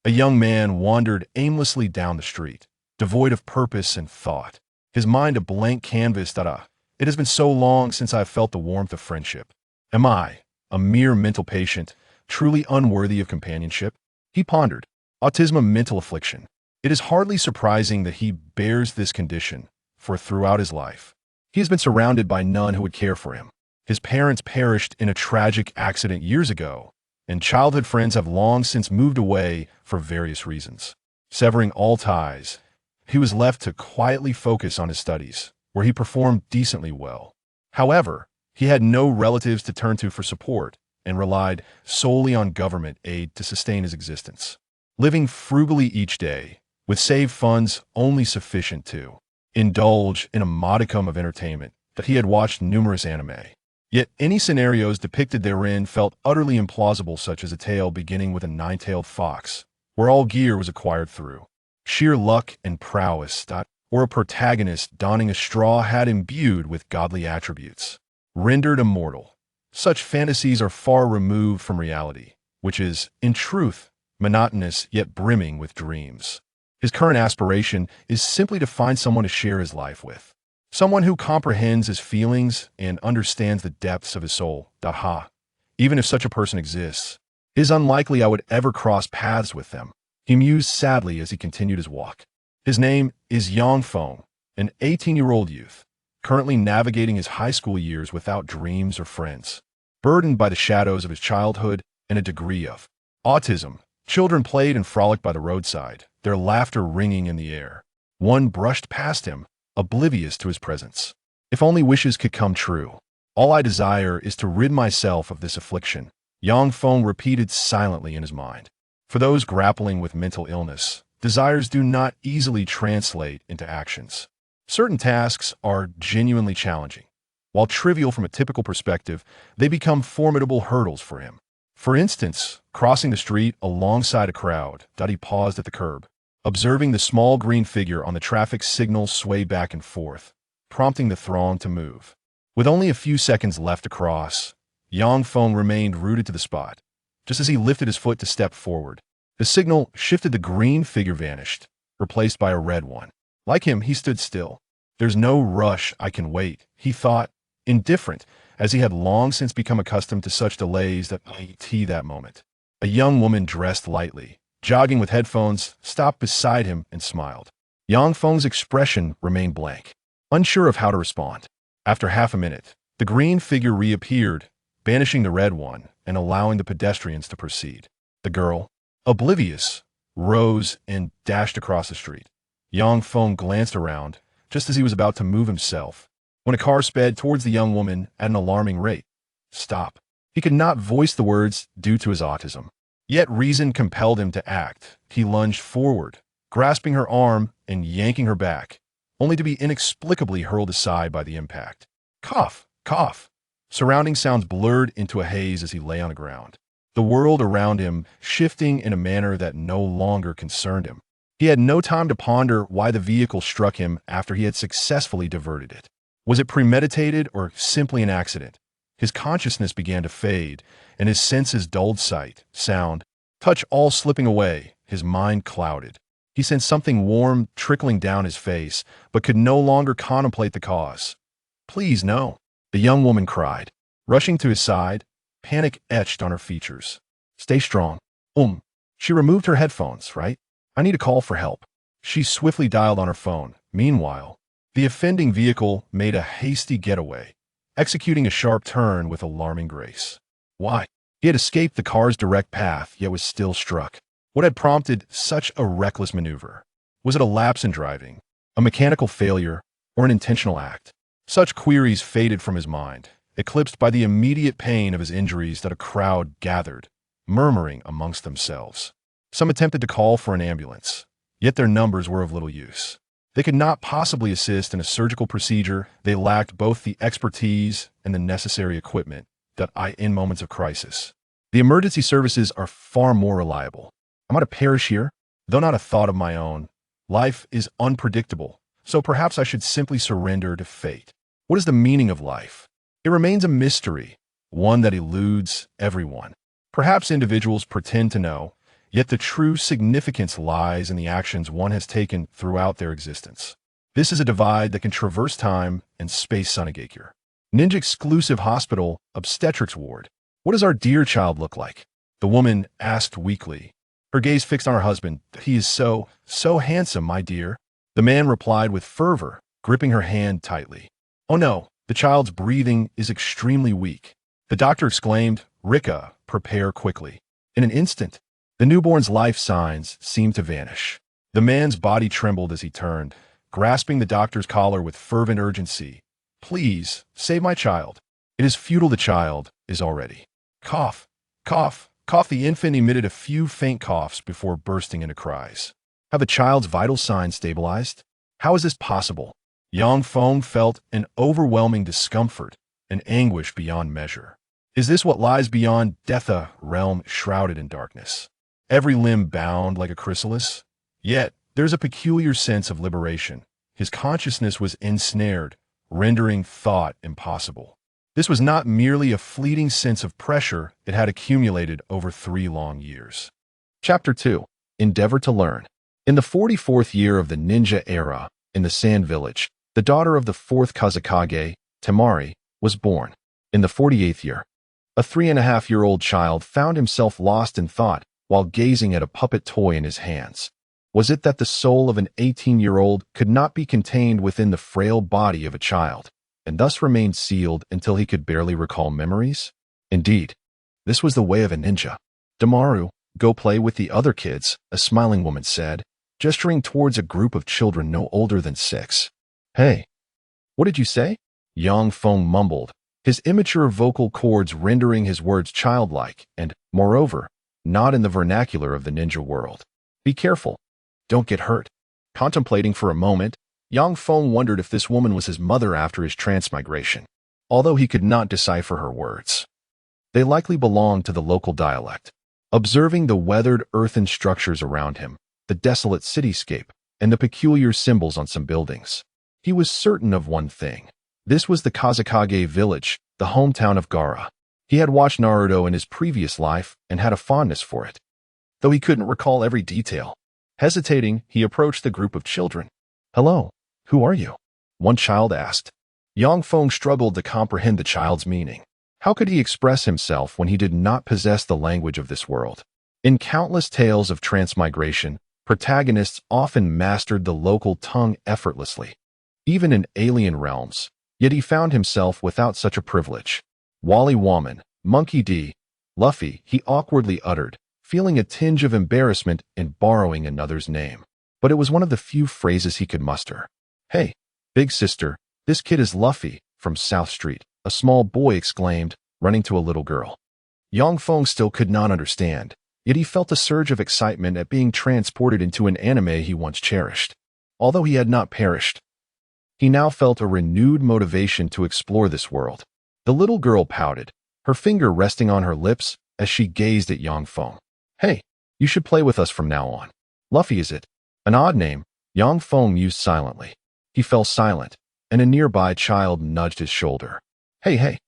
A young man wandered aimlessly down the street, devoid of purpose and thought, his mind a blank canvas that it has been so long since I have felt the warmth of friendship. Am I, a mere mental patient, truly unworthy of companionship? He pondered. Autism a mental affliction. It is hardly surprising that he bears this condition, for throughout his life, he has been surrounded by none who would care for him. His parents perished in a tragic accident years ago, and childhood friends have long since moved away for various reasons. Severing all ties, he was left to quietly focus on his studies, where he performed decently well. However, he had no relatives to turn to for support and relied solely on government aid to sustain his existence. Living frugally each day, with saved funds only sufficient to indulge in a modicum of entertainment, that he had watched numerous anime. Yet any scenarios depicted therein felt utterly implausible, such as a tale beginning with a nine-tailed fox, where all gear was acquired through sheer luck and prowess, or a protagonist donning a straw hat imbued with godly attributes, rendered immortal. Such fantasies are far removed from reality, which is, in truth, monotonous yet brimming with dreams. His current aspiration is simply to find someone to share his life with. Someone who comprehends his feelings and understands the depths of his soul. Even if such a person exists, it is unlikely I would ever cross paths with them. He mused sadly as he continued his walk. His name is Feng, an 18-year-old youth, currently navigating his high school years without dreams or friends. Burdened by the shadows of his childhood and a degree of autism, children played and frolicked by the roadside, their laughter ringing in the air. One brushed past him, oblivious to his presence. If only wishes could come true. All I desire is to rid myself of this affliction, Feng repeated silently in his mind. For those grappling with mental illness, desires do not easily translate into actions. Certain tasks are genuinely challenging. While trivial from a typical perspective, they become formidable hurdles for him. For instance, crossing the street alongside a crowd, he paused at the curb, observing the small green figure on the traffic signal sway back and forth, prompting the throng to move. With only a few seconds left to cross, Feng remained rooted to the spot. Just as he lifted his foot to step forward, the signal shifted, the green figure vanished, replaced by a red one. Like him, he stood still. There's no rush, I can wait, he thought, indifferent, as he had long since become accustomed to such delays that moment. A young woman dressed lightly, jogging with headphones, stopped beside him and smiled. Feng's expression remained blank, unsure of how to respond. After half a minute, the green figure reappeared, banishing the red one and allowing the pedestrians to proceed. The girl, oblivious, rose and dashed across the street. Feng glanced around, just as he was about to move himself, when a car sped towards the young woman at an alarming rate. Stop. He could not voice the words due to his autism. Yet reason compelled him to act. He lunged forward, grasping her arm and yanking her back, only to be inexplicably hurled aside by the impact. Cough, cough. Surrounding sounds blurred into a haze as he lay on the ground, the world around him shifting in a manner that no longer concerned him. He had no time to ponder why the vehicle struck him after he had successfully diverted it. Was it premeditated or simply an accident? His consciousness began to fade, and his senses dulled, sight, sound, touch all slipping away. His mind clouded. He sensed something warm trickling down his face, but could no longer contemplate the cause. Please, no, the young woman cried, rushing to his side, panic etched on her features. Stay strong. She removed her headphones, right? I need a call for help. She swiftly dialed on her phone. Meanwhile, the offending vehicle made a hasty getaway, executing a sharp turn with alarming grace. Why? He had escaped the car's direct path, yet was still struck. What had prompted such a reckless maneuver? Was it a lapse in driving, a mechanical failure, or an intentional act? Such queries faded from his mind, eclipsed by the immediate pain of his injuries that a crowd gathered, murmuring amongst themselves. Some attempted to call for an ambulance, yet their numbers were of little use. They could not possibly assist in a surgical procedure. They lacked both the expertise and the necessary equipment in moments of crisis. The emergency services are far more reliable. I'm going to perish here, though not a thought of my own. Life is unpredictable, so perhaps I should simply surrender to fate. What is the meaning of life? It remains a mystery, one that eludes everyone. Perhaps individuals pretend to know, Yet the true significance lies in the actions one has taken throughout their existence. This is a divide that can traverse time and space. Sunagakure. Ninja Exclusive Hospital Obstetrics Ward. What does our dear child look like? The woman asked weakly, her gaze fixed on her husband. He is so handsome, my dear. The man replied with fervor, gripping her hand tightly. Oh no, the child's breathing is extremely weak. The doctor exclaimed, Rika, prepare quickly. In an instant, the newborn's life signs seemed to vanish. The man's body trembled as he turned, grasping the doctor's collar with fervent urgency. Please, save my child. It is futile. The child is already. Cough, cough, cough. The infant emitted a few faint coughs before bursting into cries. Have the child's vital signs stabilized? How is this possible? Yang Feng felt an overwhelming discomfort and anguish beyond measure. Is this what lies beyond death, a realm shrouded in darkness? Every limb bound like a chrysalis? Yet, there's a peculiar sense of liberation. His consciousness was ensnared, rendering thought impossible. This was not merely a fleeting sense of pressure, it had accumulated over 3 long years. Chapter 2. Endeavor to Learn. In the 44th year of the ninja era, in the Sand Village, the daughter of the 4th Kazekage, Temari, was born. In the 48th year, a 3.5-year-old child found himself lost in thought while gazing at a puppet toy in his hands. Was it that the soul of an 18-year-old could not be contained within the frail body of a child, and thus remained sealed until he could barely recall memories? Indeed, this was the way of a ninja. Damaru, go play with the other kids, a smiling woman said, gesturing towards a group of children no older than 6. Hey, what did you say? Yang Feng mumbled, his immature vocal cords rendering his words childlike and, moreover, not in the vernacular of the ninja world. Be careful. Don't get hurt. Contemplating for a moment, Yang Feng wondered if this woman was his mother after his transmigration, although he could not decipher her words. They likely belonged to the local dialect. Observing the weathered earthen structures around him, the desolate cityscape, and the peculiar symbols on some buildings, he was certain of one thing. This was the Kazekage village, the hometown of Gaara. He had watched Naruto in his previous life and had a fondness for it, though he couldn't recall every detail. Hesitating, he approached the group of children. Hello, who are you? One child asked. Yang Feng struggled to comprehend the child's meaning. How could he express himself when he did not possess the language of this world? In countless tales of transmigration, protagonists often mastered the local tongue effortlessly, even in alien realms, yet he found himself without such a privilege. Wally Woman, Monkey D, Luffy, he awkwardly uttered, feeling a tinge of embarrassment in borrowing another's name. But it was one of the few phrases he could muster. Hey, big sister, this kid is Luffy, from South Street, a small boy exclaimed, running to a little girl. Yang Feng still could not understand, yet he felt a surge of excitement at being transported into an anime he once cherished. Although he had not perished, he now felt a renewed motivation to explore this world. The little girl pouted, her finger resting on her lips as she gazed at Yang Feng. Hey, you should play with us from now on. Luffy, is it? An odd name, Yang Feng mused silently. He fell silent, and a nearby child nudged his shoulder. Hey,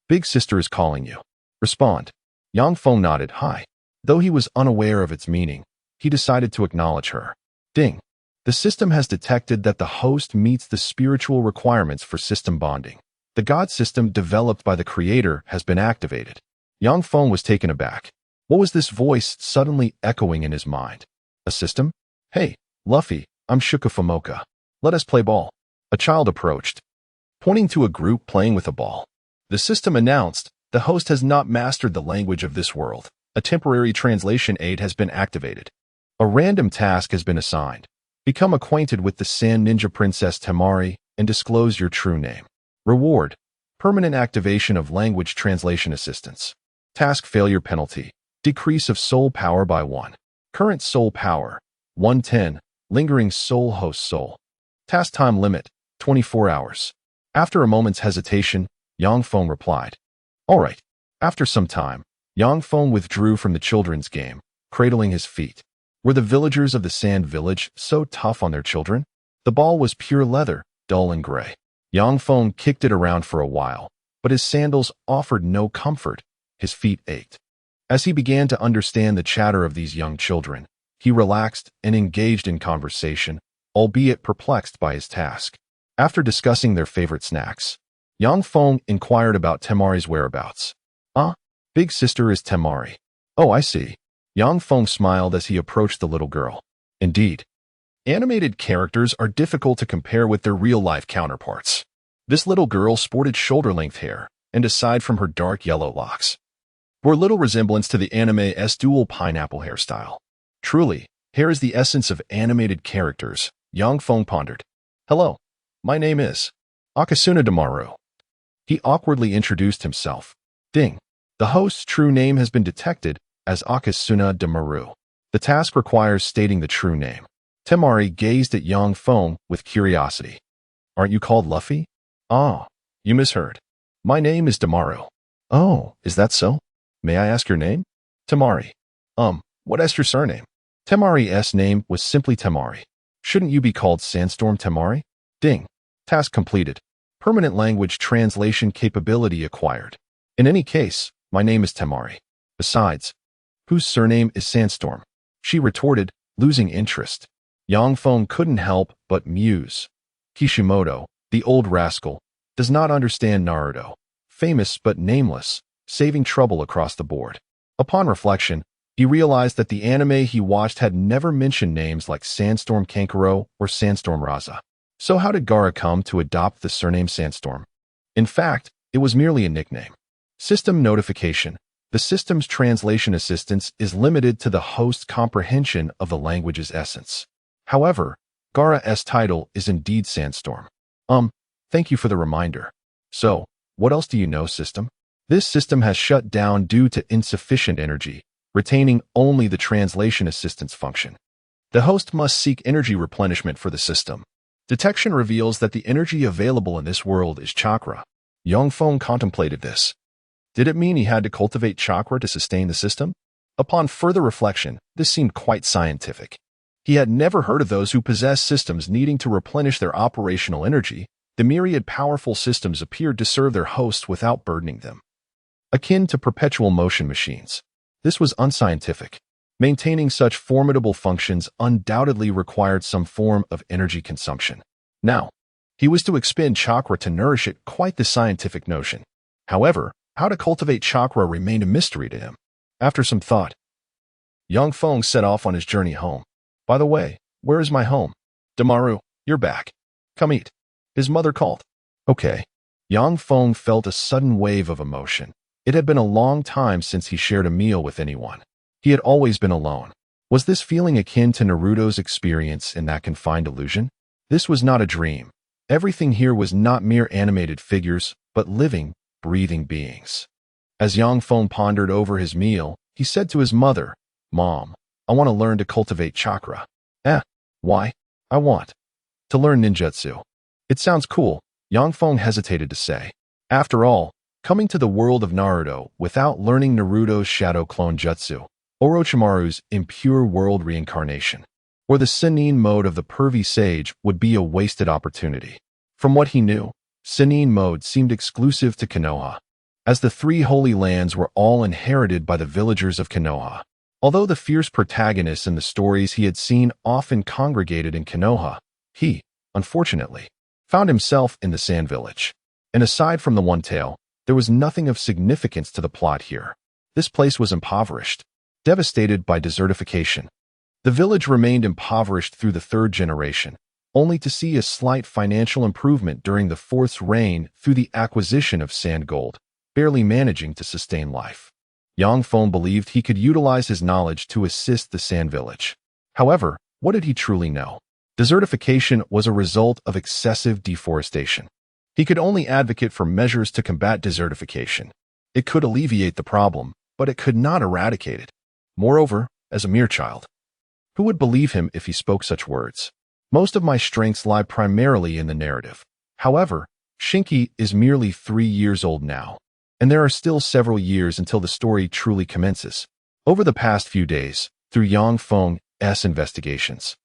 big sister is calling you. Respond. Yang Feng nodded, hi. Though he was unaware of its meaning, he decided to acknowledge her. Ding. The system has detected that the host meets the spiritual requirements for system bonding. The God system developed by the creator has been activated. Yang Feng was taken aback. What was this voice suddenly echoing in his mind? A system? Hey, Luffy, I'm Shukafumoka. Let us play ball. A child approached, pointing to a group playing with a ball. The system announced, the host has not mastered the language of this world. A temporary translation aid has been activated. A random task has been assigned. Become acquainted with the Sand Ninja Princess Temari and disclose your true name. Reward: permanent activation of language translation assistance. Task failure penalty: decrease of soul power by 1. Current soul power: 110. Lingering soul host soul. Task time limit: 24 hours. After a moment's hesitation, Yang Feng replied, all right. After some time, Yang Feng withdrew from the children's game, cradling his feet. Were the villagers of the Sand Village so tough on their children? The ball was pure leather, dull and gray. Yang Feng kicked it around for a while, but his sandals offered no comfort. His feet ached. As he began to understand the chatter of these young children, he relaxed and engaged in conversation, albeit perplexed by his task. After discussing their favorite snacks, Yang Feng inquired about Temari's whereabouts. "Ah, big sister is Temari." "Oh, I see." Yang Feng smiled as he approached the little girl. Indeed, animated characters are difficult to compare with their real-life counterparts. This little girl sported shoulder-length hair, and aside from her dark yellow locks, bore little resemblance to the anime's dual pineapple hairstyle. Truly, hair is the essence of animated characters, Yang Feng pondered. "Hello, my name is Akasuna Damaru." He awkwardly introduced himself. Ding. The host's true name has been detected as Akasuna Damaru. The task requires stating the true name. Temari gazed at Yang Feng with curiosity. "Aren't you called Luffy?" "Ah, you misheard. My name is Damaru." "Oh, is that so? May I ask your name?" "Temari." What is your surname?" Temari's name was simply Temari. "Shouldn't you be called Sandstorm Temari?" Ding. Task completed. Permanent language translation capability acquired. "In any case, my name is Temari. Besides, whose surname is Sandstorm?" she retorted, losing interest. Yang Feng couldn't help but muse. Kishimoto, the old rascal, does not understand Naruto. Famous but nameless, saving trouble across the board. Upon reflection, he realized that the anime he watched had never mentioned names like Sandstorm Kankuro or Sandstorm Raza. So how did Gaara come to adopt the surname Sandstorm? In fact, it was merely a nickname. System notification. The system's translation assistance is limited to the host's comprehension of the language's essence. However, Gaara's title is indeed Sandstorm. Thank you for the reminder. So, what else do you know, system? This system has shut down due to insufficient energy, retaining only the translation assistance function. The host must seek energy replenishment for the system. Detection reveals that the energy available in this world is chakra. Yang Feng contemplated this. Did it mean he had to cultivate chakra to sustain the system? Upon further reflection, this seemed quite scientific. He had never heard of those who possess systems needing to replenish their operational energy. The myriad powerful systems appeared to serve their hosts without burdening them. Akin to perpetual motion machines. This was unscientific. Maintaining such formidable functions undoubtedly required some form of energy consumption. Now, he was to expend chakra to nourish it, quite the scientific notion. However, how to cultivate chakra remained a mystery to him. After some thought, Yang Feng set off on his journey home. "By the way, where is my home?" "Damaru, you're back. Come eat," his mother called. "Okay." Yang Feng felt a sudden wave of emotion. It had been a long time since he shared a meal with anyone. He had always been alone. Was this feeling akin to Naruto's experience in that confined illusion? This was not a dream. Everything here was not mere animated figures, but living, breathing beings. As Yang Feng pondered over his meal, he said to his mother, "Mom, I want to learn to cultivate chakra." Why? "I want to learn ninjutsu." "It sounds cool," Yang Feng hesitated to say. After all, coming to the world of Naruto without learning Naruto's shadow clone jutsu, Orochimaru's impure world reincarnation, or the Sennin mode of the pervy sage would be a wasted opportunity. From what he knew, Sennin mode seemed exclusive to Konoha, as the three holy lands were all inherited by the villagers of Konoha. Although the fierce protagonists in the stories he had seen often congregated in Konoha, he, unfortunately, found himself in the Sand Village. And aside from the one tale, there was nothing of significance to the plot here. This place was impoverished, devastated by desertification. The village remained impoverished through the third generation, only to see a slight financial improvement during the fourth's reign through the acquisition of sand gold, barely managing to sustain life. Yang Feng believed he could utilize his knowledge to assist the Sand Village. However, what did he truly know? Desertification was a result of excessive deforestation. He could only advocate for measures to combat desertification. It could alleviate the problem, but it could not eradicate it. Moreover, as a mere child, who would believe him if he spoke such words? Most of my strengths lie primarily in the narrative. However, Shinki is merely 3 years old now, and there are still several years until the story truly commences. Over the past few days, through Yang Feng's investigations,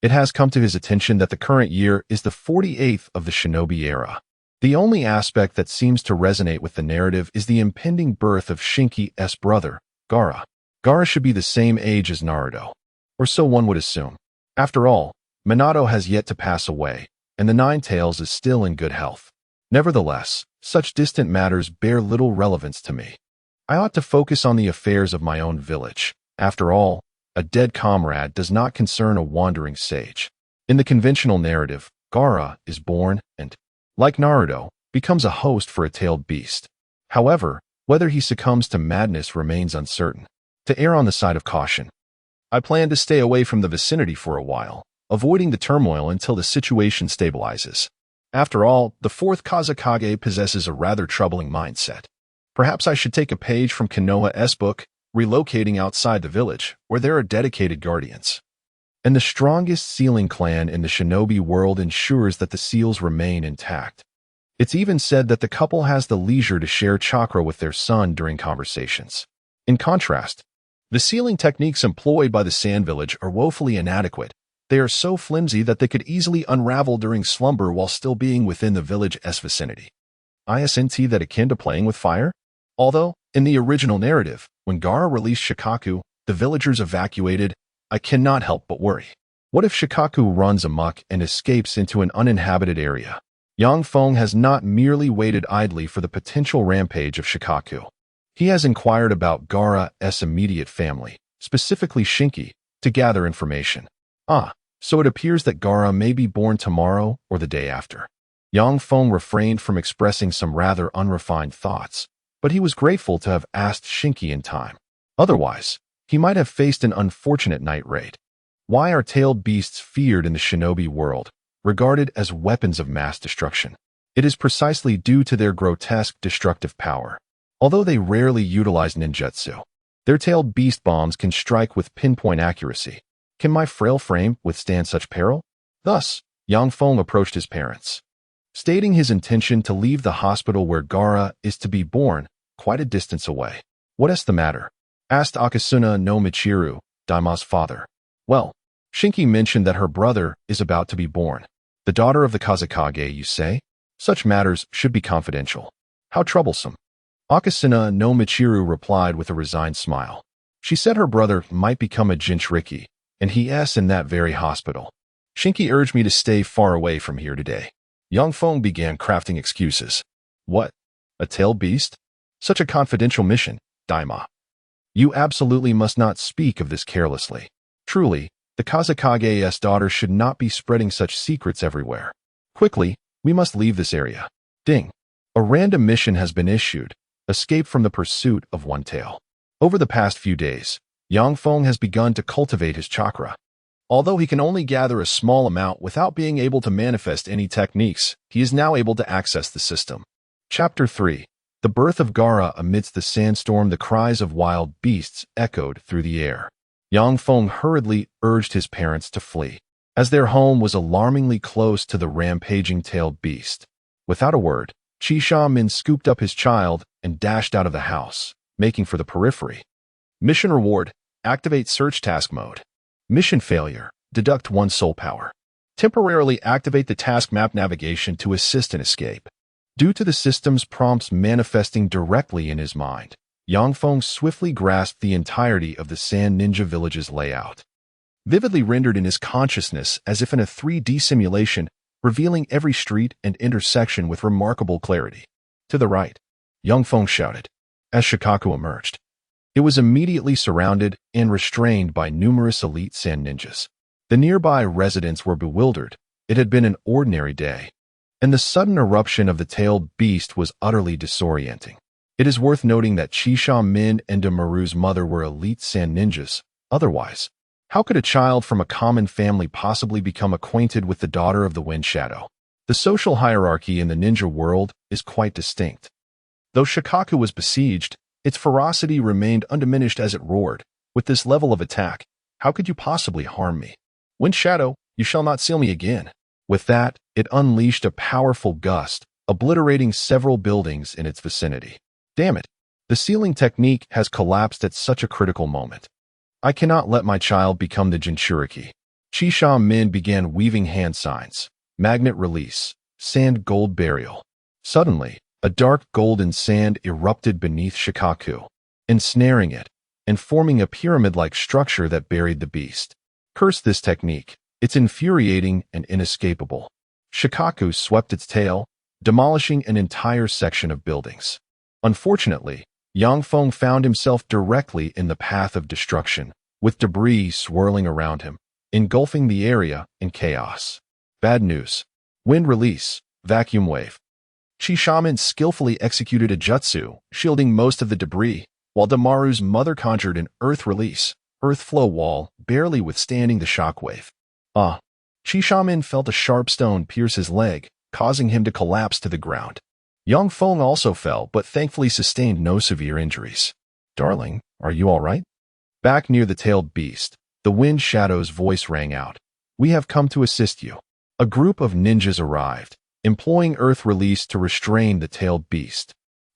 it has come to his attention that the current year is the 48th of the Shinobi era. The only aspect that seems to resonate with the narrative is the impending birth of Shinki's brother, Gaara. Gaara should be the same age as Naruto. Or so one would assume. After all, Minato has yet to pass away, and the Nine Tails is still in good health. Nevertheless, such distant matters bear little relevance to me. I ought to focus on the affairs of my own village. After all, a dead comrade does not concern a wandering sage. In the conventional narrative, Gaara is born and, like Naruto, becomes a host for a tailed beast. However, whether he succumbs to madness remains uncertain. To err on the side of caution, I plan to stay away from the vicinity for a while, avoiding the turmoil until the situation stabilizes. After all, the fourth Kazekage possesses a rather troubling mindset. Perhaps I should take a page from Konoha's book, Relocating Outside the Village, where there are dedicated guardians. And the strongest sealing clan in the shinobi world ensures that the seals remain intact. It's even said that the couple has the leisure to share chakra with their son during conversations. In contrast, the sealing techniques employed by the Sand Village are woefully inadequate. They are so flimsy that they could easily unravel during slumber while still being within the village's vicinity. Isn't that akin to playing with fire? Although, in the original narrative, when Gaara released Shikaku, the villagers evacuated, I cannot help but worry. What if Shikaku runs amok and escapes into an uninhabited area? Feng has not merely waited idly for the potential rampage of Shikaku. He has inquired about Gaara's immediate family, specifically Shinki, to gather information. So it appears that Gaara may be born tomorrow or the day after. Feng refrained from expressing some rather unrefined thoughts, but he was grateful to have asked Shinki in time. Otherwise, he might have faced an unfortunate night raid. Why are tailed beasts feared in the shinobi world, regarded as weapons of mass destruction? It is precisely due to their grotesque destructive power. Although they rarely utilize ninjutsu, their tailed beast bombs can strike with pinpoint accuracy. Can my frail frame withstand such peril? Thus, Feng approached his parents, stating his intention to leave the hospital where Gaara is to be born, quite a distance away. What is the matter? Asked Akasuna no Michiru, Daima's father. Well, Shinki mentioned that her brother is about to be born. The daughter of the Kazekage, you say? Such matters should be confidential. How troublesome. Akasuna no Michiru replied with a resigned smile. She said her brother might become a Jinchuriki, and he's in that very hospital. Shinki urged me to stay far away from here today. Feng began crafting excuses. What? A tailed beast? Such a confidential mission, Daima. You absolutely must not speak of this carelessly. Truly, the Kazekage's daughter should not be spreading such secrets everywhere. Quickly, we must leave this area. Ding. A random mission has been issued. Escape from the pursuit of one tail. Over the past few days, Feng has begun to cultivate his chakra. Although he can only gather a small amount without being able to manifest any techniques, he is now able to access the system. Chapter 3. The birth of Gaara. Amidst the sandstorm, the cries of wild beasts echoed through the air. Feng hurriedly urged his parents to flee, as their home was alarmingly close to the rampaging tailed beast. Without a word, Min scooped up his child and dashed out of the house, making for the periphery. Mission reward: activate search task mode. Mission failure: deduct 1 soul power. Temporarily activate the task map navigation to assist in escape. Due to the system's prompts manifesting directly in his mind, Feng swiftly grasped the entirety of the Sand Ninja Village's layout. Vividly rendered in his consciousness as if in a 3D simulation, revealing every street and intersection with remarkable clarity. To the right, Feng shouted, as Shikaku emerged. It was immediately surrounded and restrained by numerous elite sand ninjas. The nearby residents were bewildered. It had been an ordinary day, and the sudden eruption of the tailed beast was utterly disorienting. It is worth noting that Min and Demaru's mother were elite sand ninjas. Otherwise, how could a child from a common family possibly become acquainted with the daughter of the Wind Shadow? The social hierarchy in the ninja world is quite distinct. Though Shikaku was besieged, its ferocity remained undiminished as it roared. With this level of attack, how could you possibly harm me? Wind Shadow, you shall not seal me again. With that, it unleashed a powerful gust, obliterating several buildings in its vicinity. Damn it, the sealing technique has collapsed at such a critical moment. I cannot let my child become the Jinchuriki. Min began weaving hand signs: magnet release, sand gold burial. Suddenly, a dark golden sand erupted beneath Shikaku, ensnaring it. and forming a pyramid-like structure that buried the beast. Curse this technique. It's infuriating and inescapable. Shikaku swept its tail, demolishing an entire section of buildings. Unfortunately, Yang Feng found himself directly in the path of destruction, with debris swirling around him, engulfing the area in chaos. Bad news. Wind release, vacuum wave. Chi Shaman skillfully executed a jutsu, shielding most of the debris, while Damaru's mother conjured an earth release, earth flow wall, barely withstanding the shockwave. Chi Shaman felt a sharp stone pierce his leg, causing him to collapse to the ground. Yang Feng also fell, but thankfully sustained no severe injuries. Darling, are you all right? Back near the tailed beast, the Wind Shadow's voice rang out. We have come to assist you. A group of ninjas arrived, employing earth release to restrain the tailed beast.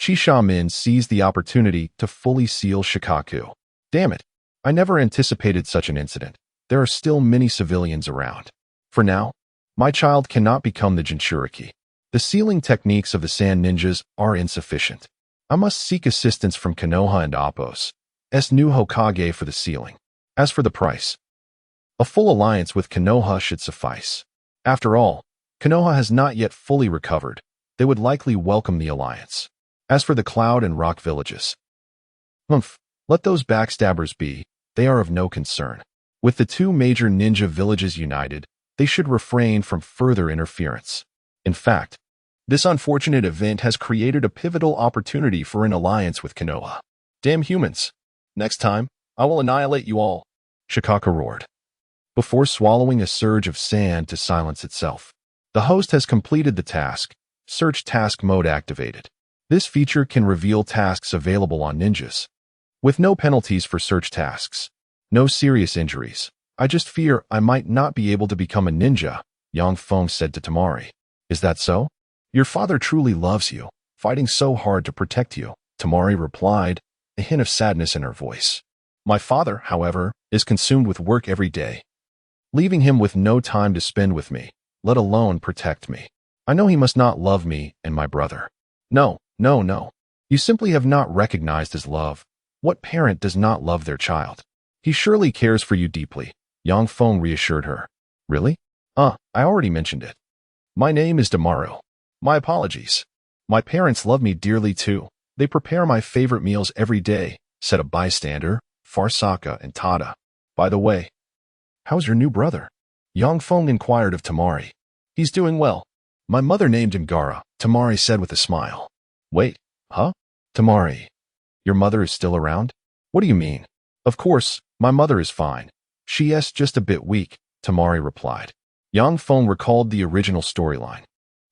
Chi Shaman seized the opportunity to fully seal Shikaku. Damn it, I never anticipated such an incident. There are still many civilians around. For now, my child cannot become the Jinchuriki. The sealing techniques of the Sand Ninjas are insufficient. I must seek assistance from Konoha and Appos, new Hokage for the sealing. As for the price, a full alliance with Konoha should suffice. After all, Konoha has not yet fully recovered. They would likely welcome the alliance. As for the Cloud and Rock villages, let those backstabbers be. They are of no concern. With the two major ninja villages united, they should refrain from further interference. In fact, this unfortunate event has created a pivotal opportunity for an alliance with Konoha. Damn humans! Next time, I will annihilate you all, Shikaka roared, before swallowing a surge of sand to silence itself. The host has completed the task. Search task mode activated. This feature can reveal tasks available on ninjas, with no penalties for search tasks. No serious injuries. I just fear I might not be able to become a ninja, Yang Feng said to Tamari. Is that so? Your father truly loves you, fighting so hard to protect you, Tamari replied, a hint of sadness in her voice. My father, however, is consumed with work every day, leaving him with no time to spend with me, let alone protect me. I know he must not love me and my brother. No. You simply have not recognized his love. What parent does not love their child? He surely cares for you deeply, Yang Feng reassured her. Really? I already mentioned it. My name is Damaru. My apologies. My parents love me dearly too. They prepare my favorite meals every day, said a bystander, Farsaka and Tada. By the way, how's your new brother? Yang Feng inquired of Tamari. He's doing well. My mother named him Gara, Tamari said with a smile. Wait, huh? Tamari, your mother is still around? What do you mean? Of course, my mother is fine. She's just a bit weak, Tamari replied. Yang Feng recalled the original storyline.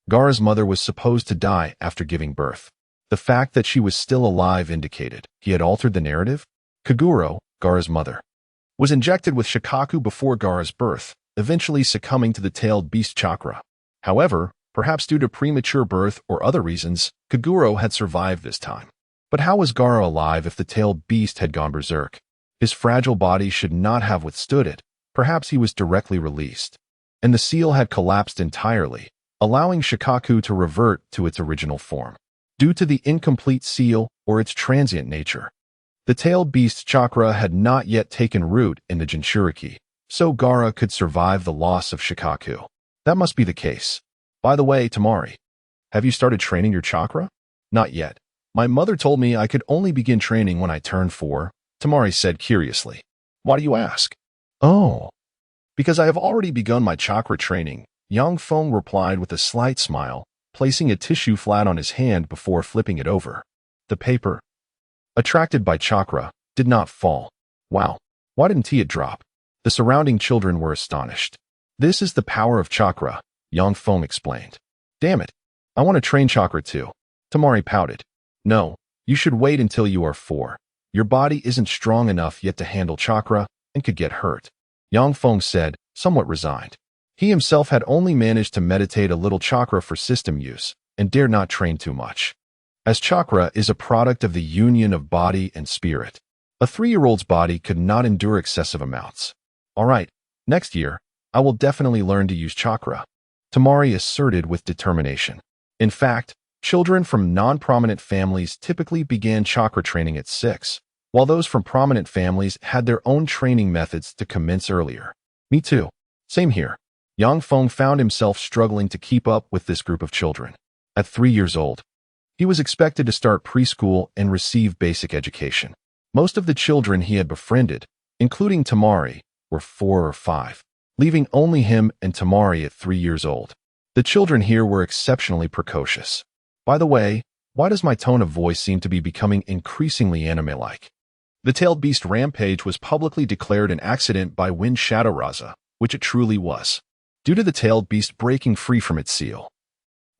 Gara's mother was supposed to die after giving birth. The fact that she was still alive indicated he had altered the narrative. Kaguro, Gara's mother, was injected with Shikaku before Gara's birth, eventually succumbing to the tailed beast chakra. However, perhaps due to premature birth or other reasons, Kaguro had survived this time. But how was Gara alive if the tailed beast had gone berserk? His fragile body should not have withstood it. Perhaps he was directly released, and the seal had collapsed entirely, allowing Shikaku to revert to its original form. Due to the incomplete seal or its transient nature, the tailed beast chakra had not yet taken root in the Jinchuriki, so Gara could survive the loss of Shikaku. That must be the case. By the way, Tamari, have you started training your chakra? Not yet. My mother told me I could only begin training when I turned 4, Tamari said curiously. Why do you ask? Oh, because I have already begun my chakra training, Yang Feng replied with a slight smile, placing a tissue flat on his hand before flipping it over. The paper, attracted by chakra, did not fall. Wow, why didn't it drop? The surrounding children were astonished. This is the power of chakra, Yang Feng explained. Damn it, I want to train chakra too. Tamari pouted. No, you should wait until you are 4. Your body isn't strong enough yet to handle chakra and could get hurt, Yang Feng said, somewhat resigned. He himself had only managed to meditate a little chakra for system use and dared not train too much, as chakra is a product of the union of body and spirit. A 3-year-old's body could not endure excessive amounts. All right, next year, I will definitely learn to use chakra, Tamari asserted with determination. In fact, children from non-prominent families typically began chakra training at 6, while those from prominent families had their own training methods to commence earlier. Me too. Same here. Yang Feng found himself struggling to keep up with this group of children. At 3 years old, he was expected to start preschool and receive basic education. Most of the children he had befriended, including Tamari, were 4 or 5, leaving only him and Tamari at 3 years old. The children here were exceptionally precocious. By the way, why does my tone of voice seem to be becoming increasingly anime-like? The tailed beast rampage was publicly declared an accident by Wind Shadow Raza, which it truly was, due to the tailed beast breaking free from its seal.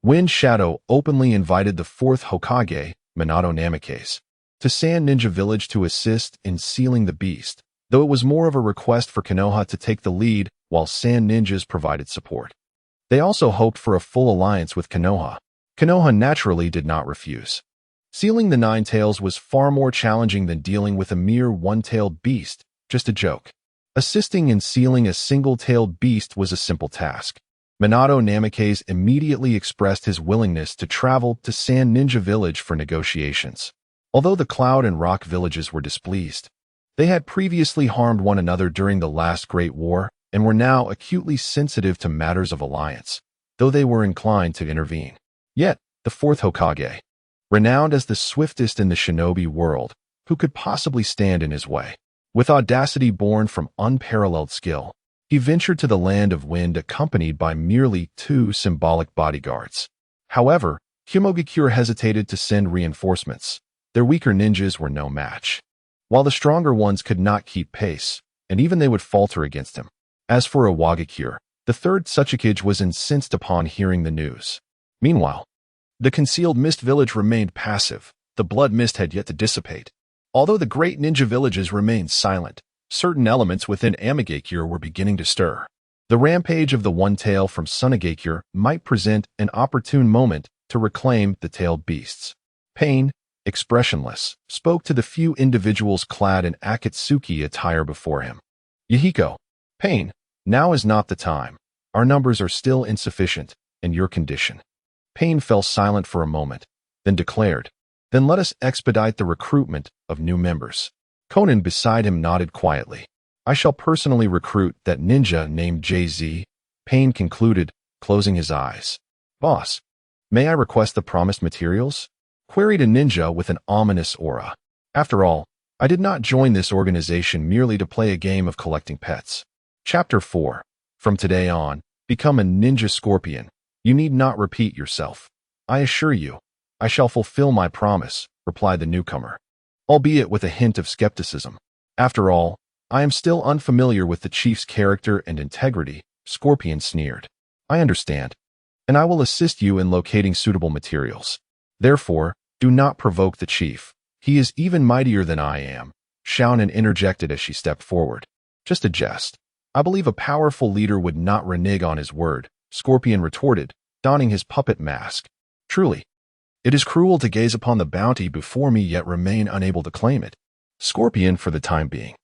Wind Shadow openly invited the 4th Hokage, Minato Namikaze, to Sand Ninja Village to assist in sealing the beast, though it was more of a request for Konoha to take the lead while Sand Ninjas provided support. They also hoped for a full alliance with Konoha. Konoha naturally did not refuse. Sealing the 9 tails was far more challenging than dealing with a mere one-tailed beast, just a joke. Assisting in sealing a single-tailed beast was a simple task. Minato Namikaze immediately expressed his willingness to travel to Sand Ninja Village for negotiations. Although the Cloud and Rock villages were displeased, they had previously harmed one another during the last Great War and were now acutely sensitive to matters of alliance, though they were inclined to intervene. Yet, the 4th Hokage, renowned as the swiftest in the shinobi world, who could possibly stand in his way? With audacity born from unparalleled skill, he ventured to the land of wind accompanied by merely 2 symbolic bodyguards. However, Himogakure hesitated to send reinforcements. Their weaker ninjas were no match, while the stronger ones could not keep pace, and even they would falter against him. As for Iwagakure, the 3rd Tsuchikage was incensed upon hearing the news. Meanwhile, the concealed mist village remained passive. The blood mist had yet to dissipate. Although the great ninja villages remained silent, certain elements within Amigakure were beginning to stir. The rampage of the one tail from Sunagakure might present an opportune moment to reclaim the tailed beasts. Pain, expressionless, spoke to the few individuals clad in Akatsuki attire before him. Yahiko, Pain, now is not the time. Our numbers are still insufficient, and your condition. Pain fell silent for a moment, then declared, "Then let us expedite the recruitment of new members." Conan beside him nodded quietly. "I shall personally recruit that ninja named JZ," Pain concluded, closing his eyes. "Boss, may I request the promised materials?" queried a ninja with an ominous aura. After all, I did not join this organization merely to play a game of collecting pets. Chapter 4. From today on, become a ninja scorpion. You need not repeat yourself. I assure you, I shall fulfill my promise, replied the newcomer, albeit with a hint of skepticism. After all, I am still unfamiliar with the chief's character and integrity, Scorpion sneered. I understand, and I will assist you in locating suitable materials. Therefore, do not provoke the chief. He is even mightier than I am, Xiaonan interjected as she stepped forward. Just a jest. I believe a powerful leader would not renege on his word, Scorpion retorted, donning his puppet mask. Truly, it is cruel to gaze upon the bounty before me yet remain unable to claim it. Scorpion for the time being.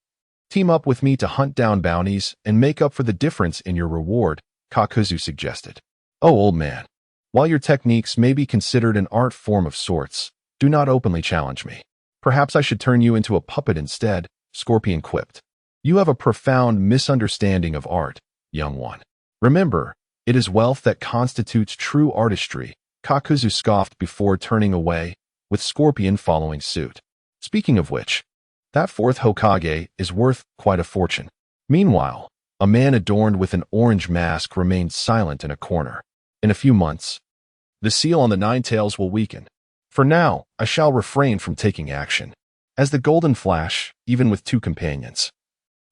Team up with me to hunt down bounties and make up for the difference in your reward, Kakuzu suggested. Oh, old man. While your techniques may be considered an art form of sorts, do not openly challenge me. Perhaps I should turn you into a puppet instead, Scorpion quipped. You have a profound misunderstanding of art, young one. Remember, it is wealth that constitutes true artistry, Kakuzu scoffed before turning away, with Scorpion following suit. Speaking of which, that 4th Hokage is worth quite a fortune. Meanwhile, a man adorned with an orange mask remained silent in a corner. In a few months, the seal on the 9 tails will weaken. For now, I shall refrain from taking action. As the golden flash, even with 2 companions.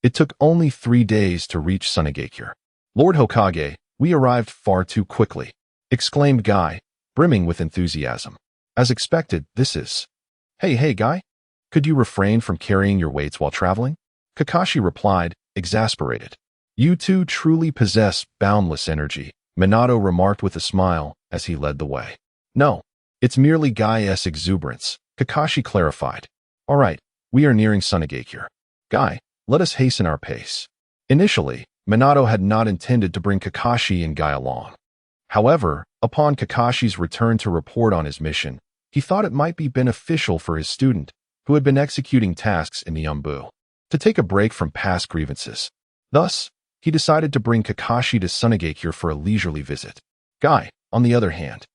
It took only 3 days to reach Sunagakure. Lord Hokage, we arrived far too quickly, exclaimed Guy, brimming with enthusiasm. As expected, this is... Hey, Guy? Could you refrain from carrying your weights while traveling? Kakashi replied, exasperated. You two truly possess boundless energy, Minato remarked with a smile as he led the way. No, it's merely Guy's exuberance, Kakashi clarified. All right, we are nearing Sunagakure. Guy, let us hasten our pace. Initially, Minato had not intended to bring Kakashi and Guy along. However, upon Kakashi's return to report on his mission, he thought it might be beneficial for his student who had been executing tasks in the Umbu, to take a break from past grievances. Thus, he decided to bring Kakashi to Sunagakure for a leisurely visit. Guy, on the other hand,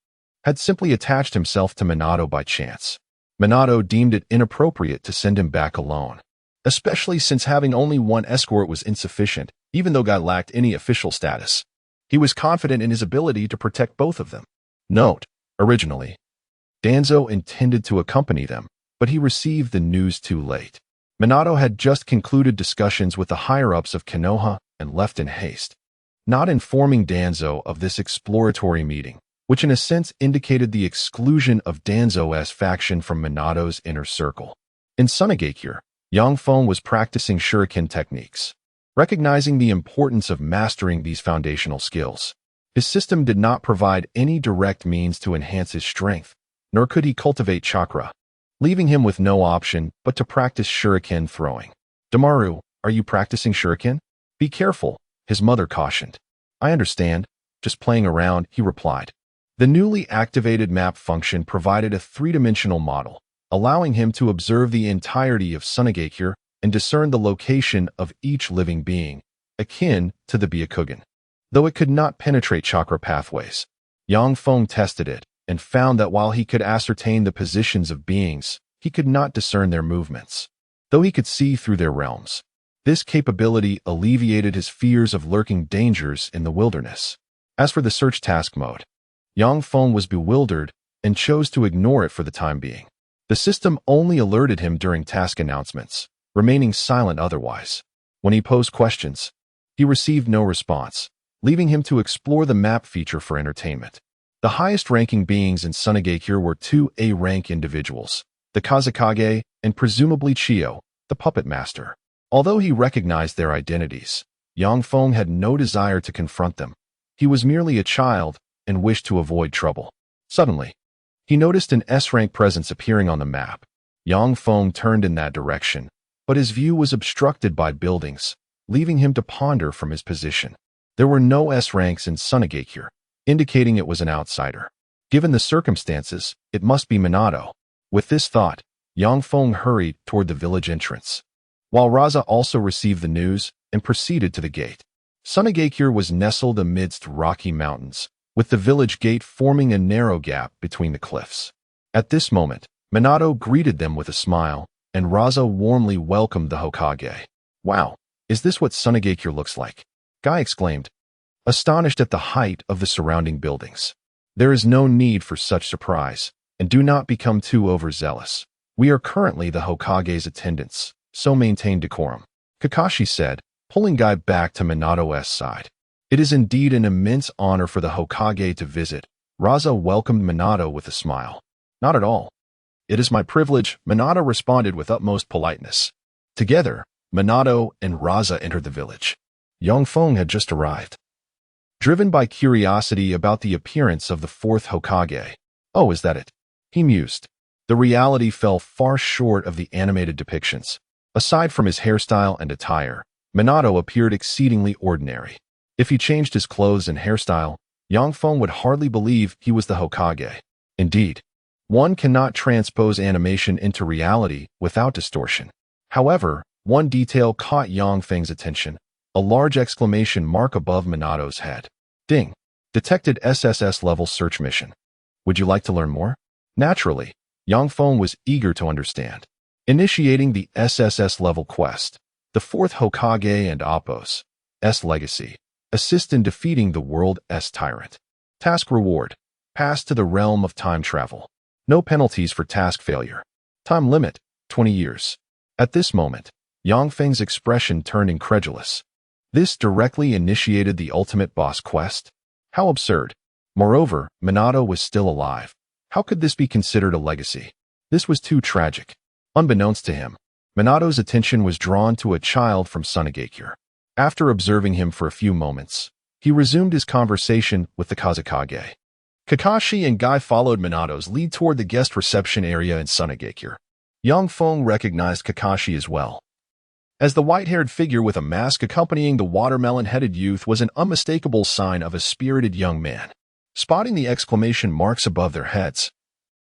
had simply attached himself to Minato by chance. Minato deemed it inappropriate to send him back alone, especially since having only one escort was insufficient, even though Guy lacked any official status. He was confident in his ability to protect both of them. Note, originally, Danzo intended to accompany them, but he received the news too late. Minato had just concluded discussions with the higher-ups of Konoha and left in haste, not informing Danzo of this exploratory meeting, which in a sense indicated the exclusion of Danzo's faction from Minato's inner circle. In Sunagakure, Feng was practicing shuriken techniques. Recognizing the importance of mastering these foundational skills, his system did not provide any direct means to enhance his strength, nor could he cultivate chakra, leaving him with no option but to practice shuriken throwing. Damaru, are you practicing shuriken? Be careful, his mother cautioned. I understand, just playing around, he replied. The newly activated map function provided a three-dimensional model, allowing him to observe the entirety of Sunagakure and discern the location of each living being, akin to the Byakugan. Though it could not penetrate chakra pathways, Feng tested it and found that while he could ascertain the positions of beings, he could not discern their movements, though he could see through their realms. This capability alleviated his fears of lurking dangers in the wilderness. As for the search task mode, Feng was bewildered and chose to ignore it for the time being. The system only alerted him during task announcements, remaining silent otherwise. When he posed questions, he received no response, leaving him to explore the map feature for entertainment. The highest-ranking beings in Sunagakure were two A-rank individuals, the Kazekage and presumably Chiyo, the puppet master. Although he recognized their identities, Feng had no desire to confront them. He was merely a child and wished to avoid trouble. Suddenly, he noticed an S-rank presence appearing on the map. Feng turned in that direction, but his view was obstructed by buildings, leaving him to ponder from his position. There were no S ranks in Sunagakure, indicating it was an outsider. Given the circumstances, it must be Minato. With this thought, Feng hurried toward the village entrance, while Raza also received the news and proceeded to the gate. Sunagakure was nestled amidst rocky mountains, with the village gate forming a narrow gap between the cliffs. At this moment, Minato greeted them with a smile, and Raza warmly welcomed the Hokage. Wow, is this what Sunagakure looks like? Guy exclaimed, astonished at the height of the surrounding buildings. There is no need for such surprise, and do not become too overzealous. We are currently the Hokage's attendants, so maintain decorum, Kakashi said, pulling Guy back to Minato's side. It is indeed an immense honor for the Hokage to visit. Raza welcomed Minato with a smile. Not at all. It is my privilege, Minato responded with utmost politeness. Together, Minato and Raza entered the village. Feng had just arrived. Driven by curiosity about the appearance of the fourth Hokage. Oh, is that it? He mused. The reality fell far short of the animated depictions. Aside from his hairstyle and attire, Minato appeared exceedingly ordinary. If he changed his clothes and hairstyle, Feng would hardly believe he was the Hokage. Indeed, one cannot transpose animation into reality without distortion. However, one detail caught Feng's attention, a large exclamation mark above Minato's head. Ding! Detected SSS-level search mission. Would you like to learn more? Naturally, Feng was eager to understand. Initiating the SSS-level quest, the fourth Hokage and Appo's S legacy, assist in defeating the world S tyrant. Task reward, pass to the realm of time travel. No penalties for task failure. Time limit, 20 years. At this moment, Feng's expression turned incredulous. This directly initiated the ultimate boss quest? How absurd. Moreover, Minato was still alive. How could this be considered a legacy? This was too tragic. Unbeknownst to him, Minato's attention was drawn to a child from Sunagakure. After observing him for a few moments, he resumed his conversation with the Kazekage. Kakashi and Guy followed Minato's lead toward the guest reception area in Sunagakure. Feng recognized Kakashi as well, as the white-haired figure with a mask accompanying the watermelon-headed youth was an unmistakable sign of a spirited young man. Spotting the exclamation marks above their heads,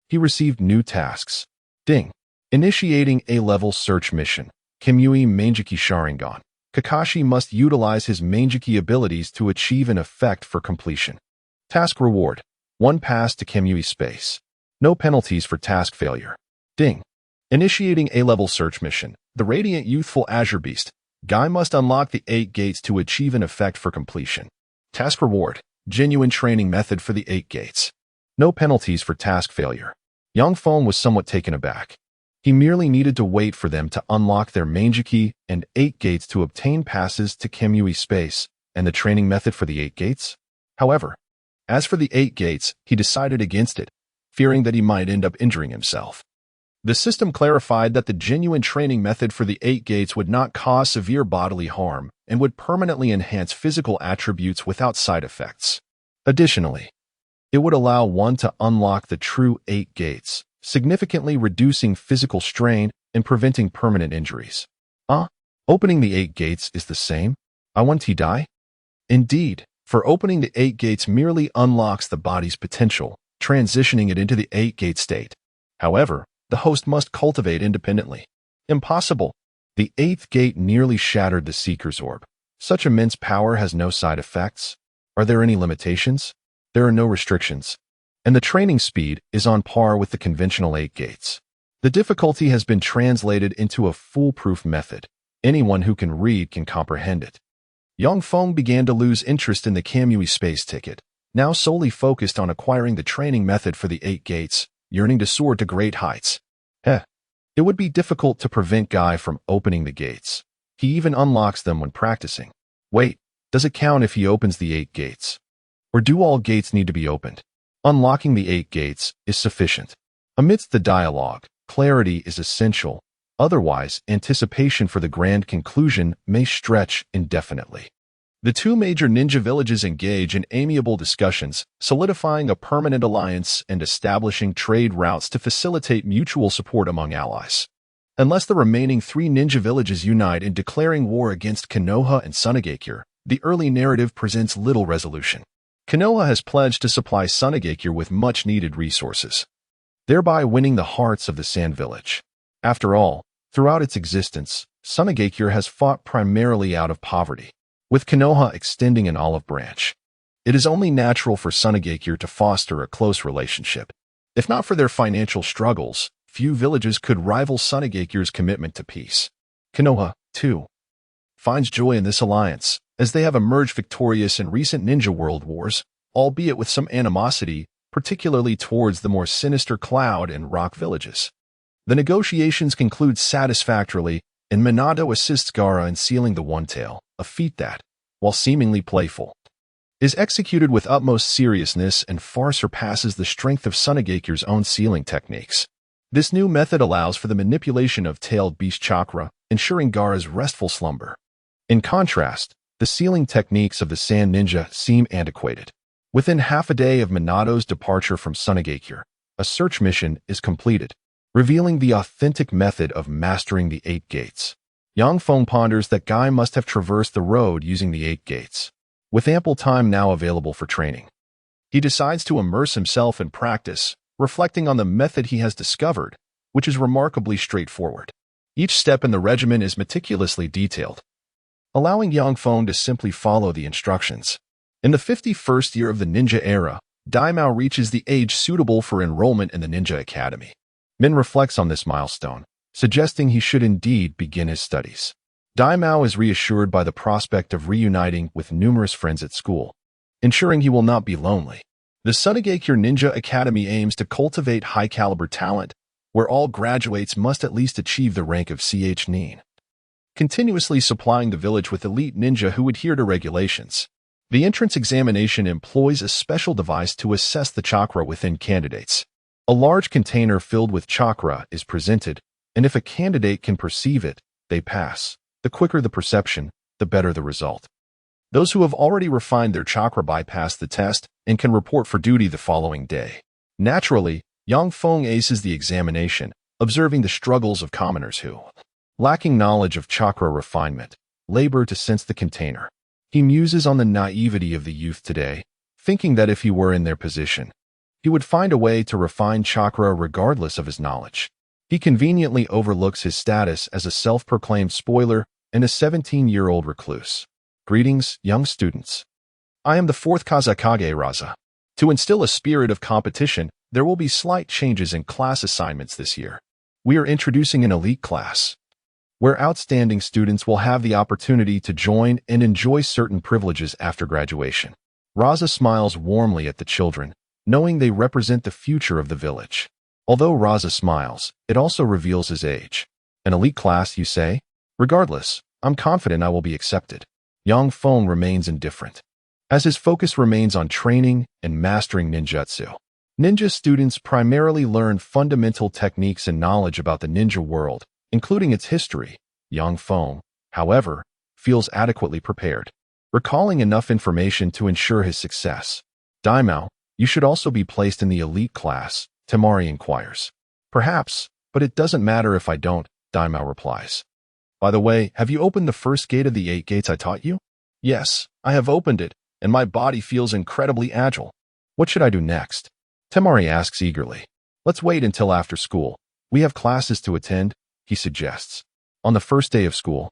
he received new tasks. Ding! Initiating A-level search mission. Kimui Mangeki Sharingan. Kakashi must utilize his Mangeki abilities to achieve an effect for completion. Task reward. 1 pass to Kimui space. No penalties for task failure. Ding. Initiating A-level search mission. The Radiant Youthful Azure Beast. Guy must unlock the 8 gates to achieve an effect for completion. Task reward. Genuine training method for the 8 gates. No penalties for task failure. Young Feng was somewhat taken aback. He merely needed to wait for them to unlock their Mangeki and 8 gates to obtain passes to Kimui space and the training method for the 8 gates. However, as for the 8 gates, he decided against it, fearing that he might end up injuring himself. The system clarified that the genuine training method for the 8 gates would not cause severe bodily harm and would permanently enhance physical attributes without side effects. Additionally, it would allow one to unlock the true 8 gates, significantly reducing physical strain and preventing permanent injuries. Opening the 8 gates is the same? I want to die? Indeed, for opening the 8 gates merely unlocks the body's potential, transitioning it into the 8-gate state. However, the host must cultivate independently. Impossible. The 8th gate nearly shattered the Seeker's Orb. Such immense power has no side effects. Are there any limitations? There are no restrictions. And the training speed is on par with the conventional 8 gates. The difficulty has been translated into a foolproof method. Anyone who can read can comprehend it. Young Feng began to lose interest in the Kamui space ticket, now solely focused on acquiring the training method for the 8 gates, yearning to soar to great heights. It would be difficult to prevent Guy from opening the gates. He even unlocks them when practicing. Wait, does it count if he opens the 8 gates? Or do all gates need to be opened? Unlocking the 8 gates is sufficient. Amidst the dialogue, clarity is essential. Otherwise, anticipation for the grand conclusion may stretch indefinitely. The 2 major ninja villages engage in amiable discussions, solidifying a permanent alliance and establishing trade routes to facilitate mutual support among allies. Unless the remaining 3 ninja villages unite in declaring war against Konoha and Sunagakure, the early narrative presents little resolution. Konoha has pledged to supply Sunagakure with much-needed resources, thereby winning the hearts of the Sand Village. After all, throughout its existence, Sunagakure has fought primarily out of poverty, with Konoha extending an olive branch. It is only natural for Sunagakure to foster a close relationship. If not for their financial struggles, few villages could rival Sunagakure's commitment to peace. Konoha, too, finds joy in this alliance, as they have emerged victorious in recent ninja world wars, albeit with some animosity, particularly towards the more sinister Cloud and Rock villages. The negotiations conclude satisfactorily, and Minato assists Gaara in sealing the One Tail, a feat that, while seemingly playful, is executed with utmost seriousness and far surpasses the strength of Sunagakure's own sealing techniques. This new method allows for the manipulation of tailed beast chakra, ensuring Gaara's restful slumber. In contrast, the sealing techniques of the Sand Ninja seem antiquated. Within half a day of Minato's departure from Sunagakure, a search mission is completed, revealing the authentic method of mastering the 8 gates. Yang Feng ponders that Guy must have traversed the road using the 8 gates. With ample time now available for training, he decides to immerse himself in practice, reflecting on the method he has discovered, which is remarkably straightforward. Each step in the regimen is meticulously detailed, allowing Yang Feng to simply follow the instructions. In the 51st year of the ninja era, Daimao reaches the age suitable for enrollment in the Ninja Academy. Min reflects on this milestone, suggesting he should indeed begin his studies. Daimao is reassured by the prospect of reuniting with numerous friends at school, ensuring he will not be lonely. The Sunagakure Ninja Academy aims to cultivate high-caliber talent, where all graduates must at least achieve the rank of CH Nin, continuously supplying the village with elite ninja who adhere to regulations. The entrance examination employs a special device to assess the chakra within candidates. A large container filled with chakra is presented, and if a candidate can perceive it, they pass. The quicker the perception, the better the result. Those who have already refined their chakra bypass the test and can report for duty the following day. Naturally, Yang Feng aces the examination, observing the struggles of commoners who, lacking knowledge of chakra refinement, labor to sense the container. He muses on the naivety of the youth today, thinking that if he were in their position, he would find a way to refine chakra regardless of his knowledge. He conveniently overlooks his status as a self-proclaimed spoiler and a 17-year-old recluse. Greetings, young students. I am the fourth Kazakage Raza. To instill a spirit of competition, there will be slight changes in class assignments this year. We are introducing an elite class, where outstanding students will have the opportunity to join and enjoy certain privileges after graduation. Raza smiles warmly at the children, knowing they represent the future of the village. Although Raza smiles, it also reveals his age. An elite class, you say? Regardless, I'm confident I will be accepted. Young Feng remains indifferent, as his focus remains on training and mastering ninjutsu. Ninja students primarily learn fundamental techniques and knowledge about the ninja world, including its history. Young Feng, however, feels adequately prepared, recalling enough information to ensure his success. Daimao, you should also be placed in the elite class, Temari inquires. Perhaps, but it doesn't matter if I don't, Daimao replies. By the way, have you opened the first gate of the 8 gates I taught you? Yes, I have opened it, and my body feels incredibly agile. What should I do next? Temari asks eagerly. Let's wait until after school. We have classes to attend, he suggests. On the first day of school,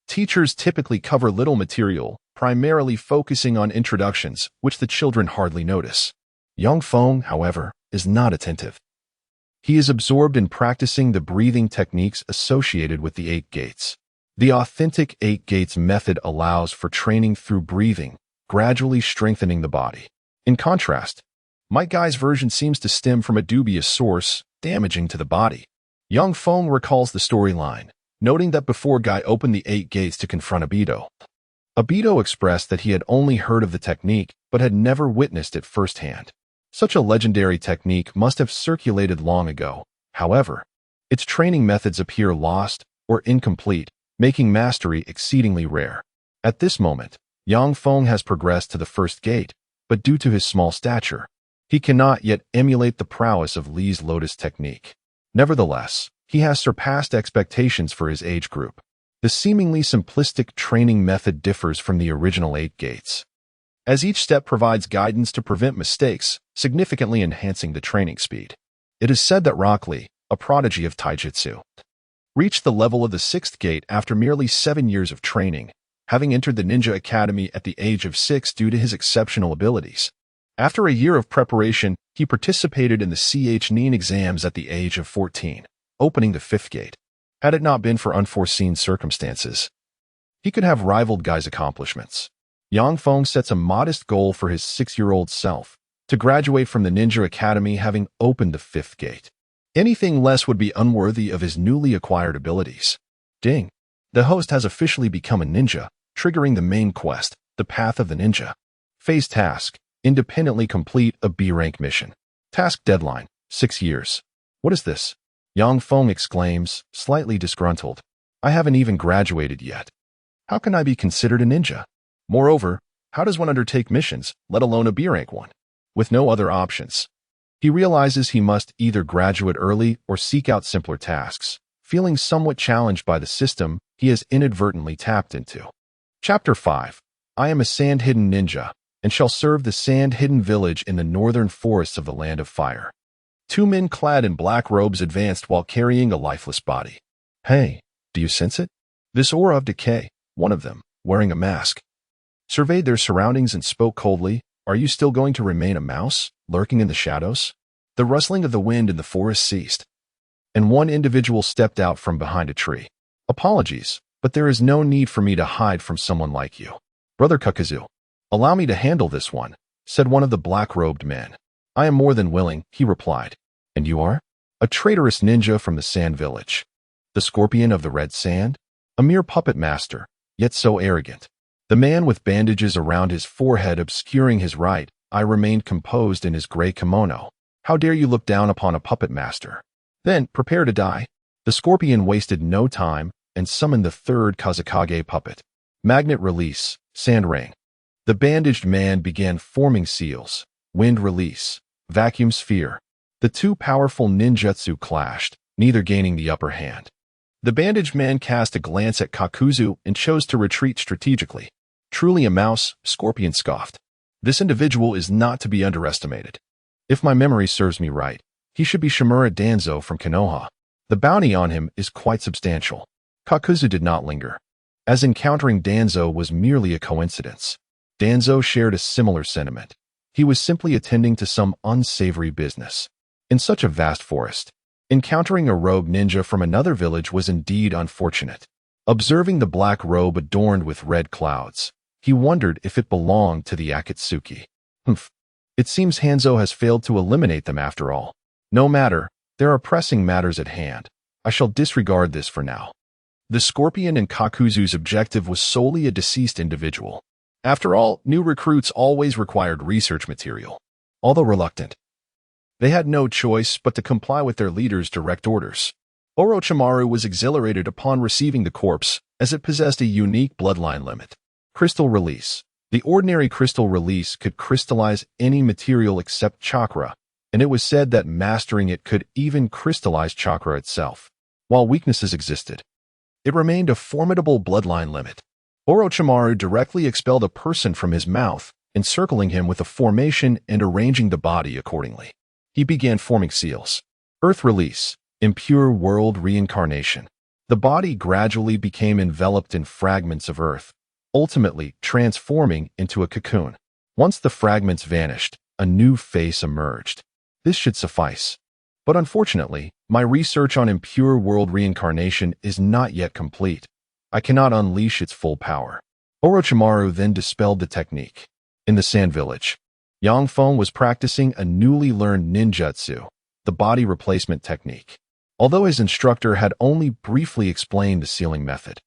teachers typically cover little material, primarily focusing on introductions, which the children hardly notice. Young Feng, however, is not attentive. He is absorbed in practicing the breathing techniques associated with the 8 gates. The authentic 8 gates method allows for training through breathing, gradually strengthening the body. In contrast, Might Guy's version seems to stem from a dubious source, damaging to the body. Young Feng recalls the storyline, noting that before Guy opened the 8 gates to confront Obito expressed that he had only heard of the technique but had never witnessed it firsthand. Such a legendary technique must have circulated long ago. However, its training methods appear lost or incomplete, making mastery exceedingly rare. At this moment, Young Feng has progressed to the first gate, but due to his small stature, he cannot yet emulate the prowess of Li's Lotus technique. Nevertheless, he has surpassed expectations for his age group. The seemingly simplistic training method differs from the original 8 gates, as each step provides guidance to prevent mistakes, significantly enhancing the training speed. It is said that Rock Lee, a prodigy of taijutsu, reached the level of the 6th gate after merely 7 years of training, having entered the Ninja Academy at the age of 6 due to his exceptional abilities. After a year of preparation, he participated in the Ch-Nin exams at the age of 14, opening the 5th gate. Had it not been for unforeseen circumstances, he could have rivaled Guy's accomplishments. Yang Feng sets a modest goal for his 6-year-old self, to graduate from the Ninja Academy having opened the 5th gate. Anything less would be unworthy of his newly acquired abilities. Ding! The host has officially become a ninja, triggering the main quest, the Path of the Ninja. Phase task: independently complete a B-rank mission. Task deadline: 6 years. What is this? Yang Feng exclaims, slightly disgruntled. I haven't even graduated yet. How can I be considered a ninja? Moreover, how does one undertake missions, let alone a B-rank one? With no other options, he realizes he must either graduate early or seek out simpler tasks. Feeling somewhat challenged by the system he has inadvertently tapped into. Chapter 5. I am a sand-hidden ninja, and shall serve the sand-hidden village in the northern forests of the Land of Fire. 2 men clad in black robes advanced while carrying a lifeless body. Hey, do you sense it? This aura of decay, one of them, wearing a mask, surveyed their surroundings and spoke coldly. Are you still going to remain a mouse, lurking in the shadows? The rustling of the wind in the forest ceased, and one individual stepped out from behind a tree. Apologies, but there is no need for me to hide from someone like you. Brother Kakazu, allow me to handle this one, said one of the black-robed men. I am more than willing, he replied. And you are? A traitorous ninja from the Sand Village. The Scorpion of the Red Sand? A mere puppet master, yet so arrogant. The man with bandages around his forehead obscuring his right eye remained composed in his gray kimono. How dare you look down upon a puppet master? Then, prepare to die. The Scorpion wasted no time and summoned the 3rd Kazakage puppet. Magnet release, sand ring. The bandaged man began forming seals, wind release, vacuum sphere. The 2 powerful ninjutsu clashed, neither gaining the upper hand. The bandaged man cast a glance at Kakuzu and chose to retreat strategically. Truly a mouse, Scorpion scoffed. This individual is not to be underestimated. If my memory serves me right, he should be Shimura Danzo from Konoha. The bounty on him is quite substantial. Kakuzu did not linger, as encountering Danzo was merely a coincidence. Danzo shared a similar sentiment. He was simply attending to some unsavory business. In such a vast forest, encountering a rogue ninja from another village was indeed unfortunate. Observing the black robe adorned with red clouds, he wondered if it belonged to the Akatsuki. Humph. It seems Hanzo has failed to eliminate them after all. No matter, there are pressing matters at hand. I shall disregard this for now. The Scorpion and Kakuzu's objective was solely a deceased individual. After all, new recruits always required research material. Although reluctant, they had no choice but to comply with their leader's direct orders. Orochimaru was exhilarated upon receiving the corpse, as it possessed a unique bloodline limit. Crystal release. The ordinary crystal release could crystallize any material except chakra, and it was said that mastering it could even crystallize chakra itself. While weaknesses existed, it remained a formidable bloodline limit. Orochimaru directly expelled a person from his mouth, encircling him with a formation and arranging the body accordingly. He began forming seals. Earth release. Impure world reincarnation. The body gradually became enveloped in fragments of earth, ultimately transforming into a cocoon. Once the fragments vanished, a new face emerged. This should suffice. But unfortunately, my research on impure world reincarnation is not yet complete. I cannot unleash its full power. Orochimaru then dispelled the technique. In the Sand Village, Feng was practicing a newly learned ninjutsu, the body replacement technique. Although his instructor had only briefly explained the sealing method,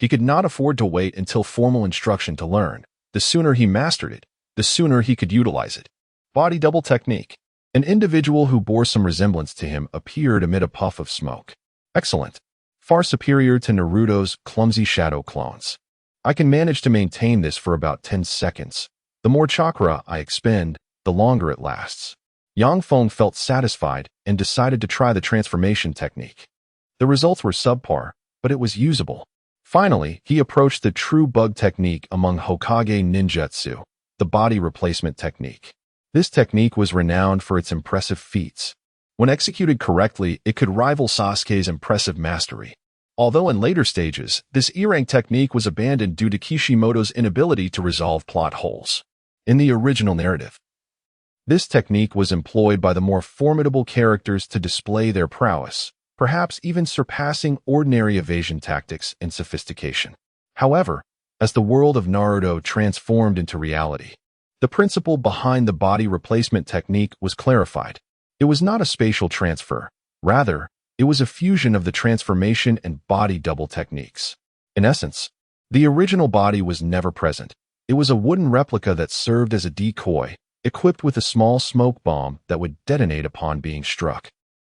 he could not afford to wait until formal instruction to learn. The sooner he mastered it, the sooner he could utilize it. Body double technique. An individual who bore some resemblance to him appeared amid a puff of smoke. Excellent. Far superior to Naruto's clumsy shadow clones. I can manage to maintain this for about 10 seconds. The more chakra I expend, the longer it lasts. Feng felt satisfied and decided to try the transformation technique. The results were subpar, but it was usable. Finally, he approached the true bug technique among Hokage ninjutsu, the body replacement technique. This technique was renowned for its impressive feats. When executed correctly, it could rival Sasuke's impressive mastery. Although in later stages, this E-rank technique was abandoned due to Kishimoto's inability to resolve plot holes. In the original narrative, this technique was employed by the more formidable characters to display their prowess, perhaps even surpassing ordinary evasion tactics in sophistication. However, as the world of Naruto transformed into reality, the principle behind the body replacement technique was clarified. It was not a spatial transfer. Rather, it was a fusion of the transformation and body double techniques. In essence, the original body was never present. It was a wooden replica that served as a decoy, equipped with a small smoke bomb that would detonate upon being struck,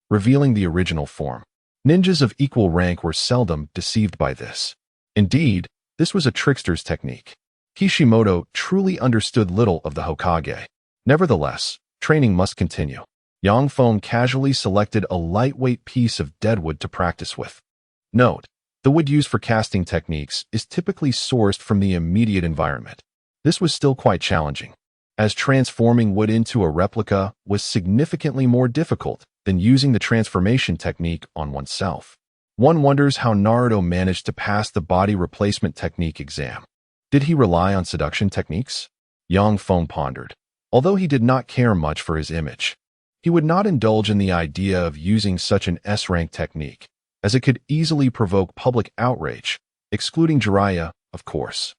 revealing the original form. Ninjas of equal rank were seldom deceived by this. Indeed, this was a trickster's technique. Kishimoto truly understood little of the Hokage. Nevertheless, training must continue. Feng casually selected a lightweight piece of deadwood to practice with. Note: the wood used for casting techniques is typically sourced from the immediate environment. This was still quite challenging, as transforming wood into a replica was significantly more difficult than using the transformation technique on oneself. One wonders how Naruto managed to pass the body replacement technique exam. Did he rely on seduction techniques? Feng pondered. Although he did not care much for his image, he would not indulge in the idea of using such an S-rank technique, as it could easily provoke public outrage, excluding Jiraiya, of course.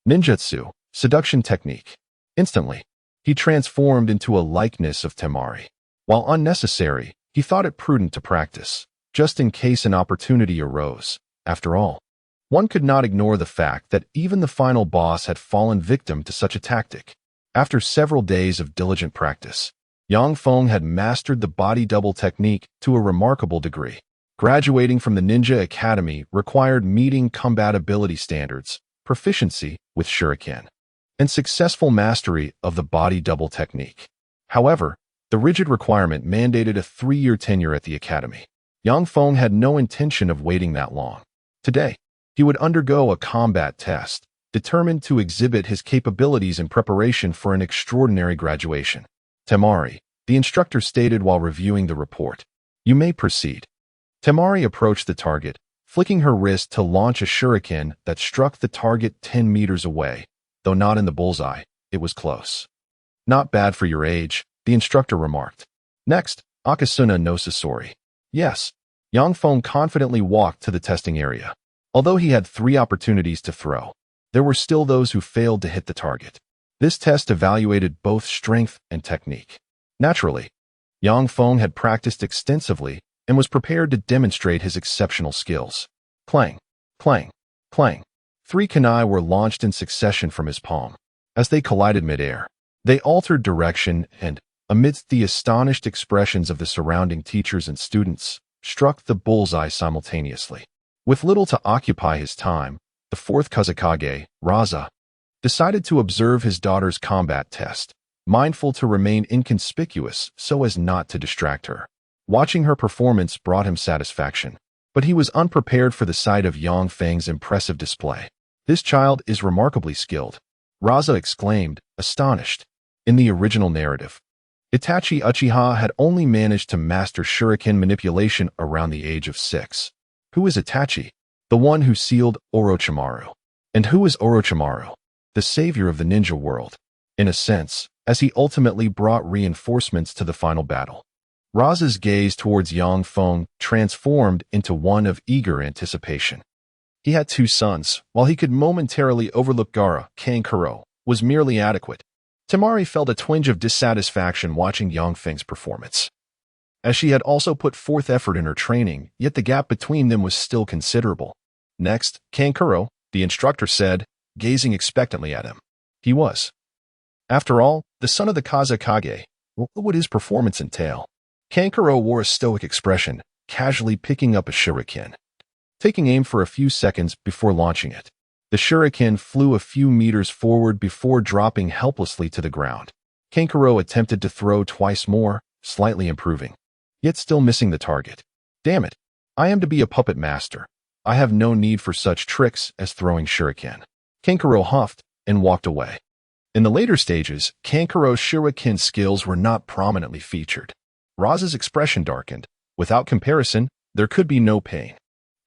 Ninjutsu, seduction technique. Instantly, he transformed into a likeness of Temari. While unnecessary, he thought it prudent to practice, just in case an opportunity arose. After all, one could not ignore the fact that even the final boss had fallen victim to such a tactic. After several days of diligent practice, Feng had mastered the body double technique to a remarkable degree. Graduating from the Ninja Academy required meeting combatability standards, proficiency with shuriken, and successful mastery of the body double technique. However, the rigid requirement mandated a 3-year tenure at the academy. Feng had no intention of waiting that long. Today, he would undergo a combat test, determined to exhibit his capabilities in preparation for an extraordinary graduation. Temari, the instructor stated while reviewing the report. You may proceed. Temari approached the target, flicking her wrist to launch a shuriken that struck the target 10 meters away. Though not in the bullseye, it was close. Not bad for your age, the instructor remarked. Next, Akasuna no Sasori. Yes. Yang Feng confidently walked to the testing area. Although he had 3 opportunities to throw, there were still those who failed to hit the target. This test evaluated both strength and technique. Naturally, Yang Feng had practiced extensively and was prepared to demonstrate his exceptional skills. Clang, clang, clang. 3 kunai were launched in succession from his palm. As they collided midair, they altered direction and, amidst the astonished expressions of the surrounding teachers and students, struck the bullseye simultaneously. With little to occupy his time, the 4th Kazakage, Raza, decided to observe his daughter's combat test, mindful to remain inconspicuous so as not to distract her. Watching her performance brought him satisfaction, but he was unprepared for the sight of Yang Feng's impressive display. This child is remarkably skilled, Raza exclaimed, astonished. In the original narrative, Itachi Uchiha had only managed to master shuriken manipulation around the age of 6. Who is Itachi? The one who sealed Orochimaru. And who is Orochimaru? The savior of the ninja world, in a sense, as he ultimately brought reinforcements to the final battle. Raza's gaze towards Yang Feng transformed into one of eager anticipation. He had 2 sons, while he could momentarily overlook Gaara, Kankuro was merely adequate. Temari felt a twinge of dissatisfaction watching Yang Feng's performance. As she had also put forth effort in her training, yet the gap between them was still considerable. Next, Kankuro, the instructor said, gazing expectantly at him. He was. After all, the son of the Kazakage. What would his performance entail? Kankuro wore a stoic expression, casually picking up a shuriken, taking aim for a few seconds before launching it. The shuriken flew a few meters forward before dropping helplessly to the ground. Kankuro attempted to throw twice more, slightly improving, yet still missing the target. Damn it, I am to be a puppet master. I have no need for such tricks as throwing shuriken. Kankuro huffed and walked away. In the later stages, Kankuro's shuriken skills were not prominently featured. Raza's expression darkened. Without comparison, there could be no pain.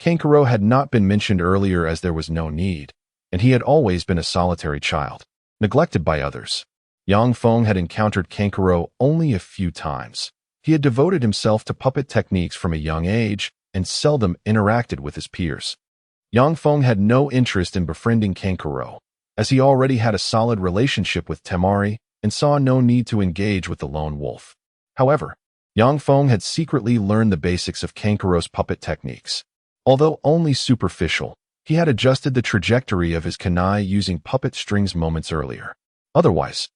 Kankuro had not been mentioned earlier as there was no need, and he had always been a solitary child, neglected by others. Yang Feng had encountered Kankuro only a few times. He had devoted himself to puppet techniques from a young age and seldom interacted with his peers. Yang Feng had no interest in befriending Kankuro, as he already had a solid relationship with Temari and saw no need to engage with the lone wolf. However, Yang Feng had secretly learned the basics of Kankuro's puppet techniques. Although only superficial, he had adjusted the trajectory of his kunai using puppet strings moments earlier. Otherwise,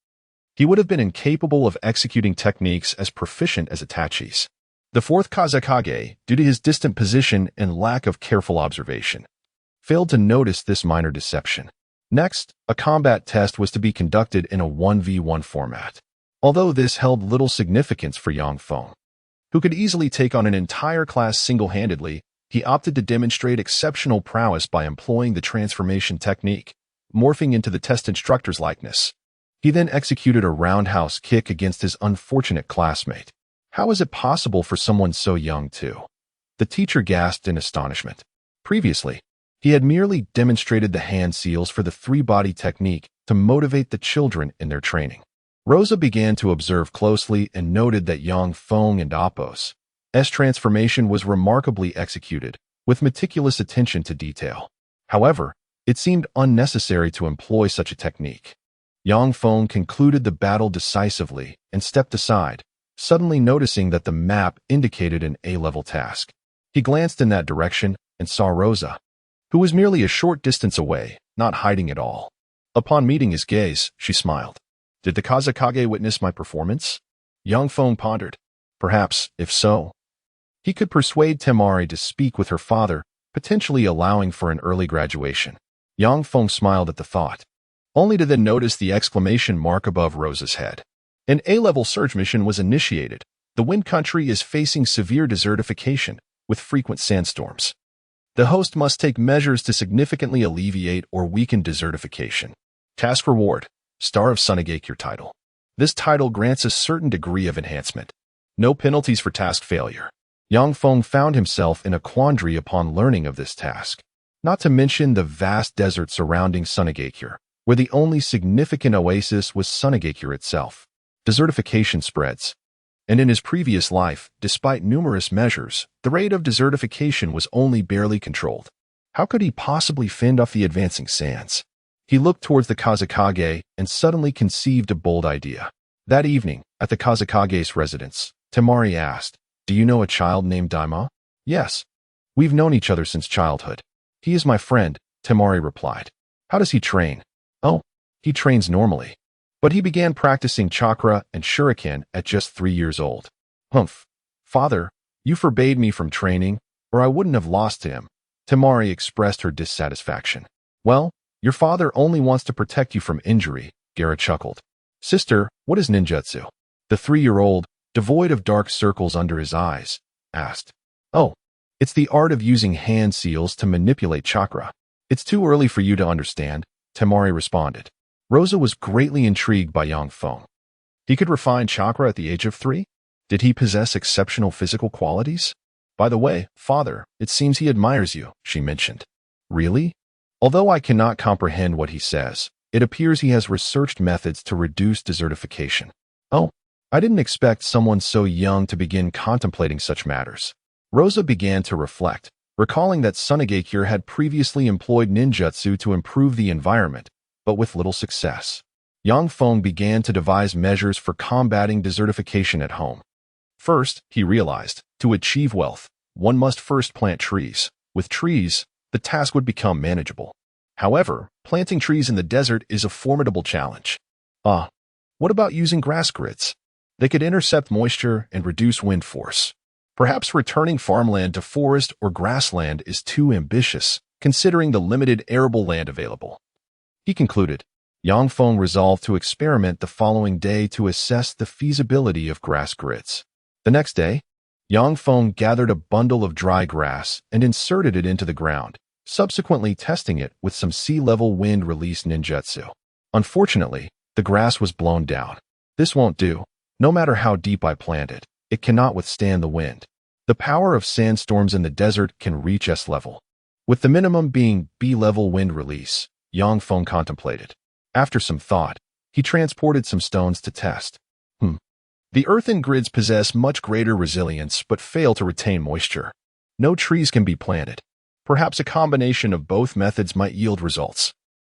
he would have been incapable of executing techniques as proficient as Itachi's. The 4th Kazakage, due to his distant position and lack of careful observation, failed to notice this minor deception. Next, a combat test was to be conducted in a 1v1 format. Although this held little significance for Yang Feng, who could easily take on an entire class single-handedly, he opted to demonstrate exceptional prowess by employing the transformation technique, morphing into the test instructor's likeness. He then executed a roundhouse kick against his unfortunate classmate. How is it possible for someone so young to? The teacher gasped in astonishment. Previously, he had merely demonstrated the hand seals for the 3-body technique to motivate the children in their training. Rosa began to observe closely and noted that Yang Feng and Appo's transformation was remarkably executed, with meticulous attention to detail. However, it seemed unnecessary to employ such a technique. Yang Feng concluded the battle decisively and stepped aside, suddenly noticing that the map indicated an A-level task. He glanced in that direction and saw Rosa, who was merely a short distance away, not hiding at all. Upon meeting his gaze, she smiled. Did the Kazakage witness my performance? Yang Feng pondered. Perhaps, if so, he could persuade Temari to speak with her father, potentially allowing for an early graduation. Yang Feng smiled at the thought, only to then notice the exclamation mark above Rosa's head. An A-level surge mission was initiated. The Wind Country is facing severe desertification, with frequent sandstorms. The host must take measures to significantly alleviate or weaken desertification. Task reward: Star of Sunagake your title. This title grants a certain degree of enhancement. No penalties for task failure. Yang Feng found himself in a quandary upon learning of this task, not to mention the vast desert surrounding Sunagakure, where the only significant oasis was Sunagakure itself. Desertification spreads. And in his previous life, despite numerous measures, the rate of desertification was only barely controlled. How could he possibly fend off the advancing sands? He looked towards the Kazakage and suddenly conceived a bold idea. That evening, at the Kazakage's residence, Temari asked, "Do you know a child named Daima?" "Yes. We've known each other since childhood. He is my friend," Temari replied. "How does he train?" "Oh, he trains normally. But he began practicing chakra and shuriken at just 3 years old." "Humph. Father, you forbade me from training, or I wouldn't have lost to him." Temari expressed her dissatisfaction. "Well, your father only wants to protect you from injury," Gara chuckled. "Sister, what is ninjutsu?" The 3-year-old, devoid of dark circles under his eyes, asked. "Oh, it's the art of using hand seals to manipulate chakra. It's too early for you to understand," Temari responded. Rosa was greatly intrigued by Yang Feng. He could refine chakra at the age of 3? Did he possess exceptional physical qualities? "By the way, father, it seems he admires you," she mentioned. "Really? Although I cannot comprehend what he says, it appears he has researched methods to reduce desertification." "Oh, I didn't expect someone so young to begin contemplating such matters." Rosa began to reflect, recalling that Sunagakure had previously employed ninjutsu to improve the environment, but with little success. Yang Feng began to devise measures for combating desertification at home. First, he realized, to achieve wealth, one must first plant trees. With trees, the task would become manageable. However, planting trees in the desert is a formidable challenge. What about using grass grids? They could intercept moisture and reduce wind force. Perhaps returning farmland to forest or grassland is too ambitious, considering the limited arable land available. He concluded. Yang Feng resolved to experiment the following day to assess the feasibility of grass grids. The next day, Yang Feng gathered a bundle of dry grass and inserted it into the ground, subsequently testing it with some sea-level wind release ninjutsu. Unfortunately, the grass was blown down. "This won't do. No matter how deep I plant it, it cannot withstand the wind. The power of sandstorms in the desert can reach S level. With the minimum being B-level wind release," Yang Feng contemplated. After some thought, he transported some stones to test. The earthen grids possess much greater resilience but fail to retain moisture. No trees can be planted. Perhaps a combination of both methods might yield results.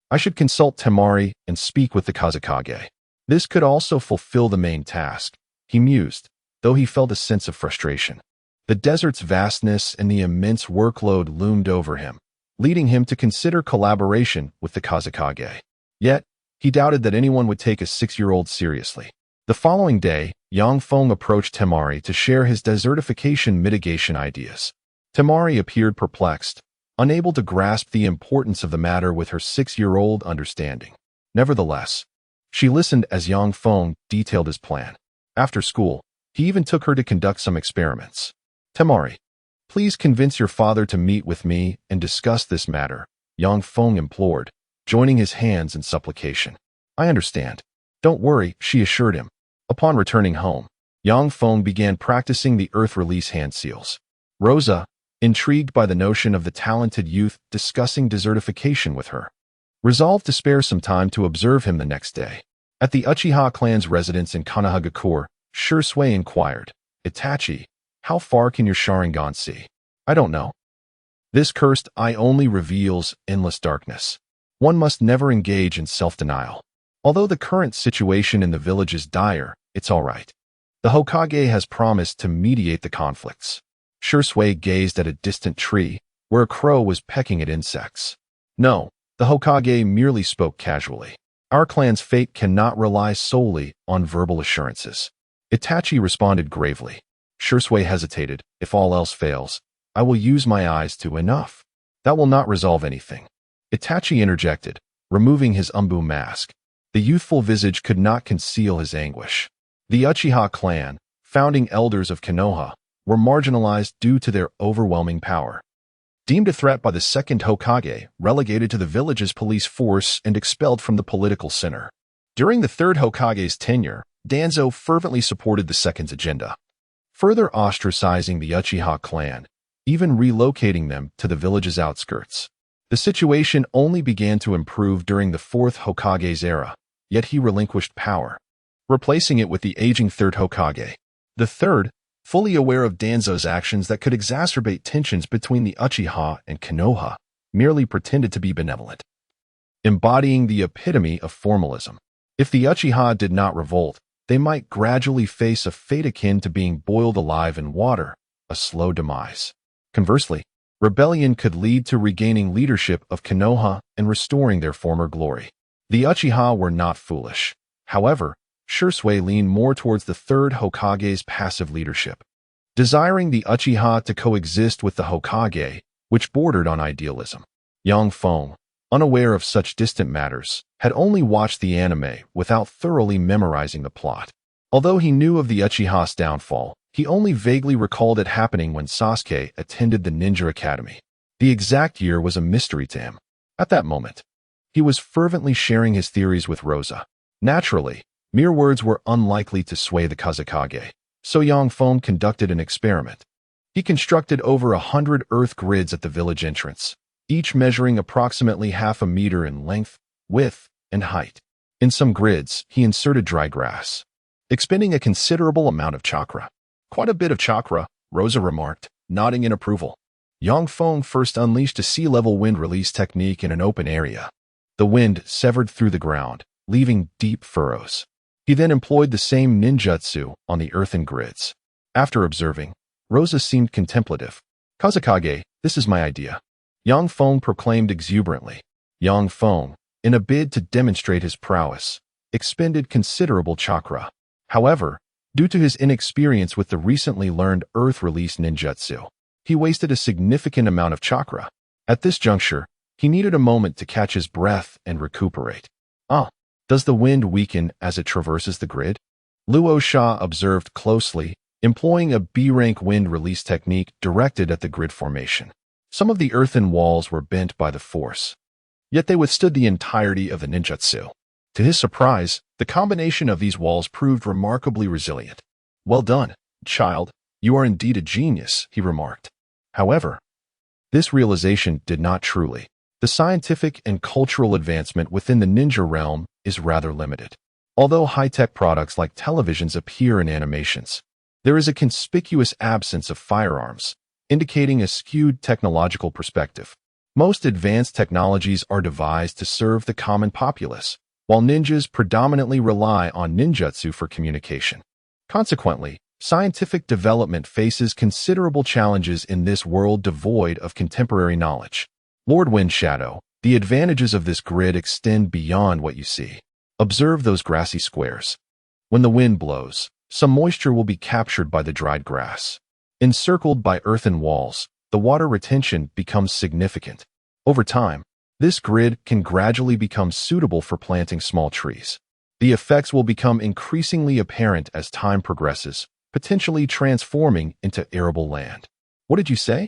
I should consult Temari and speak with the Kazakage. This could also fulfill the main task, he mused, though he felt a sense of frustration. The desert's vastness and the immense workload loomed over him, leading him to consider collaboration with the Kazakage. Yet, he doubted that anyone would take a 6-year-old seriously. The following day, Yang Feng approached Temari to share his desertification mitigation ideas. Temari appeared perplexed, unable to grasp the importance of the matter with her 6-year-old understanding. Nevertheless, she listened as Yang Feng detailed his plan. After school, he even took her to conduct some experiments. "Temari, please convince your father to meet with me and discuss this matter," Yang Feng implored, joining his hands in supplication. "I understand. Don't worry," she assured him. Upon returning home, Yang Feng began practicing the earth release hand seals. Rosa, intrigued by the notion of the talented youth discussing desertification with her, resolved to spare some time to observe him the next day. At the Uchiha clan's residence in Kanahagakure, Shursui inquired, "Itachi, how far can your Sharingan see?" "I don't know. This cursed eye only reveals endless darkness. One must never engage in self-denial. Although the current situation in the village is dire, it's all right. The Hokage has promised to mediate the conflicts." Shursui gazed at a distant tree, where a crow was pecking at insects. "No, the Hokage merely spoke casually. Our clan's fate cannot rely solely on verbal assurances." Itachi responded gravely. Shursui hesitated. "If all else fails, I will use my eyes to enough. That will not resolve anything." Itachi interjected, removing his umbu mask. The youthful visage could not conceal his anguish. The Uchiha clan, founding elders of Konoha, were marginalized due to their overwhelming power. Deemed a threat by the second Hokage, relegated to the village's police force and expelled from the political center. During the third Hokage's tenure, Danzo fervently supported the second's agenda. further ostracizing the Uchiha clan, even relocating them to the village's outskirts. The situation only began to improve during the fourth Hokage's era, yet he relinquished power, replacing it with the aging third Hokage. The third, fully aware of Danzo's actions that could exacerbate tensions between the Uchiha and Konoha, merely pretended to be benevolent, embodying the epitome of formalism. If the Uchiha did not revolt, they might gradually face a fate akin to being boiled alive in water, a slow demise. Conversely, rebellion could lead to regaining leadership of Konoha and restoring their former glory. The Uchiha were not foolish. However, Shursui leaned more towards the third Hokage's passive leadership, desiring the Uchiha to coexist with the Hokage, which bordered on idealism. Young Feng, unaware of such distant matters, had only watched the anime without thoroughly memorizing the plot. Although he knew of the Uchiha's downfall, he only vaguely recalled it happening when Sasuke attended the Ninja Academy. The exact year was a mystery to him. At that moment, he was fervently sharing his theories with Rosa. Naturally, mere words were unlikely to sway the Kazekage, so Yang Feng conducted an experiment. He constructed over 100 earth grids at the village entrance, each measuring approximately half a meter in length, width, and height. In some grids, he inserted dry grass, expending a considerable amount of chakra. Quite a bit of chakra, Rosa remarked, nodding in approval. Yang Feng first unleashed a sea-level wind release technique in an open area. The wind severed through the ground, leaving deep furrows. He then employed the same ninjutsu on the earthen grids. After observing, Rosa seemed contemplative. Kazekage, this is my idea, Yang Feng proclaimed exuberantly. Yang Feng, in a bid to demonstrate his prowess, expended considerable chakra. However, due to his inexperience with the recently learned earth release ninjutsu, he wasted a significant amount of chakra. At this juncture, he needed a moment to catch his breath and recuperate. Does the wind weaken as it traverses the grid? Luo Sha observed closely, employing a B-rank wind release technique directed at the grid formation. Some of the earthen walls were bent by the force, yet they withstood the entirety of the ninjutsu. To his surprise, the combination of these walls proved remarkably resilient. Well done, child. You are indeed a genius, he remarked. However, this realization did not truly. The scientific and cultural advancement within the ninja realm is rather limited. Although high-tech products like televisions appear in animations, there is a conspicuous absence of firearms, indicating a skewed technological perspective. Most advanced technologies are devised to serve the common populace, while ninjas predominantly rely on ninjutsu for communication. Consequently, scientific development faces considerable challenges in this world devoid of contemporary knowledge. Lord Windshadow, the advantages of this grid extend beyond what you see. Observe those grassy squares. When the wind blows, some moisture will be captured by the dried grass. Encircled by earthen walls, the water retention becomes significant. Over time, this grid can gradually become suitable for planting small trees. The effects will become increasingly apparent as time progresses, potentially transforming into arable land. What did you say?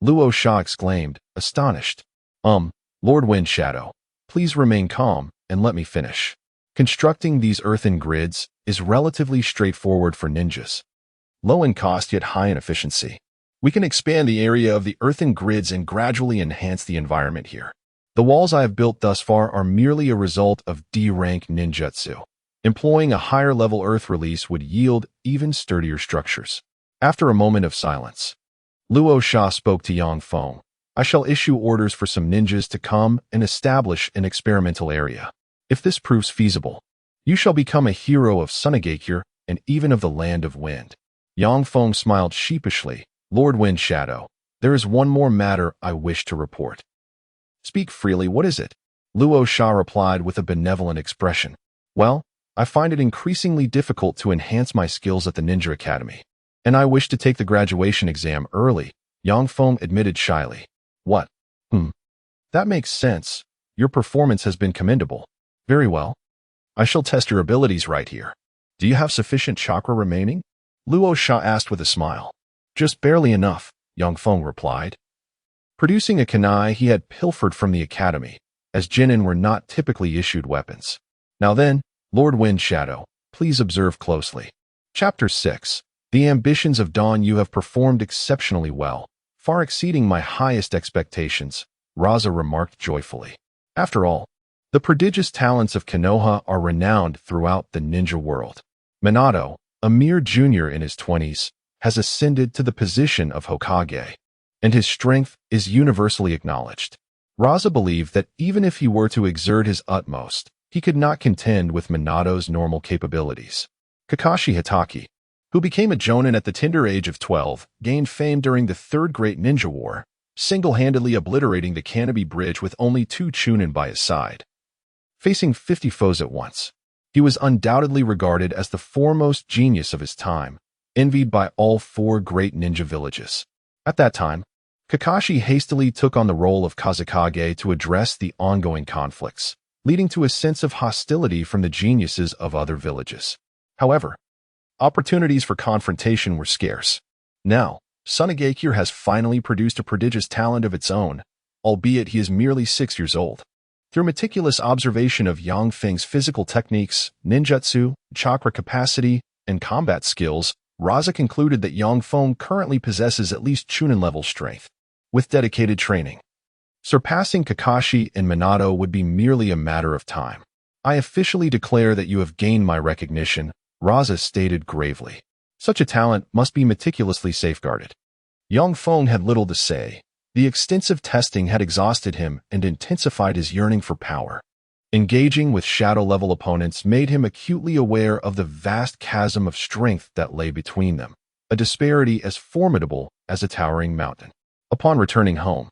Luo Sha exclaimed, astonished. Lord Windshadow, please remain calm and let me finish. Constructing these earthen grids is relatively straightforward for ninjas. Low in cost yet high in efficiency. We can expand the area of the earthen grids and gradually enhance the environment here. The walls I have built thus far are merely a result of D-rank ninjutsu. Employing a higher-level earth release would yield even sturdier structures. After a moment of silence, Luo Sha spoke to Yang Feng. I shall issue orders for some ninjas to come and establish an experimental area. If this proves feasible, you shall become a hero of Sunagakure and even of the Land of Wind. Yang Feng smiled sheepishly. Lord Windshadow, there is one more matter I wish to report. Speak freely, what is it? Luo Sha replied with a benevolent expression. Well, I find it increasingly difficult to enhance my skills at the Ninja Academy, and I wish to take the graduation exam early, Yang Feng admitted shyly. What? That makes sense. Your performance has been commendable. Very well. I shall test your abilities right here. Do you have sufficient chakra remaining? Luo Sha asked with a smile. Just barely enough, Yang Feng replied. Producing a kunai he had pilfered from the academy, as genin were not typically issued weapons. Now then, Lord Windshadow, please observe closely. Chapter 6. The ambitions of Dawn you have performed exceptionally well, far exceeding my highest expectations, Raza remarked joyfully. After all, the prodigious talents of Konoha are renowned throughout the ninja world. Minato, a mere junior in his 20s, has ascended to the position of Hokage, and his strength is universally acknowledged. Raza believed that even if he were to exert his utmost, he could not contend with Minato's normal capabilities. Kakashi Hatake, who became a jonin at the tender age of 12, gained fame during the Third Great Ninja War, single-handedly obliterating the Canopy Bridge with only 2 chunin by his side. Facing 50 foes at once, he was undoubtedly regarded as the foremost genius of his time, envied by all 4 great ninja villages. At that time, Kakashi hastily took on the role of Kazekage to address the ongoing conflicts, leading to a sense of hostility from the geniuses of other villages. However, opportunities for confrontation were scarce. Now, Sunagakure has finally produced a prodigious talent of its own, albeit he is merely 6 years old. Through meticulous observation of Yang Feng's physical techniques, ninjutsu, chakra capacity, and combat skills, Raza concluded that Yang Feng currently possesses at least chunin-level strength. With dedicated training, surpassing Kakashi and Minato would be merely a matter of time. I officially declare that you have gained my recognition, Raza stated gravely. Such a talent must be meticulously safeguarded. Yang Feng had little to say. The extensive testing had exhausted him and intensified his yearning for power. Engaging with shadow-level opponents made him acutely aware of the vast chasm of strength that lay between them, a disparity as formidable as a towering mountain. Upon returning home,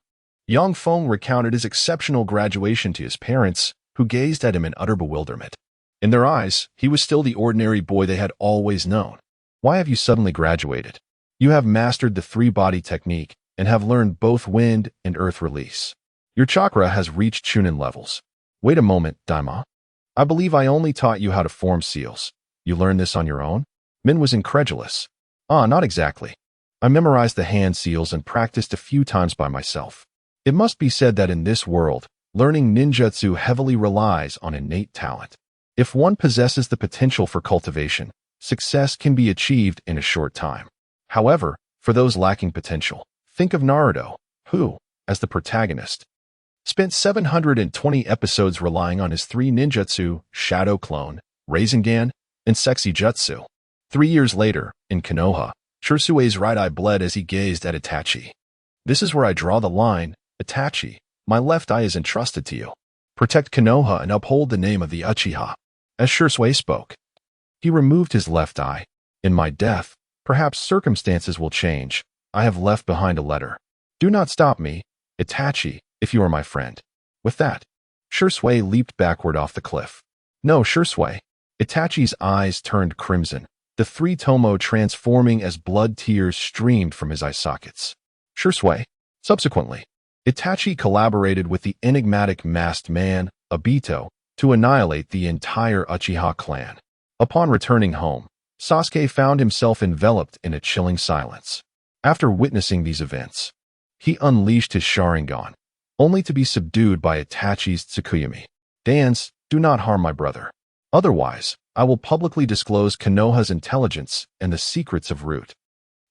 Yang Feng recounted his exceptional graduation to his parents, who gazed at him in utter bewilderment. In their eyes, he was still the ordinary boy they had always known. Why have you suddenly graduated? You have mastered the 3-body technique and have learned both wind and earth release. Your chakra has reached chunin levels. Wait a moment, Daima. I believe I only taught you how to form seals. You learned this on your own? Min was incredulous. Not exactly. I memorized the hand seals and practiced a few times by myself. It must be said that in this world, learning ninjutsu heavily relies on innate talent. If one possesses the potential for cultivation, success can be achieved in a short time. However, for those lacking potential, think of Naruto, who, as the protagonist, spent 720 episodes relying on his 3 ninjutsu, Shadow Clone, Rasengan, and Sexy Jutsu. 3 years later, in Konoha, Chursue's right eye bled as he gazed at Itachi. This is where I draw the line, Itachi. My left eye is entrusted to you. Protect Konoha and uphold the name of the Uchiha. As Shursui spoke, he removed his left eye. In my death, perhaps circumstances will change. I have left behind a letter. Do not stop me, Itachi, if you are my friend. With that, Shursui leaped backward off the cliff. No, Shursui. Itachi's eyes turned crimson, the 3 tomo transforming as blood tears streamed from his eye sockets. Shursui. Subsequently, Itachi collaborated with the enigmatic masked man, Obito, to annihilate the entire Uchiha clan. Upon returning home, Sasuke found himself enveloped in a chilling silence. After witnessing these events, he unleashed his Sharingan, only to be subdued by Itachi's Tsukuyomi. Dance, do not harm my brother. Otherwise, I will publicly disclose Konoha's intelligence and the secrets of Root.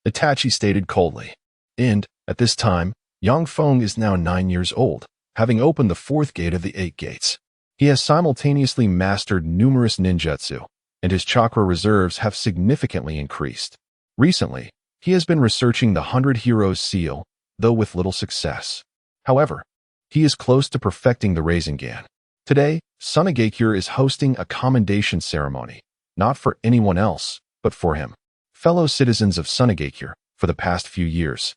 Itachi stated coldly. And, at this time, Yang Feng is now 9 years old, having opened the 4th gate of the 8 gates. He has simultaneously mastered numerous ninjutsu, and his chakra reserves have significantly increased. Recently, he has been researching the 100 Heroes seal, though with little success. However, he is close to perfecting the Rasengan. Today, Sunagakure is hosting a commendation ceremony, not for anyone else, but for him. Fellow citizens of Sunagakure, for the past few years,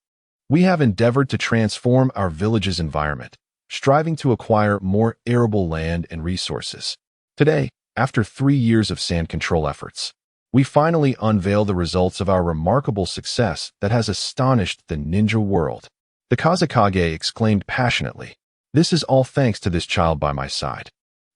we have endeavored to transform our village's environment, striving to acquire more arable land and resources. Today, after 3 years of sand control efforts, we finally unveil the results of our remarkable success that has astonished the ninja world. The Kazekage exclaimed passionately, "This is all thanks to this child by my side.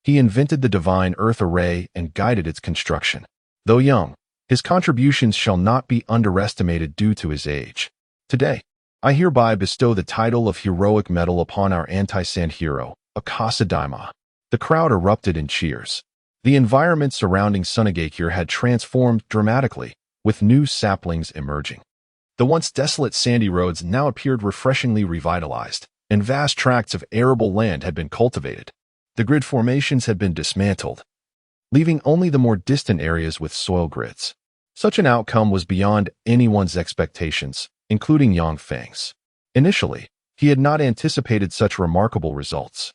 He invented the divine earth array and guided its construction. Though young, his contributions shall not be underestimated due to his age. Today, I hereby bestow the title of Heroic Medal upon our anti-sand hero, Akasa Daima." The crowd erupted in cheers. The environment surrounding Sunagakure had transformed dramatically, with new saplings emerging. The once desolate sandy roads now appeared refreshingly revitalized, and vast tracts of arable land had been cultivated. The grid formations had been dismantled, leaving only the more distant areas with soil grids. Such an outcome was beyond anyone's expectations, including Yang Feng's. Initially, he had not anticipated such remarkable results.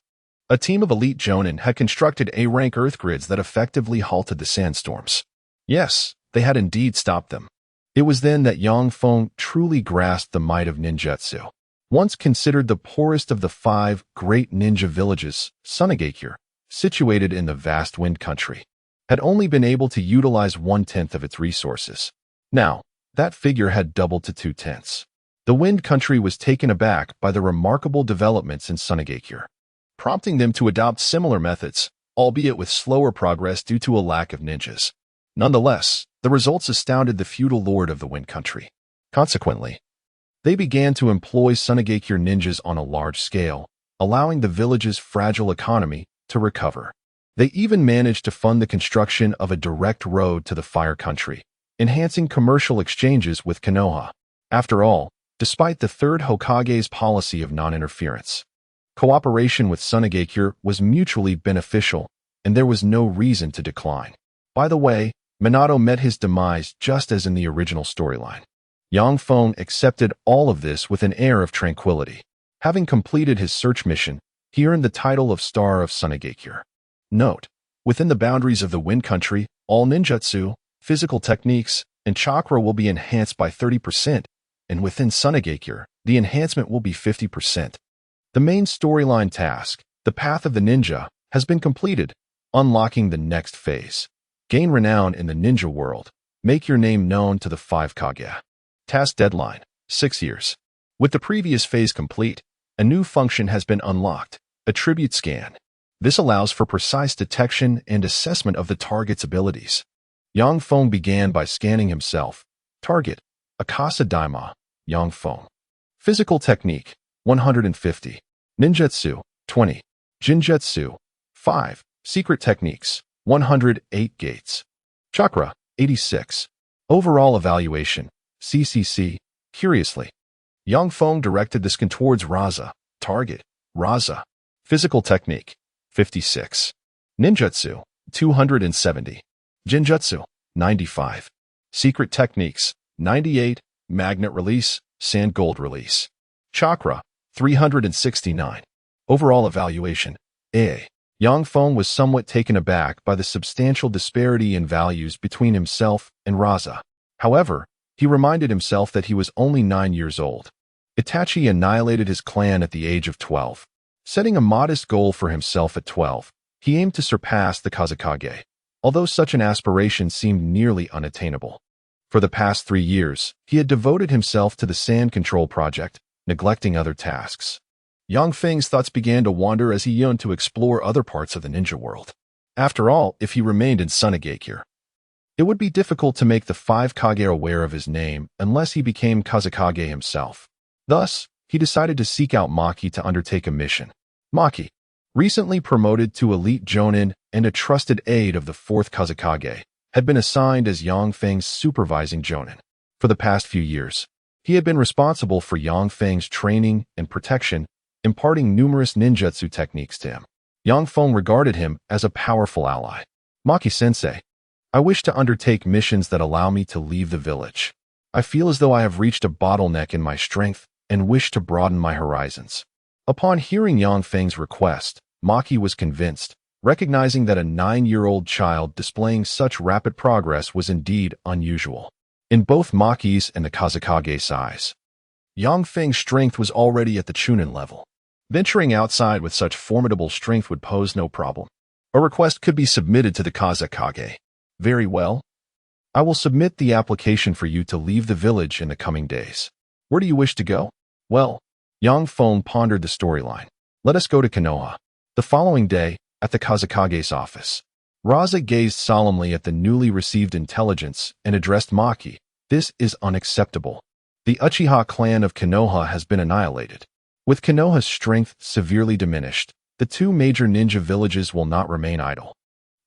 A team of elite Jonin had constructed A-rank earth grids that effectively halted the sandstorms. Yes, they had indeed stopped them. It was then that Yang Feng truly grasped the might of ninjutsu. Once considered the poorest of the 5 great ninja villages, Sunagakure, situated in the vast Wind Country, had only been able to utilize 1/10 of its resources. Now, that figure had doubled to 2/10. The Wind Country was taken aback by the remarkable developments in Sunagakure, prompting them to adopt similar methods, albeit with slower progress due to a lack of ninjas. Nonetheless, the results astounded the feudal lord of the Wind Country. Consequently, they began to employ Sunagakure ninjas on a large scale, allowing the village's fragile economy to recover. They even managed to fund the construction of a direct road to the Fire Country, enhancing commercial exchanges with Konoha. After all, despite the third Hokage's policy of non-interference, cooperation with Sunagakure was mutually beneficial, and there was no reason to decline. By the way, Minato met his demise just as in the original storyline. Yang Feng accepted all of this with an air of tranquility. Having completed his search mission, he earned the title of Star of Sunagakure. Note: within the boundaries of the Wind Country, all ninjutsu, physical techniques, and chakra will be enhanced by 30%, and within Sunagakure, the enhancement will be 50%. The main storyline task, the Path of the Ninja, has been completed, unlocking the next phase. Gain renown in the ninja world. Make your name known to the 5 Kage. Task deadline: 6 years. With the previous phase complete, a new function has been unlocked, Attribute Scan. This allows for precise detection and assessment of the target's abilities. Yang Feng began by scanning himself. Target: Akasa Daima, Yang Feng. Physical technique: 150. Ninjutsu: 20. Jinjutsu: 5. Secret techniques: 108 gates. Chakra: 86. Overall evaluation: CCC. Curiously, Yang Feng directed the scan towards Raza. Target: Raza. Physical technique: 56. Ninjutsu: 270. Jinjutsu: 95. Secret techniques: 98. Magnet release, sand gold release. Chakra: 369. Overall evaluation: A. Yang Feng was somewhat taken aback by the substantial disparity in values between himself and Raza. However, he reminded himself that he was only 9 years old. Itachi annihilated his clan at the age of 12. Setting a modest goal for himself at 12, he aimed to surpass the Kazekage, although such an aspiration seemed nearly unattainable. For the past 3 years, he had devoted himself to the sand control project, neglecting other tasks. Yang Feng's thoughts began to wander as he yearned to explore other parts of the ninja world. After all, if he remained in Sunagakure, it would be difficult to make the 5 Kage aware of his name unless he became Kazekage himself. Thus, he decided to seek out Maki to undertake a mission. Maki, recently promoted to elite Jonin and a trusted aide of the 4th Kazekage, had been assigned as Yang Feng's supervising Jonin. For the past few years, he had been responsible for Yang Feng's training and protection, imparting numerous ninjutsu techniques to him. Yang Feng regarded him as a powerful ally. Maki-sensei, I wish to undertake missions that allow me to leave the village. I feel as though I have reached a bottleneck in my strength and wish to broaden my horizons. Upon hearing Yang Feng's request, Maki was convinced, recognizing that a 9-year-old child displaying such rapid progress was indeed unusual. In both Maki's and the Kazekage's eyes, Yang Feng's strength was already at the Chunin level. Venturing outside with such formidable strength would pose no problem. A request could be submitted to the Kazekage. Very well. I will submit the application for you to leave the village in the coming days. Where do you wish to go? Well, Yang Feng pondered the storyline. Let us go to Konoha. The following day, at the Kazekage's office, Raza gazed solemnly at the newly received intelligence and addressed Maki. This is unacceptable. The Uchiha clan of Konoha has been annihilated. With Konoha's strength severely diminished, the 2 major ninja villages will not remain idle.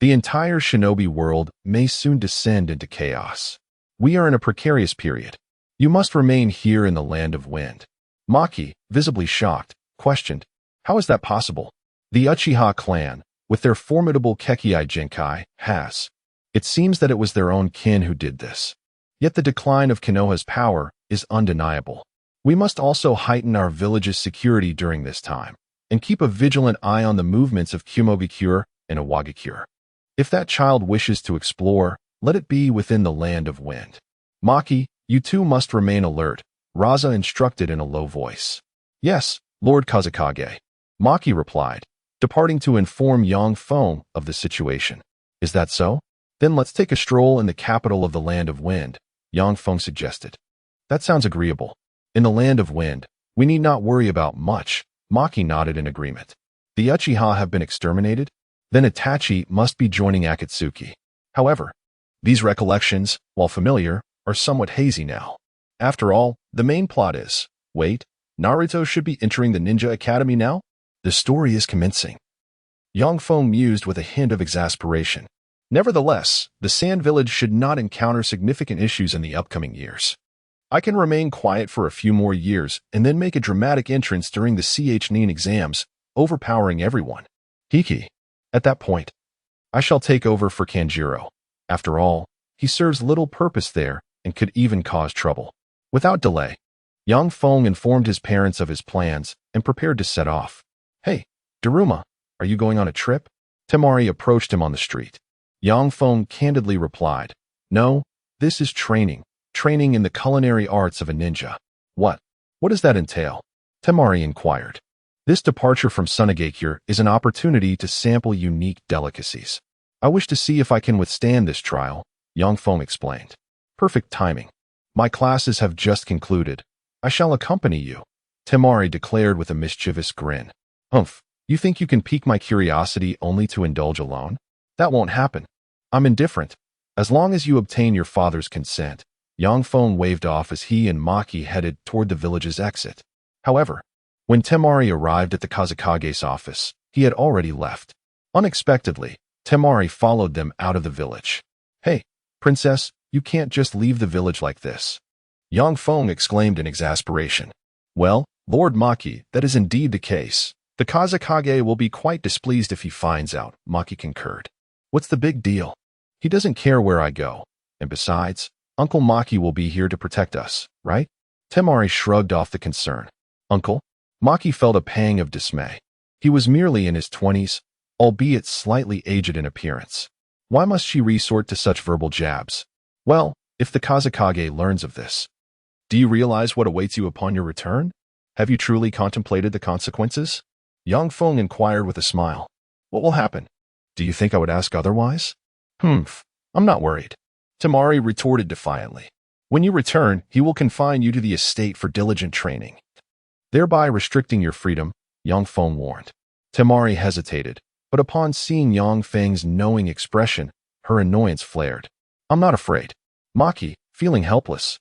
The entire shinobi world may soon descend into chaos. We are in a precarious period. You must remain here in the land of wind. Maki, visibly shocked, questioned, how is that possible? The Uchiha clan, with their formidable Kekkei Jinkai, has. It seems that it was their own kin who did this. Yet the decline of Konoha's power is undeniable. We must also heighten our village's security during this time, and keep a vigilant eye on the movements of Kumogakure and Iwagakure. If that child wishes to explore, let it be within the land of wind. Maki, you two must remain alert, Raza instructed in a low voice. Yes, Lord Kazekage. Maki replied, departing to inform Yang Feng of the situation. Is that so? Then let's take a stroll in the capital of the land of wind, Yang Feng suggested. That sounds agreeable. In the land of wind, we need not worry about much. Maki nodded in agreement. The Uchiha have been exterminated? Then Itachi must be joining Akatsuki. However, these recollections, while familiar, are somewhat hazy now. After all, the main plot is, wait, Naruto should be entering the Ninja Academy now? The story is commencing. Yang Feng mused with a hint of exasperation. Nevertheless, the Sand Village should not encounter significant issues in the upcoming years. I can remain quiet for a few more years and then make a dramatic entrance during the CH9 exams, overpowering everyone. Hiki. At that point, I shall take over for Kanjiro. After all, he serves little purpose there and could even cause trouble. Without delay, Yang Feng informed his parents of his plans and prepared to set off. Hey, Daruma, are you going on a trip? Temari approached him on the street. Yang Feng candidly replied, no, this is training in the culinary arts of a ninja. What does that entail? Temari inquired. This departure from Sunagakure is an opportunity to sample unique delicacies. I wish to see if I can withstand this trial, Yang Feng explained. Perfect timing. My classes have just concluded. I shall accompany you, Temari declared with a mischievous grin. Humph, you think you can pique my curiosity only to indulge alone? That won't happen. I'm indifferent. As long as you obtain your father's consent. Yang Feng waved off as he and Maki headed toward the village's exit. However, when Temari arrived at the Kazekage's office, he had already left. Unexpectedly, Temari followed them out of the village. Hey, princess, you can't just leave the village like this. Yang Feng exclaimed in exasperation. Well, Lord Maki, that is indeed the case. The Kazekage will be quite displeased if he finds out, Maki concurred. What's the big deal? He doesn't care where I go. And besides, Uncle Maki will be here to protect us, right? Temari shrugged off the concern. Uncle? Maki felt a pang of dismay. He was merely in his 20s, albeit slightly aged in appearance. Why must she resort to such verbal jabs? Well, if the Kazekage learns of this. Do you realize what awaits you upon your return? Have you truly contemplated the consequences? Yang Feng inquired with a smile. What will happen? Do you think I would ask otherwise? I'm not worried. Temari retorted defiantly. When you return, he will confine you to the estate for diligent training, thereby restricting your freedom, Yang Feng warned. Temari hesitated, but upon seeing Yang Feng's knowing expression, her annoyance flared. I'm not afraid. Maki, feeling helpless,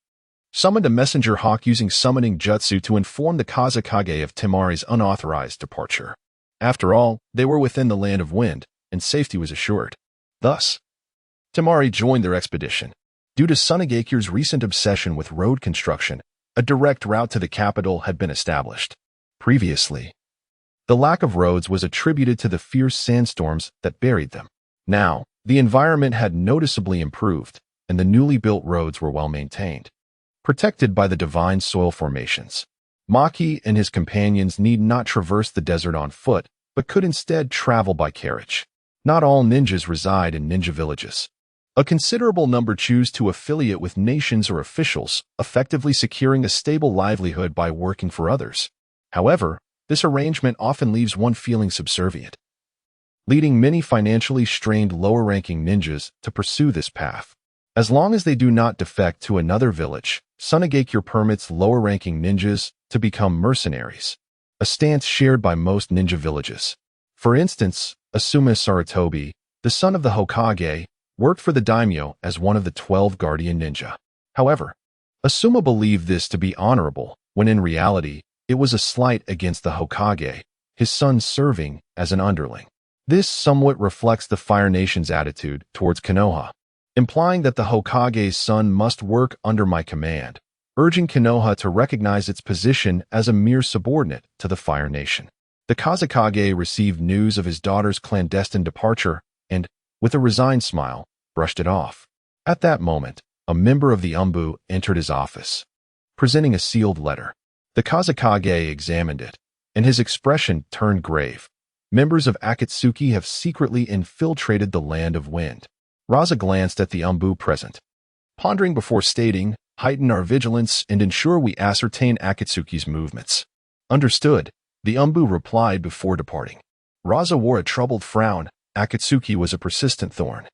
summoned a messenger hawk using summoning jutsu to inform the Kazekage of Temari's unauthorized departure. After all, they were within the land of wind, and safety was assured. Thus, Temari joined their expedition. Due to Sunagakure's recent obsession with road construction, a direct route to the capital had been established. Previously, the lack of roads was attributed to the fierce sandstorms that buried them. Now, the environment had noticeably improved, and the newly built roads were well maintained, protected by the divine soil formations. Maki and his companions need not traverse the desert on foot, but could instead travel by carriage. Not all ninjas reside in ninja villages. A considerable number choose to affiliate with nations or officials, effectively securing a stable livelihood by working for others. However, this arrangement often leaves one feeling subservient, leading many financially strained lower-ranking ninjas to pursue this path. As long as they do not defect to another village, Sunagakure permits lower-ranking ninjas to become mercenaries, a stance shared by most ninja villages. For instance, Asuma Sarutobi, the son of the Hokage, worked for the daimyo as one of the 12 guardian ninja. However, Asuma believed this to be honorable, when in reality, it was a slight against the Hokage, his son serving as an underling. This somewhat reflects the Fire Nation's attitude towards Konoha. implying that the Hokage's son must work under my command, urging Konoha to recognize its position as a mere subordinate to the Fire Nation. The Kazekage received news of his daughter's clandestine departure and, with a resigned smile, brushed it off. At that moment, a member of the Umbu entered his office, presenting a sealed letter. The Kazekage examined it, and his expression turned grave. Members of Akatsuki have secretly infiltrated the Land of Wind. Raza glanced at the Umbu present, pondering before stating, heighten our vigilance and ensure we ascertain Akatsuki's movements. Understood, the Umbu replied before departing. Raza wore a troubled frown. Akatsuki was a persistent thorn,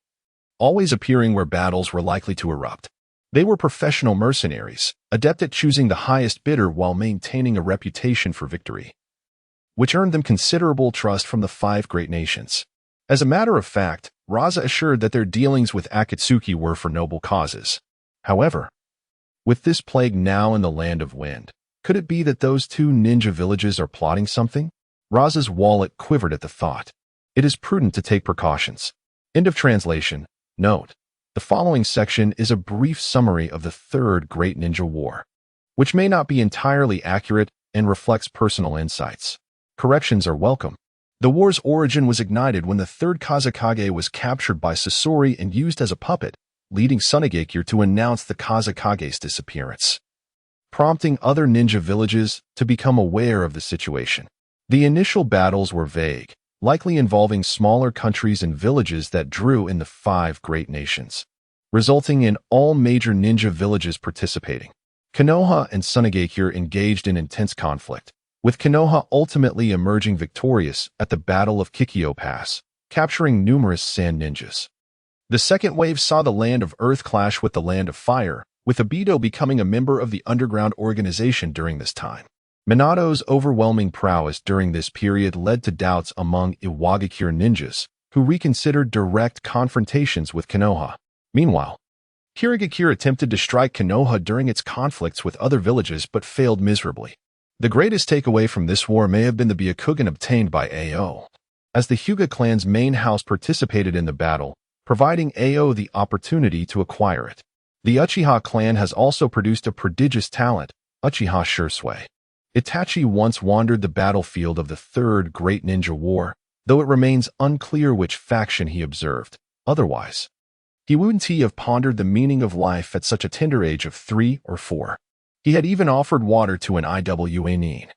always appearing where battles were likely to erupt. They were professional mercenaries, adept at choosing the highest bidder while maintaining a reputation for victory, which earned them considerable trust from the 5 great nations. As a matter of fact, Raza assured that their dealings with Akatsuki were for noble causes. However, with this plague now in the Land of Wind, could it be that those 2 ninja villages are plotting something? Raza's wallet quivered at the thought. It is prudent to take precautions. End of translation. Note: the following section is a brief summary of the Third Great Ninja War, which may not be entirely accurate and reflects personal insights. Corrections are welcome. The war's origin was ignited when the third Kazekage was captured by Sasori and used as a puppet, leading Tsunegakure to announce the Kazekage's disappearance, prompting other ninja villages to become aware of the situation. The initial battles were vague, likely involving smaller countries and villages that drew in the 5 great nations, resulting in all major ninja villages participating. Konoha and Tsunegakure engaged in intense conflict, with Konoha ultimately emerging victorious at the Battle of Kikyo Pass, capturing numerous sand ninjas. The second wave saw the Land of Earth clash with the Land of Fire, with Obito becoming a member of the underground organization during this time. Minato's overwhelming prowess during this period led to doubts among Iwagakure ninjas, who reconsidered direct confrontations with Konoha. Meanwhile, Kirigakure attempted to strike Konoha during its conflicts with other villages but failed miserably. The greatest takeaway from this war may have been the Byakugan obtained by Ao, as the Hyuga clan's main house participated in the battle, providing Ao the opportunity to acquire it. The Uchiha clan has also produced a prodigious talent, Uchiha Shursui. Itachi once wandered the battlefield of the Third Great Ninja War, though it remains unclear which faction he observed. Otherwise, he wouldn't have pondered the meaning of life at such a tender age of 3 or 4. He had even offered water to an Iwanin,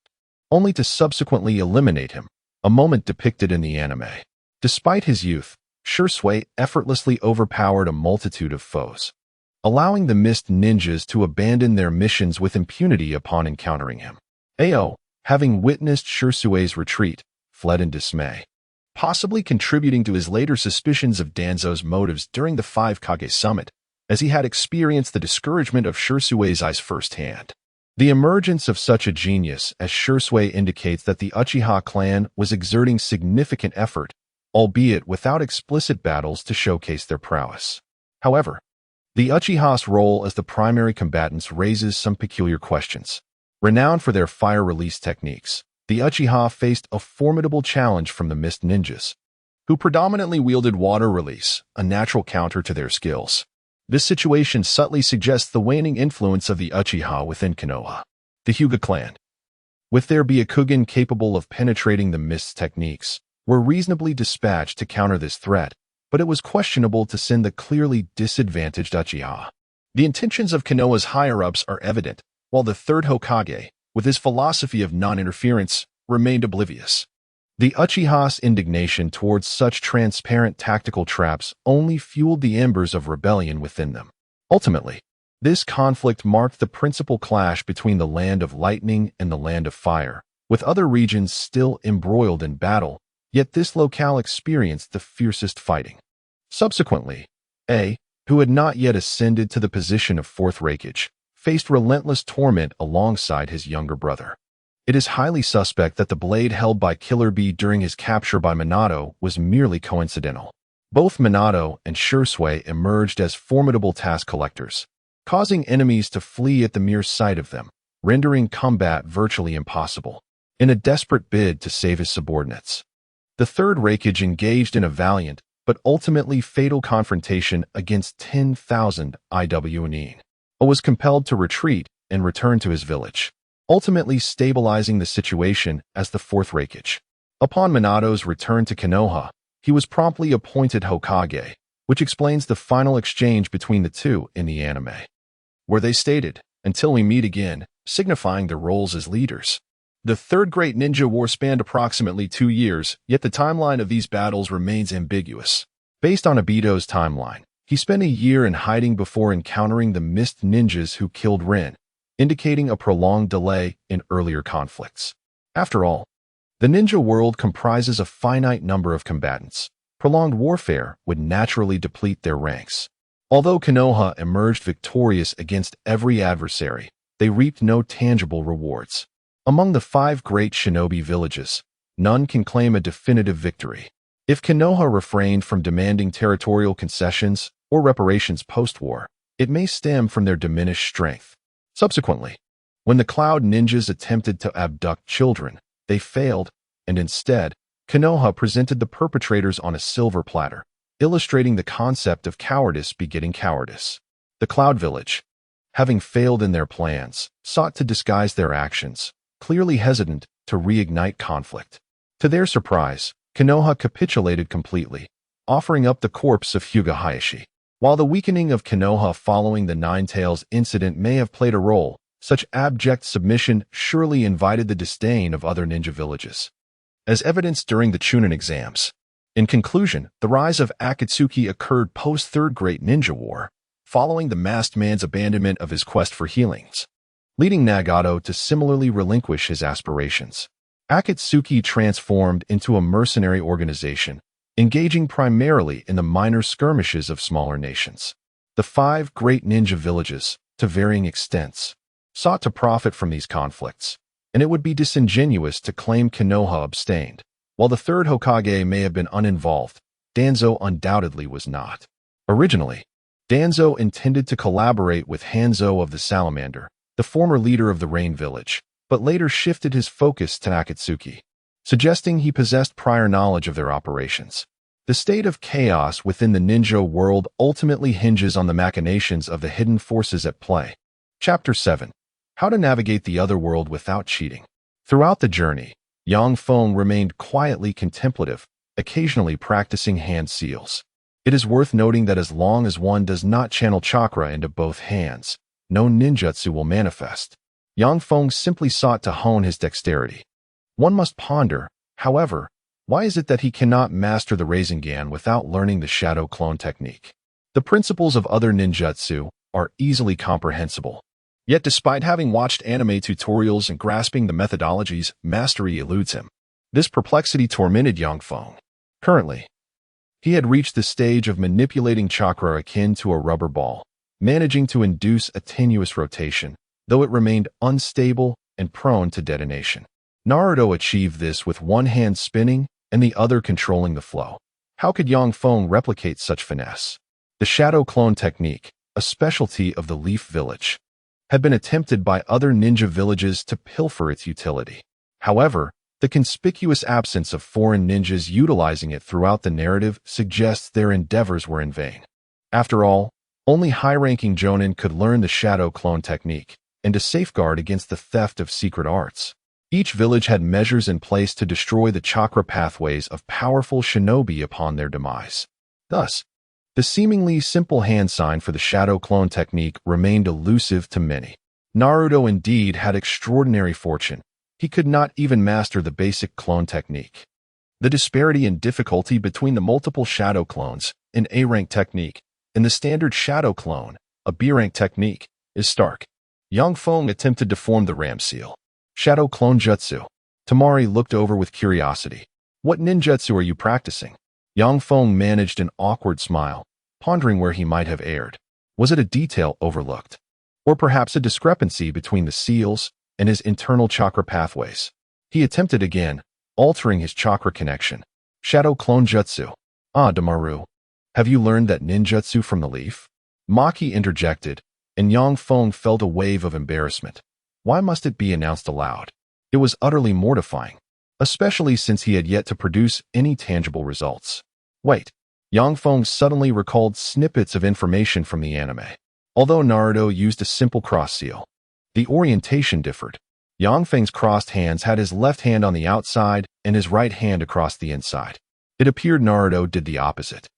only to subsequently eliminate him, a moment depicted in the anime. Despite his youth, Shursui effortlessly overpowered a multitude of foes, allowing the Mist ninjas to abandon their missions with impunity upon encountering him. Ao, having witnessed Shursui's retreat, fled in dismay, possibly contributing to his later suspicions of Danzo's motives during the 5 Kage summit, as he had experienced the discouragement of Shursui's eyes firsthand. The emergence of such a genius as Shursui indicates that the Uchiha clan was exerting significant effort, albeit without explicit battles to showcase their prowess. However, the Uchiha's role as the primary combatants raises some peculiar questions. Renowned for their fire release techniques, the Uchiha faced a formidable challenge from the Mist ninjas, who predominantly wielded water release, a natural counter to their skills. This situation subtly suggests the waning influence of the Uchiha within Konoha. The Hyuga clan, with their Byakugan capable of penetrating the Mist's techniques, were reasonably dispatched to counter this threat, but it was questionable to send the clearly disadvantaged Uchiha. The intentions of Konoha's higher-ups are evident, while the third Hokage, with his philosophy of non-interference, remained oblivious. The Uchiha's indignation towards such transparent tactical traps only fueled the embers of rebellion within them. Ultimately, this conflict marked the principal clash between the Land of Lightning and the Land of Fire, with other regions still embroiled in battle, yet this locale experienced the fiercest fighting. Subsequently, A, who had not yet ascended to the position of fourth Raikage, faced relentless torment alongside his younger brother. It is highly suspect that the blade held by Killer Bee during his capture by Minato was merely coincidental. Both Minato and Shursui emerged as formidable task collectors, causing enemies to flee at the mere sight of them, rendering combat virtually impossible. In a desperate bid to save his subordinates, the third Raikage engaged in a valiant, but ultimately fatal confrontation against 10,000 IWNE. Was compelled to retreat and return to his village, ultimately stabilizing the situation as the fourth Reikage. Upon Minato's return to Konoha, he was promptly appointed Hokage, which explains the final exchange between the two in the anime, where they stated, "Until we meet again," signifying their roles as leaders. The Third Great Ninja War spanned approximately 2 years, yet the timeline of these battles remains ambiguous. Based on Obito's timeline, he spent a year in hiding before encountering the Mist Ninjas who killed Rin, indicating a prolonged delay in earlier conflicts. After all, the ninja world comprises a finite number of combatants. Prolonged warfare would naturally deplete their ranks. Although Konoha emerged victorious against every adversary, they reaped no tangible rewards. Among the 5 great shinobi villages, none can claim a definitive victory. If Konoha refrained from demanding territorial concessions or reparations post-war, it may stem from their diminished strength. Subsequently, when the Cloud Ninjas attempted to abduct children, they failed, and instead, Konoha presented the perpetrators on a silver platter, illustrating the concept of cowardice begetting cowardice. The Cloud Village, having failed in their plans, sought to disguise their actions, clearly hesitant to reignite conflict. To their surprise, Konoha capitulated completely, offering up the corpse of Hyuga Hayashi. While the weakening of Konoha following the Nine Tails incident may have played a role, such abject submission surely invited the disdain of other ninja villages, as evidenced during the Chunin exams. In conclusion, the rise of Akatsuki occurred post-Third Great Ninja War, following the masked man's abandonment of his quest for healings, leading Nagato to similarly relinquish his aspirations. Akatsuki transformed into a mercenary organization, engaging primarily in the minor skirmishes of smaller nations. The 5 great ninja villages, to varying extents, sought to profit from these conflicts, and it would be disingenuous to claim Konoha abstained. While the third Hokage may have been uninvolved, Danzo undoubtedly was not. Originally, Danzo intended to collaborate with Hanzo of the Salamander, the former leader of the Rain Village, but later shifted his focus to Akatsuki, suggesting he possessed prior knowledge of their operations. The state of chaos within the ninja world ultimately hinges on the machinations of the hidden forces at play. Chapter 7. How to navigate the other world without cheating. Throughout the journey, Feng remained quietly contemplative, occasionally practicing hand seals. It is worth noting that as long as one does not channel chakra into both hands, no ninjutsu will manifest. Feng simply sought to hone his dexterity. One must ponder, however, why is it that he cannot master the Rasengan without learning the shadow clone technique? The principles of other ninjutsu are easily comprehensible. Yet despite having watched anime tutorials and grasping the methodologies, mastery eludes him. This perplexity tormented Feng. Currently, he had reached the stage of manipulating chakra akin to a rubber ball, managing to induce a tenuous rotation, though it remained unstable and prone to detonation. Naruto achieved this with one hand spinning and the other controlling the flow. How could Feng replicate such finesse? The shadow clone technique, a specialty of the Leaf Village, had been attempted by other ninja villages to pilfer its utility. However, the conspicuous absence of foreign ninjas utilizing it throughout the narrative suggests their endeavors were in vain. After all, only high-ranking jonin could learn the shadow clone technique, and to safeguard against the theft of secret arts. Each village had measures in place to destroy the chakra pathways of powerful shinobi upon their demise. Thus, the seemingly simple hand sign for the shadow clone technique remained elusive to many. Naruto indeed had extraordinary fortune. He could not even master the basic clone technique. The disparity in difficulty between the multiple shadow clones, an A-rank technique, and the standard shadow clone, a B-rank technique, is stark. Feng attempted to form the ram seal. Shadow clone jutsu. Tamari looked over with curiosity. What ninjutsu are you practicing? Feng managed an awkward smile, pondering where he might have erred. Was it a detail overlooked? Or perhaps a discrepancy between the seals and his internal chakra pathways? He attempted again, altering his chakra connection. Shadow clone jutsu. Ah, Damaru. Have you learned that ninjutsu from the leaf? Maki interjected, and Feng felt a wave of embarrassment. Why must it be announced aloud? It was utterly mortifying, especially since he had yet to produce any tangible results. Wait. Yang Feng suddenly recalled snippets of information from the anime. Although Naruto used a simple cross seal, the orientation differed. Yang Feng's crossed hands had his left hand on the outside and his right hand across the inside. It appeared Naruto did the opposite.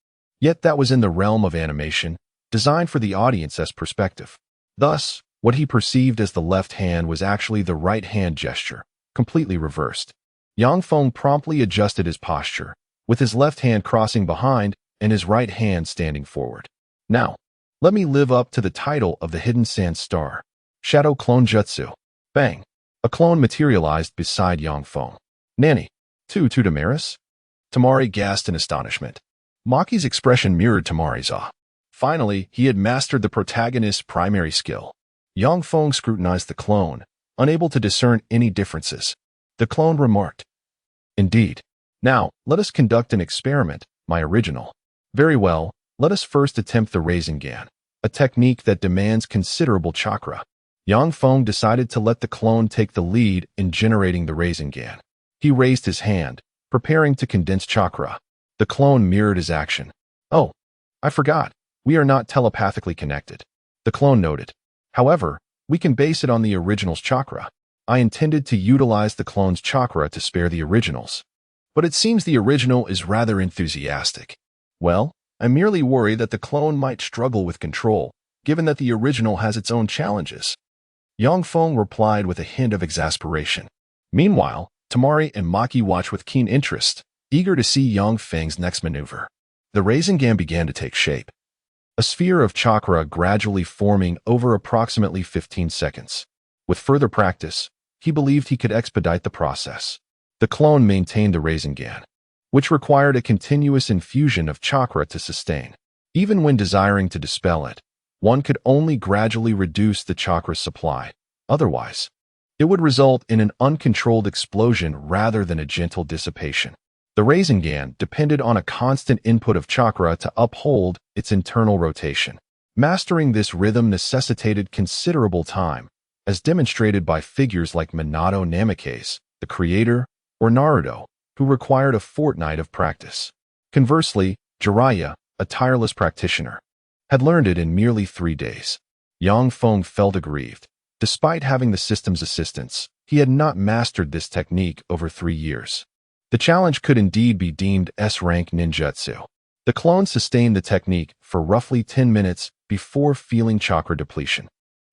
Yet that was in the realm of animation, designed for the audience's perspective. Thus, what he perceived as the left hand was actually the right hand gesture, completely reversed. Yang Feng promptly adjusted his posture, with his left hand crossing behind and his right hand standing forward. Now, let me live up to the title of the Hidden Sand Star. Shadow Clone Jutsu. Bang! A clone materialized beside Yang Feng. Nanny, tu Damaris? Tamari gasped in astonishment. Maki's expression mirrored Tamari's awe. Finally, he had mastered the protagonist's primary skill. Yang Feng scrutinized the clone, unable to discern any differences. The clone remarked, "Indeed. Now, let us conduct an experiment, my original." Very well, let us first attempt the Rasengan, a technique that demands considerable chakra. Yang Feng decided to let the clone take the lead in generating the Rasengan. He raised his hand, preparing to condense chakra. The clone mirrored his action. "Oh, I forgot. We are not telepathically connected," the clone noted. "However, we can base it on the original's chakra. I intended to utilize the clone's chakra to spare the original's. But it seems the original is rather enthusiastic. Well, I merely worry that the clone might struggle with control, given that the original has its own challenges." Yang Feng replied with a hint of exasperation. Meanwhile, Tamari and Maki watched with keen interest, eager to see Yang Feng's next maneuver. The Rasengan began to take shape. A sphere of chakra gradually forming over approximately 15 seconds. With further practice, he believed he could expedite the process. The clone maintained the Rasengan, which required a continuous infusion of chakra to sustain. Even when desiring to dispel it, one could only gradually reduce the chakra supply. Otherwise, it would result in an uncontrolled explosion rather than a gentle dissipation. The Rasengan depended on a constant input of chakra to uphold its internal rotation. Mastering this rhythm necessitated considerable time, as demonstrated by figures like Minato Namikaze, the creator, or Naruto, who required a fortnight of practice. Conversely, Jiraiya, a tireless practitioner, had learned it in merely 3 days. Yang Feng felt aggrieved. Despite having the system's assistance, he had not mastered this technique over 3 years. The challenge could indeed be deemed S-rank ninjutsu. The clone sustained the technique for roughly 10 minutes before feeling chakra depletion.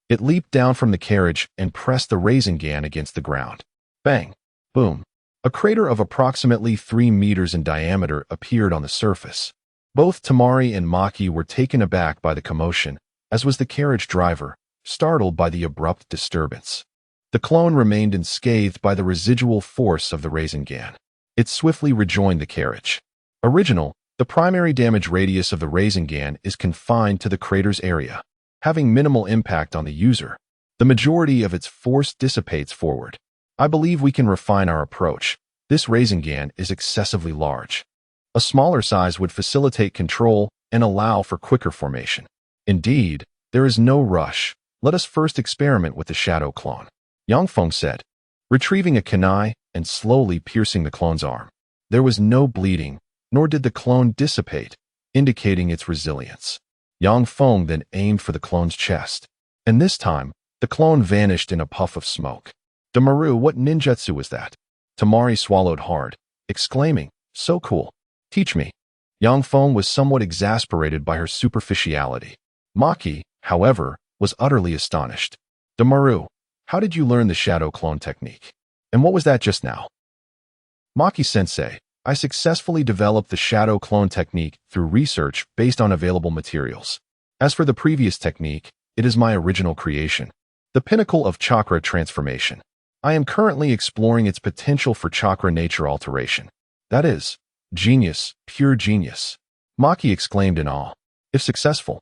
It leaped down from the carriage and pressed the Rasengan against the ground. Bang! Boom! A crater of approximately 3 meters in diameter appeared on the surface. Both Tamari and Maki were taken aback by the commotion, as was the carriage driver, startled by the abrupt disturbance. The clone remained unscathed by the residual force of the Rasengan. It swiftly rejoined the carriage. Original, the primary damage radius of the Rasengan is confined to the crater's area, having minimal impact on the user. The majority of its force dissipates forward. I believe we can refine our approach. This Rasengan is excessively large. A smaller size would facilitate control and allow for quicker formation. Indeed, there is no rush. Let us first experiment with the shadow clone, Yang Feng said, retrieving a kunai and slowly piercing the clone's arm. There was no bleeding, nor did the clone dissipate, indicating its resilience. Yang Feng then aimed for the clone's chest, and this time, the clone vanished in a puff of smoke. Damaru, what ninjutsu was that? Tamari swallowed hard, exclaiming, "So cool. Teach me." Yang Feng was somewhat exasperated by her superficiality. Maki, however, was utterly astonished. "Damaru, how did you learn the shadow clone technique? And what was that just now?" "Maki-sensei, I successfully developed the shadow clone technique through research based on available materials. As for the previous technique, it is my original creation, the pinnacle of chakra transformation. I am currently exploring its potential for chakra nature alteration. That is, genius, pure genius." Maki exclaimed in awe. "If successful,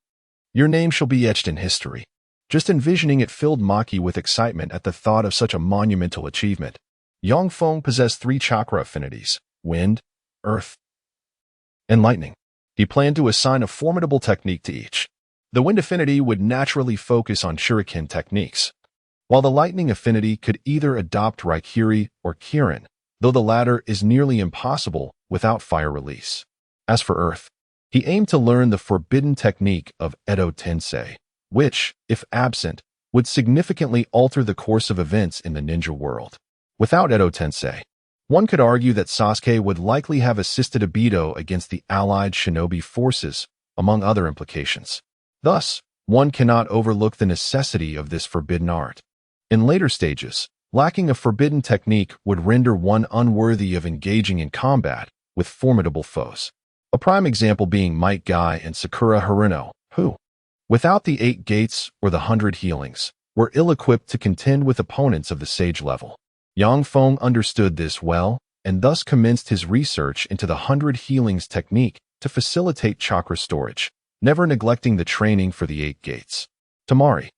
your name shall be etched in history." Just envisioning it filled Maki with excitement at the thought of such a monumental achievement. Yang Feng possessed 3 chakra affinities: wind, earth, and lightning. He planned to assign a formidable technique to each. The wind affinity would naturally focus on shuriken techniques, while the lightning affinity could either adopt Raikiri or Kirin, though the latter is nearly impossible without fire release. As for earth, He aimed to learn the forbidden technique of Edo Tensei, which, if absent, would significantly alter the course of events in the ninja world. Without Edo Tensei, one could argue that Sasuke would likely have assisted Obito against the allied shinobi forces, among other implications. Thus, one cannot overlook the necessity of this forbidden art. In later stages, lacking a forbidden technique would render one unworthy of engaging in combat with formidable foes. A prime example being Might Guy and Sakura Haruno, who, without the 8 gates or the 100 healings, were ill-equipped to contend with opponents of the sage level. Yang Feng understood this well, and thus commenced his research into the 100 healings technique to facilitate chakra storage, never neglecting the training for the 8 gates. Tamari.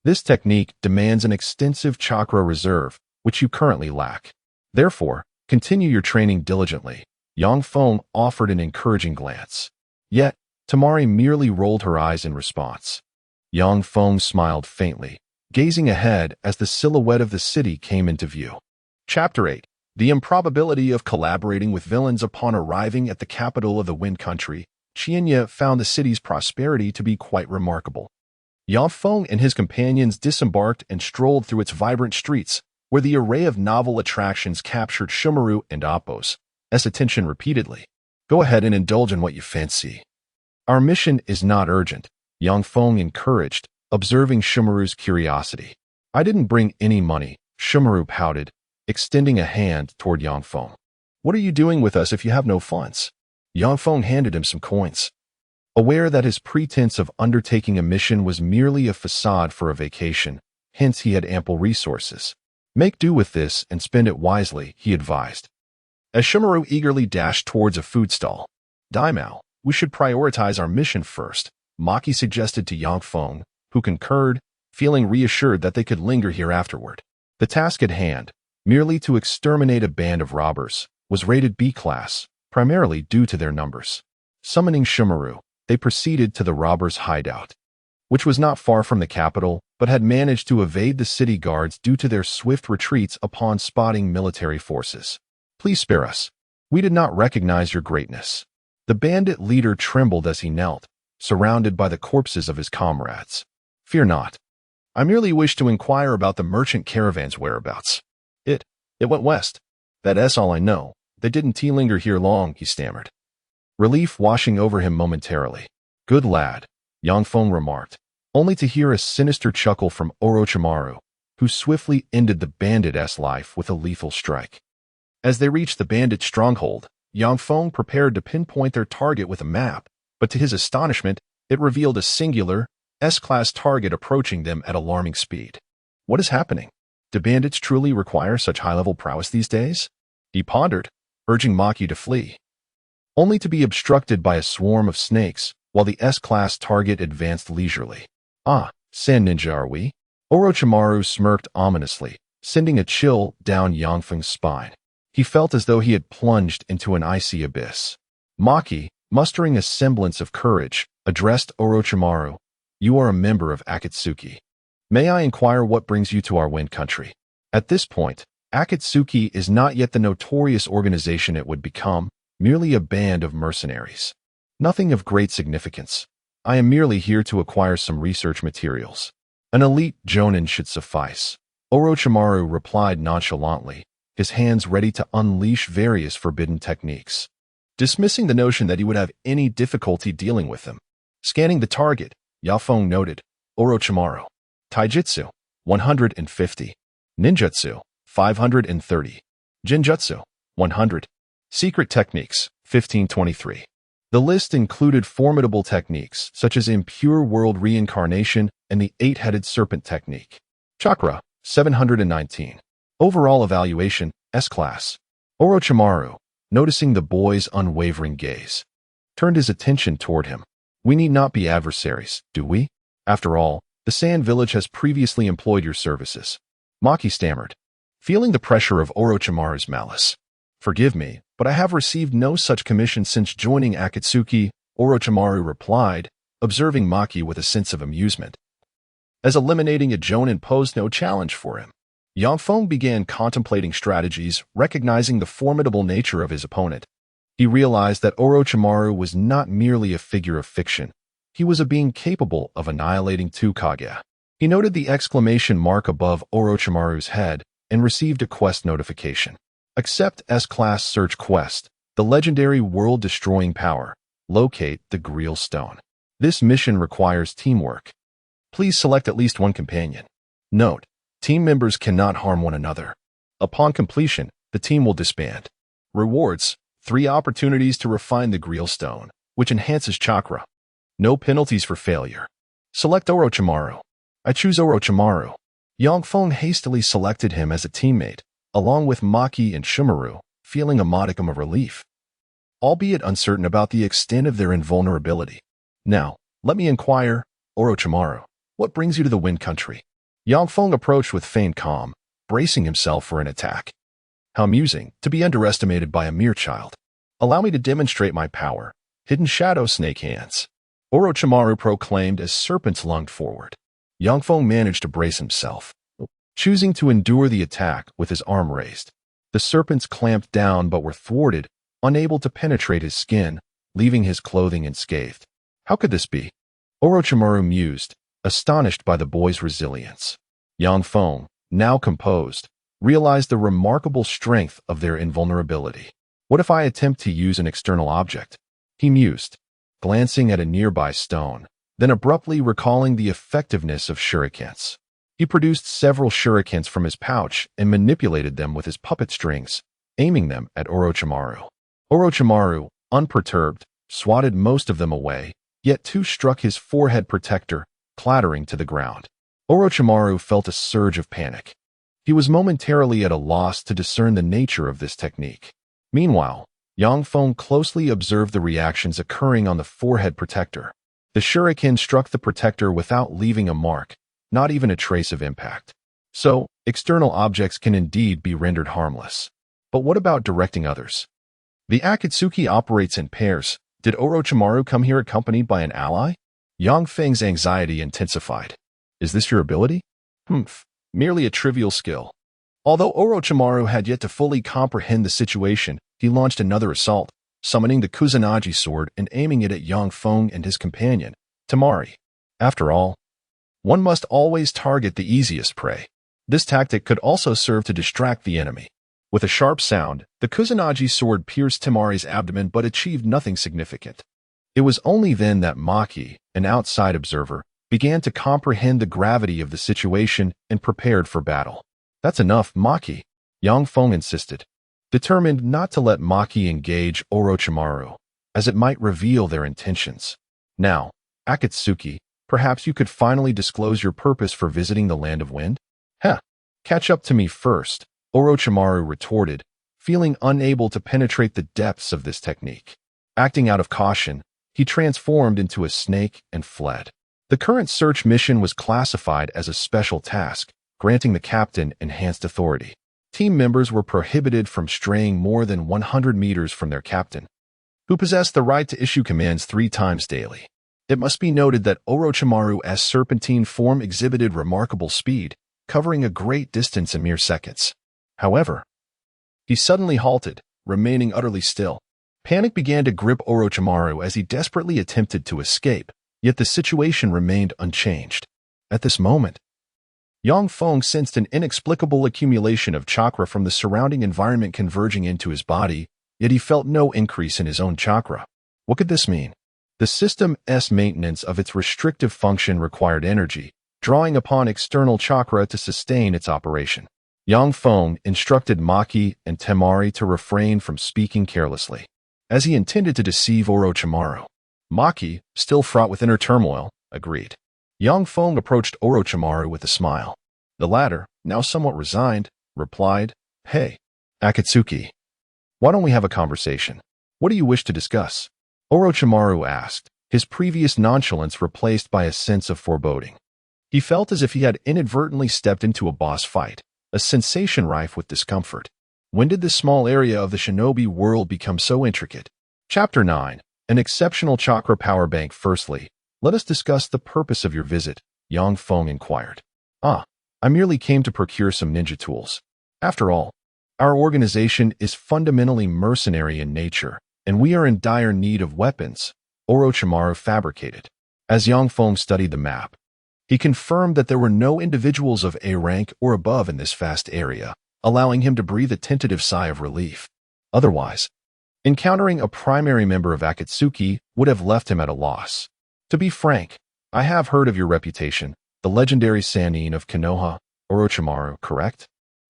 This technique demands an extensive chakra reserve, which you currently lack. Therefore, continue your training diligently. Yang Feng offered an encouraging glance. Yet, Tamari merely rolled her eyes in response. Yang Feng smiled faintly, gazing ahead as the silhouette of the city came into view. Chapter 8. The improbability of collaborating with villains. Upon arriving at the capital of the Wind Country, Qianye found the city's prosperity to be quite remarkable. Yang Feng and his companions disembarked and strolled through its vibrant streets, where the array of novel attractions captured Shumaru and Appo's attention repeatedly. Go ahead and indulge in what you fancy. Our mission is not urgent, Yang Feng encouraged, observing Shumaru's curiosity. I didn't bring any money, Shumaru pouted, extending a hand toward Yang Feng. What are you doing with us if you have no funds? Yang Feng handed him some coins. Aware that his pretense of undertaking a mission was merely a facade for a vacation, hence he had ample resources. Make do with this and spend it wisely, he advised. As Shumaru eagerly dashed towards a food stall, Daimao, we should prioritize our mission first, Maki suggested to Yang Feng, who concurred, feeling reassured that they could linger here afterward. The task at hand, merely to exterminate a band of robbers, was rated B class, primarily due to their numbers. Summoning Shumaru, they proceeded to the robbers' hideout, which was not far from the capital, but had managed to evade the city guards due to their swift retreats upon spotting military forces. Please spare us. We did not recognize your greatness. The bandit leader trembled as he knelt, surrounded by the corpses of his comrades. Fear not. I merely wish to inquire about the merchant caravan's whereabouts. It went west. That's all I know. They didn't linger here long, he stammered. Relief washing over him momentarily. Good lad, Yang Feng remarked, only to hear a sinister chuckle from Orochimaru, who swiftly ended the bandit's life with a lethal strike. As they reached the bandit stronghold, Yang Feng prepared to pinpoint their target with a map, but to his astonishment, it revealed a singular, S-class target approaching them at alarming speed. What is happening? Do bandits truly require such high-level prowess these days? He pondered, urging Maki to flee, only to be obstructed by a swarm of snakes, while the S-class target advanced leisurely. Ah, Sand Ninja are we? Orochimaru smirked ominously, sending a chill down Yang Feng's spine. He felt as though he had plunged into an icy abyss. Maki, mustering a semblance of courage, addressed Orochimaru. You are a member of Akatsuki. May I inquire what brings you to our Wind Country? At this point, Akatsuki is not yet the notorious organization it would become, merely a band of mercenaries. Nothing of great significance. I am merely here to acquire some research materials. An elite jonin should suffice. Orochimaru replied nonchalantly, his hands ready to unleash various forbidden techniques. Dismissing the notion that he would have any difficulty dealing with them. Scanning the target, Yang Feng noted, Orochimaru. Taijutsu, 150. Ninjutsu, 530. Genjutsu, 100. Secret techniques, 1523. The list included formidable techniques such as impure world reincarnation and the 8-headed serpent technique. Chakra, 719. Overall evaluation, S-class. Orochimaru, noticing the boy's unwavering gaze, turned his attention toward him. We need not be adversaries, do we? After all, the Sand Village has previously employed your services. Maki stammered, feeling the pressure of Orochimaru's malice. Forgive me, but I have received no such commission since joining Akatsuki, Orochimaru replied, observing Maki with a sense of amusement. As eliminating a jonin posed no challenge for him, Yang Feng began contemplating strategies, recognizing the formidable nature of his opponent. He realized that Orochimaru was not merely a figure of fiction. He was a being capable of annihilating two Kage. He noted the exclamation mark above Orochimaru's head and received a quest notification. Accept S-Class Search Quest, the legendary world-destroying power. Locate the Greal Stone. This mission requires teamwork. Please select at least one companion. Note: team members cannot harm one another. Upon completion, the team will disband. Rewards: 3 opportunities to refine the Greal Stone, which enhances chakra. No penalties for failure. Select Orochimaru. I choose Orochimaru. Yang Feng hastily selected him as a teammate, along with Maki and Shimaru, feeling a modicum of relief, albeit uncertain about the extent of their invulnerability. Now, let me inquire, Orochimaru, what brings you to the Wind Country? Yang Feng approached with feigned calm, bracing himself for an attack. How amusing to be underestimated by a mere child. Allow me to demonstrate my power. Hidden Shadow Snake Hands. Orochimaru proclaimed as serpents lunged forward. Yang Feng managed to brace himself, choosing to endure the attack with his arm raised. The serpents clamped down but were thwarted, unable to penetrate his skin, leaving his clothing unscathed. How could this be? Orochimaru mused, astonished by the boy's resilience. Yang Feng, now composed, realized the remarkable strength of their invulnerability. What if I attempt to use an external object? He mused, glancing at a nearby stone, then abruptly recalling the effectiveness of shurikens. He produced several shurikens from his pouch and manipulated them with his puppet strings, aiming them at Orochimaru. Orochimaru, unperturbed, swatted most of them away, yet 2 struck his forehead protector, clattering to the ground. Orochimaru felt a surge of panic. He was momentarily at a loss to discern the nature of this technique. Meanwhile, Yang Feng closely observed the reactions occurring on the forehead protector. The shuriken struck the protector without leaving a mark, not even a trace of impact. So, external objects can indeed be rendered harmless. But what about directing others? The Akatsuki operates in pairs. Did Orochimaru come here accompanied by an ally? Yang Feng's anxiety intensified. Is this your ability? Merely a trivial skill. Although Orochimaru had yet to fully comprehend the situation, he launched another assault, summoning the Kusanagi sword and aiming it at Yang Feng and his companion, Temari. After all, one must always target the easiest prey. This tactic could also serve to distract the enemy. With a sharp sound, the Kusanagi sword pierced Temari's abdomen but achieved nothing significant. It was only then that Maki, an outside observer, began to comprehend the gravity of the situation and prepared for battle. That's enough, Maki, Yang Feng insisted, determined not to let Maki engage Orochimaru, as it might reveal their intentions. Now, Akatsuki, perhaps you could finally disclose your purpose for visiting the Land of Wind? Catch up to me first, Orochimaru retorted, feeling unable to penetrate the depths of this technique. Acting out of caution, he transformed into a snake and fled. The current search mission was classified as a special task, granting the captain enhanced authority. Team members were prohibited from straying more than 100 meters from their captain, who possessed the right to issue commands 3 times daily. It must be noted that Orochimaru's serpentine form exhibited remarkable speed, covering a great distance in mere seconds. However, he suddenly halted, remaining utterly still. Panic began to grip Orochimaru as he desperately attempted to escape, yet the situation remained unchanged. At this moment, Yang Feng sensed an inexplicable accumulation of chakra from the surrounding environment converging into his body, yet he felt no increase in his own chakra. What could this mean? The system's maintenance of its restrictive function required energy, drawing upon external chakra to sustain its operation. Yang Feng instructed Maki and Temari to refrain from speaking carelessly, as he intended to deceive Orochimaru. Maki, still fraught with inner turmoil, agreed. Yang Feng approached Orochimaru with a smile. The latter, now somewhat resigned, replied, "Hey, Akatsuki, why don't we have a conversation? What do you wish to discuss?" Orochimaru asked, his previous nonchalance replaced by a sense of foreboding. He felt as if he had inadvertently stepped into a boss fight, a sensation rife with discomfort. When did this small area of the shinobi world become so intricate? Chapter 9. An exceptional chakra power bank. Firstly, let us discuss the purpose of your visit, Yang Feng inquired. I merely came to procure some ninja tools. After all, our organization is fundamentally mercenary in nature, and we are in dire need of weapons, Orochimaru fabricated. As Yang Feng studied the map, he confirmed that there were no individuals of A rank or above in this vast area, allowing him to breathe a tentative sigh of relief. Otherwise, encountering a primary member of Akatsuki would have left him at a loss. To be frank, I have heard of your reputation, the legendary Sannin of Konoha, Orochimaru, correct?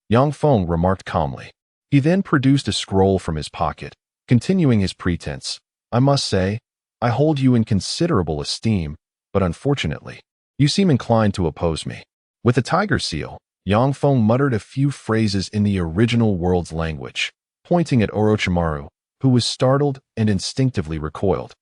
Yang Feng remarked calmly. He then produced a scroll from his pocket, continuing his pretense. I must say, I hold you in considerable esteem, but unfortunately, you seem inclined to oppose me. With the tiger seal, Yang Feng muttered a few phrases in the original world's language, pointing at Orochimaru, who was startled and instinctively recoiled,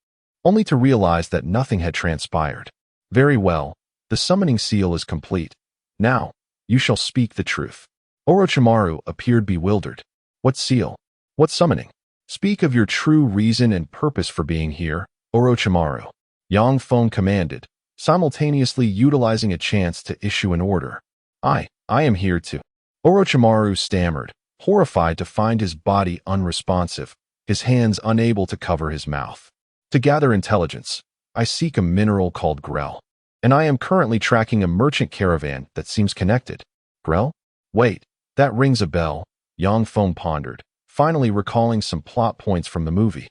only to realize that nothing had transpired. Very well, the summoning seal is complete. Now, you shall speak the truth. Orochimaru appeared bewildered. What seal? What summoning? Speak of your true reason and purpose for being here, Orochimaru. Yang Feng commanded, simultaneously utilizing a chance to issue an order. I am here to. Orochimaru stammered, horrified to find his body unresponsive, his hands unable to cover his mouth. To gather intelligence, I seek a mineral called Grell, and I am currently tracking a merchant caravan that seems connected. Grell? Wait, that rings a bell, Yang Feng pondered, finally recalling some plot points from the movie.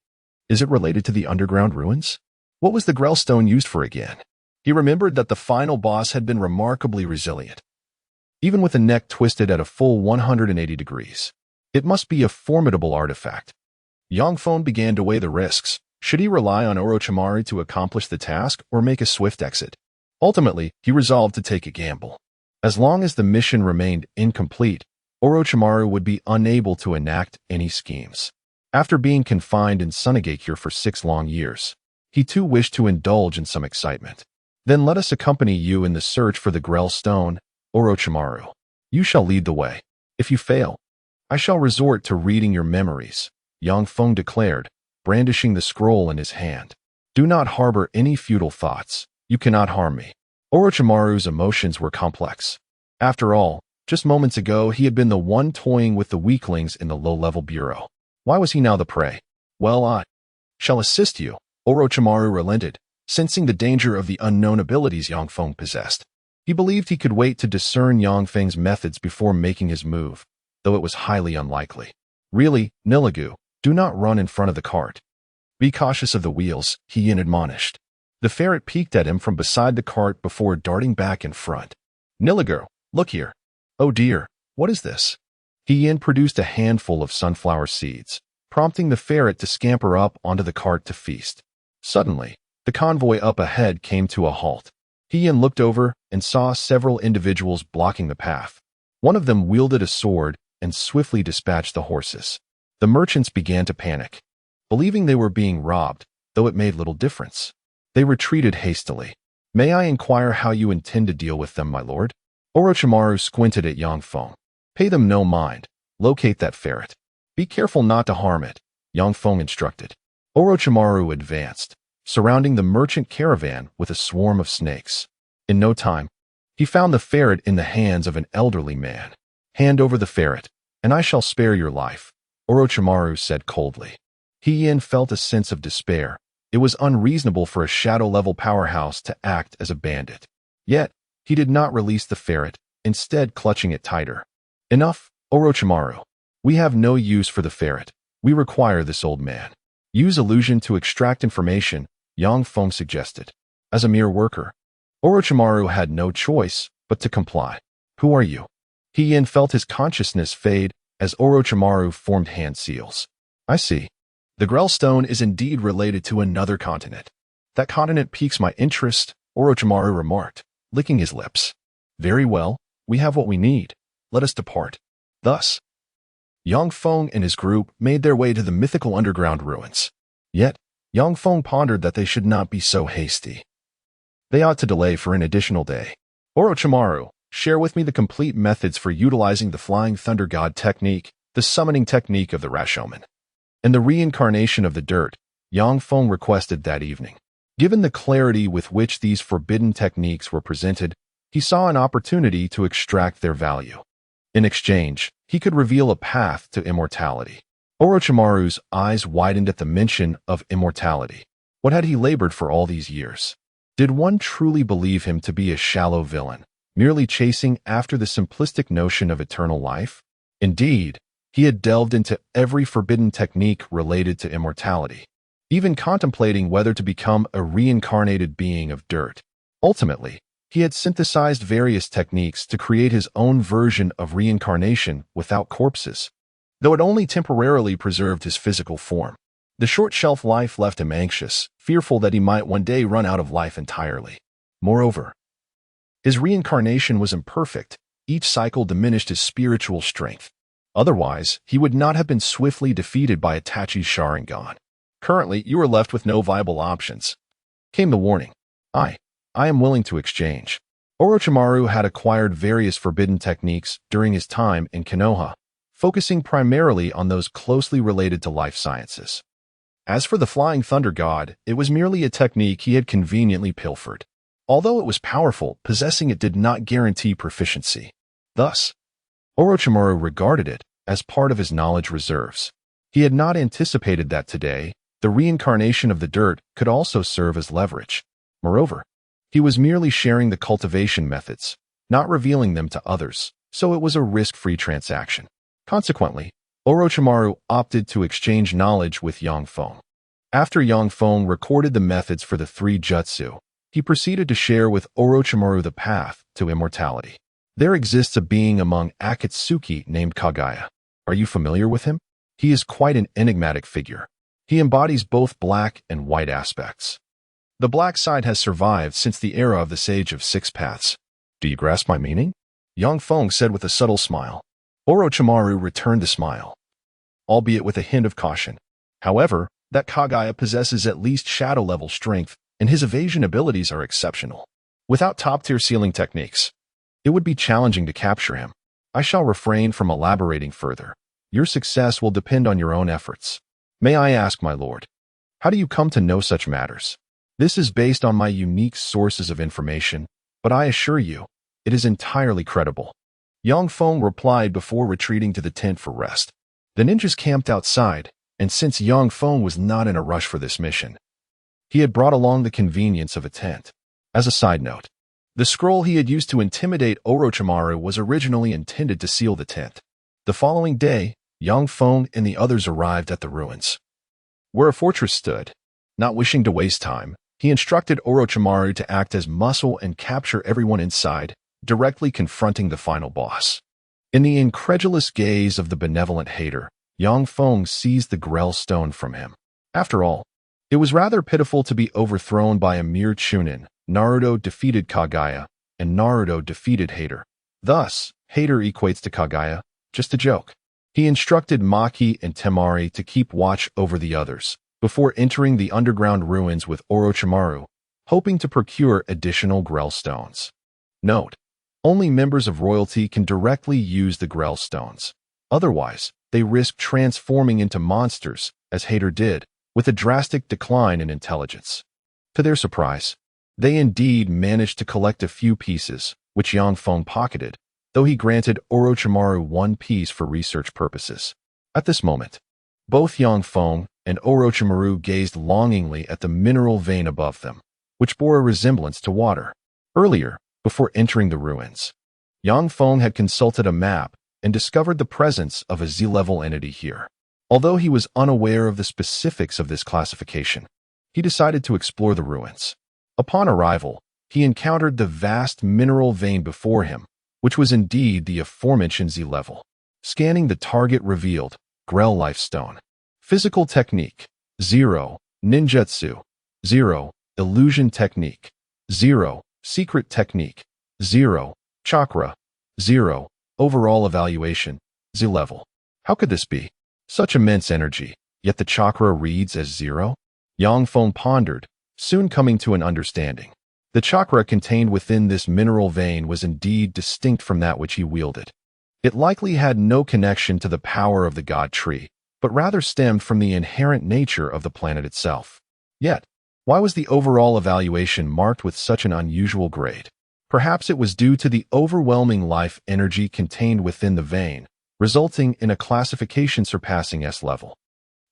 Is it related to the underground ruins? What was the Grell stone used for again? He remembered that the final boss had been remarkably resilient, even with a neck twisted at a full 180 degrees. It must be a formidable artifact. Yang Feng began to weigh the risks. Should he rely on Orochimaru to accomplish the task or make a swift exit? Ultimately, he resolved to take a gamble. As long as the mission remained incomplete, Orochimaru would be unable to enact any schemes. After being confined in Sunagakure for 6 long years, he too wished to indulge in some excitement. Then let us accompany you in the search for the Grell stone, Orochimaru. You shall lead the way. If you fail, I shall resort to reading your memories, Yang Feng declared, brandishing the scroll in his hand. Do not harbor any futile thoughts. You cannot harm me. Orochimaru's emotions were complex. After all, just moments ago he had been the one toying with the weaklings in the low-level bureau. Why was he now the prey? Well, I shall assist you, Orochimaru relented, sensing the danger of the unknown abilities Yang Feng possessed. He believed he could wait to discern Yang Feng's methods before making his move, though it was highly unlikely. Really, Niligu, do not run in front of the cart. Be cautious of the wheels, he admonished. The ferret peeked at him from beside the cart before darting back in front. Niligu, look here. Oh dear, what is this? Yin produced a handful of sunflower seeds, prompting the ferret to scamper up onto the cart to feast. Suddenly, the convoy up ahead came to a halt. Yin looked over and saw several individuals blocking the path. One of them wielded a sword and swiftly dispatched the horses. The merchants began to panic, believing they were being robbed, though it made little difference. They retreated hastily. May I inquire how you intend to deal with them, my lord? Orochimaru squinted at Yang Feng. Pay them no mind. Locate that ferret. Be careful not to harm it, Yang Feng instructed. Orochimaru advanced, surrounding the merchant caravan with a swarm of snakes. In no time, he found the ferret in the hands of an elderly man. Hand over the ferret, and I shall spare your life, Orochimaru said coldly. Yin felt a sense of despair. It was unreasonable for a shadow-level powerhouse to act as a bandit. Yet, he did not release the ferret, instead clutching it tighter. Enough, Orochimaru. We have no use for the ferret. We require this old man. Use illusion to extract information, Yang Feng suggested. As a mere worker, Orochimaru had no choice but to comply. Who are you? Yin felt his consciousness fade as Orochimaru formed hand seals. I see. The Grell stone is indeed related to another continent. That continent piques my interest, Orochimaru remarked, licking his lips. Very well, we have what we need. Let us depart. Thus, Yang Feng and his group made their way to the mythical underground ruins. Yet, Yang Feng pondered that they should not be so hasty. They ought to delay for an additional day. Orochimaru, share with me the complete methods for utilizing the Flying Thunder God technique, the summoning technique of the Rashomon, and the reincarnation of the dirt, Yang Feng requested that evening. Given the clarity with which these forbidden techniques were presented, he saw an opportunity to extract their value. In exchange, he could reveal a path to immortality. Orochimaru's eyes widened at the mention of immortality. What had he labored for all these years? Did one truly believe him to be a shallow villain, merely chasing after the simplistic notion of eternal life? Indeed, he had delved into every forbidden technique related to immortality, even contemplating whether to become a reincarnated being of dirt. Ultimately, he had synthesized various techniques to create his own version of reincarnation without corpses, though it only temporarily preserved his physical form. The short shelf life left him anxious, fearful that he might one day run out of life entirely. Moreover, his reincarnation was imperfect. Each cycle diminished his spiritual strength. Otherwise, he would not have been swiftly defeated by Itachi's Sharingan. Currently, you are left with no viable options. Came the warning. I am willing to exchange. Orochimaru had acquired various forbidden techniques during his time in Konoha, focusing primarily on those closely related to life sciences. As for the Flying Thunder God, it was merely a technique he had conveniently pilfered. Although it was powerful, possessing it did not guarantee proficiency. Thus, Orochimaru regarded it as part of his knowledge reserves. He had not anticipated that today, the reincarnation of the dirt could also serve as leverage. Moreover, he was merely sharing the cultivation methods, not revealing them to others, so it was a risk-free transaction. Consequently, Orochimaru opted to exchange knowledge with Yang Feng. After Yang Feng recorded the methods for the three jutsu, he proceeded to share with Orochimaru the path to immortality. There exists a being among Akatsuki named Kaguya. Are you familiar with him? He is quite an enigmatic figure. He embodies both black and white aspects. The black side has survived since the era of the Sage of Six Paths. Do you grasp my meaning? Yang Feng said with a subtle smile. Orochimaru returned the smile, albeit with a hint of caution. However, that Kaguya possesses at least shadow-level strength, and his evasion abilities are exceptional. Without top-tier sealing techniques, it would be challenging to capture him. I shall refrain from elaborating further. Your success will depend on your own efforts. May I ask, my lord, how do you come to know such matters? This is based on my unique sources of information, but I assure you, it is entirely credible. Yang Feng replied before retreating to the tent for rest. The ninjas camped outside, and since Yang Feng was not in a rush for this mission, he had brought along the convenience of a tent. As a side note, the scroll he had used to intimidate Orochimaru was originally intended to seal the tent. The following day, Yang Feng and the others arrived at the ruins, where a fortress stood. Not wishing to waste time, he instructed Orochimaru to act as muscle and capture everyone inside, directly confronting the final boss. In the incredulous gaze of the benevolent hater, Yang Feng seized the Grell stone from him. After all, it was rather pitiful to be overthrown by a mere chunin. Naruto defeated Kaguya, and Naruto defeated Hater. Thus, Hater equates to Kaguya, just a joke. He instructed Maki and Temari to keep watch over the others, before entering the underground ruins with Orochimaru, hoping to procure additional Grell stones. Note: only members of royalty can directly use the Grell stones. Otherwise, they risk transforming into monsters, as Hater did, with a drastic decline in intelligence. To their surprise, they indeed managed to collect a few pieces, which Yang Feng pocketed, though he granted Orochimaru one piece for research purposes. At this moment, both Yang Feng and Orochimaru gazed longingly at the mineral vein above them, which bore a resemblance to water. Earlier, before entering the ruins, Yang Feng had consulted a map and discovered the presence of a Z-level entity here. Although he was unaware of the specifics of this classification, he decided to explore the ruins. Upon arrival, he encountered the vast mineral vein before him, which was indeed the aforementioned Z-level. Scanning the target revealed, Grell Life Stone. Physical Technique, 0. Ninjutsu, 0. Illusion Technique, 0. Secret Technique, 0. Chakra, 0. Overall Evaluation, Z-level. How could this be? Such immense energy, yet the chakra reads as 0? Yang Feng pondered, soon coming to an understanding. The chakra contained within this mineral vein was indeed distinct from that which he wielded. It likely had no connection to the power of the God Tree, but rather stemmed from the inherent nature of the planet itself. Yet, why was the overall evaluation marked with such an unusual grade? Perhaps it was due to the overwhelming life energy contained within the vein, resulting in a classification surpassing S level.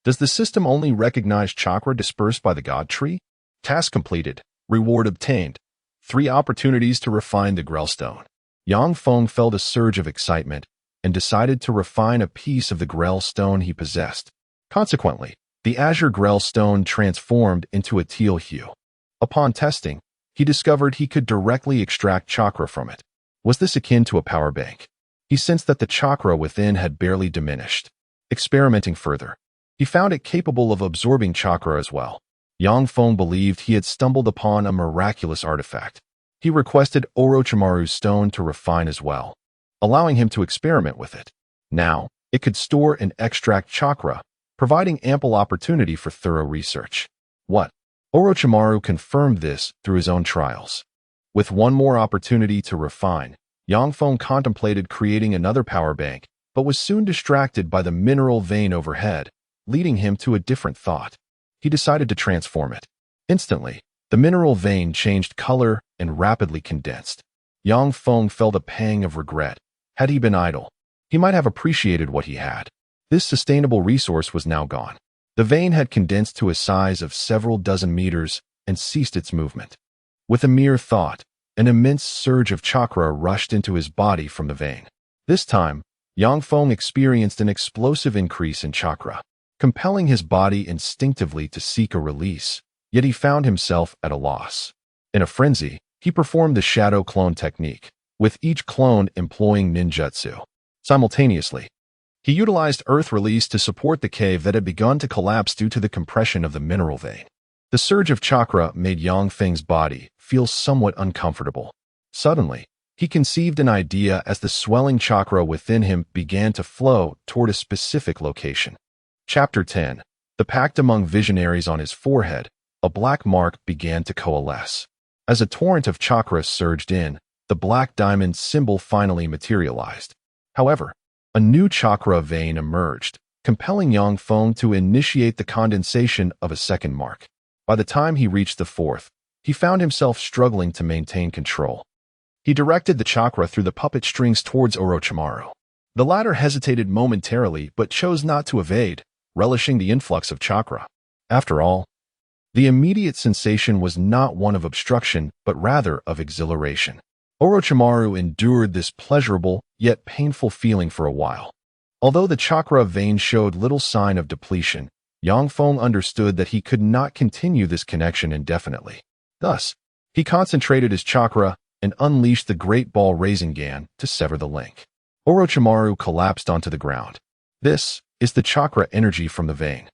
Does the system only recognize chakra dispersed by the God Tree? Task completed. Reward obtained. 3 opportunities to refine the Grell Stone. Yang Feng felt a surge of excitement and decided to refine a piece of the Grell Stone he possessed. Consequently, the Azure Grell Stone transformed into a teal hue. Upon testing, he discovered he could directly extract chakra from it. Was this akin to a power bank? He sensed that the chakra within had barely diminished. Experimenting further, he found it capable of absorbing chakra as well. Yang Feng believed he had stumbled upon a miraculous artifact. He requested Orochimaru's stone to refine as well, allowing him to experiment with it. Now, it could store and extract chakra, providing ample opportunity for thorough research. What? Orochimaru confirmed this through his own trials. With one more opportunity to refine, Yang Feng contemplated creating another power bank, but was soon distracted by the mineral vein overhead, leading him to a different thought. He decided to transform it. Instantly, the mineral vein changed color and rapidly condensed. Yang Feng felt a pang of regret. Had he been idle, he might have appreciated what he had. This sustainable resource was now gone. The vein had condensed to a size of several dozen meters and ceased its movement. With a mere thought, an immense surge of chakra rushed into his body from the vein. This time, Yang Feng experienced an explosive increase in chakra, compelling his body instinctively to seek a release, yet he found himself at a loss. In a frenzy, he performed the shadow clone technique, with each clone employing ninjutsu. Simultaneously, he utilized earth release to support the cave that had begun to collapse due to the compression of the mineral vein. The surge of chakra made Yang Feng's body feel somewhat uncomfortable. Suddenly, he conceived an idea as the swelling chakra within him began to flow toward a specific location. Chapter 10. The Pact Among Visionaries. On his forehead, a black mark began to coalesce. As a torrent of chakra surged in, the black diamond symbol finally materialized. However, a new chakra vein emerged, compelling Yang Feng to initiate the condensation of a second mark. By the time he reached the 4th, he found himself struggling to maintain control. He directed the chakra through the puppet strings towards Orochimaru. The latter hesitated momentarily but chose not to evade, relishing the influx of chakra. After all, the immediate sensation was not one of obstruction but rather of exhilaration. Orochimaru endured this pleasurable yet painful feeling for a while. Although the chakra vein showed little sign of depletion, Yang Feng understood that he could not continue this connection indefinitely. Thus, he concentrated his chakra and unleashed the Great Ball Rasengan to sever the link. Orochimaru collapsed onto the ground. This is the chakra energy from the vein.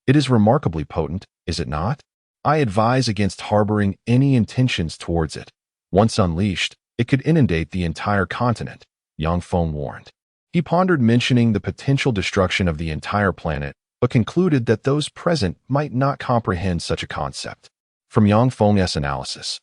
It is remarkably potent, is it not? I advise against harboring any intentions towards it. Once unleashed, it could inundate the entire continent, Yang Feng warned. He pondered mentioning the potential destruction of the entire planet, but concluded that those present might not comprehend such a concept. From Yang Feng's analysis,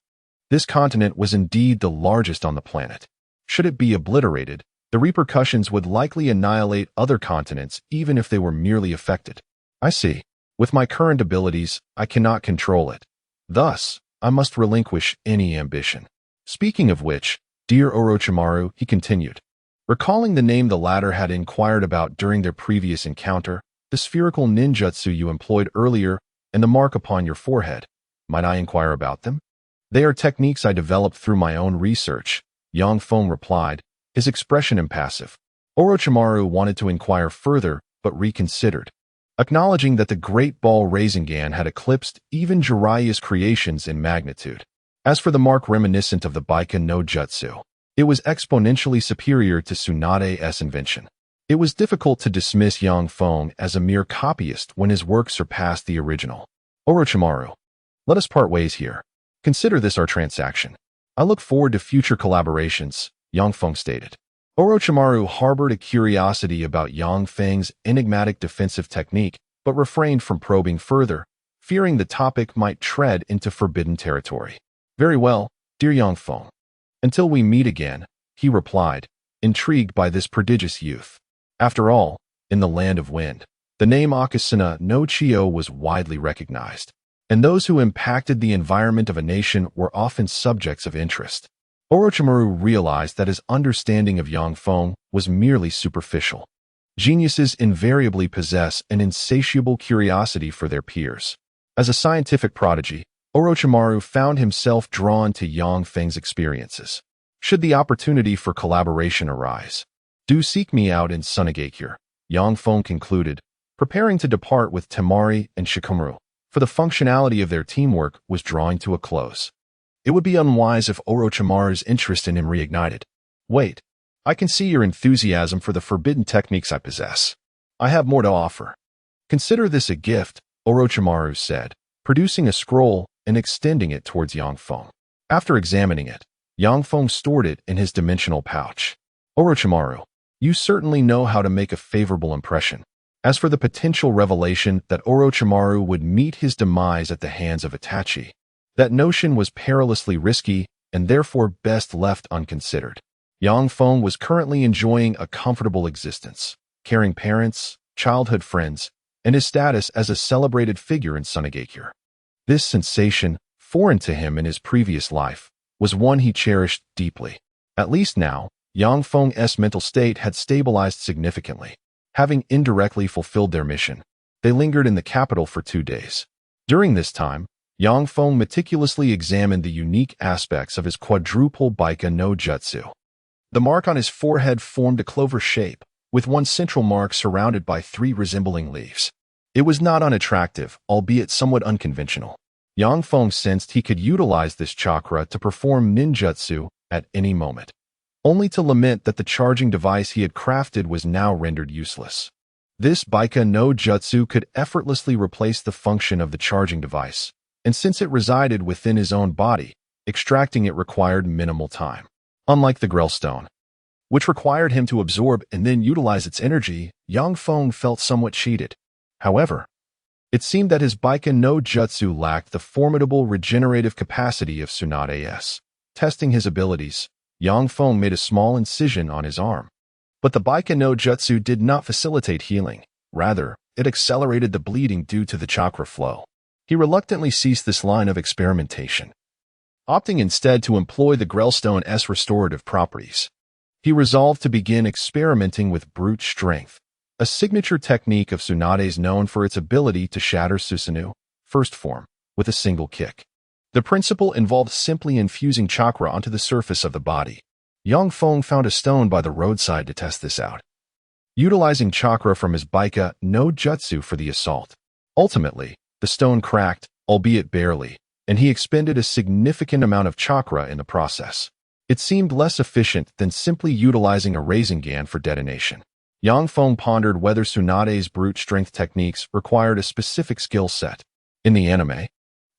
this continent was indeed the largest on the planet. Should it be obliterated, the repercussions would likely annihilate other continents even if they were merely affected. I see. With my current abilities, I cannot control it. Thus, I must relinquish any ambition. Speaking of which, dear Orochimaru, he continued. Recalling the name the latter had inquired about during their previous encounter, the spherical ninjutsu you employed earlier, and the mark upon your forehead, might I inquire about them? They are techniques I developed through my own research, Yang Feng replied, his expression impassive. Orochimaru wanted to inquire further, but reconsidered, acknowledging that the Great Ball Rasengan had eclipsed even Jiraiya's creations in magnitude. As for the mark reminiscent of the Baika no Jutsu, it was exponentially superior to Tsunade's invention. It was difficult to dismiss Yang Feng as a mere copyist when his work surpassed the original. Orochimaru, let us part ways here. Consider this our transaction. I look forward to future collaborations, Yang Feng stated. Orochimaru harbored a curiosity about Yang Feng's enigmatic defensive technique, but refrained from probing further, fearing the topic might tread into forbidden territory. Very well, dear Yang Feng. Until we meet again, he replied, intrigued by this prodigious youth. After all, in the land of wind, the name Akasuna no Chiyo was widely recognized, and those who impacted the environment of a nation were often subjects of interest. Orochimaru realized that his understanding of Yang Feng was merely superficial. Geniuses invariably possess an insatiable curiosity for their peers. As a scientific prodigy, Orochimaru found himself drawn to Yang Feng's experiences. Should the opportunity for collaboration arise, do seek me out in Sunagakure, Yang Feng concluded, preparing to depart with Temari and Shikamaru, for the functionality of their teamwork was drawing to a close. It would be unwise if Orochimaru's interest in him reignited. Wait, I can see your enthusiasm for the forbidden techniques I possess. I have more to offer. Consider this a gift, Orochimaru said, producing a scroll and extending it towards Yang Feng. After examining it, Yang Feng stored it in his dimensional pouch. Orochimaru, you certainly know how to make a favorable impression. As for the potential revelation that Orochimaru would meet his demise at the hands of Itachi, that notion was perilously risky and therefore best left unconsidered. Yang Feng was currently enjoying a comfortable existence, caring parents, childhood friends, and his status as a celebrated figure in Sunagakure. This sensation, foreign to him in his previous life, was one he cherished deeply. At least now, Yang Feng's mental state had stabilized significantly. Having indirectly fulfilled their mission, they lingered in the capital for 2 days. During this time, Yang Feng meticulously examined the unique aspects of his quadruple Baika no Jutsu. The mark on his forehead formed a clover shape, with one central mark surrounded by 3 resembling leaves. It was not unattractive, albeit somewhat unconventional. Yang Feng sensed he could utilize this chakra to perform ninjutsu at any moment, only to lament that the charging device he had crafted was now rendered useless. This Baika no Jutsu could effortlessly replace the function of the charging device, and since it resided within his own body, extracting it required minimal time. Unlike the Grellstone, which required him to absorb and then utilize its energy, Yang Feng felt somewhat cheated. However, it seemed that his Baika no Jutsu lacked the formidable regenerative capacity of Tsunade's. Testing his abilities, Yang Feng made a small incision on his arm. But the Baika no Jutsu did not facilitate healing. Rather, it accelerated the bleeding due to the chakra flow. He reluctantly ceased this line of experimentation, opting instead to employ the Grellstone's restorative properties. He resolved to begin experimenting with brute strength, a signature technique of Tsunade's known for its ability to shatter Susanoo, first form, with a single kick. The principle involved simply infusing chakra onto the surface of the body. Yang Feng found a stone by the roadside to test this out, utilizing chakra from his Baika no Jutsu for the assault. Ultimately, the stone cracked, albeit barely, and he expended a significant amount of chakra in the process. It seemed less efficient than simply utilizing a Rasengan for detonation. Yang Feng pondered whether Tsunade's brute strength techniques required a specific skill set. In the anime,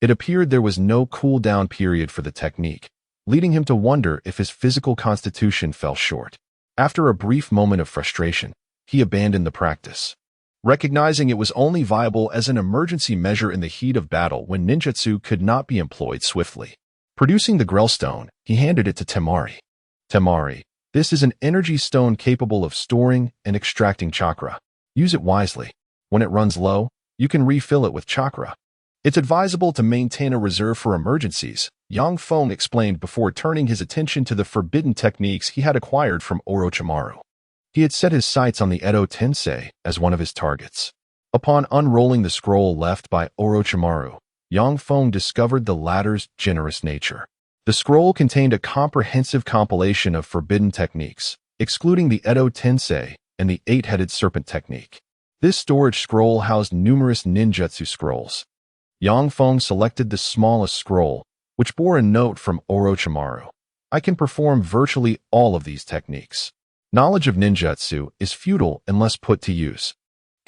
it appeared there was no cool-down period for the technique, leading him to wonder if his physical constitution fell short. After a brief moment of frustration, he abandoned the practice, recognizing it was only viable as an emergency measure in the heat of battle when ninjutsu could not be employed swiftly. Producing the Grellstone, he handed it to Temari. Temari, this is an energy stone capable of storing and extracting chakra. Use it wisely. When it runs low, you can refill it with chakra. It's advisable to maintain a reserve for emergencies, Yang Feng explained before turning his attention to the forbidden techniques he had acquired from Orochimaru. He had set his sights on the Edo Tensei as one of his targets. Upon unrolling the scroll left by Orochimaru, Yang Feng discovered the latter's generous nature. The scroll contained a comprehensive compilation of forbidden techniques, excluding the Edo Tensei and the 8-headed serpent technique. This storage scroll housed numerous ninjutsu scrolls. Yang Feng selected the smallest scroll, which bore a note from Orochimaru. I can perform virtually all of these techniques. Knowledge of ninjutsu is futile unless put to use.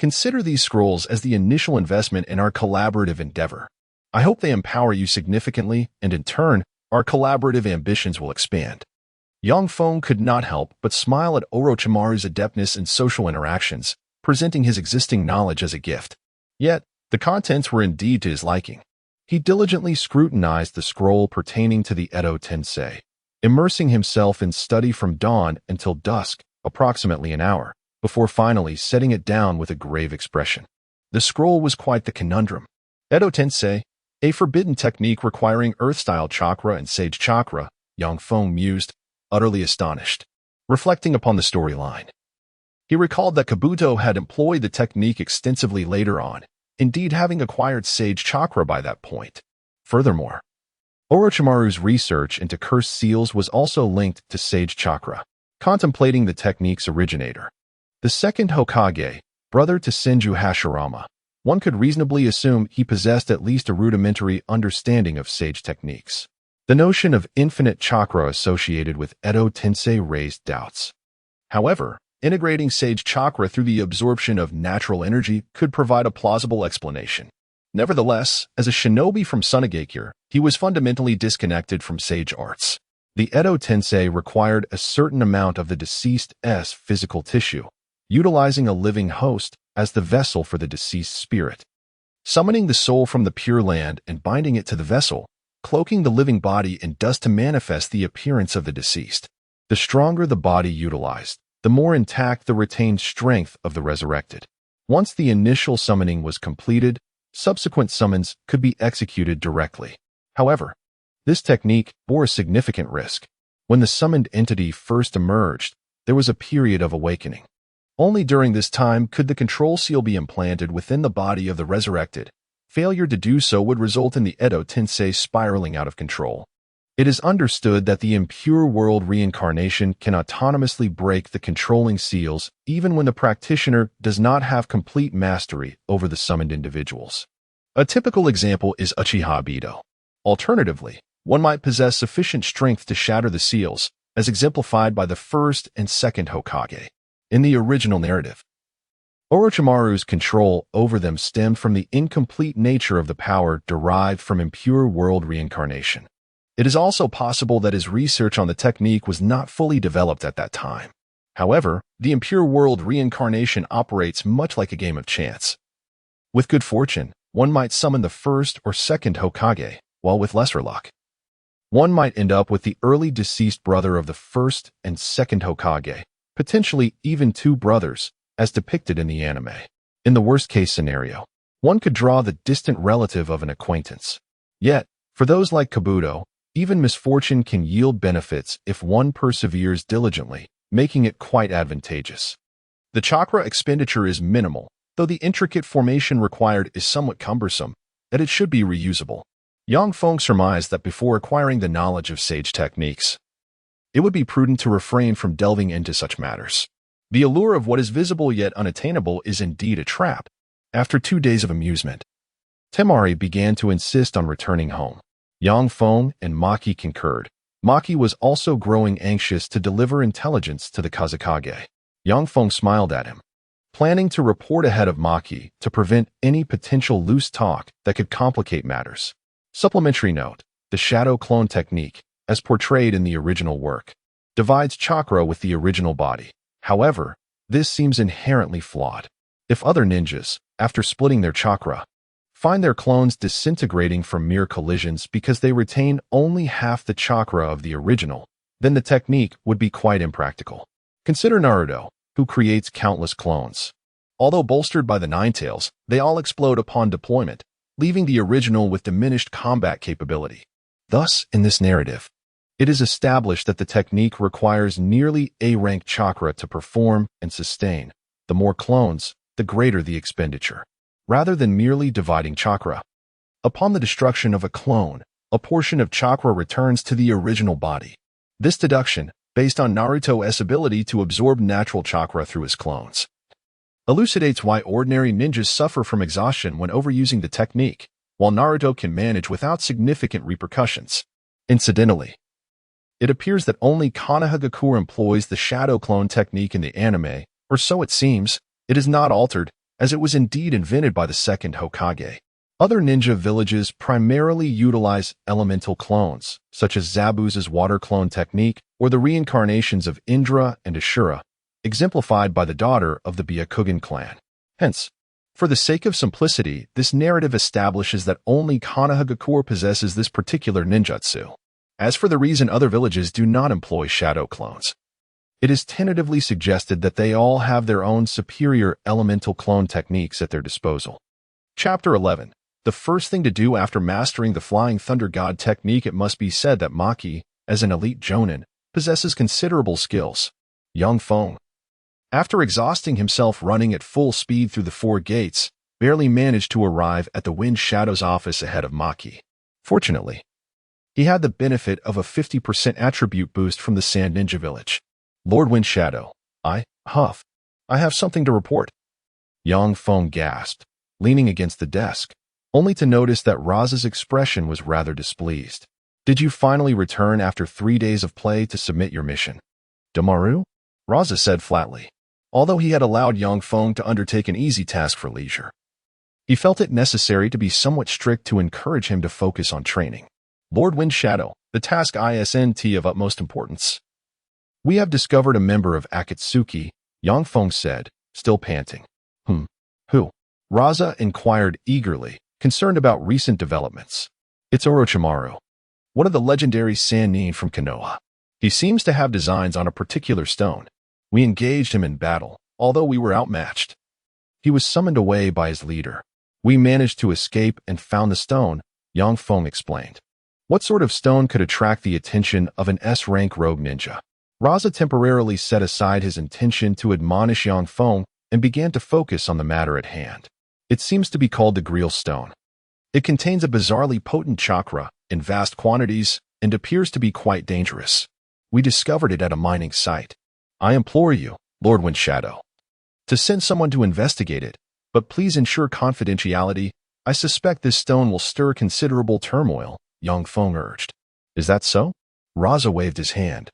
Consider these scrolls as the initial investment in our collaborative endeavor. I hope they empower you significantly, and in turn, our collaborative ambitions will expand. Yang Feng could not help but smile at Orochimaru's adeptness in social interactions, presenting his existing knowledge as a gift. Yet, the contents were indeed to his liking. He diligently scrutinized the scroll pertaining to the Edo Tensei, immersing himself in study from dawn until dusk, approximately an hour, before finally setting it down with a grave expression. The scroll was quite the conundrum. Edo Tensei, a forbidden technique requiring earth-style chakra and sage chakra, Yang Feng mused, utterly astonished. Reflecting upon the storyline, He recalled that Kabuto had employed the technique extensively later on, indeed having acquired Sage Chakra by that point. Furthermore, Orochimaru's research into cursed seals was also linked to Sage Chakra, contemplating the technique's originator. The second Hokage, brother to Senju Hashirama, one could reasonably assume he possessed at least a rudimentary understanding of sage techniques. The notion of infinite chakra associated with Edo Tensei raised doubts. However, integrating sage chakra through the absorption of natural energy could provide a plausible explanation. Nevertheless, as a shinobi from Sunagakure, he was fundamentally disconnected from sage arts. The Edo Tensei required a certain amount of the deceased's physical tissue, utilizing a living host as the vessel for the deceased spirit. Summoning the soul from the Pure Land and binding it to the vessel, cloaking the living body in dust to manifest the appearance of the deceased. The stronger the body utilized, the more intact the retained strength of the resurrected. Once the initial summoning was completed, subsequent summons could be executed directly. However, this technique bore a significant risk. When the summoned entity first emerged, there was a period of awakening. Only during this time could the control seal be implanted within the body of the resurrected. Failure to do so would result in the Edo Tensei spiraling out of control. It is understood that the impure world reincarnation can autonomously break the controlling seals even when the practitioner does not have complete mastery over the summoned individuals. A typical example is Uchiha Bido. Alternatively, one might possess sufficient strength to shatter the seals, as exemplified by the first and second Hokage. In the original narrative, Orochimaru's control over them stemmed from the incomplete nature of the power derived from impure world reincarnation. It is also possible that his research on the technique was not fully developed at that time. However, the impure world reincarnation operates much like a game of chance. With good fortune, one might summon the first or second Hokage, while with lesser luck, one might end up with the early deceased brother of the first and second Hokage, potentially even two brothers, as depicted in the anime. In the worst-case scenario, one could draw the distant relative of an acquaintance. Yet, for those like Kabuto, even misfortune can yield benefits if one perseveres diligently, making it quite advantageous. The chakra expenditure is minimal, though the intricate formation required is somewhat cumbersome, and it should be reusable. Feng surmised that before acquiring the knowledge of sage techniques, it would be prudent to refrain from delving into such matters. The allure of what is visible yet unattainable is indeed a trap. After 2 days of amusement, Temari began to insist on returning home. Feng and Maki concurred. Maki was also growing anxious to deliver intelligence to the Kazekage. Feng smiled at him, planning to report ahead of Maki to prevent any potential loose talk that could complicate matters. Supplementary note: the shadow clone technique, as portrayed in the original work, divides chakra with the original body. However, this seems inherently flawed. If other ninjas, after splitting their chakra, find their clones disintegrating from mere collisions because they retain only half the chakra of the original, then the technique would be quite impractical. Consider Naruto, who creates countless clones. Although bolstered by the Nine Tails, they all explode upon deployment, leaving the original with diminished combat capability. Thus, in this narrative, it is established that the technique requires nearly A-rank chakra to perform and sustain. The more clones, the greater the expenditure. Rather than merely dividing chakra, upon the destruction of a clone, a portion of chakra returns to the original body. This deduction, based on Naruto's ability to absorb natural chakra through his clones, elucidates why ordinary ninjas suffer from exhaustion when overusing the technique, while Naruto can manage without significant repercussions. Incidentally, it appears that only Konohagakure employs the shadow clone technique in the anime, or so it seems. It is not altered, as it was indeed invented by the second Hokage. Other ninja villages primarily utilize elemental clones, such as Zabuza's water clone technique or the reincarnations of Indra and Ashura, exemplified by the daughter of the Byakugan clan. Hence, for the sake of simplicity, this narrative establishes that only Konohagakure possesses this particular ninjutsu. As for the reason other villages do not employ shadow clones, it is tentatively suggested that they all have their own superior elemental clone techniques at their disposal. Chapter 11. The first thing to do after mastering the Flying Thunder God technique. It must be said that Maki, as an elite jonin, possesses considerable skills. Feng, After exhausting himself running at full speed through the 4 gates, barely managed to arrive at the Wind Shadow's office ahead of Maki. Fortunately, he had the benefit of a 50% attribute boost from the Sand Ninja Village. Lord Wind Shadow, I have something to report. Yang Feng gasped, leaning against the desk, only to notice that Raza's expression was rather displeased. Did you finally return after 3 days of play to submit your mission? Damaru? Raza said flatly, although he had allowed Yang Feng to undertake an easy task for leisure. He felt it necessary to be somewhat strict to encourage him to focus on training. Lord Wind Shadow, the task isn't of utmost importance. We have discovered a member of Akatsuki, Yang Feng said, still panting. Who? Raza inquired eagerly, concerned about recent developments. It's Orochimaru, one of the legendary Sannin from Konoha. He seems to have designs on a particular stone. We engaged him in battle, although we were outmatched. He was summoned away by his leader. We managed to escape and found the stone, Yang Feng explained. What sort of stone could attract the attention of an S-rank rogue ninja? Raza temporarily set aside his intention to admonish Yang Feng and began to focus on the matter at hand. It seems to be called the Grial Stone. It contains a bizarrely potent chakra in vast quantities and appears to be quite dangerous. We discovered it at a mining site. I implore you, Lord Wind Shadow, to send someone to investigate it, but please ensure confidentiality. I suspect this stone will stir considerable turmoil, Yang Feng urged. Is that so? Raza waved his hand,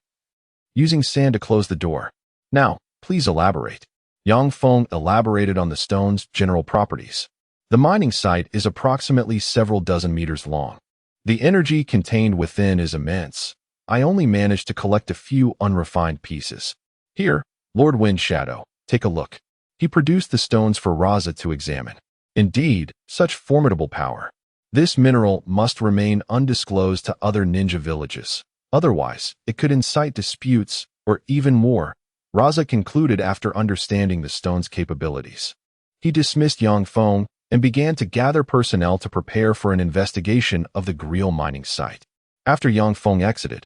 using sand to close the door. Now, please elaborate. Yang Feng elaborated on the stone's general properties. The mining site is approximately several dozen meters long. The energy contained within is immense. I only managed to collect a few unrefined pieces. Here, Lord Wind Shadow, take a look. He produced the stones for Raza to examine. Indeed, such formidable power. This mineral must remain undisclosed to other ninja villages. Otherwise, it could incite disputes, or even more, Raza concluded after understanding the stone's capabilities. He dismissed Yang Feng and began to gather personnel to prepare for an investigation of the Grial mining site. After Yang Feng exited,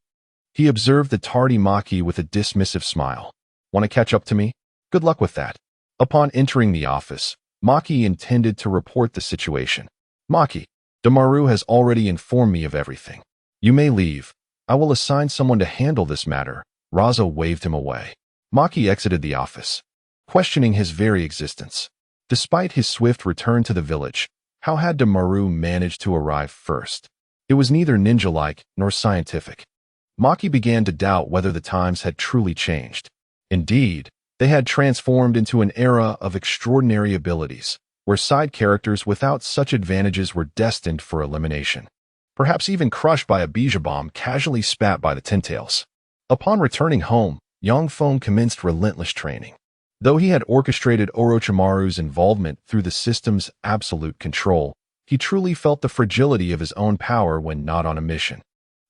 he observed the tardy Maki with a dismissive smile. Want to catch up to me? Good luck with that. Upon entering the office, Maki intended to report the situation. Maki, Damaru has already informed me of everything. You may leave. I will assign someone to handle this matter. Raza waved him away. Maki exited the office, questioning his very existence. Despite his swift return to the village, how had Damaru managed to arrive first? It was neither ninja-like nor scientific. Maki began to doubt whether the times had truly changed. Indeed, they had transformed into an era of extraordinary abilities, where side characters without such advantages were destined for elimination, perhaps even crushed by a bija bomb casually spat by the Ten-Tails. Upon returning home, Yang Feng commenced relentless training. Though he had orchestrated Orochimaru's involvement through the system's absolute control, he truly felt the fragility of his own power when not on a mission.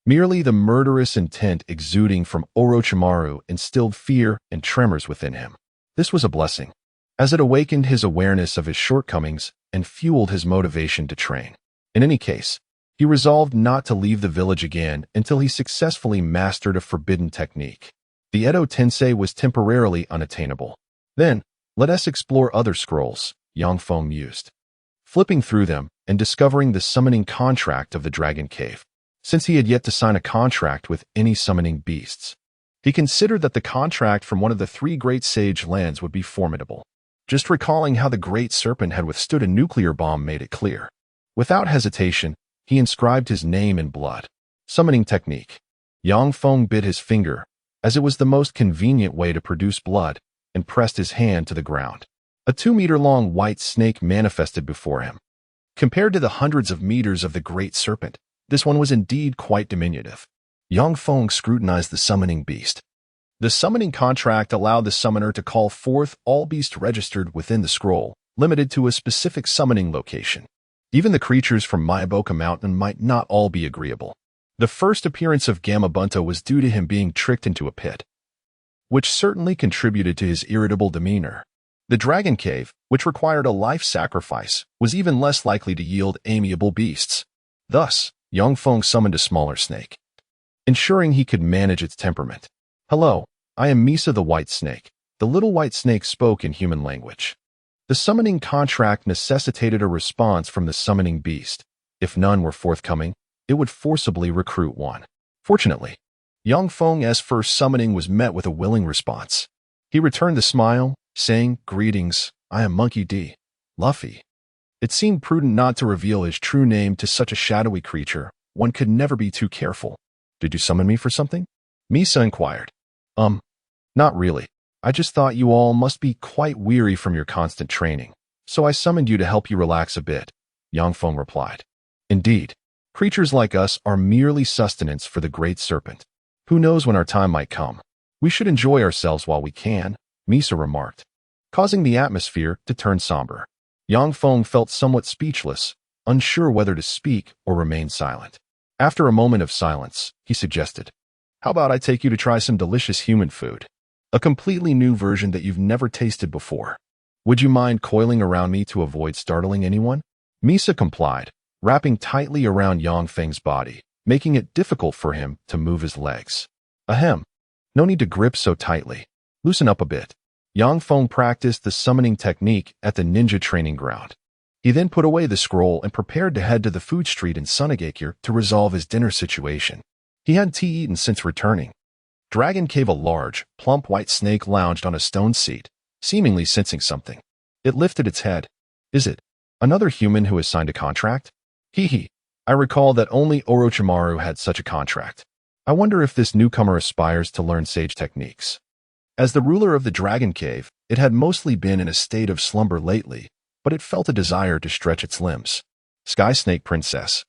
Merely the murderous intent exuding from Orochimaru instilled fear and tremors within him. This was a blessing, as it awakened his awareness of his shortcomings and fueled his motivation to train. In any case, he resolved not to leave the village again until he successfully mastered a forbidden technique. The Edo Tensei was temporarily unattainable. Then, let us explore other scrolls, Yang Feng mused, flipping through them and discovering the summoning contract of the Dragon Cave. Since he had yet to sign a contract with any summoning beasts, he considered that the contract from one of the 3 great sage lands would be formidable. Just recalling how the Great Serpent had withstood a nuclear bomb made it clear. Without hesitation, he inscribed his name in blood. Summoning technique. Yang Feng bit his finger, as it was the most convenient way to produce blood, and pressed his hand to the ground. A 2-meter-long white snake manifested before him. Compared to the hundreds of meters of the Great Serpent, this one was indeed quite diminutive. Yang Feng scrutinized the summoning beast. The summoning contract allowed the summoner to call forth all beasts registered within the scroll, limited to a specific summoning location. Even the creatures from Myaboka Mountain might not all be agreeable. The first appearance of Gamabunta was due to him being tricked into a pit, which certainly contributed to his irritable demeanor. The Dragon Cave, which required a life sacrifice, was even less likely to yield amiable beasts. Thus, Yang Feng summoned a smaller snake, ensuring he could manage its temperament. Hello, I am Misa the White Snake, The little white snake spoke in human language. The summoning contract necessitated a response from the summoning beast. If none were forthcoming, it would forcibly recruit one. Fortunately, young Feng's first summoning was met with a willing response. He returned the smile, saying, "Greetings, I am Monkey D. Luffy." It seemed prudent not to reveal his true name to such a shadowy creature. One could never be too careful. "Did you summon me for something?" Misa inquired. Not really. I just thought you all must be quite weary from your constant training, so I summoned you to help you relax a bit," Yang Feng replied. "Indeed, creatures like us are merely sustenance for the great serpent. Who knows when our time might come? We should enjoy ourselves while we can," Misa remarked, causing the atmosphere to turn somber. Yang Feng felt somewhat speechless, unsure whether to speak or remain silent. After a moment of silence, he suggested, "How about I take you to try some delicious human food? A completely new version that you've never tasted before. Would you mind coiling around me to avoid startling anyone?" Misa complied, wrapping tightly around Yang Feng's body, making it difficult for him to move his legs. "Ahem. No need to grip so tightly. Loosen up a bit." Yang Feng practiced the summoning technique at the ninja training ground. He then put away the scroll and prepared to head to the food street in Sunagakure to resolve his dinner situation. He hadn't tea eaten since returning. Dragon Cave. A large, plump white snake lounged on a stone seat, seemingly sensing something. It lifted its head. "Is it another human who has signed a contract?" "Hee. I recall that only Orochimaru had such a contract. I wonder if this newcomer aspires to learn sage techniques." As the ruler of the Dragon Cave, it had mostly been in a state of slumber lately, but it felt a desire to stretch its limbs. "Sky Snake Princess.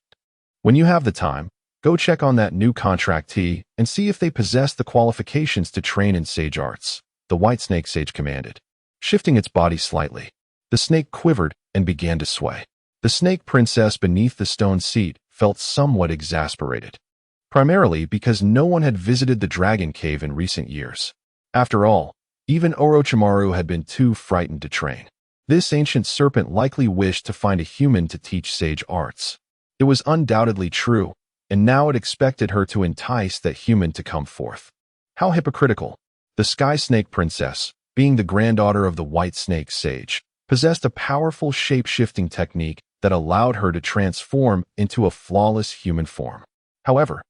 When you have the time, go check on that new contractee and see if they possess the qualifications to train in sage arts," the white snake sage commanded. Shifting its body slightly, the snake quivered and began to sway. The snake princess beneath the stone seat felt somewhat exasperated, primarily because no one had visited the Dragon Cave in recent years. After all, even Orochimaru had been too frightened to train. This ancient serpent likely wished to find a human to teach sage arts. It was undoubtedly true, and now it expected her to entice that human to come forth. How hypocritical. The Sky Snake Princess, being the granddaughter of the White Snake Sage, possessed a powerful shape-shifting technique that allowed her to transform into a flawless human form. However,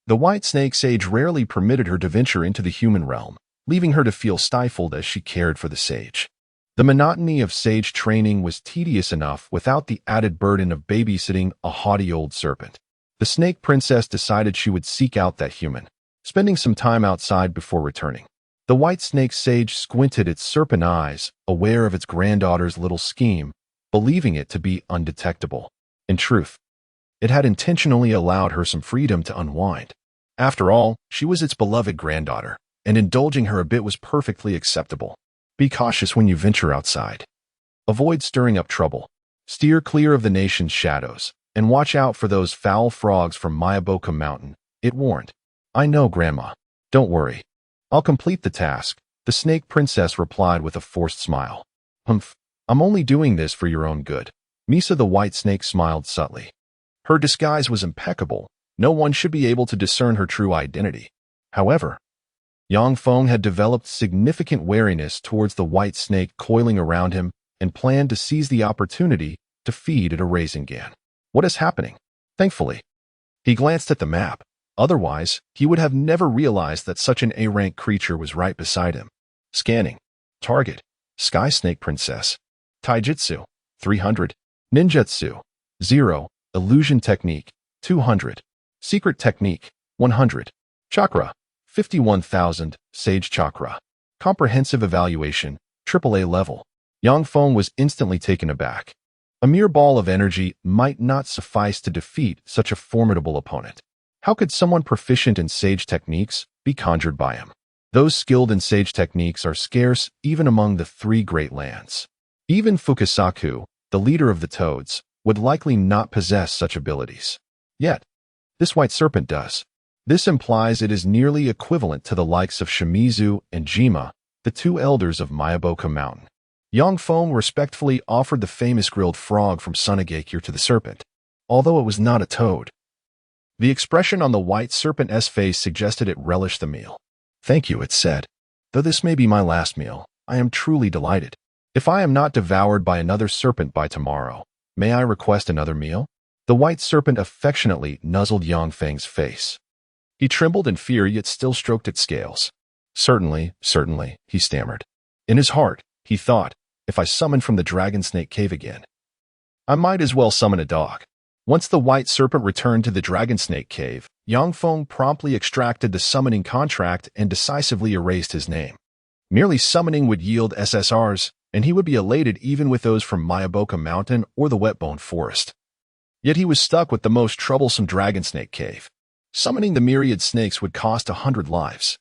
the White Snake Sage rarely permitted her to venture into the human realm, leaving her to feel stifled as she cared for the sage. The monotony of sage training was tedious enough without the added burden of babysitting a haughty old serpent. The Snake Princess decided she would seek out that human, spending some time outside before returning. The White Snake Sage squinted its serpent eyes, aware of its granddaughter's little scheme, believing it to be undetectable. In truth, it had intentionally allowed her some freedom to unwind. After all, she was its beloved granddaughter, and indulging her a bit was perfectly acceptable. Be cautious when you venture outside. Avoid stirring up trouble. Steer clear of the nation's shadows, and watch out for those foul frogs from Mayaboka Mountain, it warned. "I know, Grandma. Don't worry. I'll complete the task," the Snake Princess replied with a forced smile. "Humph. I'm only doing this for your own good." Misa the White Snake smiled subtly. Her disguise was impeccable. No one should be able to discern her true identity. However, Yang Feng had developed significant wariness towards the white snake coiling around him and planned to seize the opportunity to feed it a Rasengan. "What is happening?" Thankfully, he glanced at the map. Otherwise, he would have never realized that such an A-rank creature was right beside him. Scanning. Target. Sky Snake Princess. Taijutsu. 300. Ninjutsu. 0. Illusion Technique. 200. Secret Technique. 100. Chakra. 51,000. Sage Chakra. Comprehensive Evaluation. AAA level. Yang Feng was instantly taken aback. A mere ball of energy might not suffice to defeat such a formidable opponent. How could someone proficient in sage techniques be conjured by him? Those skilled in sage techniques are scarce even among the three great lands. Even Fukasaku, the leader of the Toads, would likely not possess such abilities. Yet, this white serpent does. This implies it is nearly equivalent to the likes of Shimizu and Jima, the two elders of Mayaboka Mountain. Yang Feng respectfully offered the famous grilled frog from Sunagakure to the serpent, although it was not a toad. The expression on the white serpent's face suggested it relished the meal. "Thank you," it said. "Though this may be my last meal, I am truly delighted. If I am not devoured by another serpent by tomorrow, may I request another meal? The white serpent affectionately nuzzled Yang Feng's face. He trembled in fear yet still stroked its scales. Certainly, certainly, he stammered. In his heart, he thought, if I summon from the dragon snake cave again, I might as well summon a dog. Once the white serpent returned to the dragon snake cave, Yang Feng promptly extracted the summoning contract and decisively erased his name. Merely summoning would yield SSRs, and he would be elated even with those from Mayaboka Mountain or the Wetbone Forest. Yet he was stuck with the most troublesome dragon snake cave. Summoning the myriad snakes would cost 100 lives.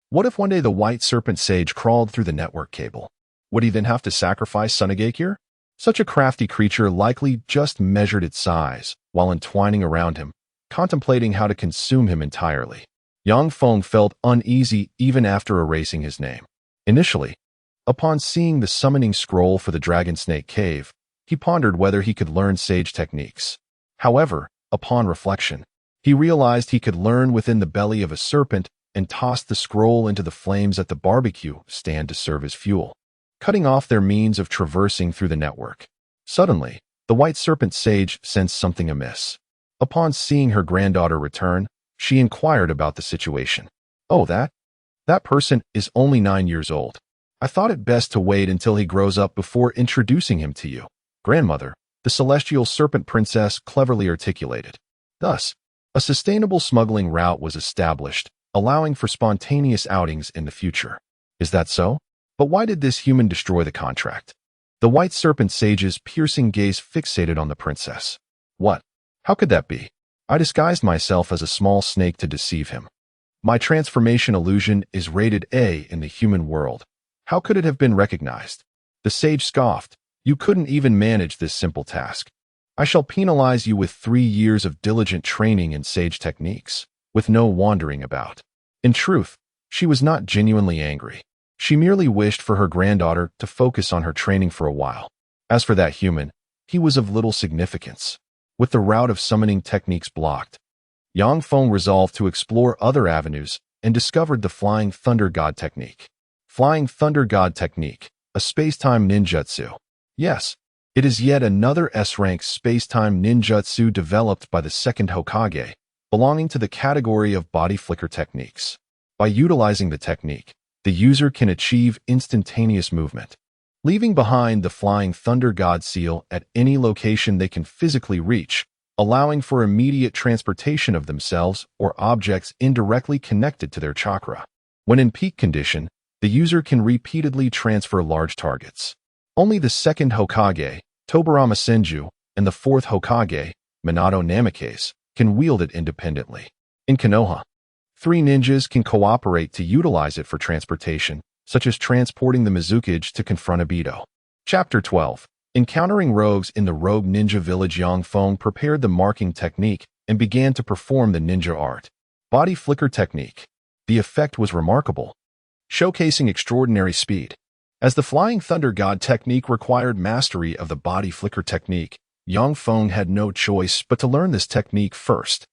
What if one day the white serpent sage crawled through the network cable? Would he then have to sacrifice Sunagakure? Such a crafty creature likely just measured its size, while entwining around him, contemplating how to consume him entirely. Yang Feng felt uneasy even after erasing his name. Initially, upon seeing the summoning scroll for the dragon snake cave, he pondered whether he could learn sage techniques. However, upon reflection, he realized he could learn within the belly of a serpent and tossed the scroll into the flames at the barbecue stand to serve as fuel, cutting off their means of traversing through the network. Suddenly, the white serpent sage sensed something amiss. Upon seeing her granddaughter return, she inquired about the situation. Oh, that person is only 9 years old. I thought it best to wait until he grows up before introducing him to you. Grandmother, the celestial serpent princess cleverly articulated. Thus, a sustainable smuggling route was established, allowing for spontaneous outings in the future. Is that so? But why did this human destroy the contract? The white serpent sage's piercing gaze fixated on the princess. What? How could that be? I disguised myself as a small snake to deceive him. My transformation illusion is rated A in the human world. How could it have been recognized? The sage scoffed. You couldn't even manage this simple task. I shall penalize you with 3 years of diligent training in sage techniques, with no wandering about. In truth, she was not genuinely angry. She merely wished for her granddaughter to focus on her training for a while. As for that human, he was of little significance. With the route of summoning techniques blocked, Yang Feng resolved to explore other avenues and discovered the Flying Thunder God technique. Flying Thunder God technique, a space-time ninjutsu. Yes, it is yet another S-rank space-time ninjutsu developed by the second Hokage, belonging to the category of body flicker techniques. By utilizing the technique, the user can achieve instantaneous movement, leaving behind the Flying Thunder God seal at any location they can physically reach, allowing for immediate transportation of themselves or objects indirectly connected to their chakra. When in peak condition, the user can repeatedly transfer large targets. Only the second Hokage, Tobarama Senju, and the fourth Hokage, Minato Namikaze, can wield it independently. In Konoha, 3 ninjas can cooperate to utilize it for transportation, such as transporting the Mizukage to confront Obito. Chapter 12. Encountering rogues in the rogue ninja village. Yang Feng prepared the marking technique and began to perform the ninja art. Body flicker technique. The effect was remarkable, showcasing extraordinary speed. As the Flying Thunder God technique required mastery of the body flicker technique, Yang Feng had no choice but to learn this technique first.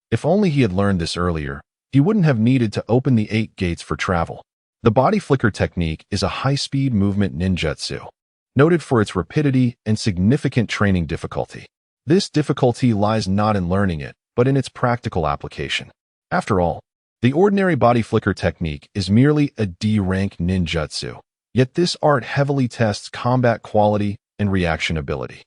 If only he had learned this earlier, he wouldn't have needed to open the 8 gates for travel. The body flicker technique is a high-speed movement ninjutsu, noted for its rapidity and significant training difficulty. This difficulty lies not in learning it, but in its practical application. After all, the ordinary body flicker technique is merely a D-rank ninjutsu, yet this art heavily tests combat quality and reaction ability.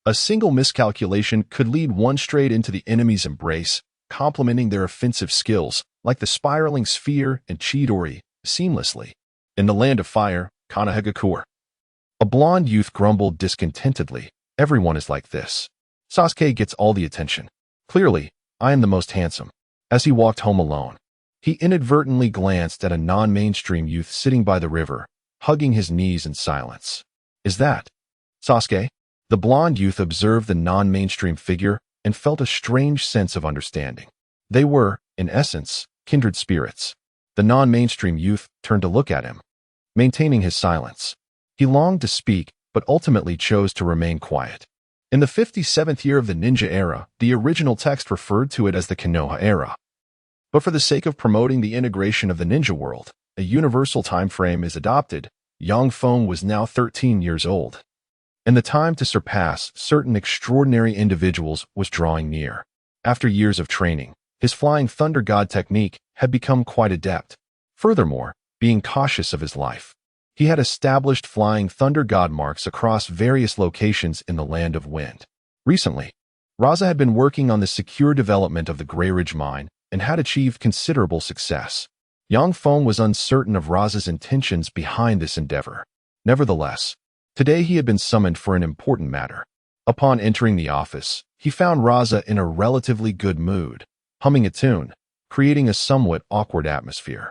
A single miscalculation could lead one straight into the enemy's embrace, complementing their offensive skills, like the spiraling sphere and Chidori, seamlessly. In the land of fire, Konohagakure. A blonde youth grumbled discontentedly. Everyone is like this. Sasuke gets all the attention. Clearly, I am the most handsome. As he walked home alone, he inadvertently glanced at a non-mainstream youth sitting by the river, hugging his knees in silence. Is that Sasuke? The blonde youth observed the non-mainstream figure and felt a strange sense of understanding. They were, in essence, kindred spirits. The non-mainstream youth turned to look at him, maintaining his silence. He longed to speak, but ultimately chose to remain quiet. In the 57th year of the ninja era, the original text referred to it as the Konoha era. But for the sake of promoting the integration of the ninja world, a universal time frame is adopted, Yang Feng was now 13 years old, and the time to surpass certain extraordinary individuals was drawing near. After years of training, his Flying Thunder God technique had become quite adept. Furthermore, being cautious of his life, he had established Flying Thunder God marks across various locations in the Land of Wind. Recently, Raza had been working on the secure development of the Grey Ridge mine and had achieved considerable success. Yang Feng was uncertain of Raza's intentions behind this endeavor. Nevertheless, today he had been summoned for an important matter. Upon entering the office, he found Raza in a relatively good mood, humming a tune, creating a somewhat awkward atmosphere.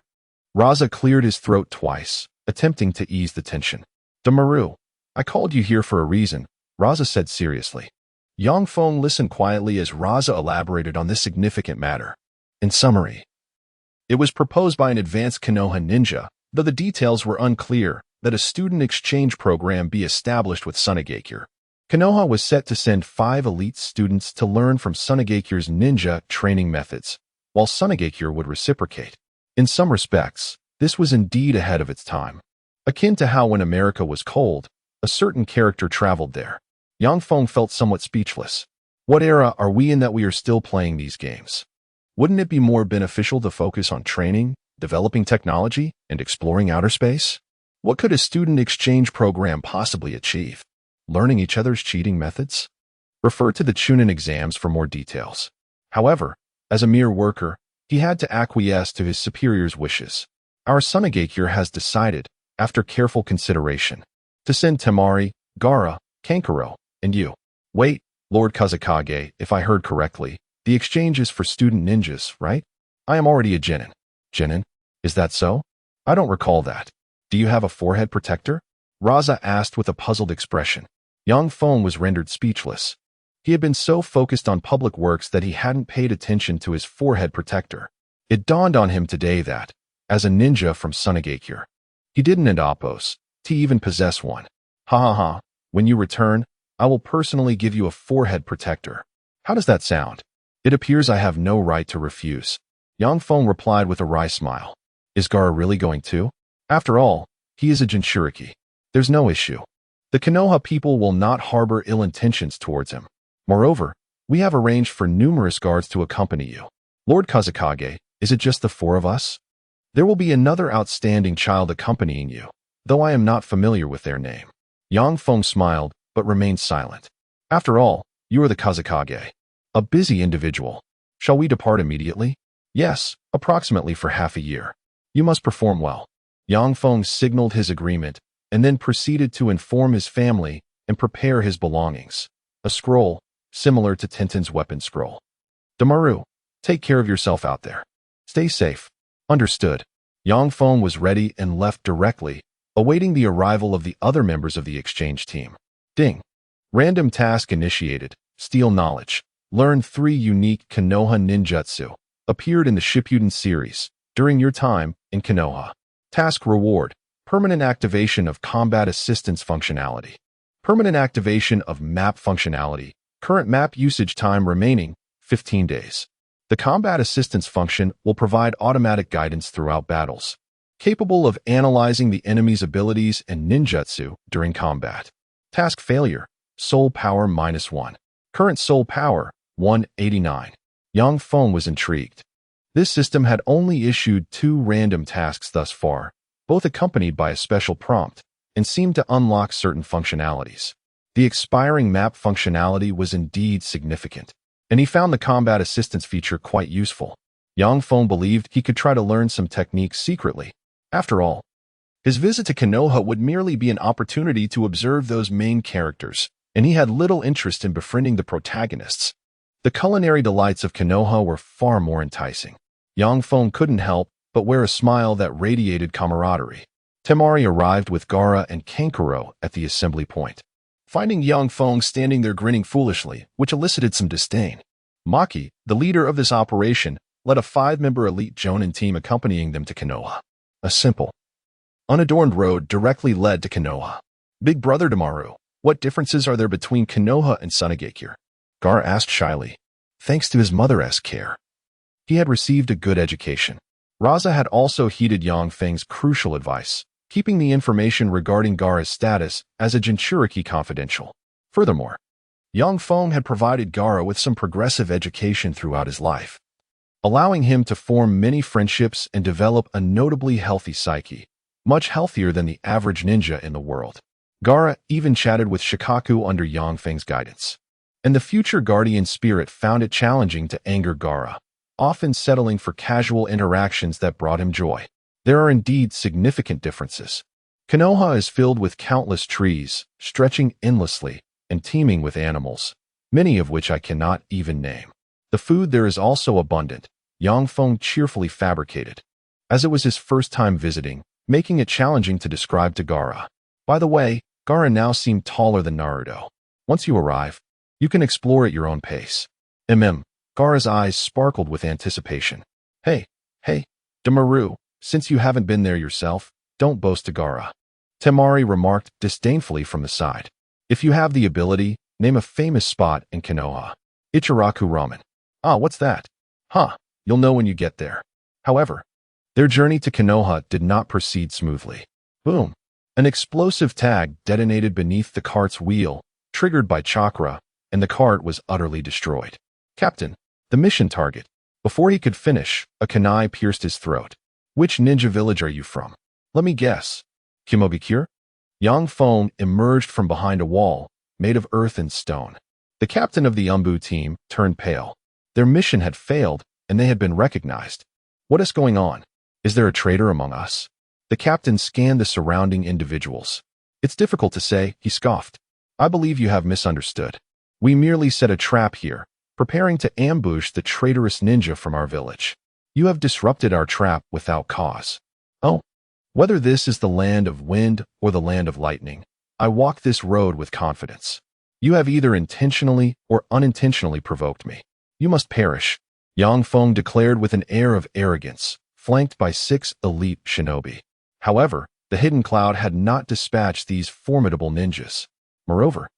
Raza cleared his throat twice, attempting to ease the tension. "Damaru, I called you here for a reason," Raza said seriously. Yang Feng listened quietly as Raza elaborated on this significant matter. In summary, it was proposed by an advanced Konoha ninja, though the details were unclear, that a student exchange program be established with Sunagakure. Konoha was set to send 5 elite students to learn from Sunagakure's ninja training methods, while Sunagakure would reciprocate. In some respects, this was indeed ahead of its time. Akin to how when America was cold, a certain character traveled there. Yang Feng felt somewhat speechless. What era are we in that we are still playing these games? Wouldn't it be more beneficial to focus on training, developing technology, and exploring outer space? What could a student exchange program possibly achieve? Learning each other's cheating methods? Refer to the Chunin exams for more details. However, as a mere worker, he had to acquiesce to his superior's wishes. Our Sunagakure has decided, after careful consideration, to send Temari, Gaara, Kankuro, and you. Wait, Lord Kazakage, if I heard correctly, the exchange is for student ninjas, right? I am already a genin. Genin? Is that so? I don't recall that. Do you have a forehead protector? Raza asked with a puzzled expression. Yang Feng was rendered speechless. He had been so focused on public works that he hadn't paid attention to his forehead protector. It dawned on him today that, as a ninja from Sunagakure, he didn't oppose to even possess one. Ha ha ha, when you return, I will personally give you a forehead protector. How does that sound? It appears I have no right to refuse. Yang Feng replied with a wry smile. Is Gaara really going to? After all, he is a Jinchuriki. There's no issue. The Konoha people will not harbor ill intentions towards him. Moreover, we have arranged for numerous guards to accompany you. Lord Kazakage, is it just the 4 of us? There will be another outstanding child accompanying you, though I am not familiar with their name. Yang Feng smiled, but remained silent. After all, you are the Kazakage. A busy individual. Shall we depart immediately? Yes, approximately for half a year. You must perform well. Yang Feng signaled his agreement, and then proceeded to inform his family and prepare his belongings. A scroll, similar to Tintin's weapon scroll. Damaru, take care of yourself out there. Stay safe. Understood. Yang Feng was ready and left directly, awaiting the arrival of the other members of the exchange team. Ding. Random task initiated. Steal knowledge. Learn 3 unique Konoha ninjutsu. Appeared in the Shippuden series, during your time in Konoha. Task reward. Permanent activation of combat assistance functionality. Permanent activation of map functionality. Current map usage time remaining, 15 days. The combat assistance function will provide automatic guidance throughout battles, capable of analyzing the enemy's abilities and ninjutsu during combat. Task failure. Soul power -1. Current soul power, 189. Yang Feng was intrigued. This system had only issued 2 random tasks thus far, both accompanied by a special prompt, and seemed to unlock certain functionalities. The expiring map functionality was indeed significant, and he found the combat assistance feature quite useful. Yang Feng believed he could try to learn some techniques secretly. After all, his visit to Konoha would merely be an opportunity to observe those main characters, and he had little interest in befriending the protagonists. The culinary delights of Konoha were far more enticing. Yang Feng couldn't help but wear a smile that radiated camaraderie. Temari arrived with Gaara and Kankuro at the assembly point, finding Yang Feng standing there grinning foolishly, which elicited some disdain. Maki, the leader of this operation, led a 5-member elite Jonin team accompanying them to Konoha. A simple, unadorned road directly led to Konoha. Big brother Damaru, what differences are there between Konoha and Sunagakure? Gaara asked shyly. Thanks to his mother's care, he had received a good education. Raza had also heeded Yang Feng's crucial advice, keeping the information regarding Gaara's status as a Jinchuriki confidential. Furthermore, young Feng had provided Gaara with some progressive education throughout his life, allowing him to form many friendships and develop a notably healthy psyche, much healthier than the average ninja in the world. Gaara even chatted with Shikaku under Yang Feng's guidance, and the future guardian spirit found it challenging to anger Gaara, often settling for casual interactions that brought him joy. There are indeed significant differences. Konoha is filled with countless trees, stretching endlessly, and teeming with animals, many of which I cannot even name. The food there is also abundant, Yang Feng cheerfully fabricated, as it was his first time visiting, making it challenging to describe to Gaara. By the way, Gaara now seemed taller than Naruto. Once you arrive, you can explore at your own pace. Gaara's eyes sparkled with anticipation. Hey, Damaru, since you haven't been there yourself, don't boast to Gaara. Temari remarked disdainfully from the side. If you have the ability, name a famous spot in Konoha. Ichiraku Ramen. Ah, what's that? Huh, you'll know when you get there. However, their journey to Konoha did not proceed smoothly. Boom. An explosive tag detonated beneath the cart's wheel, triggered by chakra, and the cart was utterly destroyed. Captain, the mission target. Before he could finish, a kunai pierced his throat. Which ninja village are you from? Let me guess. Kimobikure? Yang Feng emerged from behind a wall, made of earth and stone. The captain of the Umbu team turned pale. Their mission had failed, and they had been recognized. What is going on? Is there a traitor among us? The captain scanned the surrounding individuals. It's difficult to say, he scoffed. I believe you have misunderstood. We merely set a trap here, preparing to ambush the traitorous ninja from our village. You have disrupted our trap without cause. Oh, whether this is the land of wind or the land of lightning, I walk this road with confidence. You have either intentionally or unintentionally provoked me. You must perish, Yang Feng declared with an air of arrogance, flanked by 6 elite shinobi. However, the hidden cloud had not dispatched these formidable ninjas. Moreover,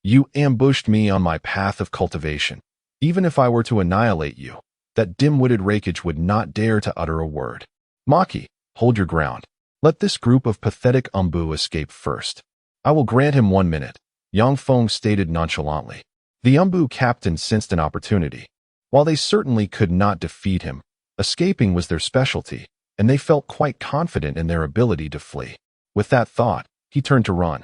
you ambushed me on my path of cultivation. Even if I were to annihilate you, that dim-witted rakage would not dare to utter a word. Maki, hold your ground. Let this group of pathetic Umbu escape first. I will grant him 1 minute, Yang Feng stated nonchalantly. The Umbu captain sensed an opportunity. While they certainly could not defeat him, escaping was their specialty, and they felt quite confident in their ability to flee. With that thought, he turned to run,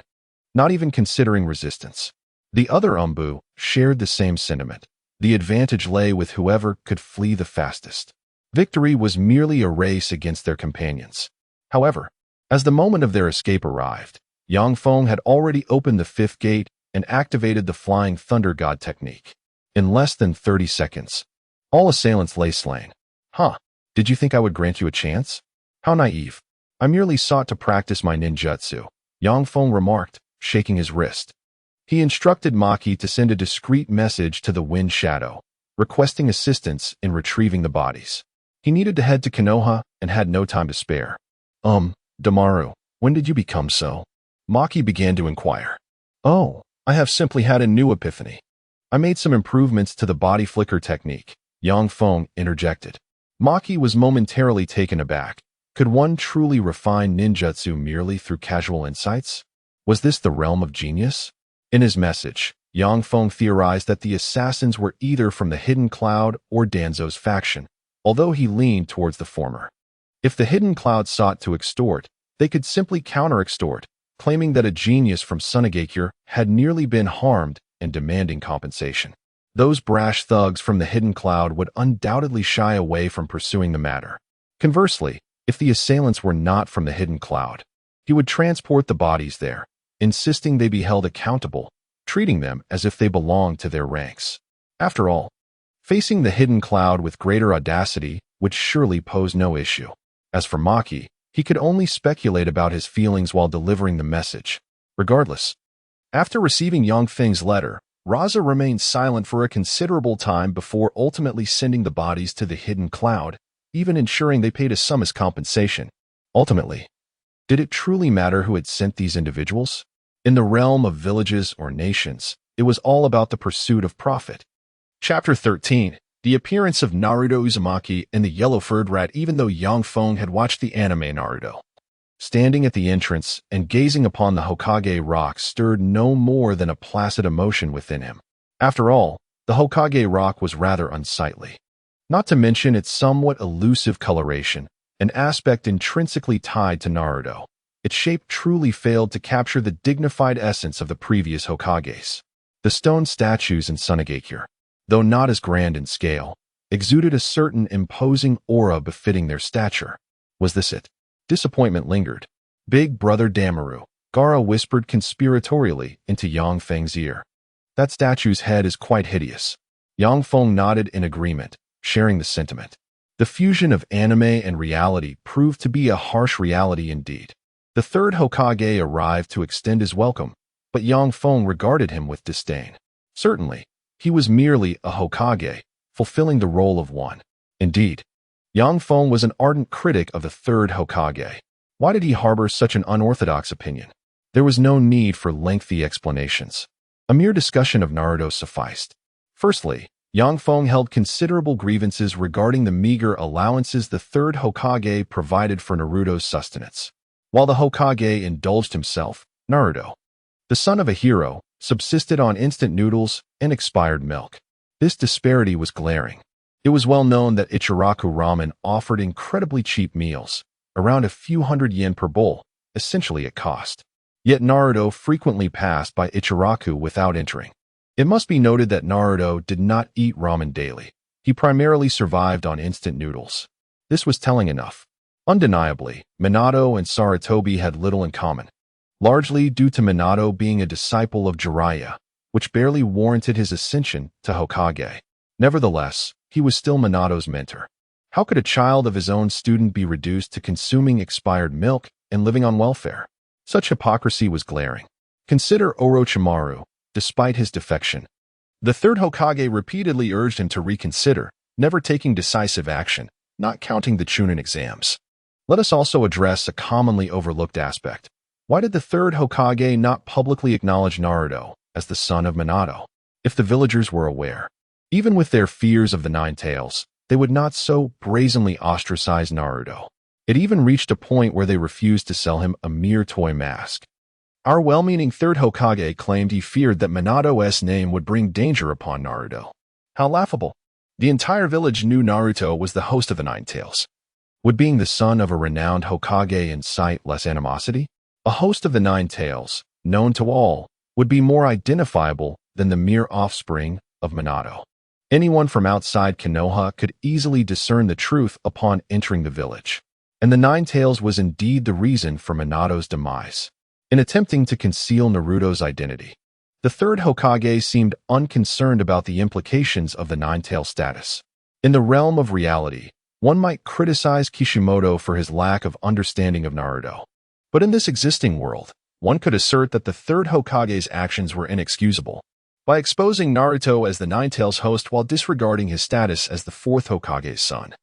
not even considering resistance. The other Umbu shared the same sentiment. The advantage lay with whoever could flee the fastest. Victory was merely a race against their companions. However, as the moment of their escape arrived, Yang Feng had already opened the 5th gate and activated the Flying Thunder God technique. In less than 30 seconds, all assailants lay slain. Did you think I would grant you a chance? How naive. I merely sought to practice my ninjutsu, Yang Feng remarked, shaking his wrist. He instructed Maki to send a discreet message to the Wind Shadow, requesting assistance in retrieving the bodies. He needed to head to Konoha and had no time to spare. Damaru, when did you become so? Maki began to inquire. Oh, I have simply had a new epiphany. I made some improvements to the body flicker technique, Yang Feng interjected. Maki was momentarily taken aback. Could one truly refine ninjutsu merely through casual insights? Was this the realm of genius? In his message, Yang Feng theorized that the assassins were either from the Hidden Cloud or Danzo's faction, although he leaned towards the former. If the Hidden Cloud sought to extort, they could simply counter-extort, claiming that a genius from Sunagakure had nearly been harmed and demanding compensation. Those brash thugs from the Hidden Cloud would undoubtedly shy away from pursuing the matter. Conversely, if the assailants were not from the Hidden Cloud, he would transport the bodies there, insisting they be held accountable, treating them as if they belonged to their ranks. After all, facing the Hidden Cloud with greater audacity would surely pose no issue. As for Maki, he could only speculate about his feelings while delivering the message. Regardless, after receiving Yang Feng's letter, Raza remained silent for a considerable time before ultimately sending the bodies to the Hidden Cloud, even ensuring they paid a sum as compensation. Ultimately, did it truly matter who had sent these individuals? In the realm of villages or nations, it was all about the pursuit of profit. Chapter 13. The appearance of Naruto Uzumaki and the yellow-furred rat. Even though Yang Feng had watched the anime Naruto, standing at the entrance and gazing upon the Hokage rock stirred no more than a placid emotion within him. After all, the Hokage rock was rather unsightly. Not to mention its somewhat elusive coloration, an aspect intrinsically tied to Naruto. Its shape truly failed to capture the dignified essence of the previous Hokages. The stone statues in Sunagakure, though not as grand in scale, exuded a certain imposing aura befitting their stature. Was this it? Disappointment lingered. Big brother Damaru, Gaara whispered conspiratorially into Yang Feng's ear. That statue's head is quite hideous. Yang Feng nodded in agreement, sharing the sentiment. The fusion of anime and reality proved to be a harsh reality indeed. The third Hokage arrived to extend his welcome, but Yang Feng regarded him with disdain. Certainly, he was merely a Hokage, fulfilling the role of one. Indeed, Yang Feng was an ardent critic of the third Hokage. Why did he harbor such an unorthodox opinion? There was no need for lengthy explanations. A mere discussion of Naruto sufficed. Firstly, Yang Feng held considerable grievances regarding the meager allowances the third Hokage provided for Naruto's sustenance. While the Hokage indulged himself, Naruto, the son of a hero, subsisted on instant noodles and expired milk. This disparity was glaring. It was well known that Ichiraku ramen offered incredibly cheap meals, around a few hundred yen per bowl, essentially at cost. Yet Naruto frequently passed by Ichiraku without entering. It must be noted that Naruto did not eat ramen daily. He primarily survived on instant noodles. This was telling enough. Undeniably, Minato and Sarutobi had little in common, largely due to Minato being a disciple of Jiraiya, which barely warranted his ascension to Hokage. Nevertheless, he was still Minato's mentor. How could a child of his own student be reduced to consuming expired milk and living on welfare? Such hypocrisy was glaring. Consider Orochimaru. Despite his defection, the third Hokage repeatedly urged him to reconsider, never taking decisive action, not counting the Chunin exams. Let us also address a commonly overlooked aspect. Why did the third Hokage not publicly acknowledge Naruto as the son of Minato? If the villagers were aware, even with their fears of the Nine Tails, they would not so brazenly ostracize Naruto. It even reached a point where they refused to sell him a mere toy mask. Our well-meaning third Hokage claimed he feared that Minato's name would bring danger upon Naruto. How laughable. The entire village knew Naruto was the host of the Nine Tails. Would being the son of a renowned Hokage incite less animosity? A host of the Nine Tails, known to all, would be more identifiable than the mere offspring of Minato. Anyone from outside Konoha could easily discern the truth upon entering the village. And the Nine Tails was indeed the reason for Minato's demise. In attempting to conceal Naruto's identity, the third Hokage seemed unconcerned about the implications of the Nine-Tail status. In the realm of reality, one might criticize Kishimoto for his lack of understanding of Naruto. But in this existing world, one could assert that the third Hokage's actions were inexcusable. By exposing Naruto as the Nine-Tails host while disregarding his status as the fourth Hokage's son,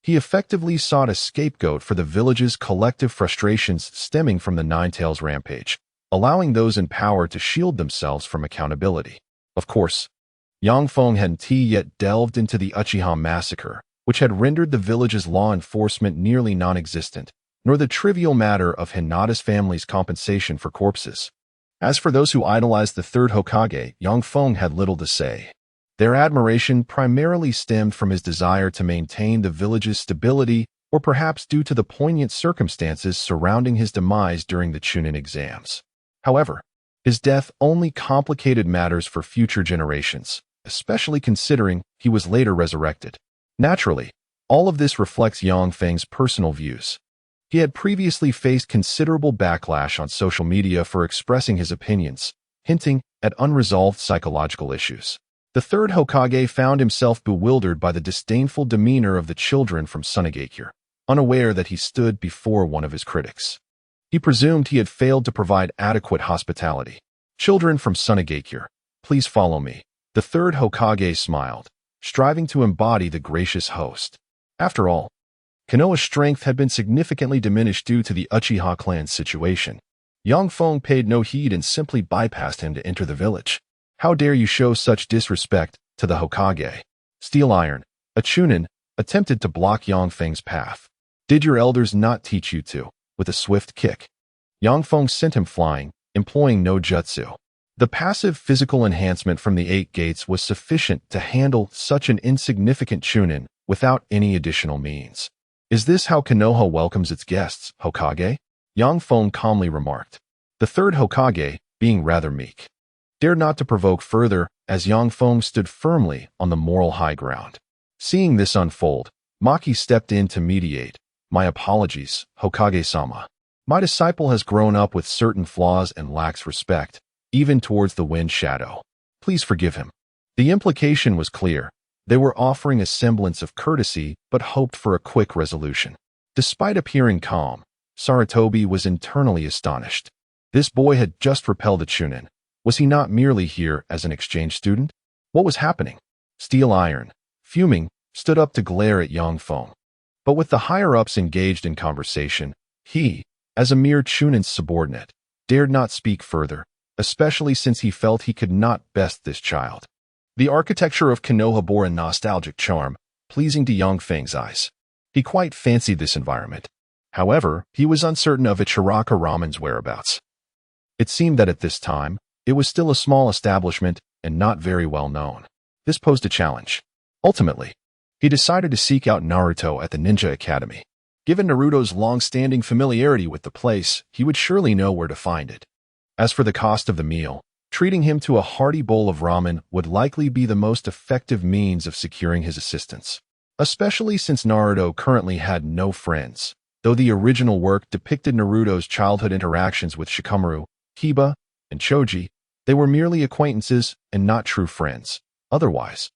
he effectively sought a scapegoat for the village's collective frustrations stemming from the Nine Tails rampage, allowing those in power to shield themselves from accountability. Of course, Yang Feng hadn't yet delved into the Uchiha massacre, which had rendered the village's law enforcement nearly non-existent, nor the trivial matter of Hinata's family's compensation for corpses. As for those who idolized the third Hokage, Yang Feng had little to say. Their admiration primarily stemmed from his desire to maintain the village's stability, or perhaps due to the poignant circumstances surrounding his demise during the Chunin exams. However, his death only complicated matters for future generations, especially considering he was later resurrected. Naturally, all of this reflects Yang Feng's personal views. He had previously faced considerable backlash on social media for expressing his opinions, hinting at unresolved psychological issues. The third Hokage found himself bewildered by the disdainful demeanor of the children from Sunagakure, unaware that he stood before one of his critics. He presumed he had failed to provide adequate hospitality. Children from Sunagakure, please follow me. The third Hokage smiled, striving to embody the gracious host. After all, Konoha's strength had been significantly diminished due to the Uchiha clan's situation. Yang Feng paid no heed and simply bypassed him to enter the village. How dare you show such disrespect to the Hokage? Steel Iron, a Chunin, attempted to block Yang Feng's path. Did your elders not teach you to? with a swift kick. Yang Feng sent him flying, employing no jutsu. The passive physical enhancement from the 8 gates was sufficient to handle such an insignificant chunin without any additional means. Is this how Konoha welcomes its guests, Hokage? Yang Feng calmly remarked. The third Hokage, being rather meek, dared not to provoke further as Yang Feng stood firmly on the moral high ground. Seeing this unfold, Maki stepped in to mediate. My apologies, Hokage-sama. My disciple has grown up with certain flaws and lacks respect, even towards the wind shadow. Please forgive him. The implication was clear. They were offering a semblance of courtesy but hoped for a quick resolution. Despite appearing calm, Sarutobi was internally astonished. This boy had just repelled a chunin. Was he not merely here as an exchange student? What was happening? Steel Iron, fuming, stood up to glare at Yang Feng. But with the higher-ups engaged in conversation, he, as a mere chunin's subordinate, dared not speak further, especially since he felt he could not best this child. The architecture of Konoha bore a nostalgic charm, pleasing to Yang Feng's eyes. He quite fancied this environment. However, he was uncertain of Ichiraka Ramen's whereabouts. It seemed that at this time, it was still a small establishment and not very well known. This posed a challenge. Ultimately, he decided to seek out Naruto at the Ninja Academy. Given Naruto's long-standing familiarity with the place, he would surely know where to find it. As for the cost of the meal, treating him to a hearty bowl of ramen would likely be the most effective means of securing his assistance, especially since Naruto currently had no friends. Though the original work depicted Naruto's childhood interactions with Shikamaru, Hiba, and Choji, they were merely acquaintances and not true friends. Otherwise,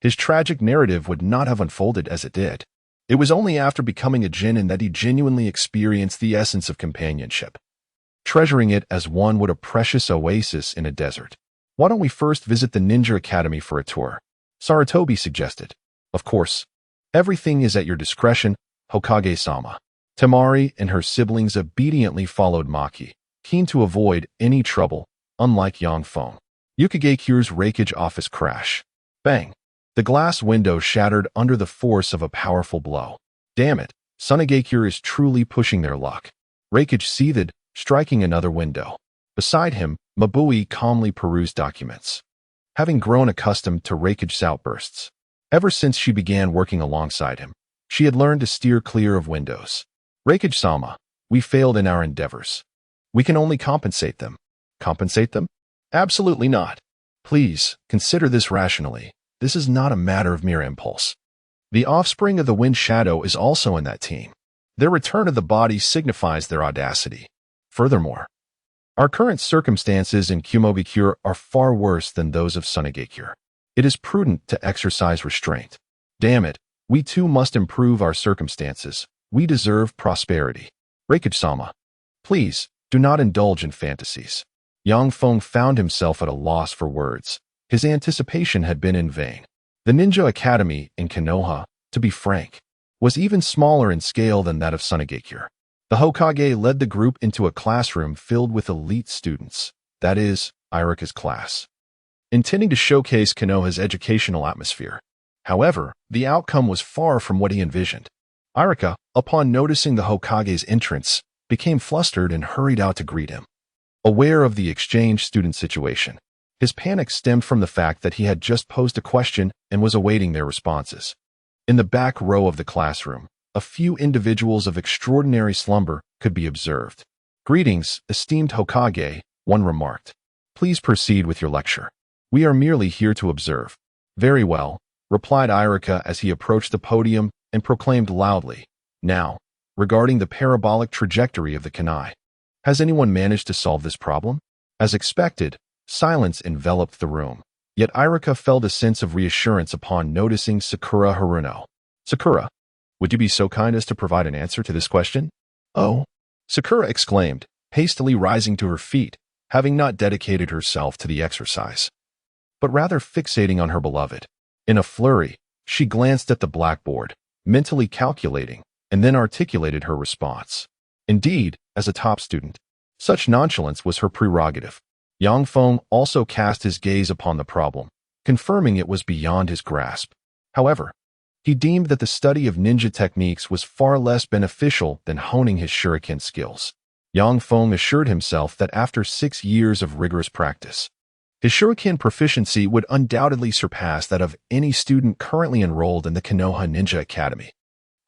his tragic narrative would not have unfolded as it did. It was only after becoming a genin that he genuinely experienced the essence of companionship, treasuring it as one would a precious oasis in a desert. Why don't we first visit the Ninja Academy for a tour? Sarutobi suggested. Of course, everything is at your discretion, Hokage-sama. Temari and her siblings obediently followed Maki, keen to avoid any trouble, unlike Yang Feng. Yukagekyu's Reikage office crash. Bang! The glass window shattered under the force of a powerful blow. Damn it, Sunagekure is truly pushing their luck. Reikage seethed, striking another window. Beside him, Mabui calmly perused documents. Having grown accustomed to Reikage's outbursts, ever since she began working alongside him, she had learned to steer clear of windows. Reikage-sama, we failed in our endeavors. We can only compensate them. Compensate them? Absolutely not. Please, consider this rationally. This is not a matter of mere impulse. The offspring of the wind shadow is also in that team. Their return of the body signifies their audacity. Furthermore, our current circumstances in Kumogakure are far worse than those of Sunagekure. It is prudent to exercise restraint. Damn it, we too must improve our circumstances. We deserve prosperity. Reikage-sama, please, do not indulge in fantasies. Yang Feng found himself at a loss for words. His anticipation had been in vain. The Ninja Academy in Konoha, to be frank, was even smaller in scale than that of Sunagekure. The Hokage led the group into a classroom filled with elite students, that is, Irika's class, intending to showcase Konoha's educational atmosphere. However, the outcome was far from what he envisioned. Irika, upon noticing the Hokage's entrance, became flustered and hurried out to greet him. Aware of the exchange student situation, his panic stemmed from the fact that he had just posed a question and was awaiting their responses. In the back row of the classroom, a few individuals of extraordinary slumber could be observed. Greetings, esteemed Hokage, one remarked. Please proceed with your lecture. We are merely here to observe. Very well, replied Irika as he approached the podium and proclaimed loudly. Now, regarding the parabolic trajectory of the Kanai. Has anyone managed to solve this problem? As expected, silence enveloped the room. Yet Irika felt a sense of reassurance upon noticing Sakura Haruno. Sakura, would you be so kind as to provide an answer to this question? Oh, Sakura exclaimed, hastily rising to her feet, having not dedicated herself to the exercise, but rather fixating on her beloved. In a flurry, she glanced at the blackboard, mentally calculating, and then articulated her response. Indeed, as a top student, such nonchalance was her prerogative. Yang Feng also cast his gaze upon the problem, confirming it was beyond his grasp. However, He deemed that the study of ninja techniques was far less beneficial than honing his shuriken skills. Yang Feng assured himself that after 6 years of rigorous practice, his shuriken proficiency would undoubtedly surpass that of any student currently enrolled in the Konoha Ninja Academy.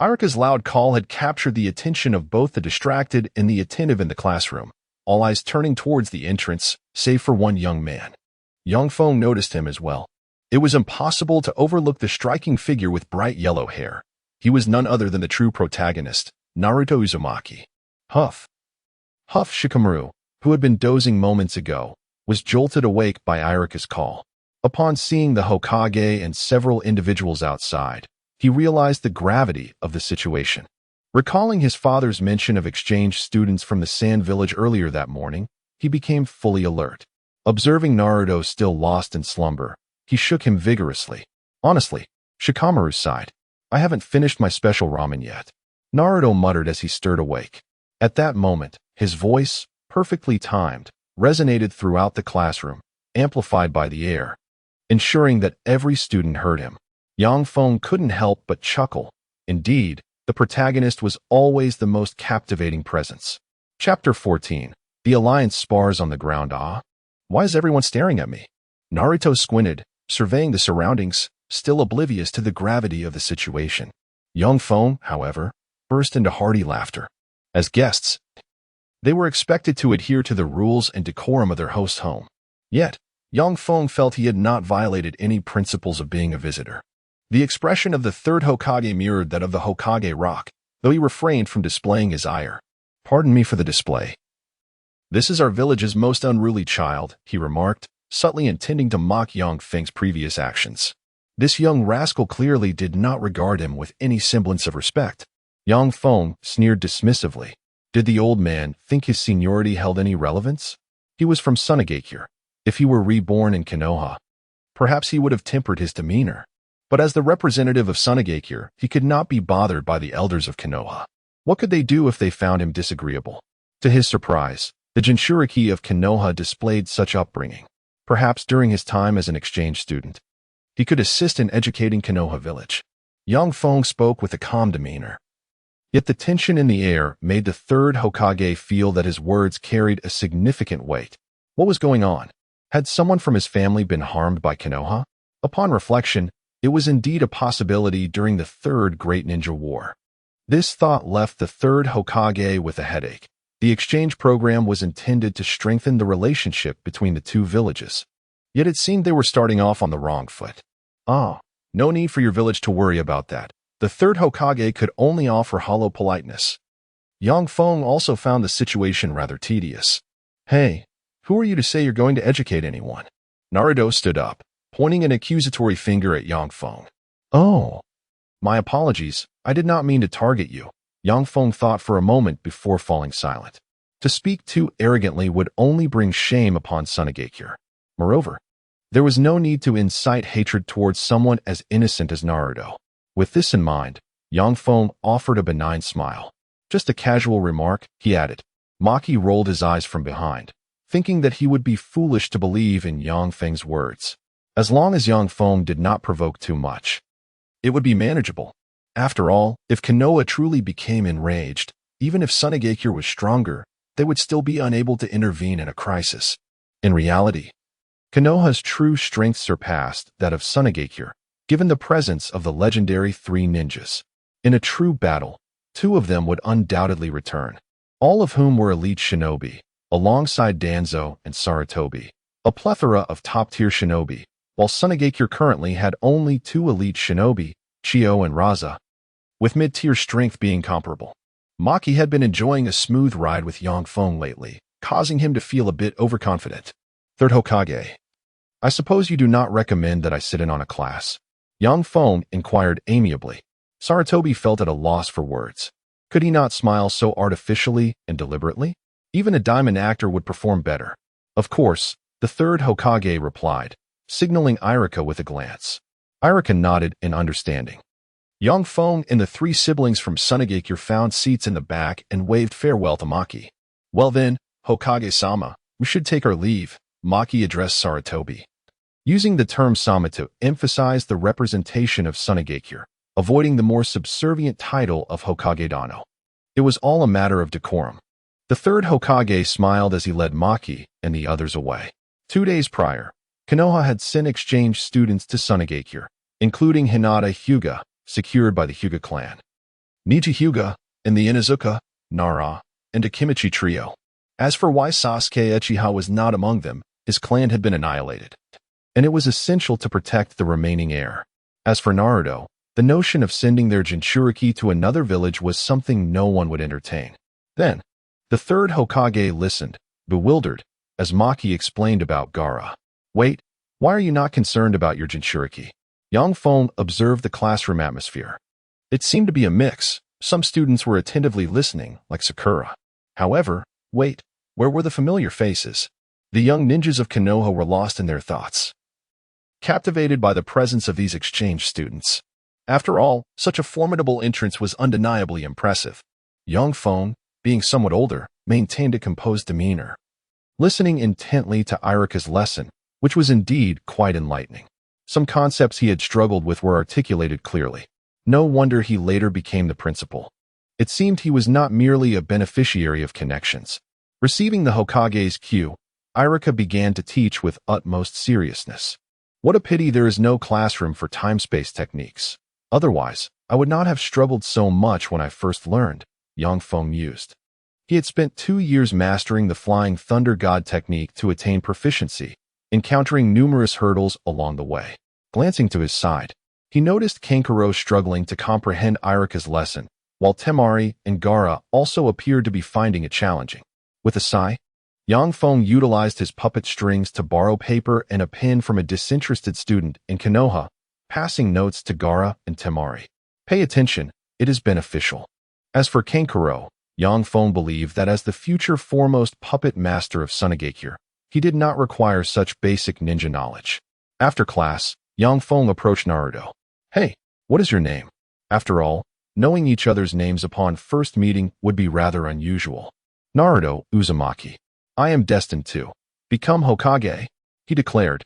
Irika's loud call had captured the attention of both the distracted and the attentive in the classroom, all eyes turning towards the entrance, save for one young man. Yang Feng noticed him as well. It was impossible to overlook the striking figure with bright yellow hair. He was none other than the true protagonist, Naruto Uzumaki. Huff Shikamaru, who had been dozing moments ago, was jolted awake by Irika's call. Upon seeing the Hokage and several individuals outside, he realized the gravity of the situation. Recalling his father's mention of exchange students from the Sand Village earlier that morning, he became fully alert. Observing Naruto still lost in slumber, he shook him vigorously. Honestly, Shikamaru sighed. I haven't finished my special ramen yet. Naruto muttered as he stirred awake. At that moment, his voice, perfectly timed, resonated throughout the classroom, amplified by the air, ensuring that every student heard him. Yang Feng couldn't help but chuckle. Indeed, the protagonist was always the most captivating presence. Chapter 14. The Alliance spars on the ground. Why is everyone staring at me? Naruto squinted, surveying the surroundings, still oblivious to the gravity of the situation. Yang Feng, however, burst into hearty laughter. As guests, they were expected to adhere to the rules and decorum of their host's home. Yet, Yang Feng felt he had not violated any principles of being a visitor. The expression of the third Hokage mirrored that of the Hokage rock, though he refrained from displaying his ire. Pardon me for the display. This is our village's most unruly child, he remarked, subtly intending to mock Yang Feng's previous actions. This young rascal clearly did not regard him with any semblance of respect. Yang Feng sneered dismissively. Did the old man think his seniority held any relevance? He was from Sunagakure. If he were reborn in Konoha, perhaps he would have tempered his demeanor. But as the representative of Sunagakure, he could not be bothered by the elders of Konoha. What could they do if they found him disagreeable? To his surprise, the Jinchuriki of Konoha displayed such upbringing. Perhaps during his time as an exchange student, he could assist in educating Konoha village. Yang Feng spoke with a calm demeanor. Yet the tension in the air made the third Hokage feel that his words carried a significant weight. What was going on? Had someone from his family been harmed by Konoha? Upon reflection, it was indeed a possibility during the Third Great Ninja War. This thought left the third Hokage with a headache. The exchange program was intended to strengthen the relationship between the two villages. Yet it seemed they were starting off on the wrong foot. No need for your village to worry about that. The third Hokage could only offer hollow politeness. Yang Feng also found the situation rather tedious. Hey, who are you to say you're going to educate anyone? Naruto stood up, pointing an accusatory finger at Yang Feng. Oh, my apologies, I did not mean to target you. Yang Feng thought for a moment before falling silent. To speak too arrogantly would only bring shame upon Sunagakure. Moreover, there was no need to incite hatred towards someone as innocent as Naruto. With this in mind, Yang Feng offered a benign smile. Just a casual remark, he added. Maki rolled his eyes from behind, thinking that he would be foolish to believe in Yang Feng's words. As long as Yang Feng did not provoke too much, it would be manageable. After all, if Konoha truly became enraged, even if Sunagakure was stronger, they would still be unable to intervene in a crisis. In reality, Konoha's true strength surpassed that of Sunagakure, given the presence of the legendary three ninjas. In a true battle, two of them would undoubtedly return, all of whom were elite shinobi, alongside Danzo and Sarutobi, a plethora of top-tier shinobi, while Sunagakure currently had only two elite shinobi, Chio and Raza, with mid-tier strength being comparable. Maki had been enjoying a smooth ride with Yang Feng lately, causing him to feel a bit overconfident. Third Hokage, I suppose you do not recommend that I sit in on a class? Yang Feng inquired amiably. Sarutobi felt at a loss for words. Could he not smile so artificially and deliberately? Even a diamond actor would perform better. Of course, the third Hokage replied, signaling Irika with a glance. Irika nodded in understanding. Yang Feng and the three siblings from Sunagakure found seats in the back and waved farewell to Maki. Well then, Hokage-sama, we should take our leave, Maki addressed Sarutobi. Using the term sama to emphasize the representation of Sunagakure, avoiding the more subservient title of Hokage Dano. It was all a matter of decorum. The third Hokage smiled as he led Maki and the others away. 2 days prior, Konoha had sent exchange students to Sunagakure, including Hinata Hyuga, secured by the Hyuga clan, Niji Hyuga, and the Inazuka, Nara, and Akimichi trio. As for why Sasuke Uchiha was not among them, his clan had been annihilated, and it was essential to protect the remaining heir. As for Naruto, the notion of sending their Jinchuriki to another village was something no one would entertain. Then, the third Hokage listened, bewildered, as Maki explained about Gaara. Wait, why are you not concerned about your Jinchuriki? Yang Feng observed the classroom atmosphere. It seemed to be a mix. Some students were attentively listening, like Sakura. However, wait, where were the familiar faces? The young ninjas of Konoha were lost in their thoughts, captivated by the presence of these exchange students. After all, such a formidable entrance was undeniably impressive. Yang Feng, being somewhat older, maintained a composed demeanor, listening intently to Iruka's lesson, which was indeed quite enlightening. Some concepts he had struggled with were articulated clearly. No wonder he later became the principal. It seemed he was not merely a beneficiary of connections. Receiving the Hokage's cue, Iruka began to teach with utmost seriousness. What a pity there is no classroom for time-space techniques. Otherwise, I would not have struggled so much when I first learned, Yang Feng mused. He had spent 2 years mastering the Flying Thunder God technique to attain proficiency, encountering numerous hurdles along the way. Glancing to his side, he noticed Kankuro struggling to comprehend Iruka's lesson, while Temari and Gaara also appeared to be finding it challenging. With a sigh, Yang Feng utilized his puppet strings to borrow paper and a pen from a disinterested student in Konoha, passing notes to Gaara and Temari. Pay attention, it is beneficial. As for Kankuro, Yang Feng believed that as the future foremost puppet master of Sunagakure, he did not require such basic ninja knowledge. After class, Yang Feng approached Naruto. Hey, what is your name? After all, knowing each other's names upon first meeting would be rather unusual. Naruto Uzumaki. I am destined to become Hokage, he declared.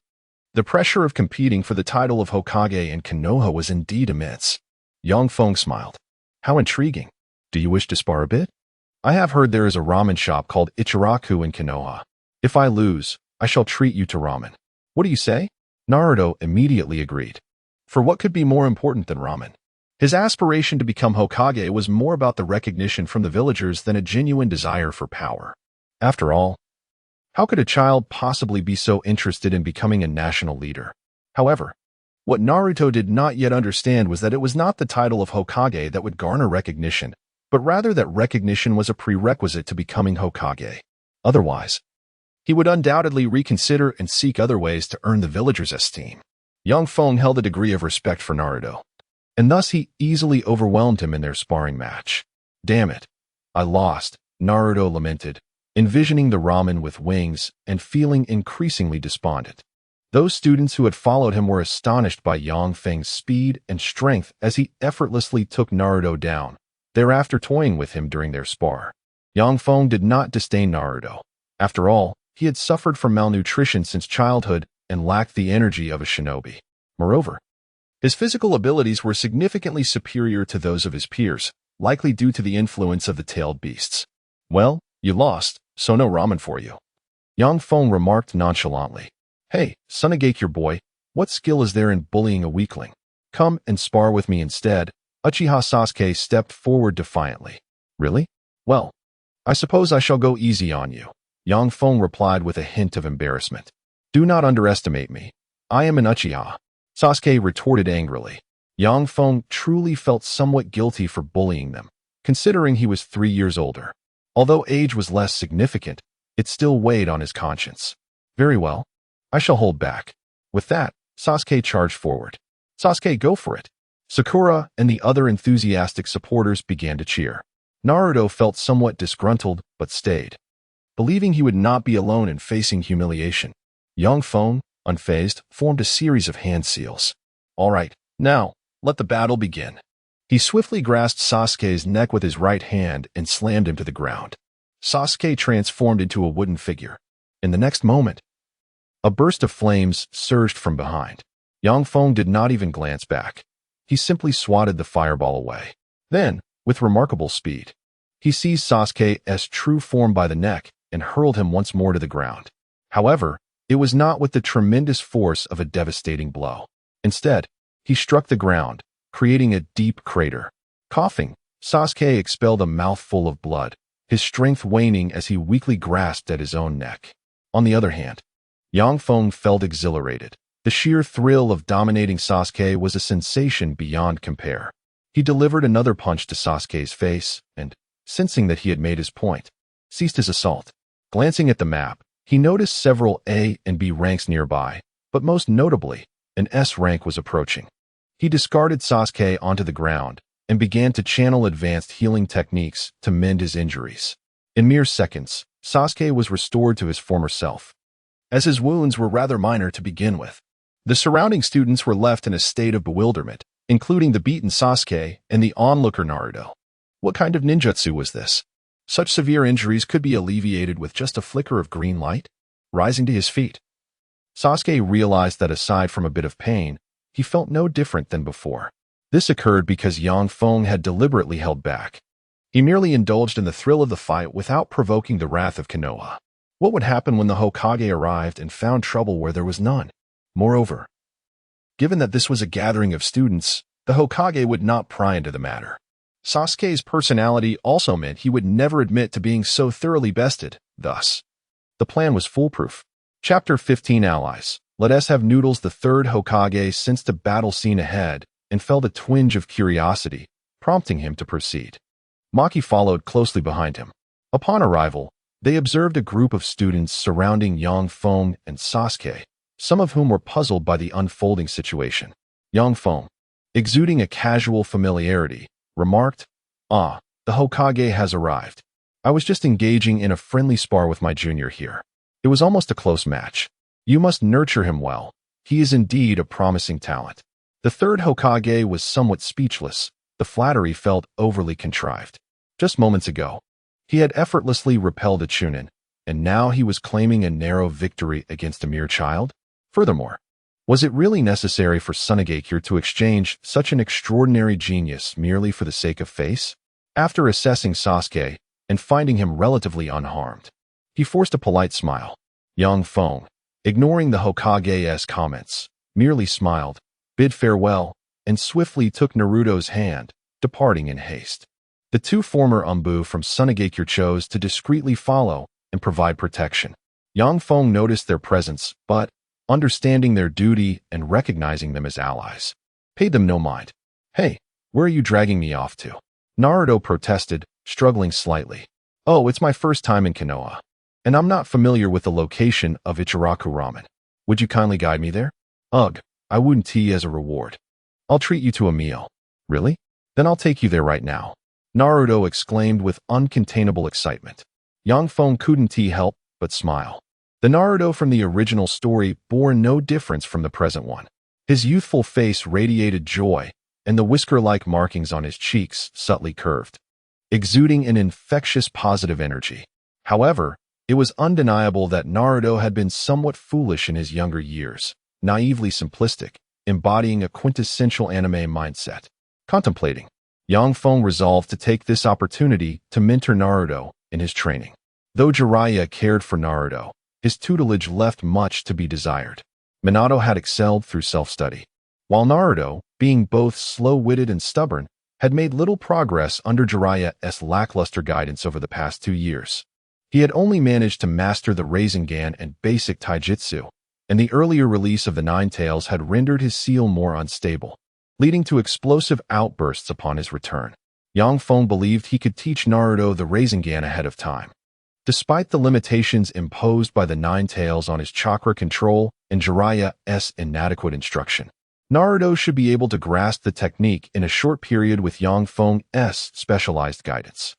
The pressure of competing for the title of Hokage in Konoha was indeed immense. Yang Feng smiled. How intriguing. Do you wish to spar a bit? I have heard there is a ramen shop called Ichiraku in Konoha. If I lose, I shall treat you to ramen. What do you say? Naruto immediately agreed. For what could be more important than ramen? His aspiration to become Hokage was more about the recognition from the villagers than a genuine desire for power. After all, how could a child possibly be so interested in becoming a national leader? However, what Naruto did not yet understand was that it was not the title of Hokage that would garner recognition, but rather that recognition was a prerequisite to becoming Hokage. Otherwise, he would undoubtedly reconsider and seek other ways to earn the villagers' esteem. Yang Feng held a degree of respect for Naruto, and thus he easily overwhelmed him in their sparring match. Damn it, I lost, Naruto lamented, envisioning the ramen with wings and feeling increasingly despondent. Those students who had followed him were astonished by Yang Feng's speed and strength as he effortlessly took Naruto down, thereafter toying with him during their spar. Yang Feng did not disdain Naruto. After all, he had suffered from malnutrition since childhood and lacked the energy of a shinobi. Moreover, his physical abilities were significantly superior to those of his peers, likely due to the influence of the tailed beasts. Well, you lost, so no ramen for you. Yang Feng remarked nonchalantly. Hey, Sunagakure boy, what skill is there in bullying a weakling? Come and spar with me instead. Uchiha Sasuke stepped forward defiantly. Really? Well, I suppose I shall go easy on you. Yang Feng replied with a hint of embarrassment. Do not underestimate me. I am an Uchiha. Sasuke retorted angrily. Yang Feng truly felt somewhat guilty for bullying them, considering he was 3 years older. Although age was less significant, it still weighed on his conscience. Very well. I shall hold back. With that, Sasuke charged forward. Sasuke, go for it. Sakura and the other enthusiastic supporters began to cheer. Naruto felt somewhat disgruntled, but stayed, believing he would not be alone in facing humiliation. Yang Feng, unfazed, formed a series of hand seals. All right, now, let the battle begin. He swiftly grasped Sasuke's neck with his right hand and slammed him to the ground. Sasuke transformed into a wooden figure. In the next moment, a burst of flames surged from behind. Yang Feng did not even glance back. he simply swatted the fireball away. Then, with remarkable speed, he seized Sasuke's true form by the neck and hurled him once more to the ground. However, it was not with the tremendous force of a devastating blow. Instead, he struck the ground, creating a deep crater. Coughing, Sasuke expelled a mouthful of blood, his strength waning as he weakly grasped at his own neck. On the other hand, Feng felt exhilarated. The sheer thrill of dominating Sasuke was a sensation beyond compare. He delivered another punch to Sasuke's face and, sensing that he had made his point, ceased his assault. Glancing at the map, he noticed several A and B ranks nearby, but most notably, an S rank was approaching. He discarded Sasuke onto the ground and began to channel advanced healing techniques to mend his injuries. In mere seconds, Sasuke was restored to his former self, as his wounds were rather minor to begin with. The surrounding students were left in a state of bewilderment, including the beaten Sasuke and the onlooker Naruto. What kind of ninjutsu was this? Such severe injuries could be alleviated with just a flicker of green light? Rising to his feet, Sasuke realized that aside from a bit of pain, he felt no different than before. This occurred because Feng had deliberately held back. He merely indulged in the thrill of the fight without provoking the wrath of Konoha. What would happen when the Hokage arrived and found trouble where there was none? Moreover, given that this was a gathering of students, the Hokage would not pry into the matter. Sasuke's personality also meant he would never admit to being so thoroughly bested, thus, the plan was foolproof. Chapter 15 Allies. Let us have Noodles. The third Hokage sensed a battle scene ahead and felt a twinge of curiosity, prompting him to proceed. Maki followed closely behind him. Upon arrival, they observed a group of students surrounding Feng and Sasuke, some of whom were puzzled by the unfolding situation. Feng, exuding a casual familiarity, remarked, "Ah, the Hokage has arrived. I was just engaging in a friendly spar with my junior here. It was almost a close match. You must nurture him well. He is indeed a promising talent." The third Hokage was somewhat speechless. The flattery felt overly contrived. Just moments ago, he had effortlessly repelled a Chunin, and now he was claiming a narrow victory against a mere child? Furthermore, was it really necessary for Tsunagakure to exchange such an extraordinary genius merely for the sake of face? After assessing Sasuke and finding him relatively unharmed, he forced a polite smile. Feng, ignoring the Hokage's comments, merely smiled, bid farewell, and swiftly took Naruto's hand, departing in haste. The two former Umbu from Tsunagakure chose to discreetly follow and provide protection. Feng noticed their presence, but, understanding their duty and recognizing them as allies, paid them no mind. "Hey, where are you dragging me off to?" Naruto protested, struggling slightly. "Oh, it's my first time in Konoha, and I'm not familiar with the location of Ichiraku Ramen. Would you kindly guide me there?" "Ugh, I wouldn't tea as a reward. I'll treat you to a meal." "Really? Then I'll take you there right now," Naruto exclaimed with uncontainable excitement. Feng couldn't help but smile. The Naruto from the original story bore no difference from the present one. His youthful face radiated joy, and the whisker-like markings on his cheeks subtly curved, exuding an infectious positive energy. However, it was undeniable that Naruto had been somewhat foolish in his younger years, naively simplistic, embodying a quintessential anime mindset. Contemplating, Feng resolved to take this opportunity to mentor Naruto in his training. Though Jiraiya cared for Naruto, his tutelage left much to be desired. Minato had excelled through self-study, while Naruto, being both slow-witted and stubborn, had made little progress under Jiraiya's lackluster guidance over the past 2 years. He had only managed to master the Rasengan and basic taijutsu, and the earlier release of the Nine Tails had rendered his seal more unstable, leading to explosive outbursts upon his return. Feng believed he could teach Naruto the Rasengan ahead of time. Despite the limitations imposed by the Nine Tails on his chakra control and Jiraiya's inadequate instruction, Naruto should be able to grasp the technique in a short period with Feng's specialized guidance.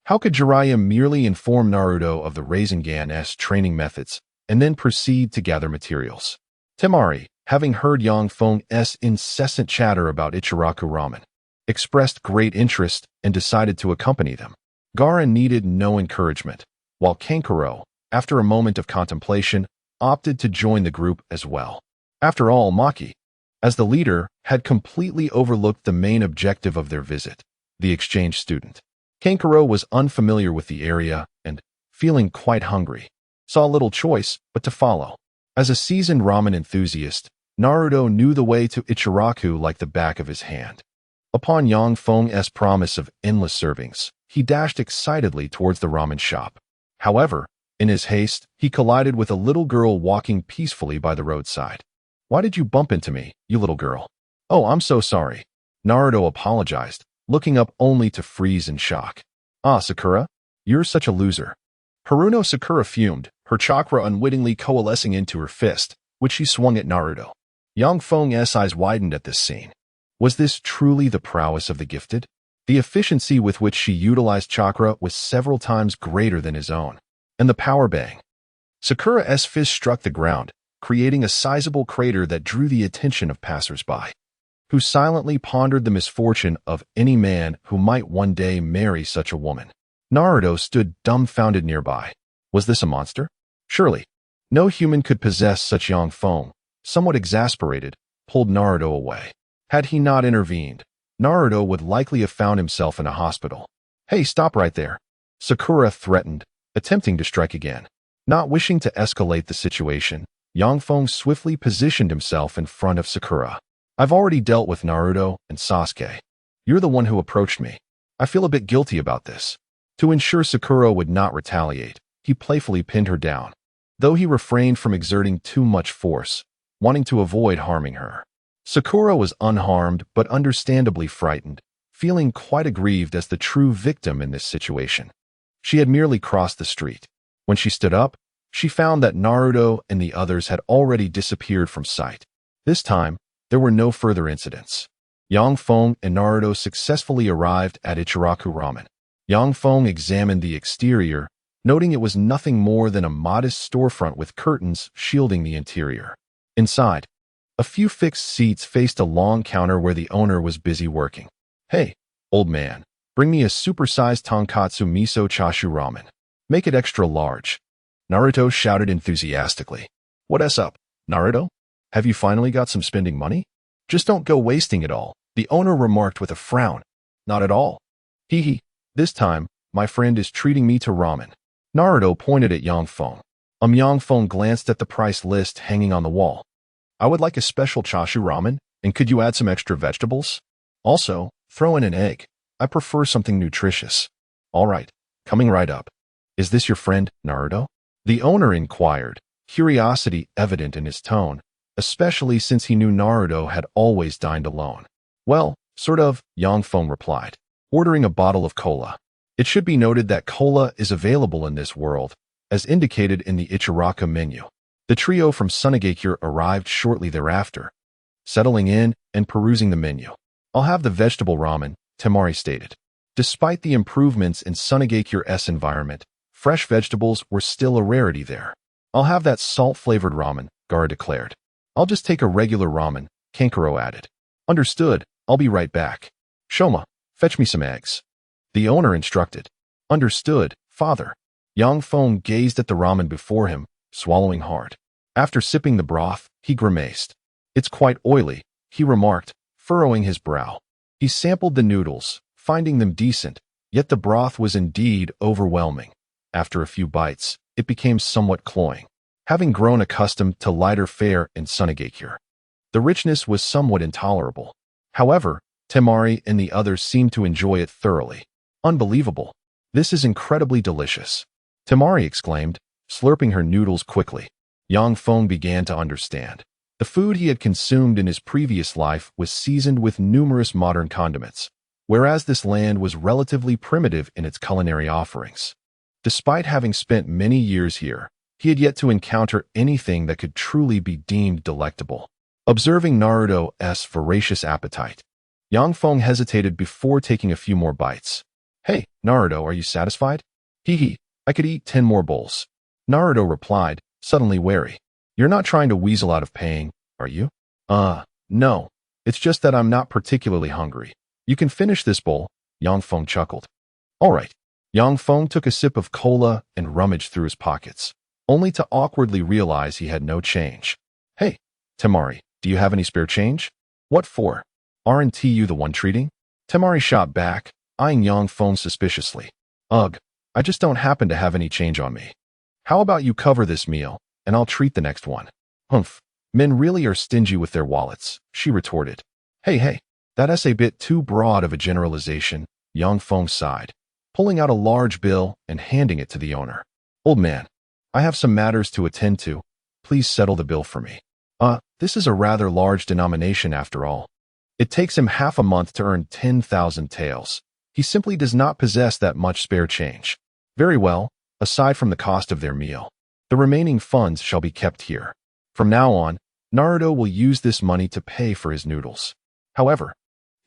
How could Jiraiya merely inform Naruto of the Rasengan's training methods and then proceed to gather materials? Temari, having heard Feng's incessant chatter about Ichiraku Ramen, expressed great interest and decided to accompany them. Gaara needed no encouragement, while Kankuro, after a moment of contemplation, opted to join the group as well. After all, Maki, as the leader had completely overlooked the main objective of their visit, the exchange student. Kankuro was unfamiliar with the area and, feeling quite hungry, saw little choice but to follow. As a seasoned ramen enthusiast, Naruto knew the way to Ichiraku like the back of his hand. Upon Yang Feng's promise of endless servings, he dashed excitedly towards the ramen shop. However, in his haste, he collided with a little girl walking peacefully by the roadside. "Why did you bump into me, you little girl?" "Oh, I'm so sorry." Naruto apologized, looking up only to freeze in shock. "Ah, Sakura, you're such a loser." Haruno Sakura fumed, her chakra unwittingly coalescing into her fist, which she swung at Naruto. Yang Feng's eyes widened at this scene. Was this truly the prowess of the gifted? The efficiency with which she utilized chakra was several times greater than his own. And the power bang. Sakura's fist struck the ground, creating a sizable crater that drew the attention of passers-by, who silently pondered the misfortune of any man who might one day marry such a woman. Naruto stood dumbfounded nearby. Was this a monster? Surely. No human could possess such Yang Feng. Somewhat exasperated, pulled Naruto away. Had he not intervened, Naruto would likely have found himself in a hospital. "Hey, stop right there," Sakura threatened, attempting to strike again. Not wishing to escalate the situation, Yang Feng swiftly positioned himself in front of Sakura. "I've already dealt with Naruto and Sasuke. You're the one who approached me. I feel a bit guilty about this." To ensure Sakura would not retaliate, he playfully pinned her down, though he refrained from exerting too much force, wanting to avoid harming her. Sakura was unharmed but understandably frightened, feeling quite aggrieved as the true victim in this situation. She had merely crossed the street. When she stood up, she found that Naruto and the others had already disappeared from sight. This time, there were no further incidents. Yang Feng and Naruto successfully arrived at Ichiraku Ramen. Yang Feng examined the exterior, noting it was nothing more than a modest storefront with curtains shielding the interior. Inside, a few fixed seats faced a long counter where the owner was busy working. "Hey, old man, bring me a supersized tonkatsu miso chashu ramen. Make it extra large," Naruto shouted enthusiastically. "What's up, Naruto? Have you finally got some spending money? Just don't go wasting it all," the owner remarked with a frown. "Not at all. Hee hee, this time, my friend is treating me to ramen." Naruto pointed at Yang Feng. Yang Feng glanced at the price list hanging on the wall. "I would like a special chashu ramen, and could you add some extra vegetables? Also, throw in an egg. I prefer something nutritious." "All right, coming right up. Is this your friend, Naruto?" The owner inquired, curiosity evident in his tone, especially since he knew Naruto had always dined alone. "Well, sort of," Yang Feng replied, ordering a bottle of cola. It should be noted that cola is available in this world, as indicated in the Ichiraku menu. The trio from Sunagakure arrived shortly thereafter, settling in and perusing the menu. "I'll have the vegetable ramen," Temari stated. Despite the improvements in Sunagakure's environment, fresh vegetables were still a rarity there. "I'll have that salt-flavored ramen," Gara declared. "I'll just take a regular ramen," Kankuro added. "Understood, I'll be right back. Shoma, fetch me some eggs," the owner instructed. "Understood, father." Yang Feng gazed at the ramen before him, swallowing hard. After sipping the broth, he grimaced. "It's quite oily," he remarked, furrowing his brow. He sampled the noodles, finding them decent, yet the broth was indeed overwhelming. After a few bites, it became somewhat cloying. Having grown accustomed to lighter fare in Sunagakure, the richness was somewhat intolerable. However, Temari and the others seemed to enjoy it thoroughly. "Unbelievable. This is incredibly delicious," Temari exclaimed, slurping her noodles quickly. Yang Feng began to understand. The food he had consumed in his previous life was seasoned with numerous modern condiments, whereas this land was relatively primitive in its culinary offerings. Despite having spent many years here, he had yet to encounter anything that could truly be deemed delectable. Observing Naruto's voracious appetite, Yang Feng hesitated before taking a few more bites. "Hey, Naruto, are you satisfied?" "Hee hee, I could eat 10 more bowls," Naruto replied, suddenly wary. "You're not trying to weasel out of paying, are you?" No. It's just that I'm not particularly hungry. You can finish this bowl," Yang Feng chuckled. "All right." Yang Feng took a sip of cola and rummaged through his pockets, only to awkwardly realize he had no change. "Hey, Temari, Do you have any spare change? What for? Aren't you the one treating? Temari shot back, eyeing Yang Feng suspiciously. Ugh, I just don't happen to have any change on me. How about you cover this meal, and I'll treat the next one? Humph, men really are stingy with their wallets, she retorted. Hey, that's a bit too broad of a generalization, Yang Feng sighed, pulling out a large bill and handing it to the owner. Old man, I have some matters to attend to. Please settle the bill for me. This is a rather large denomination after all. It takes him half a month to earn 10,000 taels. He simply does not possess that much spare change. Very well, aside from the cost of their meal, the remaining funds shall be kept here. From now on, Naruto will use this money to pay for his noodles. However,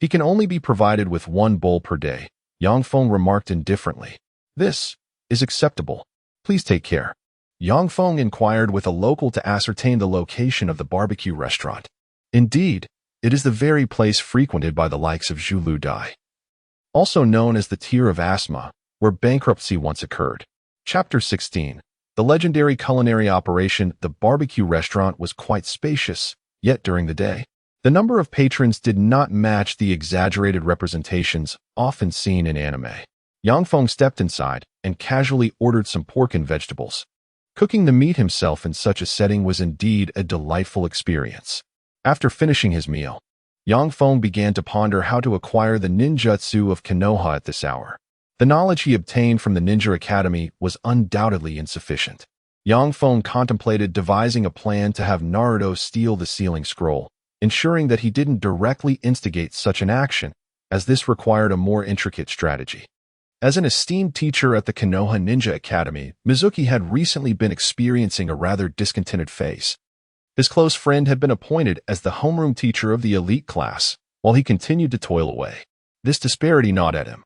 he can only be provided with one bowl per day, Yang Feng remarked indifferently. This is acceptable. Please take care. Yang Feng inquired with a local to ascertain the location of the barbecue restaurant. Indeed, it is the very place frequented by the likes of Zhu Lu Dai, also known as the Tier of Asthma, where bankruptcy once occurred. Chapter 16. The legendary culinary operation, the barbecue restaurant, was quite spacious, yet during the day, the number of patrons did not match the exaggerated representations often seen in anime. Yang Feng stepped inside and casually ordered some pork and vegetables. Cooking the meat himself in such a setting was indeed a delightful experience. After finishing his meal, Yang Feng began to ponder how to acquire the ninjutsu of Konoha at this hour. The knowledge he obtained from the Ninja Academy was undoubtedly insufficient. Yang Feng contemplated devising a plan to have Naruto steal the sealing scroll, ensuring that he didn't directly instigate such an action, as this required a more intricate strategy. As an esteemed teacher at the Konoha Ninja Academy, Mizuki had recently been experiencing a rather discontented phase. His close friend had been appointed as the homeroom teacher of the elite class, while he continued to toil away. This disparity gnawed at him,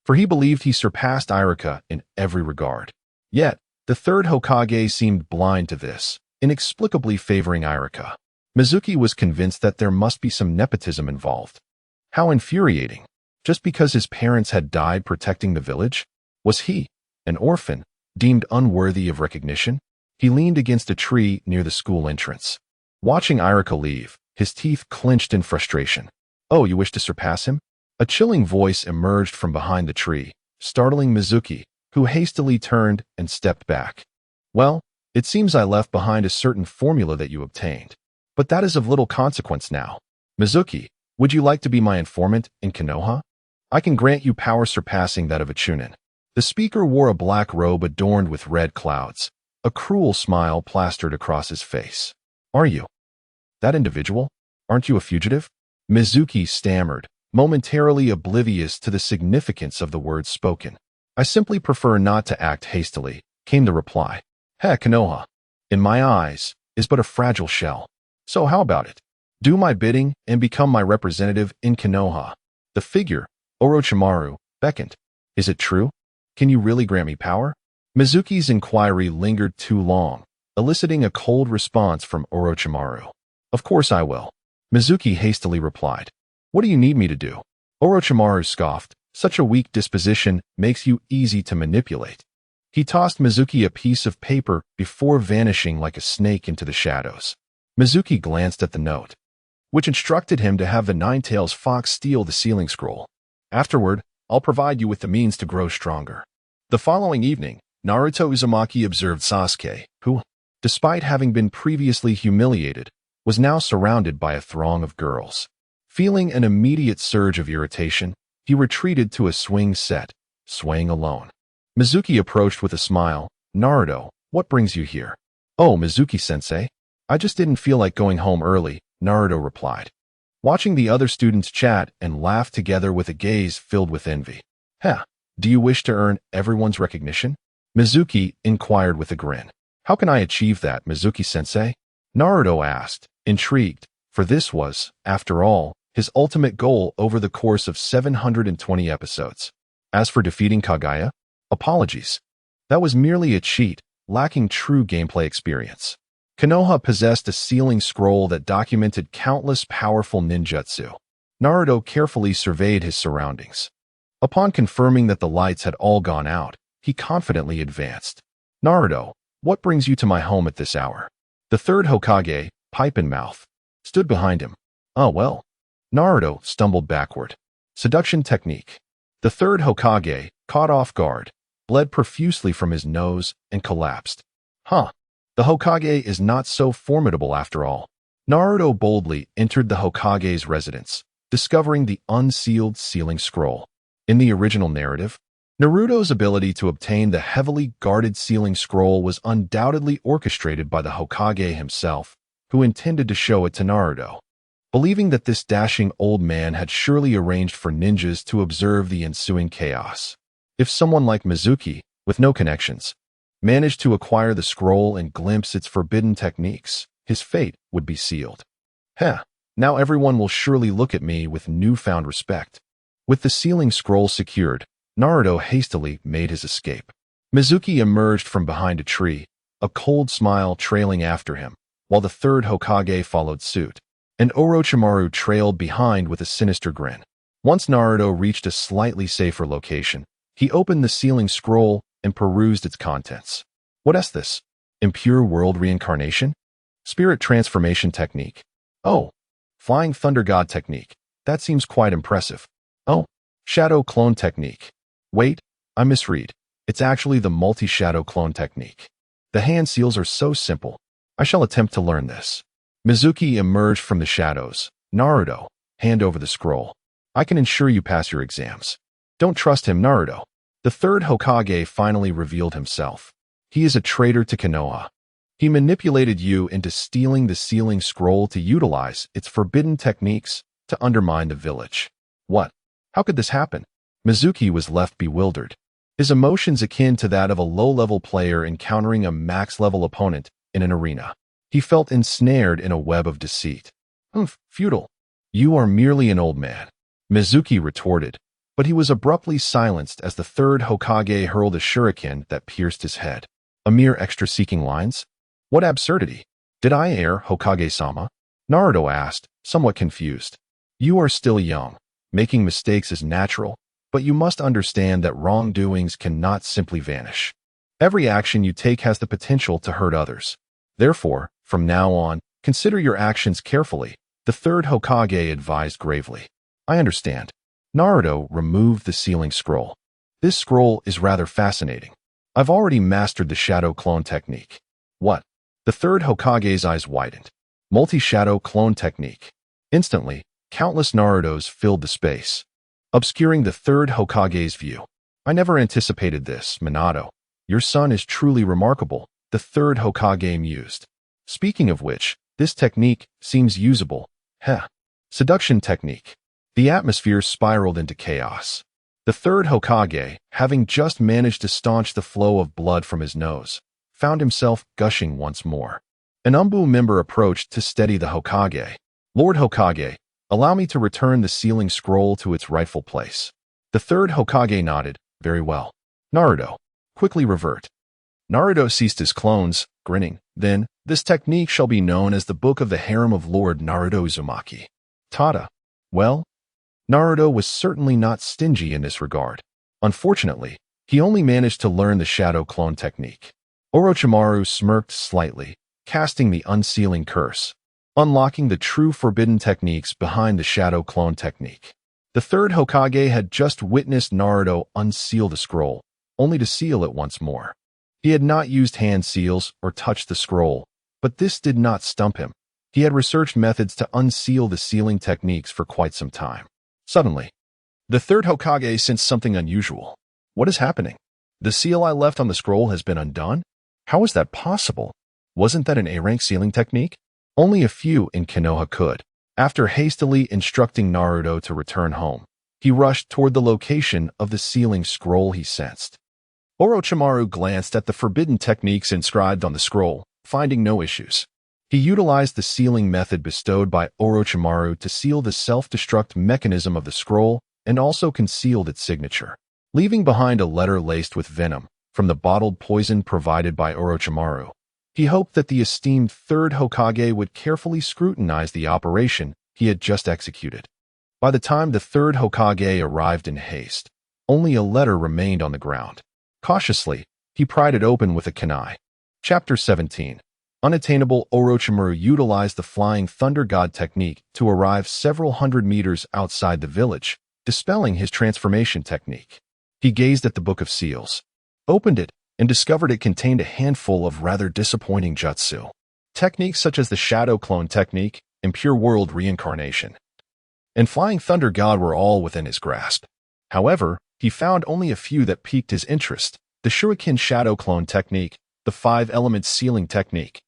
for he believed he surpassed Iruka in every regard. Yet, the third Hokage seemed blind to this, inexplicably favoring Iruka. Mizuki was convinced that there must be some nepotism involved. How infuriating! Just because his parents had died protecting the village? Was he, an orphan, deemed unworthy of recognition? He leaned against a tree near the school entrance. Watching Iruka leave, his teeth clenched in frustration. Oh, you wish to surpass him? A chilling voice emerged from behind the tree, startling Mizuki, who hastily turned and stepped back. Well, it seems I left behind a certain formula that you obtained. But that is of little consequence now. Mizuki, would you like to be my informant in Konoha? I can grant you power surpassing that of a Chunin. The speaker wore a black robe adorned with red clouds. A cruel smile plastered across his face. Are you that individual? Aren't you a fugitive? Mizuki stammered, momentarily oblivious to the significance of the words spoken. I simply prefer not to act hastily, came the reply. Konoha, in my eyes, is but a fragile shell. So how about it? Do my bidding and become my representative in Konoha. The figure, Orochimaru, beckoned. Is it true? Can you really grant me power? Mizuki's inquiry lingered too long, eliciting a cold response from Orochimaru. Of course I will. Mizuki hastily replied. What do you need me to do? Orochimaru scoffed. Such a weak disposition makes you easy to manipulate. He tossed Mizuki a piece of paper before vanishing like a snake into the shadows. Mizuki glanced at the note, which instructed him to have the Nine-Tails Fox steal the sealing scroll. Afterward, I'll provide you with the means to grow stronger. The following evening, Naruto Uzumaki observed Sasuke, who, despite having been previously humiliated, was now surrounded by a throng of girls. Feeling an immediate surge of irritation, he retreated to a swing set, swaying alone. Mizuki approached with a smile. Naruto, what brings you here? Oh, Mizuki-sensei, I just didn't feel like going home early, Naruto replied, watching the other students chat and laugh together with a gaze filled with envy. Do you wish to earn everyone's recognition? Mizuki inquired with a grin. How can I achieve that, Mizuki-sensei? Naruto asked, intrigued, for this was, after all, his ultimate goal over the course of 720 episodes. As for defeating Kaguya, apologies. That was merely a cheat, lacking true gameplay experience. Konoha possessed a sealing scroll that documented countless powerful ninjutsu. Naruto carefully surveyed his surroundings. Upon confirming that the lights had all gone out, he confidently advanced. Naruto, what brings you to my home at this hour? The third Hokage, pipe in mouth, stood behind him. Oh well. Naruto stumbled backward. Seduction technique. The third Hokage, caught off guard, bled profusely from his nose and collapsed. Huh. The Hokage is not so formidable after all. Naruto boldly entered the Hokage's residence, discovering the unsealed sealing scroll. In the original narrative, Naruto's ability to obtain the heavily guarded sealing scroll was undoubtedly orchestrated by the Hokage himself, who intended to show it to Naruto. Believing that this dashing old man had surely arranged for ninjas to observe the ensuing chaos. If someone like Mizuki, with no connections, managed to acquire the scroll and glimpse its forbidden techniques, his fate would be sealed. Heh, now everyone will surely look at me with newfound respect. With the sealing scroll secured, Naruto hastily made his escape. Mizuki emerged from behind a tree, a cold smile trailing after him, while the third Hokage followed suit, and Orochimaru trailed behind with a sinister grin. Once Naruto reached a slightly safer location, he opened the sealing scroll and perused its contents. What is this? Impure world reincarnation? Spirit transformation technique? Oh, flying thunder god technique. That seems quite impressive. Oh, shadow clone technique. Wait, I misread. It's actually the multi-shadow clone technique. The hand seals are so simple. I shall attempt to learn this. Mizuki emerged from the shadows. Naruto, hand over the scroll. I can ensure you pass your exams. Don't trust him, Naruto. The third Hokage finally revealed himself. He is a traitor to Konoha. He manipulated you into stealing the sealing scroll to utilize its forbidden techniques to undermine the village. What? How could this happen? Mizuki was left bewildered, his emotions akin to that of a low-level player encountering a max-level opponent in an arena. He felt ensnared in a web of deceit. Futile. You are merely an old man, Mizuki retorted, but he was abruptly silenced as the third Hokage hurled a shuriken that pierced his head. A mere extra seeking lines? What absurdity! Did I err, Hokage-sama? Naruto asked, somewhat confused. You are still young. Making mistakes is natural, but you must understand that wrongdoings cannot simply vanish. Every action you take has the potential to hurt others. Therefore, from now on, consider your actions carefully, the third Hokage advised gravely. I understand. Naruto removed the sealing scroll. This scroll is rather fascinating. I've already mastered the shadow clone technique. What? The third Hokage's eyes widened. Multi-shadow clone technique. Instantly, countless Narutos filled the space, obscuring the third Hokage's view. I never anticipated this, Minato. Your son is truly remarkable, the third Hokage mused. Speaking of which, this technique seems usable. Heh. Seduction technique. The atmosphere spiraled into chaos. The third Hokage, having just managed to staunch the flow of blood from his nose, found himself gushing once more. An Umbu member approached to steady the Hokage. Lord Hokage, allow me to return the sealing scroll to its rightful place. The third Hokage nodded. Very well. Naruto, quickly revert. Naruto ceased his clones, grinning. Then, this technique shall be known as the Book of the Harem of Lord Naruto Uzumaki. Tada. Well, Naruto was certainly not stingy in this regard. Unfortunately, he only managed to learn the shadow clone technique. Orochimaru smirked slightly, casting the unsealing curse, unlocking the true forbidden techniques behind the shadow clone technique. The third Hokage had just witnessed Naruto unseal the scroll, only to seal it once more. He had not used hand seals or touched the scroll, but this did not stump him. He had researched methods to unseal the sealing techniques for quite some time. Suddenly, the third Hokage sensed something unusual. What is happening? The seal I left on the scroll has been undone? How is that possible? Wasn't that an A-rank sealing technique? Only a few in Konoha could. After hastily instructing Naruto to return home, he rushed toward the location of the sealing scroll he sensed. Orochimaru glanced at the forbidden techniques inscribed on the scroll, finding no issues. He utilized the sealing method bestowed by Orochimaru to seal the self-destruct mechanism of the scroll and also concealed its signature, leaving behind a letter laced with venom from the bottled poison provided by Orochimaru. He hoped that the esteemed third Hokage would carefully scrutinize the operation he had just executed. By the time the third Hokage arrived in haste, only a letter remained on the ground. Cautiously, he pried it open with a kunai. Chapter 17. Unattainable, Orochimaru utilized the Flying Thunder God technique to arrive several hundred meters outside the village, dispelling his transformation technique. He gazed at the Book of Seals, opened it, and discovered it contained a handful of rather disappointing jutsu. Techniques such as the Shadow Clone technique, Impure World Reincarnation, and Flying Thunder God were all within his grasp. However, he found only a few that piqued his interest: the Shuriken Shadow Clone technique, the 5-element sealing technique,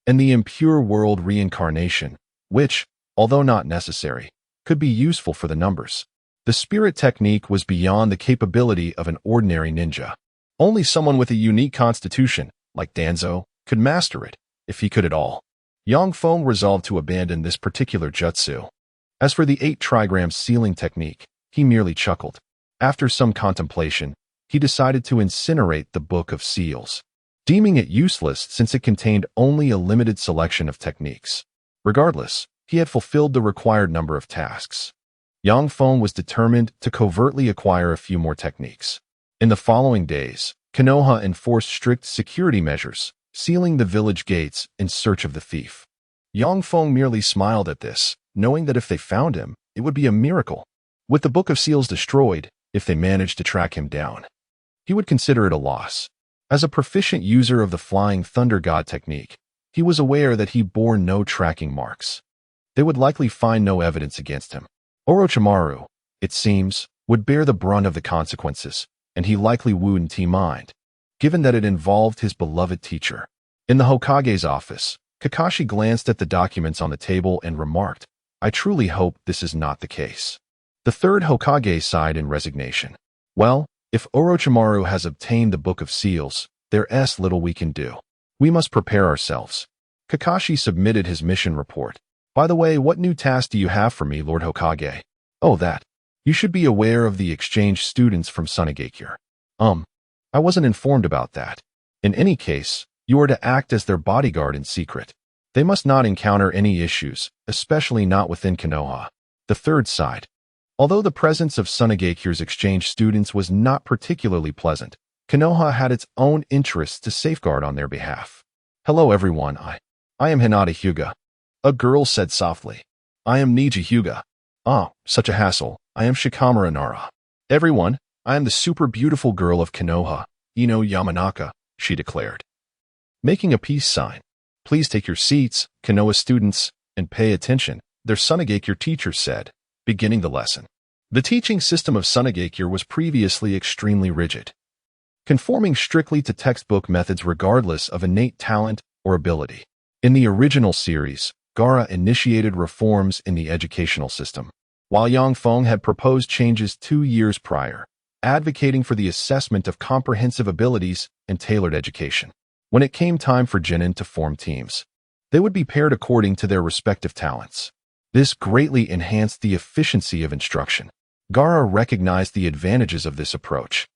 and the Impure World Reincarnation, which, although not necessary, could be useful for the numbers. The Spirit technique was beyond the capability of an ordinary ninja. Only someone with a unique constitution, like Danzo, could master it, if he could at all. Yang Feng resolved to abandon this particular jutsu. As for the 8-trigram sealing technique, he merely chuckled. After some contemplation, he decided to incinerate the Book of Seals, deeming it useless since it contained only a limited selection of techniques. Regardless, he had fulfilled the required number of tasks. Yang Feng was determined to covertly acquire a few more techniques. In the following days, Konoha enforced strict security measures, sealing the village gates in search of the thief. Yang Feng merely smiled at this, knowing that if they found him, it would be a miracle. With the Book of Seals destroyed, if they managed to track him down, he would consider it a loss. As a proficient user of the Flying Thunder God technique, he was aware that he bore no tracking marks. They would likely find no evidence against him. Orochimaru, it seems, would bear the brunt of the consequences, and he likely wouldn't mind, given that it involved his beloved teacher. In the Hokage's office, Kakashi glanced at the documents on the table and remarked, "I truly hope this is not the case." The third Hokage sighed in resignation. "Well, if Orochimaru has obtained the Book of Seals, there's little we can do. We must prepare ourselves." Kakashi submitted his mission report. "By the way, what new task do you have for me, Lord Hokage?" "Oh, that. You should be aware of the exchange students from Sunagakure." I wasn't informed about that. In any case, you are to act as their bodyguard in secret. They must not encounter any issues, especially not within Konoha." The third sighed. Although the presence of Sunagakure's exchange students was not particularly pleasant, Konoha had its own interests to safeguard on their behalf. "Hello everyone, I am Hinata Hyuga," a girl said softly. "I am Niji Hyuga." "Ah, such a hassle. I am Shikamaru Nara." "Everyone, I am the super beautiful girl of Konoha, Ino Yamanaka," she declared, making a peace sign. "Please take your seats, Konoha students, and pay attention," their Sunagakure teacher said, beginning the lesson. The teaching system of Sunagakure was previously extremely rigid, conforming strictly to textbook methods regardless of innate talent or ability. In the original series, Gaara initiated reforms in the educational system, while Yang Feng had proposed changes 2 years prior, advocating for the assessment of comprehensive abilities and tailored education. When it came time for genin to form teams, they would be paired according to their respective talents. This greatly enhanced the efficiency of instruction. Gaara recognized the advantages of this approach,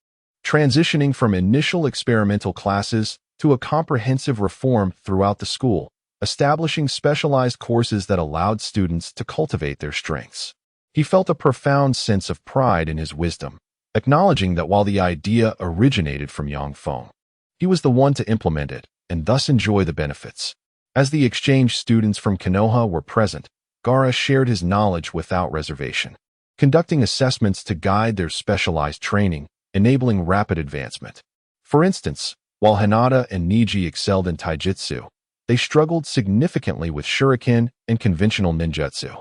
transitioning from initial experimental classes to a comprehensive reform throughout the school, establishing specialized courses that allowed students to cultivate their strengths. He felt a profound sense of pride in his wisdom, acknowledging that while the idea originated from Yang Feng, he was the one to implement it and thus enjoy the benefits. As the exchange students from Konoha were present, Gaara shared his knowledge without reservation, conducting assessments to guide their specialized training, enabling rapid advancement. For instance, while Hinata and Niji excelled in taijutsu, they struggled significantly with shuriken and conventional ninjutsu.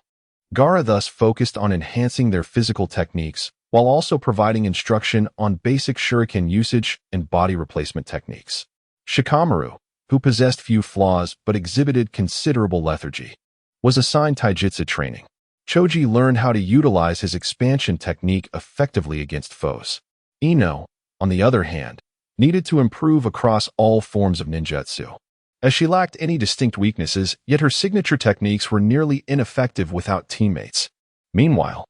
Gaara thus focused on enhancing their physical techniques while also providing instruction on basic shuriken usage and body replacement techniques. Shikamaru, who possessed few flaws but exhibited considerable lethargy, was assigned taijutsu training. Choji learned how to utilize his expansion technique effectively against foes. Ino, on the other hand, needed to improve across all forms of ninjutsu, as she lacked any distinct weaknesses, yet her signature techniques were nearly ineffective without teammates. Meanwhile,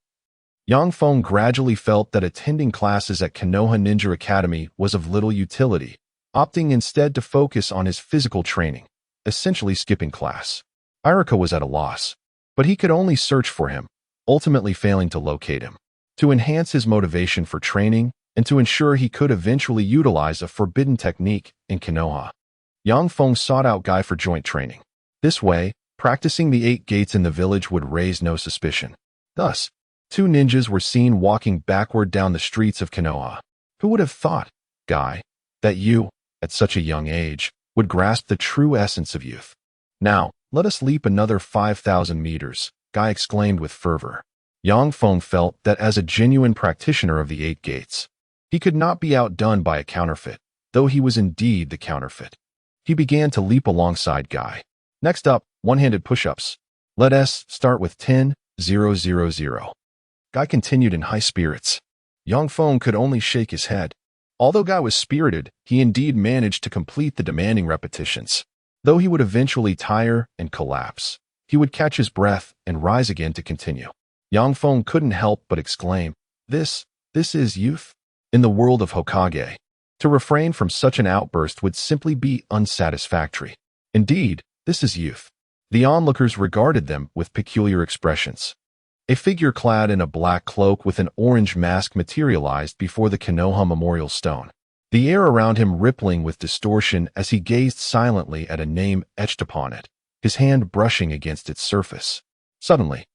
Yang Feng gradually felt that attending classes at Konoha Ninja Academy was of little utility, opting instead to focus on his physical training, essentially skipping class. Irika was at a loss, but he could only search for him, ultimately failing to locate him. To enhance his motivation for training and to ensure he could eventually utilize a forbidden technique in Konoha, Yang Feng sought out Guy for joint training. This way, practicing the 8 gates in the village would raise no suspicion. Thus, 2 ninjas were seen walking backward down the streets of Konoha. Who would have thought, Guy, that you, at such a young age, would grasp the true essence of youth? Now, let us leap another 5,000 meters, Guy exclaimed with fervor. Yang Feng felt that as a genuine practitioner of the 8 gates, he could not be outdone by a counterfeit, though he was indeed the counterfeit. He began to leap alongside Guy. Next up, one-handed push-ups. Let us start with 10,000. Guy continued in high spirits. Yang Feng could only shake his head. Although Guy was spirited, he indeed managed to complete the demanding repetitions. Though he would eventually tire and collapse, he would catch his breath and rise again to continue. Yang Feng couldn't help but exclaim, This is youth? In the world of Hokage, to refrain from such an outburst would simply be unsatisfactory. Indeed, this is youth. The onlookers regarded them with peculiar expressions. A figure clad in a black cloak with an orange mask materialized before the Konoha Memorial Stone, the air around him rippling with distortion as he gazed silently at a name etched upon it, his hand brushing against its surface. Suddenly,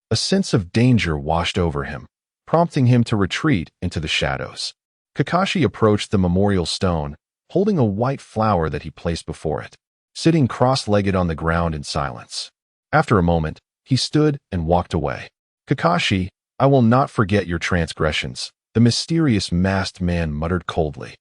a sense of danger washed over him, prompting him to retreat into the shadows. Kakashi approached the memorial stone, holding a white flower that he placed before it, sitting cross-legged on the ground in silence. After a moment, he stood and walked away. Kakashi, I will not forget your transgressions, the mysterious masked man muttered coldly.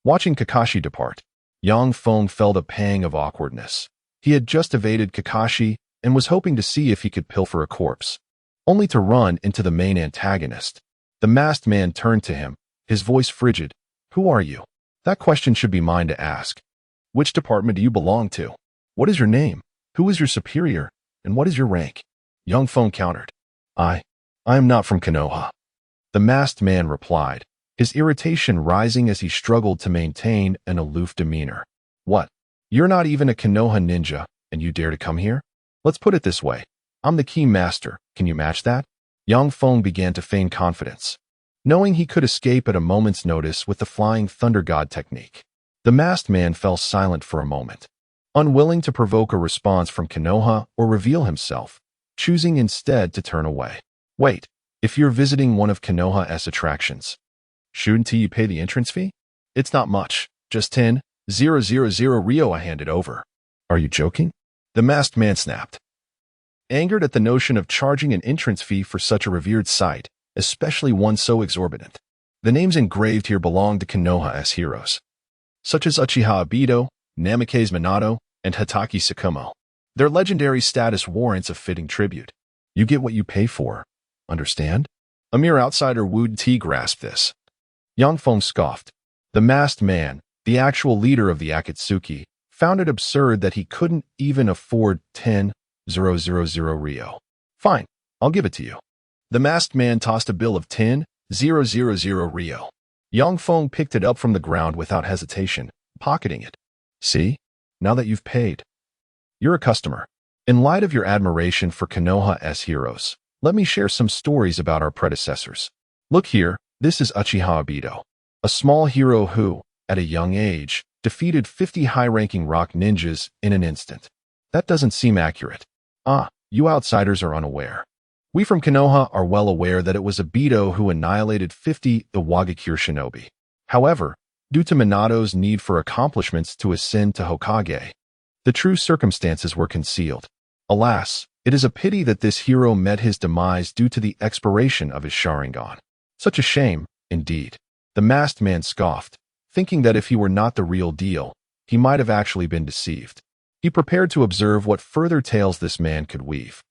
Watching Kakashi depart, Yang Feng felt a pang of awkwardness. He had just evaded Kakashi and was hoping to see if he could pilfer a corpse, only to run into the main antagonist. The masked man turned to him, his voice frigid. Who are you? That question should be mine to ask. Which department do you belong to? What is your name? Who is your superior? And what is your rank? Yang Feng countered. I am not from Konoha. The masked man replied, his irritation rising as he struggled to maintain an aloof demeanor. What? You're not even a Konoha ninja, and you dare to come here? Let's put it this way. I'm the key master. Can you match that? Yang Feng began to feign confidence, knowing he could escape at a moment's notice with the Flying Thunder God technique. The masked man fell silent for a moment, unwilling to provoke a response from Konoha or reveal himself, choosing instead to turn away. Wait, if you're visiting one of Konoha's attractions, shouldn't you pay the entrance fee? It's not much, just 10,000 Ryo I handed over. Are you joking? The masked man snapped, angered at the notion of charging an entrance fee for such a revered site, especially one so exorbitant. The names engraved here belong to Konoha's heroes, such as Uchiha Obito, Namikaze Minato, and Hatake Tsukumo. Their legendary status warrants a fitting tribute. You get what you pay for. Understand? A mere outsider would grasp this. Yang Feng scoffed. The masked man, the actual leader of the Akatsuki, found it absurd that he couldn't even afford 10,000 Ryo. Fine, I'll give it to you. The masked man tossed a bill of 10,000 Ryo. Yang Feng picked it up from the ground without hesitation, pocketing it. See? Now that you've paid, you're a customer. In light of your admiration for Konoha's heroes, let me share some stories about our predecessors. Look here, this is Uchiha Obito, a small hero who, at a young age, defeated 50 high-ranking rock ninjas in an instant. That doesn't seem accurate. You outsiders are unaware. We from Konoha are well aware that it was Obito who annihilated 50 Iwagakure shinobi. However, due to Minato's need for accomplishments to ascend to Hokage, the true circumstances were concealed. Alas, it is a pity that this hero met his demise due to the expiration of his Sharingan. Such a shame, indeed. The masked man scoffed, thinking that if he were not the real deal, he might have actually been deceived. He prepared to observe what further tales this man could weave.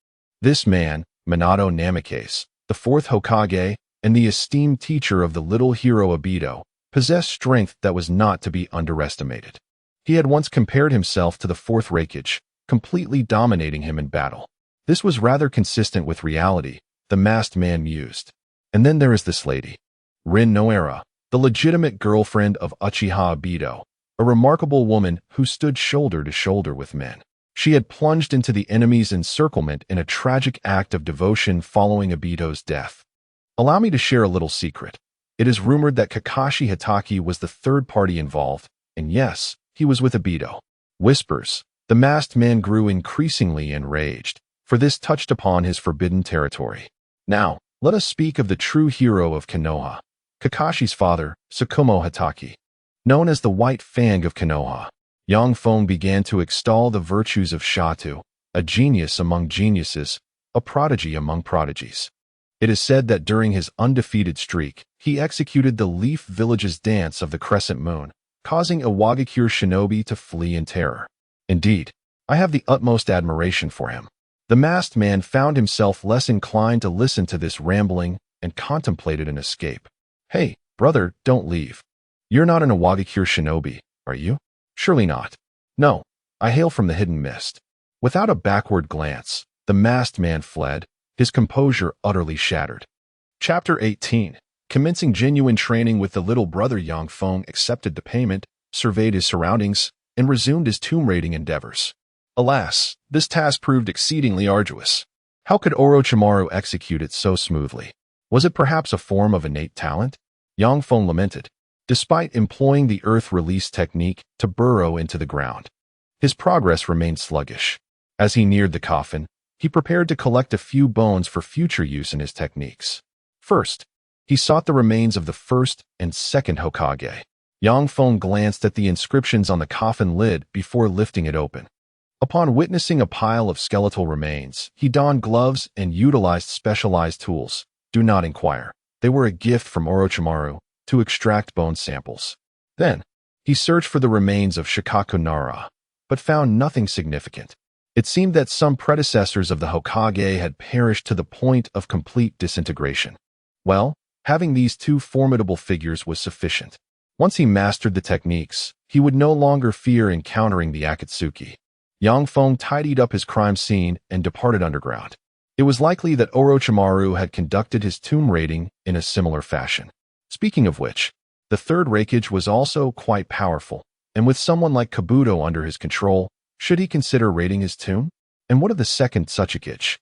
This man, Minato Namikaze, the 4th Hokage, and the esteemed teacher of the little hero Obito, possessed strength that was not to be underestimated. He had once compared himself to the 4th Raikage, completely dominating him in battle. This was rather consistent with reality, the masked man mused. And then there is this lady, Rin Noera, the legitimate girlfriend of Uchiha Obito, a remarkable woman who stood shoulder to shoulder with men. She had plunged into the enemy's encirclement in a tragic act of devotion following Obito's death. Allow me to share a little secret. It is rumored that Kakashi Hatake was the third party involved, and yes, he was with Obito. Whispers. The masked man grew increasingly enraged, for this touched upon his forbidden territory. Now, let us speak of the true hero of Konoha, Kakashi's father, Tsukumo Hatake. Known as the White Fang of Konoha, Yang Feng began to extol the virtues of Shatu, a genius among geniuses, a prodigy among prodigies. It is said that during his undefeated streak, he executed the Leaf Village's dance of the crescent moon, causing a Wagakure shinobi to flee in terror. Indeed, I have the utmost admiration for him. The masked man found himself less inclined to listen to this rambling and contemplated an escape. Hey, brother, don't leave. You're not an Wagakure shinobi, are you? Surely not. No, I hail from the hidden mist. Without a backward glance, the masked man fled, his composure utterly shattered. Chapter 18. Commencing genuine training with the little brother, Yang Feng accepted the payment, surveyed his surroundings, and resumed his tomb raiding endeavors. Alas, this task proved exceedingly arduous. How could Orochimaru execute it so smoothly? Was it perhaps a form of innate talent? Yang Feng lamented, despite employing the earth release technique to burrow into the ground. His progress remained sluggish. As he neared the coffin, he prepared to collect a few bones for future use in his techniques. First, he sought the remains of the first and second Hokage. Yang Feng glanced at the inscriptions on the coffin lid before lifting it open. Upon witnessing a pile of skeletal remains, he donned gloves and utilized specialized tools. Do not inquire. They were a gift from Orochimaru to extract bone samples. Then, he searched for the remains of Shikaku Nara, but found nothing significant. It seemed that some predecessors of the Hokage had perished to the point of complete disintegration. Well, having these two formidable figures was sufficient. Once he mastered the techniques, he would no longer fear encountering the Akatsuki. Yang Feng tidied up his crime scene and departed underground. It was likely that Orochimaru had conducted his tomb raiding in a similar fashion. Speaking of which, the third raikage was also quite powerful, and with someone like Kabuto under his control, should he consider raiding his tomb? And what of the second Tsuchikage?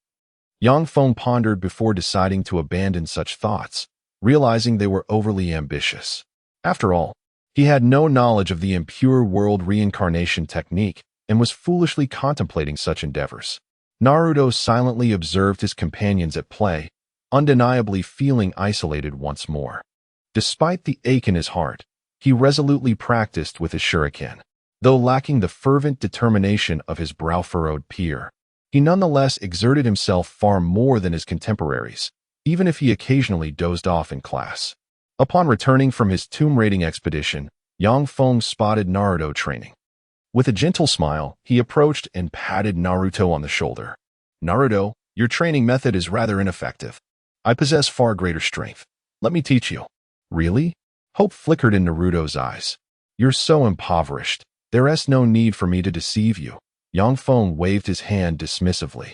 Yang Feng pondered before deciding to abandon such thoughts, realizing they were overly ambitious. After all, he had no knowledge of the impure world reincarnation technique and was foolishly contemplating such endeavors. Naruto silently observed his companions at play, undeniably feeling isolated once more. Despite the ache in his heart, he resolutely practiced with his shuriken. Though lacking the fervent determination of his brow-furrowed peer, he nonetheless exerted himself far more than his contemporaries, even if he occasionally dozed off in class. Upon returning from his tomb raiding expedition, Yang Feng spotted Naruto training. With a gentle smile, he approached and patted Naruto on the shoulder. Naruto, your training method is rather ineffective. I possess far greater strength. Let me teach you. Really? Hope flickered in Naruto's eyes. You're so impoverished. There is no need for me to deceive you. Yang Feng waved his hand dismissively.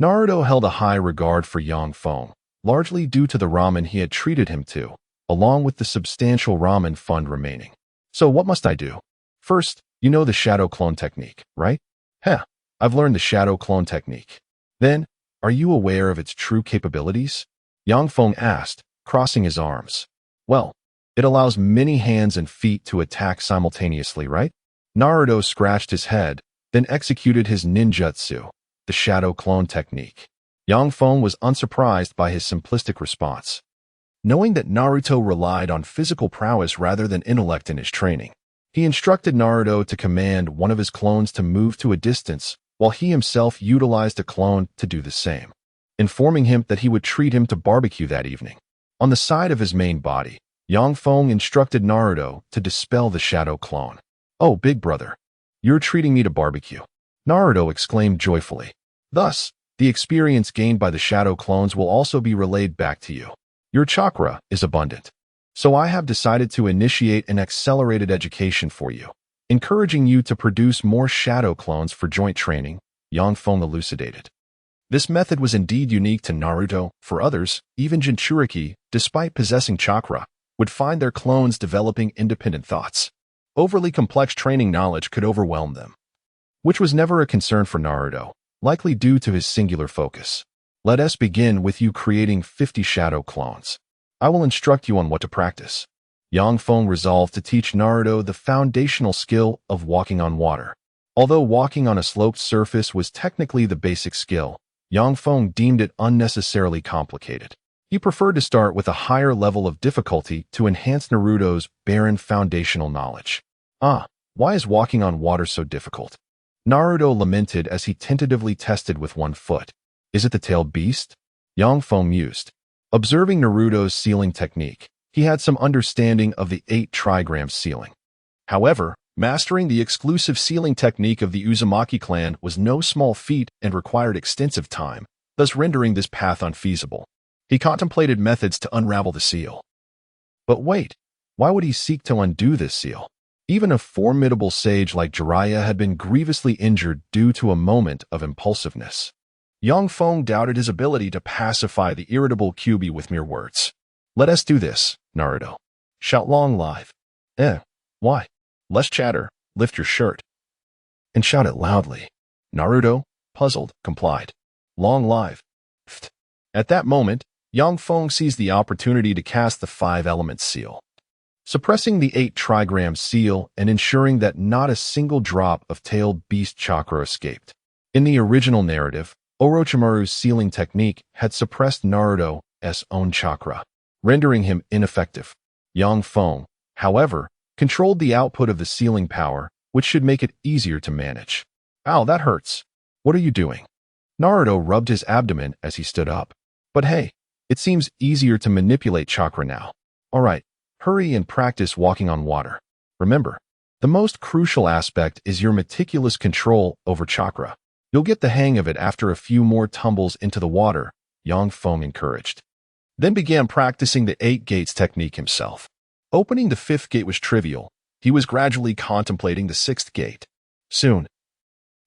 Naruto held a high regard for Yang Feng, largely due to the ramen he had treated him to, along with the substantial ramen fund remaining. So what must I do? First, you know the shadow clone technique, right? Heh, I've learned the shadow clone technique. Then, are you aware of its true capabilities? Yang Feng asked, crossing his arms. Well, it allows many hands and feet to attack simultaneously, right? Naruto scratched his head, then executed his ninjutsu, the shadow clone technique. Yang Feng was unsurprised by his simplistic response. Knowing that Naruto relied on physical prowess rather than intellect in his training, he instructed Naruto to command one of his clones to move to a distance, while he himself utilized a clone to do the same, informing him that he would treat him to barbecue that evening. On the side of his main body, Yang Feng instructed Naruto to dispel the shadow clone. Oh, big brother, you're treating me to barbecue, Naruto exclaimed joyfully. Thus, the experience gained by the shadow clones will also be relayed back to you. Your chakra is abundant. So I have decided to initiate an accelerated education for you, encouraging you to produce more shadow clones for joint training, Yang Feng elucidated. This method was indeed unique to Naruto. For others, even Jinchuriki, despite possessing chakra, would find their clones developing independent thoughts. Overly complex training knowledge could overwhelm them, which was never a concern for Naruto, likely due to his singular focus. Let us begin with you creating 50 shadow clones. I will instruct you on what to practice. Yang Feng resolved to teach Naruto the foundational skill of walking on water. Although walking on a sloped surface was technically the basic skill, Yang Feng deemed it unnecessarily complicated. He preferred to start with a higher level of difficulty to enhance Naruto's barren foundational knowledge. Why is walking on water so difficult? Naruto lamented as he tentatively tested with one foot. Is it the tailed beast? Yang Feng mused. Observing Naruto's sealing technique, he had some understanding of the 8 trigram sealing. However, mastering the exclusive sealing technique of the Uzumaki clan was no small feat and required extensive time, thus rendering this path unfeasible. He contemplated methods to unravel the seal. But wait, why would he seek to undo this seal? Even a formidable sage like Jiraiya had been grievously injured due to a moment of impulsiveness. Yang Feng doubted his ability to pacify the irritable Kyuubi with mere words. Let us do this, Naruto. Shout long live. Why? Less chatter, lift your shirt. And shout it loudly. Naruto, puzzled, complied. Long live. At that moment, Yang Feng seized the opportunity to cast the 5 elements seal, suppressing the 8 trigram seal and ensuring that not a single drop of tailed beast chakra escaped. In the original narrative, Orochimaru's sealing technique had suppressed Naruto's own chakra, rendering him ineffective. Yang Feng, however, controlled the output of the sealing power, which should make it easier to manage. Ow, that hurts. What are you doing? Naruto rubbed his abdomen as he stood up. But hey, it seems easier to manipulate chakra now. All right, hurry and practice walking on water. Remember, the most crucial aspect is your meticulous control over chakra. You'll get the hang of it after a few more tumbles into the water, Yang Feng encouraged. Then began practicing the 8 gates technique himself. Opening the 5th gate was trivial. He was gradually contemplating the 6th gate. Soon,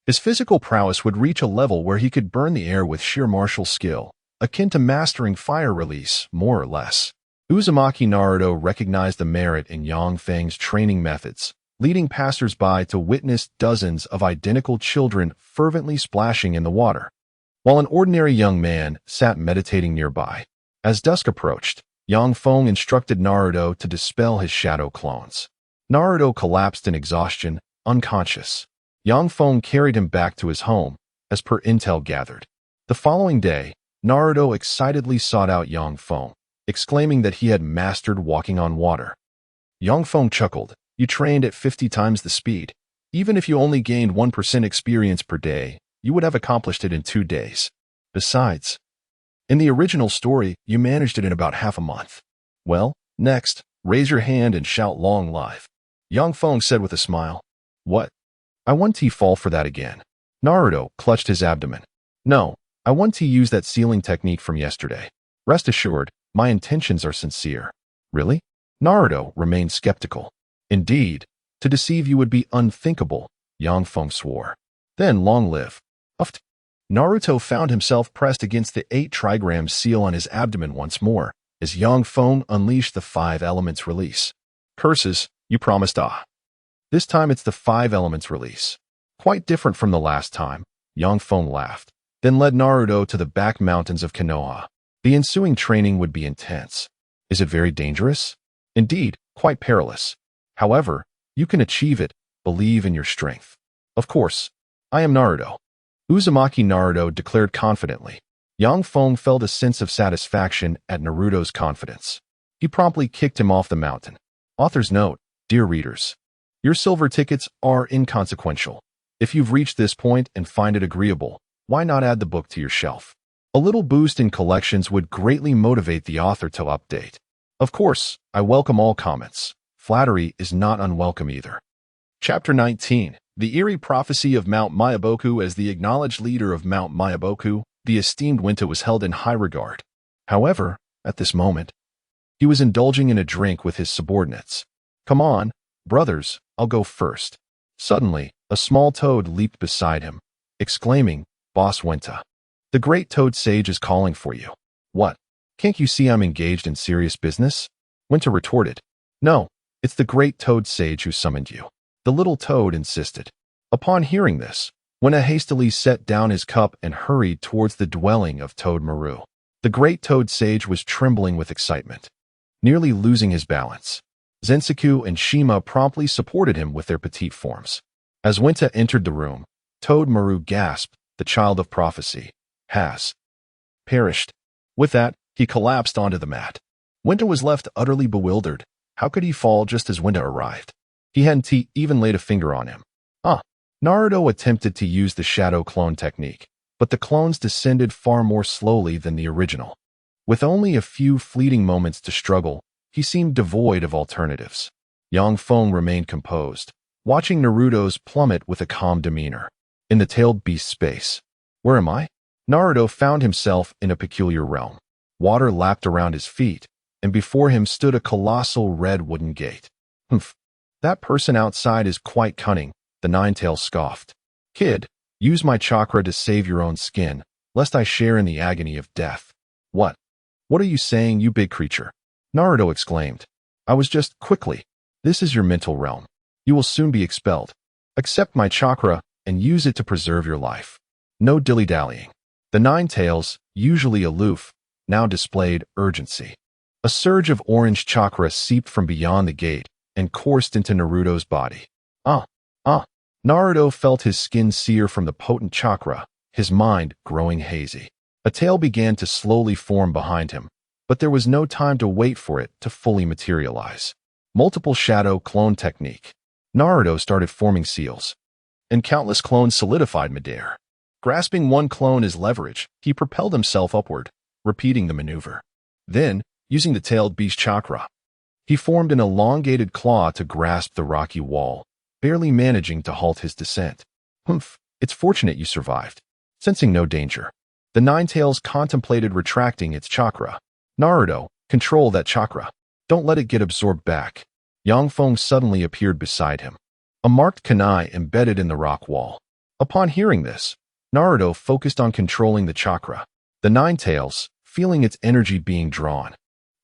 his physical prowess would reach a level where he could burn the air with sheer martial skill, akin to mastering fire release, more or less. Uzumaki Naruto recognized the merit in Yang Feng's training methods, leading passers-by to witness dozens of identical children fervently splashing in the water, while an ordinary young man sat meditating nearby. As dusk approached, Yang Feng instructed Naruto to dispel his shadow clones. Naruto collapsed in exhaustion, unconscious. Yang Feng carried him back to his home, as per intel gathered. The following day, Naruto excitedly sought out Yang Feng, exclaiming that he had mastered walking on water. Yang Feng chuckled. You trained at 50 times the speed. Even if you only gained 1% experience per day, you would have accomplished it in 2 days. Besides, in the original story, you managed it in about half a month. Well, next, raise your hand and shout long live. Yang Feng said with a smile. What? I want to fall for that again. Naruto clutched his abdomen. No, I want to use that sealing technique from yesterday. Rest assured, my intentions are sincere. Really? Naruto remained skeptical. Indeed, to deceive you would be unthinkable, Yang Feng swore. Then long live. Naruto found himself pressed against the 8 trigram seal on his abdomen once more, as Yang Feng unleashed the 5 elements release. Curses, you promised This time it's the 5 elements release. Quite different from the last time, Yang Feng laughed, then led Naruto to the back mountains of Konoha. The ensuing training would be intense. Is it very dangerous? Indeed, quite perilous. However, you can achieve it, believe in your strength. Of course, I am Naruto. Uzumaki Naruto declared confidently. Yang Feng felt a sense of satisfaction at Naruto's confidence. He promptly kicked him off the mountain. Author's note, dear readers, your silver tickets are inconsequential. If you've reached this point and find it agreeable, why not add the book to your shelf? A little boost in collections would greatly motivate the author to update. Of course, I welcome all comments. Flattery is not unwelcome either. Chapter 19. The eerie prophecy of Mount Myaboku. As the acknowledged leader of Mount Myaboku, the esteemed Winta was held in high regard. However, at this moment, he was indulging in a drink with his subordinates. Come on, brothers, I'll go first. Suddenly, a small toad leaped beside him, exclaiming, Boss Winta, the great toad sage is calling for you. What? Can't you see I'm engaged in serious business? Winta retorted. No, it's the great toad sage who summoned you. The little toad insisted. Upon hearing this, Winta hastily set down his cup and hurried towards the dwelling of Toad Maru. The great toad sage was trembling with excitement, nearly losing his balance. Zensaku and Shima promptly supported him with their petite forms. As Winta entered the room, Toad Maru gasped, "The child of prophecy has perished." With that, he collapsed onto the mat. Winta was left utterly bewildered. How could he fall just as Winta arrived? He hadn't even laid a finger on him. Naruto attempted to use the shadow clone technique, but the clones descended far more slowly than the original. With only a few fleeting moments to struggle, he seemed devoid of alternatives. Feng remained composed, watching Naruto's plummet with a calm demeanor. In the tailed beast space. Where am I? Naruto found himself in a peculiar realm. Water lapped around his feet, and before him stood a colossal red wooden gate. "Humph. That person outside is quite cunning," the Nine-Tails scoffed. "Kid, use my chakra to save your own skin, lest I share in the agony of death." What are you saying, you big creature?" Naruto exclaimed. "I was just quickly. This is your mental realm. You will soon be expelled. Accept my chakra and use it to preserve your life. No dilly-dallying." The Nine-Tails, usually aloof, now displayed urgency. A surge of orange chakra seeped from beyond the gate and coursed into Naruto's body. Naruto felt his skin sear from the potent chakra, his mind growing hazy. A tail began to slowly form behind him, but there was no time to wait for it to fully materialize. Multiple shadow clone technique. Naruto started forming seals, and countless clones solidified midair. Grasping one clone as leverage, he propelled himself upward, repeating the maneuver. Then, using the tailed beast chakra, he formed an elongated claw to grasp the rocky wall, barely managing to halt his descent. "Humph, it's fortunate you survived." Sensing no danger, the Nine-Tails contemplated retracting its chakra. "Naruto, control that chakra. Don't let it get absorbed back." Feng suddenly appeared beside him, a marked kunai embedded in the rock wall. Upon hearing this, Naruto focused on controlling the chakra. The Nine-Tails, feeling its energy being drawn,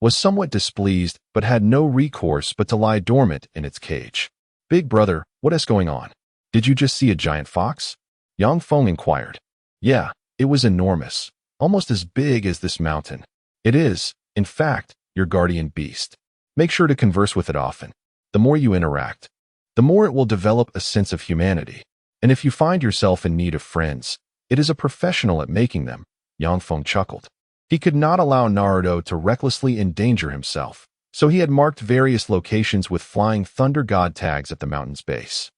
was somewhat displeased but had no recourse but to lie dormant in its cage. "Big brother, what is going on? Did you just see a giant fox?" Feng inquired. "Yeah, it was enormous, almost as big as this mountain. It is, in fact, your guardian beast. Make sure to converse with it often. The more you interact, the more it will develop a sense of humanity. And if you find yourself in need of friends, it is a professional at making them." Feng chuckled. He could not allow Naruto to recklessly endanger himself, so he had marked various locations with flying thunder god tags at the mountain's base,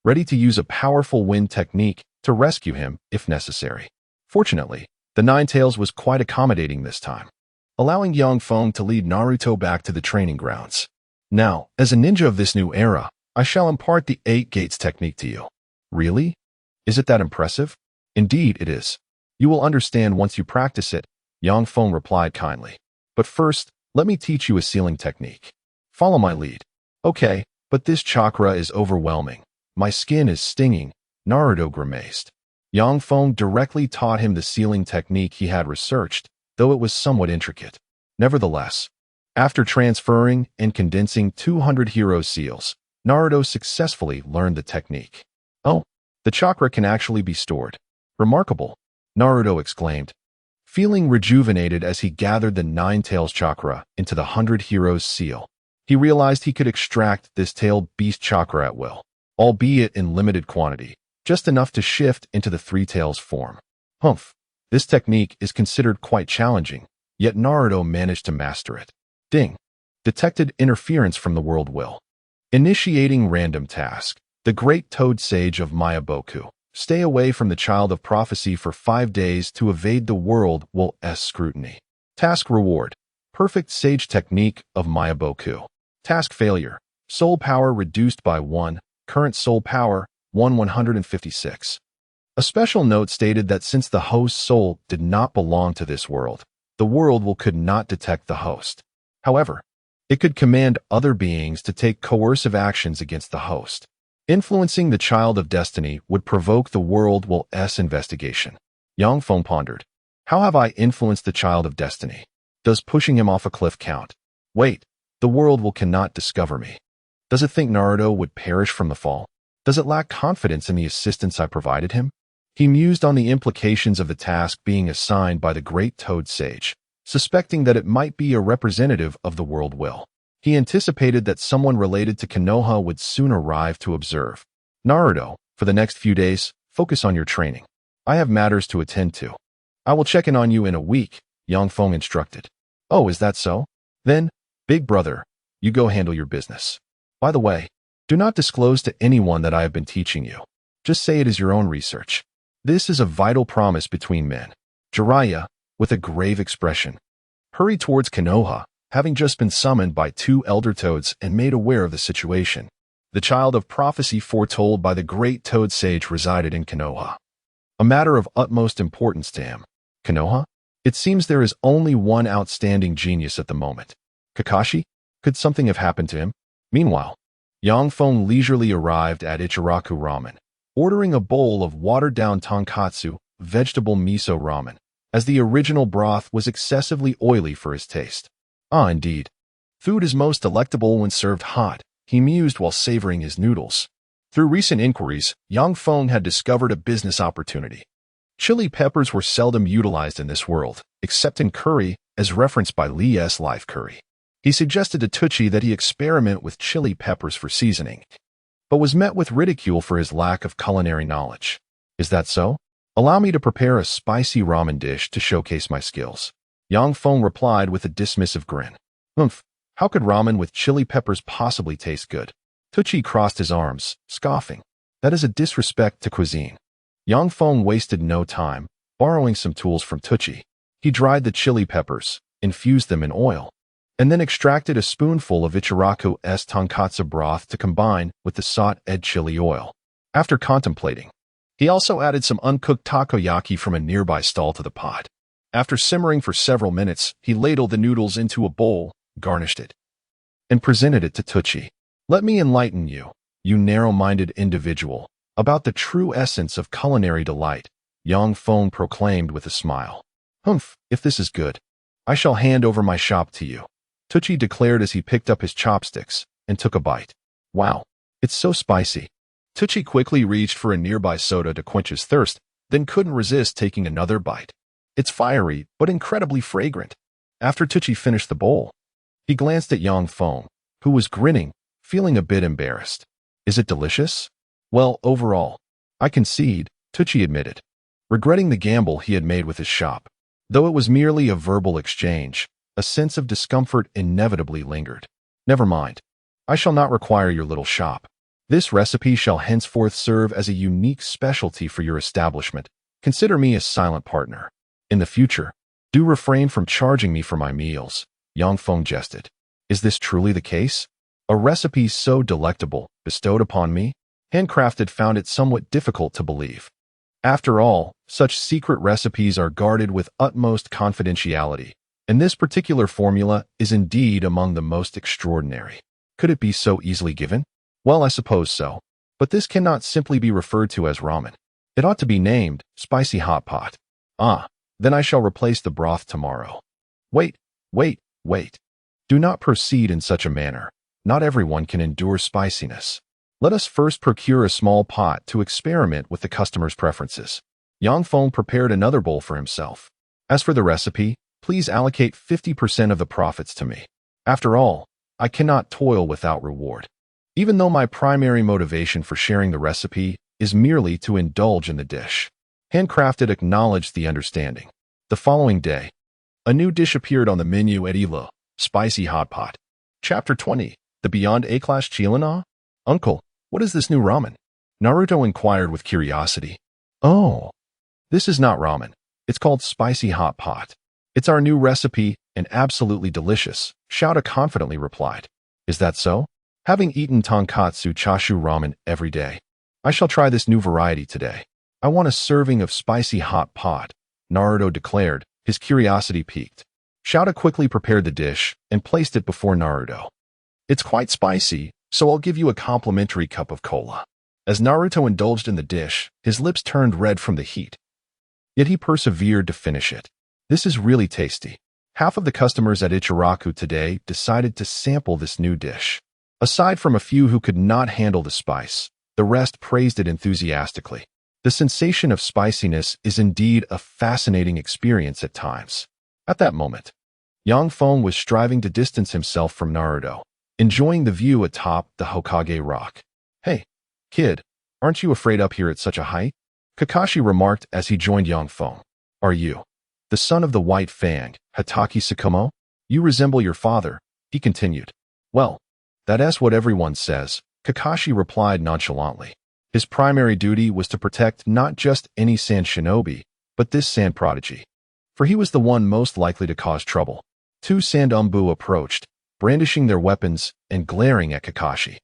ready to use a powerful wind technique to rescue him if necessary. Fortunately, the Nine-Tails was quite accommodating this time, allowing Feng to lead Naruto back to the training grounds. "Now, as a ninja of this new era, I shall impart the 8 Gates technique to you." "Really? Is it that impressive?" "Indeed it is. You will understand once you practice it," Feng replied kindly. "But first, let me teach you a sealing technique. Follow my lead." "Okay, but this chakra is overwhelming. My skin is stinging," Naruto grimaced. Feng directly taught him the sealing technique he had researched, though it was somewhat intricate. Nevertheless, after transferring and condensing 200 hero seals, Naruto successfully learned the technique. "Oh, the chakra can actually be stored. Remarkable," Naruto exclaimed, feeling rejuvenated as he gathered the Nine-Tails chakra into the 100 heroes seal. He realized he could extract this tailed beast chakra at will, albeit in limited quantity, just enough to shift into the Three Tails form. Humph, this technique is considered quite challenging, yet Naruto managed to master it. Ding. Detected interference from the world will. Initiating random task. The Great Toad Sage of Mayaboku. Stay away from the Child of Prophecy for 5 days to evade the world will's scrutiny. Task reward. Perfect Sage Technique of Mayaboku. Task failure. Soul power reduced by 1. Current soul power, 156. A special note stated that since the host's soul did not belong to this world, the world could not detect the host. However, it could command other beings to take coercive actions against the host. Influencing the Child of Destiny would provoke the world will's investigation. Feng pondered. How have I influenced the Child of Destiny? Does pushing him off a cliff count? Wait, the world cannot discover me. Does it think Naruto would perish from the fall? Does it lack confidence in the assistance I provided him? He mused on the implications of the task being assigned by the Great Toad Sage, suspecting that it might be a representative of the world will. He anticipated that someone related to Konoha would soon arrive to observe. Naruto, For the next few days, focus on your training. I have matters to attend to. I will check in on you in a week, Yang Feng instructed. Oh, is that so? Then, big brother, you go handle your business. By the way, do not disclose to anyone that I have been teaching you. Just say it is your own research. This is a vital promise between men. Jiraiya, with a grave expression, hurried towards Konoha, having just been summoned by two elder toads and made aware of the situation. The child of prophecy foretold by the great toad sage resided in Konoha. A matter of utmost importance to him. Konoha? It seems there is only one outstanding genius at the moment. Kakashi? Could something have happened to him? Meanwhile, Yang Feng leisurely arrived at Ichiraku Ramen, ordering a bowl of watered-down tonkatsu, vegetable miso ramen, as the original broth was excessively oily for his taste. Ah, indeed. Food is most delectable when served hot, he mused while savoring his noodles. Through recent inquiries, Yang Feng had discovered a business opportunity. Chili peppers were seldom utilized in this world, except in curry, as referenced by Lee S. Life Curry. He suggested to Tucci that he experiment with chili peppers for seasoning, but was met with ridicule for his lack of culinary knowledge. Is that so? Allow me to prepare a spicy ramen dish to showcase my skills. Yang Feng replied with a dismissive grin. How could ramen with chili peppers possibly taste good? Tucci crossed his arms, scoffing. That is a disrespect to cuisine. Yang Feng wasted no time, borrowing some tools from Tucci. He dried the chili peppers, infused them in oil, and then extracted a spoonful of Ichiraku's tonkatsu broth to combine with the sought-ed chili oil. After contemplating, he also added some uncooked takoyaki from a nearby stall to the pot. After simmering for several minutes, he ladled the noodles into a bowl, garnished it, and presented it to Tucci. Let me enlighten you, you narrow-minded individual, about the true essence of culinary delight, Yang Feng proclaimed with a smile. If this is good, I shall hand over my shop to you, Tucci declared as he picked up his chopsticks and took a bite. Wow, it's so spicy. Tucci quickly reached for a nearby soda to quench his thirst, then couldn't resist taking another bite. It's fiery, but incredibly fragrant. After Tucci finished the bowl, he glanced at Yang Feng, who was grinning, feeling a bit embarrassed. Is it delicious? Well, overall, I concede, Tucci admitted, regretting the gamble he had made with his shop. Though it was merely a verbal exchange, a sense of discomfort inevitably lingered. Never mind. I shall not require your little shop. This recipe shall henceforth serve as a unique specialty for your establishment. Consider me a silent partner. In the future, do refrain from charging me for my meals, Yang Feng jested. Is this truly the case? A recipe so delectable, bestowed upon me? Handcrafted found it somewhat difficult to believe. After all, such secret recipes are guarded with utmost confidentiality, and this particular formula is indeed among the most extraordinary. Could it be so easily given? Well, I suppose so. But this cannot simply be referred to as ramen. It ought to be named spicy hot pot. Ah, then I shall replace the broth tomorrow. Wait. Do not proceed in such a manner. Not everyone can endure spiciness. Let us first procure a small pot to experiment with the customer's preferences. Yang Feng prepared another bowl for himself. As for the recipe, please allocate 50% of the profits to me. After all, I cannot toil without reward. Even though my primary motivation for sharing the recipe is merely to indulge in the dish. Handcrafted acknowledged the understanding. The following day, a new dish appeared on the menu at Ilo, Spicy Hot Pot. Chapter 20, The Beyond A-Class Chilina? Uncle, what is this new ramen? Naruto inquired with curiosity. Oh, this is not ramen. It's called Spicy Hot Pot. It's our new recipe and absolutely delicious, Shouta confidently replied. Is that so? Having eaten tonkatsu chashu ramen every day, I shall try this new variety today. I want a serving of spicy hot pot, Naruto declared, his curiosity piqued. Shouta quickly prepared the dish and placed it before Naruto. It's quite spicy, so I'll give you a complimentary cup of cola. As Naruto indulged in the dish, his lips turned red from the heat. Yet he persevered to finish it. This is really tasty. Half of the customers at Ichiraku today decided to sample this new dish. Aside from a few who could not handle the spice, the rest praised it enthusiastically. The sensation of spiciness is indeed a fascinating experience at times. At that moment, Yang Feng was striving to distance himself from Naruto, enjoying the view atop the Hokage rock. Hey, kid, Aren't you afraid up here at such a height? Kakashi remarked as he joined Yang Feng. Are you the son of the White Fang, Hatake Tsukumo? You resemble your father, he continued. Well, that's what everyone says, Kakashi replied nonchalantly. His primary duty was to protect not just any sand shinobi, but this sand prodigy. For he was the one most likely to cause trouble. Two sand umbu approached, brandishing their weapons and glaring at Kakashi.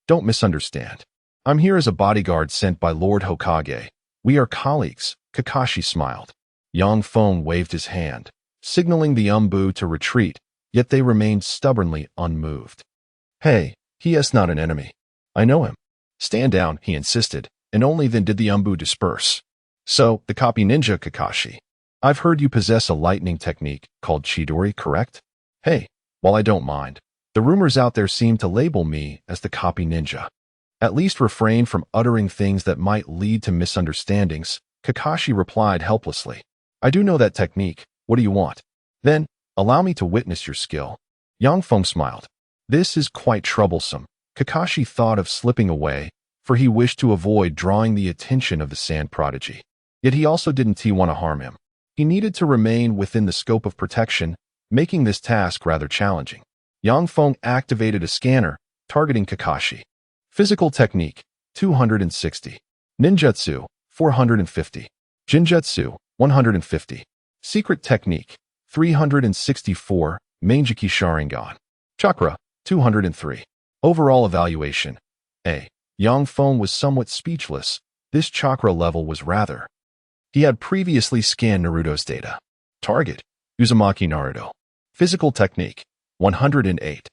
Don't misunderstand. I'm here as a bodyguard sent by Lord Hokage. We are colleagues, Kakashi smiled. Yang Feng waved his hand, signaling the umbu to retreat, yet they remained stubbornly unmoved. Hey, he is not an enemy. I know him. Stand down, he insisted, and only then did the umbu disperse. So, the copy ninja, Kakashi. I've heard you possess a lightning technique called Chidori, correct? Hey, while I don't mind, the rumors out there seem to label me as the copy ninja. At least refrain from uttering things that might lead to misunderstandings, Kakashi replied helplessly. I do know that technique. What do you want? Then, allow me to witness your skill. Yang Feng smiled. This is quite troublesome. Kakashi thought of slipping away, for he wished to avoid drawing the attention of the sand prodigy. Yet he also didn't want to harm him. He needed to remain within the scope of protection, making this task rather challenging. Yang Feng activated a scanner, targeting Kakashi. Physical technique, 260. Ninjutsu, 450. Jinjutsu, 150. Secret technique, 364. Manjiki Sharingan. Chakra, 203. Overall evaluation, A. Yang Feng was somewhat speechless. This chakra level was rather. He had previously scanned Naruto's data. Target, Uzumaki Naruto. Physical technique, 108.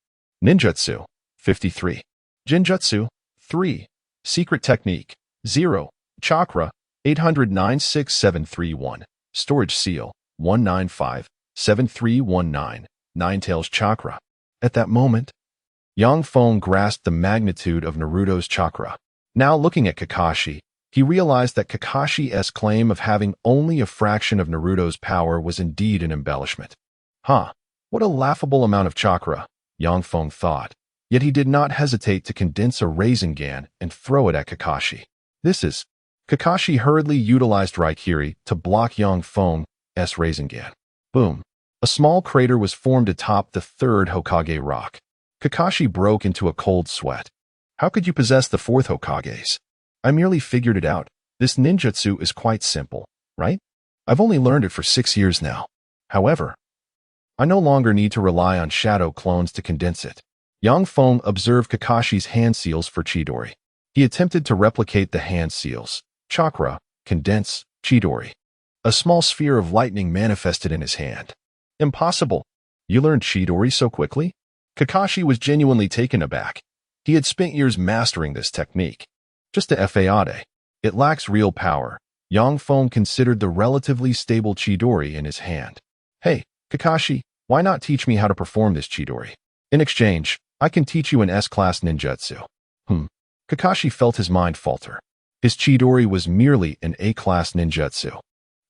Ninjutsu, 53. Jinjutsu, 3. Secret technique, 0. Chakra, 8096731. Storage seal, 1957319. Ninetales chakra. At that moment, Yang Feng grasped the magnitude of Naruto's chakra. Now looking at Kakashi, he realized that Kakashi's claim of having only a fraction of Naruto's power was indeed an embellishment. What a laughable amount of chakra, Yang Feng thought. Yet he did not hesitate to condense a Rasengan and throw it at Kakashi. Kakashi hurriedly utilized Raikiri to block Yang Feng's Rasengan. Boom. A small crater was formed atop the third Hokage rock. Kakashi broke into a cold sweat. How could you possess the fourth Hokage's? I merely figured it out. This ninjutsu is quite simple, right? I've only learned it for 6 years now. However, I no longer need to rely on shadow clones to condense it. Yang Feng observed Kakashi's hand seals for Chidori. He attempted to replicate the hand seals. Chakra, condense, Chidori. A small sphere of lightning manifested in his hand. Impossible. You learned Chidori so quickly? Kakashi was genuinely taken aback. He had spent years mastering this technique. Just a fade. It lacks real power. Yang Feng considered the relatively stable Chidori in his hand. Hey, Kakashi, why not teach me how to perform this Chidori? In exchange, I can teach you an S-class ninjutsu. Kakashi felt his mind falter. His Chidori was merely an A-class ninjutsu,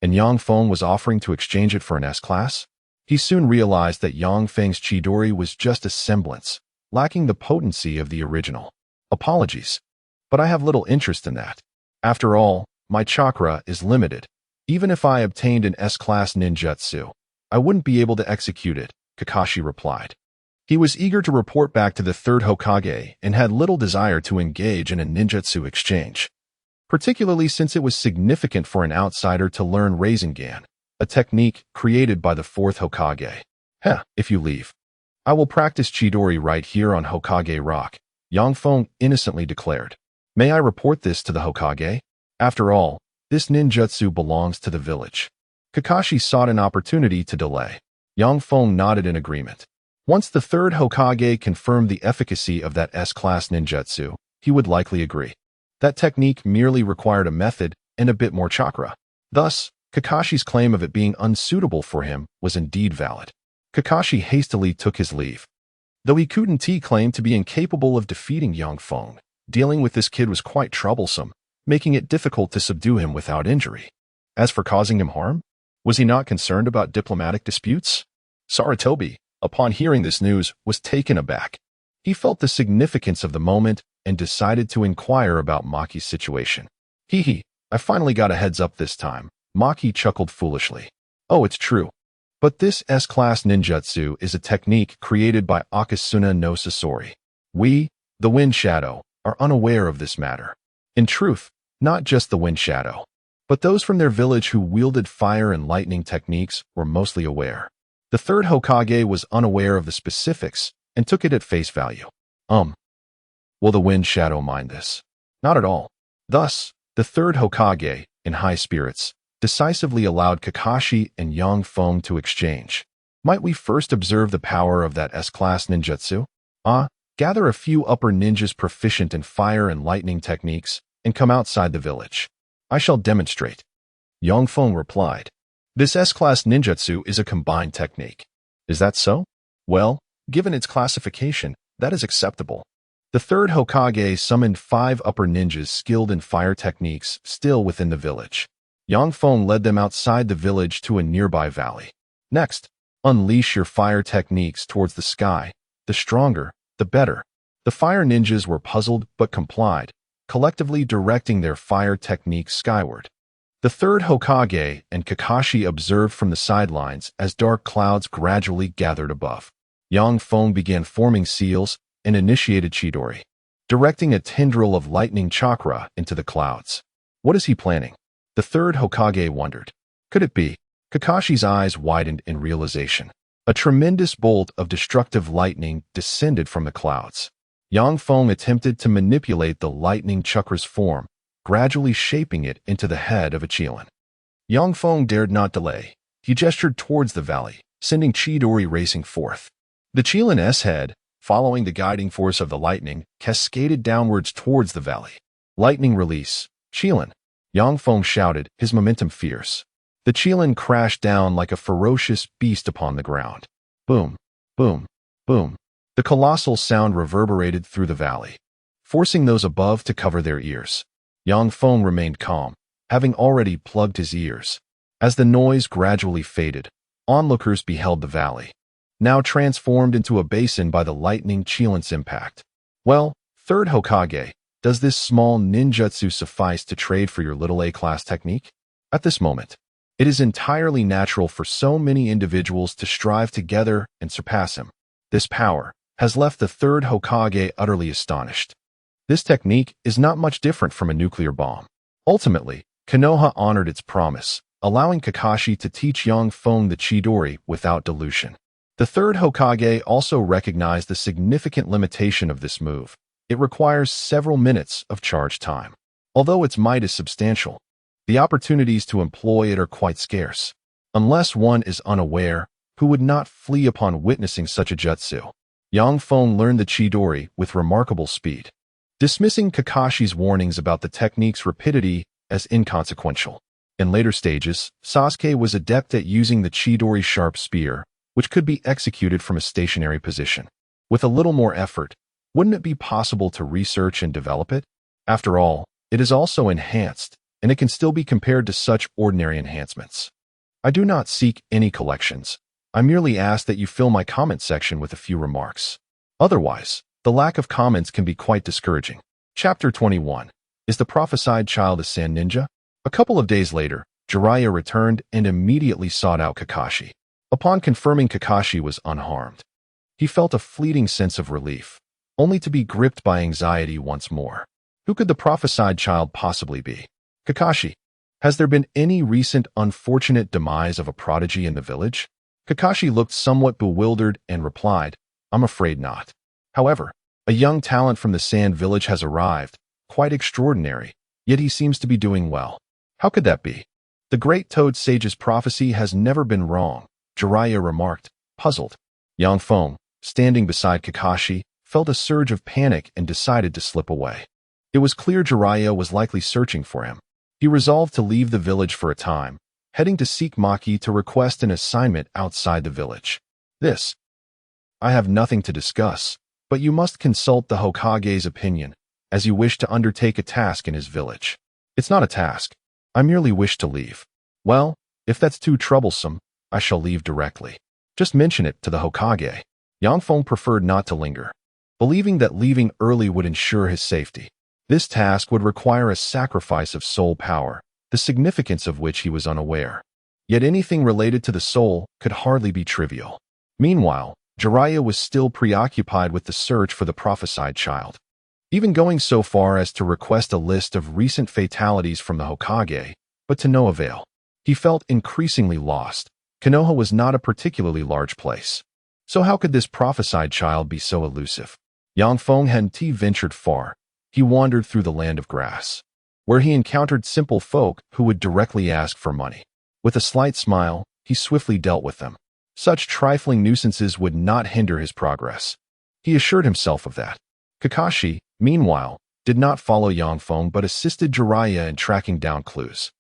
and Yang Feng was offering to exchange it for an S-class? He soon realized that Yang Feng's Chidori was just a semblance, lacking the potency of the original. Apologies, but I have little interest in that. After all, my chakra is limited. Even if I obtained an S-class ninjutsu, I wouldn't be able to execute it, Kakashi replied. He was eager to report back to the third Hokage and had little desire to engage in a ninjutsu exchange, particularly since it was significant for an outsider to learn Rasengan, a technique created by the fourth Hokage. If you leave, I will practice Chidori right here on Hokage Rock, Yang Feng innocently declared. May I report this to the Hokage? After all, this ninjutsu belongs to the village. Kakashi sought an opportunity to delay. Yang Feng nodded in agreement. Once the third Hokage confirmed the efficacy of that S-class ninjutsu, he would likely agree. That technique merely required a method and a bit more chakra. Thus, Kakashi's claim of it being unsuitable for him was indeed valid. Kakashi hastily took his leave. Though he couldn't claim to be incapable of defeating Yang Feng, dealing with this kid was quite troublesome, making it difficult to subdue him without injury. As for causing him harm, was he not concerned about diplomatic disputes? Sarutobi, upon hearing this news, was taken aback. He felt the significance of the moment and decided to inquire about Maki's situation. Hee hee, I finally got a heads up this time. Maki chuckled foolishly. Oh, it's true. But this S-class ninjutsu is a technique created by Akasuna no Sasori. We, the Wind Shadow, are unaware of this matter. In truth, not just the Wind Shadow, but those from their village who wielded fire and lightning techniques were mostly aware. The third Hokage was unaware of the specifics and took it at face value. Will the Wind Shadow mind this? Not at all. Thus, the third Hokage, in high spirits, decisively allowed Kakashi and Yang Feng to exchange. Might we first observe the power of that S-class ninjutsu? Gather a few upper ninjas proficient in fire and lightning techniques and come outside the village. I shall demonstrate. Yang Feng replied. This S-class ninjutsu is a combined technique. Is that so? Well, given its classification, that is acceptable. The third Hokage summoned 5 upper ninjas skilled in fire techniques still within the village. Yang Feng led them outside the village to a nearby valley. Next, unleash your fire techniques towards the sky. The stronger, the better. The fire ninjas were puzzled but complied, collectively directing their fire techniques skyward. The third Hokage and Kakashi observed from the sidelines as dark clouds gradually gathered above. Yang Feng began forming seals and initiated Chidori, directing a tendril of lightning chakra into the clouds. What is he planning? The third Hokage wondered. Could it be? Kakashi's eyes widened in realization. A tremendous bolt of destructive lightning descended from the clouds. Yang Feng attempted to manipulate the lightning chakra's form, gradually shaping it into the head of a Qilin. Yang Feng dared not delay. He gestured towards the valley, sending Chidori racing forth. The Qilin's head, following the guiding force of the lightning, cascaded downwards towards the valley. Lightning release. Qilin. Yang Feng shouted, his momentum fierce. The Qilin crashed down like a ferocious beast upon the ground. Boom, boom, boom. The colossal sound reverberated through the valley, forcing those above to cover their ears. Yang Feng remained calm, having already plugged his ears. As the noise gradually faded, onlookers beheld the valley, now transformed into a basin by the lightning Qilin's impact. Well, third Hokage, does this small ninjutsu suffice to trade for your little A-class technique? At this moment, it is entirely natural for so many individuals to strive together and surpass him. This power has left the third Hokage utterly astonished. This technique is not much different from a nuclear bomb. Ultimately, Konoha honored its promise, allowing Kakashi to teach Yang Feng the Chidori without dilution. The third Hokage also recognized the significant limitation of this move. It requires several minutes of charge time. Although its might is substantial, the opportunities to employ it are quite scarce. Unless one is unaware, who would not flee upon witnessing such a jutsu? Yang Feng learned the Chidori with remarkable speed, dismissing Kakashi's warnings about the technique's rapidity as inconsequential. In later stages, Sasuke was adept at using the Chidori sharp spear, which could be executed from a stationary position. With a little more effort, wouldn't it be possible to research and develop it? After all, it is also enhanced, and it can still be compared to such ordinary enhancements. I do not seek any collections. I merely ask that you fill my comment section with a few remarks. Otherwise, the lack of comments can be quite discouraging. Chapter 21. Is the prophesied child a sand ninja? A couple of days later, Jiraiya returned and immediately sought out Kakashi. Upon confirming Kakashi was unharmed, he felt a fleeting sense of relief, only to be gripped by anxiety once more. Who could the prophesied child possibly be? Kakashi, has there been any recent unfortunate demise of a prodigy in the village? Kakashi looked somewhat bewildered and replied, I'm afraid not. However, a young talent from the Sand Village has arrived, quite extraordinary, yet he seems to be doing well. How could that be? The great Toad Sage's prophecy has never been wrong, Jiraiya remarked, puzzled. Yang Feng, standing beside Kakashi, felt a surge of panic and decided to slip away. It was clear Jiraiya was likely searching for him. He resolved to leave the village for a time, heading to seek Maki to request an assignment outside the village. I have nothing to discuss, but you must consult the Hokage's opinion, as you wish to undertake a task in his village. It's not a task. I merely wish to leave. Well, if that's too troublesome, I shall leave directly. Just mention it to the Hokage. Yang Feng preferred not to linger. believing that leaving early would ensure his safety. This task would require a sacrifice of soul power, the significance of which he was unaware. Yet anything related to the soul could hardly be trivial. Meanwhile, Jiraiya was still preoccupied with the search for the prophesied child, even going so far as to request a list of recent fatalities from the Hokage, but to no avail. He felt increasingly lost. Konoha was not a particularly large place. So how could this prophesied child be so elusive? Yang Feng hadn't ventured far. He wandered through the land of grass, where he encountered simple folk who would directly ask for money. With a slight smile, he swiftly dealt with them. Such trifling nuisances would not hinder his progress. He assured himself of that. Kakashi, meanwhile, did not follow Yang Feng but assisted Jiraiya in tracking down clues.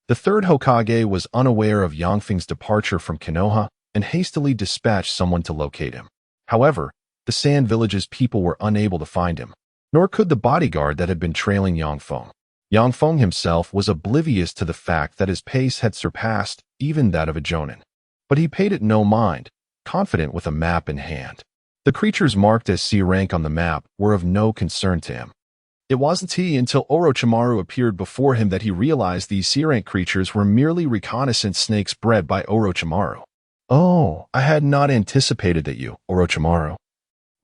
The third Hokage was unaware of Yang Feng's departure from Konoha and hastily dispatched someone to locate him. However, the Sand Village's people were unable to find him, nor could the bodyguard that had been trailing Yang Feng. Yang Feng himself was oblivious to the fact that his pace had surpassed even that of a Jonin. But he paid it no mind, confident with a map in hand. The creatures marked as C rank on the map were of no concern to him. It wasn't until Orochimaru appeared before him that he realized these C rank creatures were merely reconnaissance snakes bred by Orochimaru. "Oh, I had not anticipated that you, Orochimaru,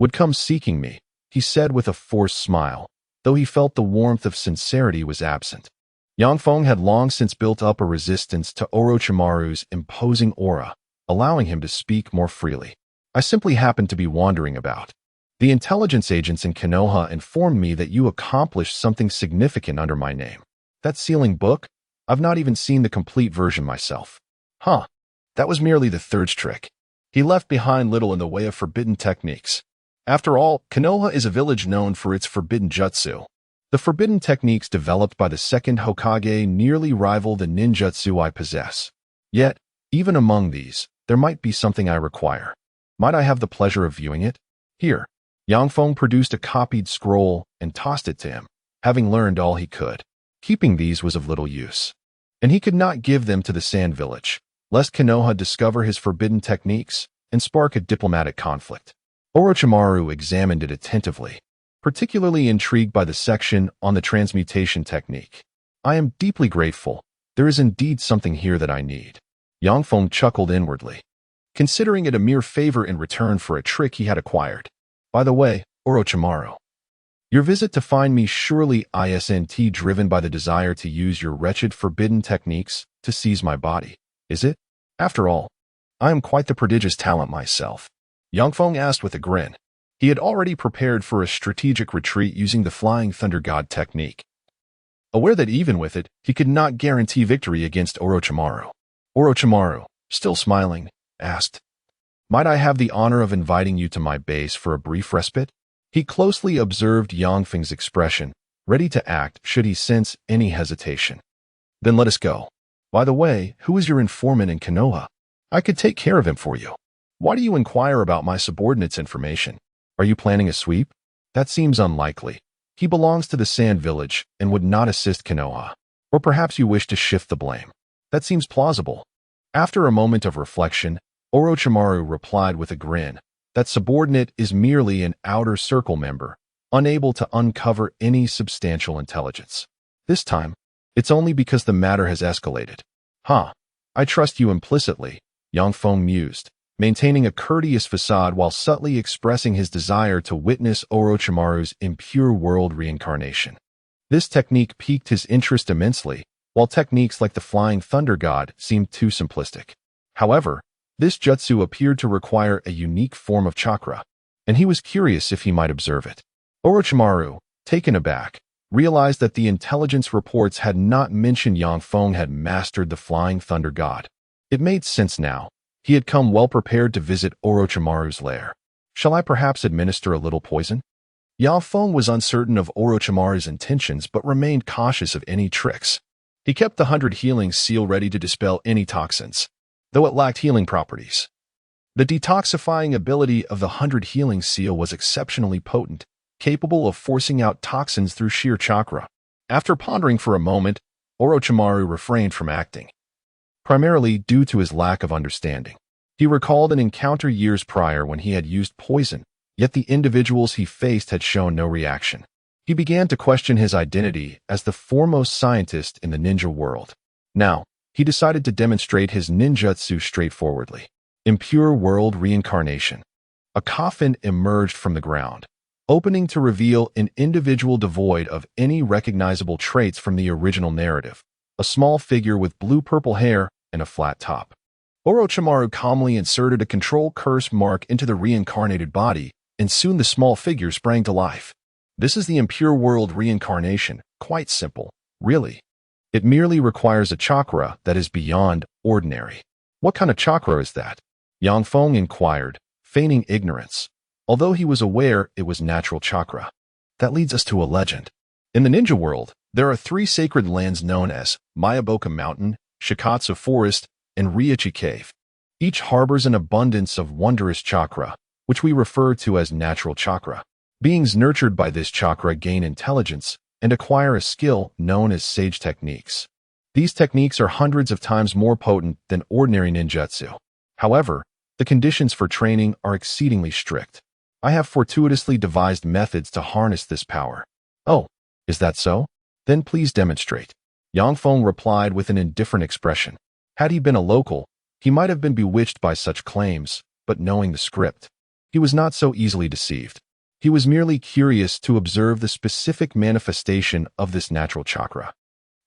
would come seeking me," he said with a forced smile, though he felt the warmth of sincerity was absent. Yang Feng had long since built up a resistance to Orochimaru's imposing aura, allowing him to speak more freely. "I simply happened to be wandering about. The intelligence agents in Konoha informed me that you accomplished something significant under my name. That sealing book? I've not even seen the complete version myself." "Huh. That was merely the third trick." He left behind little in the way of forbidden techniques. After all, Konoha is a village known for its forbidden jutsu. The forbidden techniques developed by the second Hokage nearly rival the ninjutsu I possess. Yet, even among these, there might be something I require. Might I have the pleasure of viewing it? Here. Yang Feng produced a copied scroll and tossed it to him, having learned all he could. Keeping these was of little use, and he could not give them to the Sand Village, lest Konoha discover his forbidden techniques and spark a diplomatic conflict. Orochimaru examined it attentively, particularly intrigued by the section on the transmutation technique. "I am deeply grateful. There is indeed something here that I need." Yang Feng chuckled inwardly, considering it a mere favor in return for a trick he had acquired. "By the way, Orochimaru, your visit to find me surely isn't driven by the desire to use your wretched forbidden techniques to seize my body, is it? After all, I am quite the prodigious talent myself." Yang Feng asked with a grin. He had already prepared for a strategic retreat using the Flying Thunder God technique, aware that even with it, he could not guarantee victory against Orochimaru. Orochimaru, still smiling, asked, "Might I have the honor of inviting you to my base for a brief respite?" He closely observed Yang Feng's expression, ready to act should he sense any hesitation. "Then let us go. By the way, who is your informant in Konoha? I could take care of him for you. Why do you inquire about my subordinate's information? Are you planning a sweep? That seems unlikely. He belongs to the Sand Village and would not assist Konoha. Or perhaps you wish to shift the blame. That seems plausible." After a moment of reflection, Orochimaru replied with a grin, "That subordinate is merely an outer circle member, unable to uncover any substantial intelligence. This time, it's only because the matter has escalated." "Huh. I trust you implicitly," Yang Feng mused, maintaining a courteous facade while subtly expressing his desire to witness Orochimaru's impure world reincarnation. This technique piqued his interest immensely, while techniques like the Flying Thunder God seemed too simplistic. However, this jutsu appeared to require a unique form of chakra, and he was curious if he might observe it. Orochimaru, taken aback, realized that the intelligence reports had not mentioned Yang Feng had mastered the Flying Thunder God. It made sense now. He had come well prepared to visit Orochimaru's lair. "Shall I perhaps administer a little poison?" Yang Feng was uncertain of Orochimaru's intentions but remained cautious of any tricks. He kept the 100 healing seal ready to dispel any toxins, though it lacked healing properties. The detoxifying ability of the 100 healing seal was exceptionally potent, capable of forcing out toxins through sheer chakra. After pondering for a moment, Orochimaru refrained from acting, primarily due to his lack of understanding. He recalled an encounter years prior when he had used poison, Yet the individuals he faced had shown no reaction. He began to question his identity as the foremost scientist in the ninja world. Now, he decided to demonstrate his ninjutsu straightforwardly. Impure world reincarnation. A coffin emerged from the ground, opening to reveal an individual devoid of any recognizable traits from the original narrative, a small figure with blue-purple hair and a flat top. Orochimaru calmly inserted a control curse mark into the reincarnated body, and soon the small figure sprang to life. This is the impure world reincarnation, quite simple, really. It merely requires a chakra that is beyond ordinary. What kind of chakra is that? Yang Feng inquired, feigning ignorance, although he was aware it was natural chakra. That leads us to a legend. In the ninja world, there are 3 sacred lands known as Mayaboka Mountain, Shikatsu Forest, and Ryoichi Cave. Each harbors an abundance of wondrous chakra, which we refer to as natural chakra. Beings nurtured by this chakra gain intelligence and acquire a skill known as sage techniques. These techniques are hundreds of times more potent than ordinary ninjutsu. However, the conditions for training are exceedingly strict. I have fortuitously devised methods to harness this power. Oh, is that so? Then please demonstrate. Yang Feng replied with an indifferent expression. Had he been a local, he might have been bewitched by such claims, but knowing the script, he was not so easily deceived. He was merely curious to observe the specific manifestation of this natural chakra.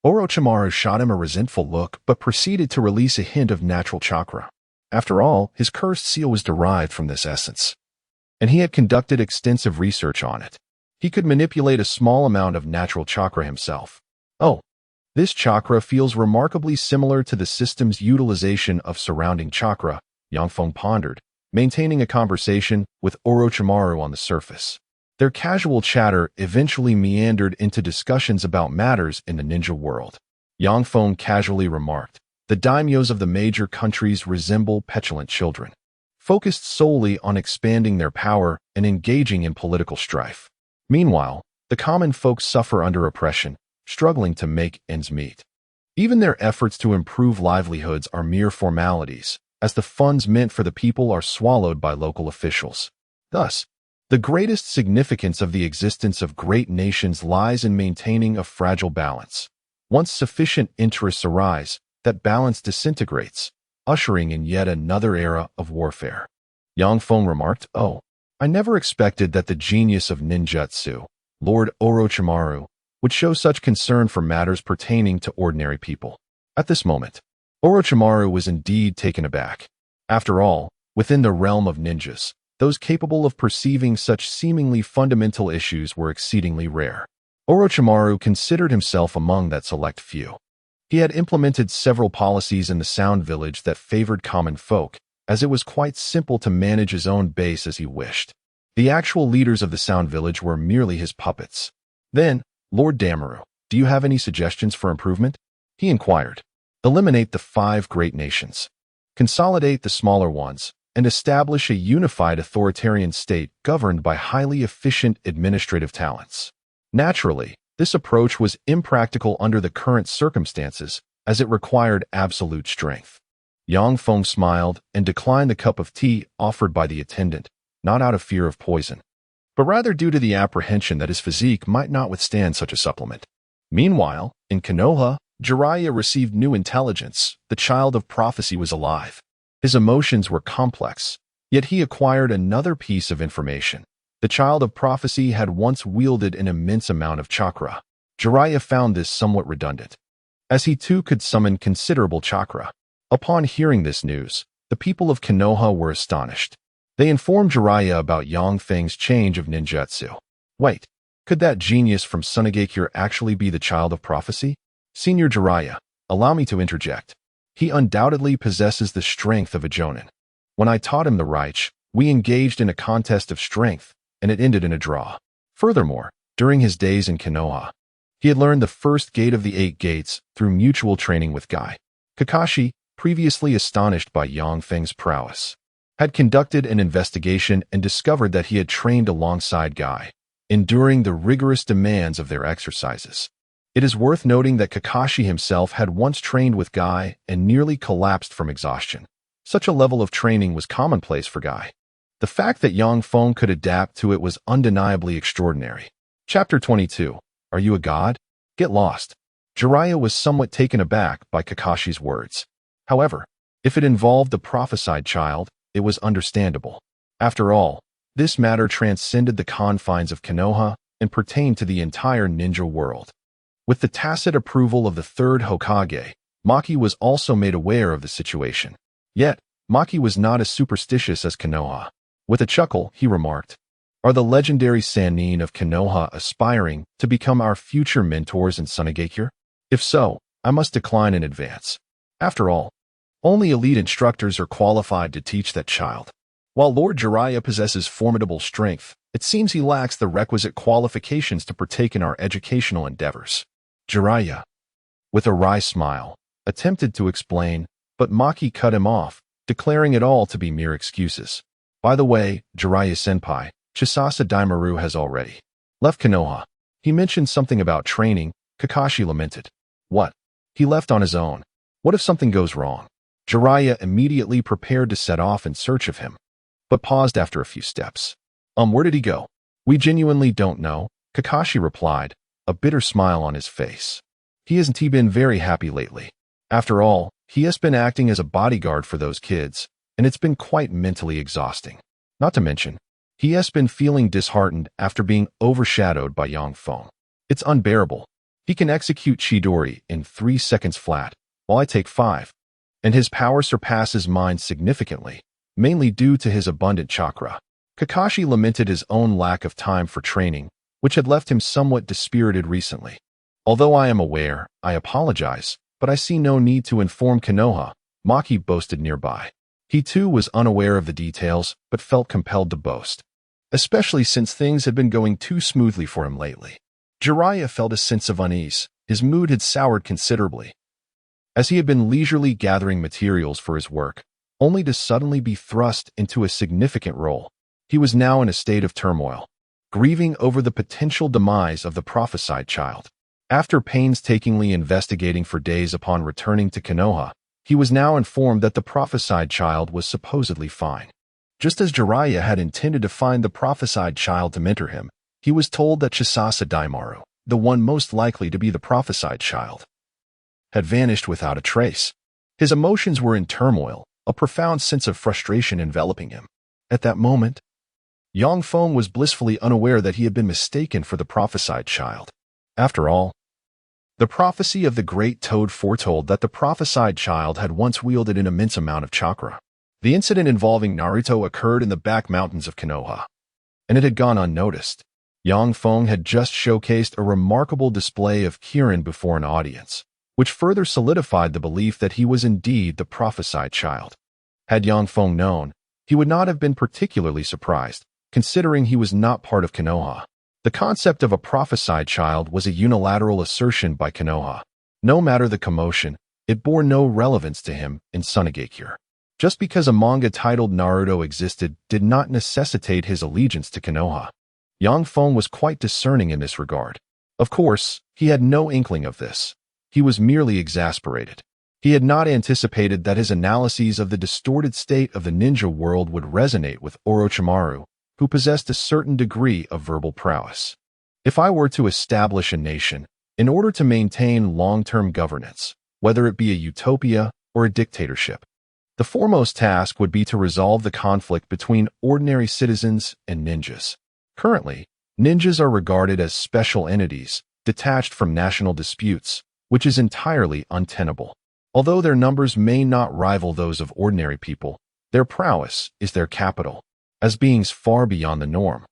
Orochimaru shot him a resentful look, but proceeded to release a hint of natural chakra. After all, his cursed seal was derived from this essence, and he had conducted extensive research on it. He could manipulate a small amount of natural chakra himself. Oh, this chakra feels remarkably similar to the system's utilization of surrounding chakra, Yang Feng pondered, maintaining a conversation with Orochimaru on the surface. Their casual chatter eventually meandered into discussions about matters in the ninja world. Yang Feng casually remarked, the daimyos of the major countries resemble petulant children, focused solely on expanding their power and engaging in political strife. Meanwhile, the common folk suffer under oppression, struggling to make ends meet. Even their efforts to improve livelihoods are mere formalities, as the funds meant for the people are swallowed by local officials. Thus, the greatest significance of the existence of great nations lies in maintaining a fragile balance. Once sufficient interests arise, that balance disintegrates, ushering in yet another era of warfare. Yang Feng remarked, oh, I never expected that the genius of ninjutsu, Lord Orochimaru, would show such concern for matters pertaining to ordinary people. At this moment, Orochimaru was indeed taken aback. After all, within the realm of ninjas, those capable of perceiving such seemingly fundamental issues were exceedingly rare. Orochimaru considered himself among that select few. He had implemented several policies in the Sound Village that favored common folk, as it was quite simple to manage his own base as he wished. The actual leaders of the Sound Village were merely his puppets. Then, Lord Damaru, do you have any suggestions for improvement? He inquired. Eliminate the 5 great nations. Consolidate the smaller ones, and establish a unified authoritarian state governed by highly efficient administrative talents. Naturally, this approach was impractical under the current circumstances, as it required absolute strength. Yang Feng smiled and declined the cup of tea offered by the attendant, not out of fear of poison, but rather due to the apprehension that his physique might not withstand such a supplement. Meanwhile, in Konoha, Jiraiya received new intelligence. The child of prophecy was alive. His emotions were complex, yet he acquired another piece of information. The child of prophecy had once wielded an immense amount of chakra. Jiraiya found this somewhat redundant, as he too could summon considerable chakra. Upon hearing this news, the people of Konoha were astonished. They informed Jiraiya about Yang Feng's change of ninjutsu. Wait, could that genius from Sunagakure actually be the child of prophecy? Senior Jiraiya, allow me to interject. He undoubtedly possesses the strength of a Jonin. When I taught him the Reich, we engaged in a contest of strength, and it ended in a draw. Furthermore, during his days in Konoha, he had learned the first gate of the 8 gates through mutual training with Guy. Kakashi, previously astonished by Yang Feng's prowess, had conducted an investigation and discovered that he had trained alongside Guy, enduring the rigorous demands of their exercises. It is worth noting that Kakashi himself had once trained with Guy and nearly collapsed from exhaustion. Such a level of training was commonplace for Guy. The fact that Yang Feng could adapt to it was undeniably extraordinary. Chapter 22. Are you a god? Get lost. Jiraiya was somewhat taken aback by Kakashi's words. However, if it involved the prophesied child, it was understandable. After all, this matter transcended the confines of Konoha and pertained to the entire ninja world. With the tacit approval of the third Hokage, Maki was also made aware of the situation. Yet, Maki was not as superstitious as Konoha. With a chuckle, he remarked, "Are the legendary Sannin of Konoha aspiring to become our future mentors in Sunigakure? If so, I must decline in advance. After all, only elite instructors are qualified to teach that child. While Lord Jiraiya possesses formidable strength, it seems he lacks the requisite qualifications to partake in our educational endeavors." Jiraiya, with a wry smile, attempted to explain, but Maki cut him off, declaring it all to be mere excuses. "By the way, Jiraiya-senpai, Chisasa Daimaru has already left Konoha. He mentioned something about training," Kakashi lamented. "What? He left on his own? What if something goes wrong?" Jiraiya immediately prepared to set off in search of him, but paused after a few steps. Where did he go?" "We genuinely don't know," Kakashi replied, a bitter smile on his face. Hasn't he been very happy lately? After all, he has been acting as a bodyguard for those kids, and it's been quite mentally exhausting. Not to mention, he has been feeling disheartened after being overshadowed by Yang Feng. It's unbearable. He can execute Chidori in 3 seconds flat, while I take 5. And his power surpasses mine significantly, mainly due to his abundant chakra. Kakashi lamented his own lack of time for training, which had left him somewhat dispirited recently. "Although I am aware, I apologize, but I see no need to inform Konoha," Maki boasted nearby. He too was unaware of the details, but felt compelled to boast, especially since things had been going too smoothly for him lately. Jiraiya felt a sense of unease. His mood had soured considerably, as he had been leisurely gathering materials for his work, only to suddenly be thrust into a significant role. He was now in a state of turmoil, grieving over the potential demise of the prophesied child. After painstakingly investigating for days upon returning to Konoha, he was now informed that the prophesied child was supposedly fine. Just as Jiraiya had intended to find the prophesied child to mentor him, he was told that Chisasa Daimaru, the one most likely to be the prophesied child, had vanished without a trace. His emotions were in turmoil, a profound sense of frustration enveloping him. At that moment, Yang Feng was blissfully unaware that he had been mistaken for the prophesied child. After all, the prophecy of the Great Toad foretold that the prophesied child had once wielded an immense amount of chakra. The incident involving Naruto occurred in the back mountains of Konoha, and it had gone unnoticed. Yang Feng had just showcased a remarkable display of Kirin before an audience, which further solidified the belief that he was indeed the prophesied child. Had Yang Feng known, he would not have been particularly surprised, considering he was not part of Konoha. The concept of a prophesied child was a unilateral assertion by Konoha. No matter the commotion, it bore no relevance to him in Sunigakure. Just because a manga titled Naruto existed did not necessitate his allegiance to Konoha. Yang Feng was quite discerning in this regard. Of course, he had no inkling of this. He was merely exasperated. He had not anticipated that his analyses of the distorted state of the ninja world would resonate with Orochimaru, who possessed a certain degree of verbal prowess. If I were to establish a nation, in order to maintain long-term governance, whether it be a utopia or a dictatorship, the foremost task would be to resolve the conflict between ordinary citizens and ninjas. Currently, ninjas are regarded as special entities, detached from national disputes, which is entirely untenable. Although their numbers may not rival those of ordinary people, their prowess is their capital. As beings far beyond the norm,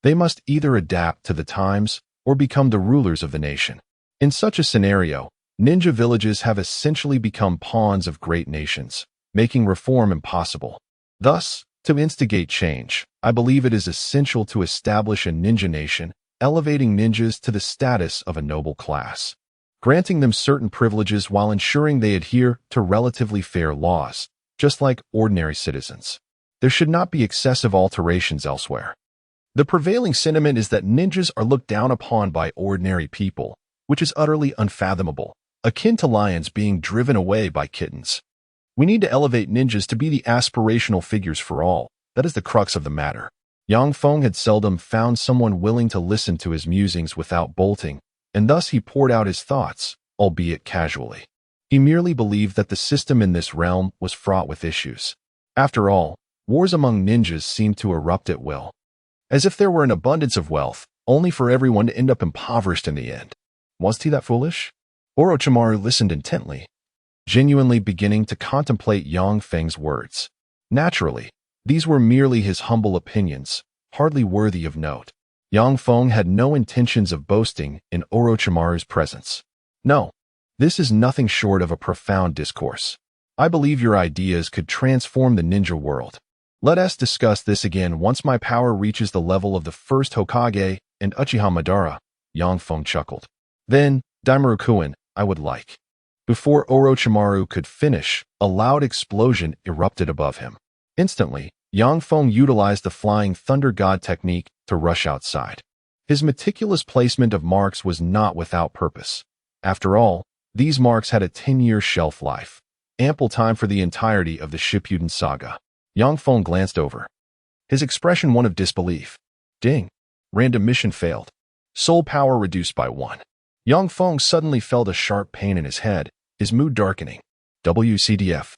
they must either adapt to the times or become the rulers of the nation. In such a scenario, ninja villages have essentially become pawns of great nations, making reform impossible. Thus, to instigate change, I believe it is essential to establish a ninja nation, elevating ninjas to the status of a noble class, granting them certain privileges while ensuring they adhere to relatively fair laws, just like ordinary citizens. There should not be excessive alterations elsewhere. The prevailing sentiment is that ninjas are looked down upon by ordinary people, which is utterly unfathomable, akin to lions being driven away by kittens. We need to elevate ninjas to be the aspirational figures for all, That is the crux of the matter. Yang Feng had seldom found someone willing to listen to his musings without bolting, and thus he poured out his thoughts, albeit casually. He merely believed that the system in this realm was fraught with issues. After all, wars among ninjas seemed to erupt at will. As if there were an abundance of wealth, only for everyone to end up impoverished in the end. Was he that foolish? Orochimaru listened intently, genuinely beginning to contemplate Yang Feng's words. Naturally, these were merely his humble opinions, hardly worthy of note. Yang Feng had no intentions of boasting in Orochimaru's presence. No, this is nothing short of a profound discourse. I believe your ideas could transform the ninja world. Let us discuss this again once my power reaches the level of the first Hokage and Uchiha Madara, Yang Feng chuckled. Then, Daimaru-kun, I would like. Before Orochimaru could finish, a loud explosion erupted above him. Instantly, Yang Feng utilized the Flying Thunder God technique to rush outside. His meticulous placement of marks was not without purpose. After all, these marks had a 10-year shelf life, ample time for the entirety of the Shippuden saga. Yang Feng glanced over, his expression one of disbelief. Ding. Random mission failed. Soul power reduced by 1. Yang Feng suddenly felt a sharp pain in his head, his mood darkening. WCDF.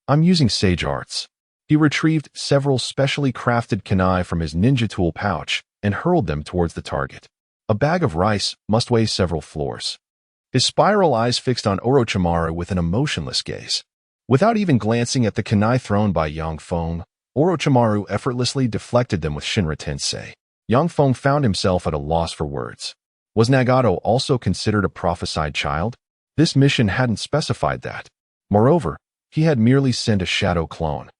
I'm using Sage Arts. He retrieved several specially crafted kunai from his ninja tool pouch and hurled them towards the target. A bag of rice must weigh several floors. His spiral eyes fixed on Orochimaru with an emotionless gaze. Without even glancing at the kunai thrown by Yang Feng, Orochimaru effortlessly deflected them with Shinra Tensei. Yang Feng found himself at a loss for words. Was Nagato also considered a prophesied child? This mission hadn't specified that. Moreover, he had merely sent a shadow clone.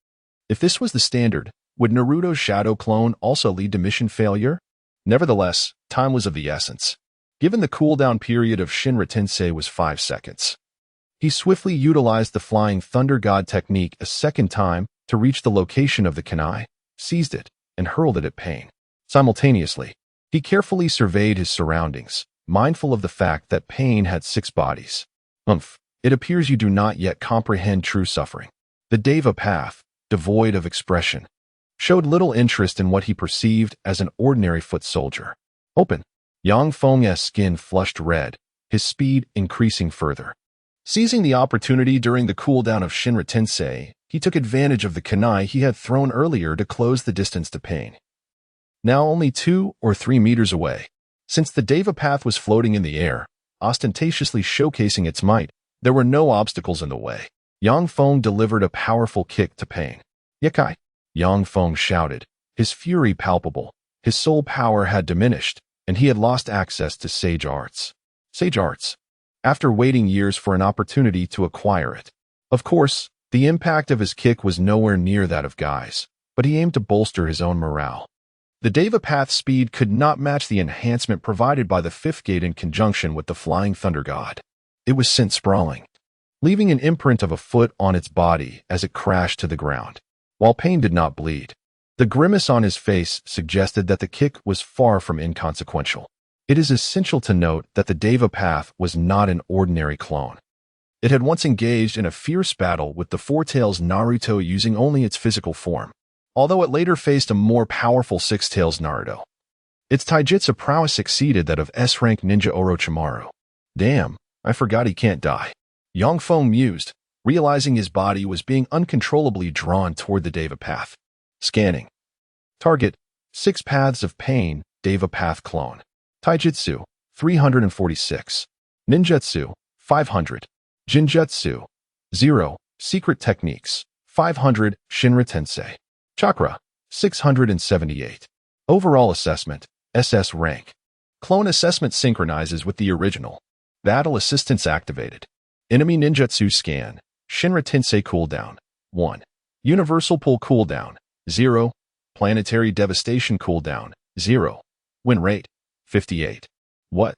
If this was the standard, would Naruto's shadow clone also lead to mission failure? Nevertheless, time was of the essence. Given the cooldown period of Shinra Tensei was 5 seconds. He swiftly utilized the Flying Thunder God technique a second time to reach the location of the kunai, seized it, and hurled it at Pain. Simultaneously, he carefully surveyed his surroundings, mindful of the fact that Pain had 6 bodies. It appears you do not yet comprehend true suffering. The Deva path, devoid of expression, showed little interest in what he perceived as an ordinary foot soldier. Open. Yang Feng's skin flushed red, his speed increasing further. Seizing the opportunity during the cooldown of Shinra Tensei, he took advantage of the kunai he had thrown earlier to close the distance to Pain. Now only 2 or 3 meters away. Since the Deva path was floating in the air, ostentatiously showcasing its might, there were no obstacles in the way. Yang Feng delivered a powerful kick to Pain. Yakai! Yang Feng shouted, his fury palpable. His soul power had diminished, and he had lost access to Sage Arts. Sage Arts. After waiting years for an opportunity to acquire it. Of course, the impact of his kick was nowhere near that of Guy's, but he aimed to bolster his own morale. The Deva Path speed could not match the enhancement provided by the 5th gate in conjunction with the Flying Thunder God. It was sent sprawling, leaving an imprint of a foot on its body as it crashed to the ground. While Pain did not bleed, the grimace on his face suggested that the kick was far from inconsequential. It is essential to note that the Deva Path was not an ordinary clone. It had once engaged in a fierce battle with the Four Tails Naruto using only its physical form, although it later faced a more powerful Six Tails Naruto. Its taijutsu prowess exceeded that of S-rank ninja Orochimaru. Damn, I forgot he can't die. Yang Feng mused, realizing his body was being uncontrollably drawn toward the Deva Path. Scanning. Target, 6 Paths of Pain, Deva Path clone. Taijutsu, 346. Ninjutsu, 500. Jinjutsu, 0. Secret Techniques, 500. Shinra Tensei. Chakra, 678. Overall Assessment, SS Rank. Clone Assessment synchronizes with the original. Battle Assistance activated. Enemy Ninjutsu Scan. Shinra Tensei Cooldown, 1. Universal Pull Cooldown, 0. Planetary Devastation Cooldown, 0. Win Rate, 58. What?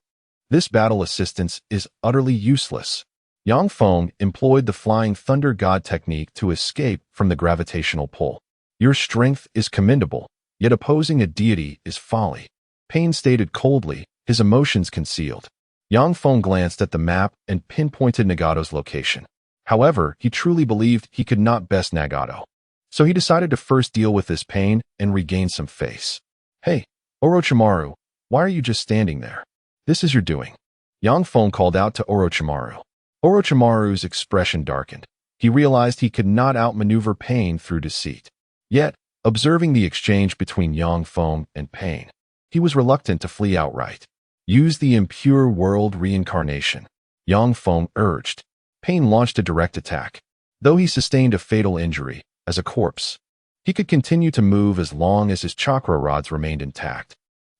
This battle assistance is utterly useless. Yang Feng employed the Flying Thunder God technique to escape from the gravitational pull. Your strength is commendable, yet opposing a deity is folly. Pain stated coldly, his emotions concealed. Yang Feng glanced at the map and pinpointed Nagato's location. However, he truly believed he could not best Nagato. So he decided to first deal with this pain and regain some face. Hey, Orochimaru, why are you just standing there? This is your doing. Yang Feng called out to Orochimaru. Orochimaru's expression darkened. He realized he could not outmaneuver Pain through deceit. Yet, observing the exchange between Yang Feng and Pain, he was reluctant to flee outright. Use the impure world reincarnation, Yang Feng urged. Pain launched a direct attack. Though he sustained a fatal injury, as a corpse, he could continue to move as long as his chakra rods remained intact.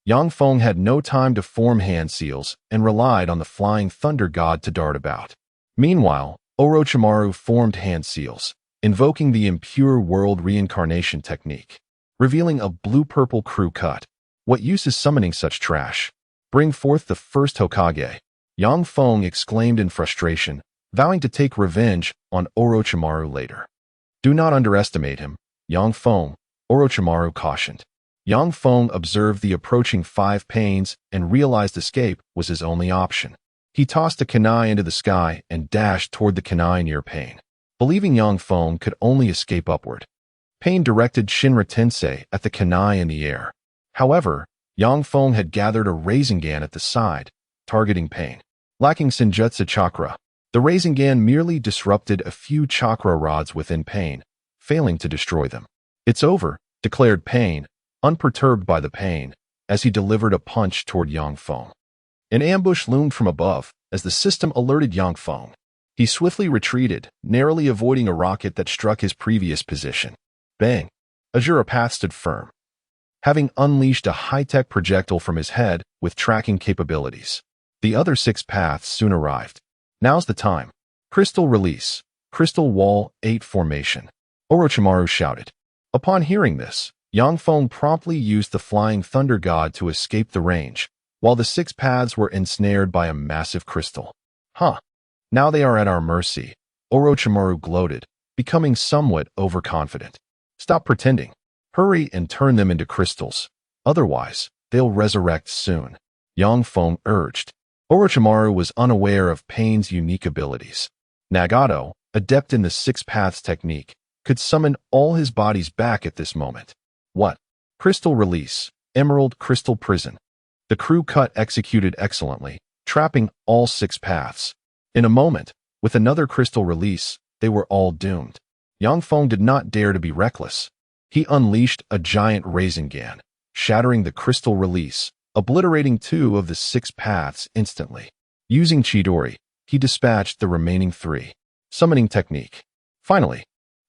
Yang Feng had no time to form hand seals and relied on the flying thunder god to dart about. Meanwhile, Orochimaru formed hand seals, invoking the impure world reincarnation technique, revealing a blue-purple crew cut. What use is summoning such trash? Bring forth the first Hokage, Yang Feng exclaimed in frustration, vowing to take revenge on Orochimaru later. Do not underestimate him, Yang Feng, Orochimaru cautioned. Yang Feng observed the approaching 5 Pains and realized escape was his only option. He tossed a kunai into the sky and dashed toward the kunai near Pain, believing Yang Feng could only escape upward. Pain directed Shinra Tensei at the kunai in the air. However, Yang Feng had gathered a Rasengan at the side, targeting Pain. Lacking Senjutsu chakra, the Rasengan merely disrupted a few chakra rods within Pain, failing to destroy them. It's over, declared Pain, unperturbed by the pain, as he delivered a punch toward Yang Feng. An ambush loomed from above as the system alerted Yang Feng. He swiftly retreated, narrowly avoiding a rocket that struck his previous position. Bang! Azura Path stood firm, having unleashed a high-tech projectile from his head with tracking capabilities. The other 6 paths soon arrived. Now's the time. Crystal release. Crystal Wall 8 formation. Orochimaru shouted. Upon hearing this, Yang Feng promptly used the flying thunder god to escape the range, while the 6 paths were ensnared by a massive crystal. Huh. Now they are at our mercy, Orochimaru gloated, becoming somewhat overconfident. Stop pretending. Hurry and turn them into crystals. Otherwise, they'll resurrect soon, Yang Feng urged. Orochimaru was unaware of Pain's unique abilities. Nagato, adept in the 6 paths technique, could summon all his bodies back at this moment. What? Crystal release, Emerald Crystal Prison. The crew cut executed excellently, trapping all 6 paths. In a moment, with another crystal release, they were all doomed. Yang Feng did not dare to be reckless. He unleashed a giant Rasengan, shattering the crystal release, obliterating 2 of the 6 paths instantly. Using Chidori, he dispatched the remaining 3. Summoning technique. Finally,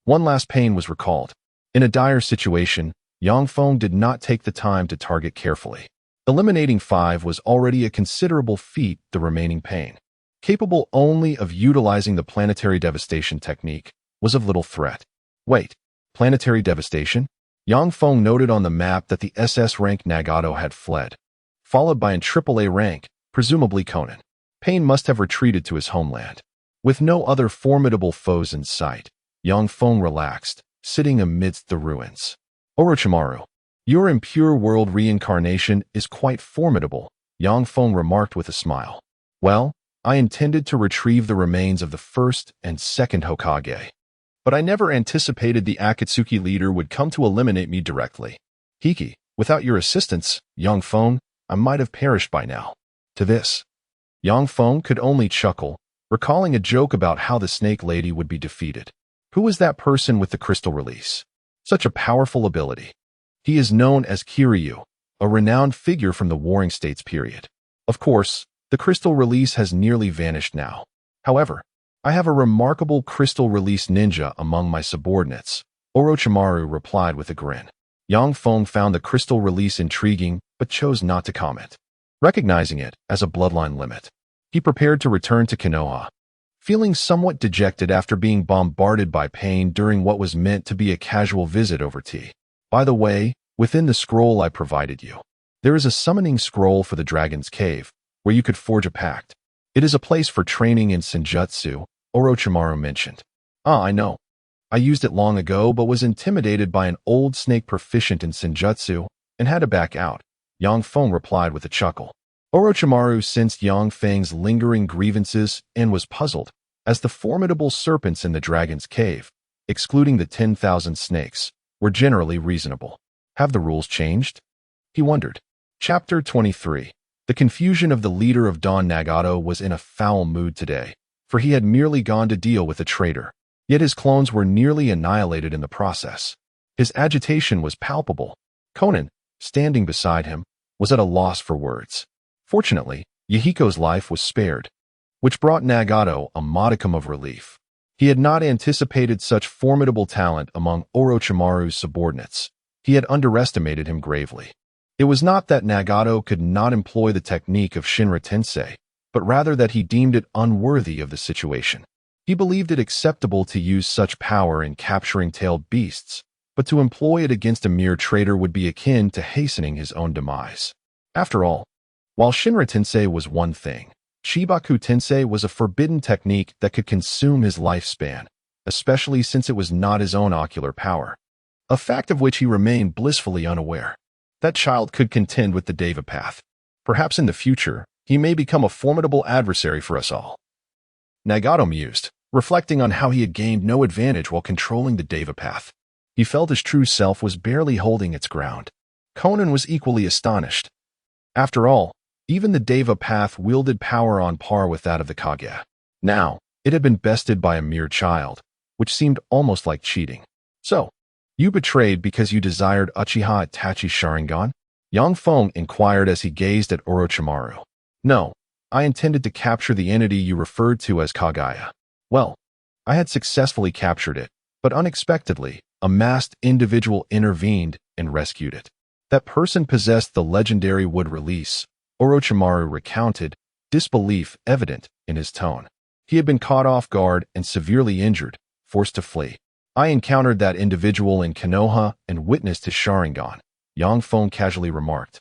one last Pain was recalled. In a dire situation, Yang Feng did not take the time to target carefully. Eliminating 5 was already a considerable feat. The remaining Pain, capable only of utilizing the planetary devastation technique, was of little threat. Wait, planetary devastation? Yang Feng noted on the map that the SS rank Nagato had fled, followed by an AAA rank, presumably Conan. Pain must have retreated to his homeland. With no other formidable foes in sight, Yang Feng relaxed, sitting amidst the ruins. Orochimaru, your impure world reincarnation is quite formidable, Yang Feng remarked with a smile. Well, I intended to retrieve the remains of the first and second Hokage, but I never anticipated the Akatsuki leader would come to eliminate me directly. Hiki, without your assistance, Yang Feng, I might have perished by now. To this, Yang Feng could only chuckle, recalling a joke about how the Snake Lady would be defeated. Who was that person with the crystal release? Such a powerful ability. He is known as Kiryu, a renowned figure from the Warring States period. Of course, the crystal release has nearly vanished now. However, I have a remarkable crystal release ninja among my subordinates, Orochimaru replied with a grin. Yang Feng found the crystal release intriguing, but chose not to comment. Recognizing it as a bloodline limit, he prepared to return to Konoha. Feeling somewhat dejected after being bombarded by Pain during what was meant to be a casual visit over tea. By the way, within the scroll I provided you, there is a summoning scroll for the Dragon's Cave, where you could forge a pact. It is a place for training in Senjutsu, Orochimaru mentioned. Ah, I know. I used it long ago but was intimidated by an old snake proficient in Senjutsu and had to back out, Yang Feng replied with a chuckle. Orochimaru sensed Yang Feng's lingering grievances and was puzzled, as the formidable serpents in the Dragon's Cave, excluding the 10,000 snakes, were generally reasonable. Have the rules changed? He wondered. Chapter 23. The confusion of the leader of Don Nagato was in a foul mood today, for he had merely gone to deal with a traitor. Yet his clones were nearly annihilated in the process. His agitation was palpable. Conan, standing beside him, was at a loss for words. Fortunately, Yahiko's life was spared, which brought Nagato a modicum of relief. He had not anticipated such formidable talent among Orochimaru's subordinates. He had underestimated him gravely. It was not that Nagato could not employ the technique of Shinra Tensei, but rather that he deemed it unworthy of the situation. He believed it acceptable to use such power in capturing tailed beasts, but to employ it against a mere traitor would be akin to hastening his own demise. After all, while Shinra Tensei was one thing, Shibaku Tensei was a forbidden technique that could consume his lifespan, especially since it was not his own ocular power, a fact of which he remained blissfully unaware. That child could contend with the Deva path. Perhaps in the future, he may become a formidable adversary for us all. Nagato mused, reflecting on how he had gained no advantage while controlling the Deva path. He felt his true self was barely holding its ground. Conan was equally astonished. After all, even the Deva path wielded power on par with that of the Kage. Now, it had been bested by a mere child, which seemed almost like cheating. So, you betrayed because you desired Uchiha Itachi's Sharingan? Young Feng inquired as he gazed at Orochimaru. No, I intended to capture the entity you referred to as Kaguya. Well, I had successfully captured it, but unexpectedly, a masked individual intervened and rescued it. That person possessed the legendary wood release, Orochimaru recounted, disbelief evident in his tone. He had been caught off guard and severely injured, forced to flee. I encountered that individual in Konoha and witnessed his Sharingan, Yang Feng casually remarked,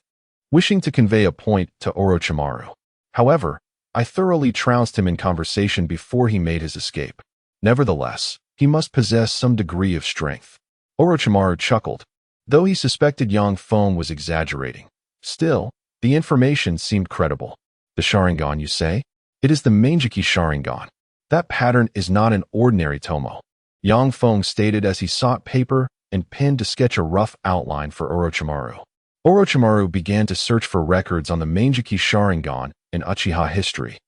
wishing to convey a point to Orochimaru. However, I thoroughly trounced him in conversation before he made his escape. Nevertheless, he must possess some degree of strength. Orochimaru chuckled, though he suspected Yang Feng was exaggerating. Still, the information seemed credible. The Sharingan, you say? It is the Manjiki Sharingan. That pattern is not an ordinary tomo. Yang Feng stated as he sought paper and pen to sketch a rough outline for Orochimaru. Orochimaru began to search for records on the Manjiki Sharingan in Uchiha history,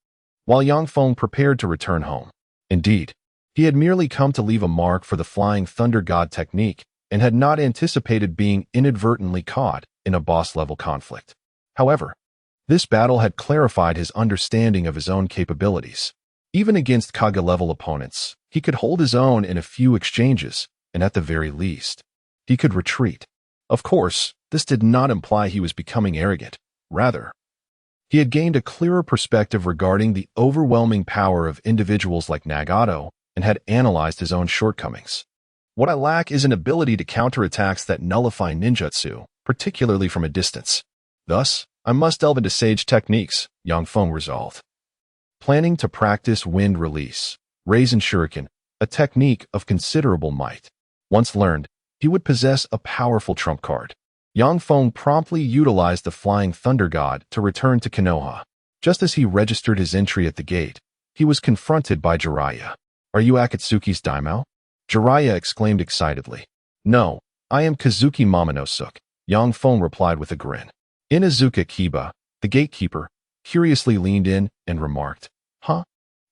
while Yang Feng prepared to return home. Indeed, he had merely come to leave a mark for the Flying Thunder God technique and had not anticipated being inadvertently caught in a boss-level conflict. However, this battle had clarified his understanding of his own capabilities. Even against Kage-level opponents, he could hold his own in a few exchanges, and at the very least, he could retreat. Of course, this did not imply he was becoming arrogant. Rather, he had gained a clearer perspective regarding the overwhelming power of individuals like Nagato and had analyzed his own shortcomings. What I lack is an ability to counter attacks that nullify ninjutsu, particularly from a distance. Thus, I must delve into sage techniques, Yang Feng resolved. Planning to practice wind release, Raisin Shuriken, a technique of considerable might. Once learned, he would possess a powerful trump card. Yang Feng promptly utilized the Flying Thunder God to return to Konoha. Just as he registered his entry at the gate, he was confronted by Jiraiya. Are you Akatsuki's daimyo? Jiraiya exclaimed excitedly. No, I am Kazuki Momonosuke, Yang Feng replied with a grin. Inazuka Kiba, the gatekeeper, curiously leaned in and remarked, Huh?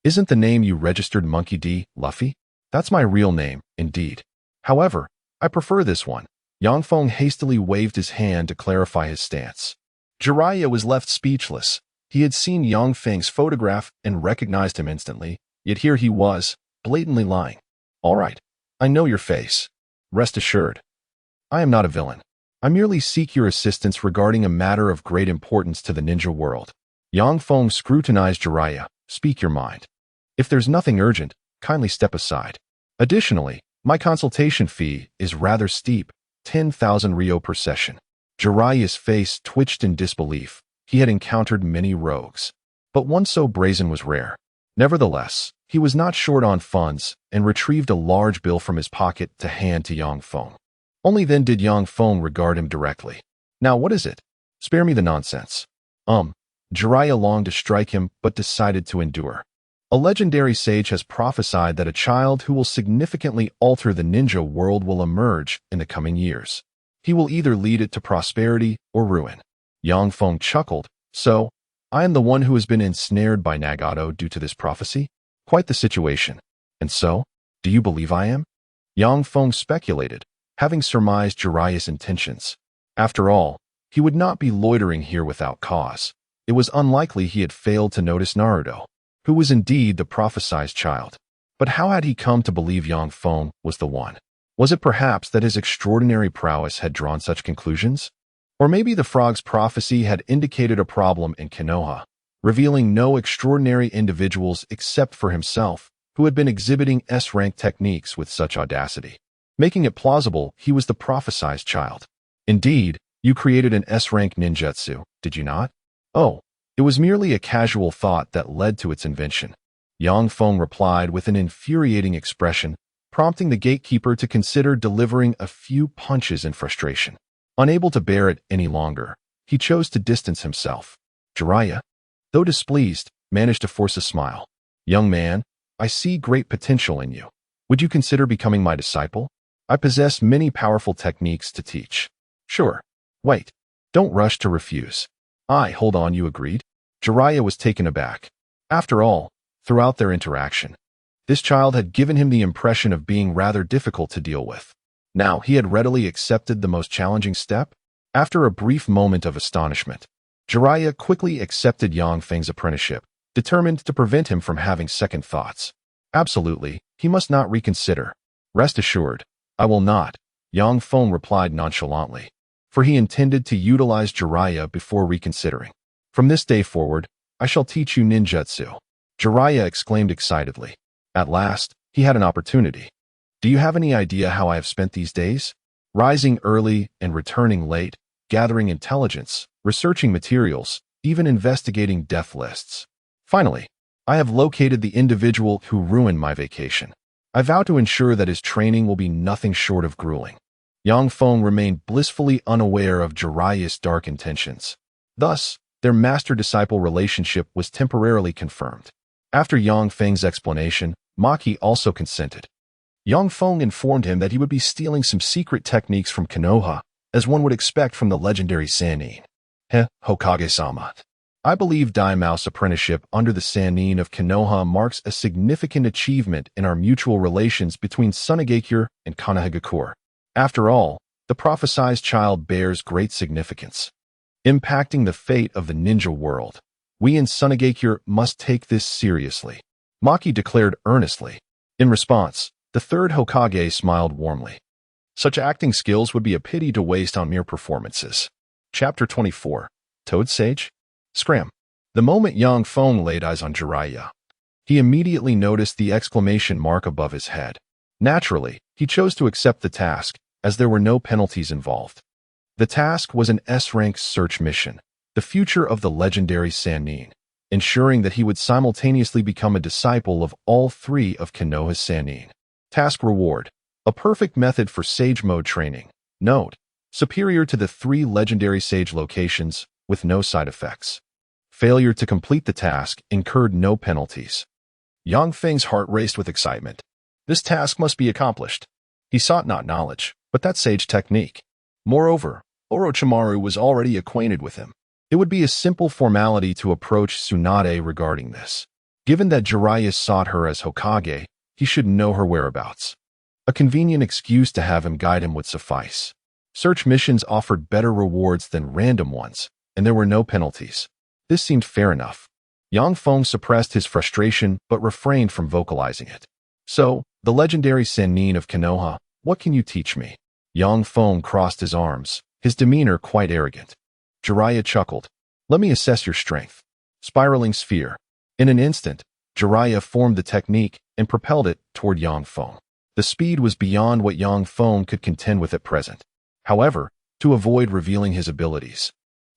Isn't the name you registered Monkey D. Luffy? That's my real name, indeed. However, I prefer this one. Yang Feng hastily waved his hand to clarify his stance. Jiraiya was left speechless. He had seen Yang Feng's photograph and recognized him instantly, yet here he was, blatantly lying. All right, I know your face. Rest assured. I am not a villain. I merely seek your assistance regarding a matter of great importance to the ninja world. Yang Feng scrutinized Jiraiya. Speak your mind. If there's nothing urgent, kindly step aside. Additionally, my consultation fee is rather steep, 10,000 ryo per session. Jiraiya's face twitched in disbelief. He had encountered many rogues, but one so brazen was rare. Nevertheless, he was not short on funds and retrieved a large bill from his pocket to hand to Yang Feng. Only then did Yang Feng regard him directly. Now what is it? Spare me the nonsense. Jiraiya longed to strike him but decided to endure. A legendary sage has prophesied that a child who will significantly alter the ninja world will emerge in the coming years. He will either lead it to prosperity or ruin. Yang Feng chuckled. So, I am the one who has been ensnared by Nagato due to this prophecy? Quite the situation. And so, do you believe I am? Yang Feng speculated, having surmised Jiraiya's intentions. After all, he would not be loitering here without cause. It was unlikely he had failed to notice Naruto, who was indeed the prophesied child. But how had he come to believe Yang Feng was the one? Was it perhaps that his extraordinary prowess had drawn such conclusions? Or maybe the frog's prophecy had indicated a problem in Konoha, revealing no extraordinary individuals except for himself, who had been exhibiting S-rank techniques with such audacity, making it plausible he was the prophesied child. Indeed, you created an S-rank ninjutsu, did you not? Oh, it was merely a casual thought that led to its invention. Yang Feng replied with an infuriating expression, prompting the gatekeeper to consider delivering a few punches in frustration. Unable to bear it any longer, he chose to distance himself. Jiraiya, though displeased, managed to force a smile. Young man, I see great potential in you. Would you consider becoming my disciple? I possess many powerful techniques to teach. Sure. Wait. Don't rush to refuse. Hold on, you agreed? Jiraiya was taken aback. After all, throughout their interaction, this child had given him the impression of being rather difficult to deal with. Now he had readily accepted the most challenging step? After a brief moment of astonishment, Jiraiya quickly accepted Yang Feng's apprenticeship, determined to prevent him from having second thoughts. Absolutely, he must not reconsider. Rest assured, I will not, Yang Feng replied nonchalantly, for he intended to utilize Jiraiya before reconsidering. From this day forward, I shall teach you ninjutsu. Jiraiya exclaimed excitedly. At last, he had an opportunity. Do you have any idea how I have spent these days? Rising early and returning late, gathering intelligence, researching materials, even investigating death lists. Finally, I have located the individual who ruined my vacation. I vow to ensure that his training will be nothing short of grueling. Yang Feng remained blissfully unaware of Jiraiya's dark intentions. Thus, their master-disciple relationship was temporarily confirmed. After Yang Feng's explanation, Maki also consented. Yang Feng informed him that he would be stealing some secret techniques from Konoha, as one would expect from the legendary Sannin. Hokage-sama. I believe Daimau's apprenticeship under the Sannin of Konoha marks a significant achievement in our mutual relations between Sunagakure and Konohagakure. After all, the prophesied child bears great significance, impacting the fate of the ninja world. We in Sunagakure must take this seriously, Maki declared earnestly. In response, the third Hokage smiled warmly. Such acting skills would be a pity to waste on mere performances. Chapter 24. Toad Sage? Scram. The moment Yang Feng laid eyes on Jiraiya, he immediately noticed the exclamation mark above his head. Naturally, he chose to accept the task, as there were no penalties involved. The task was an S-rank search mission, the future of the legendary Sannin, ensuring that he would simultaneously become a disciple of all three of Konoha's Sannin. Task reward: a perfect method for sage mode training. Note: superior to the 3 legendary sage locations, with no side effects. Failure to complete the task incurred no penalties. Yang Feng's heart raced with excitement. This task must be accomplished. He sought not knowledge, but that sage technique. Moreover, Orochimaru was already acquainted with him. It would be a simple formality to approach Tsunade regarding this. Given that Jiraiya sought her as Hokage, he should know her whereabouts. A convenient excuse to have him guide him would suffice. Search missions offered better rewards than random ones, and there were no penalties. This seemed fair enough. Yang Feng suppressed his frustration but refrained from vocalizing it. So, the legendary Sannin of Konoha, what can you teach me? Yang Feng crossed his arms, his demeanor quite arrogant. Jiraiya chuckled. Let me assess your strength. Spiraling sphere. In an instant, Jiraiya formed the technique and propelled it toward Yang Feng. The speed was beyond what Yang Feng could contend with at present. However, to avoid revealing his abilities,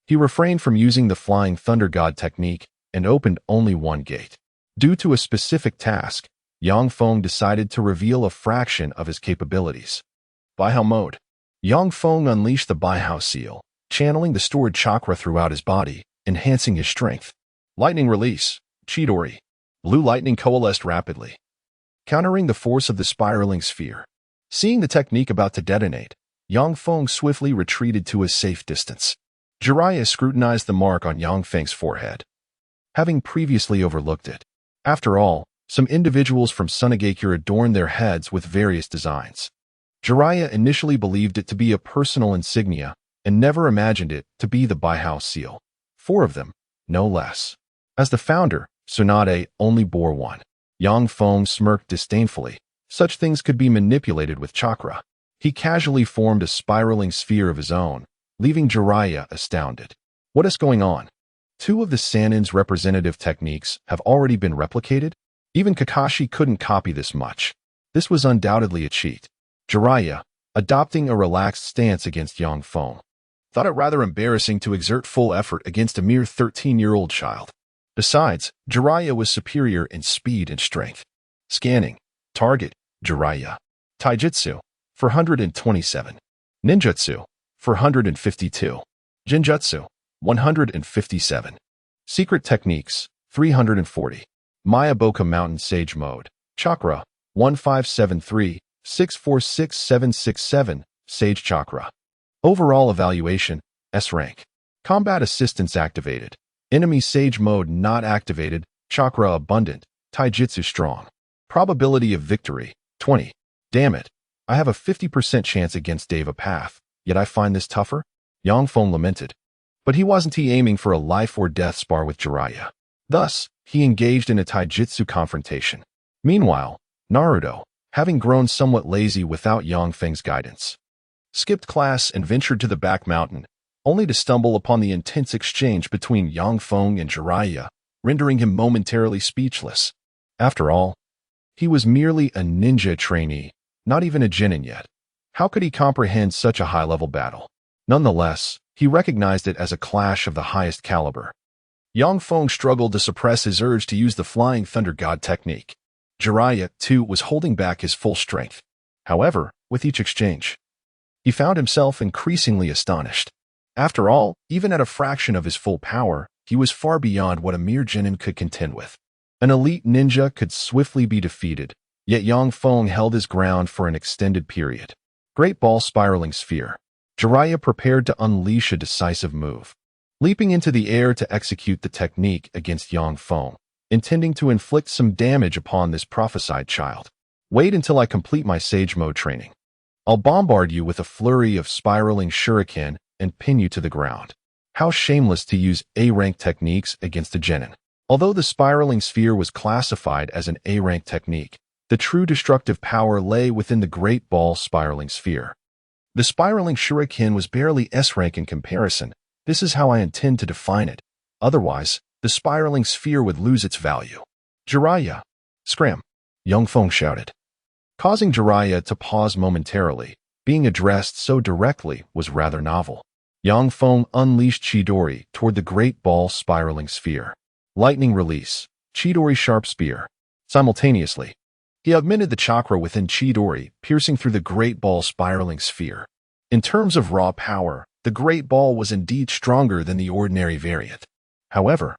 he refrained from using the Flying Thunder God technique and opened only one gate. Due to a specific task, Yang Feng decided to reveal a fraction of his capabilities. Baihao mode. Yang Feng unleashed the Baihao seal, channeling the stored chakra throughout his body, enhancing his strength. Lightning release. Chidori. Blue lightning coalesced rapidly, countering the force of the spiraling sphere. Seeing the technique about to detonate, Yang Feng swiftly retreated to a safe distance. Jiraiya scrutinized the mark on Yang Feng's forehead, having previously overlooked it. After all, some individuals from Sunagakure adorned their heads with various designs. Jiraiya initially believed it to be a personal insignia and never imagined it to be the Baihouse seal. 4 of them, no less. As the founder, Tsunade only bore one. Yang Feng smirked disdainfully. Such things could be manipulated with chakra. He casually formed a spiraling sphere of his own, leaving Jiraiya astounded. What is going on? 2 of the Sanin's representative techniques have already been replicated? Even Kakashi couldn't copy this much. This was undoubtedly a cheat. Jiraiya, adopting a relaxed stance against Yang Feng, thought it rather embarrassing to exert full effort against a mere 13-year-old child. Besides, Jiraiya was superior in speed and strength. Scanning. Target, Jiraiya. Taijutsu, 427. Ninjutsu, 452. Jinjutsu, 157. Secret techniques, 340. Mayaboka Mountain Sage Mode. Chakra, 1573, 646767, Sage Chakra. Overall evaluation, S rank. Combat assistance activated. Enemy Sage Mode not activated, Chakra abundant, Taijutsu strong. Probability of victory, 20. Damn it. I have a 50% chance against Deva Path, yet I find this tougher? Yang Feng lamented. But he wasn't aiming for a life or death spar with Jiraiya. Thus, he engaged in a taijutsu confrontation. Meanwhile, Naruto, having grown somewhat lazy without Yang Feng's guidance, skipped class and ventured to the back mountain, only to stumble upon the intense exchange between Yang Feng and Jiraiya, rendering him momentarily speechless. After all, he was merely a ninja trainee, not even a genin yet. How could he comprehend such a high-level battle? Nonetheless, he recognized it as a clash of the highest caliber. Yang Feng struggled to suppress his urge to use the Flying Thunder God technique. Jiraiya, too, was holding back his full strength. However, with each exchange, he found himself increasingly astonished. After all, even at a fraction of his full power, he was far beyond what a mere genin could contend with. An elite ninja could swiftly be defeated, yet Yang Feng held his ground for an extended period. Great Ball Spiraling Sphere. Jiraiya prepared to unleash a decisive move, leaping into the air to execute the technique against Yang Feng, intending to inflict some damage upon this prophesied child. Wait until I complete my Sage Mode training. I'll bombard you with a flurry of spiraling shuriken and pin you to the ground. How shameless to use A-rank techniques against a genin. Although the spiraling sphere was classified as an A-rank technique, the true destructive power lay within the Great Ball Spiraling Sphere. The spiraling shuriken was barely S-rank in comparison. This is how I intend to define it. Otherwise, the spiraling sphere would lose its value. Jiraiya! Scram! Yang Feng shouted. Causing Jiraiya to pause momentarily, being addressed so directly was rather novel. Yang Feng unleashed Chidori toward the Great Ball Spiraling Sphere. Lightning release, Chidori Sharp Spear. Simultaneously, he augmented the chakra within Chidori, piercing through the Great Ball Spiraling Sphere. In terms of raw power, the Great Ball was indeed stronger than the ordinary variant. However,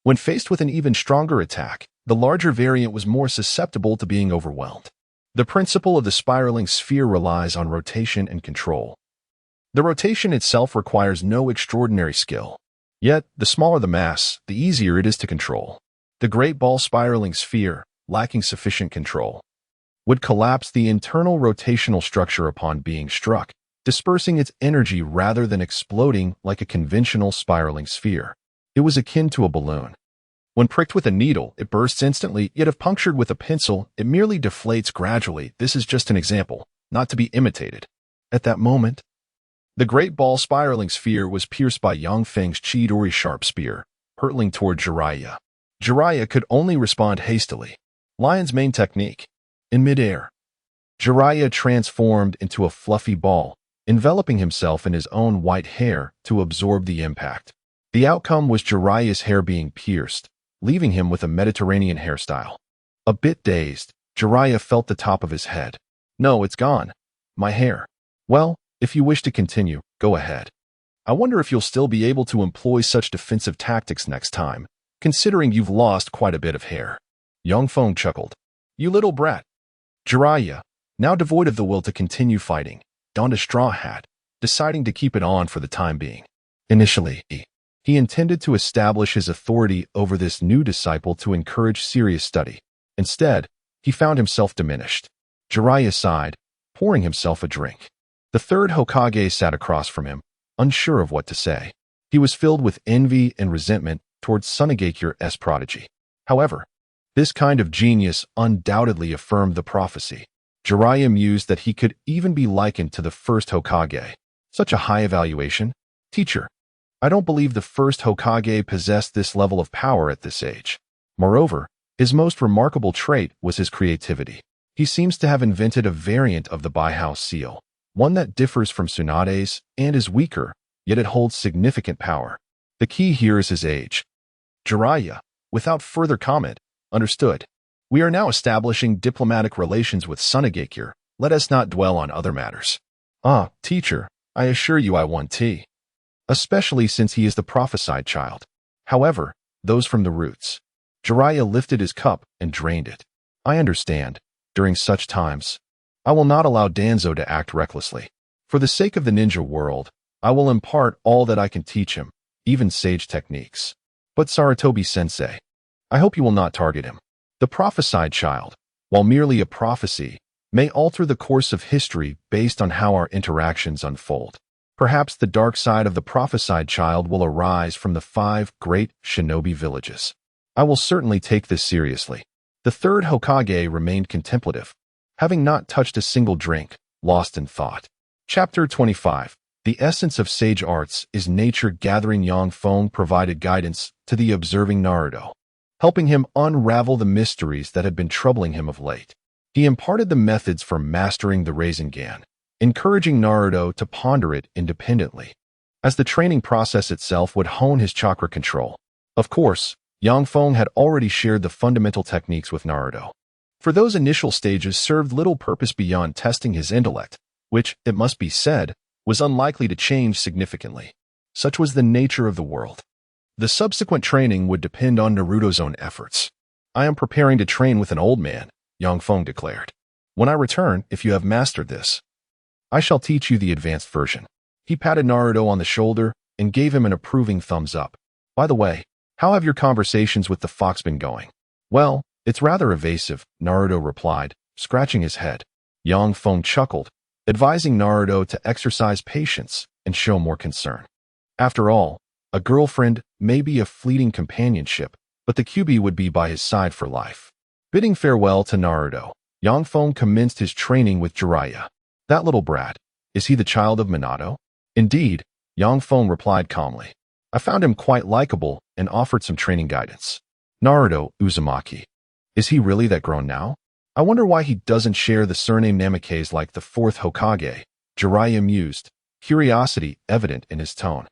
when faced with an even stronger attack, the larger variant was more susceptible to being overwhelmed. The principle of the spiraling sphere relies on rotation and control. The rotation itself requires no extraordinary skill. Yet, the smaller the mass, the easier it is to control. The Great Ball Spiraling Sphere, lacking sufficient control, would collapse the internal rotational structure upon being struck, dispersing its energy rather than exploding like a conventional spiraling sphere. It was akin to a balloon. When pricked with a needle, it bursts instantly, yet if punctured with a pencil, it merely deflates gradually. This is just an example, not to be imitated. At that moment, the Great Ball Spiraling Sphere was pierced by Yang Feng's Chidori Sharp Spear, hurtling toward Jiraiya. Jiraiya could only respond hastily. Lion's main technique. In midair, Jiraiya transformed into a fluffy ball, enveloping himself in his own white hair to absorb the impact. The outcome was Jiraiya's hair being pierced, leaving him with a Mediterranean hairstyle. A bit dazed, Jiraiya felt the top of his head. No, it's gone. My hair. Well, if you wish to continue, go ahead. I wonder if you'll still be able to employ such defensive tactics next time. considering you've lost quite a bit of hair. Young Feng chuckled. You little brat. Jiraiya, now devoid of the will to continue fighting, donned a straw hat, deciding to keep it on for the time being. Initially, he intended to establish his authority over this new disciple to encourage serious study. Instead, he found himself diminished. Jiraiya sighed, pouring himself a drink. The third Hokage sat across from him, unsure of what to say. He was filled with envy and resentment towards Tsunagekyur's prodigy. However, this kind of genius undoubtedly affirmed the prophecy. Jiraiya mused that he could even be likened to the first Hokage. Such a high evaluation? Teacher, I don't believe the first Hokage possessed this level of power at this age. Moreover, his most remarkable trait was his creativity. He seems to have invented a variant of the Baihouse seal, one that differs from Tsunade's and is weaker, yet it holds significant power. The key here is his age. Jiraiya, without further comment, understood. We are now establishing diplomatic relations with Tsunagekyur. Let us not dwell on other matters. Ah, teacher, I assure you I want tea. Especially since he is the prophesied child. However, those from the roots. Jiraiya lifted his cup and drained it. I understand. During such times, I will not allow Danzo to act recklessly. For the sake of the ninja world, I will impart all that I can teach him, even sage techniques. But Sarutobi-sensei, I hope you will not target him. The prophesied child, while merely a prophecy, may alter the course of history based on how our interactions unfold. Perhaps the dark side of the prophesied child will arise from the 5 great shinobi villages. I will certainly take this seriously. The third Hokage remained contemplative, having not touched a single drink, lost in thought. Chapter 25. The essence of sage arts is nature gathering. Yang Feng provided guidance to the observing Naruto, helping him unravel the mysteries that had been troubling him of late. He imparted the methods for mastering the Rasengan, encouraging Naruto to ponder it independently, as the training process itself would hone his chakra control. Of course, Yang Feng had already shared the fundamental techniques with Naruto. For those initial stages served little purpose beyond testing his intellect, which, it must be said, was unlikely to change significantly. Such was the nature of the world. The subsequent training would depend on Naruto's own efforts. I am preparing to train with an old man, Yang Feng declared. When I return, if you have mastered this, I shall teach you the advanced version. He patted Naruto on the shoulder and gave him an approving thumbs up. By the way, how have your conversations with the fox been going? Well, it's rather evasive, Naruto replied, scratching his head. Yang Feng chuckled, advising Naruto to exercise patience and show more concern. After all, a girlfriend may be a fleeting companionship, but the Kyuubi would be by his side for life. Bidding farewell to Naruto, Yang Feng commenced his training with Jiraiya. That little brat, is he the child of Minato? Indeed, Yang Feng replied calmly. I found him quite likable and offered some training guidance. Naruto Uzumaki. Is he really that grown now? I wonder why he doesn't share the surname Namikaze like the 4th Hokage, Jiraiya mused, curiosity evident in his tone.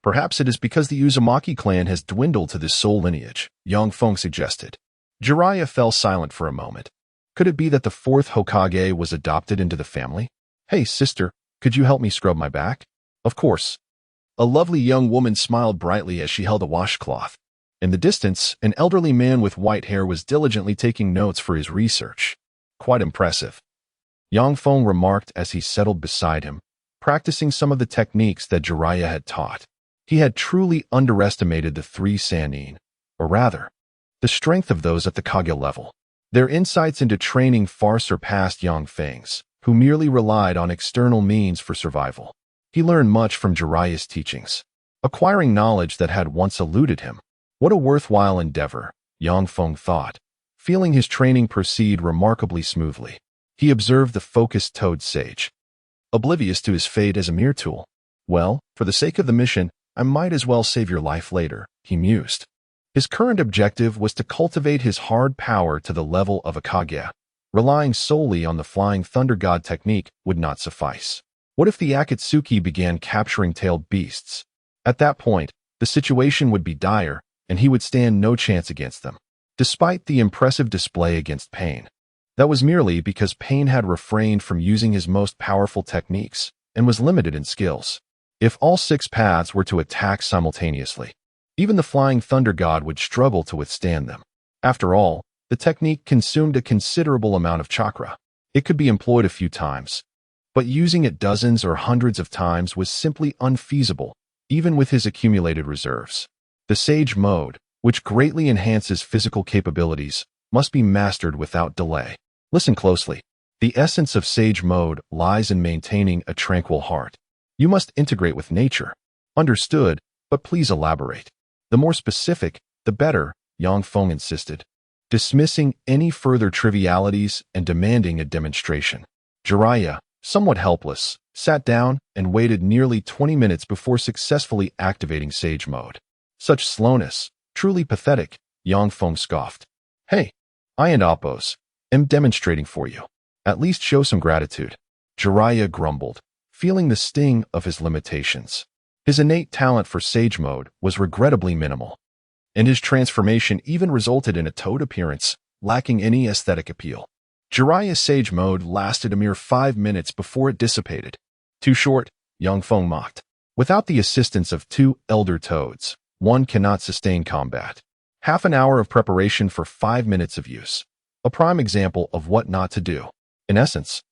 Perhaps it is because the Uzumaki clan has dwindled to this sole lineage, Yang Feng suggested. Jiraiya fell silent for a moment. Could it be that the 4th Hokage was adopted into the family? Hey, sister, could you help me scrub my back? Of course. A lovely young woman smiled brightly as she held a washcloth. In the distance, an elderly man with white hair was diligently taking notes for his research. Quite impressive, Yang Feng remarked as he settled beside him, practicing some of the techniques that Jiraiya had taught. He had truly underestimated the 3 Sannin, or rather, the strength of those at the Kage level. Their insights into training far surpassed Yang Feng's, who merely relied on external means for survival. He learned much from Jiraiya's teachings, acquiring knowledge that had once eluded him. What a worthwhile endeavor, Yang Feng thought, feeling his training proceed remarkably smoothly. He observed the focused toad sage, oblivious to his fate as a mere tool. Well, for the sake of the mission, I might as well save your life later, he mused. His current objective was to cultivate his hard power to the level of a Kage. Relying solely on the Flying Thunder God technique would not suffice. What if the Akatsuki began capturing tailed beasts? At that point, the situation would be dire, and he would stand no chance against them. Despite the impressive display against Pain, that was merely because Pain had refrained from using his most powerful techniques and was limited in skills. If all 6 paths were to attack simultaneously, Even the flying thunder god would struggle to withstand them. After all, the technique consumed a considerable amount of chakra. It could be employed a few times, but using it dozens or hundreds of times was simply unfeasible, even with his accumulated reserves. The Sage mode, which greatly enhances physical capabilities, must be mastered without delay. Listen closely. The essence of Sage mode lies in maintaining a tranquil heart. You must integrate with nature. Understood, but please elaborate. The more specific, the better, Yang Feng insisted, dismissing any further trivialities and demanding a demonstration. Jiraiya, somewhat helpless, sat down and waited nearly 20 minutes before successfully activating Sage mode. Such slowness, truly pathetic, Yang Feng scoffed. Hey, I and Appos am demonstrating for you. At least show some gratitude. Jiraiya grumbled, feeling the sting of his limitations. His innate talent for Sage mode was regrettably minimal, and his transformation even resulted in a toad appearance, lacking any aesthetic appeal. Jiraiya's Sage mode lasted a mere 5 minutes before it dissipated. Too short, Yang Feng mocked. Without the assistance of 2 elder toads, one cannot sustain combat. Half an hour of preparation for 5 minutes of use. A prime example of what not to do. In essence,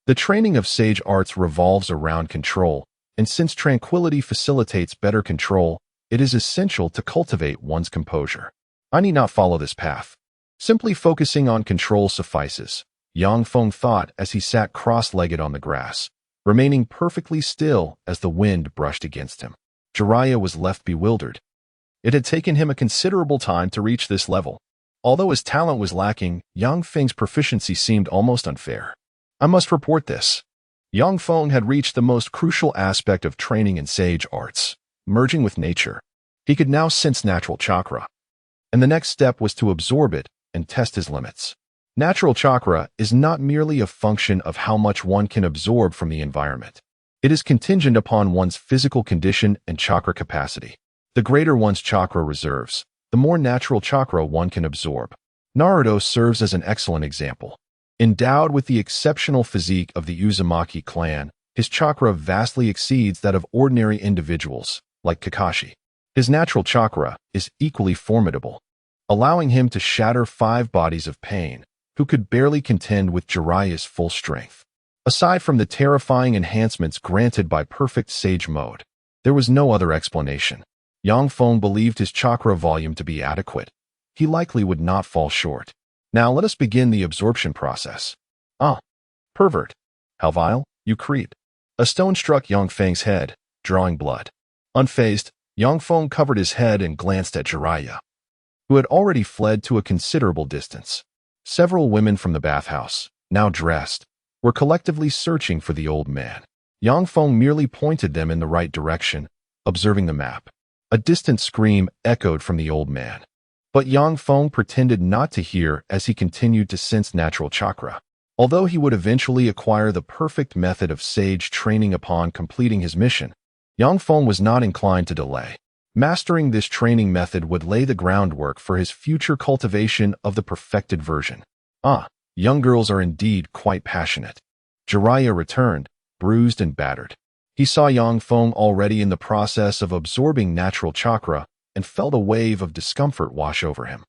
the training of Sage arts revolves around control, and since tranquility facilitates better control, it is essential to cultivate one's composure. I need not follow this path. Simply focusing on control suffices, Yang Feng thought as he sat cross-legged on the grass, remaining perfectly still as the wind brushed against him. Jiraiya was left bewildered. It had taken him a considerable time to reach this level. Although his talent was lacking, Yang Feng's proficiency seemed almost unfair. I must report this. Yang Feng had reached the most crucial aspect of training in Sage arts, merging with nature. He could now sense natural chakra, and the next step was to absorb it and test his limits. Natural chakra is not merely a function of how much one can absorb from the environment. It is contingent upon one's physical condition and chakra capacity. The greater one's chakra reserves, the more natural chakra one can absorb. Naruto serves as an excellent example. Endowed with the exceptional physique of the Uzumaki clan, his chakra vastly exceeds that of ordinary individuals, like Kakashi. His natural chakra is equally formidable, allowing him to shatter 5 bodies of pain, who could barely contend with Jiraiya's full strength. Aside from the terrifying enhancements granted by perfect Sage mode, there was no other explanation. Yang Feng believed his chakra volume to be adequate. He likely would not fall short. Now let us begin the absorption process. Ah, pervert. How vile, you creep. A stone struck Yang Feng's head, drawing blood. Unfazed, Yang Feng covered his head and glanced at Jiraiya, who had already fled to a considerable distance. Several women from the bathhouse, now dressed, were collectively searching for the old man. Yang Feng merely pointed them in the right direction, observing the map. A distant scream echoed from the old man. But Yang Feng pretended not to hear as he continued to sense natural chakra. Although he would eventually acquire the perfect method of Sage training upon completing his mission, Yang Feng was not inclined to delay. Mastering this training method would lay the groundwork for his future cultivation of the perfected version. Ah, young girls are indeed quite passionate. Jiraiya returned, bruised and battered. He saw Yang Feng already in the process of absorbing natural chakra and felt a wave of discomfort wash over him.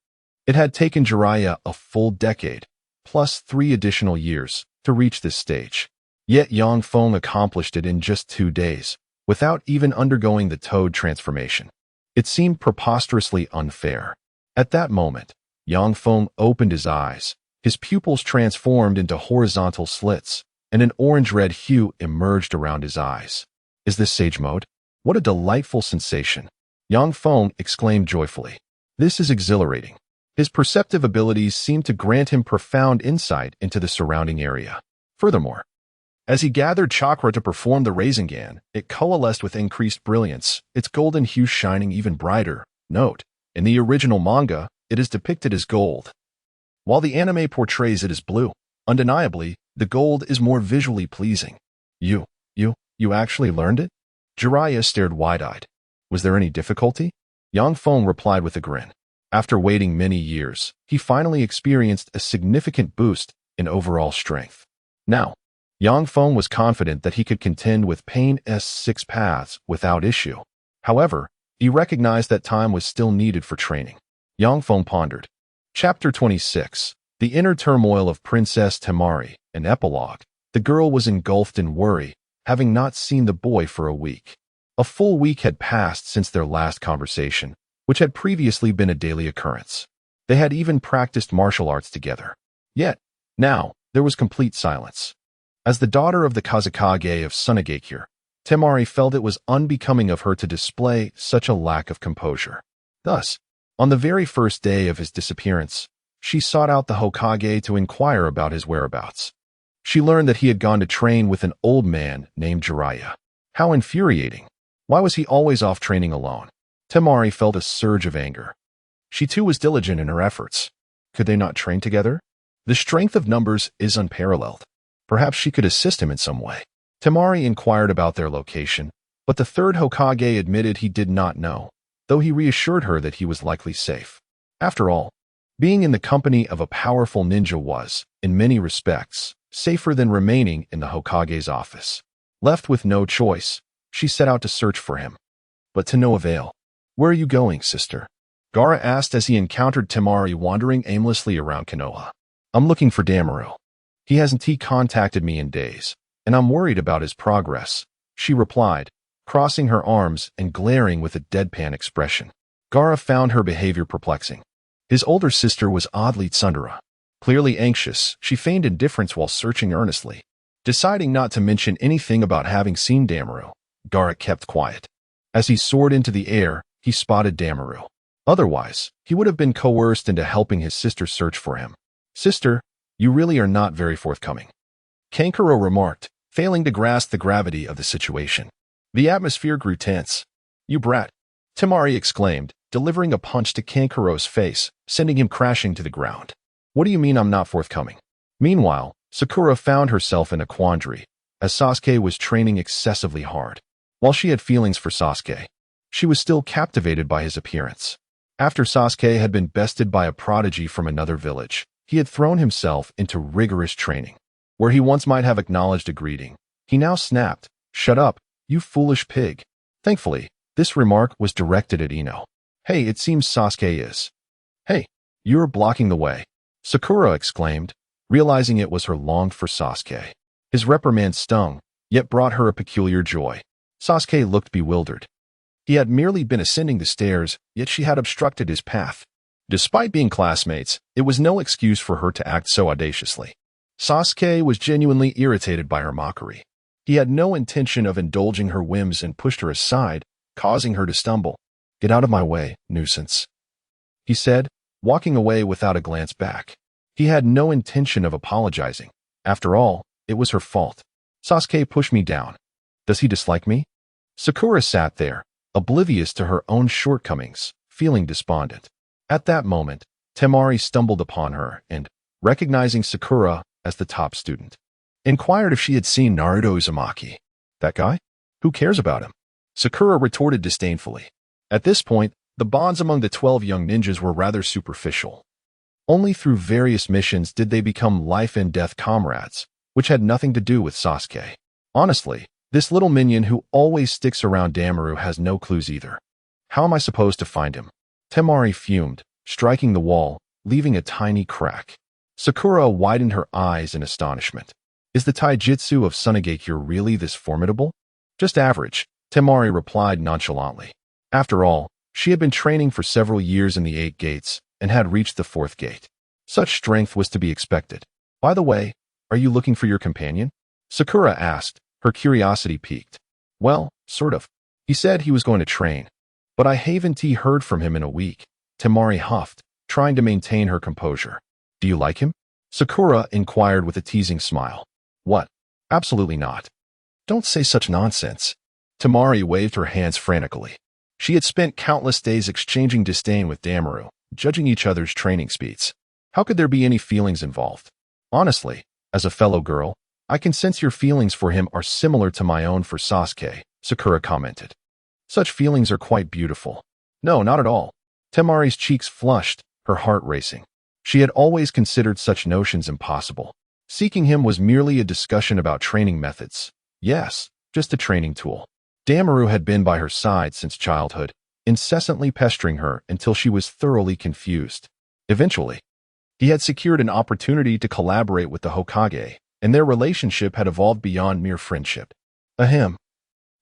It had taken Jiraiya a full decade, plus 3 additional years, to reach this stage. Yet Yang Feng accomplished it in just 2 days, without even undergoing the toad transformation. It seemed preposterously unfair. At that moment, Yang Feng opened his eyes. His pupils transformed into horizontal slits, and an orange-red hue emerged around his eyes. Is this Sage mode? What a delightful sensation! Yang Feng exclaimed joyfully. This is exhilarating. His perceptive abilities seemed to grant him profound insight into the surrounding area. Furthermore, as he gathered chakra to perform the Rasengan, it coalesced with increased brilliance, its golden hue shining even brighter. Note, in the original manga, it is depicted as gold, while the anime portrays it as blue. Undeniably, the gold is more visually pleasing. You actually learned it? Jiraiya stared wide-eyed. Was there any difficulty? Yang Feng replied with a grin. After waiting many years, he finally experienced a significant boost in overall strength. Now, Yang Feng was confident that he could contend with Pain's 6 paths without issue. However, He recognized that time was still needed for training. Feng pondered. Chapter 26. The Inner Turmoil of Princess Temari, an epilogue. The girl was engulfed in worry, having not seen the boy for a week. A full week had passed since their last conversation, which had previously been a daily occurrence. They had even practiced martial arts together. Yet, now, there was complete silence. As the daughter of the Kazakage of Sunagakure, Temari felt it was unbecoming of her to display such a lack of composure. Thus, on the very first day of his disappearance, she sought out the Hokage to inquire about his whereabouts. She learned that he had gone to train with an old man named Jiraiya. How infuriating! Why was he always off training alone? Temari felt a surge of anger. She too was diligent in her efforts. Could they not train together? The strength of numbers is unparalleled. Perhaps she could assist him in some way. Temari inquired about their location, but the third Hokage admitted he did not know, though he reassured her that he was likely safe. After all, being in the company of a powerful ninja was, in many respects, safer than remaining in the Hokage's office. Left with no choice, she set out to search for him. But to no avail. "Where are you going, sister?" Gaara asked as he encountered Temari wandering aimlessly around Konoha. "I'm looking for Damaru. He hasn't contacted me in days, and I'm worried about his progress," she replied, crossing her arms and glaring with a deadpan expression. Gaara found her behavior perplexing. His older sister was oddly tsundere. Clearly anxious, she feigned indifference while searching earnestly. Deciding not to mention anything about having seen Damaru, Gaara kept quiet. As he soared into the air, he spotted Damaru. Otherwise, he would have been coerced into helping his sister search for him. "Sister, you really are not very forthcoming," Kankuro remarked, failing to grasp the gravity of the situation. The atmosphere grew tense. "You brat," Temari exclaimed, delivering a punch to Kankuro's face, sending him crashing to the ground. "What do you mean I'm not forthcoming?" Meanwhile, Sakura found herself in a quandary, as Sasuke was training excessively hard. While she had feelings for Sasuke, she was still captivated by his appearance. After Sasuke had been bested by a prodigy from another village, he had thrown himself into rigorous training. Where he once might have acknowledged a greeting, he now snapped, "Shut up, you foolish pig." Thankfully, this remark was directed at Ino. "Hey, it seems Sasuke is." "Hey, you're blocking the way," Sakura exclaimed, realizing it was her longed-for Sasuke. His reprimand stung, yet brought her a peculiar joy. Sasuke looked bewildered. He had merely been ascending the stairs, yet she had obstructed his path. Despite being classmates, it was no excuse for her to act so audaciously. Sasuke was genuinely irritated by her mockery. He had no intention of indulging her whims and pushed her aside, causing her to stumble. "Get out of my way, nuisance," he said, walking away without a glance back. He had no intention of apologizing. After all, it was her fault. "Sasuke pushed me down. Does he dislike me?" Sakura sat there, oblivious to her own shortcomings, feeling despondent. At that moment, Temari stumbled upon her and, recognizing Sakura as the top student, inquired if she had seen Naruto Uzumaki. "That guy? Who cares about him?" Sakura retorted disdainfully. At this point, the bonds among the 12 young ninjas were rather superficial. Only through various missions did they become life-and-death comrades, which had nothing to do with Sasuke. Honestly, this little minion who always sticks around Damaru has no clues either. How am I supposed to find him? Temari fumed, striking the wall, leaving a tiny crack. Sakura widened her eyes in astonishment. Is the taijutsu of Sunagakure really this formidable? Just average, Temari replied nonchalantly. After all, she had been training for several years in the 8 gates and had reached the 4th gate. Such strength was to be expected. "By the way, are you looking for your companion?" Sakura asked, her curiosity piqued. "Well, sort of. He said he was going to train, but I haven't heard from him in a week," Temari huffed, trying to maintain her composure. "Do you like him?" Sakura inquired with a teasing smile. "What? Absolutely not. Don't say such nonsense." Temari waved her hands frantically. She had spent countless days exchanging disdain with Damaru, judging each other's training speeds. How could there be any feelings involved? "Honestly, as a fellow girl, I can sense your feelings for him are similar to my own for Sasuke," Sakura commented. "Such feelings are quite beautiful." "No, not at all." Temari's cheeks flushed, her heart racing. She had always considered such notions impossible. Seeking him was merely a discussion about training methods. Yes, just a training tool. Damaru had been by her side since childhood, incessantly pestering her until she was thoroughly confused. Eventually, he had secured an opportunity to collaborate with the Hokage, and their relationship had evolved beyond mere friendship. Ahem.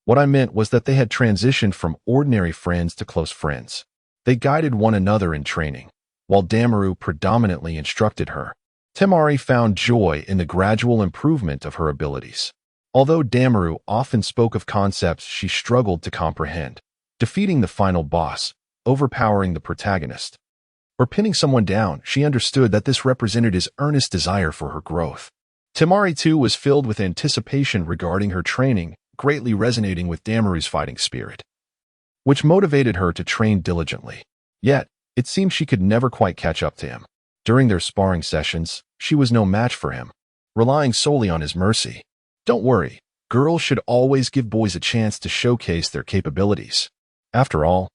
What I meant was that they had transitioned from ordinary friends to close friends. They guided one another in training, while Damaru predominantly instructed her. Temari found joy in the gradual improvement of her abilities. Although Damaru often spoke of concepts she struggled to comprehend, defeating the final boss, overpowering the protagonist, or pinning someone down, she understood that this represented his earnest desire for her growth. Temari too was filled with anticipation regarding her training, greatly resonating with Damaru's fighting spirit, which motivated her to train diligently. Yet, it seemed she could never quite catch up to him. During their sparring sessions, she was no match for him, relying solely on his mercy. Don't worry, girls should always give boys a chance to showcase their capabilities. After all,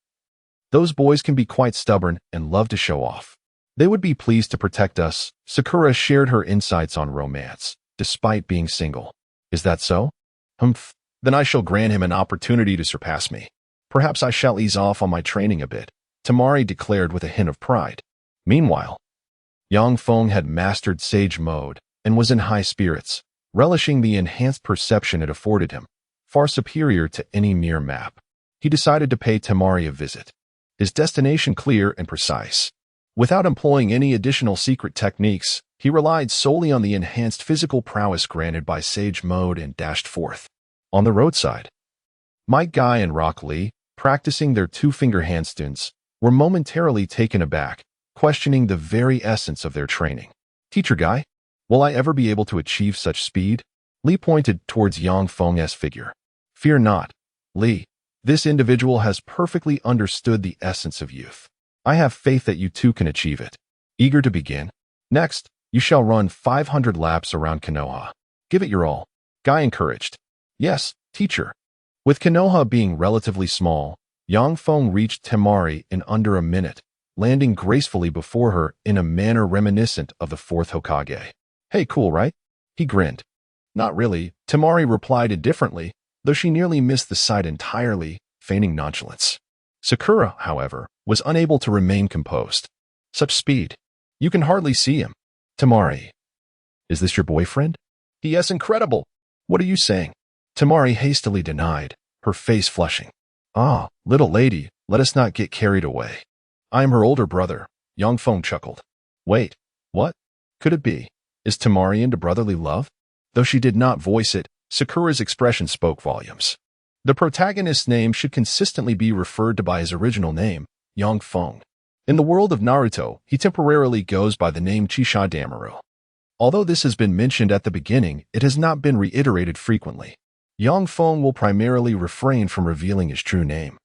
those boys can be quite stubborn and love to show off. They would be pleased to protect us. Sakura shared her insights on romance, despite being single. Is that so? Humph. Then I shall grant him an opportunity to surpass me. Perhaps I shall ease off on my training a bit, Temari declared with a hint of pride. Meanwhile, Yang Feng had mastered Sage Mode and was in high spirits, relishing the enhanced perception it afforded him, far superior to any mere map. He decided to pay Temari a visit, his destination clear and precise. Without employing any additional secret techniques, he relied solely on the enhanced physical prowess granted by Sage Mode and dashed forth. On the roadside, Mike Guy and Rock Lee, practicing their two-finger handstands, were momentarily taken aback, questioning the very essence of their training. Teacher Guy, will I ever be able to achieve such speed? Lee pointed towards Yang Feng's figure. Fear not, Lee. This individual has perfectly understood the essence of youth. I have faith that you too can achieve it. Eager to begin? Next, you shall run 500 laps around Konoha. Give it your all. Guy encouraged. Yes, teacher. With Konoha being relatively small, Yang Feng reached Temari in under a minute, landing gracefully before her in a manner reminiscent of the fourth Hokage. Hey, cool, right? He grinned. Not really, Temari replied indifferently, though she nearly missed the sight entirely, feigning nonchalance. Sakura, however, was unable to remain composed. Such speed. You can hardly see him. Temari. Is this your boyfriend? Yes, incredible. What are you saying? Temari hastily denied, her face flushing. Ah, little lady, let us not get carried away. I am her older brother, Yang Feng chuckled. Wait, what? Could it be? Is Temari into brotherly love? Though she did not voice it, Sakura's expression spoke volumes. The protagonist's name should consistently be referred to by his original name, Yang Feng. In the world of Naruto, he temporarily goes by the name Chisha Damaru. Although this has been mentioned at the beginning, it has not been reiterated frequently. Yang Feng will primarily refrain from revealing his true name,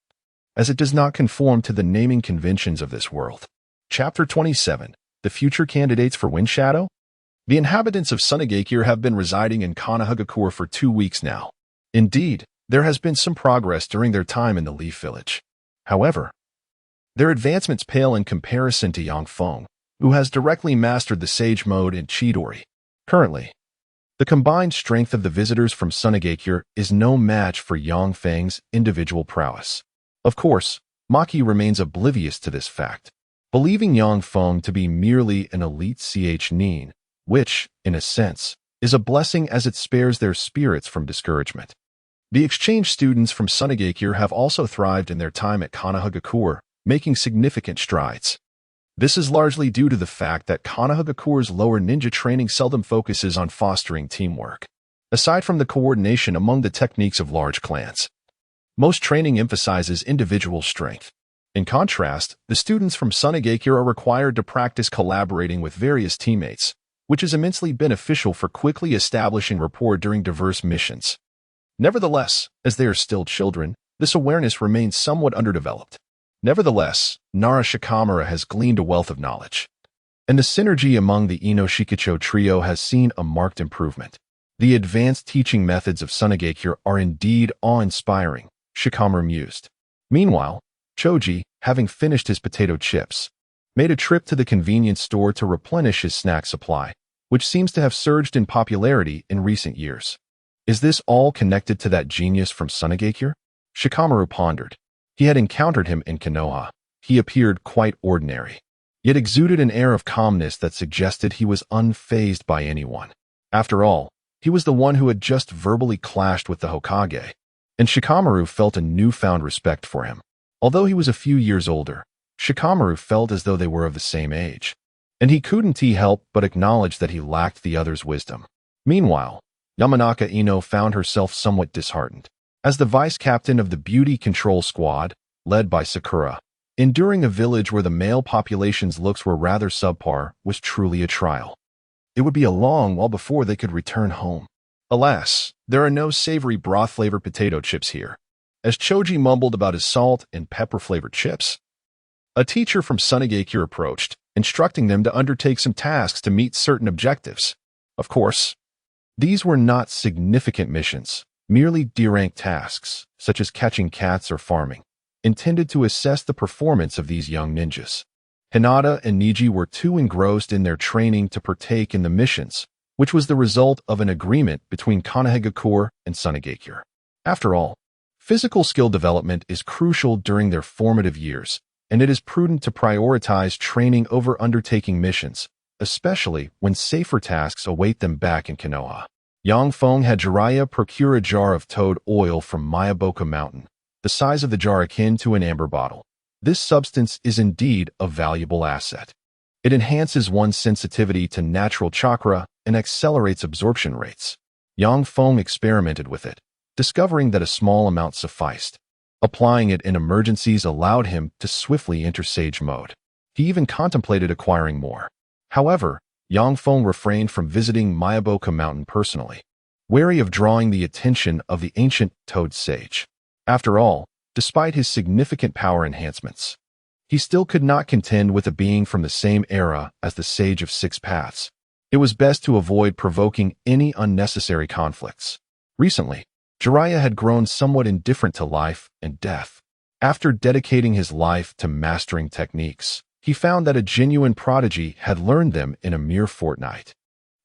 as it does not conform to the naming conventions of this world. Chapter 27. The Future Candidates for Wind Shadow? The inhabitants of Sunagakure have been residing in Konohagakure for 2 weeks now. Indeed, there has been some progress during their time in the Leaf Village. However, their advancements pale in comparison to Yang Feng, who has directly mastered the Sage Mode in Chidori. Currently, the combined strength of the visitors from Sunagakure is no match for Yang Feng's individual prowess. Of course, Maki remains oblivious to this fact, believing Yang Feng to be merely an elite nin, which, in a sense, is a blessing as it spares their spirits from discouragement. The exchange students from Sunagakure have also thrived in their time at Konohagakure, making significant strides. This is largely due to the fact that Konohagakure's lower ninja training seldom focuses on fostering teamwork. Aside from the coordination among the techniques of large clans, most training emphasizes individual strength. In contrast, the students from Sunagakure are required to practice collaborating with various teammates, which is immensely beneficial for quickly establishing rapport during diverse missions. Nevertheless, as they are still children, this awareness remains somewhat underdeveloped. Nevertheless, Nara Shikamaru has gleaned a wealth of knowledge, and the synergy among the Ino Shikicho trio has seen a marked improvement. The advanced teaching methods of Sunagakure are indeed awe-inspiring, Shikamaru mused. Meanwhile, Choji, having finished his potato chips, made a trip to the convenience store to replenish his snack supply, which seems to have surged in popularity in recent years. Is this all connected to that genius from Sunagakure? Shikamaru pondered. He had encountered him in Konoha. He appeared quite ordinary, yet exuded an air of calmness that suggested he was unfazed by anyone. After all, he was the one who had just verbally clashed with the Hokage, and Shikamaru felt a newfound respect for him. Although he was a few years older, Shikamaru felt as though they were of the same age, and he couldn't help but acknowledge that he lacked the other's wisdom. Meanwhile, Yamanaka Ino found herself somewhat disheartened. As the vice-captain of the Beauty Control Squad, led by Sakura, enduring a village where the male population's looks were rather subpar was truly a trial. It would be a long while before they could return home. Alas, there are no savory broth-flavored potato chips here. As Choji mumbled about his salt and pepper-flavored chips, a teacher from Sunagakure approached, instructing them to undertake some tasks to meet certain objectives. Of course, these were not significant missions, merely D-rank tasks, such as catching cats or farming, intended to assess the performance of these young ninjas. Hinata and Niji were too engrossed in their training to partake in the missions, which was the result of an agreement between Konohagakure and Sunagakure. After all, physical skill development is crucial during their formative years, and it is prudent to prioritize training over undertaking missions, especially when safer tasks await them back in Konoha. Yang Feng had Jiraiya procure a jar of toad oil from Mayaboka Mountain, the size of the jar akin to an amber bottle. This substance is indeed a valuable asset. It enhances one's sensitivity to natural chakra and accelerates absorption rates. Yang Feng experimented with it, discovering that a small amount sufficed. Applying it in emergencies allowed him to swiftly enter Sage mode. He even contemplated acquiring more. However, Yang Feng refrained from visiting Mayaboka Mountain personally, wary of drawing the attention of the ancient Toad Sage. After all, despite his significant power enhancements, he still could not contend with a being from the same era as the Sage of Six Paths. It was best to avoid provoking any unnecessary conflicts. Recently, Jiraiya had grown somewhat indifferent to life and death. After dedicating his life to mastering techniques, he found that a genuine prodigy had learned them in a mere fortnight,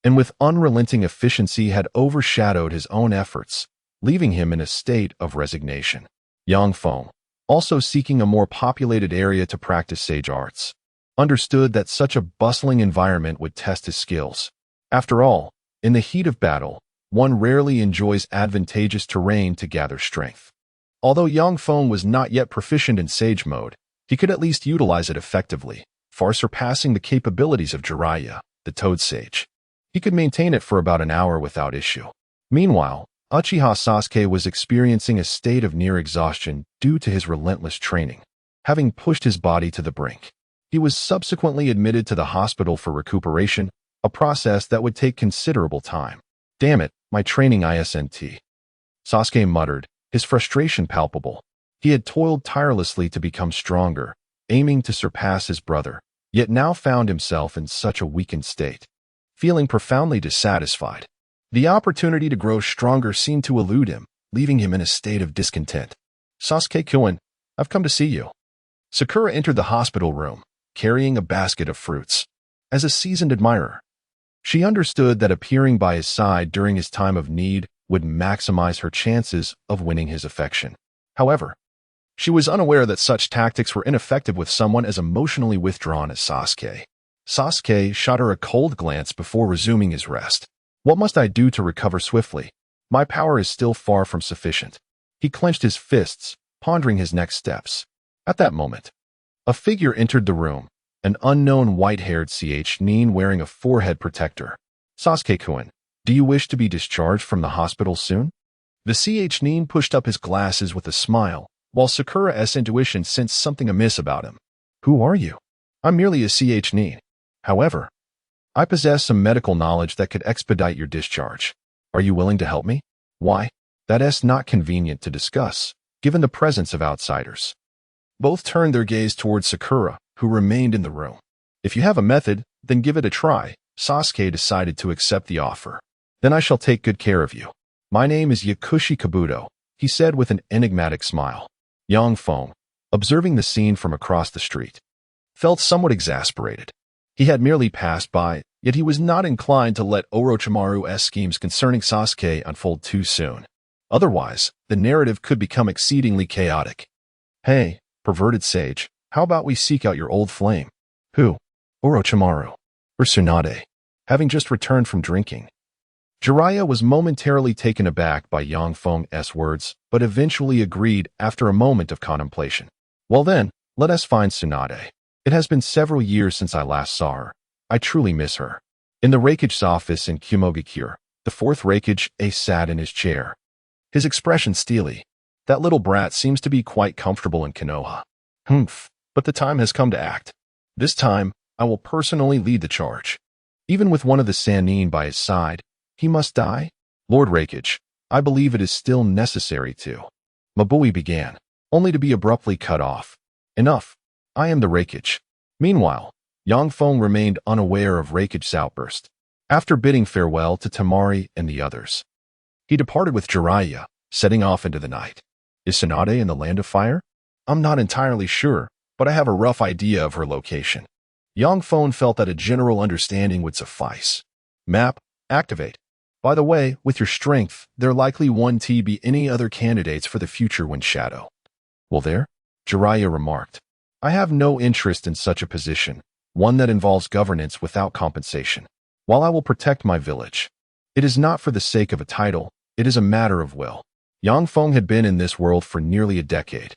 and with unrelenting efficiency had overshadowed his own efforts, leaving him in a state of resignation. Yang Feng, also seeking a more populated area to practice sage arts, understood that such a bustling environment would test his skills. After all, in the heat of battle, one rarely enjoys advantageous terrain to gather strength. Although Yang Feng was not yet proficient in sage mode, he could at least utilize it effectively, far surpassing the capabilities of Jiraiya, the Toad Sage. He could maintain it for about an hour without issue. Meanwhile, Uchiha Sasuke was experiencing a state of near exhaustion due to his relentless training, having pushed his body to the brink. He was subsequently admitted to the hospital for recuperation, a process that would take considerable time. Damn it, my training ISNT. Sasuke muttered, his frustration palpable. He had toiled tirelessly to become stronger, aiming to surpass his brother, yet now found himself in such a weakened state, feeling profoundly dissatisfied. The opportunity to grow stronger seemed to elude him, leaving him in a state of discontent. Sasuke-kun, I've come to see you. Sakura entered the hospital room, carrying a basket of fruits. As a seasoned admirer, she understood that appearing by his side during his time of need would maximize her chances of winning his affection. However, she was unaware that such tactics were ineffective with someone as emotionally withdrawn as Sasuke. Sasuke shot her a cold glance before resuming his rest. What must I do to recover swiftly? My power is still far from sufficient. He clenched his fists, pondering his next steps. At that moment, a figure entered the room, an unknown white-haired nin wearing a forehead protector. Sasuke-kun, do you wish to be discharged from the hospital soon? The nin pushed up his glasses with a smile, while Sakura's intuition sensed something amiss about him. Who are you? I'm merely a nin. However, I possess some medical knowledge that could expedite your discharge. Are you willing to help me? Why? That's not convenient to discuss, given the presence of outsiders. Both turned their gaze towards Sakura, who remained in the room. If you have a method, then give it a try. Sasuke decided to accept the offer. Then I shall take good care of you. My name is Yakushi Kabuto, he said with an enigmatic smile. Yang Feng, observing the scene from across the street, felt somewhat exasperated. He had merely passed by, yet he was not inclined to let Orochimaru's schemes concerning Sasuke unfold too soon. Otherwise, the narrative could become exceedingly chaotic. Hey, perverted sage, how about we seek out your old flame? Who? Orochimaru. Or Tsunade. Having just returned from drinking. Jiraiya was momentarily taken aback by Yang Feng's words, but eventually agreed after a moment of contemplation. Well then, let us find Tsunade. It has been several years since I last saw her. I truly miss her. In the Raikage's office in Kumogakure, the fourth Raikage sat in his chair. His expression steely. That little brat seems to be quite comfortable in Konoha. Humph, but the time has come to act. This time, I will personally lead the charge. Even with one of the Sannin by his side, he must die? Lord Raikage, I believe it is still necessary to. Mabui began, only to be abruptly cut off. Enough. I am the Raikage. Meanwhile, Yang Feng remained unaware of Raikage's outburst. After bidding farewell to Tamari and the others, he departed with Jiraiya, setting off into the night. Is Tsunade in the Land of Fire? I'm not entirely sure, but I have a rough idea of her location. Yang Feng felt that a general understanding would suffice. Map, activate. By the way, with your strength, there likely won't be any other candidates for the future Wind Shadow. Well there? Jiraiya remarked. I have no interest in such a position, one that involves governance without compensation. While I will protect my village, it is not for the sake of a title, it is a matter of will. Yang Feng had been in this world for nearly a decade,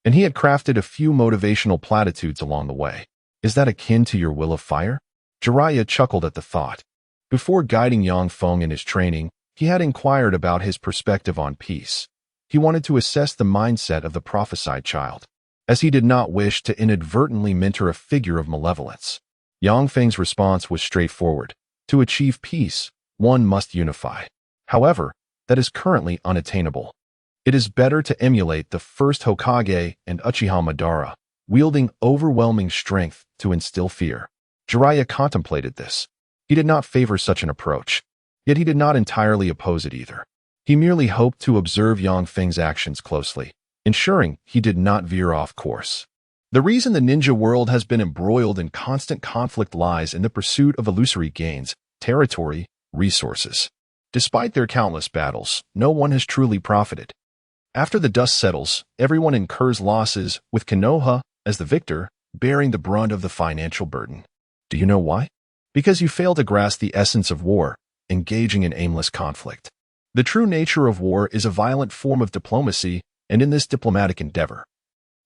and he had crafted a few motivational platitudes along the way. Is that akin to your will of fire? Jiraiya chuckled at the thought. Before guiding Yang Feng in his training, he had inquired about his perspective on peace. He wanted to assess the mindset of the prophesied child, as he did not wish to inadvertently mentor a figure of malevolence. Yang Feng's response was straightforward. To achieve peace, one must unify. However, that is currently unattainable. It is better to emulate the first Hokage and Uchiha Madara, wielding overwhelming strength to instill fear. Jiraiya contemplated this. He did not favor such an approach, yet he did not entirely oppose it either. He merely hoped to observe Yang Feng's actions closely, ensuring he did not veer off course. The reason the ninja world has been embroiled in constant conflict lies in the pursuit of illusory gains, territory, resources. Despite their countless battles, no one has truly profited. After the dust settles, everyone incurs losses, with Konoha, as the victor, bearing the brunt of the financial burden. Do you know why? Because you fail to grasp the essence of war, engaging in aimless conflict. The true nature of war is a violent form of diplomacy, and in this diplomatic endeavor,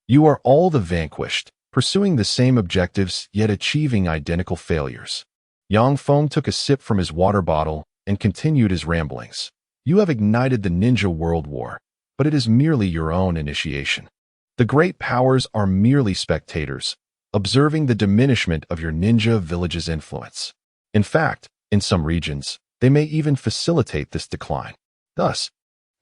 you are all the vanquished, pursuing the same objectives yet achieving identical failures. Yang Feng took a sip from his water bottle and continued his ramblings. You have ignited the ninja world war, but it is merely your own initiation. The great powers are merely spectators, observing the diminishment of your ninja village's influence. In fact, in some regions, they may even facilitate this decline. Thus,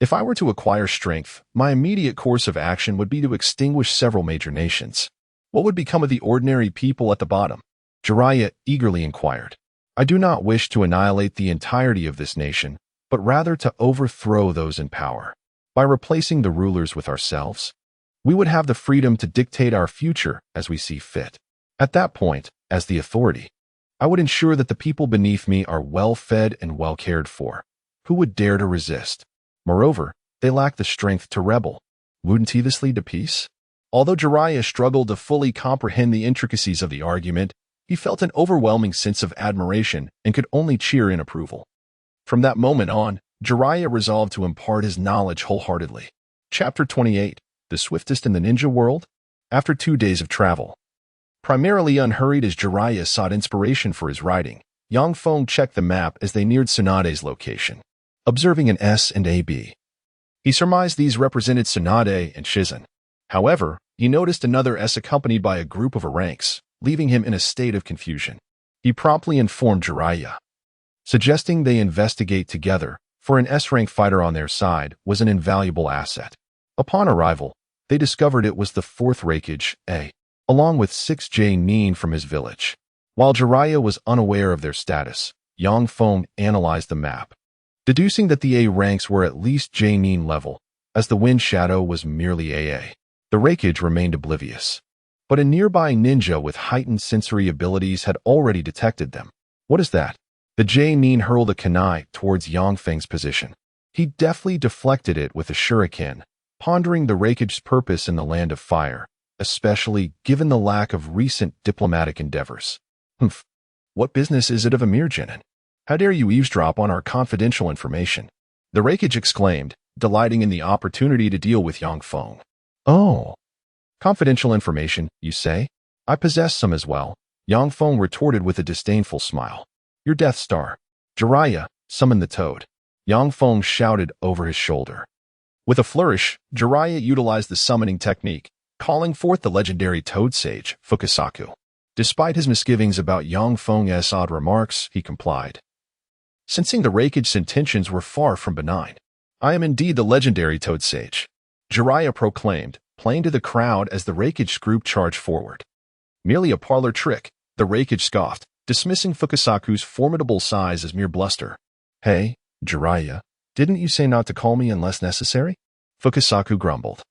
if I were to acquire strength, my immediate course of action would be to extinguish several major nations. What would become of the ordinary people at the bottom? Jiraiya eagerly inquired. I do not wish to annihilate the entirety of this nation, but rather to overthrow those in power. By replacing the rulers with ourselves, we would have the freedom to dictate our future as we see fit. At that point, as the authority, I would ensure that the people beneath me are well fed and well cared for. Who would dare to resist? Moreover, they lack the strength to rebel. Wouldn't he this lead to peace? Although Jiraiya struggled to fully comprehend the intricacies of the argument, he felt an overwhelming sense of admiration and could only cheer in approval. From that moment on, Jiraiya resolved to impart his knowledge wholeheartedly. Chapter 28, The Swiftest in the Ninja World? After 2 days of travel. Primarily unhurried as Jiraiya sought inspiration for his writing, Yang Feng checked the map as they neared Tsunade's location. Observing an S and a B, he surmised these represented Tsunade and Shizen. However, he noticed another S accompanied by a group of ranks, leaving him in a state of confusion. He promptly informed Jiraiya, suggesting they investigate together, for an S-rank fighter on their side was an invaluable asset. Upon arrival, they discovered it was the 4th Raikage, along with 6 Nin from his village. While Jiraiya was unaware of their status, Yang Feng analyzed the map, deducing that the A ranks were at least Nin level, as the Wind Shadow was merely AA. The Raikage remained oblivious, but a nearby ninja with heightened sensory abilities had already detected them. What is that? The Nin hurled a kunai towards Yang Feng's position. He deftly deflected it with a shuriken, pondering the Raikage's purpose in the Land of Fire, especially given the lack of recent diplomatic endeavors. Humph. What business is it of Emir Genin? How dare you eavesdrop on our confidential information? The Raikage exclaimed, delighting in the opportunity to deal with Yang Feng. Oh, confidential information, you say? I possess some as well, Yang Feng retorted with a disdainful smile. Your Death Star. Jiraiya, summon the toad. Yang Feng shouted over his shoulder. With a flourish, Jiraiya utilized the summoning technique, calling forth the legendary toad sage, Fukasaku. Despite his misgivings about Yang Feng's odd remarks, he complied. Sensing the Raikage's intentions were far from benign. I am indeed the legendary toad sage, Jiraiya proclaimed, playing to the crowd as the Raikage group charged forward. Merely a parlor trick, the Raikage scoffed, dismissing Fukasaku's formidable size as mere bluster. Hey, Jiraiya, didn't you say not to call me unless necessary? Fukasaku grumbled.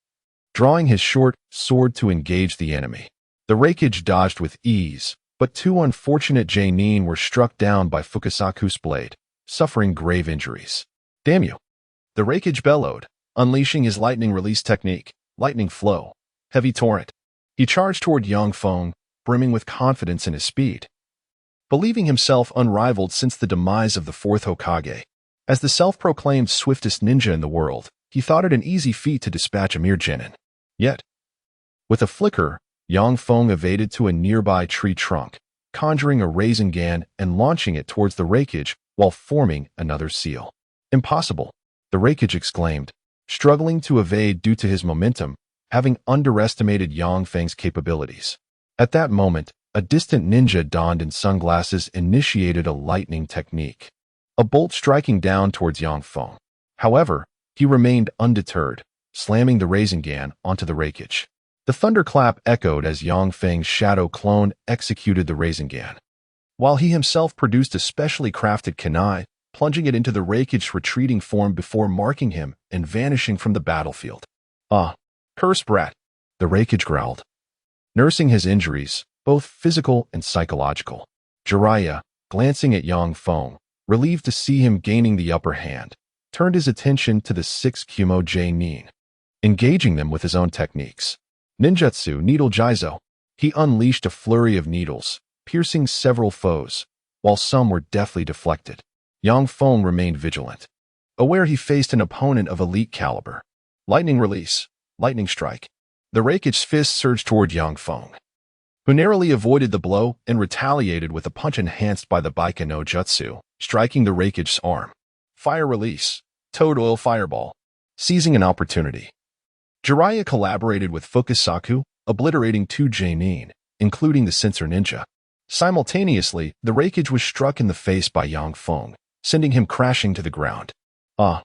Drawing his short sword to engage the enemy, the Raikage dodged with ease, but two unfortunate Genin were struck down by Fukasaku's blade, suffering grave injuries. Damn you! The Raikage bellowed, unleashing his lightning release technique, lightning flow, heavy torrent. He charged toward Yang Feng, brimming with confidence in his speed. Believing himself unrivaled since the demise of the fourth Hokage, as the self-proclaimed swiftest ninja in the world, he thought it an easy feat to dispatch Emir Genin. Yet, with a flicker, Yang Feng evaded to a nearby tree trunk, conjuring a Rasengan and launching it towards the Raikage while forming another seal. Impossible, the Raikage exclaimed, struggling to evade due to his momentum, having underestimated Yang Feng's capabilities. At that moment, a distant ninja donned in sunglasses initiated a lightning technique, a bolt striking down towards Yang Feng. However, he remained undeterred, slamming the Rasengan onto the Raikage. The thunderclap echoed as Yang Feng's shadow clone executed the Rasengan, while he himself produced a specially crafted kunai, plunging it into the Raikage's retreating form before marking him and vanishing from the battlefield. Ah, curse brat, the Raikage growled. Nursing his injuries, both physical and psychological, Jiraiya, glancing at Yang Feng, relieved to see him gaining the upper hand, turned his attention to the 6 Kumo Genin, engaging them with his own techniques. Ninjutsu Needle Jizo. He unleashed a flurry of needles, piercing several foes, while some were deftly deflected. Yang Feng remained vigilant, aware he faced an opponent of elite caliber. Lightning release, lightning strike. The Raikage's fist surged toward Yang Feng, who narrowly avoided the blow and retaliated with a punch enhanced by the Baika no Jutsu, striking the Raikage's arm. Fire release, Toad Oil Fireball. Seizing an opportunity, Jiraiya collaborated with Fukasaku, obliterating 2 Genin, including the Sensor Ninja. Simultaneously, the Raikage was struck in the face by Yang Feng, sending him crashing to the ground. Ah,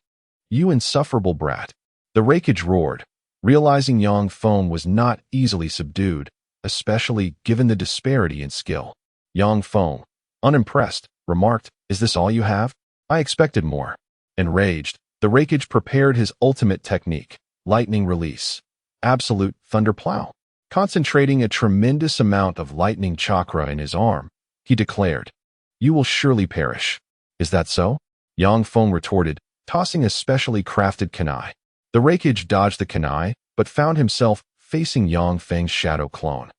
you insufferable brat, the Raikage roared, realizing Yang Feng was not easily subdued, especially given the disparity in skill. Yang Feng, unimpressed, remarked, "Is this all you have? I expected more." Enraged, the Raikage prepared his ultimate technique, lightning release, absolute thunderplow. Concentrating a tremendous amount of lightning chakra in his arm, he declared, "You will surely perish." Is that so? Yang Feng retorted, tossing a specially crafted kunai. The Raikage dodged the kunai, but found himself facing Yang Feng's shadow clone,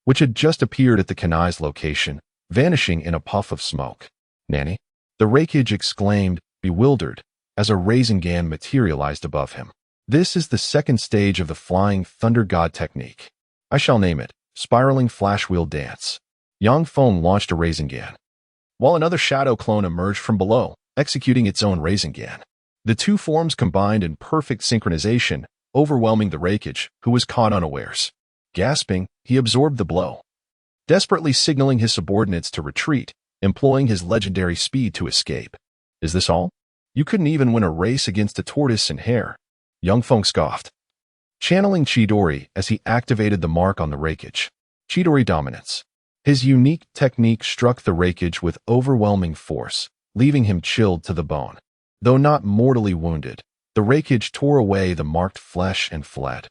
which had just appeared at the kunai's location, vanishing in a puff of smoke. Nanny? The Raikage exclaimed, bewildered, as a Rasengan materialized above him. This is the second stage of the Flying Thunder God technique. I shall name it, Spiraling Flash Wheel Dance. Yang Feng launched a Rasengan, while another shadow clone emerged from below, executing its own Rasengan. The two forms combined in perfect synchronization, overwhelming the Raikage, who was caught unawares. Gasping, he absorbed the blow, desperately signaling his subordinates to retreat, employing his legendary speed to escape. Is this all? You couldn't even win a race against a tortoise and hare. Yang Feng scoffed, channeling Chidori as he activated the mark on the Raikage. Chidori dominance. His unique technique struck the Raikage with overwhelming force, leaving him chilled to the bone. Though not mortally wounded, the Raikage tore away the marked flesh and fled,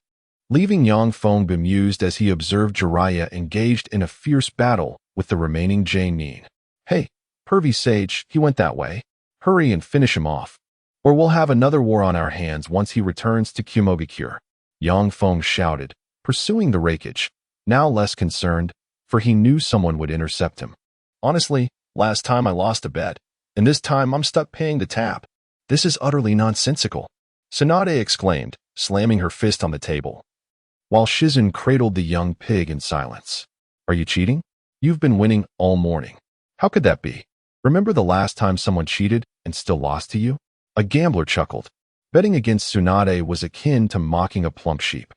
leaving Yang Feng bemused as he observed Jiraiya engaged in a fierce battle with the remaining Genin. Hey, pervy sage, he went that way. Hurry and finish him off, or we'll have another war on our hands once he returns to Kumogakure. Yang Feng shouted, pursuing the rakage, now less concerned, for he knew someone would intercept him. Honestly, last time I lost a bet, and this time I'm stuck paying the tab. This is utterly nonsensical, Tsunade exclaimed, slamming her fist on the table, while Shizun cradled the young pig in silence. Are you cheating? You've been winning all morning. How could that be? Remember the last time someone cheated and still lost to you? A gambler chuckled. Betting against Tsunade was akin to mocking a plump sheep.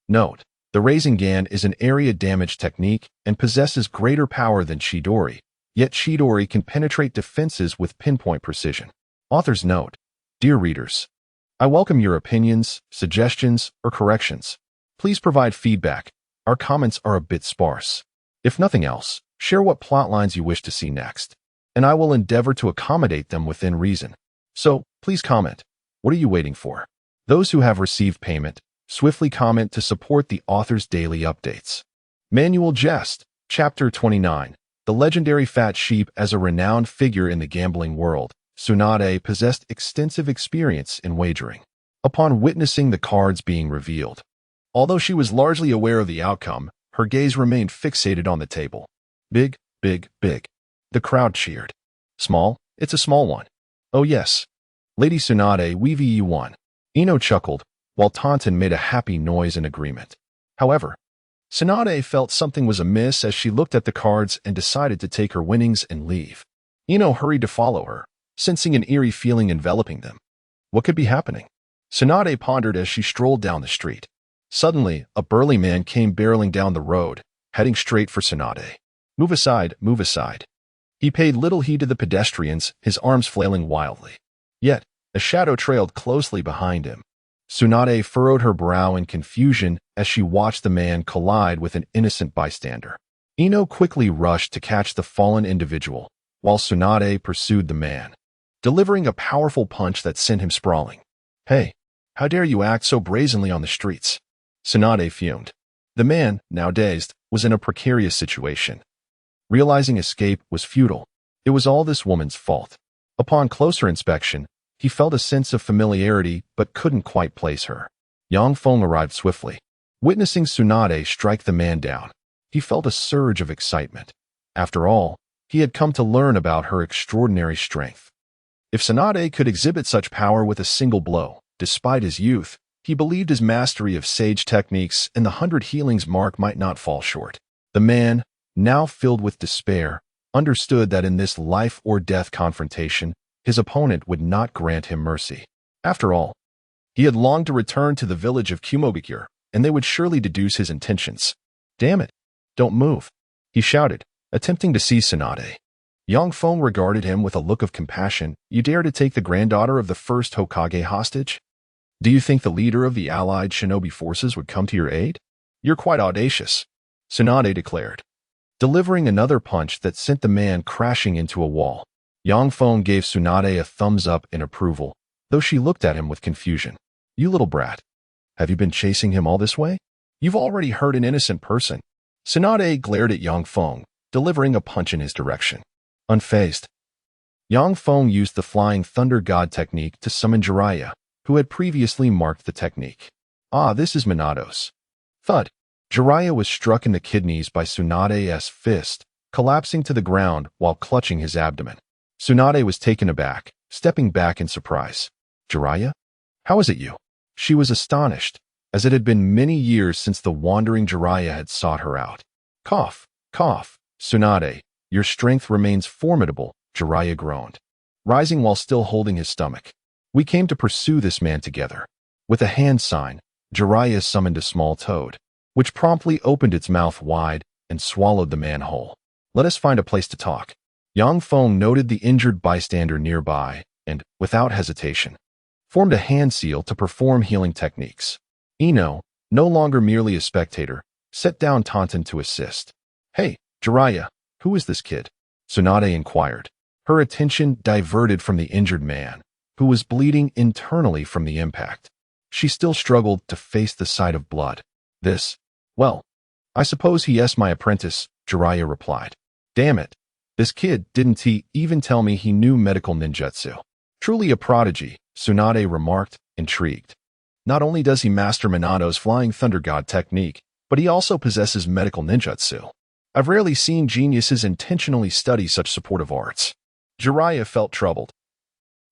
Note, the Rasengan is an area damage technique and possesses greater power than Chidori, yet Chidori can penetrate defenses with pinpoint precision. Author's note. Dear readers, I welcome your opinions, suggestions, or corrections. Please provide feedback. Our comments are a bit sparse. If nothing else, share what plotlines you wish to see next, and I will endeavor to accommodate them within reason. So, please comment. What are you waiting for? Those who have received payment, swiftly comment to support the author's daily updates. Manual Jest, Chapter 29. The legendary fat sheep. As a renowned figure in the gambling world, Tsunade possessed extensive experience in wagering. Upon witnessing the cards being revealed, although she was largely aware of the outcome, her gaze remained fixated on the table. Big, big, big. The crowd cheered. Small? It's a small one. Oh yes. Lady Tsunade, we won. Ino chuckled, while Taunton made a happy noise in agreement. However, Tsunade felt something was amiss as she looked at the cards and decided to take her winnings and leave. Ino hurried to follow her, sensing an eerie feeling enveloping them. What could be happening? Tsunade pondered as she strolled down the street. Suddenly, a burly man came barreling down the road, heading straight for Tsunade. Move aside, move aside. He paid little heed to the pedestrians, his arms flailing wildly. Yet, a shadow trailed closely behind him. Tsunade furrowed her brow in confusion as she watched the man collide with an innocent bystander. Ino quickly rushed to catch the fallen individual, while Tsunade pursued the man, delivering a powerful punch that sent him sprawling. Hey, how dare you act so brazenly on the streets? Tsunade fumed. The man, now dazed, was in a precarious situation. Realizing escape was futile, it was all this woman's fault. Upon closer inspection, he felt a sense of familiarity but couldn't quite place her. Yang Feng arrived swiftly. Witnessing Tsunade strike the man down, he felt a surge of excitement. After all, he had come to learn about her extraordinary strength. If Tsunade could exhibit such power with a single blow, despite his youth, he believed his mastery of sage techniques and the 100 healings mark might not fall short. The man, now filled with despair, understood that in this life-or-death confrontation, his opponent would not grant him mercy. After all, he had longed to return to the village of Kumogakure, and they would surely deduce his intentions. Damn it! Don't move, he shouted, attempting to seize Tsunade. Yang Feng regarded him with a look of compassion. You dare to take the granddaughter of the first Hokage hostage? Do you think the leader of the allied shinobi forces would come to your aid? You're quite audacious, Tsunade declared, delivering another punch that sent the man crashing into a wall. Yang Feng gave Tsunade a thumbs up in approval, though she looked at him with confusion. You little brat. Have you been chasing him all this way? You've already hurt an innocent person. Tsunade glared at Yang Feng, delivering a punch in his direction. Unfazed, Yang Feng used the Flying Thunder God technique to summon Jiraiya, who had previously marked the technique. Ah, this is Minatos. Thud. Jiraiya was struck in the kidneys by Tsunade's fist, collapsing to the ground while clutching his abdomen. Tsunade was taken aback, stepping back in surprise. Jiraiya? How is it you? She was astonished, as it had been many years since the wandering Jiraiya had sought her out. Cough, cough, Tsunade, your strength remains formidable, Jiraiya groaned, rising while still holding his stomach. We came to pursue this man together. With a hand sign, Jiraiya summoned a small toad, which promptly opened its mouth wide and swallowed the man whole. Let us find a place to talk. Yang Feng noted the injured bystander nearby and, without hesitation, formed a hand seal to perform healing techniques. Ino, no longer merely a spectator, set down Taunton to assist. Hey, Jiraiya, who is this kid? Tsunade inquired, her attention diverted from the injured man, who was bleeding internally from the impact. She still struggled to face the sight of blood. Well, I suppose he is my apprentice, Jiraiya replied. Damn it. This kid didn't even tell me he knew medical ninjutsu. Truly a prodigy, Tsunade remarked, intrigued. Not only does he master Minato's Flying Thunder God technique, but he also possesses medical ninjutsu. I've rarely seen geniuses intentionally study such supportive arts. Jiraiya felt troubled.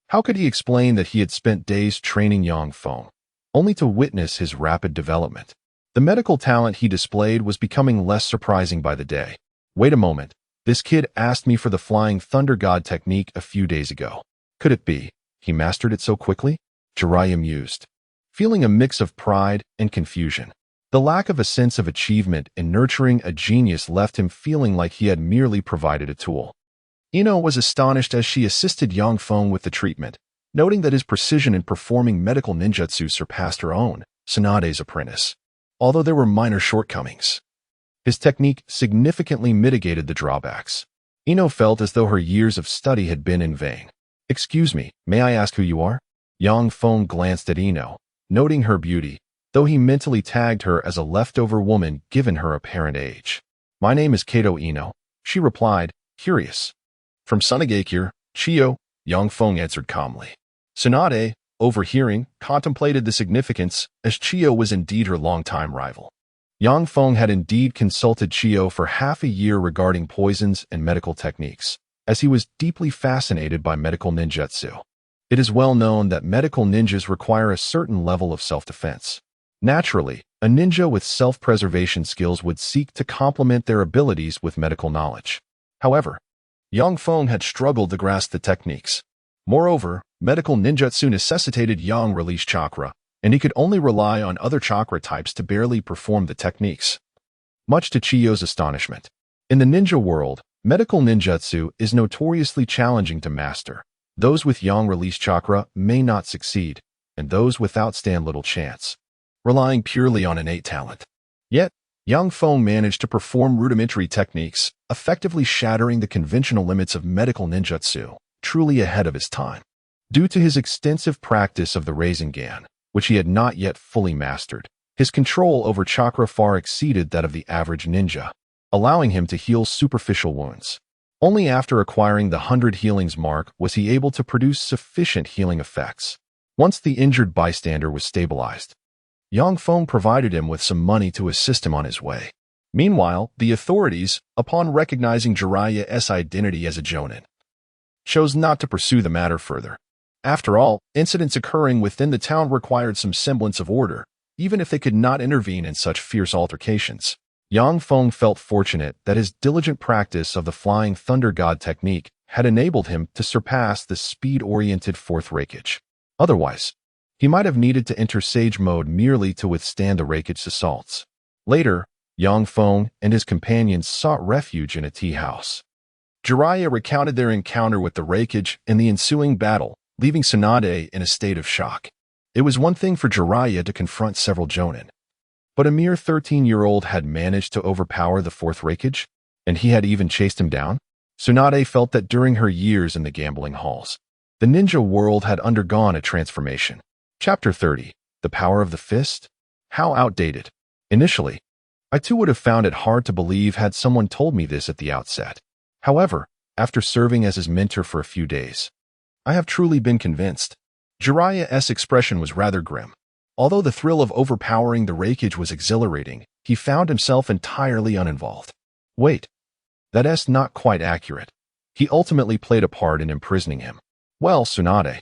How could he explain that he had spent days training Yang Feng, only to witness his rapid development? The medical talent he displayed was becoming less surprising by the day. Wait a moment, this kid asked me for the Flying Thunder God technique a few days ago. Could it be he mastered it so quickly? Jiraiya mused, feeling a mix of pride and confusion. The lack of a sense of achievement in nurturing a genius left him feeling like he had merely provided a tool. Ino was astonished as she assisted Yang Feng with the treatment, noting that his precision in performing medical ninjutsu surpassed her own, Tsunade's apprentice. Although there were minor shortcomings, his technique significantly mitigated the drawbacks. Ino felt as though her years of study had been in vain. Excuse me, may I ask who you are? Yang Feng glanced at Ino, noting her beauty, though he mentally tagged her as a leftover woman given her apparent age. My name is Kato Ino, she replied, curious. From Sunagakure, Chiyo, Yang Feng answered calmly. Tsunade, overhearing, contemplated the significance, as Chiyo was indeed her longtime rival. Yang Feng had indeed consulted Chiyo for half a year regarding poisons and medical techniques, as he was deeply fascinated by medical ninjutsu. It is well known that medical ninjas require a certain level of self-defense. Naturally, a ninja with self-preservation skills would seek to complement their abilities with medical knowledge. However, Yang Feng had struggled to grasp the techniques. Moreover, medical ninjutsu necessitated yang release chakra, and he could only rely on other chakra types to barely perform the techniques. Much to Chiyo's astonishment, in the ninja world, medical ninjutsu is notoriously challenging to master. Those with yang release chakra may not succeed, and those without stand little chance, relying purely on innate talent. Yet, Yang Feng managed to perform rudimentary techniques, effectively shattering the conventional limits of medical ninjutsu, truly ahead of his time. Due to his extensive practice of the Rasengan, which he had not yet fully mastered, his control over chakra far exceeded that of the average ninja, allowing him to heal superficial wounds. Only after acquiring the 100 healings mark was he able to produce sufficient healing effects. Once the injured bystander was stabilized, Yang Feng provided him with some money to assist him on his way. Meanwhile, the authorities, upon recognizing Jiraiya's identity as a jonin, chose not to pursue the matter further. After all, incidents occurring within the town required some semblance of order, even if they could not intervene in such fierce altercations. Yang Feng felt fortunate that his diligent practice of the Flying Thunder God technique had enabled him to surpass the speed-oriented fourth Reikage. Otherwise, he might have needed to enter Sage mode merely to withstand the Reikage's assaults. Later, Yang Feng and his companions sought refuge in a tea house. Jiraiya recounted their encounter with the Reikage and the ensuing battle, leaving Tsunade in a state of shock. It was one thing for Jiraiya to confront several jonin, but a mere 13-year-old had managed to overpower the fourth Reikage, and he had even chased him down? Tsunade felt that during her years in the gambling halls, the ninja world had undergone a transformation. Chapter 30. The Power of the Fist? How outdated. Initially, I too would have found it hard to believe had someone told me this at the outset. However, after serving as his mentor for a few days, I have truly been convinced. Jiraiya's expression was rather grim. Although the thrill of overpowering the Reikage was exhilarating, he found himself entirely uninvolved. Wait, that's not quite accurate. He ultimately played a part in imprisoning him. Well, Tsunade,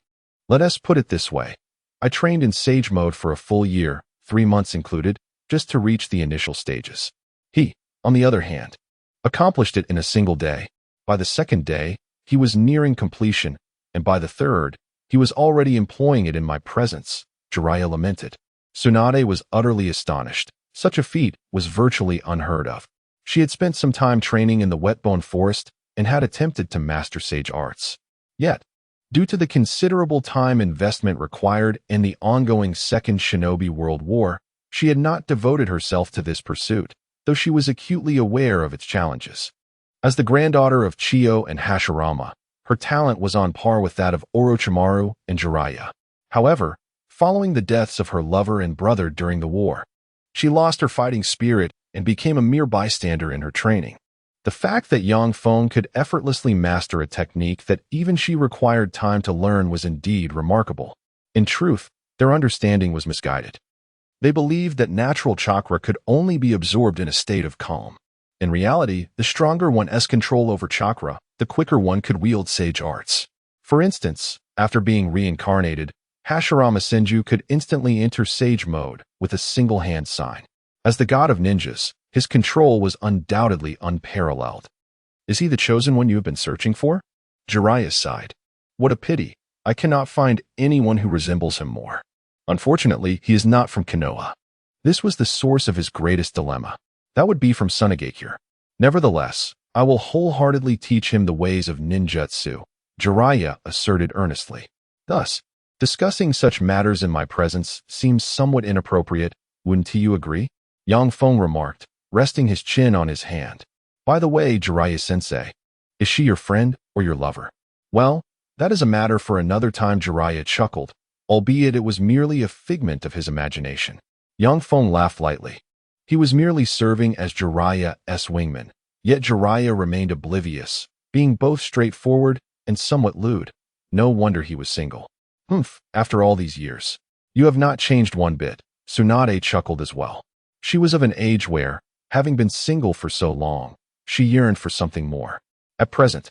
let us put it this way. I trained in Sage mode for a full year, 3 months included, just to reach the initial stages. He, on the other hand, accomplished it in a single day. By the second day, he was nearing completion, and by the third, he was already employing it in my presence, Jiraiya lamented. Tsunade was utterly astonished. Such a feat was virtually unheard of. She had spent some time training in the Wetbone Forest and had attempted to master Sage arts. Yet, due to the considerable time investment required in the ongoing Second Shinobi World War, she had not devoted herself to this pursuit, though she was acutely aware of its challenges. As the granddaughter of Chiyo and Hashirama, her talent was on par with that of Orochimaru and Jiraiya. However, following the deaths of her lover and brother during the war, she lost her fighting spirit and became a mere bystander in her training. The fact that Yang Feng could effortlessly master a technique that even she required time to learn was indeed remarkable. In truth, Their understanding was misguided. They believed that natural chakra could only be absorbed in a state of calm. In reality, the stronger one has control over chakra, the quicker one could wield sage arts. For instance, after being reincarnated, Hashirama Senju could instantly enter sage mode with a single hand sign. As the god of ninjas, his control was undoubtedly unparalleled. Is he the chosen one you have been searching for? Jiraiya sighed. What a pity. I cannot find anyone who resembles him more. Unfortunately, he is not from Konoha. This was the source of his greatest dilemma. That would be from Sunagakure. Nevertheless, I will wholeheartedly teach him the ways of ninjutsu, Jiraiya asserted earnestly. Thus, discussing such matters in my presence seems somewhat inappropriate, wouldn't you agree? Yang Feng remarked, resting his chin on his hand. By the way, Jiraiya-sensei, is she your friend or your lover? Well, that is a matter for another time, Jiraiya chuckled, albeit it was merely a figment of his imagination. Yang Feng laughed lightly. He was merely serving as Jiraiya's wingman, yet Jiraiya remained oblivious, being both straightforward and somewhat lewd. No wonder he was single. After all these years. You have not changed one bit, Tsunade chuckled as well. She was of an age where, having been single for so long, she yearned for something more. At present,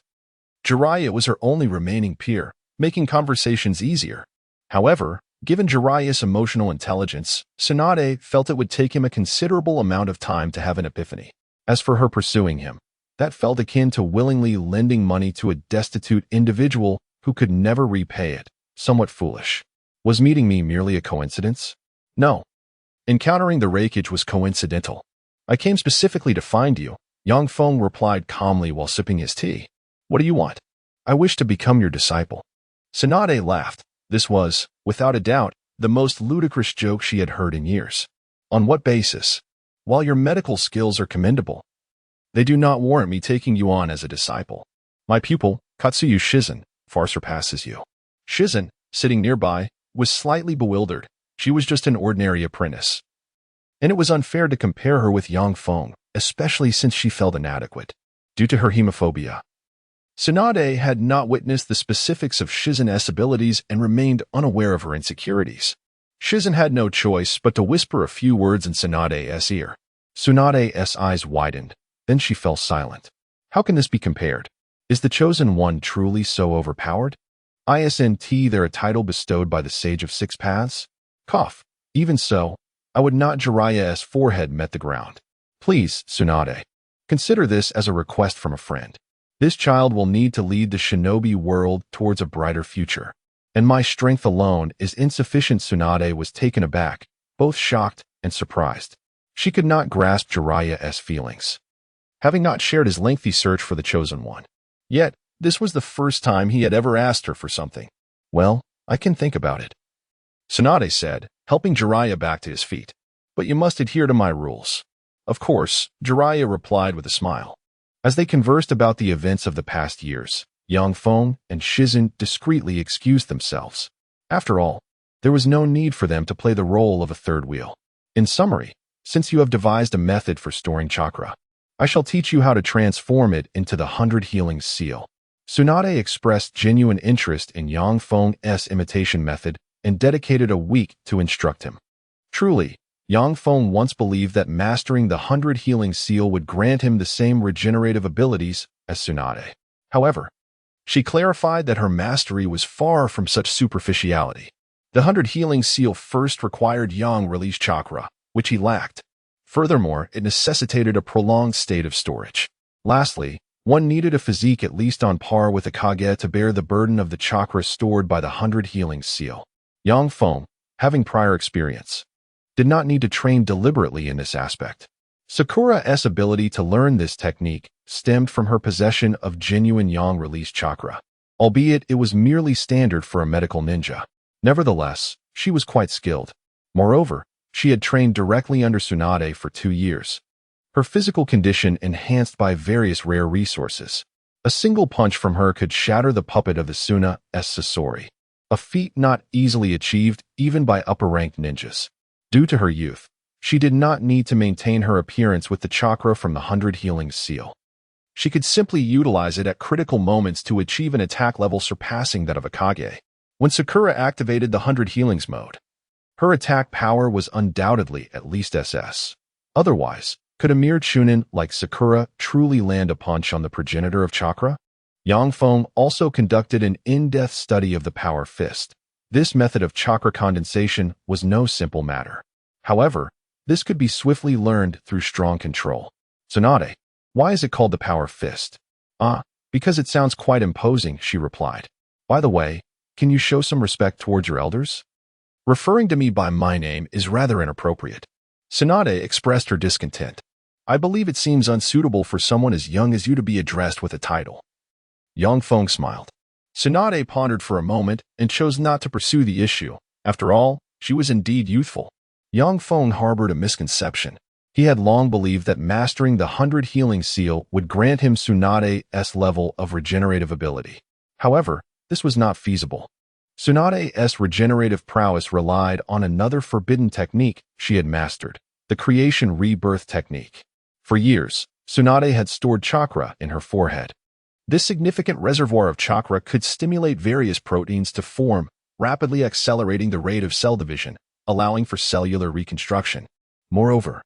Jiraiya was her only remaining peer, making conversations easier. However, given Jiraiya's emotional intelligence, Tsunade felt it would take him a considerable amount of time to have an epiphany. As for her pursuing him, that felt akin to willingly lending money to a destitute individual who could never repay it. Somewhat foolish. Was meeting me merely a coincidence? No. Encountering the Reikage was coincidental. I came specifically to find you, Yang Feng replied calmly while sipping his tea. What do you want? I wish to become your disciple. Tsunade laughed. This was, without a doubt, the most ludicrous joke she had heard in years. On what basis? While your medical skills are commendable, they do not warrant me taking you on as a disciple. My pupil, Katsuyu Shizen, far surpasses you. Shizen, sitting nearby, was slightly bewildered. She was just an ordinary apprentice. And it was unfair to compare her with Yang Feng, especially since she felt inadequate, due to her hemophobia. Tsunade had not witnessed the specifics of Shizen's abilities and remained unaware of her insecurities. Shizen had no choice but to whisper a few words in Tsunade's ear. Tsunade's eyes widened, then she fell silent. How can this be compared? Is the Chosen One truly so overpowered? Isn't there a title bestowed by the Sage of Six Paths? Cough. Even so, I would not. Jiraiya's forehead met the ground. Please, Tsunade. Consider this as a request from a friend. This child will need to lead the shinobi world towards a brighter future. And my strength alone is insufficient. Tsunade was taken aback, both shocked and surprised. She could not grasp Jiraiya's feelings, having not shared his lengthy search for the Chosen One. Yet, this was the first time he had ever asked her for something. Well, I can think about it, Tsunade said, helping Jiraiya back to his feet. But you must adhere to my rules. Of course, Jiraiya replied with a smile. As they conversed about the events of the past years, Yang Feng and Shizen discreetly excused themselves. After all, there was no need for them to play the role of a third wheel. In summary, since you have devised a method for storing chakra, I shall teach you how to transform it into the 100 Healing Seal. Tsunade expressed genuine interest in Yang Feng's imitation method and dedicated a week to instruct him. Truly, Yang Feng once believed that mastering the 100 Healing Seal would grant him the same regenerative abilities as Tsunade. However, she clarified that her mastery was far from such superficiality. The 100 Healing Seal first required Yang release chakra, which he lacked. Furthermore, it necessitated a prolonged state of storage. Lastly, one needed a physique at least on par with a Kage to bear the burden of the chakra stored by the 100 Healing Seal. Yang Feng, having prior experience, did not need to train deliberately in this aspect. Sakura's ability to learn this technique stemmed from her possession of genuine Yang release chakra, albeit it was merely standard for a medical ninja. Nevertheless, she was quite skilled. Moreover, she had trained directly under Tsunade for 2 years. Her physical condition enhanced by various rare resources. A single punch from her could shatter the puppet of the Suna's Sasori, a feat not easily achieved even by upper-ranked ninjas. Due to her youth, she did not need to maintain her appearance with the chakra from the 100 Healing Seal. She could simply utilize it at critical moments to achieve an attack level surpassing that of a Kage. When Sakura activated the 100 Healings mode, Her attack power was undoubtedly at least SS. Otherwise, could a mere chunin like Sakura truly land a punch on the progenitor of chakra? Yang Feng also conducted an in-depth study of the power fist. This method of chakra condensation was no simple matter. However, this could be swiftly learned through strong control. Tsunade, why is it called the power fist? Because it sounds quite imposing, she replied. By the way, can you show some respect towards your elders? Referring to me by my name is rather inappropriate. Tsunade expressed her discontent. I believe it seems unsuitable for someone as young as you to be addressed with a title. Yang Feng smiled. Tsunade pondered for a moment and chose not to pursue the issue. After all, she was indeed youthful. Yang Feng harbored a misconception. He had long believed that mastering the 100 healing seal would grant him Tsunade's level of regenerative ability. However, this was not feasible. Tsunade's regenerative prowess relied on another forbidden technique she had mastered, the creation rebirth technique. For years, Tsunade had stored chakra in her forehead. This significant reservoir of chakra could stimulate various proteins to form, rapidly accelerating the rate of cell division, allowing for cellular reconstruction. Moreover,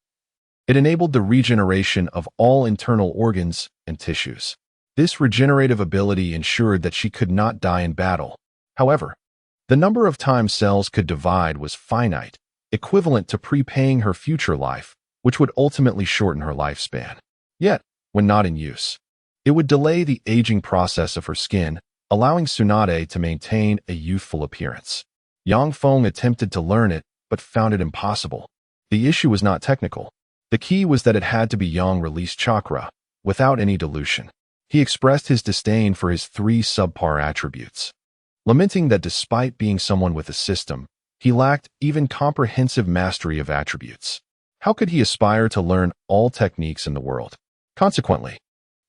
it enabled the regeneration of all internal organs and tissues. This regenerative ability ensured that she could not die in battle. However, the number of times cells could divide was finite, equivalent to prepaying her future life, which would ultimately shorten her lifespan. Yet, when not in use, it would delay the aging process of her skin, allowing Tsunade to maintain a youthful appearance. Yang Feng attempted to learn it, but found it impossible. The issue was not technical. The key was that it had to be yang-release chakra, without any dilution. He expressed his disdain for his 3 subpar attributes, lamenting that despite being someone with a system, he lacked even comprehensive mastery of attributes. How could he aspire to learn all techniques in the world? Consequently,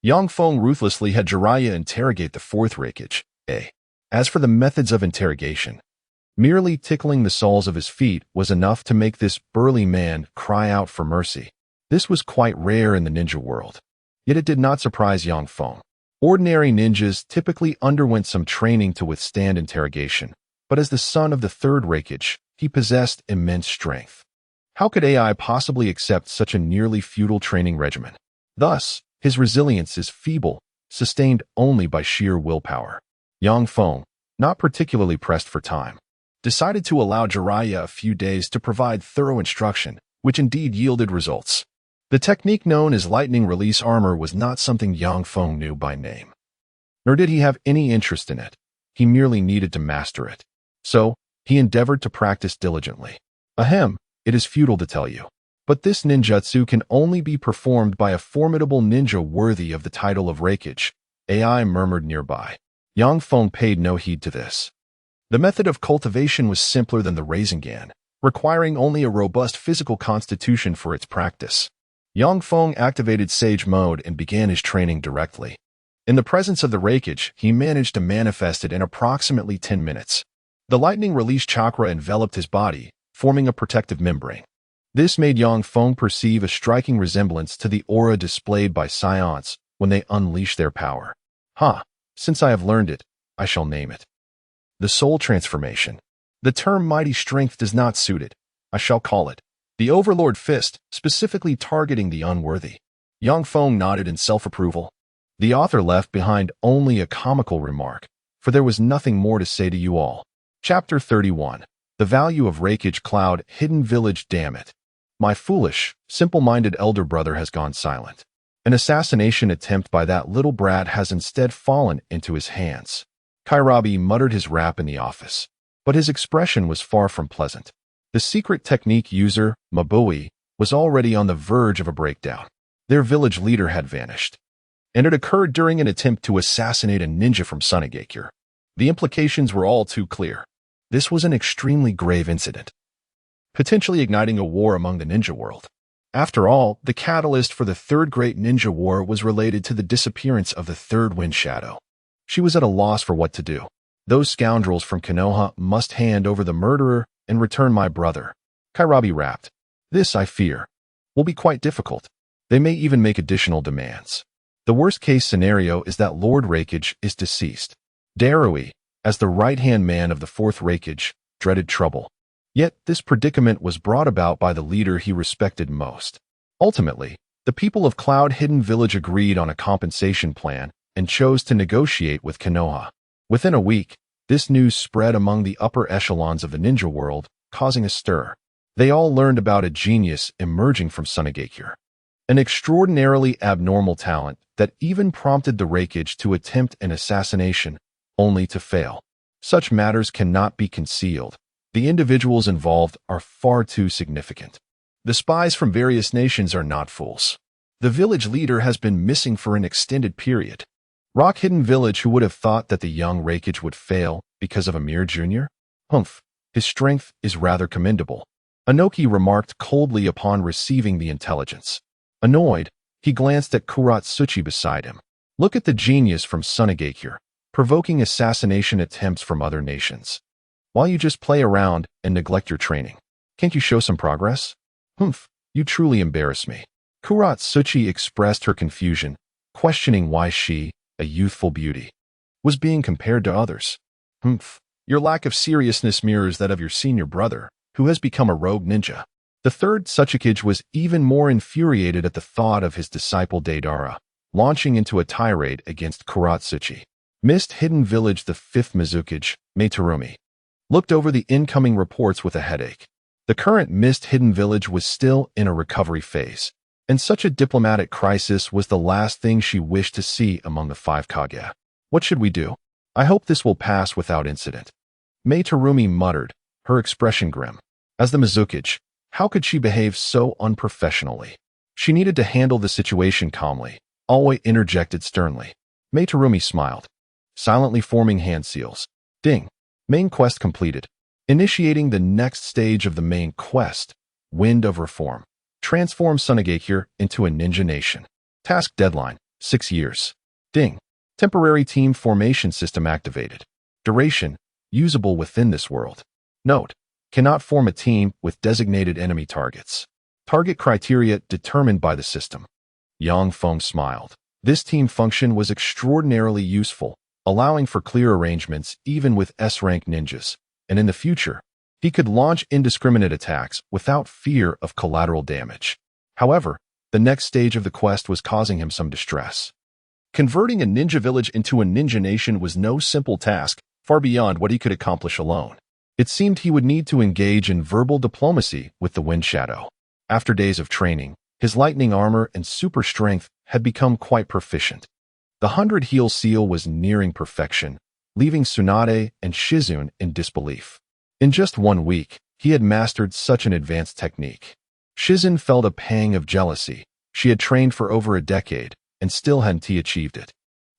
Yang Feng ruthlessly had Jiraiya interrogate the 4th Reikage. As for the methods of interrogation, merely tickling the soles of his feet was enough to make this burly man cry out for mercy. This was quite rare in the ninja world. Yet it did not surprise Yang Feng. Ordinary ninjas typically underwent some training to withstand interrogation, but as the son of the 3rd Reikage, he possessed immense strength. How could AI possibly accept such a nearly feudal training regimen? Thus, his resilience is feeble, sustained only by sheer willpower. Yang Feng, not particularly pressed for time, decided to allow Jiraiya a few days to provide thorough instruction, which indeed yielded results. The technique known as lightning release armor was not something Yang Feng knew by name. Nor did he have any interest in it. He merely needed to master it. So, he endeavored to practice diligently. It is futile to tell you. But this ninjutsu can only be performed by a formidable ninja worthy of the title of Reikage. AI murmured nearby. Yang Feng paid no heed to this. The method of cultivation was simpler than the Rasengan, requiring only a robust physical constitution for its practice. Yang Feng activated Sage Mode and began his training directly. In the presence of the Reikage, he managed to manifest it in approximately 10 minutes. The lightning release chakra enveloped his body, forming a protective membrane. This made Yang Feng perceive a striking resemblance to the aura displayed by Scions when they unleash their power. Since I have learned it, I shall name it the Soul Transformation. The term mighty strength does not suit it. I shall call it the Overlord Fist, specifically targeting the unworthy. Yang Feng nodded in self-approval. The author left behind only a comical remark, for there was nothing more to say to you all. Chapter 31. The Value of Reikage Cloud Hidden Village. Damn it. My foolish, simple-minded elder brother has gone silent. An assassination attempt by that little brat has instead fallen into his hands. Kairabi muttered his rap in the office, but his expression was far from pleasant. The secret technique user, Mabui, was already on the verge of a breakdown. Their village leader had vanished, and it occurred during an attempt to assassinate a ninja from Sunigakure. The implications were all too clear. This was an extremely grave incident, potentially igniting a war among the ninja world. After all, the catalyst for the 3rd Great Ninja War was related to the disappearance of the 3rd Wind Shadow. She was at a loss for what to do. Those scoundrels from Konoha must hand over the murderer and return my brother. Kairabi rapped. This, I fear, will be quite difficult. They may even make additional demands. The worst-case scenario is that Lord Reikage is deceased. Darui, as the right-hand man of the 4th Reikage, dreaded trouble. Yet this predicament was brought about by the leader he respected most. Ultimately, the people of Cloud Hidden Village agreed on a compensation plan and chose to negotiate with Konoha. Within a week, this news spread among the upper echelons of the ninja world, causing a stir. They all learned about a genius emerging from Sunagakure, an extraordinarily abnormal talent that even prompted the Raikage to attempt an assassination, only to fail. Such matters cannot be concealed. The individuals involved are far too significant. The spies from various nations are not fools. The village leader has been missing for an extended period. Rock Hidden Village, who would have thought that the young Raikage would fail because of a mere junior? Humph, his strength is rather commendable. Anoki remarked coldly upon receiving the intelligence. Annoyed, he glanced at Kuratsuchi beside him. Look at the genius from Sunagakure, provoking assassination attempts from other nations. While you just play around and neglect your training, can't you show some progress? Humph, you truly embarrass me. Kuratsuchi expressed her confusion, questioning why she, a youthful beauty, was being compared to others. Humph, your lack of seriousness mirrors that of your senior brother, who has become a rogue ninja. The third Tsuchikage was even more infuriated at the thought of his disciple Deidara, launching into a tirade against Kuratsuchi. Mist Hidden Village, the fifth Mizukage, Meitarumi, looked over the incoming reports with a headache. The current Mist Hidden Village was still in a recovery phase, and such a diplomatic crisis was the last thing she wished to see among the five Kage. What should we do? I hope this will pass without incident. Meitarumi muttered, her expression grim. As the Mizukage, how could she behave so unprofessionally? She needed to handle the situation calmly. Alway interjected sternly. Meitarumi smiled, silently forming hand seals. Ding. Main quest completed. Initiating the next stage of the main quest, Wind of Reform. Transform Sunagakure into a ninja nation. Task deadline, 6 years. Ding. Temporary team formation system activated. Duration, usable within this world. Note, cannot form a team with designated enemy targets. Target criteria determined by the system. Yang Feng smiled. This team function was extraordinarily useful, allowing for clear arrangements even with S-rank ninjas, and in the future, he could launch indiscriminate attacks without fear of collateral damage. However, the next stage of the quest was causing him some distress. Converting a ninja village into a ninja nation was no simple task, far beyond what he could accomplish alone. It seemed he would need to engage in verbal diplomacy with the Wind Shadow. After days of training, his lightning armor and super strength had become quite proficient. The 100-heel seal was nearing perfection, leaving Tsunade and Shizune in disbelief. In just 1 week, he had mastered such an advanced technique. Shizune felt a pang of jealousy. She had trained for over a decade, and still hadn't he achieved it.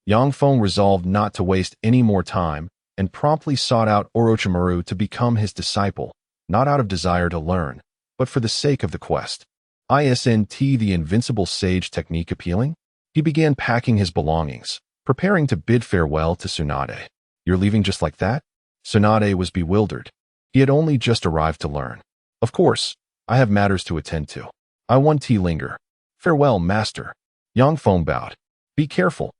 Yang Feng resolved not to waste any more time, and promptly sought out Orochimaru to become his disciple, not out of desire to learn, but for the sake of the quest. Isn't the invincible sage technique appealing? He began packing his belongings, preparing to bid farewell to Tsunade. You're leaving just like that? Tsunade was bewildered. He had only just arrived to learn. Of course, I have matters to attend to. I want to linger. Farewell, master. Yang Feng bowed. Be careful.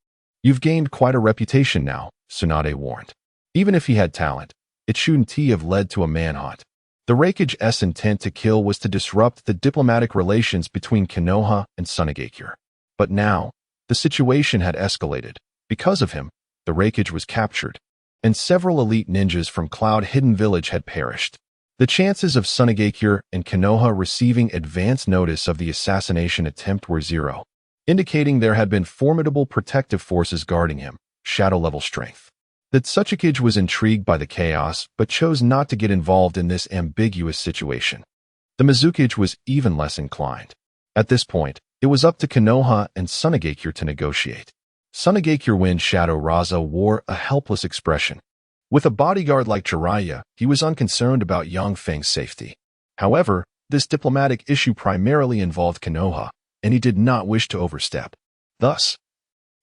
You've gained quite a reputation now, Tsunade warned. Even if he had talent, it shouldn't have led to a manhunt. The Raikage's intent to kill was to disrupt the diplomatic relations between Konoha and Sunagakure. But now, the situation had escalated. Because of him, the Raikage was captured, and several elite ninjas from Cloud Hidden Village had perished. The chances of Sunagakure and Konoha receiving advance notice of the assassination attempt were 0, indicating there had been formidable protective forces guarding him, shadow-level strength. The Tsuchikage was intrigued by the chaos, but chose not to get involved in this ambiguous situation. The Mizukage was even less inclined. At this point, it was up to Konoha and Sunagakure to negotiate. Sunagakure Wind Shadow Raza wore a helpless expression. With a bodyguard like Jiraiya, he was unconcerned about Yang Feng's safety. However, this diplomatic issue primarily involved Konoha, and he did not wish to overstep. Thus,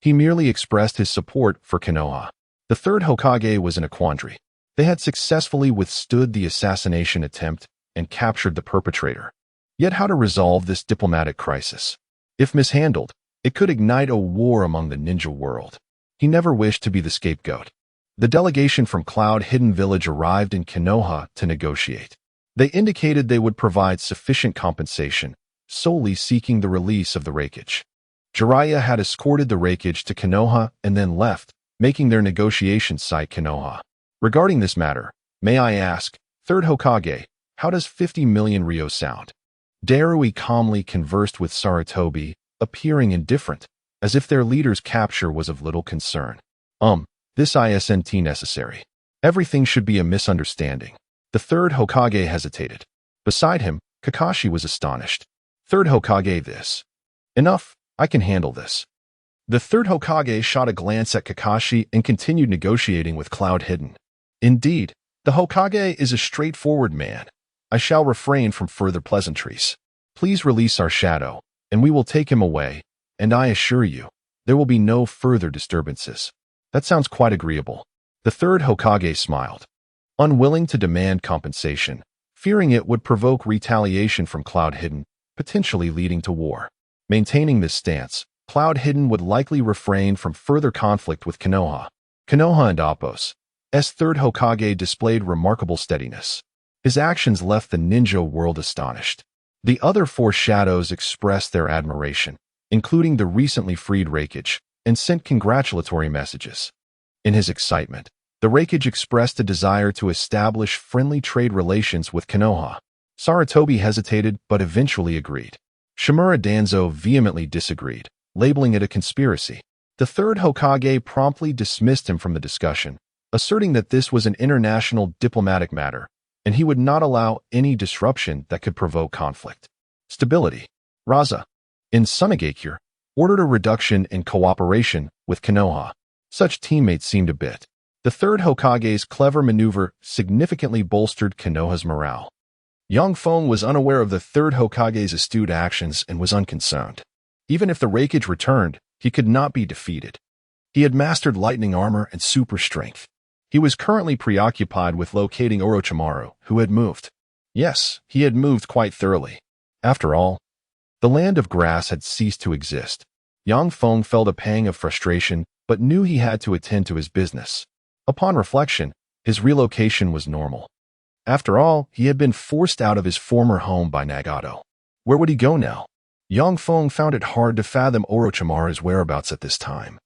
he merely expressed his support for Konoha. The third Hokage was in a quandary. They had successfully withstood the assassination attempt and captured the perpetrator. Yet how to resolve this diplomatic crisis? If mishandled, it could ignite a war among the ninja world. He never wished to be the scapegoat. The delegation from Cloud Hidden Village arrived in Konoha to negotiate. They indicated they would provide sufficient compensation, solely seeking the release of the Raikage. Jiraiya had escorted the Raikage to Konoha and then left, making their negotiation site Konoha. Regarding this matter, may I ask, Third Hokage, how does 50 million ryo sound? Darui calmly conversed with Sarutobi, appearing indifferent, as if their leader's capture was of little concern. This isn't necessary. Everything should be a misunderstanding. The third Hokage hesitated. Beside him, Kakashi was astonished. Third Hokage, this. Enough, I can handle this. The third Hokage shot a glance at Kakashi and continued negotiating with Cloud Hidden. Indeed, the Hokage is a straightforward man. I shall refrain from further pleasantries. Please release our shadow, and we will take him away, and I assure you, there will be no further disturbances. That sounds quite agreeable. The third Hokage smiled. Unwilling to demand compensation, fearing it would provoke retaliation from Cloud Hidden, potentially leading to war. Maintaining this stance, Cloud Hidden would likely refrain from further conflict with Konoha. Konoha and Appos. Third Hokage displayed remarkable steadiness. His actions left the ninja world astonished. The other four shadows expressed their admiration, including the recently freed Raikage, and sent congratulatory messages. In his excitement, the Raikage expressed a desire to establish friendly trade relations with Konoha. Sarutobi hesitated but eventually agreed. Shimura Danzo vehemently disagreed, labeling it a conspiracy. The third Hokage promptly dismissed him from the discussion, asserting that this was an international diplomatic matter, and he would not allow any disruption that could provoke conflict. Stability. Raza, in Sunagakure, ordered a reduction in cooperation with Konoha. Such teammates seemed a bit. The third Hokage's clever maneuver significantly bolstered Konoha's morale. Yang Feng was unaware of the third Hokage's astute actions and was unconcerned. Even if the Raikage returned, he could not be defeated. He had mastered lightning armor and super strength. He was currently preoccupied with locating Orochimaru, who had moved. Yes, he had moved quite thoroughly. After all, the land of grass had ceased to exist. Yang Feng felt a pang of frustration, but knew he had to attend to his business. Upon reflection, his relocation was normal. After all, he had been forced out of his former home by Nagato. Where would he go now? Yang Feng found it hard to fathom Orochimaru's whereabouts at this time.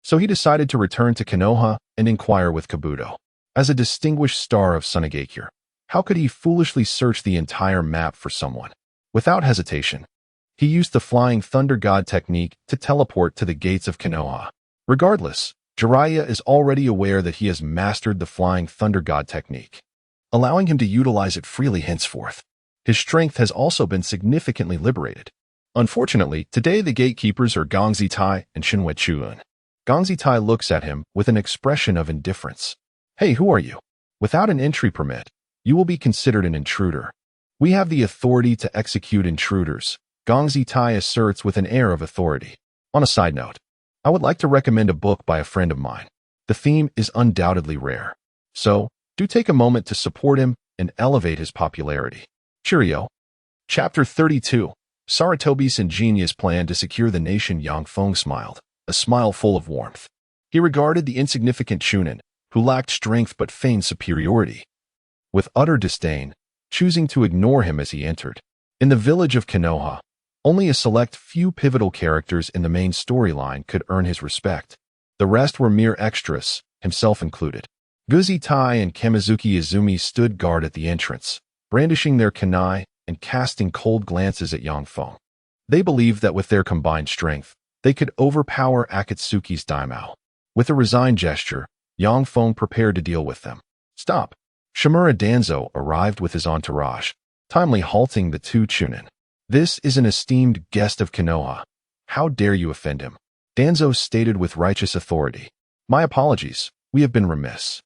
So he decided to return to Konoha and inquire with Kabuto. As a distinguished star of Sunagakure, how could he foolishly search the entire map for someone? Without hesitation, he used the Flying Thunder God technique to teleport to the gates of Konoha. Regardless, Jiraiya is already aware that he has mastered the Flying Thunder God technique, allowing him to utilize it freely henceforth. His strength has also been significantly liberated. Unfortunately, today the gatekeepers are Gongzi Tai and Shinwe Chuan. Gongzi Tai looks at him with an expression of indifference. Hey, who are you? Without an entry permit, you will be considered an intruder. We have the authority to execute intruders, Gongzi Tai asserts with an air of authority. On a side note, I would like to recommend a book by a friend of mine. The theme is undoubtedly rare. So, do take a moment to support him and elevate his popularity. Cheerio. Chapter 32. Sarutobi's ingenious plan to secure the nation. Yang Feng smiled, a smile full of warmth. He regarded the insignificant Chunin, who lacked strength but feigned superiority, with utter disdain, choosing to ignore him as he entered. In the village of Konoha, only a select few pivotal characters in the main storyline could earn his respect. The rest were mere extras, himself included. Guzi Tai and Kamizuki Izumi stood guard at the entrance, brandishing their kunai and casting cold glances at Yang Feng. They believed that with their combined strength, they could overpower Akatsuki's daimyo. With a resigned gesture, Yang Feng prepared to deal with them. Stop! Shimura Danzo arrived with his entourage, timely halting the two Chunin. This is an esteemed guest of Konoha. How dare you offend him? Danzo stated with righteous authority. My apologies, we have been remiss.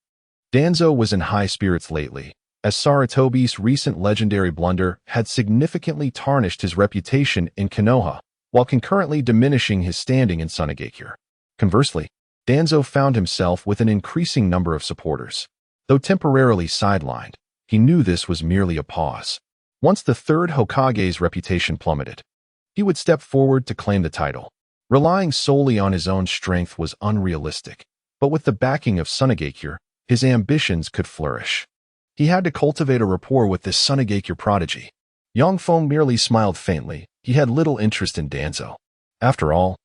Danzo was in high spirits lately, as Sarutobi's recent legendary blunder had significantly tarnished his reputation in Konoha, while concurrently diminishing his standing in Sunagakure. Conversely, Danzo found himself with an increasing number of supporters. Though temporarily sidelined, he knew this was merely a pause. Once the third Hokage's reputation plummeted, he would step forward to claim the title. Relying solely on his own strength was unrealistic, but with the backing of Sunagakure, his ambitions could flourish. He had to cultivate a rapport with this Sunagakure prodigy. Yang Feng merely smiled faintly. He had little interest in Danzo. After all,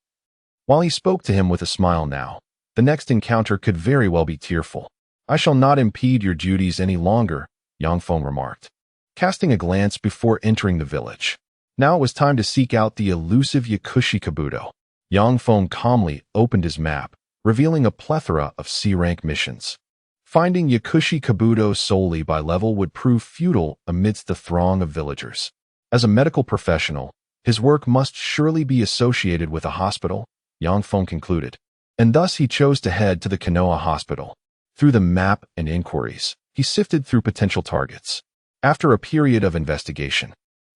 while he spoke to him with a smile now, the next encounter could very well be tearful. I shall not impede your duties any longer, Yang Feng remarked, casting a glance before entering the village. Now it was time to seek out the elusive Yakushi Kabuto. Yang Feng calmly opened his map, revealing a plethora of C-rank missions. Finding Yakushi Kabuto solely by level would prove futile amidst the throng of villagers. As a medical professional, his work must surely be associated with a hospital, Yang Feng concluded, and thus he chose to head to the Konoha Hospital. Through the map and inquiries, he sifted through potential targets. After a period of investigation,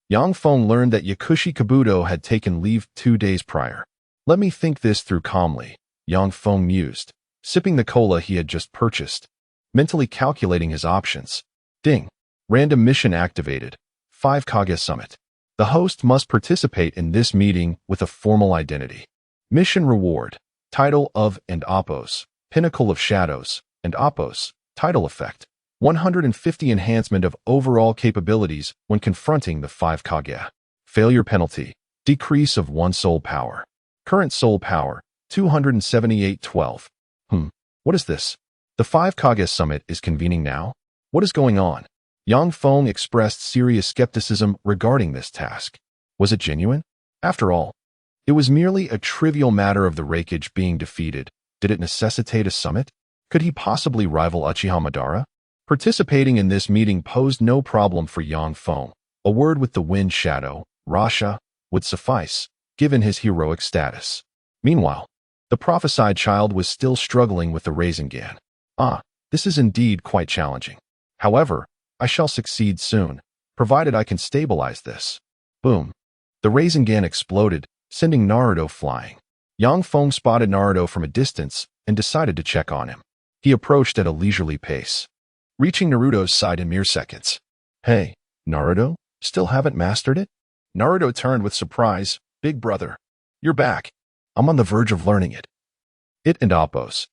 Yang Feng learned that Yakushi Kabuto had taken leave 2 days prior. Let me think this through calmly, Yang Feng mused, sipping the cola he had just purchased, mentally calculating his options. Ding. Random mission activated. 5 Kage Summit. The host must participate in this meeting with a formal identity. Mission reward. Title of and Appos. Pinnacle of Shadows. And Appos. Title effect. 150 enhancement of overall capabilities when confronting the 5 Kage. Failure penalty. Decrease of 1 soul power. Current soul power. 27812. What is this? The 5 Kage Summit is convening now? What is going on? Yang Feng expressed serious skepticism regarding this task. Was it genuine? After all, it was merely a trivial matter of the Raikage being defeated. Did it necessitate a summit? Could he possibly rival Uchiha Madara? Participating in this meeting posed no problem for Yang Feng. A word with the Wind Shadow, Rasha, would suffice, given his heroic status. Meanwhile, the prophesied child was still struggling with the Rasengan. This is indeed quite challenging. However, I shall succeed soon, provided I can stabilize this. Boom. The Rasengan exploded, sending Naruto flying. Yang Feng spotted Naruto from a distance and decided to check on him. He approached at a leisurely pace, reaching Naruto's side in mere seconds. Hey, Naruto, still haven't mastered it? Naruto turned with surprise. Big brother, you're back. I'm on the verge of learning it. It and Appos.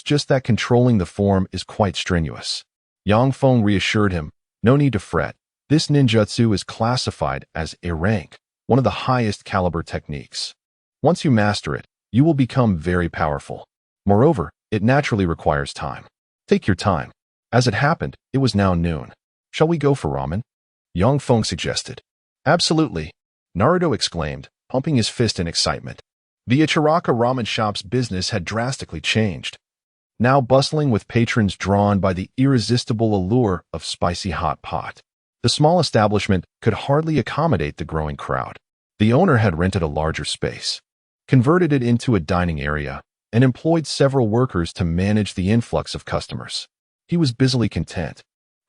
Just that controlling the form is quite strenuous. Yang Feng reassured him, no need to fret. This ninjutsu is classified as A rank, one of the highest caliber techniques. Once you master it, you will become very powerful. Moreover, it naturally requires time. Take your time. As it happened, it was now noon. Shall we go for ramen? Yang Feng suggested. Absolutely, Naruto exclaimed, pumping his fist in excitement. The Ichiraka ramen shop's business had drastically changed, now bustling with patrons drawn by the irresistible allure of spicy hot pot. The small establishment could hardly accommodate the growing crowd. The owner had rented a larger space, converted it into a dining area, and employed several workers to manage the influx of customers. He was busily content,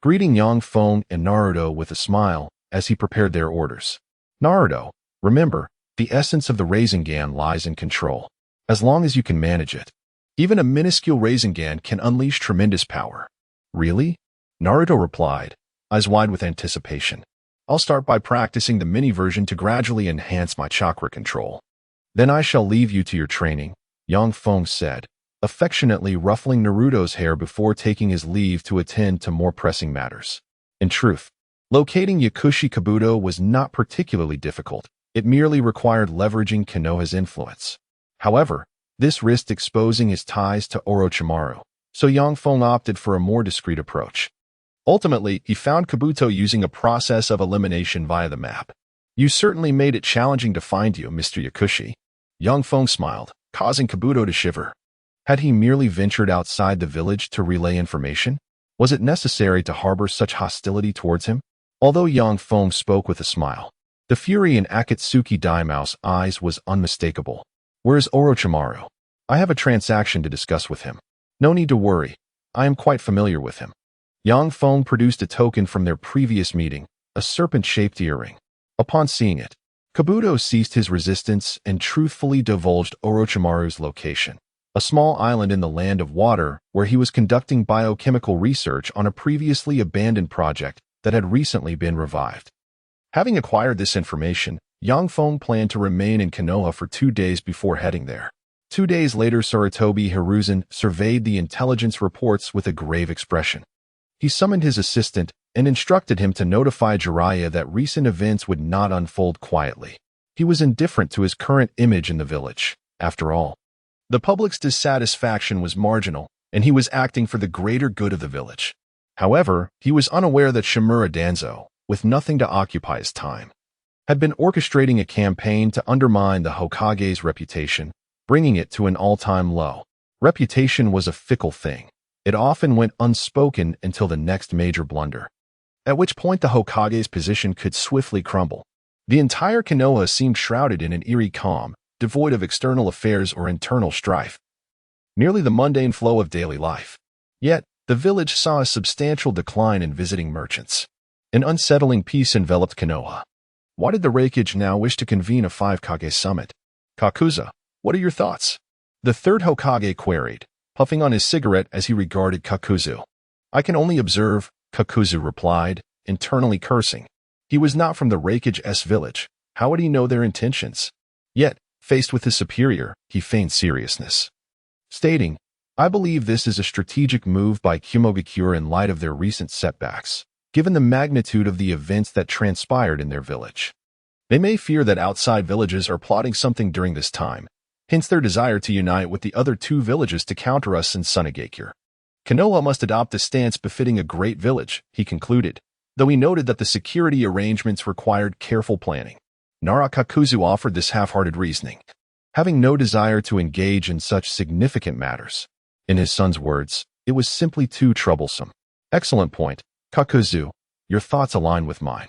greeting Yang Feng and Naruto with a smile as he prepared their orders. Naruto, remember, the essence of the Rasengan lies in control. As long as you can manage it, even a minuscule Rasengan can unleash tremendous power. Really? Naruto replied, eyes wide with anticipation. I'll start by practicing the mini version to gradually enhance my chakra control. Then I shall leave you to your training, Yang Feng said, affectionately ruffling Naruto's hair before taking his leave to attend to more pressing matters. In truth, locating Yakushi Kabuto was not particularly difficult. It merely required leveraging Konoha's influence. However, this risked exposing his ties to Orochimaru, so Yang Feng opted for a more discreet approach. Ultimately, he found Kabuto using a process of elimination via the map. You certainly made it challenging to find you, Mr. Yakushi. Yang Feng smiled, causing Kabuto to shiver. Had he merely ventured outside the village to relay information? Was it necessary to harbor such hostility towards him? Although Yang Feng spoke with a smile, the fury in Akatsuki Daimau's eyes was unmistakable. Where's Orochimaru? I have a transaction to discuss with him. No need to worry. I am quite familiar with him. Yang Feng produced a token from their previous meeting, a serpent-shaped earring. Upon seeing it, Kabuto ceased his resistance and truthfully divulged Orochimaru's location, a small island in the land of water where he was conducting biochemical research on a previously abandoned project that had recently been revived. Having acquired this information, Yang Feng planned to remain in Konoha for 2 days before heading there. 2 days later, Sarutobi Hiruzen surveyed the intelligence reports with a grave expression. He summoned his assistant and instructed him to notify Jiraiya that recent events would not unfold quietly. He was indifferent to his current image in the village. After all, the public's dissatisfaction was marginal, and he was acting for the greater good of the village. However, he was unaware that Shimura Danzo, with nothing to occupy his time, had been orchestrating a campaign to undermine the Hokage's reputation, bringing it to an all-time low. Reputation was a fickle thing. It often went unspoken until the next major blunder, at which point the Hokage's position could swiftly crumble. The entire Konoha seemed shrouded in an eerie calm, devoid of external affairs or internal strife, nearly the mundane flow of daily life. Yet, the village saw a substantial decline in visiting merchants. An unsettling peace enveloped Konoha. Why did the Raikage now wish to convene a 5-Kage summit? Kakuza, what are your thoughts? The third Hokage queried, puffing on his cigarette as he regarded Kakuzu. I can only observe, Kakuzu replied, internally cursing. He was not from the Raikage's village. How would he know their intentions? Yet, faced with his superior, he feigned seriousness, stating, I believe this is a strategic move by Kumogakure in light of their recent setbacks, given the magnitude of the events that transpired in their village. They may fear that outside villages are plotting something during this time, hence their desire to unite with the other 2 villages to counter us in Sunagakure. Konoha must adopt a stance befitting a great village, he concluded, though he noted that the security arrangements required careful planning. Nara Kakuzu offered this half-hearted reasoning, having no desire to engage in such significant matters. In his son's words, it was simply too troublesome. Excellent point, Kakuzu. Your thoughts align with mine.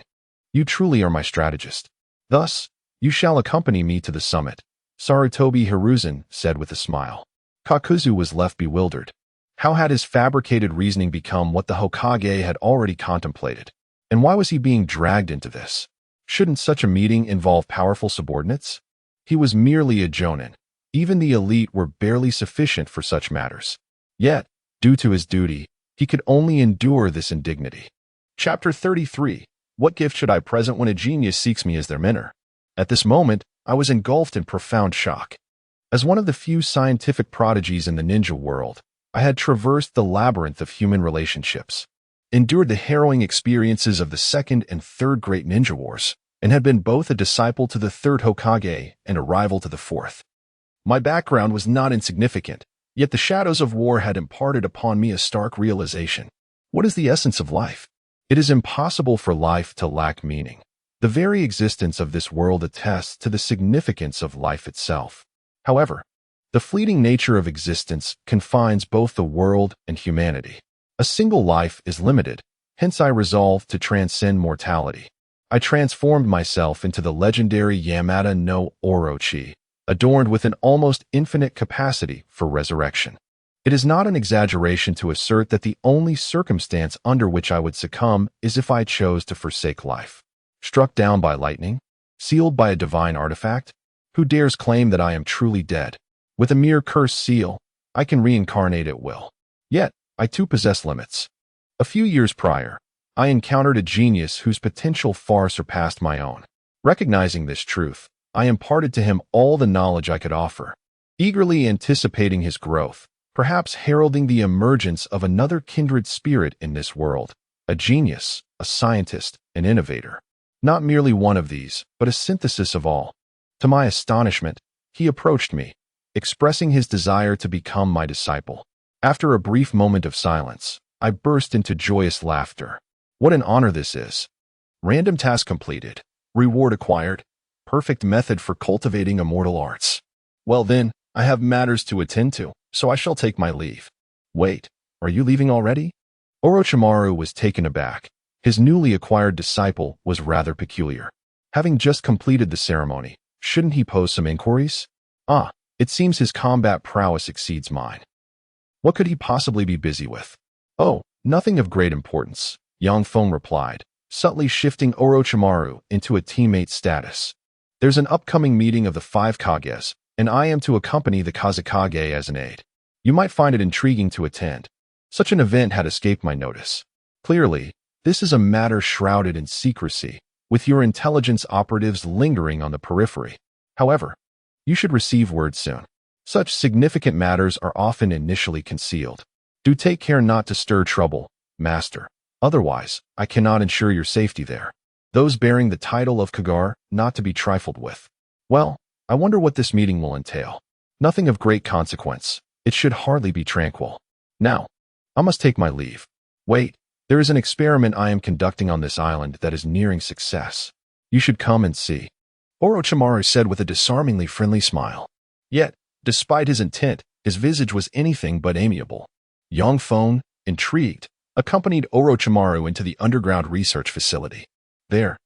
You truly are my strategist. Thus, you shall accompany me to the summit, Sarutobi Hiruzen said with a smile. Kakuzu was left bewildered. How had his fabricated reasoning become what the Hokage had already contemplated? And why was he being dragged into this? Shouldn't such a meeting involve powerful subordinates? He was merely a jonin. Even the elite were barely sufficient for such matters. Yet, due to his duty, he could only endure this indignity. Chapter 33. What gift should I present when a genius seeks me as their mentor? At this moment, I was engulfed in profound shock. As one of the few scientific prodigies in the ninja world, I had traversed the labyrinth of human relationships, endured the harrowing experiences of the second and third great ninja wars, and had been both a disciple to the third Hokage and a rival to the fourth. My background was not insignificant, yet the shadows of war had imparted upon me a stark realization. What is the essence of life? It is impossible for life to lack meaning. The very existence of this world attests to the significance of life itself. However, the fleeting nature of existence confines both the world and humanity. A single life is limited, hence I resolved to transcend mortality. I transformed myself into the legendary Yamada no Orochi, adorned with an almost infinite capacity for resurrection. It is not an exaggeration to assert that the only circumstance under which I would succumb is if I chose to forsake life. Struck down by lightning? Sealed by a divine artifact? Who dares claim that I am truly dead? With a mere cursed seal, I can reincarnate at will. Yet, I too possess limits. A few years prior, I encountered a genius whose potential far surpassed my own. Recognizing this truth, I imparted to him all the knowledge I could offer, eagerly anticipating his growth, perhaps heralding the emergence of another kindred spirit in this world, a genius, a scientist, an innovator. Not merely one of these, but a synthesis of all. To my astonishment, he approached me, expressing his desire to become my disciple. After a brief moment of silence, I burst into joyous laughter. What an honor this is. Random task completed. Reward acquired. Perfect method for cultivating immortal arts. Well then, I have matters to attend to, so I shall take my leave. Wait, are you leaving already? Orochimaru was taken aback. His newly acquired disciple was rather peculiar. Having just completed the ceremony, shouldn't he pose some inquiries? It seems his combat prowess exceeds mine. What could he possibly be busy with? Oh, nothing of great importance, Yang Feng replied, subtly shifting Orochimaru into a teammate status. There's an upcoming meeting of the 5 Kages, and I am to accompany the Kazekage as an aide. You might find it intriguing to attend. Such an event had escaped my notice. Clearly, this is a matter shrouded in secrecy, with your intelligence operatives lingering on the periphery. However, you should receive word soon. Such significant matters are often initially concealed. Do take care not to stir trouble, Master. Otherwise, I cannot ensure your safety there. Those bearing the title of Kagar, not to be trifled with. Well, I wonder what this meeting will entail. Nothing of great consequence. It should hardly be tranquil. Now, I must take my leave. Wait, there is an experiment I am conducting on this island that is nearing success. You should come and see. Orochimaru said with a disarmingly friendly smile. Yet, despite his intent, his visage was anything but amiable. Yang Feng, intrigued, accompanied Orochimaru into the underground research facility. There,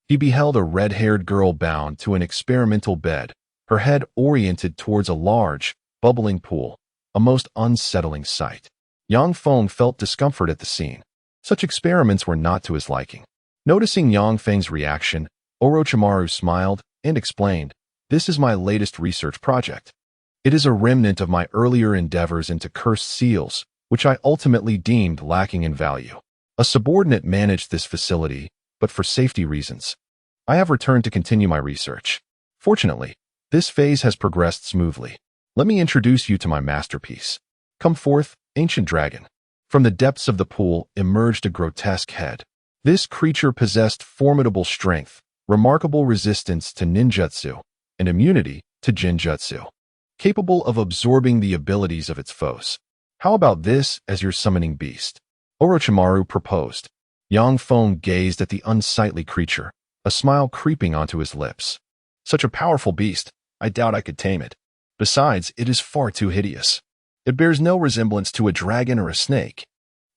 he beheld a red-haired girl bound to an experimental bed, her head oriented towards a large, bubbling pool, a most unsettling sight. Yang Feng felt discomfort at the scene. Such experiments were not to his liking. Noticing Yang Feng's reaction, Orochimaru smiled and explained, "This is my latest research project. It is a remnant of my earlier endeavors into cursed seals, which I ultimately deemed lacking in value. A subordinate managed this facility, but for safety reasons, I have returned to continue my research. Fortunately, this phase has progressed smoothly. Let me introduce you to my masterpiece. Come forth, ancient dragon." From the depths of the pool emerged a grotesque head. This creature possessed formidable strength, remarkable resistance to ninjutsu, and immunity to jinjutsu, capable of absorbing the abilities of its foes. "How about this as your summoning beast?" Orochimaru proposed. Yang Feng gazed at the unsightly creature, a smile creeping onto his lips. "Such a powerful beast, I doubt I could tame it. Besides, it is far too hideous. It bears no resemblance to a dragon or a snake.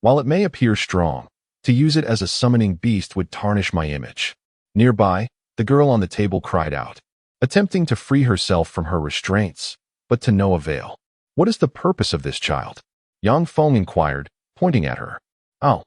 While it may appear strong, to use it as a summoning beast would tarnish my image." Nearby, the girl on the table cried out, attempting to free herself from her restraints, but to no avail. "What is the purpose of this child?" Yang Feng inquired, pointing at her. "Oh,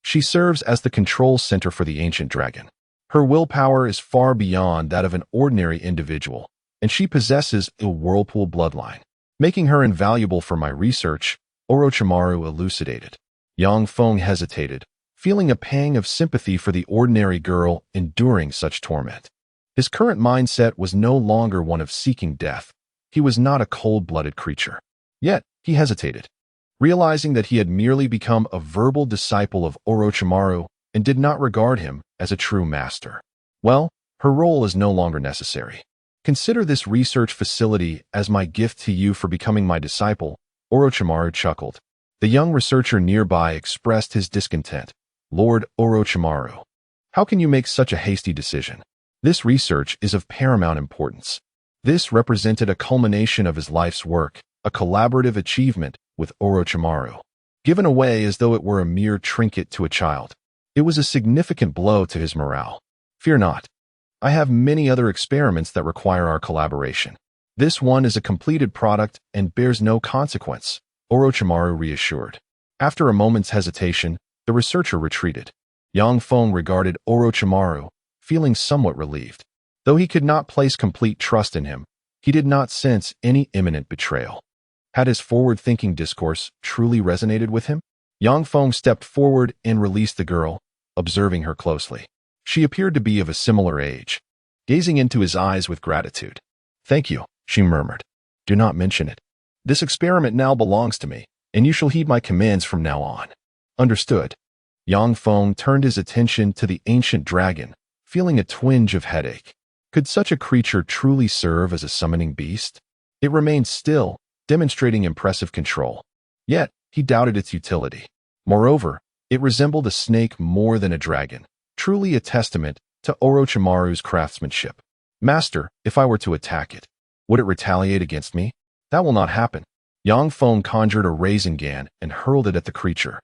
she serves as the control center for the ancient dragon. Her willpower is far beyond that of an ordinary individual, and she possesses a whirlpool bloodline, making her invaluable for my research," Orochimaru elucidated. Yang Feng hesitated, feeling a pang of sympathy for the ordinary girl enduring such torment. His current mindset was no longer one of seeking death. He was not a cold-blooded creature. Yet, he hesitated, realizing that he had merely become a verbal disciple of Orochimaru and did not regard him as a true master. Well, her role is no longer necessary. Consider this research facility as my gift to you for becoming my disciple, Orochimaru chuckled. The young researcher nearby expressed his discontent. Lord Orochimaru, how can you make such a hasty decision? This research is of paramount importance. This represented a culmination of his life's work, a collaborative achievement with Orochimaru, given away as though it were a mere trinket to a child. It was a significant blow to his morale. Fear not. I have many other experiments that require our collaboration. This one is a completed product and bears no consequence, Orochimaru reassured. After a moment's hesitation, the researcher retreated. Yang Feng regarded Orochimaru, feeling somewhat relieved. Though he could not place complete trust in him, he did not sense any imminent betrayal. Had his forward-thinking discourse truly resonated with him? Yang Feng stepped forward and released the girl, observing her closely. She appeared to be of a similar age, gazing into his eyes with gratitude. "Thank you," she murmured. "Do not mention it. This experiment now belongs to me, and you shall heed my commands from now on." "Understood." Yang Feng turned his attention to the ancient dragon, feeling a twinge of headache. Could such a creature truly serve as a summoning beast? It remained still, demonstrating impressive control. Yet, he doubted its utility. Moreover, it resembled a snake more than a dragon, truly a testament to Orochimaru's craftsmanship. "Master, if I were to attack it, would it retaliate against me?" "That will not happen." Yang Feng conjured a Rasengan and hurled it at the creature,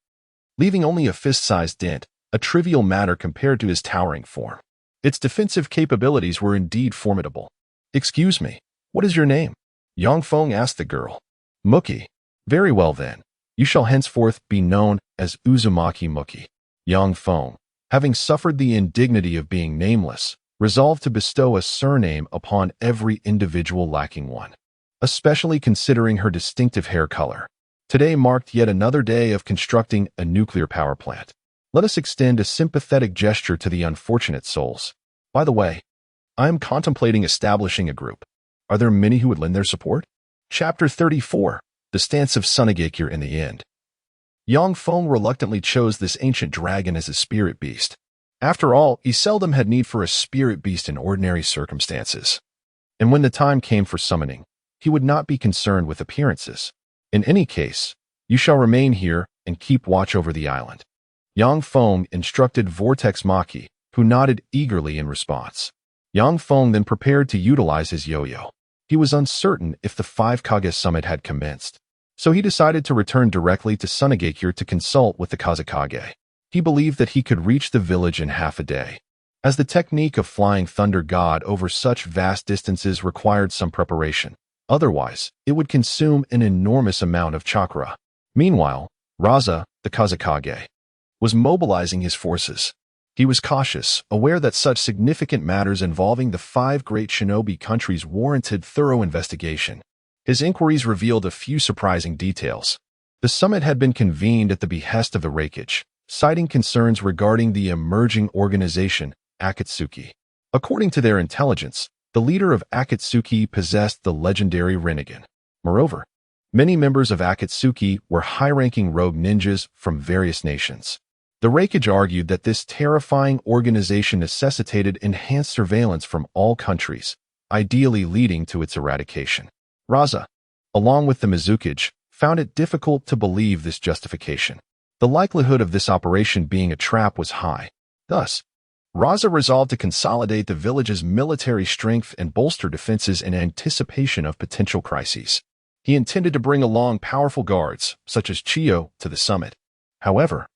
leaving only a fist-sized dent, a trivial matter compared to his towering form. Its defensive capabilities were indeed formidable. "Excuse me, what is your name?" Yang Feng asked the girl. "Muki." "Very well then. You shall henceforth be known as Uzumaki Muki." Yang Feng, having suffered the indignity of being nameless, resolved to bestow a surname upon every individual lacking one, especially considering her distinctive hair color. Today marked yet another day of constructing a nuclear power plant. Let us extend a sympathetic gesture to the unfortunate souls. By the way, I am contemplating establishing a group. Are there many who would lend their support? Chapter 34. The Stance of Sunagakure in the End. Yang Feng reluctantly chose this ancient dragon as his spirit beast. After all, he seldom had need for a spirit beast in ordinary circumstances. And when the time came for summoning, he would not be concerned with appearances. In any case, you shall remain here and keep watch over the island. Yang Feng instructed Vortex Maki, who nodded eagerly in response. Yang Feng then prepared to utilize his yo-yo. He was uncertain if the 5 Kage summit had commenced, so he decided to return directly to Sunagakure to consult with the Kazekage. He believed that he could reach the village in half a day, as the technique of flying Thunder God over such vast distances required some preparation. Otherwise, it would consume an enormous amount of chakra. Meanwhile, Raza, the Kazekage, was mobilizing his forces. He was cautious, aware that such significant matters involving the 5 great shinobi countries warranted thorough investigation. His inquiries revealed a few surprising details. The summit had been convened at the behest of the Reikage, citing concerns regarding the emerging organization, Akatsuki. According to their intelligence, the leader of Akatsuki possessed the legendary Rinnegan. Moreover, many members of Akatsuki were high-ranking rogue ninjas from various nations. The Reikage argued that this terrifying organization necessitated enhanced surveillance from all countries, ideally leading to its eradication. Raza, along with the Mizukage, found it difficult to believe this justification. The likelihood of this operation being a trap was high. Thus, Raza resolved to consolidate the village's military strength and bolster defenses in anticipation of potential crises. He intended to bring along powerful guards, such as Chiyo, to the summit. However,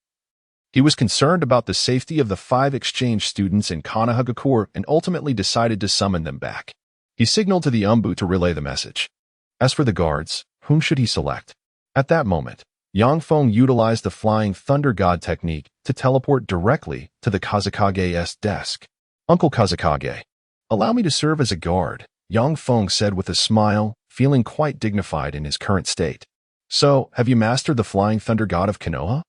he was concerned about the safety of the 5 exchange students in Kanahagakure and ultimately decided to summon them back. He signaled to the Umbu to relay the message. As for the guards, whom should he select? At that moment, Yang Feng utilized the Flying Thunder God technique to teleport directly to the Kazekage's desk. Uncle Kazekage, allow me to serve as a guard, Yang Feng said with a smile, feeling quite dignified in his current state. So, have you mastered the Flying Thunder God of Konoha?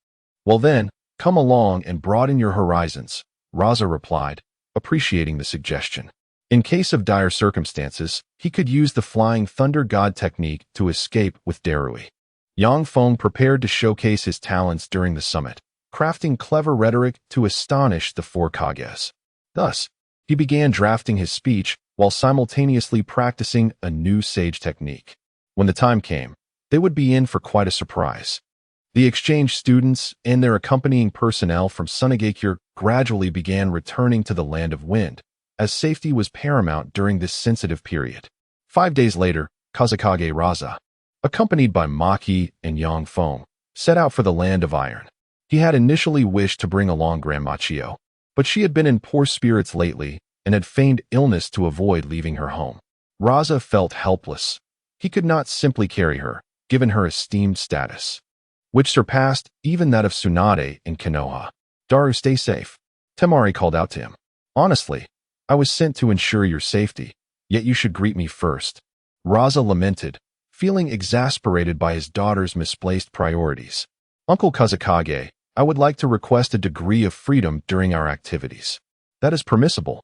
Well then, come along and broaden your horizons, Raza replied, appreciating the suggestion. In case of dire circumstances, he could use the Flying Thunder God technique to escape with Darui. Yang Feng prepared to showcase his talents during the summit, crafting clever rhetoric to astonish the 4 Kages. Thus, he began drafting his speech while simultaneously practicing a new sage technique. When the time came, they would be in for quite a surprise. The exchange students and their accompanying personnel from Sunagakure gradually began returning to the Land of Wind, as safety was paramount during this sensitive period. 5 days later, Kazekage Raza, accompanied by Maki and Yang Feng, set out for the Land of Iron. He had initially wished to bring along Grandma Chiyo, but she had been in poor spirits lately and had feigned illness to avoid leaving her home. Raza felt helpless. He could not simply carry her, given her esteemed status, which surpassed even that of Tsunade in Konoha. Daru, stay safe, Temari called out to him. Honestly, I was sent to ensure your safety, yet you should greet me first. Raza lamented, feeling exasperated by his daughter's misplaced priorities. Uncle Kazekage, I would like to request a degree of freedom during our activities. That is permissible,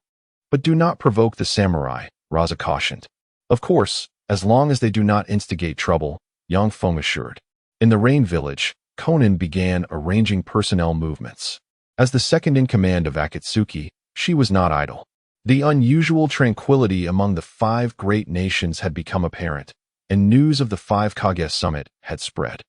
but do not provoke the samurai, Raza cautioned. Of course, as long as they do not instigate trouble, Yang Feng assured. In the Rain Village, Konan began arranging personnel movements. As the second-in-command of Akatsuki, she was not idle. The unusual tranquility among the 5 great nations had become apparent, and news of the 5 Kage summit had spread.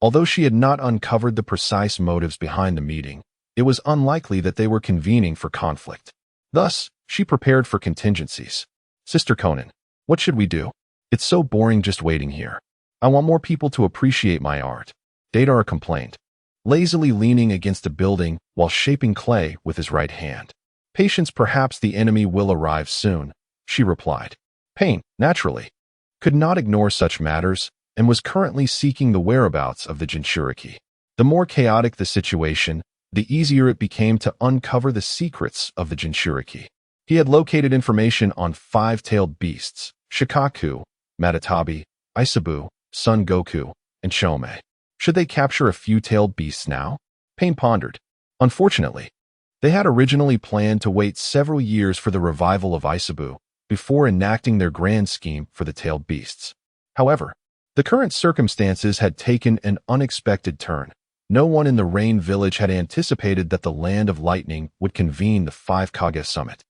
Although she had not uncovered the precise motives behind the meeting, it was unlikely that they were convening for conflict. Thus, she prepared for contingencies. Sister Konan, what should we do? It's so boring just waiting here. I want more people to appreciate my art, Deidara complained, lazily leaning against a building while shaping clay with his right hand. Patience, perhaps the enemy will arrive soon, she replied. Pain, naturally, could not ignore such matters and was currently seeking the whereabouts of the Jinchuriki. The more chaotic the situation, the easier it became to uncover the secrets of the Jinchuriki. He had located information on 5-tailed beasts, Shikaku, Matatabi, Isabu, Son Goku, and Shomei. Should they capture a few tailed beasts now? Pain pondered. Unfortunately, they had originally planned to wait several years for the revival of Isabu before enacting their grand scheme for the tailed beasts. However, the current circumstances had taken an unexpected turn. No one in the Rain Village had anticipated that the Land of Lightning would convene the 5 Kage Summit.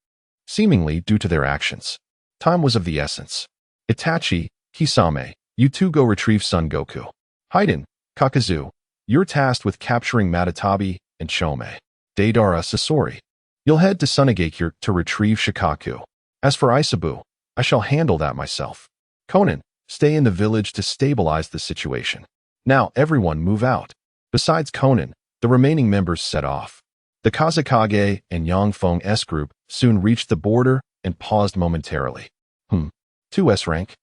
Seemingly due to their actions, time was of the essence. Itachi, Kisame, you two go retrieve Son Goku. Haiden, Kakazu, you're tasked with capturing Matatabi and Chome. Deidara, Sasori, you'll head to Sunagakure to retrieve Shikaku. As for Isabu, I shall handle that myself. Conan, stay in the village to stabilize the situation. Now everyone move out. Besides Conan, the remaining members set off. The Kazekage and Yang Feng S group soon reached the border and paused momentarily. 2S rank.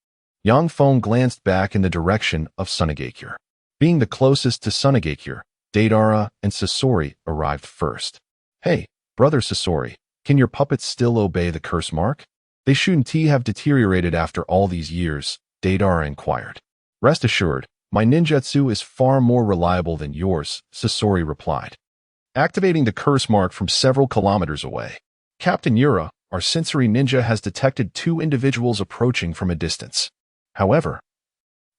Yang Feng glanced back in the direction of Sunagakure. Being the closest to Sunagakure, Deidara and Sasori arrived first. Hey, brother Sasori, can your puppets still obey the curse mark? They shouldn't have deteriorated after all these years, Deidara inquired. Rest assured, my ninjutsu is far more reliable than yours, Sasori replied. Activating the curse mark from several kilometers away, Captain Yura, our sensory ninja, has detected 2 individuals approaching from a distance. However,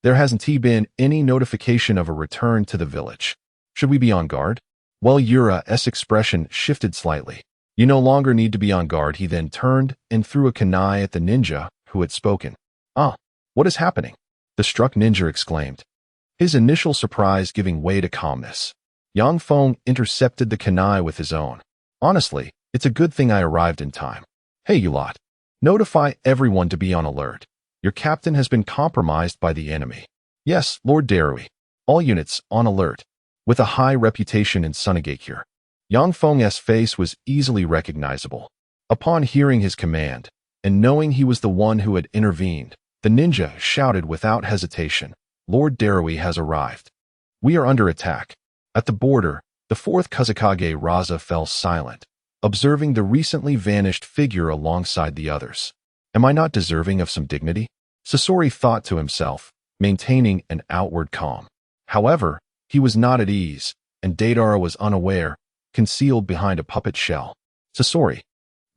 there hasn't been any notification of a return to the village. Should we be on guard? Well, Yura's expression shifted slightly. You no longer need to be on guard. He then turned and threw a kunai at the ninja who had spoken. What is happening? The struck ninja exclaimed, his initial surprise giving way to calmness. Yang Feng intercepted the kunai with his own. Honestly, it's a good thing I arrived in time. Hey, you lot. Notify everyone to be on alert. Your captain has been compromised by the enemy. Yes, Lord Darui. All units on alert. With a high reputation in Sunagakure, Yang Feng's face was easily recognizable. Upon hearing his command, and knowing he was the one who had intervened, the ninja shouted without hesitation, Lord Darui has arrived. We are under attack. At the border, the 4th Kazekage Raza fell silent, observing the recently vanished figure alongside the others. Am I not deserving of some dignity? Sasori thought to himself, maintaining an outward calm. However, he was not at ease, and Deidara was unaware, concealed behind a puppet shell. Sasori,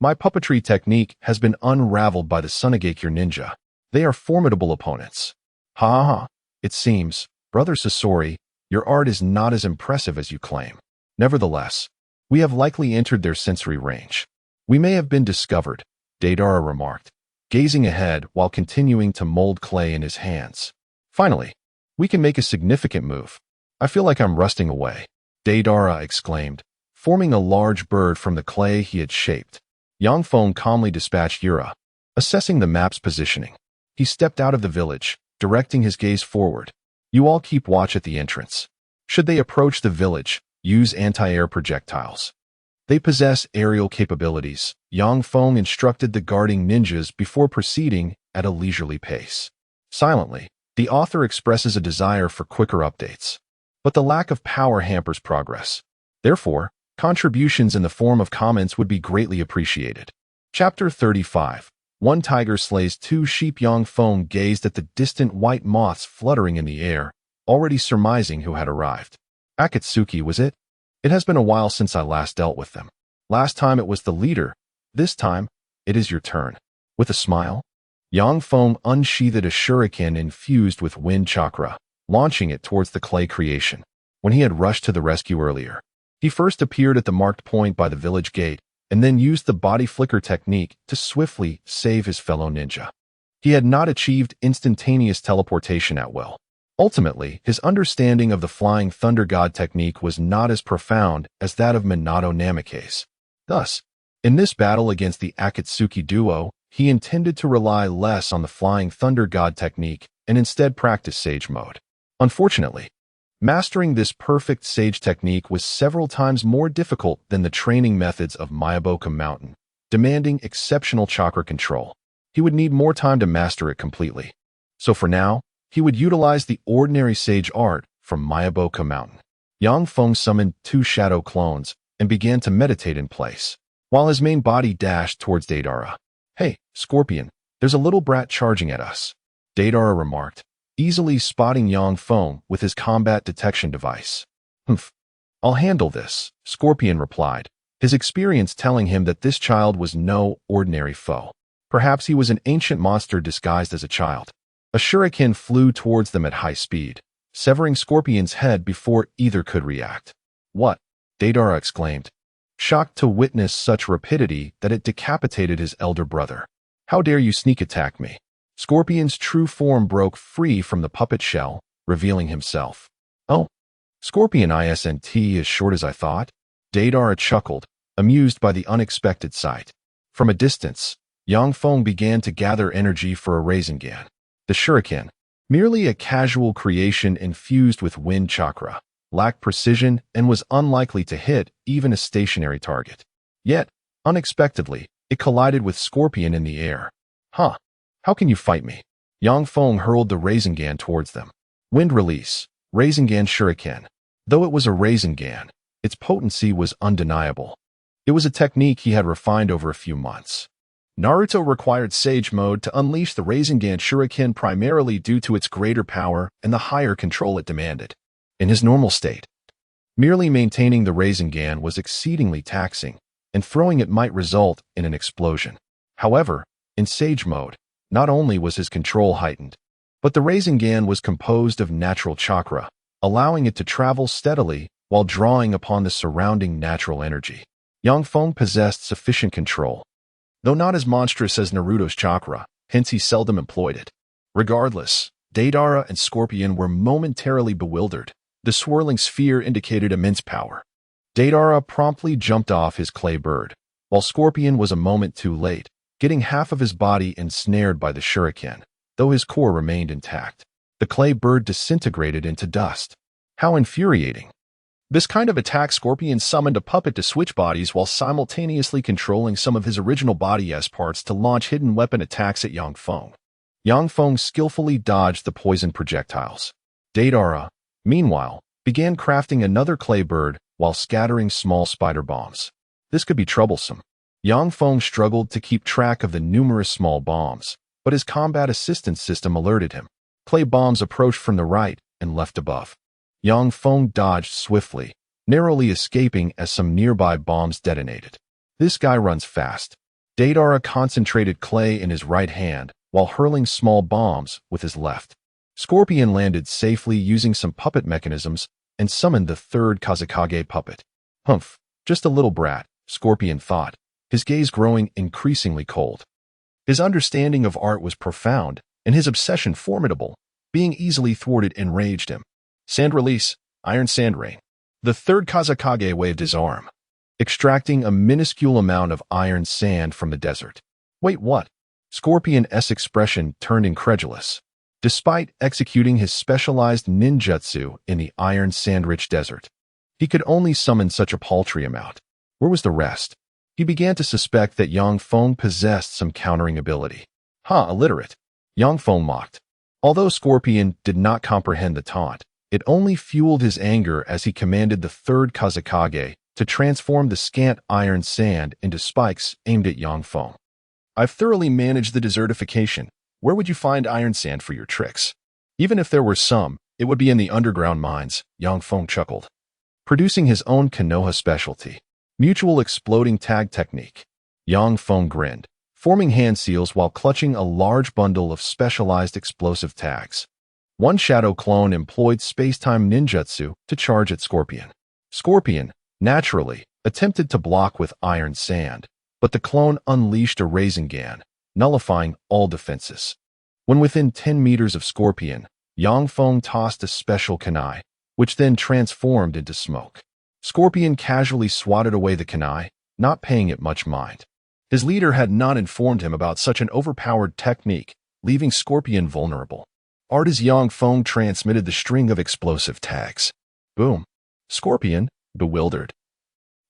my puppetry technique has been unraveled by the Sunagakure ninja. They are formidable opponents. It seems, brother Sasori, your art is not as impressive as you claim. Nevertheless, we have likely entered their sensory range. We may have been discovered, Deidara remarked, gazing ahead while continuing to mold clay in his hands. Finally, we can make a significant move. I feel like I'm rusting away, Deidara exclaimed, forming a large bird from the clay he had shaped. Yang Feng calmly dispatched Yura, assessing the map's positioning. He stepped out of the village, directing his gaze forward. You all keep watch at the entrance. Should they approach the village, use anti-air projectiles. They possess aerial capabilities, Yang Feng instructed the guarding ninjas before proceeding at a leisurely pace. Silently, the author expresses a desire for quicker updates. But the lack of power hampers progress. Therefore, contributions in the form of comments would be greatly appreciated. Chapter 35. One tiger slays 2 sheep. Yang Feng gazed at the distant white moths fluttering in the air, already surmising who had arrived. Akatsuki, was it? It has been a while since I last dealt with them. Last time it was the leader. This time, it is your turn. With a smile, Yang Feng unsheathed a shuriken infused with wind chakra, launching it towards the clay creation. When he had rushed to the rescue earlier, he first appeared at the marked point by the village gate, and then used the body flicker technique to swiftly save his fellow ninja. He had not achieved instantaneous teleportation at will. Ultimately, his understanding of the Flying Thunder God technique was not as profound as that of Minato Namikaze. Thus, in this battle against the Akatsuki duo, he intended to rely less on the Flying Thunder God technique and instead practice Sage mode. Unfortunately, mastering this perfect Sage technique was several times more difficult than the training methods of Myaboka Mountain, demanding exceptional chakra control. He would need more time to master it completely. So for now, he would utilize the ordinary Sage art from Myaboka Mountain. Yang Feng summoned 2 shadow clones and began to meditate in place, while his main body dashed towards Deidara. Hey, Scorpion, there's a little brat charging at us, Deidara remarked, easily spotting Yang Feng with his combat detection device. I'll handle this, Scorpion replied, his experience telling him that this child was no ordinary foe. Perhaps he was an ancient monster disguised as a child. A shuriken flew towards them at high speed, severing Scorpion's head before either could react. "What?" Deidara exclaimed, shocked to witness such rapidity that it decapitated his elder brother. "How dare you sneak attack me?" Scorpion's true form broke free from the puppet shell, revealing himself. "Oh, Scorpion isn't as short as I thought." Deidara chuckled, amused by the unexpected sight. From a distance, Yang Feng began to gather energy for a Rasengan. The shuriken, merely a casual creation infused with wind chakra, lacked precision and was unlikely to hit even a stationary target. Yet, unexpectedly, it collided with Scorpion in the air. "Huh, how can you fight me?" Yang Feng hurled the Rasengan towards them. Wind release, Rasengan shuriken. Though it was a Rasengan, its potency was undeniable. It was a technique he had refined over a few months. Naruto required Sage Mode to unleash the Rasengan shuriken primarily due to its greater power and the higher control it demanded. In his normal state, merely maintaining the Rasengan was exceedingly taxing, and throwing it might result in an explosion. However, in Sage Mode, not only was his control heightened, but the Rasengan was composed of natural chakra, allowing it to travel steadily while drawing upon the surrounding natural energy. Yang Feng possessed sufficient control, though not as monstrous as Naruto's chakra, hence he seldom employed it. Regardless, Deidara and Scorpion were momentarily bewildered. The swirling sphere indicated immense power. Deidara promptly jumped off his clay bird, while Scorpion was a moment too late, getting half of his body ensnared by the shuriken, though his core remained intact. The clay bird disintegrated into dust. How infuriating! This kind of attack, Scorpion summoned a puppet to switch bodies while simultaneously controlling some of his original body S parts to launch hidden weapon attacks at Yang Feng. Yang Feng skillfully dodged the poison projectiles. Deidara, meanwhile, began crafting another clay bird while scattering small spider bombs. This could be troublesome. Yang Feng struggled to keep track of the numerous small bombs, but his combat assistance system alerted him. Clay bombs approached from the right and left above. Yang Feng dodged swiftly, narrowly escaping as some nearby bombs detonated. "This guy runs fast." Deidara concentrated clay in his right hand while hurling small bombs with his left. Scorpion landed safely using some puppet mechanisms and summoned the third Kazekage puppet. "Humph, just a little brat," Scorpion thought, his gaze growing increasingly cold. His understanding of art was profound, and his obsession formidable. Being easily thwarted enraged him. "Sand release, Iron Sand Rain." The third Kazekage waved his arm, extracting a minuscule amount of iron sand from the desert. "Wait, what?" Scorpion's expression turned incredulous. Despite executing his specialized ninjutsu in the iron sand-rich desert, he could only summon such a paltry amount. Where was the rest? He began to suspect that Yang Feng possessed some countering ability. Illiterate," Yang Feng mocked. Although Scorpion did not comprehend the taunt, it only fueled his anger as he commanded the third Kazekage to transform the scant iron sand into spikes aimed at Yang Feng. "I've thoroughly managed the desertification. Where would you find iron sand for your tricks?" "Even if there were some, it would be in the underground mines," Yang Feng chuckled. Producing his own Konoha specialty, mutual exploding tag technique, Yang Feng grinned, forming hand seals while clutching a large bundle of specialized explosive tags. One shadow clone employed space-time ninjutsu to charge at Scorpion. Scorpion, naturally, attempted to block with iron sand, but the clone unleashed a Rasengan, nullifying all defenses. When within 10 meters of Scorpion, Yang Feng tossed a special kunai, which then transformed into smoke. Scorpion casually swatted away the kunai, not paying it much mind. His leader had not informed him about such an overpowered technique, leaving Scorpion vulnerable. As Yang Feng transmitted the string of explosive tags. Boom. Scorpion, bewildered,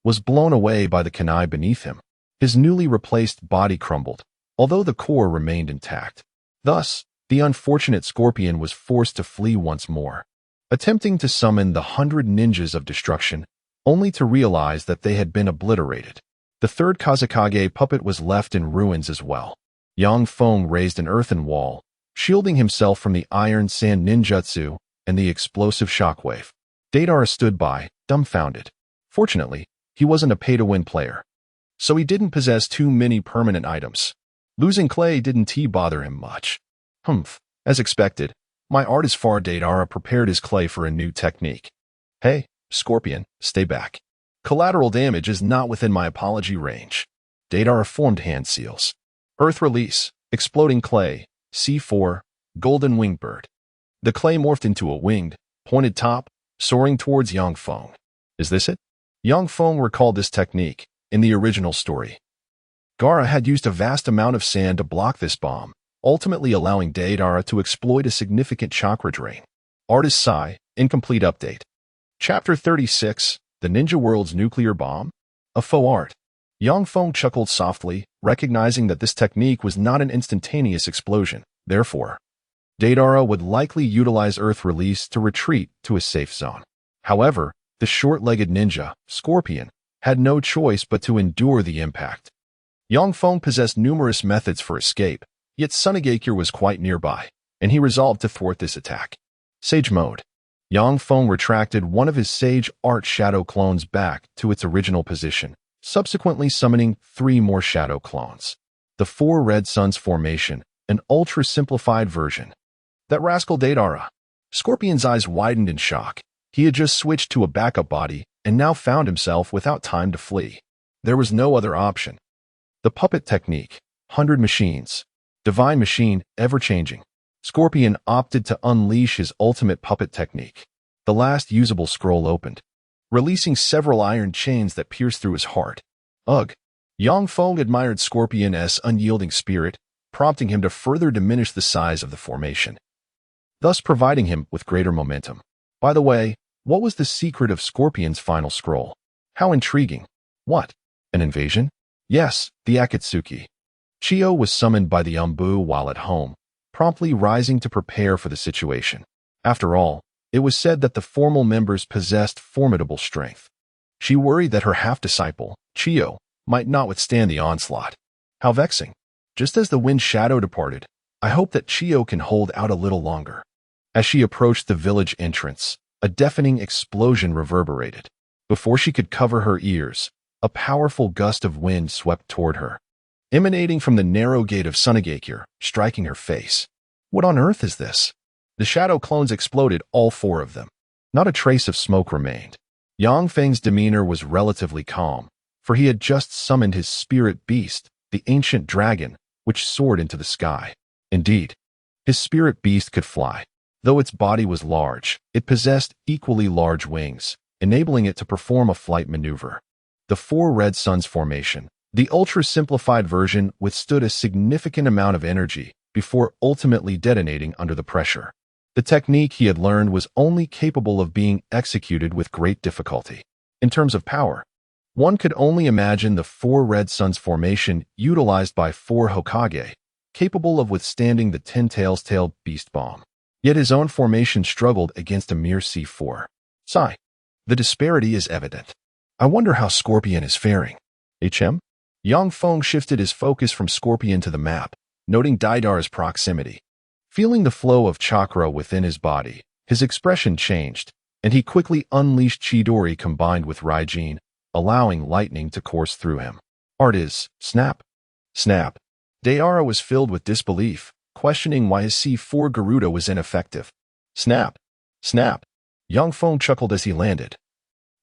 was blown away by the kunai beneath him. His newly replaced body crumbled, although the core remained intact. Thus, the unfortunate Scorpion was forced to flee once more, attempting to summon the 100 ninjas of destruction, only to realize that they had been obliterated. The third Kazekage puppet was left in ruins as well. Yang Feng raised an earthen wall, shielding himself from the iron sand ninjutsu and the explosive shockwave. Deidara stood by, dumbfounded. Fortunately, he wasn't a pay-to-win player, so he didn't possess too many permanent items. Losing clay didn't bother him much. As expected, My art is far. Deidara prepared his clay for a new technique. Hey, Scorpion, stay back. Collateral damage is not within my apology range. Deidara formed hand seals. Earth release, exploding clay, C4, golden winged bird. The clay morphed into a winged, pointed top, soaring towards Yang Feng. Is this it? Yang Feng recalled this technique in the original story. Gaara had used a vast amount of sand to block this bomb, ultimately allowing Deidara to exploit a significant chakra drain. Artist Sai, incomplete update. Chapter 36, The Ninja World's Nuclear Bomb? A faux art. Yang Feng chuckled softly, recognizing that this technique was not an instantaneous explosion. Therefore, Deidara would likely utilize Earth Release to retreat to a safe zone. However, the short-legged ninja, Scorpion, had no choice but to endure the impact. Yang Feng possessed numerous methods for escape, yet Sunagakure was quite nearby, and he resolved to thwart this attack. Sage Mode. Yang Feng retracted one of his Sage Art Shadow clones back to its original position, subsequently summoning 3 more Shadow clones. The 4 Red Suns formation, an ultra-simplified version. That rascal Deidara. Scorpion's eyes widened in shock. He had just switched to a backup body and now found himself without time to flee. There was no other option. The puppet technique, 100 machines. Divine machine, ever-changing. Scorpion opted to unleash his ultimate puppet technique. The last usable scroll opened, releasing several iron chains that pierced through his heart. Ugh. Yang Feng admired Scorpion's unyielding spirit, prompting him to further diminish the size of the formation, thus providing him with greater momentum. By the way, what was the secret of Scorpion's final scroll? How intriguing. What? An invasion? Yes, the Akatsuki. Chiyo was summoned by the Umbu while at home, promptly rising to prepare for the situation. After all, it was said that the formal members possessed formidable strength. She worried that her half-disciple, Chiyo, might not withstand the onslaught. How vexing. Just as the wind shadow departed, I hope that Chiyo can hold out a little longer. As she approached the village entrance, a deafening explosion reverberated. Before she could cover her ears, a powerful gust of wind swept toward her, emanating from the narrow gate of Sunagakure, striking her face. What on earth is this? The shadow clones exploded, all 4 of them. Not a trace of smoke remained. Yang Feng's demeanor was relatively calm, for he had just summoned his spirit beast, the ancient dragon, which soared into the sky. Indeed, his spirit beast could fly. Though its body was large, it possessed equally large wings, enabling it to perform a flight maneuver. The 4 Red Suns formation, the ultra-simplified version, withstood a significant amount of energy before ultimately detonating under the pressure. The technique he had learned was only capable of being executed with great difficulty. In terms of power, one could only imagine the 4 Red Suns formation utilized by 4 Hokage, capable of withstanding the 10 Tails Tail Beast Bomb. Yet his own formation struggled against a mere C4. Sigh. The disparity is evident. I wonder how Scorpion is faring. HM? Yang Feng shifted his focus from Scorpion to the map, noting Deidara's proximity. Feeling the flow of chakra within his body, his expression changed, and he quickly unleashed Chidori combined with Raijin, allowing lightning to course through him. Art is, snap. Snap. Deidara was filled with disbelief, questioning why his C4 Garuda was ineffective. Snap. Snap. Yang Feng chuckled as he landed.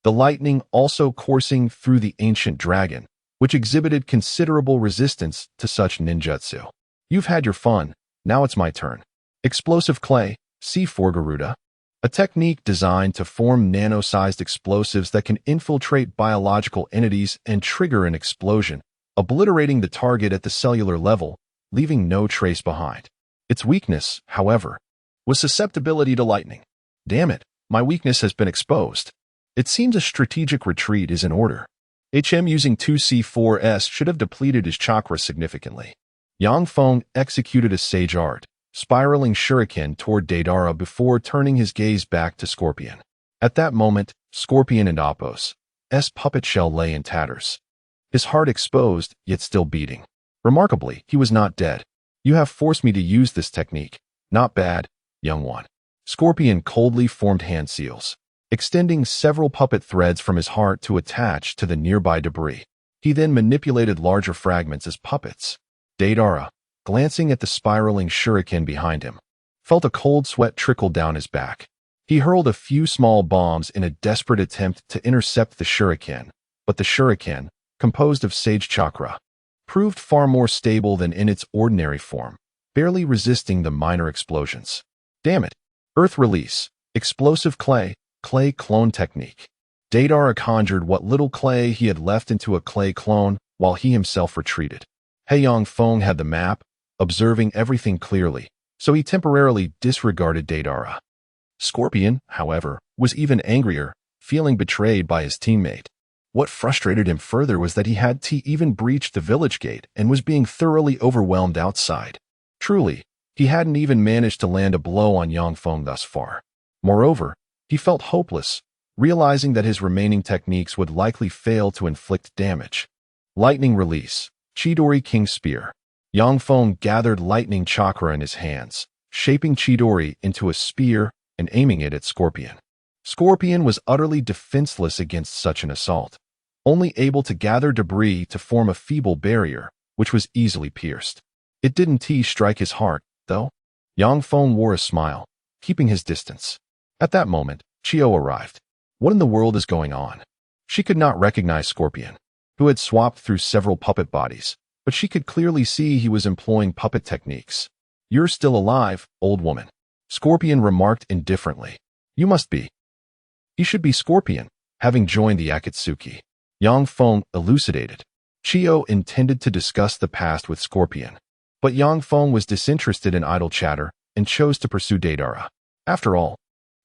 The lightning also coursing through the ancient dragon, which exhibited considerable resistance to such ninjutsu. You've had your fun, now it's my turn. Explosive clay, C4 Garuda. A technique designed to form nano-sized explosives that can infiltrate biological entities and trigger an explosion, obliterating the target at the cellular level, leaving no trace behind. Its weakness, however, was susceptibility to lightning. Damn it, my weakness has been exposed. It seems a strategic retreat is in order. HM using 2C4S should have depleted his chakra significantly. Yang Feng executed a sage art, spiraling shuriken toward Deidara before turning his gaze back to Scorpion. At that moment, Scorpion and Appo's puppet shell lay in tatters. His heart exposed, yet still beating. Remarkably, he was not dead. You have forced me to use this technique. Not bad, young one. Scorpion coldly formed hand seals, extending several puppet threads from his heart to attach to the nearby debris. He then manipulated larger fragments as puppets. Deidara, glancing at the spiraling shuriken behind him, felt a cold sweat trickle down his back. He hurled a few small bombs in a desperate attempt to intercept the shuriken, but the shuriken, composed of sage chakra, proved far more stable than in its ordinary form, barely resisting the minor explosions. Damn it! Earth release, explosive clay clone technique. Daedara conjured what little clay he had left into a clay clone while he himself retreated. Feng had the map, observing everything clearly, so he temporarily disregarded Daedara. Scorpion, however, was even angrier, feeling betrayed by his teammate. What frustrated him further was that he had to even breach the village gate and was being thoroughly overwhelmed outside. Truly, he hadn't even managed to land a blow on Feng thus far. Moreover, he felt hopeless, realizing that his remaining techniques would likely fail to inflict damage. Lightning release, Chidori King Spear. Feng gathered lightning chakra in his hands, shaping Chidori into a spear and aiming it at Scorpion. Scorpion was utterly defenseless against such an assault, only able to gather debris to form a feeble barrier, which was easily pierced. It didn't strike his heart, though. Feng wore a smile, keeping his distance. At that moment, Chio arrived. What in the world is going on? She could not recognize Scorpion, who had swapped through several puppet bodies, but she could clearly see he was employing puppet techniques. "You're still alive, old woman," Scorpion remarked indifferently. "You must be." He should be Scorpion, having joined the Akatsuki. Feng elucidated. Chio intended to discuss the past with Scorpion, but Feng was disinterested in idle chatter and chose to pursue Daedara. After all,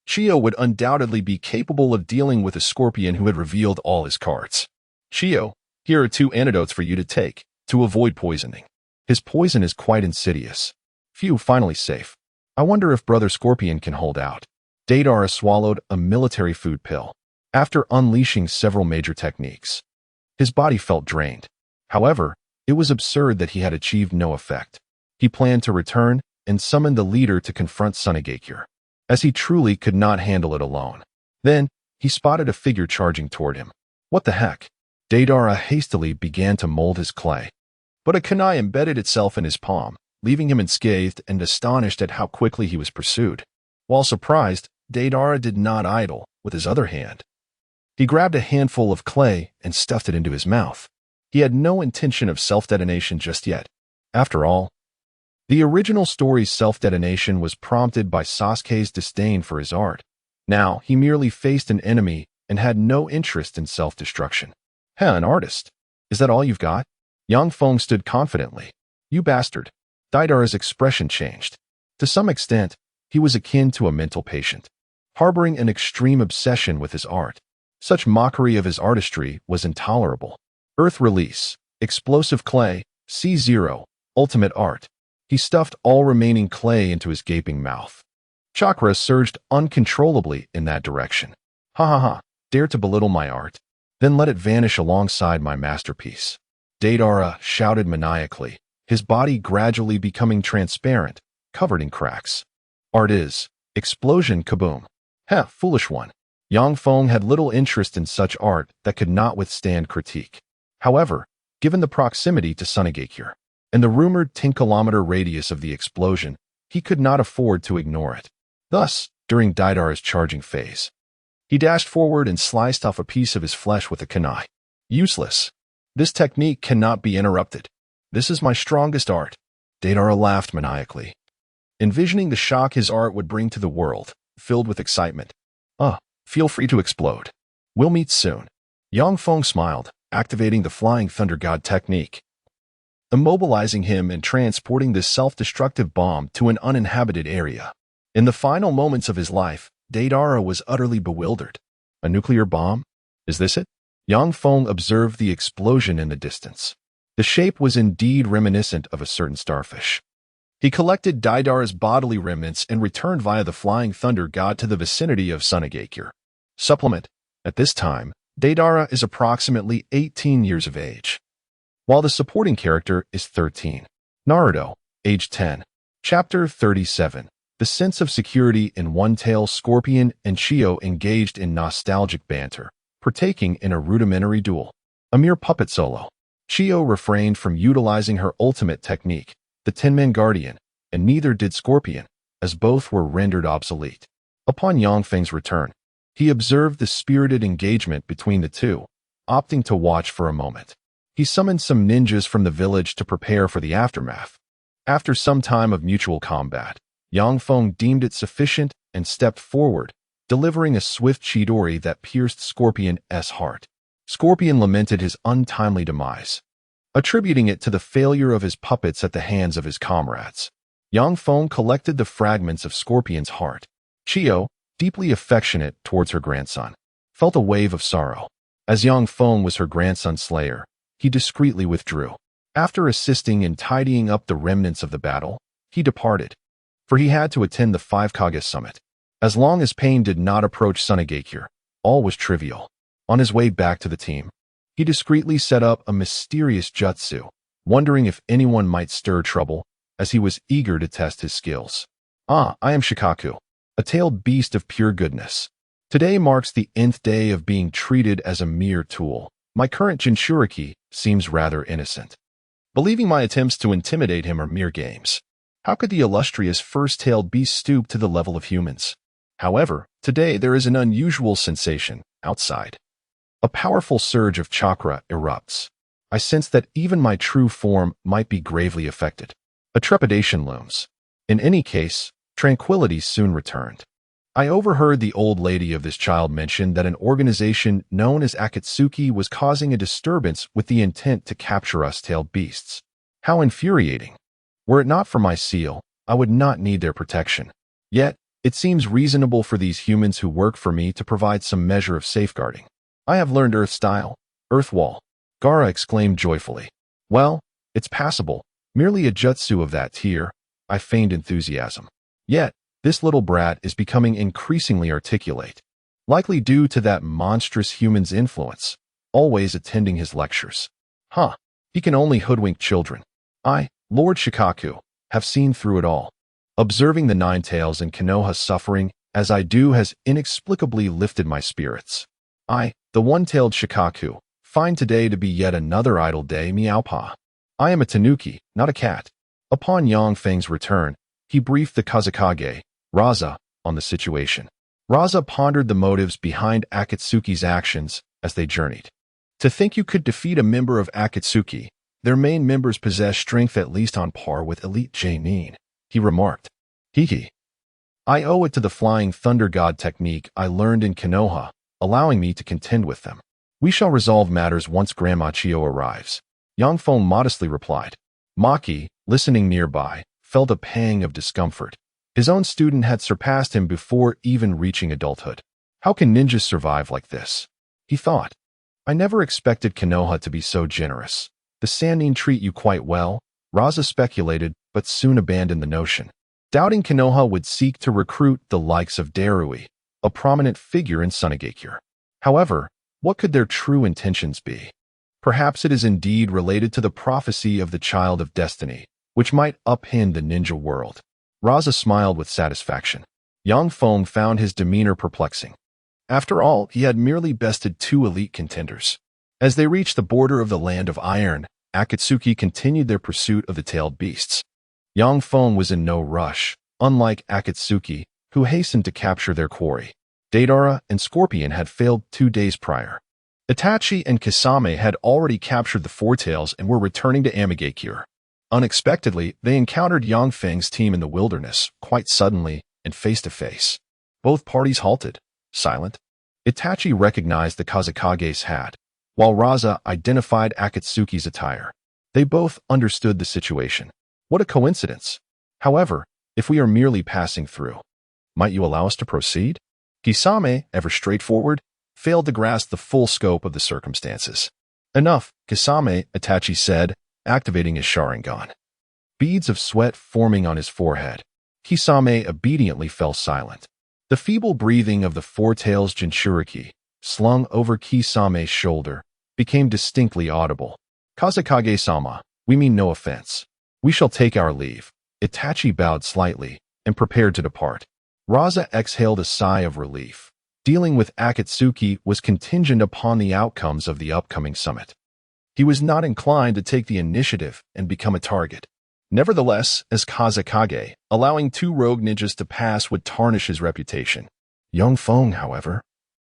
Chio would undoubtedly be capable of dealing with a Scorpion who had revealed all his cards. "Chio, here are 2 antidotes for you to take, to avoid poisoning. His poison is quite insidious. Phew, finally safe. I wonder if Brother Scorpion can hold out." Daedara swallowed a military food pill. After unleashing several major techniques, his body felt drained. However, it was absurd that he had achieved no effect. He planned to return and summon the leader to confront Sunagakure, as he truly could not handle it alone. Then, he spotted a figure charging toward him. What the heck? Daedara hastily began to mold his clay, but a kunai embedded itself in his palm, leaving him unscathed and astonished at how quickly he was pursued. While surprised, Daedara did not idle. With his other hand, he grabbed a handful of clay and stuffed it into his mouth. He had no intention of self-detonation just yet. After all, the original story's self-detonation was prompted by Sasuke's disdain for his art. Now, he merely faced an enemy and had no interest in self-destruction. An artist? Is that all you've got? Feng stood confidently. You bastard. Daedara's expression changed. To some extent, he was akin to a mental patient, harboring an extreme obsession with his art. Such mockery of his artistry was intolerable. Earth release, explosive clay, C0, ultimate art. He stuffed all remaining clay into his gaping mouth. Chakra surged uncontrollably in that direction. Ha ha ha, dare to belittle my art? Then let it vanish alongside my masterpiece. Daedara shouted maniacally, his body gradually becoming transparent, covered in cracks. Art is. Explosion kaboom. Foolish one. Feng had little interest in such art that could not withstand critique. However, given the proximity to Sunagakure and the rumored 10-kilometer radius of the explosion, he could not afford to ignore it. Thus, during Daedara's charging phase, he dashed forward and sliced off a piece of his flesh with a kunai. Useless. This technique cannot be interrupted. This is my strongest art. Daedara laughed maniacally, envisioning the shock his art would bring to the world, filled with excitement. Feel free to explode. We'll meet soon. Feng smiled, activating the Flying Thunder God technique, immobilizing him and transporting this self-destructive bomb to an uninhabited area. In the final moments of his life, Daedara was utterly bewildered. A nuclear bomb? Is this it? Feng observed the explosion in the distance. The shape was indeed reminiscent of a certain starfish. He collected Daedara's bodily remnants and returned via the Flying Thunder God to the vicinity of Sunagakure. Supplement. At this time, Daedara is approximately 18 years of age, while the supporting character is 13. Naruto, age 10. Chapter 37. The sense of security in One Tail. Scorpion and Chio engaged in nostalgic banter, partaking in a rudimentary duel. A mere puppet solo. Chio refrained from utilizing her ultimate technique, the Ten-Man Guardian, and neither did Scorpion, as both were rendered obsolete. Upon Yang Feng's return, he observed the spirited engagement between the two, opting to watch for a moment. He summoned some ninjas from the village to prepare for the aftermath. After some time of mutual combat, Yang Feng deemed it sufficient and stepped forward, delivering a swift chidori that pierced Scorpion's heart. Scorpion lamented his untimely demise, attributing it to the failure of his puppets at the hands of his comrades. Yang Feng collected the fragments of Scorpion's heart. Chio, deeply affectionate towards her grandson, felt a wave of sorrow. As Yang Feng was her grandson's slayer, he discreetly withdrew. After assisting in tidying up the remnants of the battle, he departed, for he had to attend the Five Kage summit. As long as pain did not approach Sunagakure, all was trivial. On his way back to the team, he discreetly set up a mysterious jutsu, wondering if anyone might stir trouble, as he was eager to test his skills. I am Shikaku, a tailed beast of pure goodness. Today marks the nth day of being treated as a mere tool. My current Jinchuriki seems rather innocent, believing my attempts to intimidate him are mere games. How could the illustrious first-tailed beast stoop to the level of humans? However, today there is an unusual sensation outside. A powerful surge of chakra erupts. I sense that even my true form might be gravely affected. A trepidation looms. In any case, tranquility soon returned. I overheard the old lady of this child mention that an organization known as Akatsuki was causing a disturbance with the intent to capture us tailed beasts. How infuriating. Were it not for my seal, I would not need their protection. Yet, it seems reasonable for these humans who work for me to provide some measure of safeguarding. I have learned Earth Style, Earth Wall. Gaara exclaimed joyfully. Well, it's passable. Merely a jutsu of that tier. I feigned enthusiasm. Yet, this little brat is becoming increasingly articulate, likely due to that monstrous human's influence, always attending his lectures. He can only hoodwink children. I, Lord Shikaku, have seen through it all. Observing the Nine Tails and Konoha suffering, as I do, has inexplicably lifted my spirits. I, the one-tailed Shikaku, find today to be yet another idle day, meowpa. I am a tanuki, not a cat. Upon Yang Feng's return, he briefed the Kazekage, Raza, on the situation. Raza pondered the motives behind Akatsuki's actions as they journeyed. To think you could defeat a member of Akatsuki, their main members possess strength at least on par with elite Jainin, he remarked. Hee. I owe it to the Flying Thunder God technique I learned in Konoha, allowing me to contend with them. We shall resolve matters once Grandma Chio arrives. Yang Feng modestly replied. Maki, listening nearby, felt a pang of discomfort. His own student had surpassed him before even reaching adulthood. How can ninjas survive like this? He thought. I never expected Konoha to be so generous. The Sannin treat you quite well, Raza speculated, but soon abandoned the notion. Doubting Konoha would seek to recruit the likes of Darui, a prominent figure in Sunagakure. However, what could their true intentions be? Perhaps it is indeed related to the prophecy of the Child of Destiny, which might upend the ninja world. Raza smiled with satisfaction. Yang Feng found his demeanor perplexing. After all, he had merely bested 2 elite contenders. As they reached the border of the Land of Iron, Akatsuki continued their pursuit of the tailed beasts. Yang Feng was in no rush, unlike Akatsuki, who hastened to capture their quarry. Deidara and Scorpion had failed 2 days prior. Itachi and Kisame had already captured the Four Tails and were returning to Amigakure. Unexpectedly, they encountered Yang Feng's team in the wilderness, quite suddenly and face to face. Both parties halted, silent. Itachi recognized the Kazekage's hat, while Raza identified Akatsuki's attire. They both understood the situation. What a coincidence. However, if we are merely passing through, might you allow us to proceed? Kisame, ever straightforward, failed to grasp the full scope of the circumstances. Enough, Kisame, Itachi said, activating his Sharingan. Beads of sweat forming on his forehead. Kisame obediently fell silent. The feeble breathing of the Four Tails Jinchuriki, slung over Kisame's shoulder, became distinctly audible. Kazekage-sama, we mean no offense. We shall take our leave. Itachi bowed slightly and prepared to depart. Raza exhaled a sigh of relief. Dealing with Akatsuki was contingent upon the outcomes of the upcoming summit. He was not inclined to take the initiative and become a target. Nevertheless, as Kazekage, allowing 2 rogue ninjas to pass would tarnish his reputation. Young Feng, however,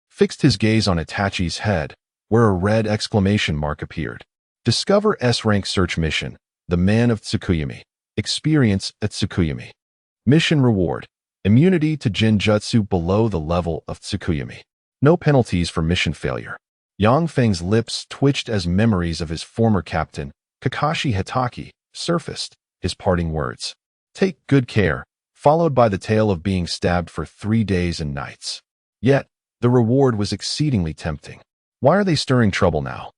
fixed his gaze on Itachi's head, where a red exclamation mark appeared. Discover S-rank search mission, The Man of Tsukuyami. Experience at Tsukuyami. Mission reward, immunity to Jinjutsu below the level of Tsukuyami. No penalties for mission failure. Yang Feng's lips twitched as memories of his former captain, Kakashi Hitaki, surfaced, his parting words. Take good care, followed by the tale of being stabbed for 3 days and nights. Yet, the reward was exceedingly tempting. Why are they stirring trouble now?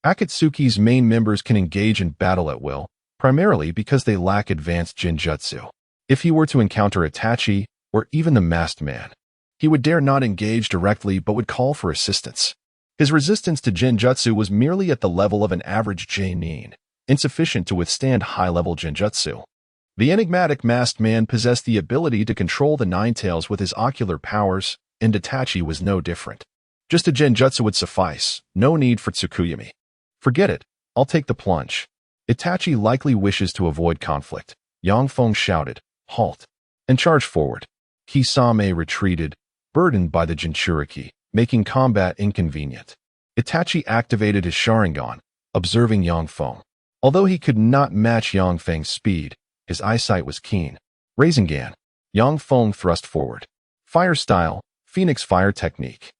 Akatsuki's main members can engage in battle at will, primarily because they lack advanced Jinjutsu. If he were to encounter Itachi, or even the masked man, he would dare not engage directly but would call for assistance. His resistance to Jinjutsu was merely at the level of an average Jonin, insufficient to withstand high-level Jinjutsu. The enigmatic masked man possessed the ability to control the Nine Tails with his ocular powers, and Itachi was no different. Just a Jinjutsu would suffice, no need for Tsukuyami. Forget it, I'll take the plunge. Itachi likely wishes to avoid conflict. Yang Feng shouted, halt, and charged forward. Kisame retreated, burdened by the Jinchuriki, making combat inconvenient. Itachi activated his Sharingan, observing Yang Feng. Although he could not match Yang Feng's speed, his eyesight was keen. Rasengan. Yang Feng thrust forward. Fire style, Phoenix fire technique.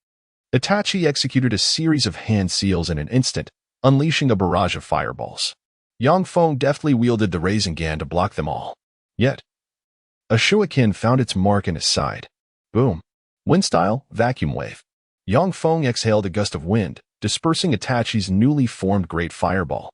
Itachi executed a series of hand seals in an instant, unleashing a barrage of fireballs. Yang Feng deftly wielded the Rasengan to block them all. Yet, a shuriken found its mark in his side. Boom. Wind style, vacuum wave. Yang Feng exhaled a gust of wind, dispersing Itachi's newly formed great fireball.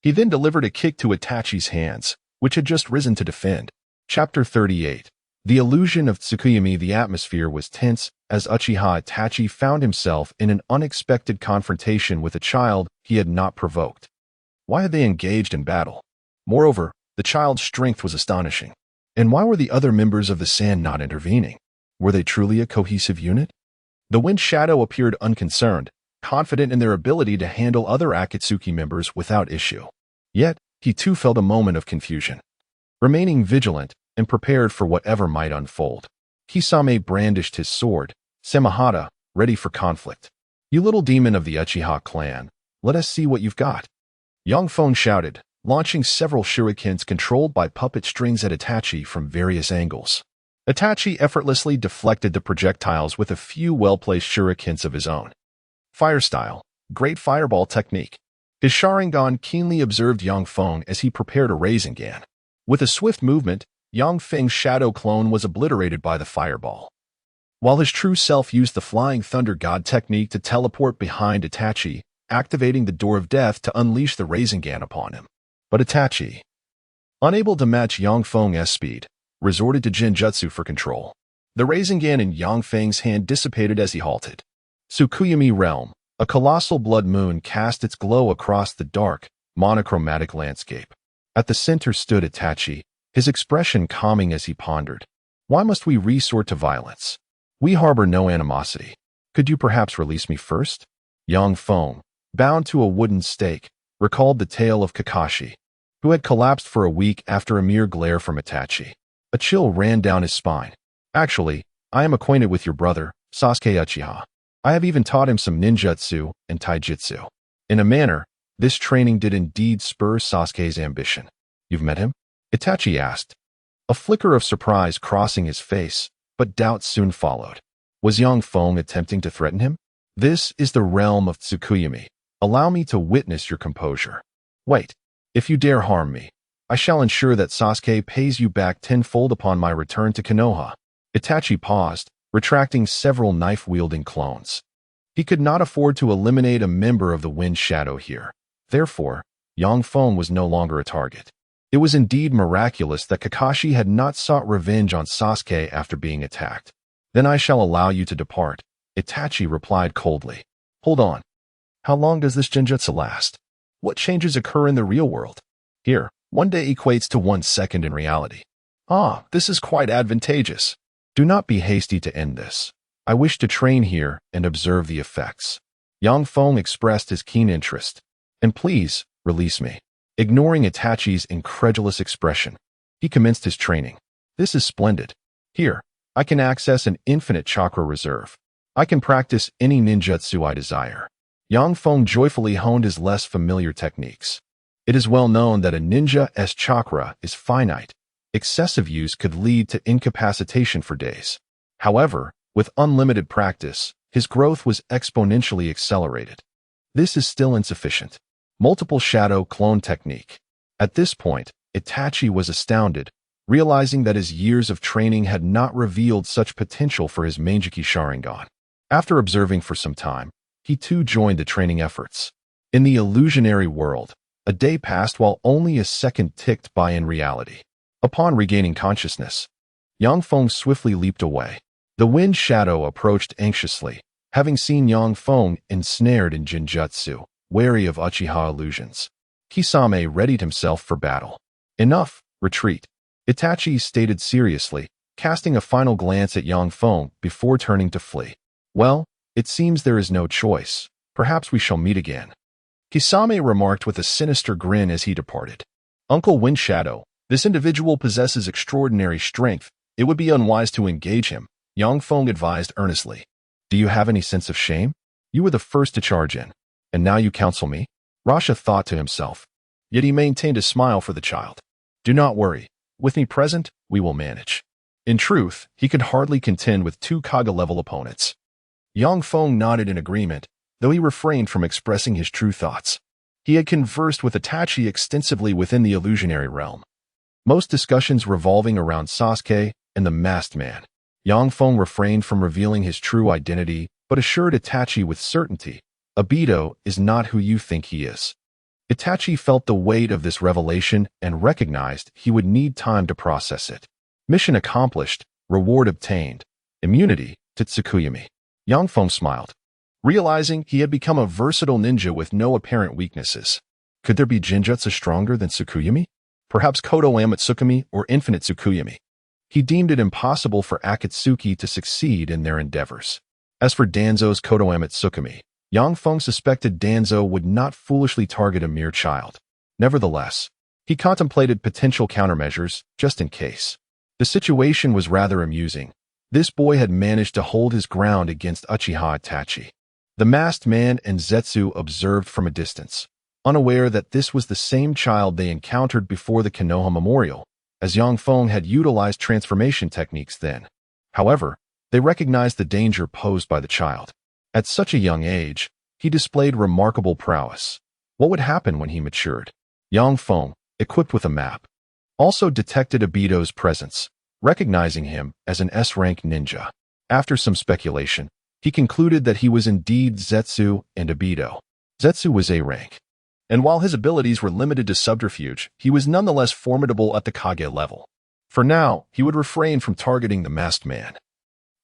He then delivered a kick to Itachi's hands, which had just risen to defend. Chapter 38. The illusion of Tsukuyami. The atmosphere was tense as Uchiha Itachi found himself in an unexpected confrontation with a child he had not provoked. Why had they engaged in battle? Moreover, the child's strength was astonishing. And why were the other members of the Sand not intervening? Were they truly a cohesive unit? The Wind Shadow appeared unconcerned, confident in their ability to handle other Akatsuki members without issue. Yet, he too felt a moment of confusion. Remaining vigilant and prepared for whatever might unfold, Kisame brandished his sword, Samahata, ready for conflict. You little demon of the Uchiha clan, let us see what you've got. Yang Feng shouted, launching several shurikens controlled by puppet strings at Itachi from various angles. Itachi effortlessly deflected the projectiles with a few well-placed shurikens of his own. Fire style, great fireball technique. His Sharingan keenly observed Yang Feng as he prepared a Rasengan. With a swift movement, Yang Feng's shadow clone was obliterated by the fireball, while his true self used the Flying Thunder God technique to teleport behind Itachi, activating the Door of Death to unleash the Rasengan upon him. But Itachi, unable to match Yang Feng's speed, resorted to Jinjutsu for control. The Rasengan in Yang Feng's hand dissipated as he halted. Tsukuyami Realm, a colossal blood moon cast its glow across the dark, monochromatic landscape. At the center stood Itachi, his expression calming as he pondered. Why must we resort to violence? We harbor no animosity. Could you perhaps release me first? Yang Feng, bound to a wooden stake, recalled the tale of Kakashi, who had collapsed for a week after a mere glare from Itachi. A chill ran down his spine. Actually, I am acquainted with your brother, Sasuke Uchiha. I have even taught him some ninjutsu and taijutsu. In a manner, this training did indeed spur Sasuke's ambition. You've met him? Itachi asked, a flicker of surprise crossing his face, but doubt soon followed. Was Yang Feng attempting to threaten him? This is the realm of Tsukuyami. Allow me to witness your composure. Wait, if you dare harm me, I shall ensure that Sasuke pays you back tenfold upon my return to Konoha. Itachi paused, retracting several knife-wielding clones. He could not afford to eliminate a member of the Wind Shadow here. Therefore, Yang Feng was no longer a target. It was indeed miraculous that Kakashi had not sought revenge on Sasuke after being attacked. Then I shall allow you to depart, Itachi replied coldly. Hold on. How long does this Jinjutsu last? What changes occur in the real world? Here, 1 day equates to 1 second in reality. Ah, this is quite advantageous. Do not be hasty to end this. I wish to train here and observe the effects. Yang Feng expressed his keen interest. And please, release me. Ignoring Itachi's incredulous expression, he commenced his training. This is splendid. Here, I can access an infinite chakra reserve. I can practice any ninjutsu I desire. Yang Feng joyfully honed his less familiar techniques. It is well known that a ninja's chakra is finite. Excessive use could lead to incapacitation for days. However, with unlimited practice, his growth was exponentially accelerated. This is still insufficient. Multiple shadow clone technique. At this point, Itachi was astounded, realizing that his years of training had not revealed such potential for his Manjiki Sharingan. After observing for some time, he too joined the training efforts. In the illusionary world, a day passed while only a second ticked by in reality. Upon regaining consciousness, Yang Feng swiftly leaped away. The wind shadow approached anxiously, having seen Yang Feng ensnared in Jinjutsu, wary of Uchiha illusions. Kisame readied himself for battle. Enough, retreat. Itachi stated seriously, casting a final glance at Yang Feng before turning to flee. Well, it seems there is no choice. Perhaps we shall meet again. Kisame remarked with a sinister grin as he departed. Uncle Wind Shadow, this individual possesses extraordinary strength. It would be unwise to engage him, Yang Feng advised earnestly. Do you have any sense of shame? You were the first to charge in, and now you counsel me? Rasha thought to himself. Yet he maintained a smile for the child. Do not worry. With me present, we will manage. In truth, he could hardly contend with two Kaga-level opponents. Yang Feng nodded in agreement, though he refrained from expressing his true thoughts. He had conversed with Itachi extensively within the illusionary realm. Most discussions revolving around Sasuke and the masked man. Yang Feng refrained from revealing his true identity, but assured Itachi with certainty, Obito is not who you think he is. Itachi felt the weight of this revelation and recognized he would need time to process it. Mission accomplished, reward obtained. Immunity to Tsukuyami. Yang Feng smiled, realizing he had become a versatile ninja with no apparent weaknesses. Could there be Jinjutsu stronger than Tsukuyami? Perhaps Kodo Amatsukami or Infinite Tsukuyami. He deemed it impossible for Akatsuki to succeed in their endeavors. As for Danzo's Kodo Amatsukami, Yang Feng suspected Danzo would not foolishly target a mere child. Nevertheless, he contemplated potential countermeasures, just in case. The situation was rather amusing. This boy had managed to hold his ground against Uchiha Itachi. The masked man and Zetsu observed from a distance, unaware that this was the same child they encountered before the Konoha Memorial, as Yang Feng had utilized transformation techniques then. However, they recognized the danger posed by the child. At such a young age, he displayed remarkable prowess. What would happen when he matured? Yang Feng, equipped with a map, also detected Obito's presence, recognizing him as an S-rank ninja. After some speculation, he concluded that he was indeed Zetsu and Obito. Zetsu was A-rank, and while his abilities were limited to subterfuge, he was nonetheless formidable at the Kage level. For now, he would refrain from targeting the masked man.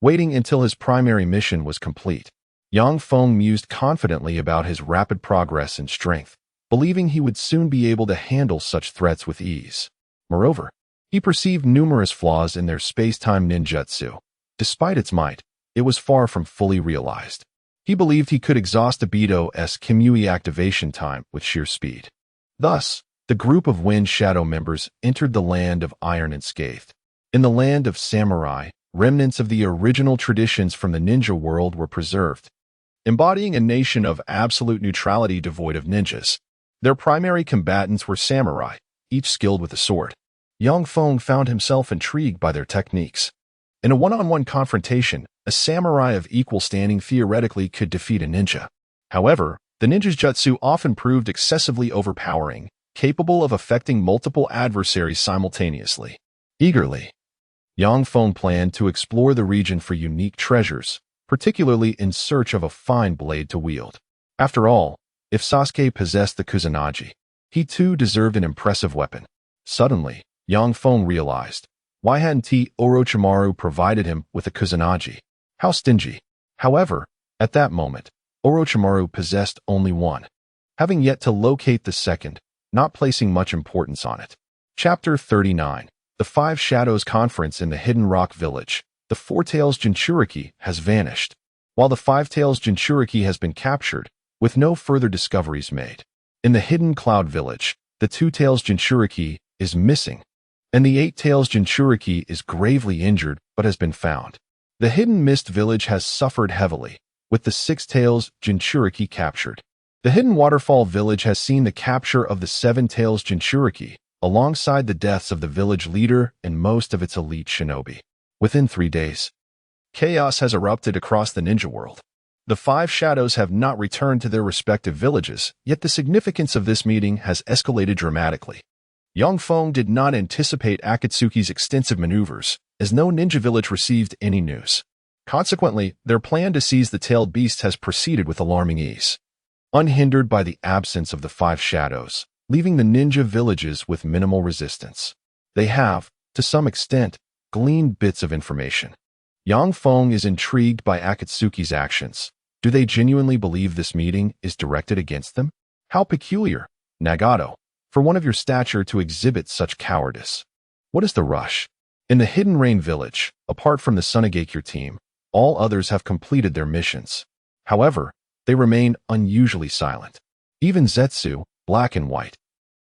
Waiting until his primary mission was complete, Yang Feng mused confidently about his rapid progress in strength, believing he would soon be able to handle such threats with ease. Moreover, he perceived numerous flaws in their space-time ninjutsu. Despite its might, it was far from fully realized. He believed he could exhaust Obito's Kimui activation time with sheer speed. Thus, the group of Wind Shadow members entered the land of Iron Unscathed. In the land of samurai, remnants of the original traditions from the ninja world were preserved, embodying a nation of absolute neutrality devoid of ninjas. Their primary combatants were samurai, each skilled with a sword. Yang Feng found himself intrigued by their techniques. In a one-on-one confrontation, a samurai of equal standing theoretically could defeat a ninja. However, the ninja's jutsu often proved excessively overpowering, capable of affecting multiple adversaries simultaneously. Eagerly, Yang Feng planned to explore the region for unique treasures, particularly in search of a fine blade to wield. After all, if Sasuke possessed the Kusanagi, he too deserved an impressive weapon. Suddenly, Yang Feng realized, why hadn't Orochimaru provided him with a Kusanagi? How stingy. However, at that moment, Orochimaru possessed only one, having yet to locate the second, not placing much importance on it. Chapter 39. The Five Shadows Conference in the Hidden Rock Village. The Four-Tails Jinchuriki has vanished, while the Five-Tails Jinchuriki has been captured, with no further discoveries made. In the Hidden Cloud Village, the 2-tails Jinchuriki is missing, and the 8-tails Jinchuriki is gravely injured but has been found. The Hidden Mist village has suffered heavily, with the 6-tails Jinchuriki captured. The Hidden Waterfall village has seen the capture of the 7-tails Jinchuriki, alongside the deaths of the village leader and most of its elite shinobi. Within 3 days, chaos has erupted across the ninja world. The 5 shadows have not returned to their respective villages, yet the significance of this meeting has escalated dramatically. Yang Feng did not anticipate Akatsuki's extensive maneuvers, as no ninja village received any news. Consequently, their plan to seize the tailed beast has proceeded with alarming ease, unhindered by the absence of the 5 shadows, leaving the ninja villages with minimal resistance. They have, to some extent, gleaned bits of information. Yang Feng is intrigued by Akatsuki's actions. Do they genuinely believe this meeting is directed against them? How peculiar, Nagato, for one of your stature to exhibit such cowardice. What is the rush? In the Hidden Rain village, apart from the Sunagakure team, all others have completed their missions. However, they remain unusually silent. Even Zetsu, Black and White,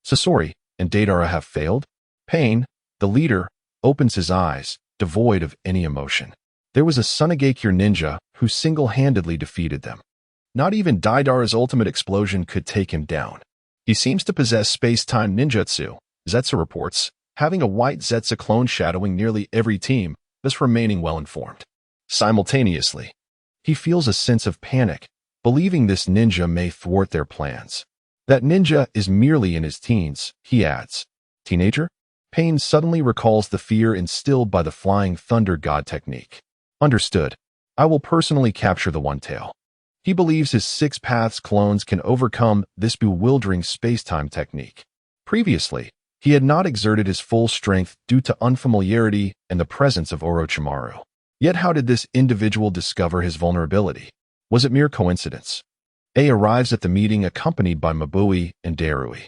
Sasori, and Deidara have failed. Pain, the leader, opens his eyes, devoid of any emotion. There was a Sunagakure ninja who single-handedly defeated them. Not even Deidara's ultimate explosion could take him down. He seems to possess space-time ninjutsu, Zetsu reports, having a white Zetsu clone shadowing nearly every team, thus remaining well-informed. Simultaneously, he feels a sense of panic, believing this ninja may thwart their plans. That ninja is merely in his teens, he adds. Teenager? Pain suddenly recalls the fear instilled by the Flying Thunder God technique. Understood. I will personally capture the one-tail. He believes his 6 paths clones can overcome this bewildering space-time technique. Previously, he had not exerted his full strength due to unfamiliarity and the presence of Orochimaru. Yet how did this individual discover his vulnerability? Was it mere coincidence? A arrives at the meeting accompanied by Mabui and Darui.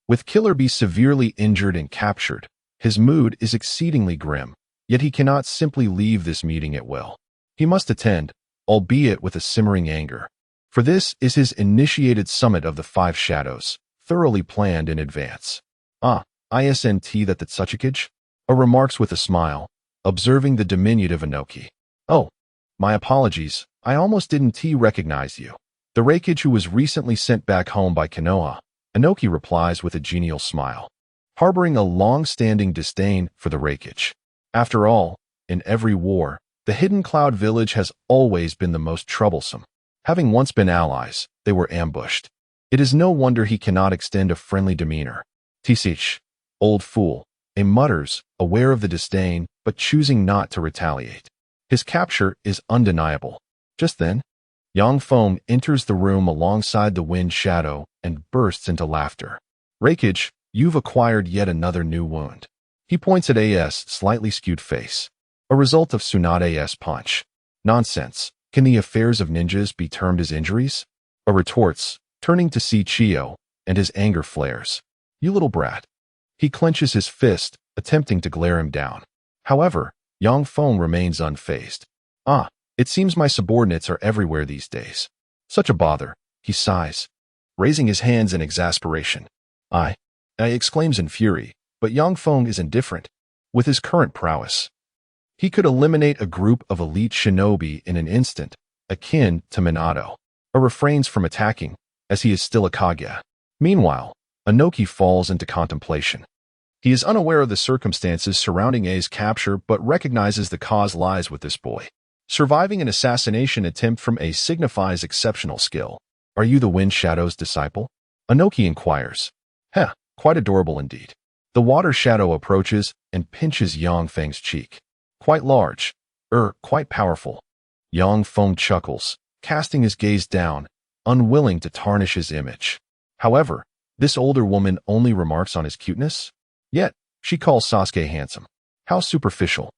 With Killer Bee severely injured and captured, his mood is exceedingly grim, yet he cannot simply leave this meeting at will. He must attend, albeit with a simmering anger. For this is his initiated summit of the 5 shadows, thoroughly planned in advance. Isn't that the Tsuchikage? A remarks with a smile, observing the diminutive Inoki. Oh, my apologies, I almost didn't recognize you. The Reikage who was recently sent back home by Konoha, Inoki replies with a genial smile, harboring a long-standing disdain for the Reikage. After all, in every war, the Hidden Cloud village has always been the most troublesome. Having once been allies, they were ambushed. It is no wonder he cannot extend a friendly demeanor. Tisich, old fool, a mutters, aware of the disdain, but choosing not to retaliate. His capture is undeniable. Just then, Yang Feng enters the room alongside the Wind Shadow and bursts into laughter. Reikage, you've acquired yet another new wound. He points at A.S. slightly skewed face. A result of Tsunade's punch. Nonsense. Can the affairs of ninjas be termed as injuries? A retorts, turning to see Chiyo, and his anger flares. You little brat. He clenches his fist, attempting to glare him down. However, Yang Feng remains unfazed. It seems my subordinates are everywhere these days. Such a bother, he sighs, raising his hands in exasperation. I exclaims in fury, but Yang Feng is indifferent. With his current prowess, he could eliminate a group of elite shinobi in an instant, akin to Minato, or refrains from attacking, as he is still a Kage. Meanwhile, Inoki falls into contemplation. He is unaware of the circumstances surrounding A's capture but recognizes the cause lies with this boy. Surviving an assassination attempt from A signifies exceptional skill. Are you the Wind Shadow's disciple? Inoki inquires. Quite adorable indeed. The Water Shadow approaches and pinches Yang Feng's cheek. Quite large. Quite powerful. Yang Feng chuckles, casting his gaze down, unwilling to tarnish his image. However, this older woman only remarks on his cuteness. Yet, she calls Sasuke handsome. How superficial.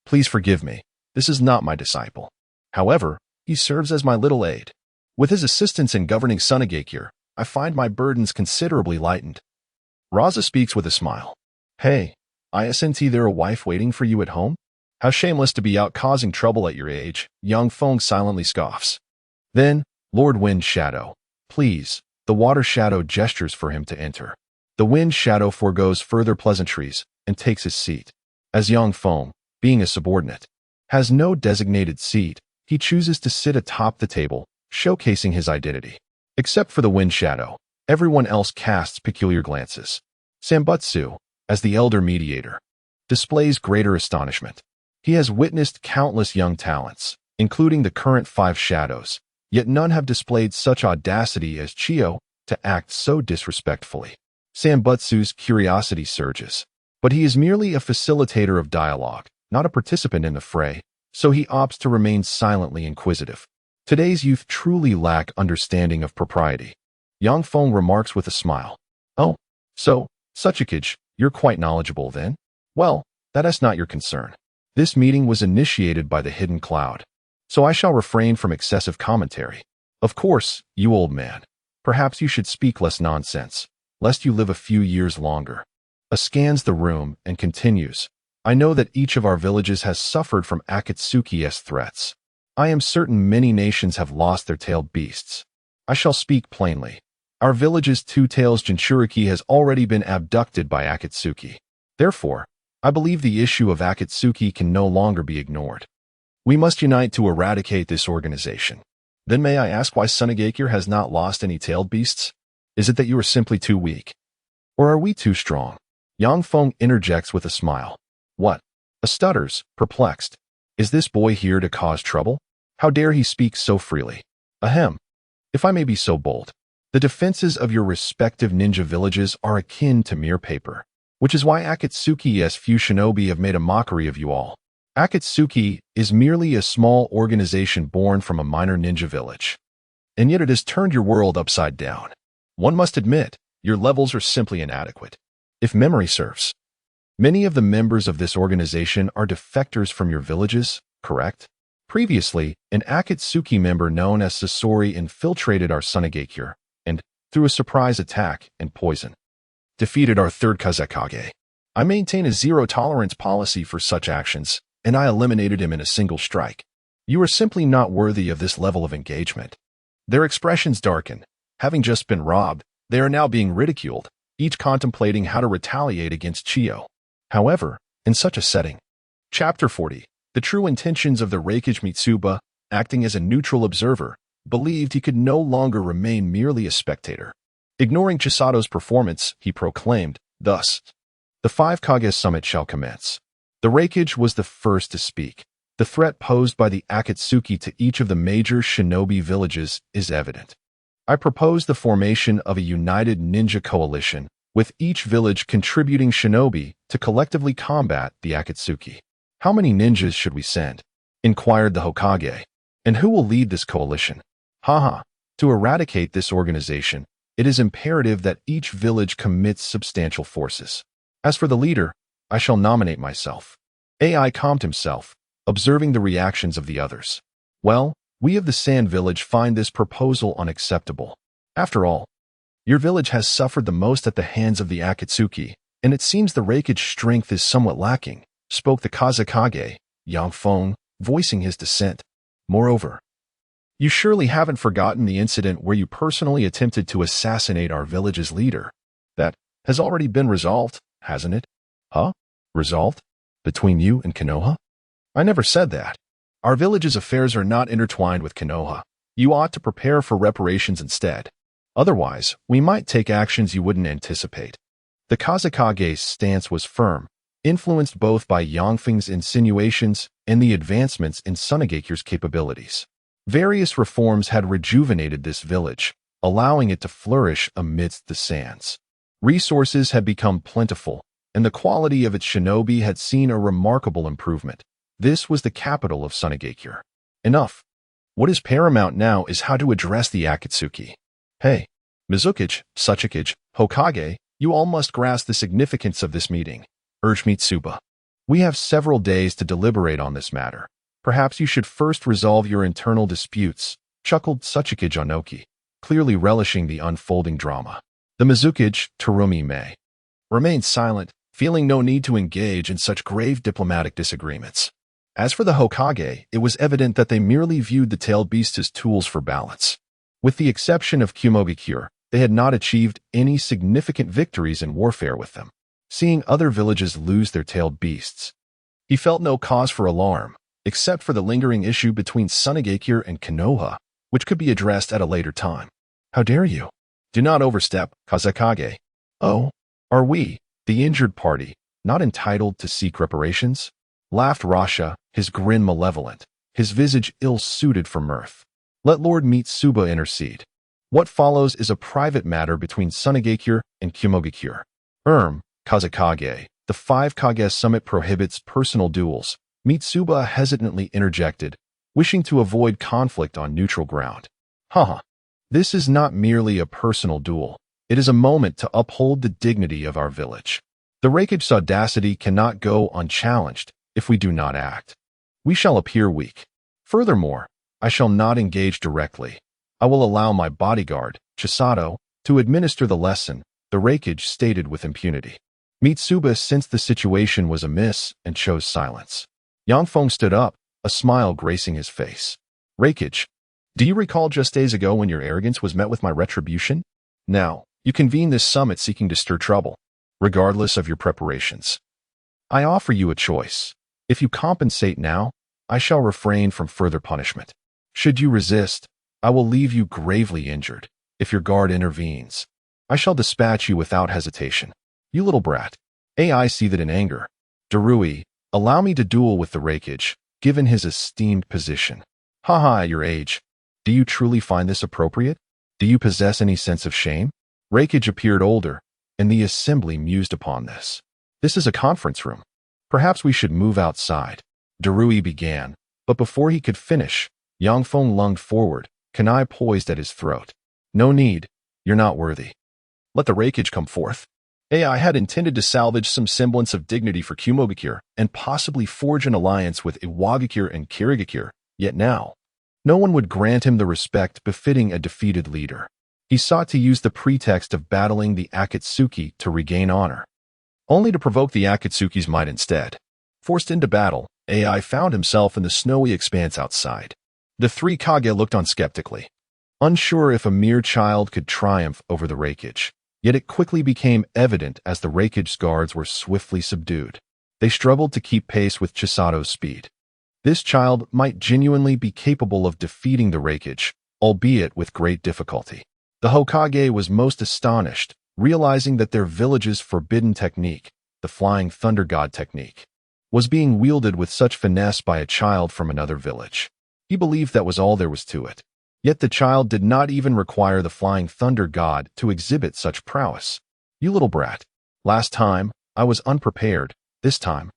Please forgive me. This is not my disciple. However, he serves as my little aide. With his assistance in governing Sunagakure, I find my burdens considerably lightened. Raza speaks with a smile. Hey, isn't there a wife waiting for you at home? How shameless to be out causing trouble at your age, Yang Feng silently scoffs. Then, Lord Wind Shadow, please, the Water Shadow gestures for him to enter. The wind shadow forgoes further pleasantries and takes his seat. As Yang Feng, being a subordinate, has no designated seat, he chooses to sit atop the table, showcasing his identity. Except for the wind shadow, everyone else casts peculiar glances. Sambutsu, as the elder mediator, displays greater astonishment. He has witnessed countless young talents, including the current 5 shadows, yet none have displayed such audacity as Chiyo to act so disrespectfully. Sambutsu's curiosity surges, but he is merely a facilitator of dialogue, not a participant in the fray, so he opts to remain silently inquisitive. Today's youth truly lack understanding of propriety. Yang Feng remarks with a smile. Oh, so, Suchikage, you're quite knowledgeable then? Well, that is not your concern. This meeting was initiated by the hidden cloud, so I shall refrain from excessive commentary. Of course, you old man, perhaps you should speak less nonsense, lest you live a few years longer. Scans the room and continues. I know that each of our villages has suffered from Akatsuki's threats. I am certain many nations have lost their tailed beasts. I shall speak plainly. Our village's two-tails Jinchuriki has already been abducted by Akatsuki. Therefore, I believe the issue of Akatsuki can no longer be ignored. We must unite to eradicate this organization. Then may I ask why Sunagakure has not lost any tailed beasts? Is it that you are simply too weak? Or are we too strong? Yang Feng interjects with a smile. What? Stutters, perplexed. Is this boy here to cause trouble? How dare he speak so freely? Ahem. If I may be so bold, the defenses of your respective ninja villages are akin to mere paper, which is why Akatsuki's few shinobi have made a mockery of you all. Akatsuki is merely a small organization born from a minor ninja village. And yet it has turned your world upside down. One must admit, your levels are simply inadequate. If memory serves, many of the members of this organization are defectors from your villages, correct? Previously, an Akatsuki member known as Sasori infiltrated our Sunagakure and, through a surprise attack and poison, defeated our third Kazekage. I maintain a zero-tolerance policy for such actions, and I eliminated him in a single strike. You are simply not worthy of this level of engagement. Their expressions darken. Having just been robbed, they are now being ridiculed, each contemplating how to retaliate against Chiyo. However, in such a setting, Chapter 40, the true intentions of the Reikage Mitsuba, acting as a neutral observer, believed he could no longer remain merely a spectator. Ignoring Chisato's performance, he proclaimed, thus, the 5 Kage summit shall commence. The Reikage was the first to speak. The threat posed by the Akatsuki to each of the major shinobi villages is evident. I propose the formation of a united ninja coalition, with each village contributing shinobi to collectively combat the Akatsuki. How many ninjas should we send? Inquired the Hokage. And who will lead this coalition? Haha. To eradicate this organization, it is imperative that each village commits substantial forces. As for the leader, I shall nominate myself. AI calmed himself, observing the reactions of the others. Well, we of the Sand Village find this proposal unacceptable. After all, your village has suffered the most at the hands of the Akatsuki, and it seems the Reikage strength is somewhat lacking, spoke the Kazekage, Yang Feng, voicing his dissent. Moreover, you surely haven't forgotten the incident where you personally attempted to assassinate our village's leader. That has already been resolved, hasn't it? Huh? Resolved? Between you and Konoha? I never said that. Our village's affairs are not intertwined with Konoha. You ought to prepare for reparations instead. Otherwise, we might take actions you wouldn't anticipate. The Kazekage's stance was firm, influenced both by Yang Feng's insinuations and the advancements in Sunagakure's capabilities. Various reforms had rejuvenated this village, allowing it to flourish amidst the sands. Resources had become plentiful, and the quality of its shinobi had seen a remarkable improvement. This was the capital of Sunagakure. Enough. What is paramount now is how to address the Akatsuki. Hey, Mizukage, Suchikage, Hokage, you all must grasp the significance of this meeting, urged Mitsuba. We have several days to deliberate on this matter. Perhaps you should first resolve your internal disputes, chuckled Suchikage Onoki, clearly relishing the unfolding drama. The Mizukage, Terumi Mei, remained silent, feeling no need to engage in such grave diplomatic disagreements. As for the Hokage, it was evident that they merely viewed the tailed beasts as tools for balance. With the exception of Kumogakure, They had not achieved any significant victories in warfare with them. Seeing other villages lose their tailed beasts, he felt no cause for alarm, except for the lingering issue between Sunagakure and Konoha, which could be addressed at a later time. How dare you? Do not overstep, Kazekage. Oh, are we, the injured party, not entitled to seek reparations? Laughed Rasha, his grin malevolent, his visage ill-suited for mirth. Let Lord Mitsuba intercede. What follows is a private matter between Sunagakure and Kumogakure. Kazekage, the 5 Kage summit prohibits personal duels. Mitsuba hesitantly interjected, wishing to avoid conflict on neutral ground. Haha. This is not merely a personal duel. It is a moment to uphold the dignity of our village. The Raikage's audacity cannot go unchallenged if we do not act. We shall appear weak. Furthermore, I shall not engage directly. I will allow my bodyguard, Chisato, to administer the lesson, the Raikage stated with impunity. Mitsuba sensed the situation was amiss and chose silence. Feng stood up, a smile gracing his face. Raikage, do you recall just days ago when your arrogance was met with my retribution? Now, you convene this summit seeking to stir trouble, regardless of your preparations. I offer you a choice. If you compensate now, I shall refrain from further punishment. Should you resist, I will leave you gravely injured. If your guard intervenes, I shall dispatch you without hesitation. You little brat. I see that in anger. Darui, allow me to duel with the Raikage, given his esteemed position. Haha, at your age. Do you truly find this appropriate? Do you possess any sense of shame? Raikage appeared older, and the assembly mused upon this. This is a conference room. Perhaps we should move outside. Darui began, but before he could finish, Feng lunged forward, kunai poised at his throat. No need. You're not worthy. Let the Raikage come forth. I had intended to salvage some semblance of dignity for Kumogakure and possibly forge an alliance with Iwagakure and Kirigakure, yet now, no one would grant him the respect befitting a defeated leader. He sought to use the pretext of battling the Akatsuki to regain honor, only to provoke the Akatsuki's might instead. Forced into battle, Ai found himself in the snowy expanse outside. The 3 Kage looked on skeptically, unsure if a mere child could triumph over the Raikage. Yet it quickly became evident as the Raikage's guards were swiftly subdued. They struggled to keep pace with Chisato's speed. This child might genuinely be capable of defeating the Raikage, albeit with great difficulty. The Hokage was most astonished, realizing that their village's forbidden technique, the Flying Thunder God technique, was being wielded with such finesse by a child from another village. He believed that was all there was to it. Yet the child did not even require the Flying Thunder God to exhibit such prowess. You little brat. Last time, I was unprepared. This time,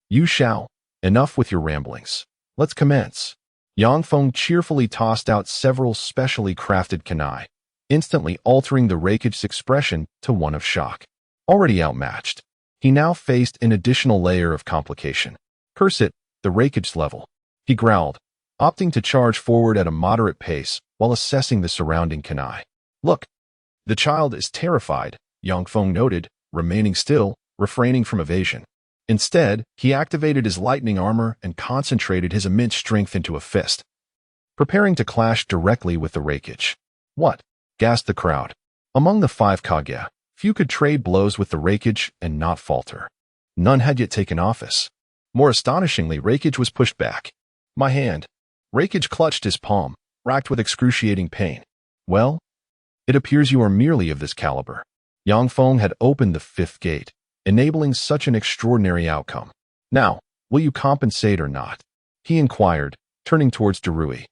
you shall. Enough with your ramblings. Let's commence. Feng cheerfully tossed out several specially crafted kunai, instantly altering the Raikage's expression to one of shock. Already outmatched, he now faced an additional layer of complication. Curse it, the Raikage's level. He growled, opting to charge forward at a moderate pace while assessing the surrounding kunai. Look, the child is terrified, Feng noted, remaining still, refraining from evasion. Instead, he activated his lightning armor and concentrated his immense strength into a fist, preparing to clash directly with the Raikage. What? Gasped the crowd. Among the 5 Kage, few could trade blows with the Raikage and not falter. None had yet taken office. More astonishingly, Raikage was pushed back. My hand. Raikage clutched his palm, racked with excruciating pain. Well, it appears you are merely of this caliber. Feng had opened the 5th gate, enabling such an extraordinary outcome. Now, will you compensate or not? He inquired, turning towards Darui.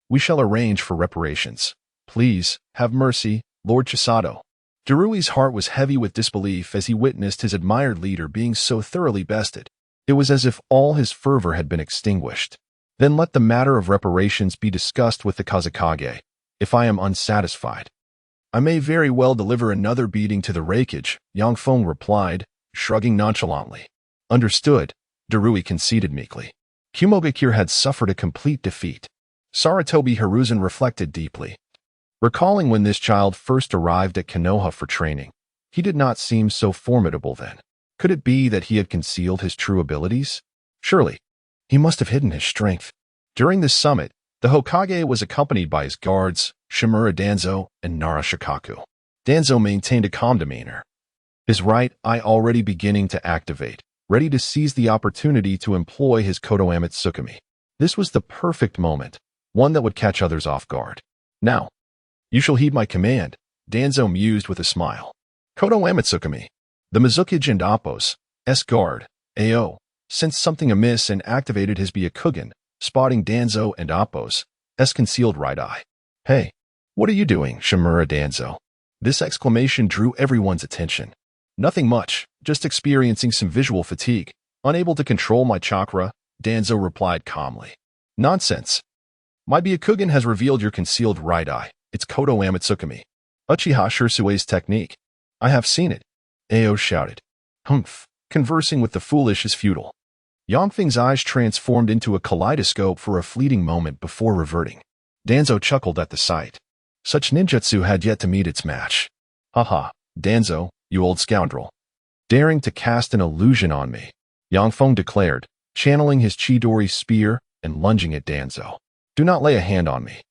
We shall arrange for reparations. Please, have mercy, Lord Chisato. Darui's heart was heavy with disbelief as he witnessed his admired leader being so thoroughly bested. It was as if all his fervor had been extinguished. Then let the matter of reparations be discussed with the Kazekage. If I am unsatisfied, I may very well deliver another beating to the Raikage, Feng replied, shrugging nonchalantly. Understood, Darui conceded meekly. Kumogakure had suffered a complete defeat. Saratobi Hiruzen reflected deeply. Recalling when this child first arrived at Konoha for training, he did not seem so formidable then. Could it be that he had concealed his true abilities? Surely, he must have hidden his strength. During this summit, the Hokage was accompanied by his guards, Shimura Danzo and Nara Shikaku. Danzo maintained a calm demeanor, his right eye already beginning to activate, ready to seize the opportunity to employ his Kodo Amatsukami. This was the perfect moment, one that would catch others off guard. Now, you shall heed my command, Danzo mused with a smile. Kodo Amatsukami. The Mizuki Jindapo's guard, AO, sensed something amiss and activated his Byakugan, spotting Danzo and Appo's concealed right eye. Hey, what are you doing, Shimura Danzo? This exclamation drew everyone's attention. Nothing much, just experiencing some visual fatigue. Unable to control my chakra, Danzo replied calmly. Nonsense. My Byakugan has revealed your concealed right eye. It's Kodo Amatsukami, Uchiha Shirsue's technique. I have seen it. Ao shouted. Humph. Conversing with the foolish is futile. Yangfeng's eyes transformed into a kaleidoscope for a fleeting moment before reverting. Danzo chuckled at the sight. Such ninjutsu had yet to meet its match. Haha, Danzo, you old scoundrel. Daring to cast an illusion on me, Yangfeng declared, channeling his Chidori spear and lunging at Danzo. Do not lay a hand on me,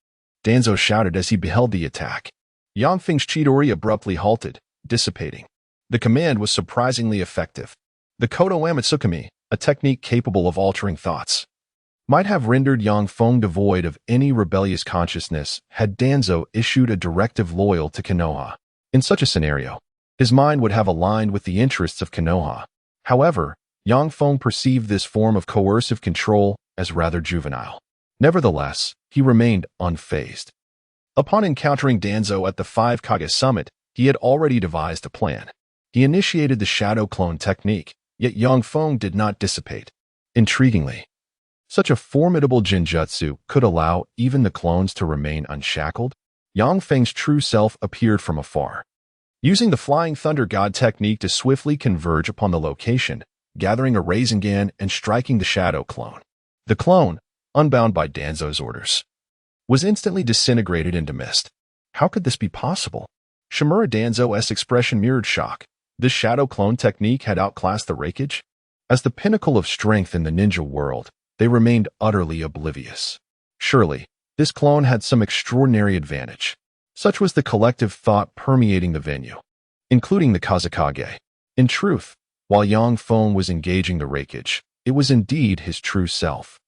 Danzo shouted as he beheld the attack. Yangfeng's Chidori abruptly halted, dissipating. The command was surprisingly effective. The Kodo Amatsukami, a technique capable of altering thoughts, might have rendered Yangfeng devoid of any rebellious consciousness had Danzo issued a directive loyal to Konoha. In such a scenario, his mind would have aligned with the interests of Konoha. However, Yangfeng perceived this form of coercive control as rather juvenile. Nevertheless, he remained unfazed. Upon encountering Danzo at the Five Kage Summit, he had already devised a plan. He initiated the shadow clone technique, yet Yangfeng did not dissipate. Intriguingly, such a formidable jinjutsu could allow even the clones to remain unshackled. Yangfeng's true self appeared from afar, using the Flying Thunder God technique to swiftly converge upon the location, gathering a Rasengan and striking the shadow clone. The clone, unbound by Danzo's orders, was instantly disintegrated into mist. How could this be possible? Shimura Danzo's expression mirrored shock. This shadow clone technique had outclassed the Reikage. As the pinnacle of strength in the ninja world, they remained utterly oblivious. Surely, this clone had some extraordinary advantage. Such was the collective thought permeating the venue, including the Kazekage. In truth, while Yangfeng was engaging the Reikage, it was indeed his true self,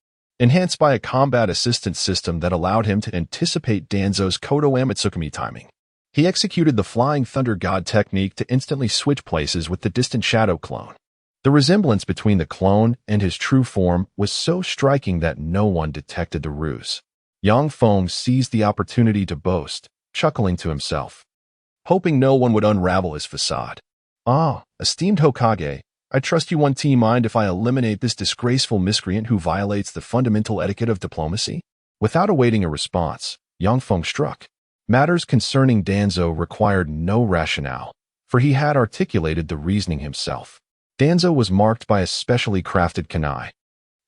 enhanced by a combat assistance system that allowed him to anticipate Danzo's Kodo Amatsukami timing. He executed the Flying Thunder God technique to instantly switch places with the distant shadow clone. The resemblance between the clone and his true form was so striking that no one detected the ruse. Yangfeng seized the opportunity to boast, chuckling to himself, hoping no one would unravel his facade. Ah, esteemed Hokage, I trust you won't mind if I eliminate this disgraceful miscreant who violates the fundamental etiquette of diplomacy? Without awaiting a response, Yangfeng struck. Matters concerning Danzo required no rationale, for he had articulated the reasoning himself. Danzo was marked by a specially crafted kunai,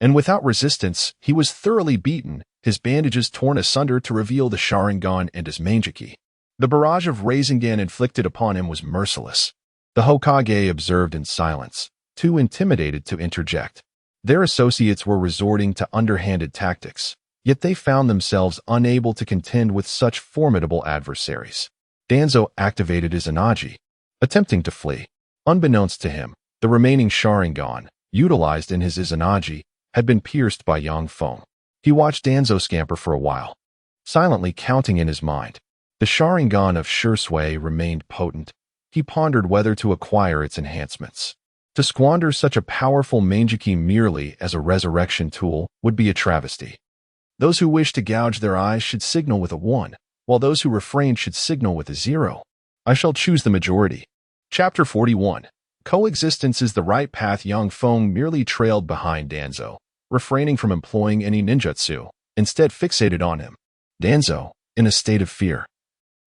and without resistance, he was thoroughly beaten, his bandages torn asunder to reveal the Sharingan and his Manjiki. The barrage of Rasengan inflicted upon him was merciless. The Hokage observed in silence, too intimidated to interject. Their associates were resorting to underhanded tactics, yet they found themselves unable to contend with such formidable adversaries. Danzo activated his Anaji, attempting to flee. Unbeknownst to him, the remaining Sharingan, utilized in his Izanagi, had been pierced by Yangfeng. He watched Danzo scamper for a while, silently counting in his mind. The Sharingan of Shirsui remained potent. He pondered whether to acquire its enhancements. To squander such a powerful Manjiki merely as a resurrection tool would be a travesty. Those who wish to gouge their eyes should signal with a 1, while those who refrain should signal with a 0. I shall choose the majority. Chapter 41. Coexistence is the right path. Yangfeng merely trailed behind Danzo, refraining from employing any ninjutsu, instead fixated on him. Danzo, in a state of fear,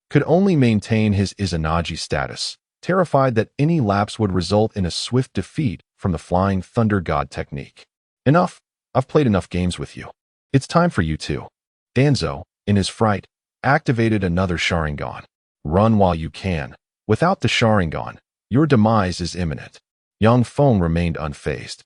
could only maintain his Izanagi status, terrified that any lapse would result in a swift defeat from the Flying Thunder God technique. Enough, I've played enough games with you. It's time for you too. Danzo, in his fright, activated another Sharingan. Run while you can. Without the Sharingan, your demise is imminent. Yangfeng remained unfazed.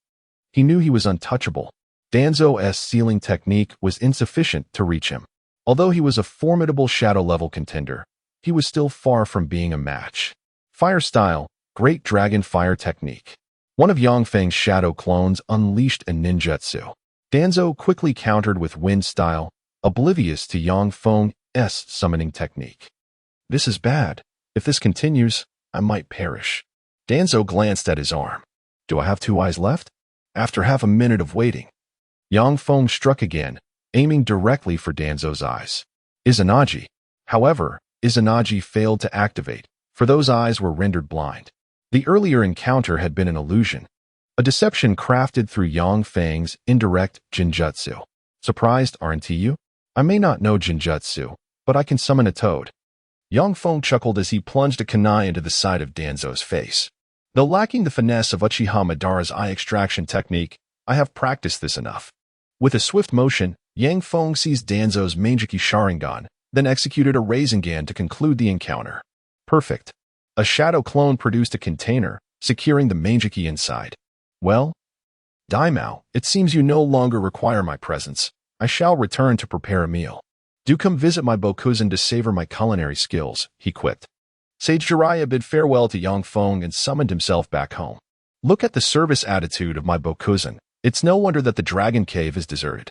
He knew he was untouchable. Danzo's sealing technique was insufficient to reach him. Although he was a formidable shadow-level contender, he was still far from being a match. Fire style, Great Dragon Fire Technique. One of Feng's shadow clones unleashed a ninjutsu. Danzo quickly countered with wind style, oblivious to Feng's summoning technique. This is bad. If this continues, I might perish. Danzo glanced at his arm. Do I have 2 eyes left? After half a minute of waiting, Feng struck again, aiming directly for Danzo's eyes. Izanagi. However, Izanagi failed to activate, for those eyes were rendered blind. The earlier encounter had been an illusion, a deception crafted through Feng's indirect Jinjutsu. Surprised, aren't you? I may not know Jinjutsu, but I can summon a toad. Feng chuckled as he plunged a kunai into the side of Danzo's face. Though lacking the finesse of Uchiha Madara's eye extraction technique, I have practiced this enough. With a swift motion, Feng seized Danzo's Manjiki Sharingan, then executed a Rasengan to conclude the encounter. Perfect. A shadow clone produced a container, securing the Manjiki inside. Well, Daimao, it seems you no longer require my presence. I shall return to prepare a meal. Do come visit my Bokuzen to savor my culinary skills, he quipped. Sage Jiraiya bid farewell to Feng and summoned himself back home. Look at the service attitude of my Bokuzen. It's no wonder that the dragon cave is deserted.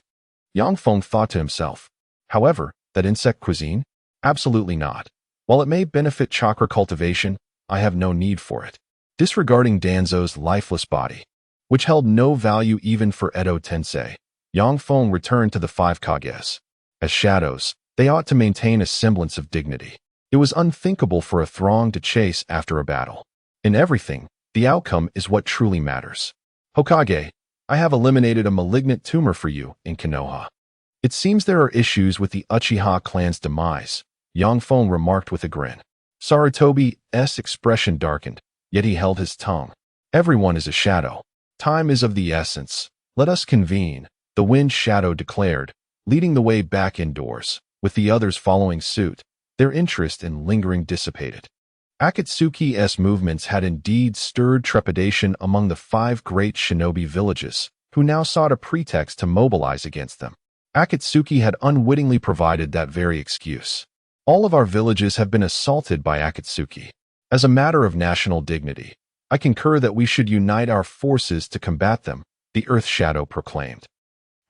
Feng thought to himself. However, that insect cuisine? Absolutely not. While it may benefit chakra cultivation, I have no need for it. Disregarding Danzo's lifeless body, which held no value even for Edo Tensei, Feng returned to the 5 Kages. As shadows, they ought to maintain a semblance of dignity. It was unthinkable for a throng to chase after a battle. In everything, the outcome is what truly matters. Hokage, I have eliminated a malignant tumor for you in Konoha. It seems there are issues with the Uchiha clan's demise, Feng remarked with a grin. Sarutobi's expression darkened, yet he held his tongue. Everyone is a shadow. Time is of the essence. Let us convene, the wind shadow declared, leading the way back indoors, with the others following suit, their interest in lingering dissipated. Akatsuki's movements had indeed stirred trepidation among the 5 great shinobi villages, who now sought a pretext to mobilize against them. Akatsuki had unwittingly provided that very excuse. All of our villages have been assaulted by Akatsuki. As a matter of national dignity, I concur that we should unite our forces to combat them, the Earth Shadow proclaimed.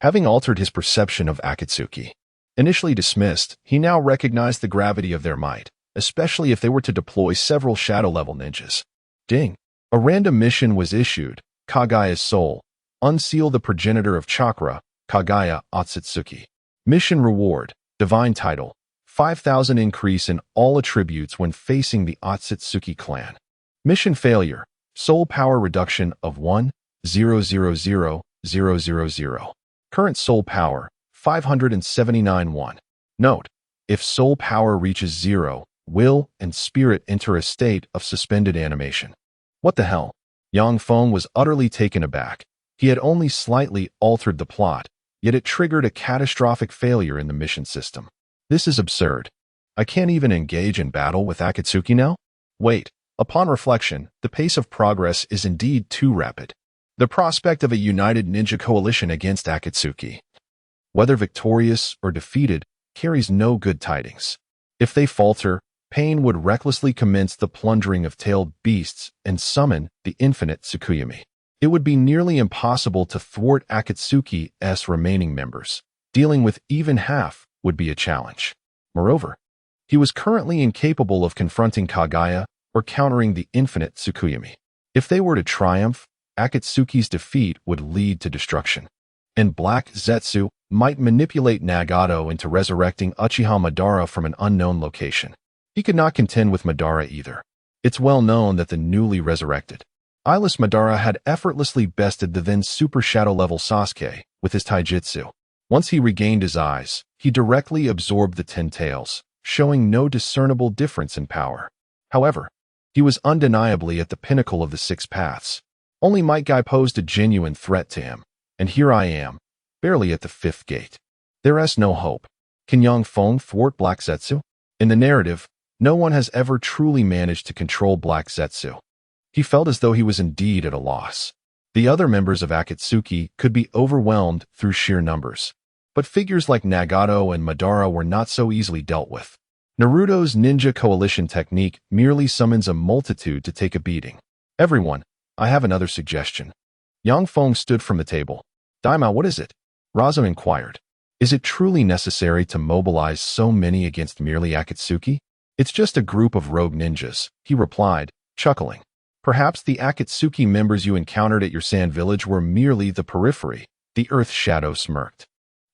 Having altered his perception of Akatsuki, initially dismissed, he now recognized the gravity of their might, especially if they were to deploy several shadow-level ninjas. Ding! A random mission was issued, Kagaya's soul. Unseal the progenitor of chakra, Kagaya Otsutsuki. Mission reward, divine title, 5,000 increase in all attributes when facing the Otsutsuki clan. Mission failure, soul power reduction of 1,000,000. Current soul power, 579 1. Note, if soul power reaches 0, will and spirit enter a state of suspended animation. What the hell? Feng was utterly taken aback. He had only slightly altered the plot, yet it triggered a catastrophic failure in the mission system. This is absurd. I can't even engage in battle with Akatsuki now? Wait, upon reflection, the pace of progress is indeed too rapid. The prospect of a united ninja coalition against Akatsuki, whether victorious or defeated, carries no good tidings. If they falter, Pain would recklessly commence the plundering of tailed beasts and summon the infinite Tsukuyomi. It would be nearly impossible to thwart Akatsuki's remaining members. Dealing with even half would be a challenge. Moreover, he was currently incapable of confronting Kagaya or countering the infinite Tsukuyomi. If they were to triumph, Akatsuki's defeat would lead to destruction. And Black Zetsu might manipulate Nagato into resurrecting Uchiha Madara from an unknown location. He could not contend with Madara either. It's well known that the newly resurrected eyeless Madara had effortlessly bested the then Super Shadow level Sasuke with his taijutsu. Once he regained his eyes, he directly absorbed the 10 tails, showing no discernible difference in power. However, he was undeniably at the pinnacle of the 6 paths. Only Might Guy posed a genuine threat to him, and here I am, barely at the 5th gate. There's no hope. Can Feng thwart Black Zetsu? In the narrative, no one has ever truly managed to control Black Zetsu. He felt as though he was indeed at a loss. The other members of Akatsuki could be overwhelmed through sheer numbers, but figures like Nagato and Madara were not so easily dealt with. Naruto's ninja coalition technique merely summons a multitude to take a beating. Everyone, I have another suggestion. Yang Feng stood from the table. Daimao, what is it? Raza inquired. Is it truly necessary to mobilize so many against merely Akatsuki? It's just a group of rogue ninjas, he replied, chuckling. Perhaps the Akatsuki members you encountered at your sand village were merely the periphery, the Earth Shadow smirked.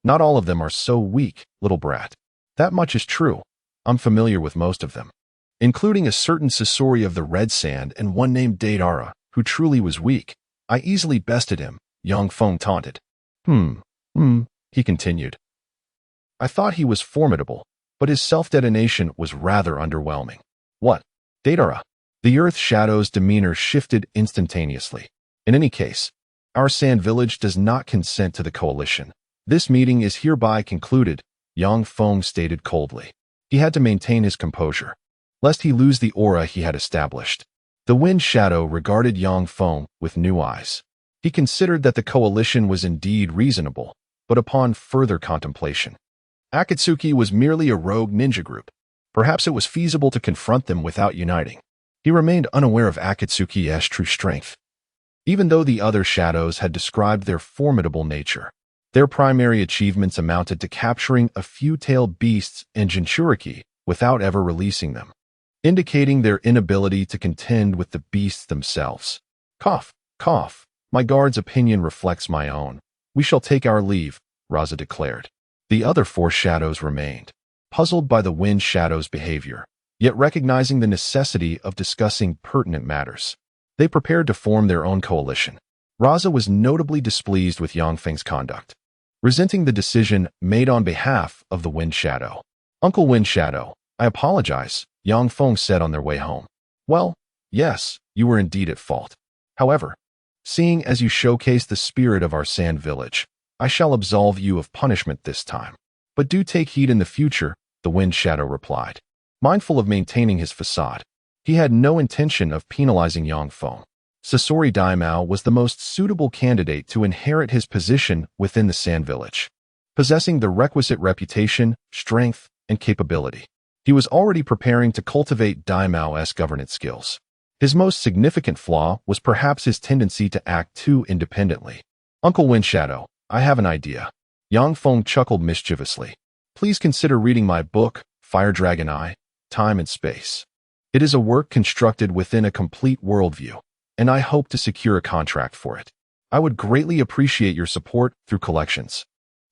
Not all of them are so weak, little brat. That much is true. I'm familiar with most of them, including a certain Sasori of the Red Sand and one named Deidara, who truly was weak. I easily bested him, Yang Feng taunted. He continued. I thought he was formidable, but his self-detonation was rather underwhelming. What? Deidara? The Earth Shadow's demeanor shifted instantaneously. In any case, our sand village does not consent to the coalition. This meeting is hereby concluded, Yang Feng stated coldly. He had to maintain his composure, lest he lose the aura he had established. The Wind Shadow regarded Yang Feng with new eyes. He considered that the coalition was indeed reasonable, but upon further contemplation, Akatsuki was merely a rogue ninja group. Perhaps it was feasible to confront them without uniting. He remained unaware of Akatsuki's true strength. Even though the other shadows had described their formidable nature, their primary achievements amounted to capturing a few tailed beasts and Jinchuriki without ever releasing them, indicating their inability to contend with the beasts themselves. Cough, cough. My guard's opinion reflects my own. We shall take our leave, Raza declared. The other four shadows remained, puzzled by the Wind Shadow's behavior, yet recognizing the necessity of discussing pertinent matters. They prepared to form their own coalition. Raza was notably displeased with Yang Feng's conduct, resenting the decision made on behalf of the Wind Shadow. Uncle Wind Shadow, I apologize, Yang Feng said on their way home. Well, yes, you were indeed at fault. However, seeing as you showcase the spirit of our sand village, I shall absolve you of punishment this time. But do take heed in the future, the Wind Shadow replied. Mindful of maintaining his facade, he had no intention of penalizing Yang Feng. Sasori Daimao was the most suitable candidate to inherit his position within the Sand Village, possessing the requisite reputation, strength, and capability. He was already preparing to cultivate Daimao's governance skills. His most significant flaw was perhaps his tendency to act too independently. Uncle Wind Shadow, I have an idea. Yang Feng chuckled mischievously. Please consider reading my book, Fire Dragon Eye, Time and Space. It is a work constructed within a complete worldview, and I hope to secure a contract for it. I would greatly appreciate your support through collections.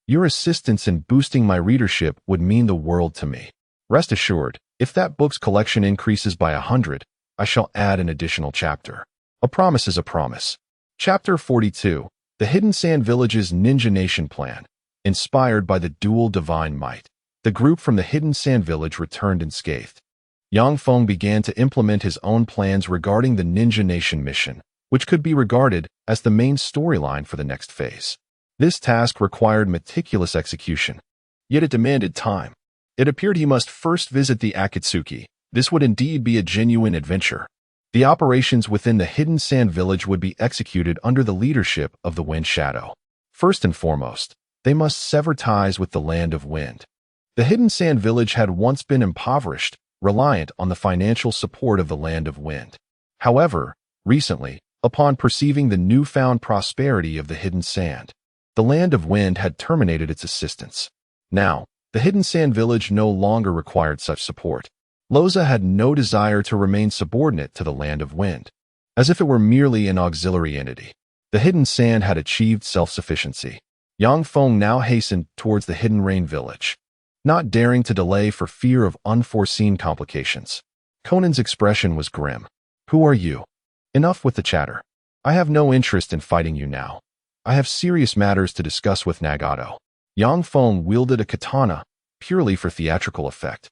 Your assistance in boosting my readership would mean the world to me. Rest assured, if that book's collection increases by 100, I shall add an additional chapter. A promise is a promise. Chapter 42, The Hidden Sand Village's Ninja Nation Plan. Inspired by the dual divine might, the group from the Hidden Sand Village returned unscathed. Yang Feng began to implement his own plans regarding the Ninja Nation mission, which could be regarded as the main storyline for the next phase. This task required meticulous execution, yet it demanded time. It appeared he must first visit the Akatsuki. This would indeed be a genuine adventure. The operations within the Hidden Sand Village would be executed under the leadership of the Wind Shadow. First and foremost, they must sever ties with the Land of Wind. The Hidden Sand Village had once been impoverished, reliant on the financial support of the Land of Wind. However, recently, upon perceiving the newfound prosperity of the Hidden Sand, the Land of Wind had terminated its assistance. Now, the Hidden Sand Village no longer required such support. Loza had no desire to remain subordinate to the Land of Wind, as if it were merely an auxiliary entity. The Hidden Sand had achieved self-sufficiency. Yang Feng now hastened towards the Hidden Rain Village, not daring to delay for fear of unforeseen complications. Conan's expression was grim. Who are you? Enough with the chatter. I have no interest in fighting you now. I have serious matters to discuss with Nagato. Yang Feng wielded a katana, purely for theatrical effect,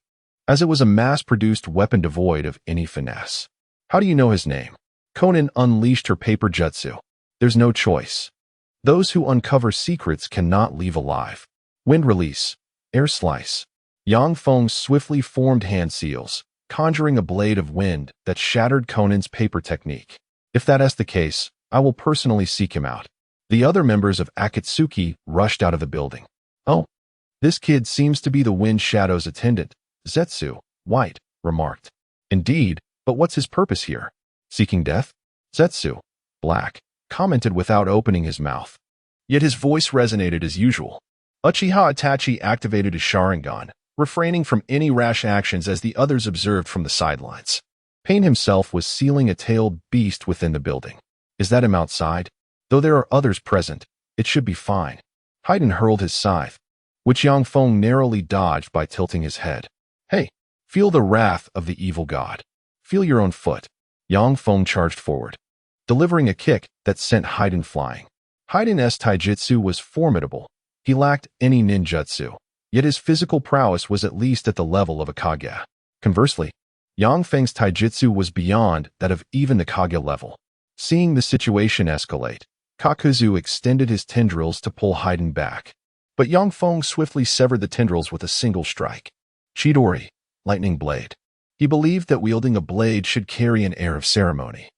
as it was a mass-produced weapon devoid of any finesse. How do you know his name? Conan unleashed her paper jutsu. There's no choice. Those who uncover secrets cannot leave alive. Wind release. Air slice. Yang Feng swiftly formed hand seals, conjuring a blade of wind that shattered Conan's paper technique. If that is the case, I will personally seek him out. The other members of Akatsuki rushed out of the building. Oh, this kid seems to be the Wind Shadow's attendant, Zetsu, White remarked. Indeed, but what's his purpose here? Seeking death? Zetsu, Black, commented without opening his mouth. Yet his voice resonated as usual. Uchiha Itachi activated his Sharingan, refraining from any rash actions as the others observed from the sidelines. Pain himself was sealing a tailed beast within the building. Is that him outside? Though there are others present, it should be fine. Haydn hurled his scythe, which Yang Feng narrowly dodged by tilting his head. Hey, feel the wrath of the evil god. Feel your own foot. Yang Feng charged forward, delivering a kick that sent Haydn flying. Haydn's taijutsu was formidable. He lacked any ninjutsu, yet his physical prowess was at least at the level of a Kage. Conversely, Yang Feng's taijutsu was beyond that of even the Kage level. Seeing the situation escalate, Kakuzu extended his tendrils to pull Haydn back. But Yang Feng swiftly severed the tendrils with a single strike. Chidori, lightning blade. He believed that wielding a blade should carry an air of ceremony.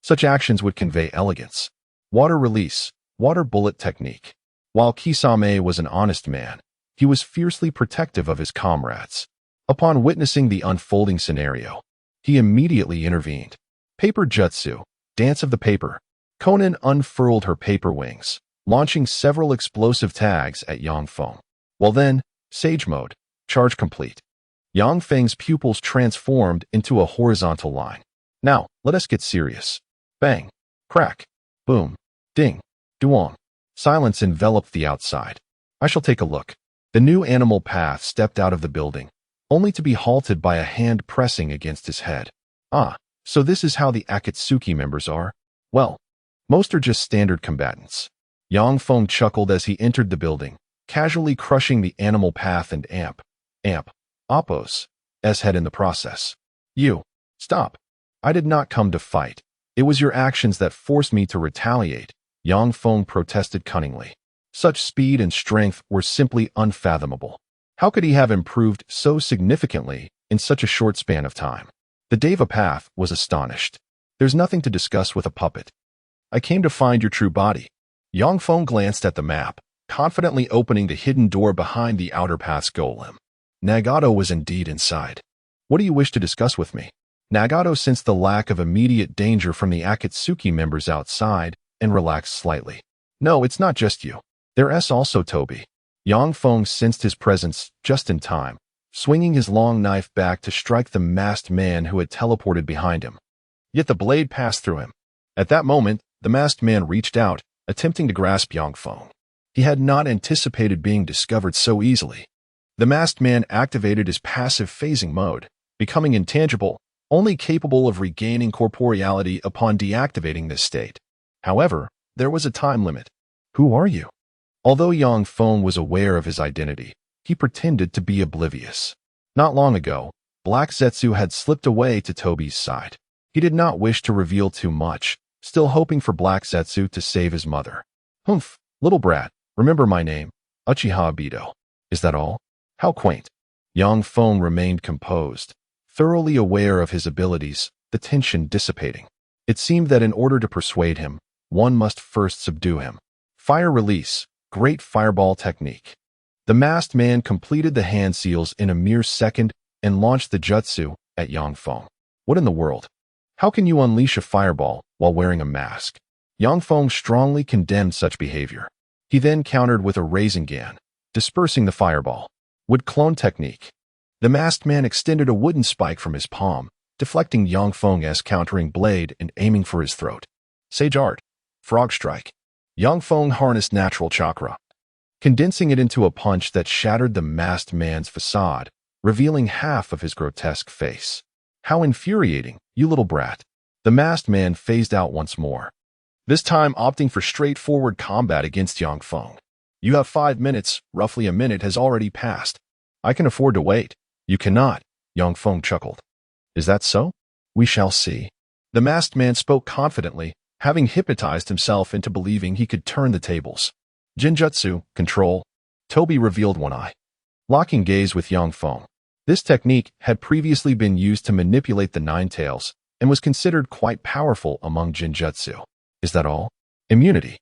Such actions would convey elegance. Water release, water bullet technique. While Kisame was an honest man, he was fiercely protective of his comrades. Upon witnessing the unfolding scenario, he immediately intervened. Paper jutsu, dance of the paper. Conan unfurled her paper wings, launching several explosive tags at Yang Feng. Well then, Sage Mode, charge complete. Yang Feng's pupils transformed into a horizontal line. Now, let us get serious. Bang, crack, boom, ding, duong. Silence enveloped the outside. I shall take a look. The new animal path stepped out of the building, only to be halted by a hand pressing against his head. Ah, so this is how the Akatsuki members are? Well, most are just standard combatants. Yang Feng chuckled as he entered the building, casually crushing the animal path and Appo's head in the process. You, stop. I did not come to fight. It was your actions that forced me to retaliate, Yang Feng protested cunningly. Such speed and strength were simply unfathomable. How could he have improved so significantly in such a short span of time? The Deva Path was astonished. There's nothing to discuss with a puppet. I came to find your true body. Yang Feng glanced at the map, confidently opening the hidden door behind the outer path's golem. Nagato was indeed inside. What do you wish to discuss with me? Nagato sensed the lack of immediate danger from the Akatsuki members outside and relaxed slightly. No, it's not just you. There's also Toby. Yang Feng sensed his presence just in time, swinging his long knife back to strike the masked man who had teleported behind him. Yet the blade passed through him. At that moment, the masked man reached out, attempting to grasp Yang Feng. He had not anticipated being discovered so easily. The masked man activated his passive phasing mode, becoming intangible, only capable of regaining corporeality upon deactivating this state. However, there was a time limit. Who are you? Although Yang Feng was aware of his identity, he pretended to be oblivious. Not long ago, Black Zetsu had slipped away to Toby's side. He did not wish to reveal too much, still hoping for Black Zetsu to save his mother. Humph, little brat, remember my name, Uchiha Obito. Is that all? How quaint. Yang Feng remained composed, thoroughly aware of his abilities, the tension dissipating. It seemed that in order to persuade him, one must first subdue him. Fire release, great fireball technique. The masked man completed the hand seals in a mere second and launched the jutsu at Yang Feng. What in the world? How can you unleash a fireball while wearing a mask? Yang Feng strongly condemned such behavior. He then countered with a Rasengan, dispersing the fireball. Wood clone technique. The masked man extended a wooden spike from his palm, deflecting Yang Feng's countering blade and aiming for his throat. Sage art. Frog strike. Yang Feng harnessed natural chakra, condensing it into a punch that shattered the masked man's facade, revealing half of his grotesque face. How infuriating, you little brat. The masked man phased out once more, this time opting for straightforward combat against Yang Feng. You have 5 minutes, roughly a minute has already passed. I can afford to wait. You cannot, Yang Feng chuckled. Is that so? We shall see. The masked man spoke confidently, having hypnotized himself into believing he could turn the tables. Jinjutsu, control. Toby revealed one eye, locking gaze with Yang Feng. This technique had previously been used to manipulate the Nine Tails and was considered quite powerful among Jinjutsu. Is that all? Immunity.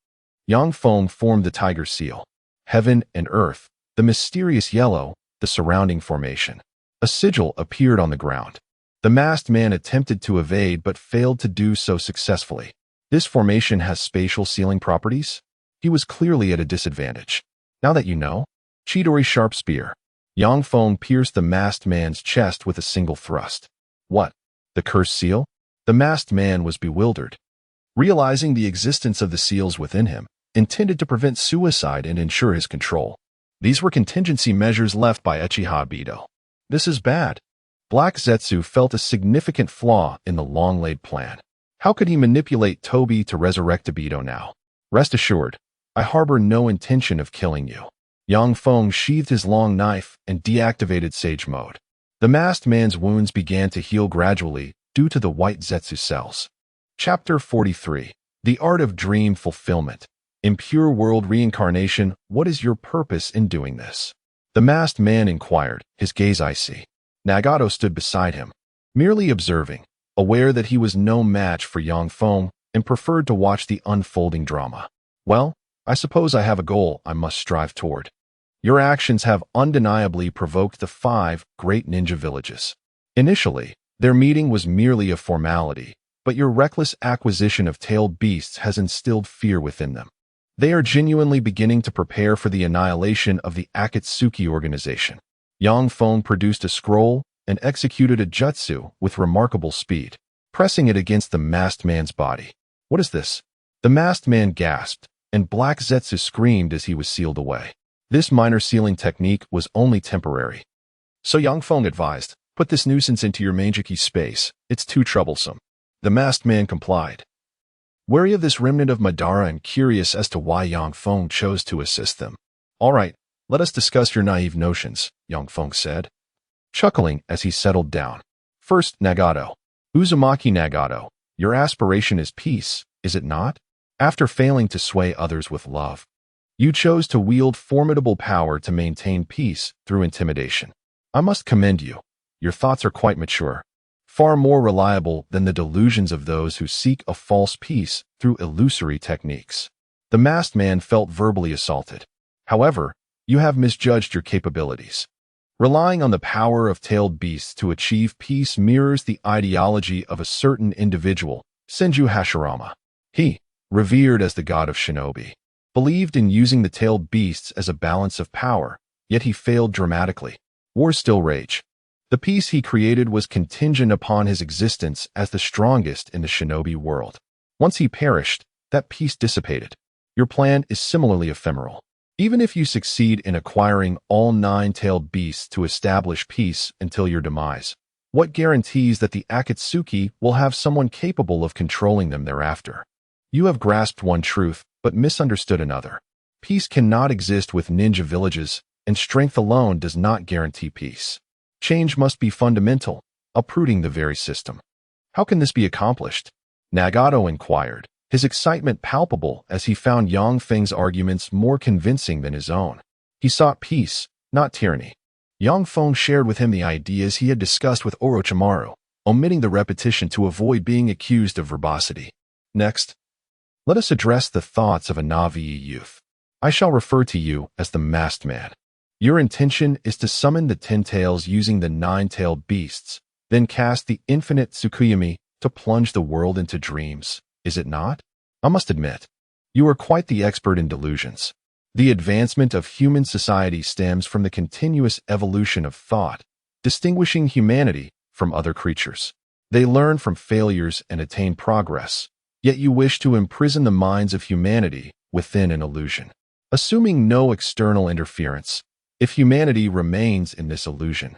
Yang Feng formed the tiger seal. Heaven and earth, the mysterious yellow, the surrounding formation. A sigil appeared on the ground. The masked man attempted to evade but failed to do so successfully. This formation has spatial sealing properties? He was clearly at a disadvantage. Now that you know, Chidori's sharp spear. Yang Feng pierced the masked man's chest with a single thrust. What? The cursed seal? The masked man was bewildered. Realizing the existence of the seals within him, intended to prevent suicide and ensure his control. These were contingency measures left by Uchiha Bido. This is bad. Black Zetsu felt a significant flaw in the long-laid plan. How could he manipulate Tobi to resurrect Ibido now? Rest assured, I harbor no intention of killing you. Yang Feng sheathed his long knife and deactivated Sage Mode. The masked man's wounds began to heal gradually due to the white Zetsu cells. Chapter 43. The Art of Dream Fulfillment. In Pure World Reincarnation, what is your purpose in doing this? The masked man inquired, his gaze icy. Nagato stood beside him, merely observing, aware that he was no match for Yang Feng and preferred to watch the unfolding drama. Well, I suppose I have a goal I must strive toward. Your actions have undeniably provoked the 5 great ninja villages. Initially, their meeting was merely a formality, but your reckless acquisition of tailed beasts has instilled fear within them. They are genuinely beginning to prepare for the annihilation of the Akatsuki organization. Yang Feng produced a scroll and executed a jutsu with remarkable speed, pressing it against the masked man's body. What is this? The masked man gasped, and Black Zetsu screamed as he was sealed away. This minor sealing technique was only temporary. So Yang Feng advised, put this nuisance into your Mangeki space. It's too troublesome. The masked man complied. Wary of this remnant of Madara and curious as to why Yang Feng chose to assist them. All right, let us discuss your naive notions, Yang Feng said, chuckling as he settled down. First, Nagato. Uzumaki Nagato, your aspiration is peace, is it not? After failing to sway others with love, you chose to wield formidable power to maintain peace through intimidation. I must commend you. Your thoughts are quite mature, far more reliable than the delusions of those who seek a false peace through illusory techniques. The masked man felt verbally assaulted. However, you have misjudged your capabilities. Relying on the power of tailed beasts to achieve peace mirrors the ideology of a certain individual, Senju Hashirama. He, revered as the god of shinobi, believed in using the tailed beasts as a balance of power, yet he failed dramatically. Wars still rage. The peace he created was contingent upon his existence as the strongest in the shinobi world. Once he perished, that peace dissipated. Your plan is similarly ephemeral. Even if you succeed in acquiring all 9-tailed beasts to establish peace until your demise, what guarantees that the Akatsuki will have someone capable of controlling them thereafter? You have grasped one truth, but misunderstood another. Peace cannot exist with ninja villages, and strength alone does not guarantee peace. Change must be fundamental, uprooting the very system. How can this be accomplished? Nagato inquired, his excitement palpable as he found Yang Feng's arguments more convincing than his own. He sought peace, not tyranny. Yang Feng shared with him the ideas he had discussed with Orochimaru, omitting the repetition to avoid being accused of verbosity. Next, let us address the thoughts of a Na'vi youth. I shall refer to you as the masked man. Your intention is to summon the 10 tails using the 9-tailed beasts, then cast the infinite Tsukuyomi to plunge the world into dreams, is it not? I must admit, you are quite the expert in delusions. The advancement of human society stems from the continuous evolution of thought, distinguishing humanity from other creatures. They learn from failures and attain progress, yet you wish to imprison the minds of humanity within an illusion. Assuming no external interference, if humanity remains in this illusion,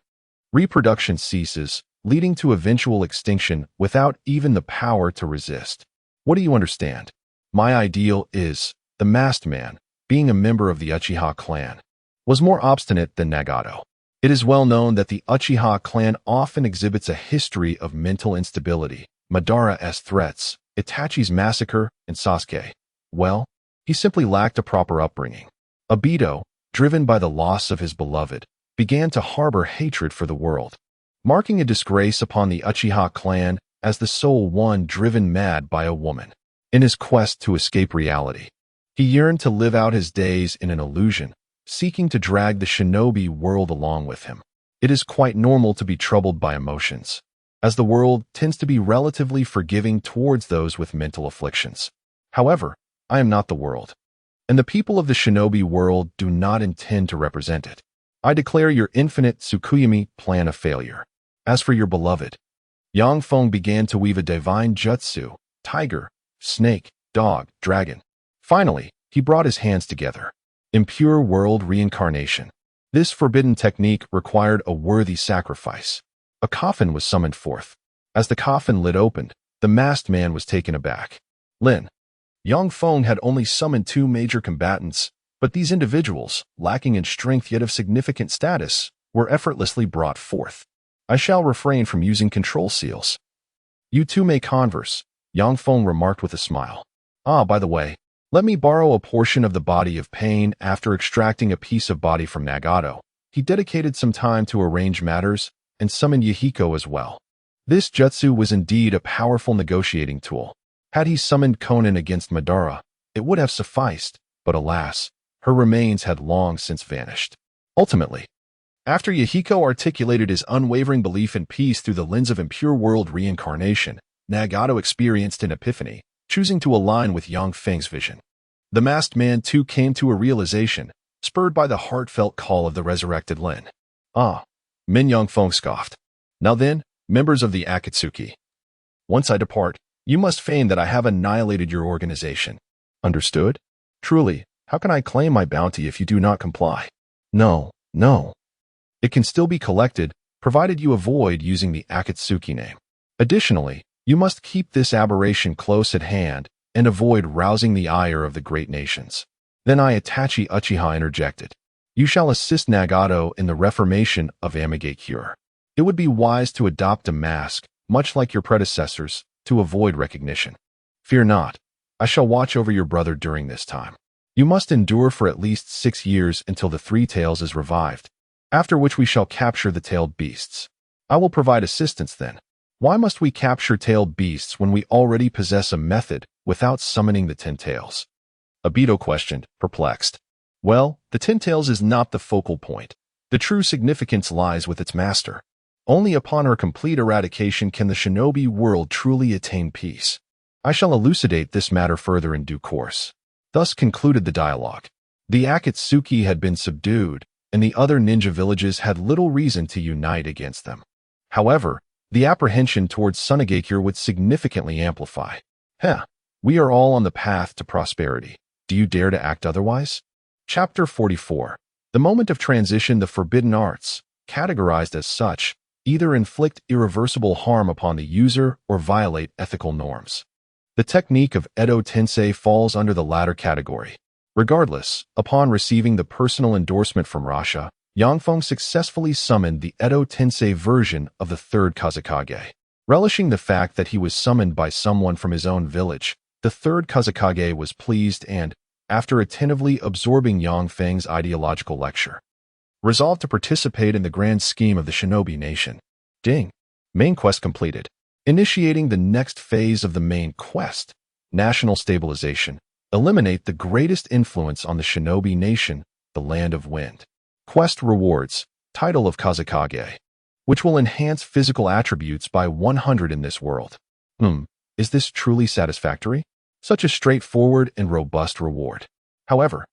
reproduction ceases, leading to eventual extinction without even the power to resist. What do you understand? My ideal is, the masked man, being a member of the Uchiha clan, was more obstinate than Nagato. It is well known that the Uchiha clan often exhibits a history of mental instability, Madara's threats, Itachi's massacre, and Sasuke. Well, he simply lacked a proper upbringing. Obito, driven by the loss of his beloved, began to harbor hatred for the world, marking a disgrace upon the Uchiha clan as the sole one driven mad by a woman. In his quest to escape reality, he yearned to live out his days in an illusion, seeking to drag the shinobi world along with him. It is quite normal to be troubled by emotions, as the world tends to be relatively forgiving towards those with mental afflictions. However, I am not the world, and the people of the shinobi world do not intend to represent it. I declare your infinite Tsukuyami plan a failure. As for your beloved, Yang Feng began to weave a divine jutsu, tiger, snake, dog, dragon. Finally, he brought his hands together. Impure world reincarnation. This forbidden technique required a worthy sacrifice. A coffin was summoned forth. As the coffin lid opened, the masked man was taken aback. Lin. Yang Feng had only summoned 2 major combatants, but these individuals, lacking in strength yet of significant status, were effortlessly brought forth. I shall refrain from using control seals. You two may converse, Yang Feng remarked with a smile. Ah, by the way, let me borrow a portion of the body of pain. After extracting a piece of body from Nagato, he dedicated some time to arrange matters and summoned Yahiko as well. This jutsu was indeed a powerful negotiating tool. Had he summoned Conan against Madara, it would have sufficed, but alas, her remains had long since vanished. Ultimately, after Yahiko articulated his unwavering belief in peace through the lens of impure world reincarnation, Nagato experienced an epiphany, choosing to align with Yang Feng's vision. The masked man too came to a realization, spurred by the heartfelt call of the resurrected Lin. Ah, Min Yang Feng scoffed. Now then, members of the Akatsuki. Once I depart, you must feign that I have annihilated your organization. Understood? Truly, how can I claim my bounty if you do not comply? No. It can still be collected, provided you avoid using the Akatsuki name. Additionally, you must keep this aberration close at hand and avoid rousing the ire of the great nations. Then Itachi Uchiha interjected. You shall assist Nagato in the reformation of Amigakure. It would be wise to adopt a mask, much like your predecessors, to avoid recognition. Fear not, I shall watch over your brother during this time. You must endure for at least 6 years until the 3 Tails is revived, after which we shall capture the tailed beasts. I will provide assistance then. Why must we capture tailed beasts when we already possess a method without summoning the 10 Tails? Obito questioned, perplexed. Well, the 10 Tails is not the focal point. The true significance lies with its master. Only upon her complete eradication can the shinobi world truly attain peace. I shall elucidate this matter further in due course. Thus concluded the dialogue. The Akatsuki had been subdued, and the other ninja villages had little reason to unite against them. However, the apprehension towards Sunagakure would significantly amplify. We are all on the path to prosperity. Do you dare to act otherwise? Chapter 44. The moment of transition. The forbidden arts, categorized as such, either inflict irreversible harm upon the user or violate ethical norms. The technique of Edo Tensei falls under the latter category. Regardless, upon receiving the personal endorsement from Rasha, Yang Feng successfully summoned the Edo Tensei version of the 3rd Kazekage. Relishing the fact that he was summoned by someone from his own village, the 3rd Kazekage was pleased and, after attentively absorbing Yang Feng's ideological lecture, resolved to participate in the grand scheme of the shinobi nation. Ding! Main quest completed. Initiating the next phase of the main quest, national stabilization. Eliminate the greatest influence on the shinobi nation, the Land of Wind. Quest rewards, title of Kazekage, which will enhance physical attributes by 100 in this world. Is this truly satisfactory? Such a straightforward and robust reward. However,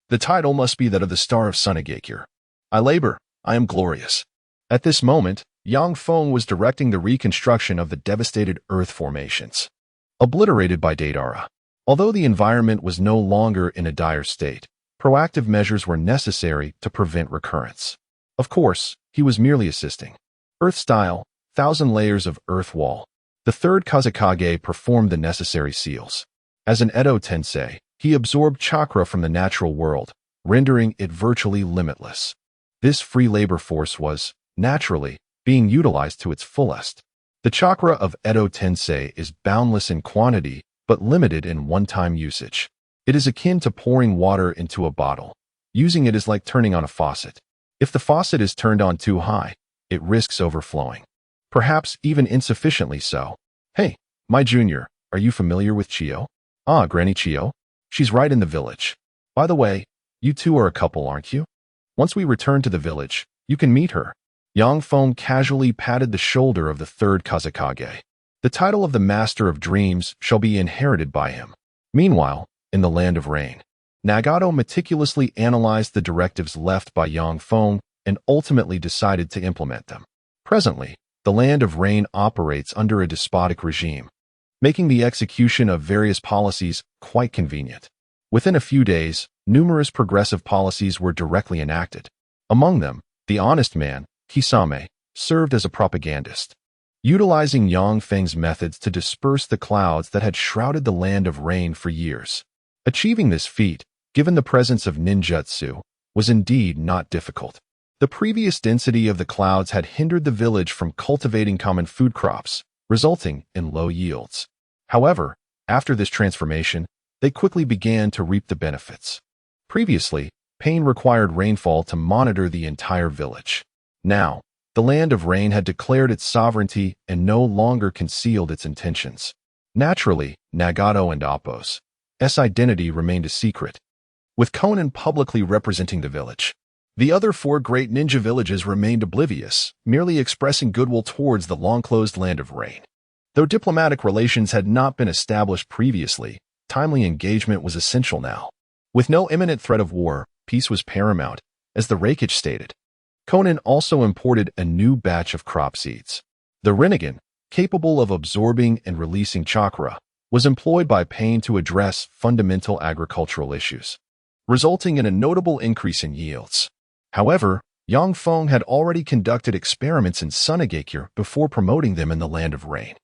the title must be that of the Star of Sunagakure. I labor, I am glorious. At this moment, Yang Feng was directing the reconstruction of the devastated earth formations, obliterated by Deidara. Although the environment was no longer in a dire state, proactive measures were necessary to prevent recurrence. Of course, he was merely assisting. Earth style, 1,000 layers of earth wall. The 3rd Kazekage performed the necessary seals. As an Edo Tensei, he absorbed chakra from the natural world, rendering it virtually limitless. This free labor force was, naturally, being utilized to its fullest. The chakra of Edo Tensei is boundless in quantity, but limited in one-time usage. It is akin to pouring water into a bottle. Using it is like turning on a faucet. If the faucet is turned on too high, it risks overflowing. Perhaps even insufficiently so. Hey, my junior, are you familiar with Chio? Ah, Granny Chio. She's right in the village. By the way, you two are a couple, aren't you? Once we return to the village, you can meet her. Yang Feng casually patted the shoulder of the third Kazakage. The title of the Master of Dreams shall be inherited by him. Meanwhile, in the Land of Rain, Nagato meticulously analyzed the directives left by Yang Feng and ultimately decided to implement them. Presently, the Land of Rain operates under a despotic regime, making the execution of various policies quite convenient. Within a few days, numerous progressive policies were directly enacted. Among them, the honest man, Kisame, served as a propagandist, utilizing Yang Feng's methods to disperse the clouds that had shrouded the Land of Rain for years. Achieving this feat, given the presence of ninjutsu, was indeed not difficult. The previous density of the clouds had hindered the village from cultivating common food crops, resulting in low yields. However, after this transformation, they quickly began to reap the benefits. Previously, pain required rainfall to monitor the entire village. Now, the Land of Rain had declared its sovereignty and no longer concealed its intentions. Naturally, Nagato and Appo's identity remained a secret, with Conan publicly representing the village. The other 4 great ninja villages remained oblivious, merely expressing goodwill towards the long-closed Land of Rain. Though diplomatic relations had not been established previously, timely engagement was essential now. With no imminent threat of war, peace was paramount, as the Reikage stated. Conan also imported a new batch of crop seeds. The Rinnegan, capable of absorbing and releasing chakra, was employed by Pain to address fundamental agricultural issues, resulting in a notable increase in yields. However, Yang Feng had already conducted experiments in Sunagakure before promoting them in the Land of Rain.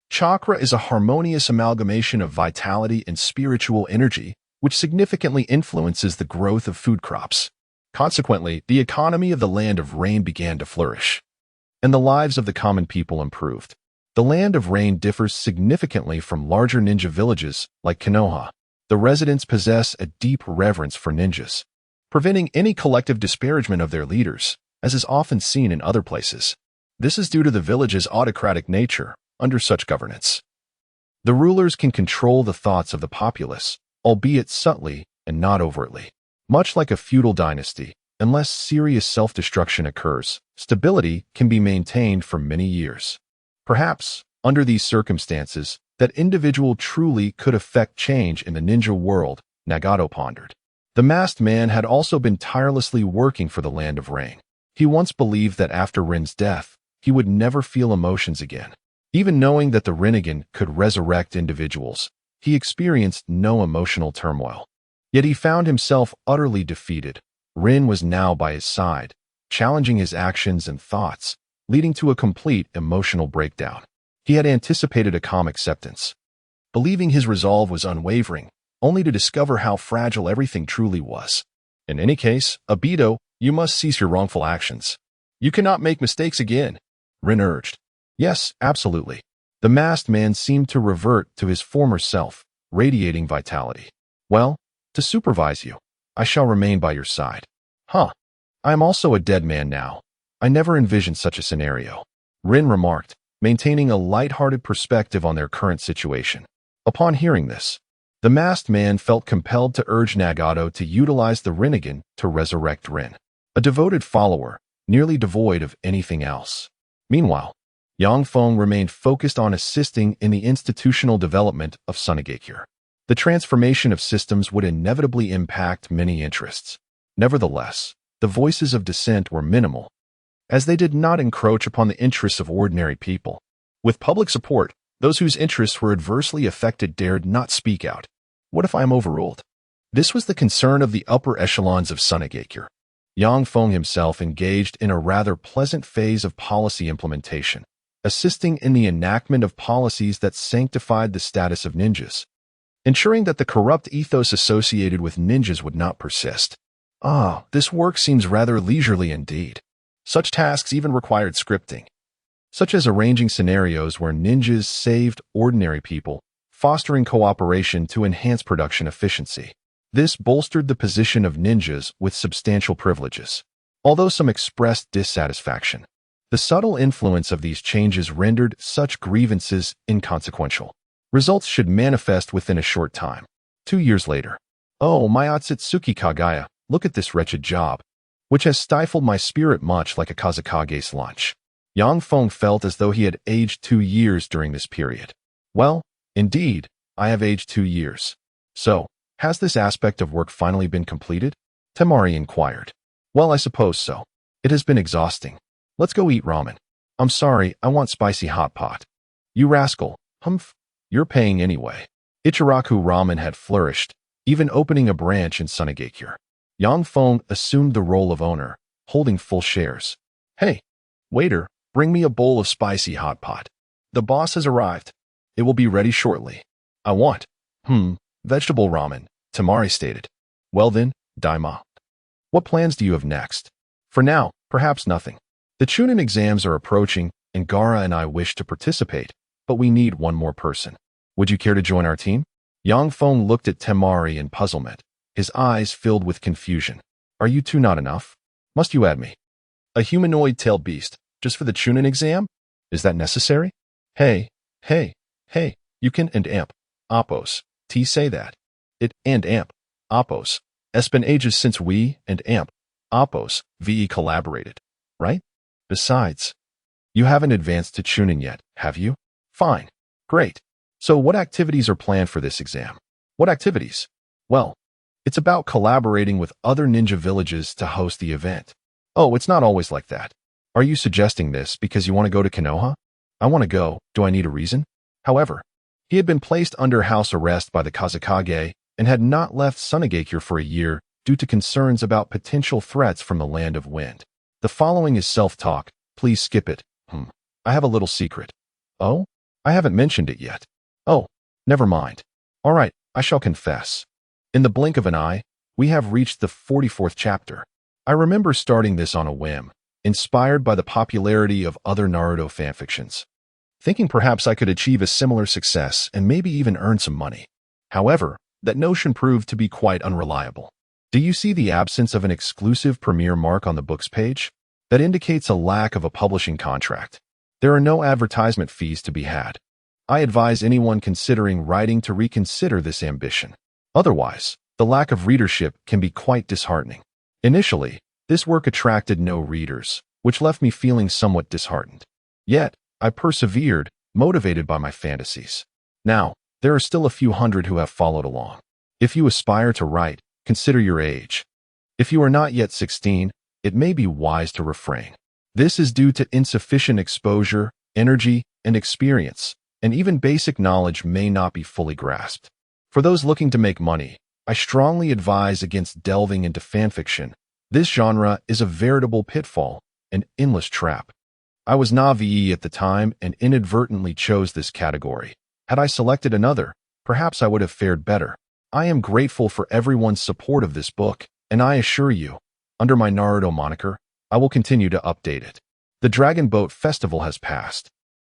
Chakra is a harmonious amalgamation of vitality and spiritual energy, which significantly influences the growth of food crops. Consequently, the economy of the Land of Rain began to flourish, and the lives of the common people improved. The Land of Rain differs significantly from larger ninja villages like Konoha. The residents possess a deep reverence for ninjas, preventing any collective disparagement of their leaders, as is often seen in other places. This is due to the village's autocratic nature. Under such governance, the rulers can control the thoughts of the populace, albeit subtly and not overtly. Much like a feudal dynasty, unless serious self-destruction occurs, stability can be maintained for many years. Perhaps, under these circumstances, that individual truly could affect change in the ninja world, Nagato pondered. The masked man had also been tirelessly working for the Land of Rain. He once believed that after Rin's death, he would never feel emotions again. Even knowing that the Rinnegan could resurrect individuals, he experienced no emotional turmoil. Yet he found himself utterly defeated. Rin was now by his side, challenging his actions and thoughts, leading to a complete emotional breakdown. He had anticipated a calm acceptance, believing his resolve was unwavering, only to discover how fragile everything truly was. In any case, Obito, you must cease your wrongful actions. You cannot make mistakes again, Rin urged. Yes, absolutely. The masked man seemed to revert to his former self, radiating vitality. Well, to supervise you, I shall remain by your side. Huh. I am also a dead man now. I never envisioned such a scenario, Rin remarked, maintaining a light-hearted perspective on their current situation. Upon hearing this, the masked man felt compelled to urge Nagato to utilize the Rinnegan to resurrect Rin, a devoted follower, nearly devoid of anything else. Meanwhile, Yang Feng remained focused on assisting in the institutional development of Sunagakure. The transformation of systems would inevitably impact many interests. Nevertheless, the voices of dissent were minimal, as they did not encroach upon the interests of ordinary people. With public support, those whose interests were adversely affected dared not speak out. What if I am overruled? This was the concern of the upper echelons of Sunagakure. Yang Feng himself engaged in a rather pleasant phase of policy implementation, assisting in the enactment of policies that sanctified the status of ninjas, ensuring that the corrupt ethos associated with ninjas would not persist. This work seems rather leisurely indeed. Such tasks even required scripting, such as arranging scenarios where ninjas saved ordinary people, fostering cooperation to enhance production efficiency. This bolstered the position of ninjas with substantial privileges, although some expressed dissatisfaction. The subtle influence of these changes rendered such grievances inconsequential. Results should manifest within a short time. 2 years later. Oh, my Otsutsuki Kagaya, look at this wretched job. which has stifled my spirit much like a Kazakage's lunch. Yang Feng felt as though he had aged 2 years during this period. Well, indeed, I have aged 2 years. So, has this aspect of work finally been completed? Temari inquired. Well, I suppose so. It has been exhausting. Let's go eat ramen. I'm sorry, I want spicy hot pot. You rascal, humph, you're paying anyway. Ichiraku Ramen had flourished, even opening a branch in Sunagakure. Yang Feng assumed the role of owner, holding full shares. Hey, waiter, bring me a bowl of spicy hot pot. The boss has arrived. It will be ready shortly. I want, vegetable ramen, Tamari stated. Well then, Daima. What plans do you have next? For now, perhaps nothing. The Chunin exams are approaching, and Gara and I wish to participate, but we need one more person. Would you care to join our team? Yang Feng looked at Temari in puzzlement, his eyes filled with confusion. Are you two not enough? Must you add me? A humanoid tail beast, just for the Chunin exam? Is that necessary? Hey, you can and amp, Oppos, T say that. It and amp, Oppos. It's been ages since we and amp, Oppos, VE collaborated, right? Besides, you haven't advanced to Chunin yet, have you? Fine. Great. So what activities are planned for this exam? What activities? Well, it's about collaborating with other ninja villages to host the event. Oh, it's not always like that. Are you suggesting this because you want to go to Konoha? I want to go. Do I need a reason? However, he had been placed under house arrest by the Kazakage and had not left Sunagakure for a year due to concerns about potential threats from the Land of Wind. The following is self-talk. Please skip it. I have a little secret. Oh? I haven't mentioned it yet. Oh, never mind. All right, I shall confess. In the blink of an eye, we have reached the 44th chapter. I remember starting this on a whim, inspired by the popularity of other Naruto fanfictions, thinking perhaps I could achieve a similar success and maybe even earn some money. However, that notion proved to be quite unreliable. Do you see the absence of an exclusive premiere mark on the book's page? That indicates a lack of a publishing contract. There are no advertisement fees to be had. I advise anyone considering writing to reconsider this ambition. Otherwise, the lack of readership can be quite disheartening. Initially, this work attracted no readers, which left me feeling somewhat disheartened. Yet, I persevered, motivated by my fantasies. Now, there are still a few hundred who have followed along. If you aspire to write, consider your age. If you are not yet 16, it may be wise to refrain. This is due to insufficient exposure, energy, and experience, and even basic knowledge may not be fully grasped. For those looking to make money, I strongly advise against delving into fanfiction. This genre is a veritable pitfall, an endless trap. I was Navi at the time and inadvertently chose this category. Had I selected another, perhaps I would have fared better. I am grateful for everyone's support of this book, and I assure you, under my Naruto moniker, I will continue to update it. The Dragon Boat Festival has passed.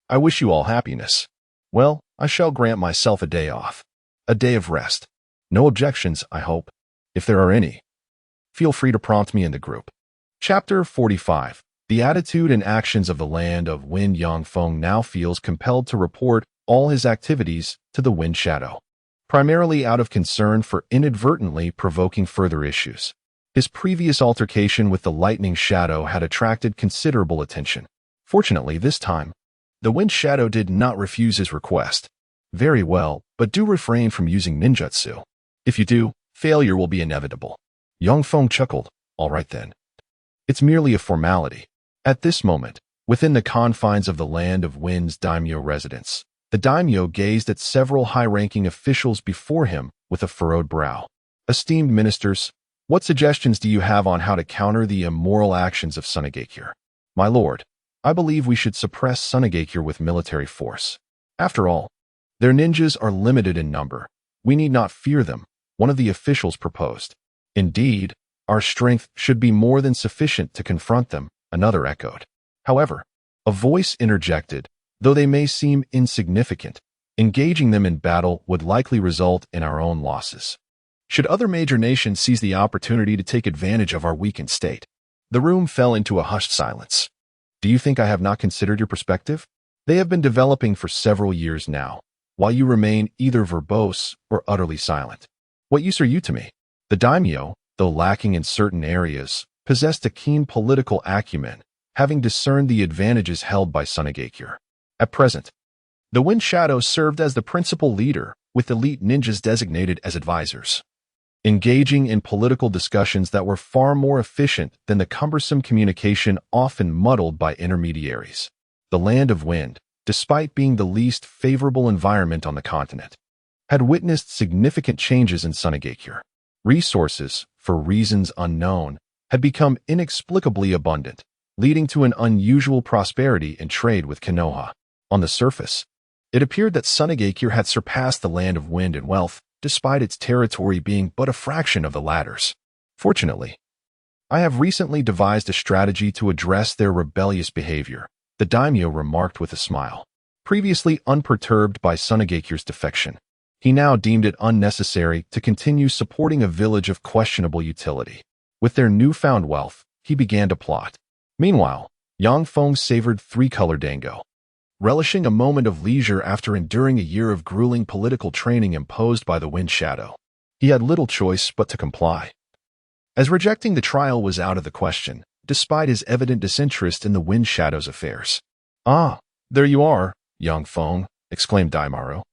I wish you all happiness. Well, I shall grant myself a day off. A day of rest. No objections, I hope. If there are any, feel free to prompt me in the group. Chapter 45. The attitude and actions of the Land of Wind. Yang Feng now feels compelled to report all his activities to the Wind Shadow, primarily out of concern for inadvertently provoking further issues. His previous altercation with the Lightning Shadow had attracted considerable attention. Fortunately, this time, the Wind Shadow did not refuse his request. Very well, but do refrain from using ninjutsu. If you do, failure will be inevitable. Yang Feng chuckled. All right then. It's merely a formality. At this moment, within the confines of the Land of Wind's daimyo residence, the daimyo gazed at several high-ranking officials before him with a furrowed brow. Esteemed ministers, what suggestions do you have on how to counter the immoral actions of Sunagakure? My lord, I believe we should suppress Sunagakure with military force. After all, their ninjas are limited in number. We need not fear them, one of the officials proposed. Indeed, our strength should be more than sufficient to confront them, another echoed. However, a voice interjected, though they may seem insignificant, engaging them in battle would likely result in our own losses. Should other major nations seize the opportunity to take advantage of our weakened state? The room fell into a hushed silence. Do you think I have not considered your perspective? They have been developing for several years now, while you remain either verbose or utterly silent. What use are you to me? The daimyo, though lacking in certain areas, possessed a keen political acumen, having discerned the advantages held by Sunagakure. At present, the Wind Shadow served as the principal leader, with elite ninjas designated as advisors, engaging in political discussions that were far more efficient than the cumbersome communication often muddled by intermediaries. The Land of Wind, despite being the least favorable environment on the continent, had witnessed significant changes in Sunagakure. Resources, for reasons unknown, had become inexplicably abundant, leading to an unusual prosperity in trade with Konoha. On the surface, it appeared that Sunagakure had surpassed the Land of Wind in wealth, despite its territory being but a fraction of the latter's. Fortunately, I have recently devised a strategy to address their rebellious behavior, the daimyo remarked with a smile. Previously unperturbed by Sunagakure's defection, he now deemed it unnecessary to continue supporting a village of questionable utility. With their newfound wealth, he began to plot. Meanwhile, Yang Feng savored three-color dango, relishing a moment of leisure after enduring a year of grueling political training imposed by the Wind Shadow. He had little choice but to comply, as rejecting the trial was out of the question, despite his evident disinterest in the Wind Shadow's affairs. "Ah, there you are, Yang Feng," exclaimed Daimaru,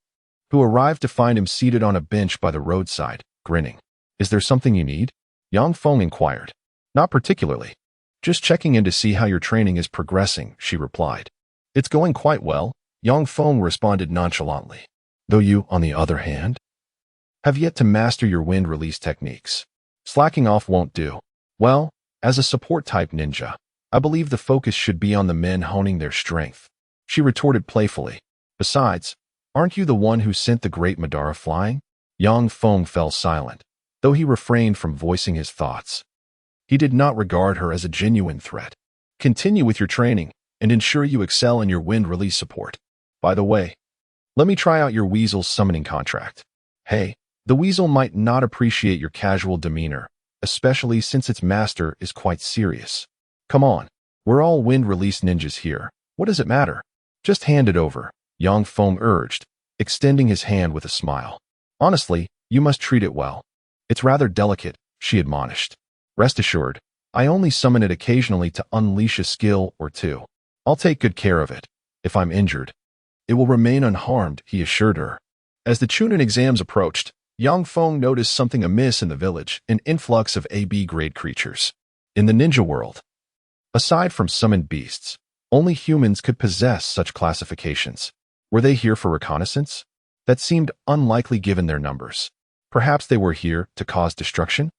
who arrived to find him seated on a bench by the roadside, grinning. "Is there something you need?" Yang Feng inquired. "Not particularly. Just checking in to see how your training is progressing," she replied. "It's going quite well," Yang Feng responded nonchalantly. "Though you, on the other hand, have yet to master your wind release techniques. Slacking off won't do." "Well, as a support-type ninja, I believe the focus should be on the men honing their strength," she retorted playfully. "Besides, aren't you the one who sent the great Madara flying?" Yang Feng fell silent, though he refrained from voicing his thoughts. He did not regard her as a genuine threat. "Continue with your training, and ensure you excel in your wind release support. By the way, let me try out your weasel's summoning contract." "Hey, the weasel might not appreciate your casual demeanor, especially since its master is quite serious. Come on, we're all wind release ninjas here. What does it matter? Just hand it over," Yang Feng urged, extending his hand with a smile. "Honestly, you must treat it well. It's rather delicate," she admonished. "Rest assured, I only summon it occasionally to unleash a skill or two. I'll take good care of it. If I'm injured, it will remain unharmed," he assured her. As the Chunin exams approached, Yang Feng noticed something amiss in the village, an influx of AB grade creatures. In the ninja world, aside from summoned beasts, only humans could possess such classifications. Were they here for reconnaissance? That seemed unlikely given their numbers. Perhaps they were here to cause destruction?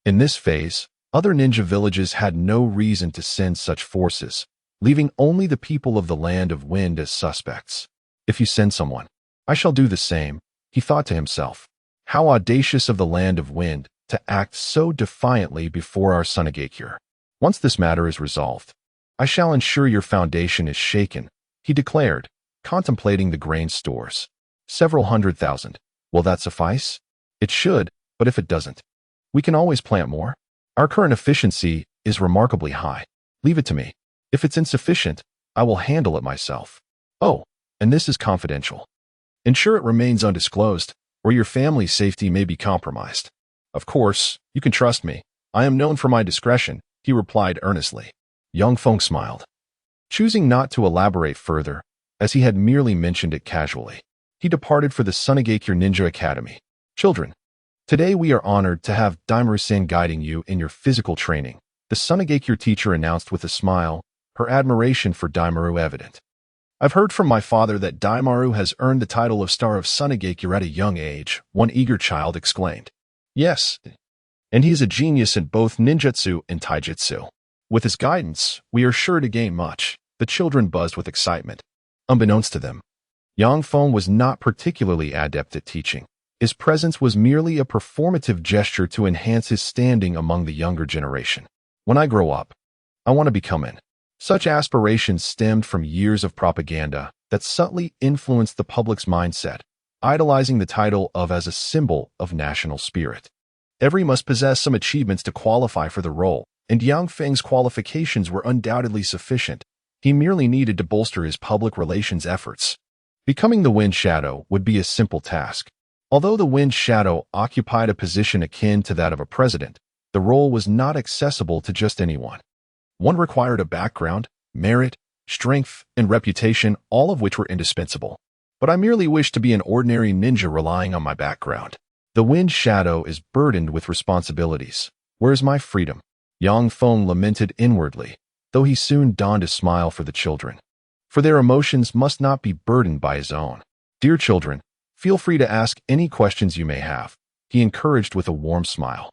In this phase, other ninja villages had no reason to send such forces, leaving only the people of the Land of Wind as suspects. "If you send someone, I shall do the same," he thought to himself. How audacious of the Land of Wind to act so defiantly before our Sunagakure. "Once this matter is resolved, I shall ensure your foundation is shaken," he declared, contemplating the grain stores. "Several 100,000. Will that suffice?" "It should, but if it doesn't, we can always plant more. Our current efficiency is remarkably high. Leave it to me. If it's insufficient, I will handle it myself. Oh, and this is confidential. Ensure it remains undisclosed, or your family's safety may be compromised." "Of course, you can trust me. I am known for my discretion," he replied earnestly. Yang Feng smiled, choosing not to elaborate further, as he had merely mentioned it casually. He departed for the Sunagakure Ninja Academy. "Children, today we are honored to have Daimaru-san guiding you in your physical training," the Sunagakure teacher announced with a smile, her admiration for Daimaru evident. "I've heard from my father that Daimaru has earned the title of Star of Sunagakure at a young age," one eager child exclaimed. "Yes, and he is a genius in both ninjutsu and taijutsu. With his guidance, we are sure to gain much." The children buzzed with excitement. Unbeknownst to them, Yang Feng was not particularly adept at teaching. His presence was merely a performative gesture to enhance his standing among the younger generation. "When I grow up, I want to become an." Such aspirations stemmed from years of propaganda that subtly influenced the public's mindset, idolizing the title of as a symbol of national spirit. Every must possess some achievements to qualify for the role, and Yang Feng's qualifications were undoubtedly sufficient. He merely needed to bolster his public relations efforts. Becoming the Wind Shadow would be a simple task. Although the Wind Shadow occupied a position akin to that of a president, The role was not accessible to just anyone. One required a background, merit, strength, and reputation, all of which were indispensable. But I merely wished to be an ordinary ninja relying on my background. The Wind Shadow is burdened with responsibilities. Where's my freedom? Yang Feng lamented inwardly, though he soon donned a smile for the children. For their emotions must not be burdened by his own. Dear children, feel free to ask any questions you may have, he encouraged with a warm smile,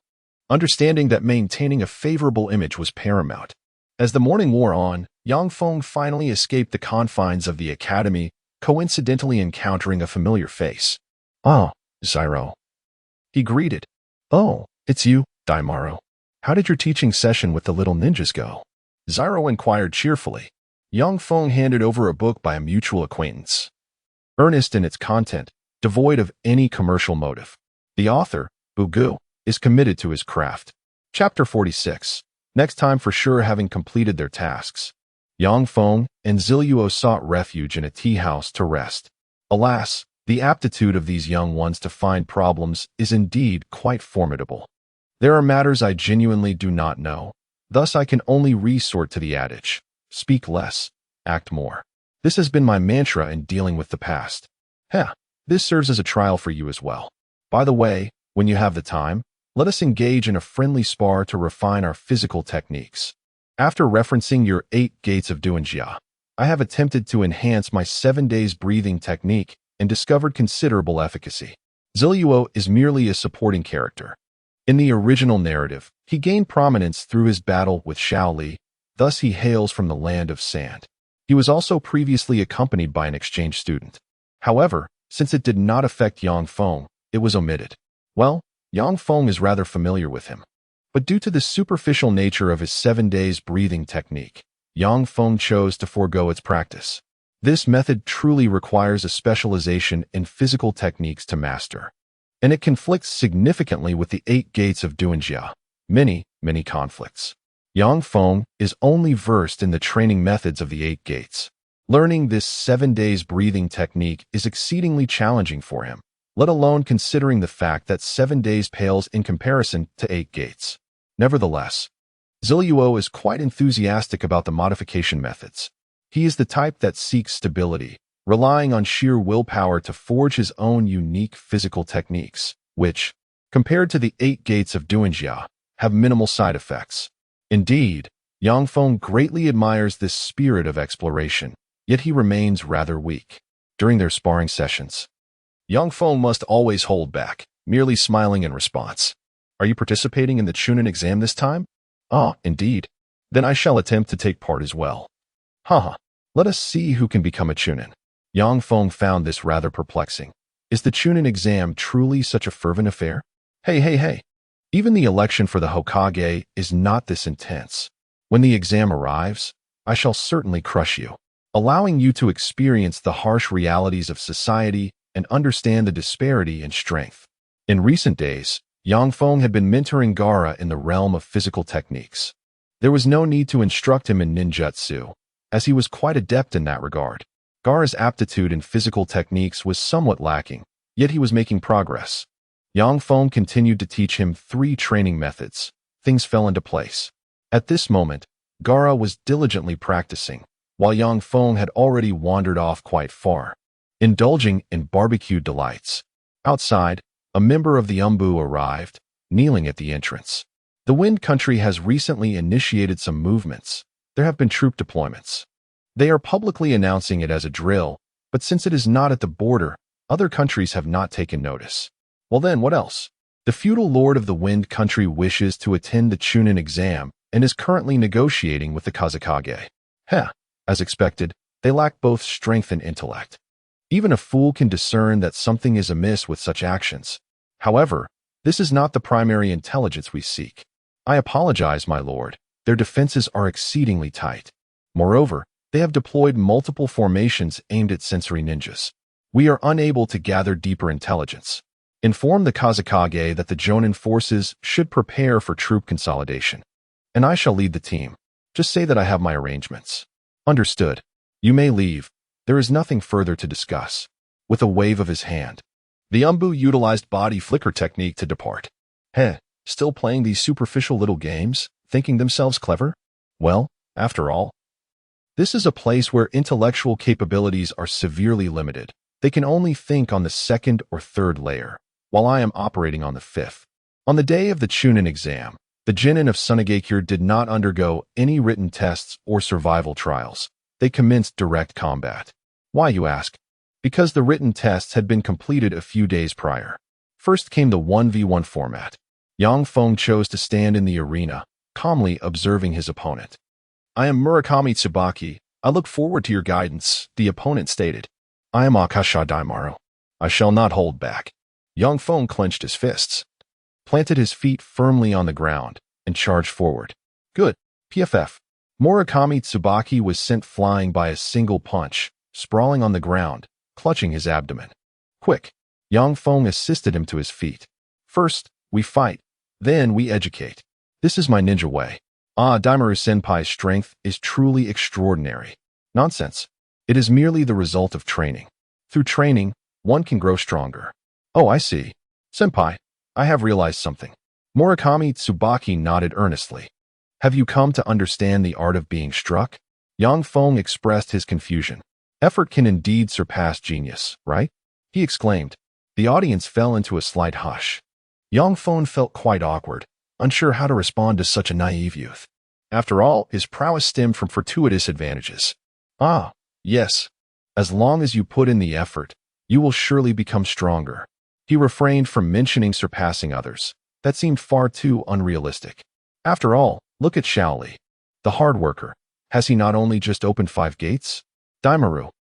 understanding that maintaining a favorable image was paramount. As the morning wore on, Yang Feng finally escaped the confines of the academy, coincidentally encountering a familiar face. "Oh, Zyro," he greeted. "Oh, it's you, Daimaru. How did your teaching session with the little ninjas go?" Zyro inquired cheerfully. Yang Feng handed over a book by a mutual acquaintance, earnest in its content, devoid of any commercial motive. The author, Bugu, is committed to his craft. Chapter 46. Next time for sure. Having completed their tasks, Yang Feng and Ziluo sought refuge in a tea house to rest. Alas, the aptitude of these young ones to find problems is indeed quite formidable. There are matters I genuinely do not know. Thus I can only resort to the adage, speak less, act more. This has been my mantra in dealing with the past. This serves as a trial for you as well. By the way, when you have the time, let us engage in a friendly spar to refine our physical techniques. After referencing your 8 gates of Duanjia, I have attempted to enhance my 7 days breathing technique and discovered considerable efficacy. Ziluo is merely a supporting character. In the original narrative, he gained prominence through his battle with Xiao Li, thus he hails from the land of sand. He was also previously accompanied by an exchange student. However, since it did not affect Yang Feng, it was omitted. Well, Yang Feng is rather familiar with him. But due to the superficial nature of his 7 days breathing technique, Yang Feng chose to forego its practice. This method truly requires a specialization in physical techniques to master, and it conflicts significantly with the 8 gates of Duanjia. Many conflicts. Yang Feng is only versed in the training methods of the 8 gates. Learning this 7 days breathing technique is exceedingly challenging for him, let alone considering the fact that 7 days pales in comparison to 8 gates. Nevertheless, Ziluo is quite enthusiastic about the modification methods. He is the type that seeks stability, relying on sheer willpower to forge his own unique physical techniques, which, compared to the 8 gates of Duanjia, have minimal side effects. Indeed, Yang Feng greatly admires this spirit of exploration, yet he remains rather weak. During their sparring sessions, Yang Feng must always hold back, merely smiling in response. "Are you participating in the Chunin exam this time?" "Ah, indeed. Then I shall attempt to take part as well." "Haha, let us see who can become a Chunin." Yang Feng found this rather perplexing. Is the Chunin exam truly such a fervent affair? Hey. Even the election for the Hokage is not this intense. When the exam arrives, I shall certainly crush you, allowing you to experience the harsh realities of society and understand the disparity in strength. In recent days, Yang Feng had been mentoring Gaara in the realm of physical techniques. There was no need to instruct him in ninjutsu, as he was quite adept in that regard. Gaara's aptitude in physical techniques was somewhat lacking, yet he was making progress. Yang Feng continued to teach him 3 training methods. Things fell into place. At this moment, Gaara was diligently practicing, while Yang Feng had already wandered off quite far, indulging in barbecued delights. Outside, a member of the Umbu arrived, kneeling at the entrance. The Wind Country has recently initiated some movements. There have been troop deployments. They are publicly announcing it as a drill, but since it is not at the border, other countries have not taken notice. Well then, what else? The feudal lord of the Wind Country wishes to attend the Chunin exam and is currently negotiating with the Kazekage. As expected, they lack both strength and intellect. Even a fool can discern that something is amiss with such actions. However, this is not the primary intelligence we seek. I apologize, my lord. Their defenses are exceedingly tight. Moreover, they have deployed multiple formations aimed at sensory ninjas. We are unable to gather deeper intelligence. Inform the Kazekage that the Jonin forces should prepare for troop consolidation, and I shall lead the team. Just say that I have my arrangements. Understood. You may leave. There is nothing further to discuss. With a wave of his hand, the Umbu utilized body flicker technique to depart. Still playing these superficial little games, thinking themselves clever? Well, after all, this is a place where intellectual capabilities are severely limited. They can only think on the second or third layer, while I am operating on the fifth. On the day of the Chunin exam, the Jinin of Sunagakure did not undergo any written tests or survival trials. They commenced direct combat. Why, you ask? Because the written tests had been completed a few days prior. First came the 1v1 format. Yang Feng chose to stand in the arena, calmly observing his opponent. I am Murakami Tsubaki. I look forward to your guidance, the opponent stated. I am Akasha Daimaru. I shall not hold back. Yang Feng clenched his fists, planted his feet firmly on the ground, and charged forward. Good. PFF. Murakami Tsubaki was sent flying by a single punch, sprawling on the ground, clutching his abdomen. Quick. Yang Feng assisted him to his feet. First, we fight. Then we educate. This is my ninja way. Daimaru-senpai's strength is truly extraordinary. Nonsense. It is merely the result of training. Through training, one can grow stronger. Oh, I see. Senpai, I have realized something. Murakami Tsubaki nodded earnestly. Have you come to understand the art of being struck? Yang Feng expressed his confusion. Effort can indeed surpass genius, right? He exclaimed. The audience fell into a slight hush. Yang Feng felt quite awkward, unsure how to respond to such a naive youth. After all, his prowess stemmed from fortuitous advantages. Ah, yes. As long as you put in the effort, you will surely become stronger. He refrained from mentioning surpassing others. That seemed far too unrealistic. After all, look at Shaoli, the hard worker. Has he not only just opened 5 gates? Daimaru.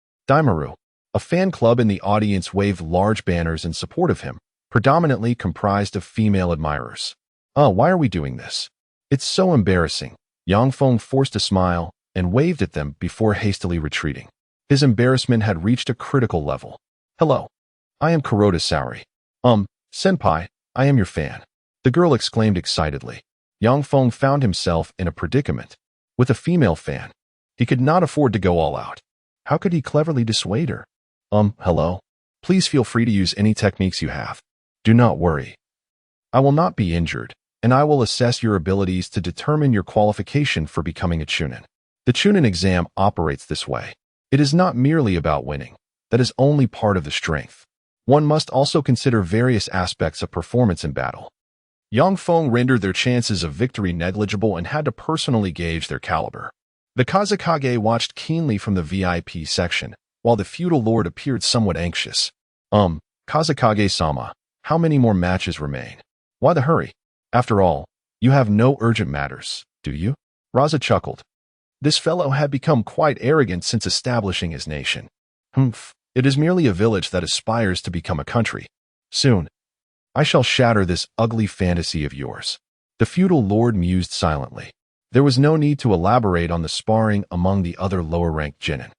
A fan club in the audience waved large banners in support of him, predominantly comprised of female admirers. Why are we doing this? It's so embarrassing. Yang Feng forced a smile and waved at them before hastily retreating. His embarrassment had reached a critical level. Hello. I am Kuroda Saori. Senpai, I am your fan. The girl exclaimed excitedly. Yang Feng found himself in a predicament. With a female fan, he could not afford to go all out. How could he cleverly dissuade her? Hello. Please feel free to use any techniques you have. Do not worry. I will not be injured, and I will assess your abilities to determine your qualification for becoming a Chunin. The Chunin exam operates this way. It is not merely about winning. That is only part of the strength. One must also consider various aspects of performance in battle. Yang Feng rendered their chances of victory negligible and had to personally gauge their caliber. The Kazekage watched keenly from the VIP section, while the feudal lord appeared somewhat anxious. Kazekage-sama, how many more matches remain? Why the hurry? After all, you have no urgent matters, do you? Raza chuckled. This fellow had become quite arrogant since establishing his nation. It is merely a village that aspires to become a country. Soon, I shall shatter this ugly fantasy of yours. The feudal lord mused silently. There was no need to elaborate on the sparring among the other lower-ranked genin.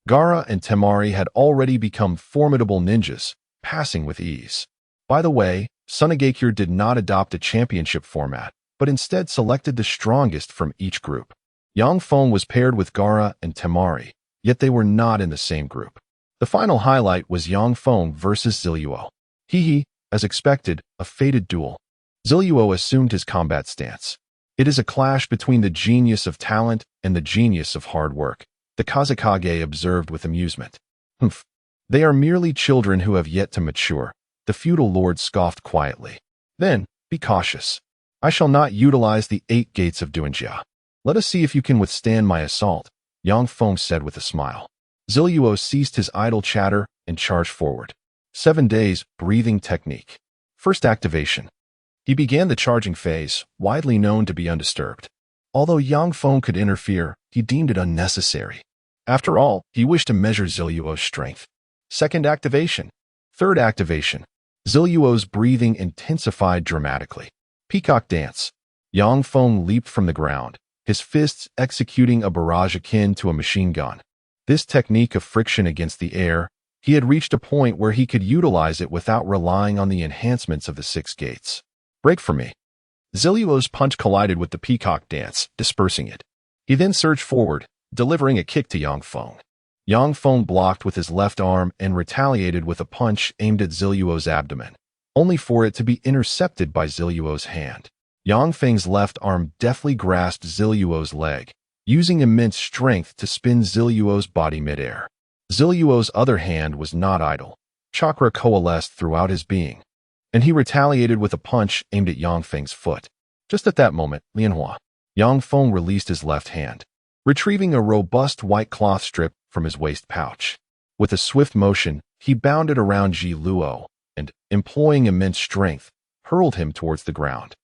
Gaara and Temari had already become formidable ninjas, passing with ease. By the way, Sunagakure did not adopt a championship format, but instead selected the strongest from each group. Yang Feng was paired with Gaara and Temari, yet they were not in the same group. The final highlight was Yang Feng versus Zilluo. As expected, a fated duel. Zilluo assumed his combat stance. It is a clash between the genius of talent and the genius of hard work, the Kazekage observed with amusement. They are merely children who have yet to mature, the feudal lord scoffed quietly. Then, be cautious. I shall not utilize the 8 gates of Duanjia. Let us see if you can withstand my assault, Yang Feng said with a smile. Zilluo ceased his idle chatter and charged forward. 7 days, breathing technique. First activation. He began the charging phase, widely known to be undisturbed. Although Yang Feng could interfere, he deemed it unnecessary. After all, he wished to measure Zilluo's strength. Second activation. Third activation. Zilluo's breathing intensified dramatically. Peacock dance. Yang Feng leaped from the ground, his fists executing a barrage akin to a machine gun. This technique of friction against the air, he had reached a point where he could utilize it without relying on the enhancements of the 6 gates. Break for me. Zilluo's punch collided with the peacock dance, dispersing it. He then surged forward, delivering a kick to Yang Feng. Yang Feng blocked with his left arm and retaliated with a punch aimed at Zilluo's abdomen, only for it to be intercepted by Zilluo's hand. Yang Feng's left arm deftly grasped Ziluo's leg, using immense strength to spin Ziluo's body midair. Ziluo's other hand was not idle. Chakra coalesced throughout his being, and he retaliated with a punch aimed at Yang Feng's foot. Just at that moment, Yang Feng released his left hand, retrieving a robust white cloth strip from his waist pouch. With a swift motion, he bounded around Ziluo and, employing immense strength, hurled him towards the ground.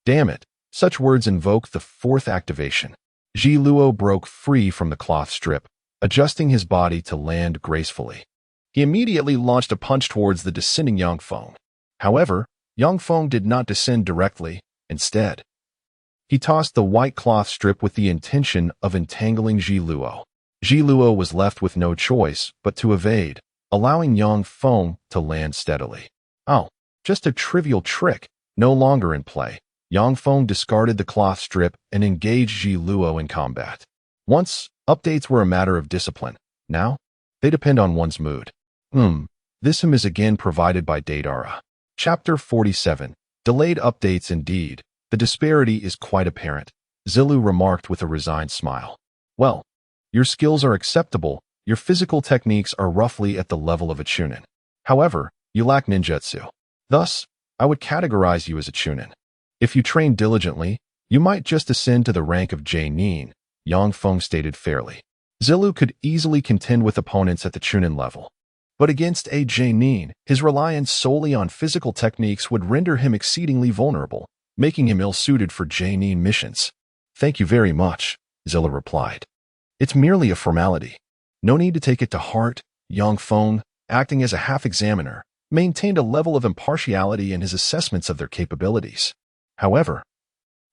Damn it! Such words invoked the fourth activation. Ziluo broke free from the cloth strip, adjusting his body to land gracefully. He immediately launched a punch towards the descending Yang Feng. However, Yang Feng did not descend directly. Instead, he tossed the white cloth strip with the intention of entangling Ziluo. Ziluo was left with no choice but to evade, allowing Yang Feng to land steadily. Oh, just a trivial trick, no longer in play. Yang Feng discarded the cloth strip and engaged Ziluo in combat. Once, updates were a matter of discipline. Now, they depend on one's mood. This is again provided by Datara. Chapter 47. Delayed updates indeed. The disparity is quite apparent, Zilu remarked with a resigned smile. Well, your skills are acceptable, your physical techniques are roughly at the level of a chunin. However, you lack ninjutsu. Thus, I would categorize you as a chunin. If you train diligently, you might just ascend to the rank of J-nin, Yang Feng stated fairly. Zilu could easily contend with opponents at the chunin level. But against a J-nin, his reliance solely on physical techniques would render him exceedingly vulnerable, making him ill-suited for J-nin missions. Thank you very much, Zilu replied. It's merely a formality. No need to take it to heart. Yang Feng, acting as a half-examiner, maintained a level of impartiality in his assessments of their capabilities. However,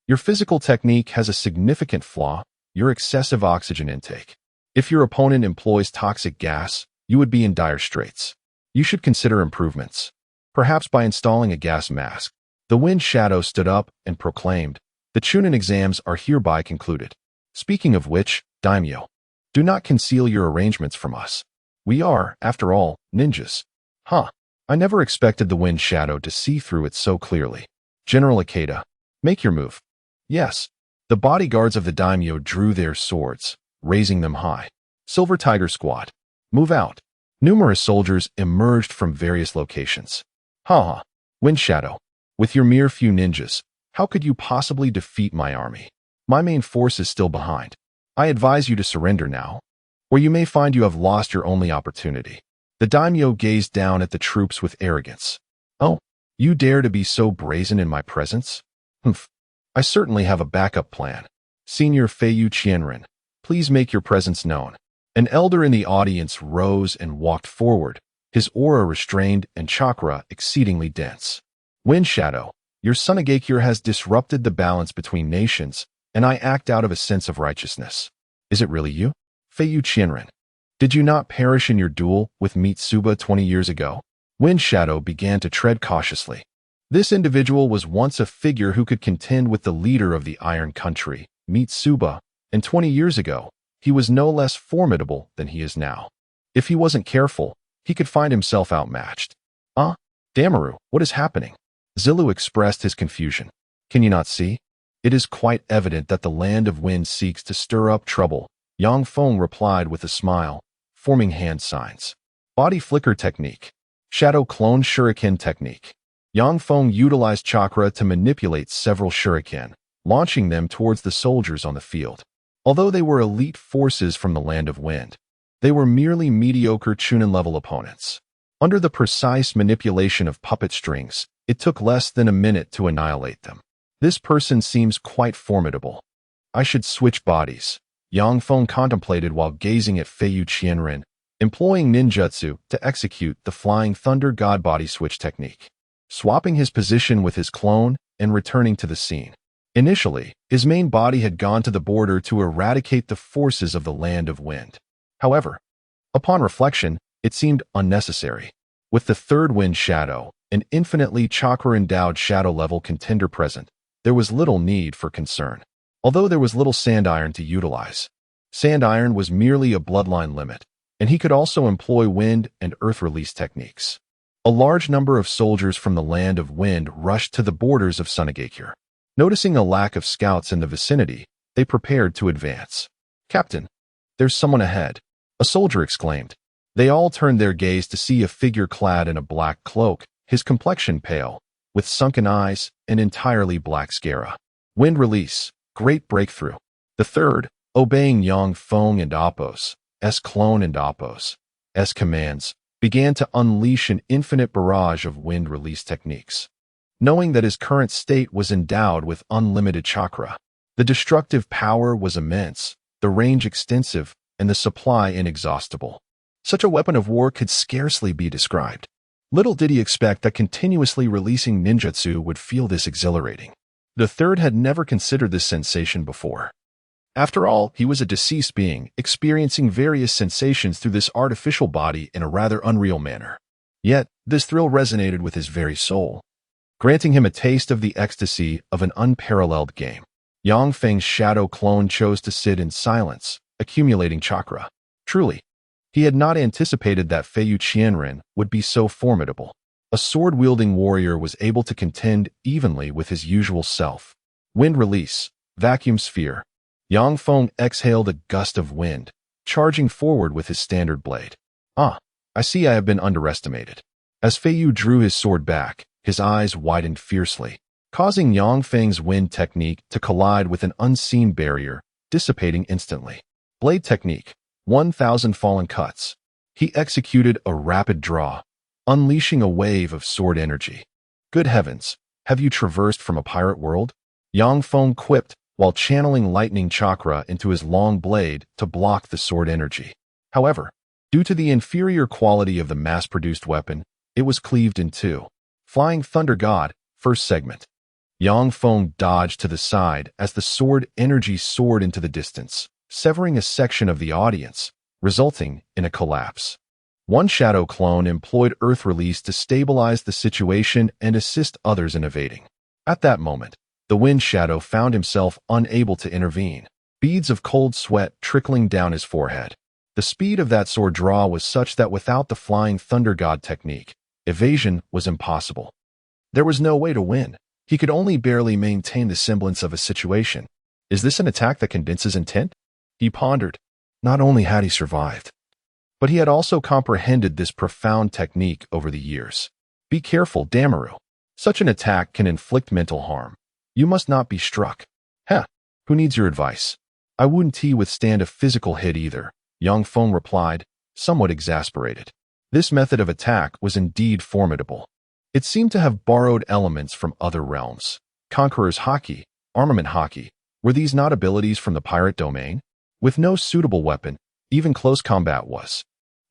your physical technique has a significant flaw, your excessive oxygen intake. If your opponent employs toxic gas, you would be in dire straits. You should consider improvements, perhaps by installing a gas mask. The Wind Shadow stood up and proclaimed, the chunin exams are hereby concluded. Speaking of which, Daimyo, do not conceal your arrangements from us. We are, after all, ninjas. I never expected the Wind Shadow to see through it so clearly. General Ikeda, make your move. Yes. The bodyguards of the daimyo drew their swords, raising them high. Silver Tiger Squad, move out. Numerous soldiers emerged from various locations. Wind Shadow, with your mere few ninjas, how could you possibly defeat my army? My main force is still behind. I advise you to surrender now, or you may find you have lost your only opportunity. The daimyo gazed down at the troops with arrogance. Oh, you dare to be so brazen in my presence? I certainly have a backup plan. Senior Feiyu Qianren, please make your presence known. An elder in the audience rose and walked forward, his aura restrained and chakra exceedingly dense. Wind Shadow, your Sunagakure has disrupted the balance between nations, and I act out of a sense of righteousness. Is it really you? Feiyu Qianren, did you not perish in your duel with Mitsuba 20 years ago? Wind Shadow began to tread cautiously. This individual was once a figure who could contend with the leader of the Iron Country, Mitsuba, and 20 years ago, he was no less formidable than he is now. If he wasn't careful, he could find himself outmatched. Damaru, what is happening? Zilu expressed his confusion. Can you not see? It is quite evident that the Land of Wind seeks to stir up trouble. Yang Feng replied with a smile, forming hand signs. Body flicker technique. Shadow clone shuriken technique. Yang Feng utilized chakra to manipulate several shuriken, launching them towards the soldiers on the field. Although they were elite forces from the Land of Wind, they were merely mediocre chunin-level opponents. Under the precise manipulation of puppet strings, it took less than a minute to annihilate them. This person seems quite formidable. I should switch bodies, Yang Feng contemplated while gazing at Feiyu Qianren, employing ninjutsu to execute the Flying Thunder God body switch technique, swapping his position with his clone and returning to the scene. Initially, his main body had gone to the border to eradicate the forces of the Land of Wind. However, upon reflection, it seemed unnecessary. With the third Wind Shadow, an infinitely chakra-endowed shadow-level contender present, there was little need for concern. Although there was little sand iron to utilize, sand iron was merely a bloodline limit, and he could also employ wind and earth release techniques. A large number of soldiers from the Land of Wind rushed to the borders of Sunagakure. Noticing a lack of scouts in the vicinity, they prepared to advance. "Captain, there's someone ahead," a soldier exclaimed. They all turned their gaze to see a figure clad in a black cloak, his complexion pale, with sunken eyes and entirely black scara. Wind release, great breakthrough. The third, obeying Yang Feng and Apos' clone and Apos' commands, began to unleash an infinite barrage of wind release techniques. Knowing that his current state was endowed with unlimited chakra, the destructive power was immense, the range extensive, and the supply inexhaustible. Such a weapon of war could scarcely be described. Little did he expect that continuously releasing ninjutsu would feel this exhilarating. The third had never considered this sensation before. After all, he was a deceased being, experiencing various sensations through this artificial body in a rather unreal manner. Yet, this thrill resonated with his very soul, granting him a taste of the ecstasy of an unparalleled game. Yang Feng's shadow clone chose to sit in silence, accumulating chakra. Truly, he had not anticipated that Feiyu Qianren would be so formidable. A sword-wielding warrior was able to contend evenly with his usual self. Wind release, vacuum sphere. Yang Feng exhaled a gust of wind, charging forward with his standard blade. "Ah, I see I have been underestimated." As Feiyu drew his sword back, his eyes widened fiercely, causing Yang Feng's wind technique to collide with an unseen barrier, dissipating instantly. Blade technique, 1,000 fallen cuts. He executed a rapid draw, unleashing a wave of sword energy. "Good heavens, have you traversed from a pirate world?" Yang Feng quipped while channeling lightning chakra into his long blade to block the sword energy. However, due to the inferior quality of the mass-produced weapon, it was cleaved in two. Flying Thunder God, first segment. Yang Feng dodged to the side as the sword energy soared into the distance, severing a section of the audience, resulting in a collapse. One shadow clone employed Earth Release to stabilize the situation and assist others in evading. At that moment, the Wind Shadow found himself unable to intervene, beads of cold sweat trickling down his forehead. The speed of that sword draw was such that without the Flying Thunder God technique, evasion was impossible. There was no way to win. He could only barely maintain the semblance of a situation. Is this an attack that condenses intent? He pondered. Not only had he survived, but he had also comprehended this profound technique over the years. Be careful, Damaru. Such an attack can inflict mental harm. You must not be struck. Heh, who needs your advice? I wouldn't withstand a physical hit either, Yang Feng replied, somewhat exasperated. This method of attack was indeed formidable. It seemed to have borrowed elements from other realms. Conqueror's Haki, Armament Haki, were these not abilities from the pirate domain? With no suitable weapon, even close combat was.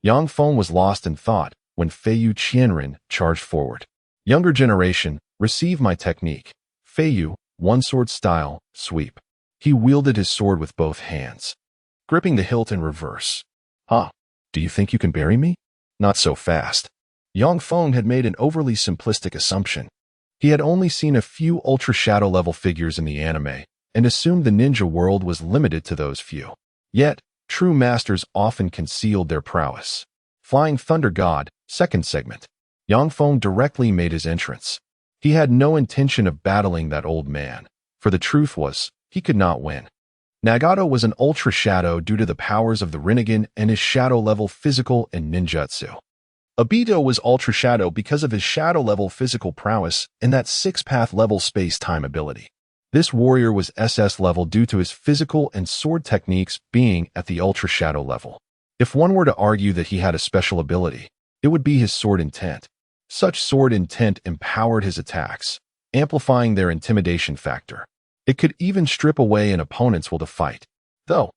Yang Feng was lost in thought when Feiyu Qianren charged forward. Younger generation, receive my technique. Feiyu, one-sword style, sweep. He wielded his sword with both hands, gripping the hilt in reverse. "Ah, do you think you can bury me?" "Not so fast." Yang Feng had made an overly simplistic assumption. He had only seen a few ultra-shadow level figures in the anime, and assumed the ninja world was limited to those few. Yet, true masters often concealed their prowess. Flying Thunder God, second segment. Yang Feng directly made his entrance. He had no intention of battling that old man, for the truth was, he could not win. Nagato was an ultra-shadow due to the powers of the Rinnegan and his shadow-level physical and ninjutsu. Obito was ultra-shadow because of his shadow-level physical prowess and that six-path level space-time ability. This warrior was SS level due to his physical and sword techniques being at the ultra-shadow level. If one were to argue that he had a special ability, it would be his sword intent. Such sword intent empowered his attacks, amplifying their intimidation factor. It could even strip away an opponent's will to fight, though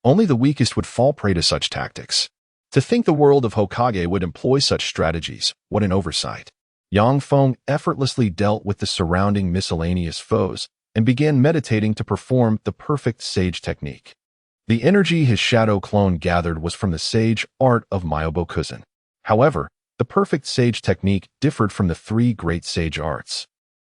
only the weakest would fall prey to such tactics. To think the world of Hokage would employ such strategies, what an oversight. Yang Feng effortlessly dealt with the surrounding miscellaneous foes and began meditating to perform the perfect sage technique. The energy his shadow clone gathered was from the sage art of Myobokuzen. However, the perfect sage technique differed from the three great sage arts.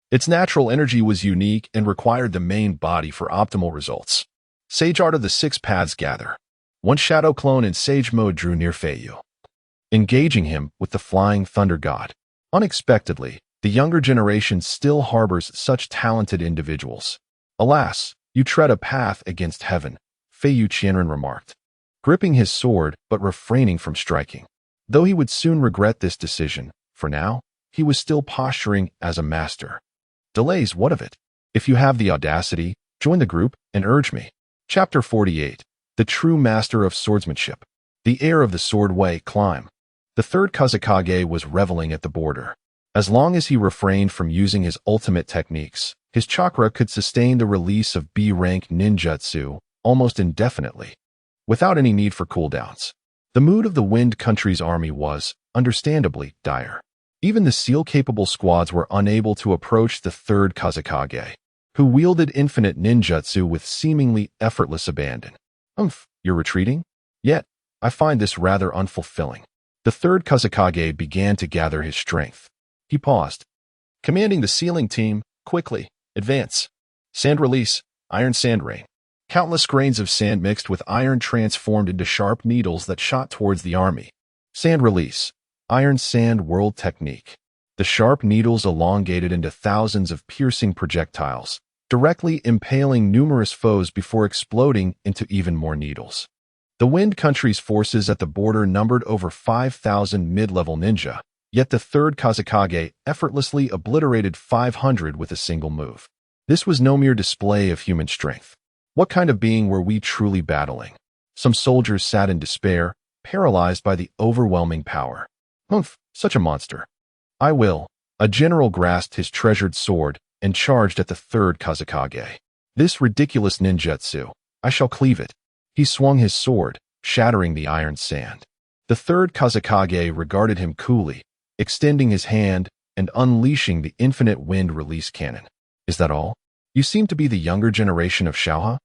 Its natural energy was unique and required the main body for optimal results. Sage art of the six paths gather. One shadow clone in sage mode drew near Feiyu, engaging him with the Flying Thunder God. Unexpectedly, The younger generation still harbors such talented individuals. Alas, you tread a path against heaven, Fei Qianren remarked, gripping his sword but refraining from striking. Though he would soon regret this decision, for now, he was still posturing as a master. Delays, what of it? If you have the audacity, join the group and urge me. Chapter 48. The True Master of Swordsmanship. The heir of the sword way climb. The third Kazekage was reveling at the border. As long as he refrained from using his ultimate techniques, his chakra could sustain the release of B-rank ninjutsu almost indefinitely, without any need for cooldowns. The mood of the Wind Country's army was, understandably, dire. Even the seal-capable squads were unable to approach the third Kazekage, who wielded infinite ninjutsu with seemingly effortless abandon. You're retreating? Yet, I find this rather unfulfilling. The third Kazekage began to gather his strength. He paused. Commanding the sealing team, quickly, advance. Sand release, iron sand rain. Countless grains of sand mixed with iron transformed into sharp needles that shot towards the army. Sand release, iron sand world technique. The sharp needles elongated into thousands of piercing projectiles, directly impaling numerous foes before exploding into even more needles. The Wind Country's forces at the border numbered over 5,000 mid-level ninja, yet the third Kazekage effortlessly obliterated 500 with a single move. This was no mere display of human strength. What kind of being were we truly battling? Some soldiers sat in despair, paralyzed by the overwhelming power. Such a monster. I will. A general grasped his treasured sword and charged at the third Kazekage. This ridiculous ninjutsu. I shall cleave it. He swung his sword, shattering the iron sand. The third Kazekage regarded him coolly, extending his hand and unleashing the infinite wind release cannon. Is that all? You seem to be the younger generation of Xiaohe.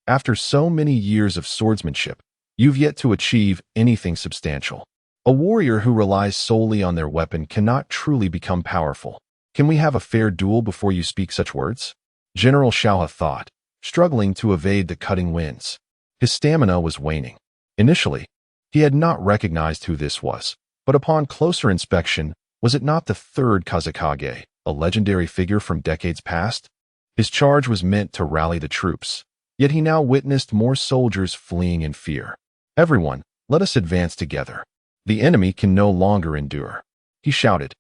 After so many years of swordsmanship, you've yet to achieve anything substantial. A warrior who relies solely on their weapon cannot truly become powerful. Can we have a fair duel before you speak such words? General Xiaohe thought, struggling to evade the cutting winds. His stamina was waning. Initially, he had not recognized who this was, but upon closer inspection, was it not the third Kazekage, a legendary figure from decades past? His charge was meant to rally the troops, yet he now witnessed more soldiers fleeing in fear. Everyone, let us advance together. The enemy can no longer endure. He shouted,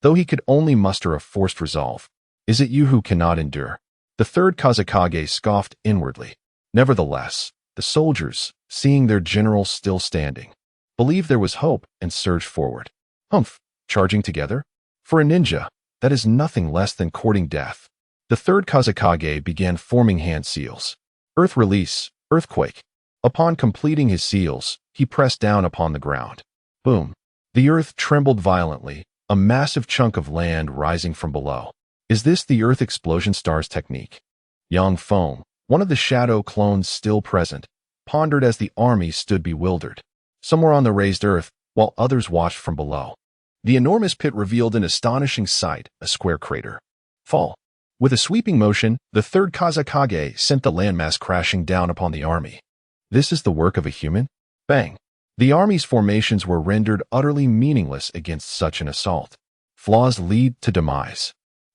though he could only muster a forced resolve. Is it you who cannot endure? The third Kazekage scoffed inwardly. Nevertheless, the soldiers, seeing their general still standing, believed there was hope and surged forward. Charging together? For a ninja, that is nothing less than courting death. The third Kazekage began forming hand seals. Earth release, earthquake. Upon completing his seals, he pressed down upon the ground. Boom. The earth trembled violently, a massive chunk of land rising from below. Is this the earth explosion star's technique? Young Feng, one of the shadow clones still present, pondered as the army stood bewildered. Some were on the raised earth, while others watched from below. The enormous pit revealed an astonishing sight, a square crater. Fall. With a sweeping motion, the third Kazekage sent the landmass crashing down upon the army. This is the work of a human? Bang. The army's formations were rendered utterly meaningless against such an assault. Flaws lead to demise.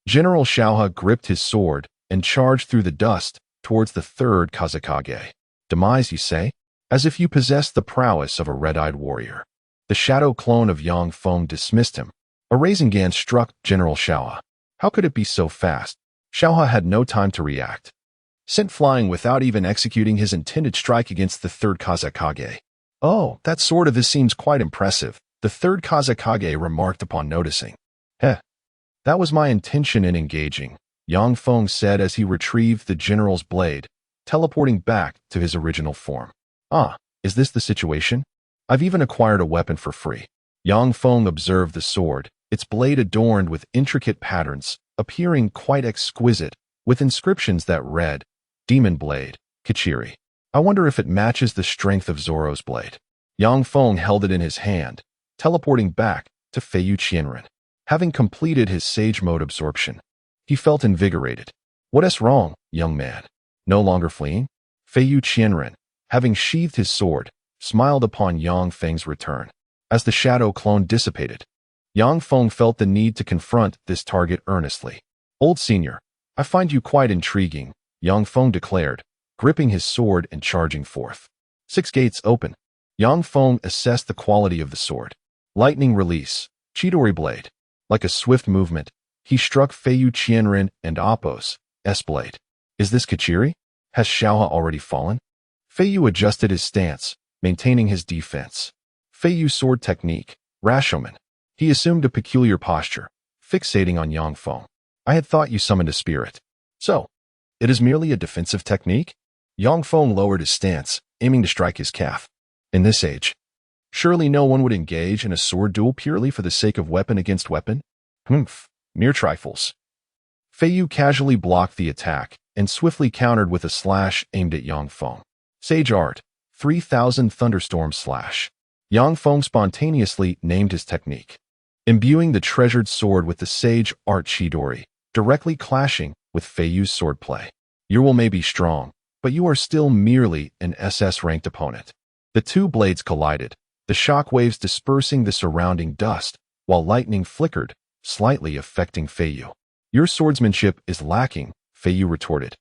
General Xiaohe gripped his sword and charged through the dust towards the third Kazekage. Demise, you say? As if you possessed the prowess of a red-eyed warrior. The shadow clone of Yang Feng dismissed him. A Rasengan struck General Xiaohe. How could it be so fast? Xiaohe had no time to react. Sent flying without even executing his intended strike against the third Kazekage. Oh, that sword of his seems quite impressive, the third Kazekage remarked upon noticing. That was my intention in engaging, Yang Feng said as he retrieved the general's blade, teleporting back to his original form. Is this the situation? I've even acquired a weapon for free. Yang Feng observed the sword, its blade adorned with intricate patterns, appearing quite exquisite, with inscriptions that read, Demon Blade, Kichiri. I wonder if it matches the strength of Zoro's blade. Yang Feng held it in his hand, teleporting back to Fei Qianren. Having completed his sage mode absorption, he felt invigorated. What's wrong, young man? No longer fleeing? Fei Qianren, having sheathed his sword, smiled upon Yang Feng's return. As the shadow clone dissipated, Yang Feng felt the need to confront this target earnestly. Old senior, I find you quite intriguing, Yang Feng declared, gripping his sword and charging forth. 6 gates open. Yang Feng assessed the quality of the sword. Lightning release, Chidori blade. Like a swift movement, he struck Feiyu Qianren and Appo's S-blade. Is this Kachiri? Has Xiaohe already fallen? Feiyu adjusted his stance, maintaining his defense. Feiyu sword technique, Rashomon. He assumed a peculiar posture, fixating on Yang Feng. I had thought you summoned a spirit. So, it is merely a defensive technique? Yang Feng lowered his stance, aiming to strike his calf. In this age, surely no one would engage in a sword duel purely for the sake of weapon against weapon? Humph, mere trifles. Feiyu casually blocked the attack and swiftly countered with a slash aimed at Yang Feng. Sage Art, 3000 Thunderstorm Slash. Yang Feng spontaneously named his technique, imbuing the treasured sword with the Sage Art Chidori, directly clashing with Feiyu's swordplay. Your will may be strong, but you are still merely an SS-ranked opponent. The two blades collided, the shockwaves dispersing the surrounding dust, while lightning flickered, slightly affecting Feiyu. Your swordsmanship is lacking, Feiyu retorted.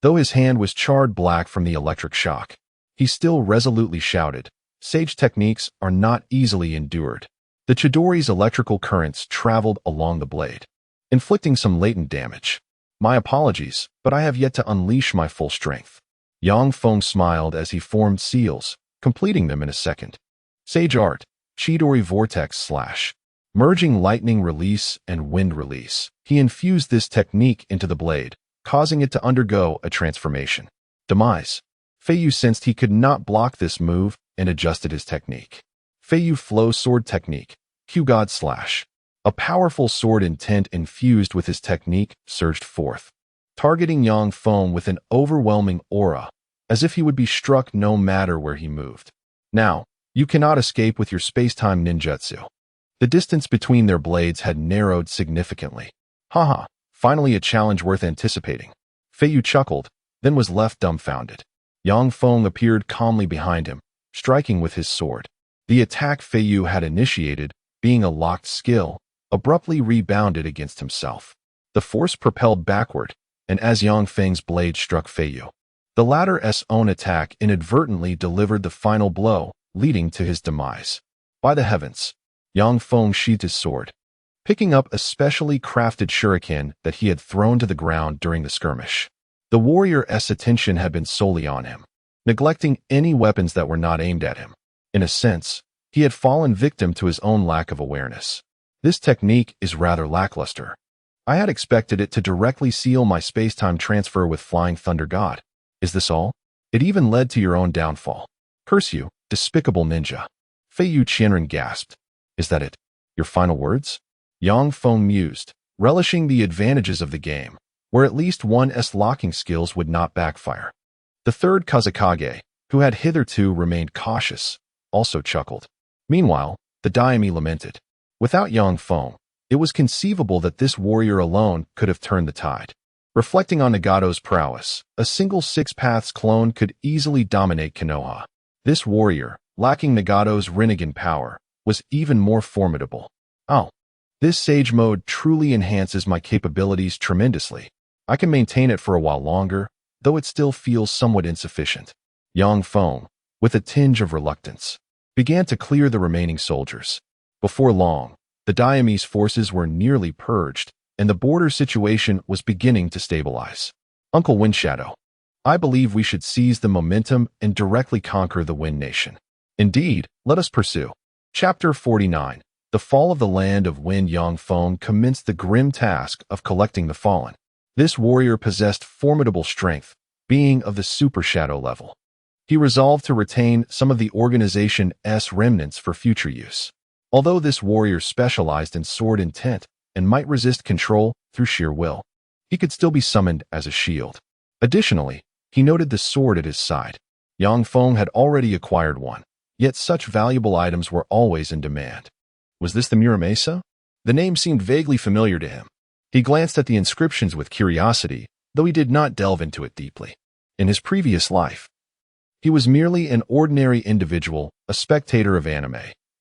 Though his hand was charred black from the electric shock, he still resolutely shouted, Sage techniques are not easily endured. The Chidori's electrical currents traveled along the blade, inflicting some latent damage. My apologies, but I have yet to unleash my full strength. Yang Feng smiled as he formed seals, completing them in a second. Sage Art, Chidori Vortex Slash. Merging lightning release and wind release, he infused this technique into the blade, causing it to undergo a transformation. Demise. Feiyu sensed he could not block this move and adjusted his technique. Feiyu Flow Sword Technique, Q-God Slash. A powerful sword intent infused with his technique surged forth, targeting Yang Feng with an overwhelming aura, as if he would be struck no matter where he moved. Now, you cannot escape with your space-time ninjutsu. The distance between their blades had narrowed significantly. Haha, finally a challenge worth anticipating. Feiyu chuckled, then was left dumbfounded. Yang Feng appeared calmly behind him, striking with his sword. The attack Feiyu had initiated, being a locked skill, abruptly rebounded against himself. The force propelled backward, and as Yang Feng's blade struck Feiyu, the latter's own attack inadvertently delivered the final blow, leading to his demise. By the heavens! Yang Feng sheathed his sword, picking up a specially crafted shuriken that he had thrown to the ground during the skirmish. The warrior's attention had been solely on him, neglecting any weapons that were not aimed at him. In a sense, he had fallen victim to his own lack of awareness. This technique is rather lackluster. I had expected it to directly seal my space-time transfer with Flying Thunder God. Is this all? It even led to your own downfall. Curse you, despicable ninja. Feiyu Qianren gasped. Is that it? Your final words? Yang Feng mused, relishing the advantages of the game, where at least one's locking skills would not backfire. The third Kazekage, who had hitherto remained cautious, also chuckled. Meanwhile, the daimyo lamented. Without Yang Feng, it was conceivable that this warrior alone could have turned the tide. Reflecting on Nagato's prowess, a single Six Paths clone could easily dominate Konoha. This warrior, lacking Nagato's Rinnegan power, was even more formidable. Oh, this Sage mode truly enhances my capabilities tremendously. I can maintain it for a while longer, though it still feels somewhat insufficient. Yang Feng, with a tinge of reluctance, began to clear the remaining soldiers. Before long, the daimyo's forces were nearly purged, and the border situation was beginning to stabilize. Uncle Windshadow, I believe we should seize the momentum and directly conquer the Wind Nation. Indeed, let us pursue. Chapter 49. The Fall of the Land of Wind. Yang Feng commenced the grim task of collecting the fallen. This warrior possessed formidable strength, being of the Super Shadow level. He resolved to retain some of the organization's remnants for future use. Although this warrior specialized in sword intent and might resist control through sheer will, he could still be summoned as a shield. Additionally, he noted the sword at his side. Yang Feng had already acquired one, yet such valuable items were always in demand. Was this the Muramasa? The name seemed vaguely familiar to him. He glanced at the inscriptions with curiosity, though he did not delve into it deeply. In his previous life, he was merely an ordinary individual, a spectator of anime,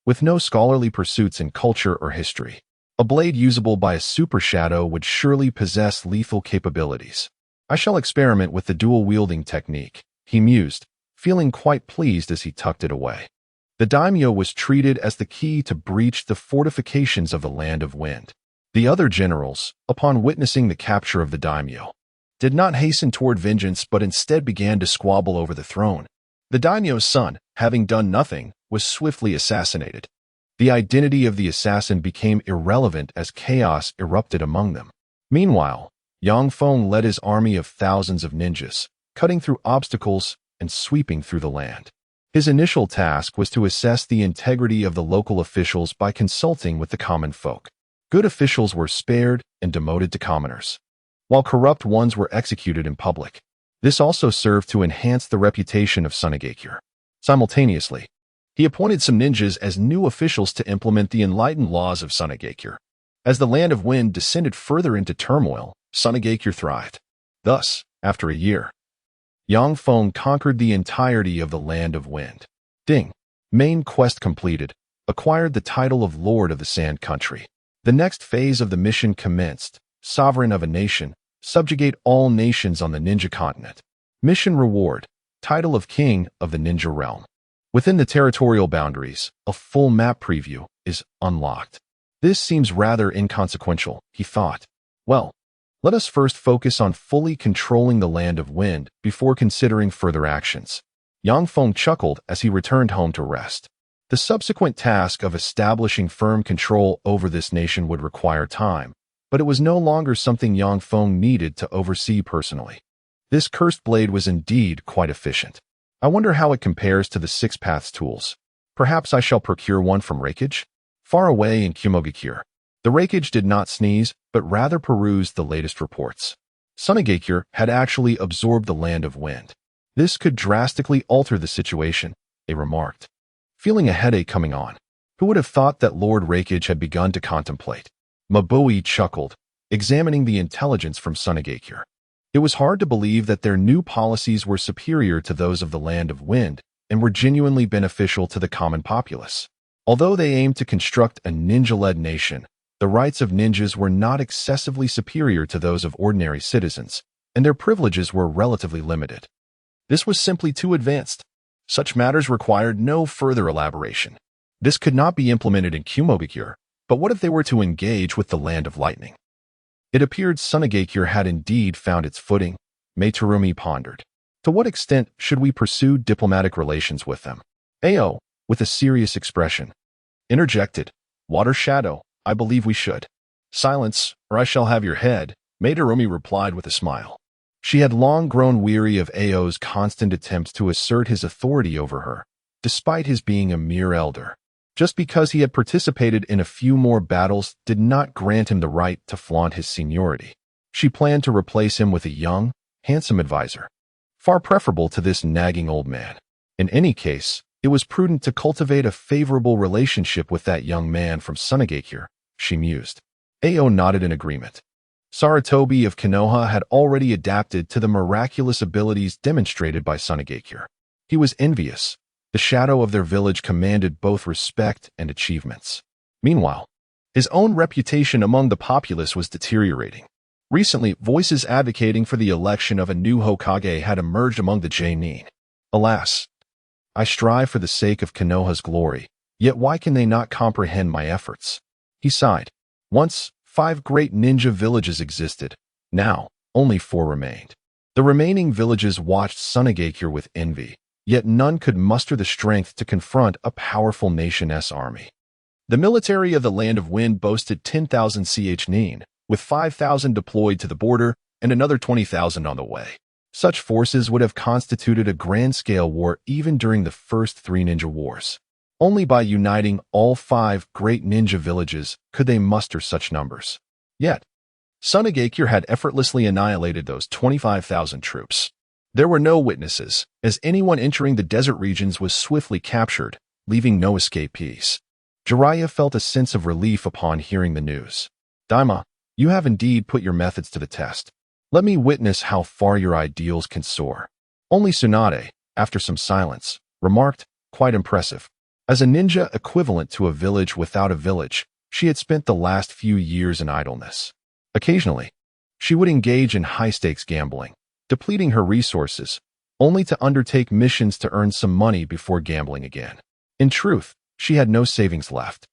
with no scholarly pursuits in culture or history. A blade usable by a super shadow would surely possess lethal capabilities. I shall experiment with the dual-wielding technique, he mused, feeling quite pleased as he tucked it away. The daimyo was treated as the key to breach the fortifications of the Land of Wind. The other generals, upon witnessing the capture of the daimyo, did not hasten toward vengeance but instead began to squabble over the throne. The daimyo's son, having done nothing, was swiftly assassinated. The identity of the assassin became irrelevant as chaos erupted among them. Meanwhile, Feng led his army of thousands of ninjas, cutting through obstacles and sweeping through the land. His initial task was to assess the integrity of the local officials by consulting with the common folk. Good officials were spared and demoted to commoners, while corrupt ones were executed in public. This also served to enhance the reputation of Sunagakure. Simultaneously, he appointed some ninjas as new officials to implement the enlightened laws of Sunagakure. As the Land of Wind descended further into turmoil, Sunagakure thrived. Thus, after a year, Feng conquered the entirety of the Land of Wind. Ding. Main quest completed. Acquired the title of Lord of the Sand Country. The next phase of the mission commenced. Sovereign of a nation. Subjugate all nations on the Ninja continent. Mission reward. Title of King of the Ninja Realm. Within the territorial boundaries, a full map preview is unlocked. This seems rather inconsequential, he thought. Well, let us first focus on fully controlling the Land of Wind before considering further actions. Feng chuckled as he returned home to rest. The subsequent task of establishing firm control over this nation would require time, but it was no longer something Feng needed to oversee personally. This cursed blade was indeed quite efficient. I wonder how it compares to the Six Paths tools. Perhaps I shall procure one from Raikage? Far away in Kumogakure, the Raikage did not sneeze, but rather perused the latest reports. Sunagakure had actually absorbed the Land of Wind. This could drastically alter the situation, they remarked. Feeling a headache coming on, who would have thought that Lord Raikage had begun to contemplate? Mabui chuckled, examining the intelligence from Sunagakure. It was hard to believe that their new policies were superior to those of the Land of Wind and were genuinely beneficial to the common populace. Although they aimed to construct a ninja-led nation, the rights of ninjas were not excessively superior to those of ordinary citizens, and their privileges were relatively limited. This was simply too advanced. Such matters required no further elaboration. This could not be implemented in Kumogakure, but what if they were to engage with the Land of Lightning? It appeared Sunagakure had indeed found its footing. Meitarumi pondered. To what extent should we pursue diplomatic relations with them? Ao, with a serious expression, interjected. Water Shadow, I believe we should. Silence, or I shall have your head, Meitarumi replied with a smile. She had long grown weary of Ao's constant attempts to assert his authority over her, despite his being a mere elder. Just because he had participated in a few more battles did not grant him the right to flaunt his seniority. She planned to replace him with a young, handsome advisor, far preferable to this nagging old man. In any case, it was prudent to cultivate a favorable relationship with that young man from Sunagakure, she mused. Ao nodded in agreement. Sarutobi of Konoha had already adapted to the miraculous abilities demonstrated by Sunagakure. He was envious. The shadow of their village commanded both respect and achievements. Meanwhile, his own reputation among the populace was deteriorating. Recently, voices advocating for the election of a new Hokage had emerged among the Jonin. Alas, I strive for the sake of Konoha's glory, yet why can they not comprehend my efforts? He sighed. Once, 5 great ninja villages existed. Now, only 4 remained. The remaining villages watched Sunagakure with envy, yet none could muster the strength to confront a powerful nation's army. The military of the Land of Wind boasted 10,000 ch-nin, with 5,000 deployed to the border and another 20,000 on the way. Such forces would have constituted a grand-scale war even during the first 3 ninja wars. Only by uniting all 5 great ninja villages could they muster such numbers. Yet, Sunagakure had effortlessly annihilated those 25,000 troops. There were no witnesses, as anyone entering the desert regions was swiftly captured, leaving no escapees. Jiraiya felt a sense of relief upon hearing the news. Daima, you have indeed put your methods to the test. Let me witness how far your ideals can soar. Only Tsunade, after some silence, remarked, quite impressive. As a ninja equivalent to a village without a village, she had spent the last few years in idleness. Occasionally, she would engage in high-stakes gambling, depleting her resources, only to undertake missions to earn some money before gambling again. In truth, she had no savings left.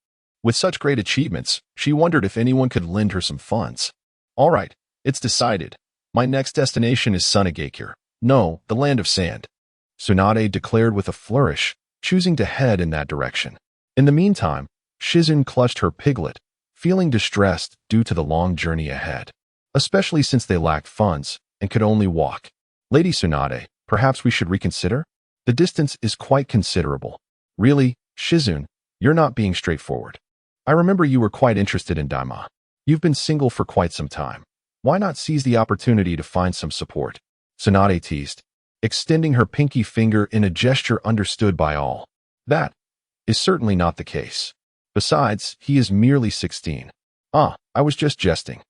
With such great achievements, she wondered if anyone could lend her some funds. All right, it's decided. My next destination is Sunagakure. No, the land of sand. Tsunade declared with a flourish, choosing to head in that direction. In the meantime, Shizun clutched her piglet, feeling distressed due to the long journey ahead, especially since they lacked funds and could only walk. Lady Tsunade, perhaps we should reconsider? The distance is quite considerable. Really, Shizun, you're not being straightforward. I remember you were quite interested in Daima. You've been single for quite some time. Why not seize the opportunity to find some support? Tsunade teased, extending her pinky finger in a gesture understood by all. That is certainly not the case. Besides, he is merely 16. Ah, I was just jesting.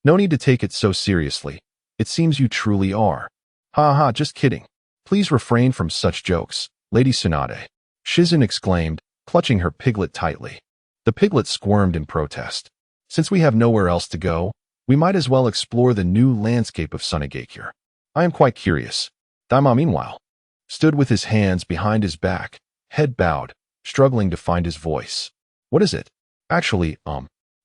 No need to take it so seriously. It seems you truly are. Ha ha, just kidding. Please refrain from such jokes, Lady Tsunade. Shizun exclaimed, clutching her piglet tightly. The piglet squirmed in protest. Since we have nowhere else to go, we might as well explore the new landscape of Sunagakure. I am quite curious. Daima, meanwhile, stood with his hands behind his back, head bowed, struggling to find his voice. What is it? Actually,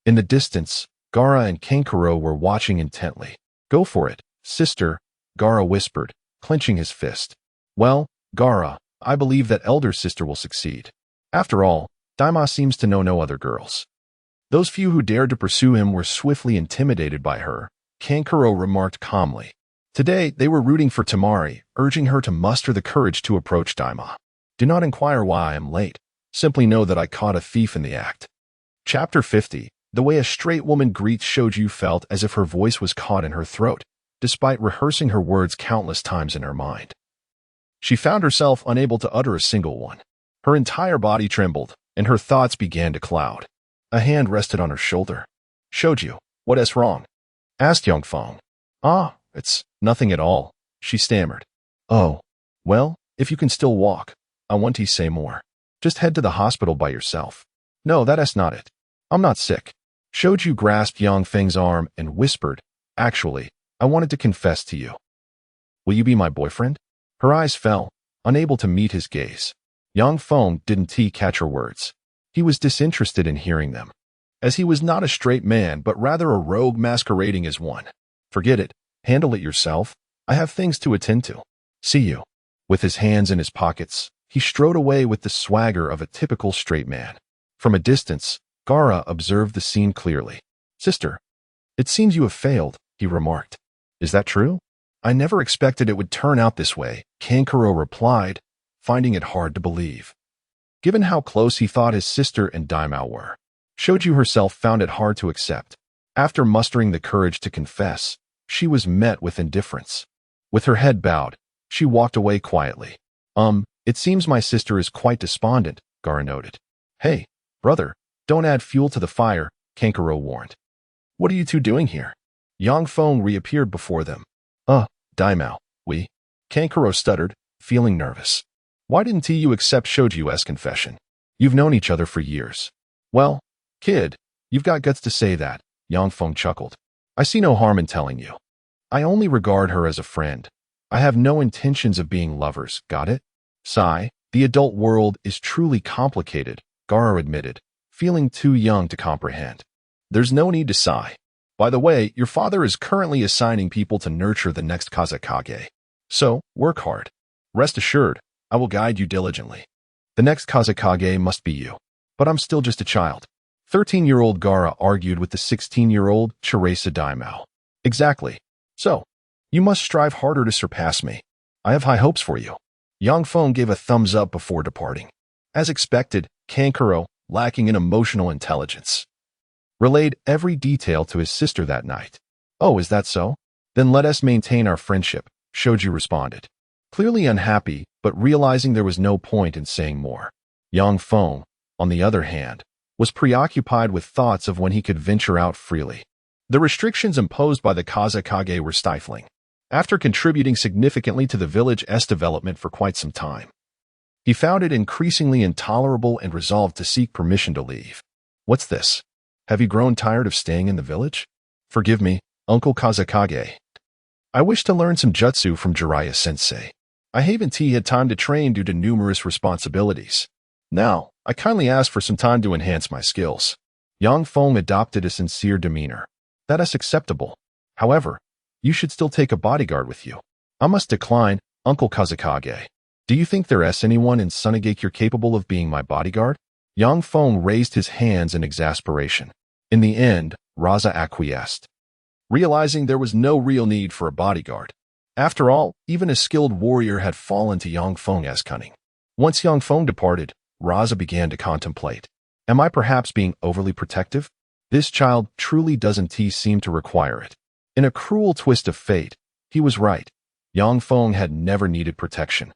in the distance, Gaara and Kankuro were watching intently. Go for it, sister, Gaara whispered, clenching his fist. Well, Gaara, I believe that elder sister will succeed. After all, Daima seems to know no other girls. Those few who dared to pursue him were swiftly intimidated by her, Kankuro remarked calmly. Today, they were rooting for Tamari, urging her to muster the courage to approach Daima. Do not inquire why I am late. Simply know that I caught a thief in the act. Chapter 50. The way a straight woman greets Shoju felt as if her voice was caught in her throat, despite rehearsing her words countless times in her mind. She found herself unable to utter a single one. Her entire body trembled, and her thoughts began to cloud. A hand rested on her shoulder. Shoju, what is wrong? Asked young Feng. Ah, it's nothing at all, she stammered. Oh, well, if you can still walk, I want to say more. Just head to the hospital by yourself. No, that is not it. I'm not sick. Shoju grasped Yang Feng's arm and whispered, actually, I wanted to confess to you. Will you be my boyfriend? Her eyes fell, unable to meet his gaze. Yang Feng didn't catch her words. He was disinterested in hearing them, as he was not a straight man but rather a rogue masquerading as one. Forget it. Handle it yourself. I have things to attend to. See you. With his hands in his pockets, he strode away with the swagger of a typical straight man. From a distance, Gaara observed the scene clearly. Sister, it seems you have failed, he remarked. Is that true? I never expected it would turn out this way, Kankuro replied, finding it hard to believe. Given how close he thought his sister and Daimao were, Shoju herself found it hard to accept. After mustering the courage to confess, she was met with indifference. With her head bowed, she walked away quietly. It seems my sister is quite despondent, Gaara noted. Hey, brother, don't add fuel to the fire, Kankuro warned. What are you two doing here? Yang Feng reappeared before them. Daimao, we. Kankuro stuttered, feeling nervous. Why didn't you accept Shoju's confession? You've known each other for years. Well, kid, you've got guts to say that, Yang Feng chuckled. I see no harm in telling you. I only regard her as a friend. I have no intentions of being lovers, got it? Sigh, the adult world is truly complicated, Gaara admitted, feeling too young to comprehend. There's no need to sigh. By the way, your father is currently assigning people to nurture the next Kazekage. So, work hard. Rest assured, I will guide you diligently. The next Kazekage must be you. But I'm still just a child. 13-year-old Gaara argued with the 16-year-old Chiresa Daimao. Exactly. So, you must strive harder to surpass me. I have high hopes for you. Yang Feng gave a thumbs up before departing. As expected, Kankuro, lacking in emotional intelligence, relayed every detail to his sister that night. Oh, is that so? Then let us maintain our friendship, Shoju responded. Clearly unhappy, but realizing there was no point in saying more. Yang Feng, on the other hand, was preoccupied with thoughts of when he could venture out freely. The restrictions imposed by the Kazekage were stifling. After contributing significantly to the village's development for quite some time, He found it increasingly intolerable and resolved to seek permission to leave. What's this? Have you grown tired of staying in the village? Forgive me, Uncle Kazakage. I wish to learn some jutsu from Jiraiya-sensei. I haven't had time to train due to numerous responsibilities. Now, I kindly ask for some time to enhance my skills. Yang Feng adopted a sincere demeanor. That is acceptable. However, you should still take a bodyguard with you. I must decline, Uncle Kazakage. Do you think there is anyone in Sunagakure capable of being my bodyguard? Yang Feng raised his hands in exasperation. In the end, Raza acquiesced, realizing there was no real need for a bodyguard. After all, even a skilled warrior had fallen to Yang Feng's cunning. Once Yang Feng departed, Raza began to contemplate. Am I perhaps being overly protective? This child truly doesn't seem to require it. In a cruel twist of fate, he was right. Yang Feng had never needed protection.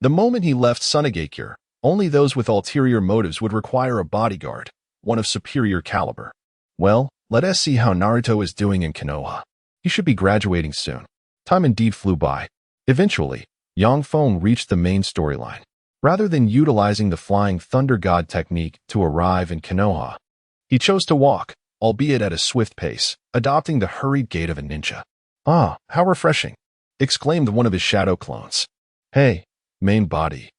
The moment he left Sunagakure, only those with ulterior motives would require a bodyguard, one of superior caliber. Well, let us see how Naruto is doing in Konoha. He should be graduating soon. Time indeed flew by. Eventually, Yang Feng reached the main storyline. Rather than utilizing the Flying Thunder God technique to arrive in Konoha, he chose to walk, albeit at a swift pace, adopting the hurried gait of a ninja. Ah, how refreshing! Exclaimed one of his shadow clones. Hey, main body.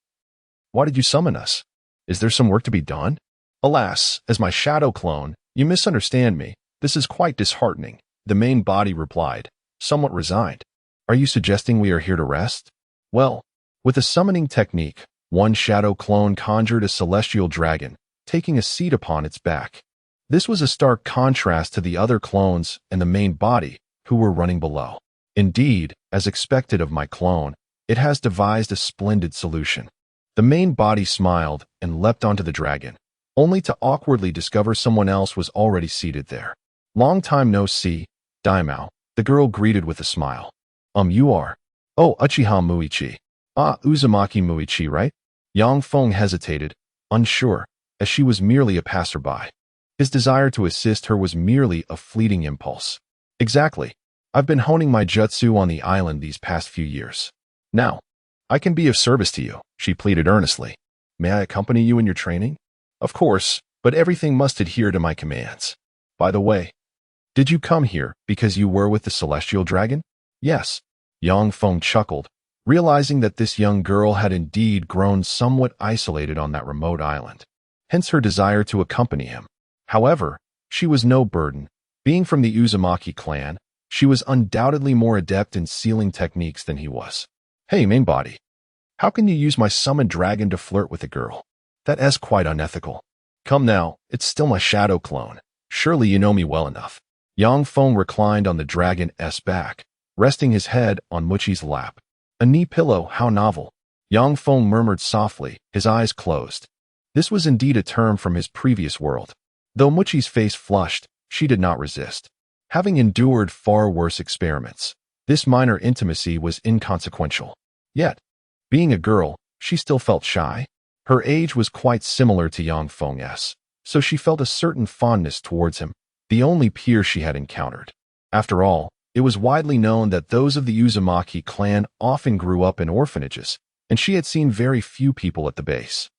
Why did you summon us? Is there some work to be done? Alas, as my shadow clone, you misunderstand me. This is quite disheartening, the main body replied, somewhat resigned. Are you suggesting we are here to rest? Well, with a summoning technique, one shadow clone conjured a celestial dragon, taking a seat upon its back. This was a stark contrast to the other clones and the main body, who were running below. Indeed, as expected of my clone, it has devised a splendid solution. The main body smiled and leapt onto the dragon, only to awkwardly discover someone else was already seated there. Long time no see, Daimao, the girl greeted with a smile. You are. Oh, Uchiha Muichi. Ah, Uzumaki Muichi, right? Yang Feng hesitated, unsure, as she was merely a passerby. His desire to assist her was merely a fleeting impulse. Exactly. I've been honing my jutsu on the island these past few years. Now, I can be of service to you, she pleaded earnestly. May I accompany you in your training? Of course, but everything must adhere to my commands. By the way, did you come here because you were with the celestial dragon? Yes. Yang Feng chuckled, realizing that this young girl had indeed grown somewhat isolated on that remote island. Hence her desire to accompany him. However, she was no burden. Being from the Uzumaki clan, she was undoubtedly more adept in sealing techniques than he was. Hey, main body. How can you use my summoned dragon to flirt with a girl? That is quite unethical. Come now, it's still my shadow clone. Surely you know me well enough. Yang Feng reclined on the dragon's back, resting his head on Muchi's lap. A knee pillow, how novel. Yang Feng murmured softly, his eyes closed. This was indeed a term from his previous world. Though Muchi's face flushed, she did not resist. Having endured far worse experiments, this minor intimacy was inconsequential. Yet, being a girl, she still felt shy. Her age was quite similar to Yang Feng's, so she felt a certain fondness towards him, the only peer she had encountered. After all, it was widely known that those of the Uzumaki clan often grew up in orphanages, and she had seen very few people at the base.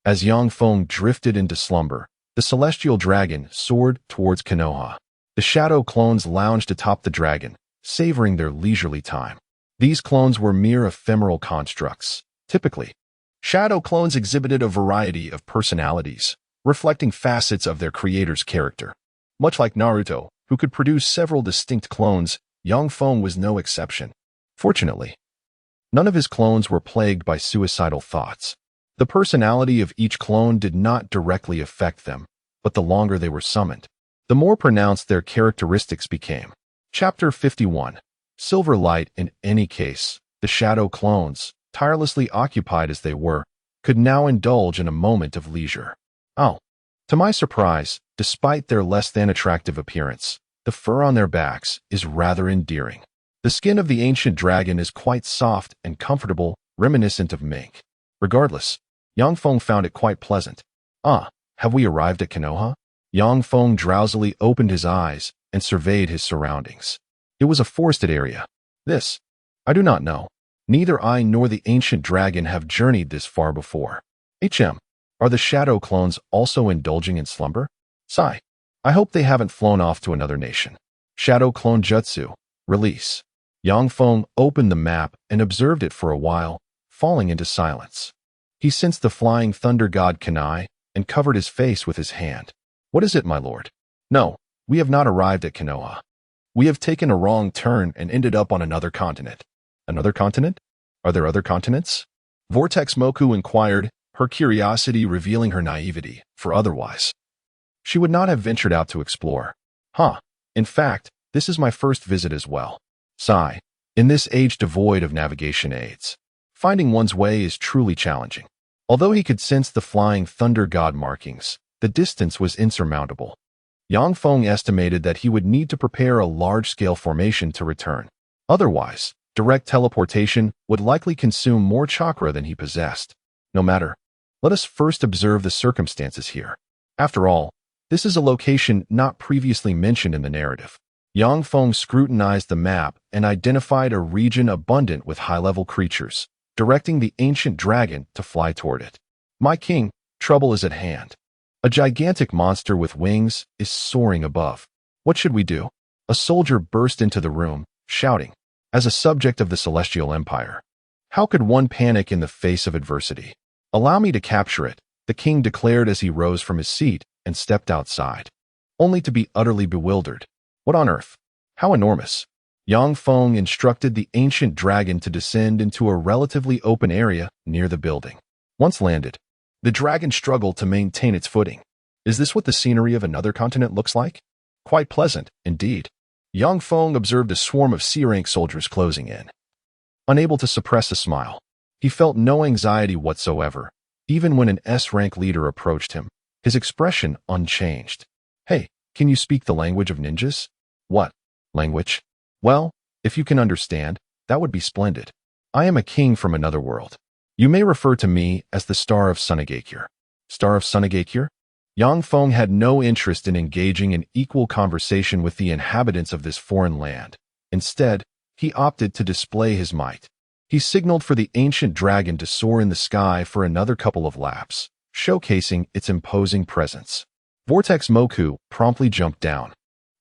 As Yang Feng drifted into slumber, the celestial dragon soared towards Konoha. The shadow clones lounged atop the dragon, savoring their leisurely time. These clones were mere ephemeral constructs. Typically, shadow clones exhibited a variety of personalities, reflecting facets of their creator's character. Much like Naruto, who could produce several distinct clones, Yang Feng was no exception. Fortunately, none of his clones were plagued by suicidal thoughts. The personality of each clone did not directly affect them, but the longer they were summoned, the more pronounced their characteristics became. Chapter 51. Silver Light. In any case, the shadow clones, tirelessly occupied as they were, could now indulge in a moment of leisure. Oh, to my surprise, despite their less than attractive appearance, the fur on their backs is rather endearing. The skin of the ancient dragon is quite soft and comfortable, reminiscent of mink. Regardless, Yang Feng found it quite pleasant. Ah, have we arrived at Konoha? Yang Feng drowsily opened his eyes and surveyed his surroundings. It was a forested area. This, I do not know. Neither I nor the ancient dragon have journeyed this far before. Are the shadow clones also indulging in slumber? Sigh. I hope they haven't flown off to another nation. Shadow clone jutsu. Release. Yang Feng opened the map and observed it for a while, falling into silence. He sensed the flying thunder god Kanai and covered his face with his hand. What is it, my lord? No, we have not arrived at Konoha. We have taken a wrong turn and ended up on another continent. Another continent? Are there other continents? Vortex Moku inquired, her curiosity revealing her naivety, for otherwise she would not have ventured out to explore. In fact, this is my first visit as well. Sigh. In this age devoid of navigation aids, finding one's way is truly challenging. Although he could sense the flying thunder god markings, the distance was insurmountable. Yang Feng estimated that he would need to prepare a large-scale formation to return. Otherwise, direct teleportation would likely consume more chakra than he possessed. No matter. Let us first observe the circumstances here. After all, this is a location not previously mentioned in the narrative. Yang Feng scrutinized the map and identified a region abundant with high-level creatures, directing the ancient dragon to fly toward it. My king, trouble is at hand. A gigantic monster with wings is soaring above. What should we do? A soldier burst into the room, shouting, as a subject of the Celestial Empire. How could one panic in the face of adversity? Allow me to capture it, the king declared as he rose from his seat and stepped outside, only to be utterly bewildered. What on earth? How enormous? Yang Feng instructed the ancient dragon to descend into a relatively open area near the building. Once landed, the dragon struggled to maintain its footing. Is this what the scenery of another continent looks like? Quite pleasant, indeed. Yang Feng observed a swarm of C-rank soldiers closing in. Unable to suppress a smile, he felt no anxiety whatsoever, even when an S-rank leader approached him, his expression unchanged. Hey, can you speak the language of ninjas? What? Language? Well, if you can understand, that would be splendid. I am a king from another world. You may refer to me as the Star of Sunagakure. Star of Sunagakure? Yang Feng had no interest in engaging in equal conversation with the inhabitants of this foreign land. Instead, he opted to display his might. He signaled for the ancient dragon to soar in the sky for another couple of laps, showcasing its imposing presence. Vortex Moku promptly jumped down,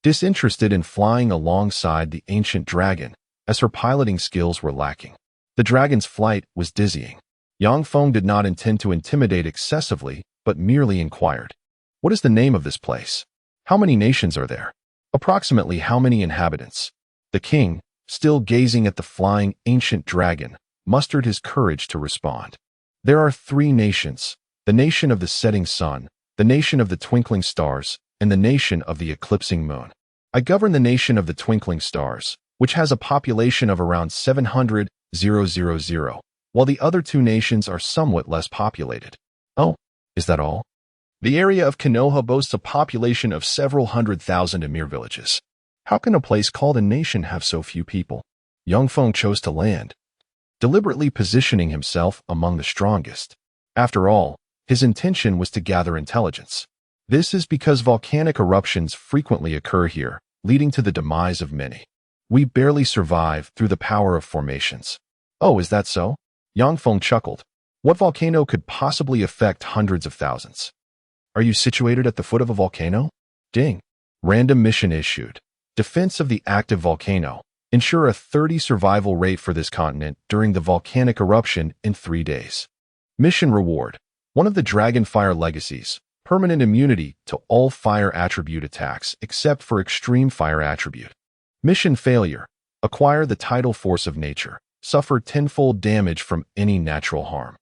disinterested in flying alongside the ancient dragon, as her piloting skills were lacking. The dragon's flight was dizzying. Yang Feng did not intend to intimidate excessively, but merely inquired, "What is the name of this place? How many nations are there? Approximately how many inhabitants?" The king, still gazing at the flying ancient dragon, mustered his courage to respond. "There are 3 nations, the nation of the setting sun, the nation of the twinkling stars, and the nation of the eclipsing moon. I govern the nation of the twinkling stars, which has a population of around 700,000, while the other 2 nations are somewhat less populated." "Oh, is that all?" "The area of Konoha boasts a population of several 100,000 Emir villages. How can a place called a nation have so few people?" Yang Feng chose to land, deliberately positioning himself among the strongest. After all, his intention was to gather intelligence. This is because volcanic eruptions frequently occur here, leading to the demise of many. We barely survive through the power of formations. "Oh, is that so?" Yang Feng chuckled. "What volcano could possibly affect hundreds of thousands? Are you situated at the foot of a volcano?" Ding. Random mission issued. Defense of the active volcano. Ensure a 30 survival rate for this continent during the volcanic eruption in 3 days. Mission reward. One of the Dragonfire legacies. Permanent immunity to all fire attribute attacks except for extreme fire attribute. Mission failure. Acquire the tidal force of nature. Suffer 10-fold damage from any natural harm.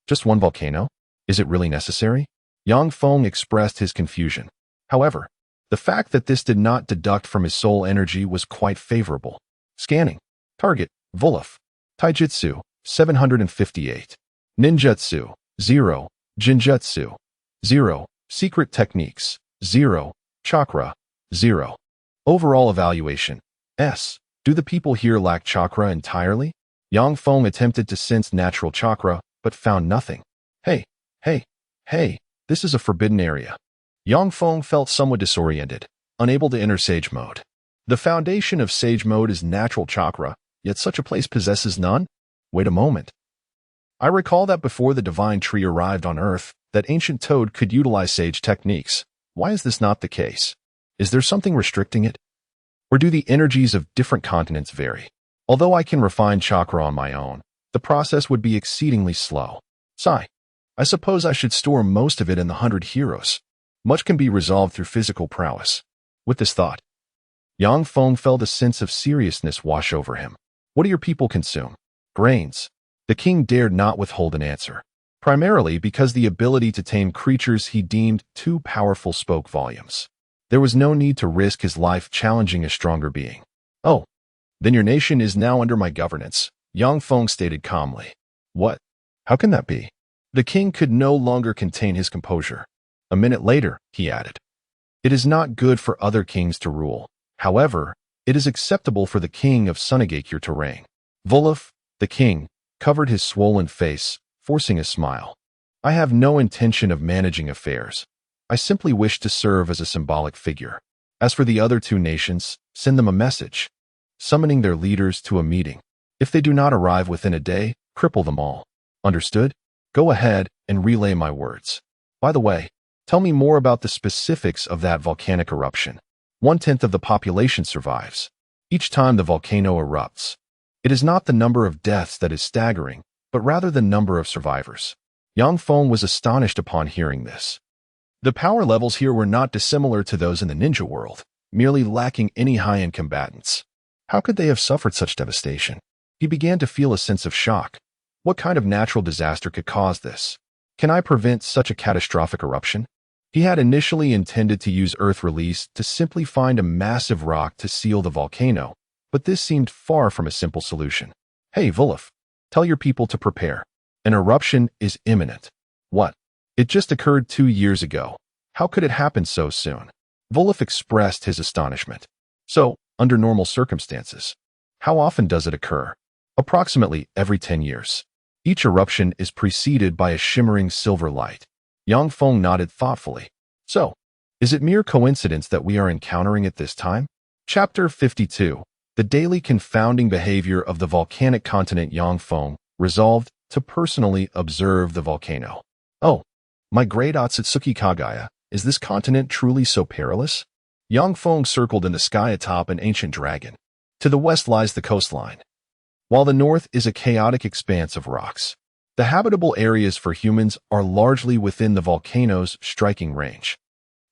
Just one volcano? Is it really necessary? Yang Feng expressed his confusion. However, the fact that this did not deduct from his soul energy was quite favorable. Scanning. Target, Voluf. Taijutsu, 758. Ninjutsu, 0. Jinjutsu, 0. Secret techniques, 0. Chakra, 0. Overall evaluation, S. Do the people here lack chakra entirely? Yang Feng attempted to sense natural chakra, but found nothing. Hey, this is a forbidden area. Yang Feng felt somewhat disoriented, unable to enter Sage Mode. The foundation of Sage Mode is natural chakra, yet such a place possesses none? Wait a moment. I recall that before the divine tree arrived on Earth, that ancient toad could utilize sage techniques. Why is this not the case? Is there something restricting it? Or do the energies of different continents vary? Although I can refine chakra on my own, the process would be exceedingly slow. Sigh. I suppose I should store most of it in the 100 heroes. Much can be resolved through physical prowess. With this thought, Yang Feng felt a sense of seriousness wash over him. What do your people consume? Grains. The king dared not withhold an answer, primarily because the ability to tame creatures he deemed too powerful spoke volumes. There was no need to risk his life challenging a stronger being. Oh, then your nation is now under my governance, Yang Feng stated calmly. What? How can that be? The king could no longer contain his composure. A minute later, he added, it is not good for other kings to rule. However, it is acceptable for the king of Sunagakure to reign. Volov, the king, covered his swollen face, forcing a smile. I have no intention of managing affairs. I simply wish to serve as a symbolic figure. As for the other two nations, send them a message, summoning their leaders to a meeting. If they do not arrive within a day, cripple them all. Understood? Go ahead and relay my words. By the way, tell me more about the specifics of that volcanic eruption. 1/10 of the population survives. Each time the volcano erupts, it is not the number of deaths that is staggering, but rather the number of survivors. Yang Feng was astonished upon hearing this. The power levels here were not dissimilar to those in the ninja world, merely lacking any high-end combatants. How could they have suffered such devastation? He began to feel a sense of shock. What kind of natural disaster could cause this? Can I prevent such a catastrophic eruption? He had initially intended to use Earth Release to simply find a massive rock to seal the volcano, but this seemed far from a simple solution. Hey, Volov, tell your people to prepare. An eruption is imminent. What? It just occurred 2 years ago. How could it happen so soon? Volov expressed his astonishment. So, under normal circumstances, how often does it occur? Approximately every 10 years. Each eruption is preceded by a shimmering silver light. Yang Feng nodded thoughtfully. So, is it mere coincidence that we are encountering it this time? Chapter 52. The daily confounding behavior of the volcanic continent. Yang Feng resolved to personally observe the volcano. Oh, my great Otsutsuki Kagaya, is this continent truly so perilous? Yang Feng circled in the sky atop an ancient dragon. To the west lies the coastline, while the north is a chaotic expanse of rocks. The habitable areas for humans are largely within the volcano's striking range.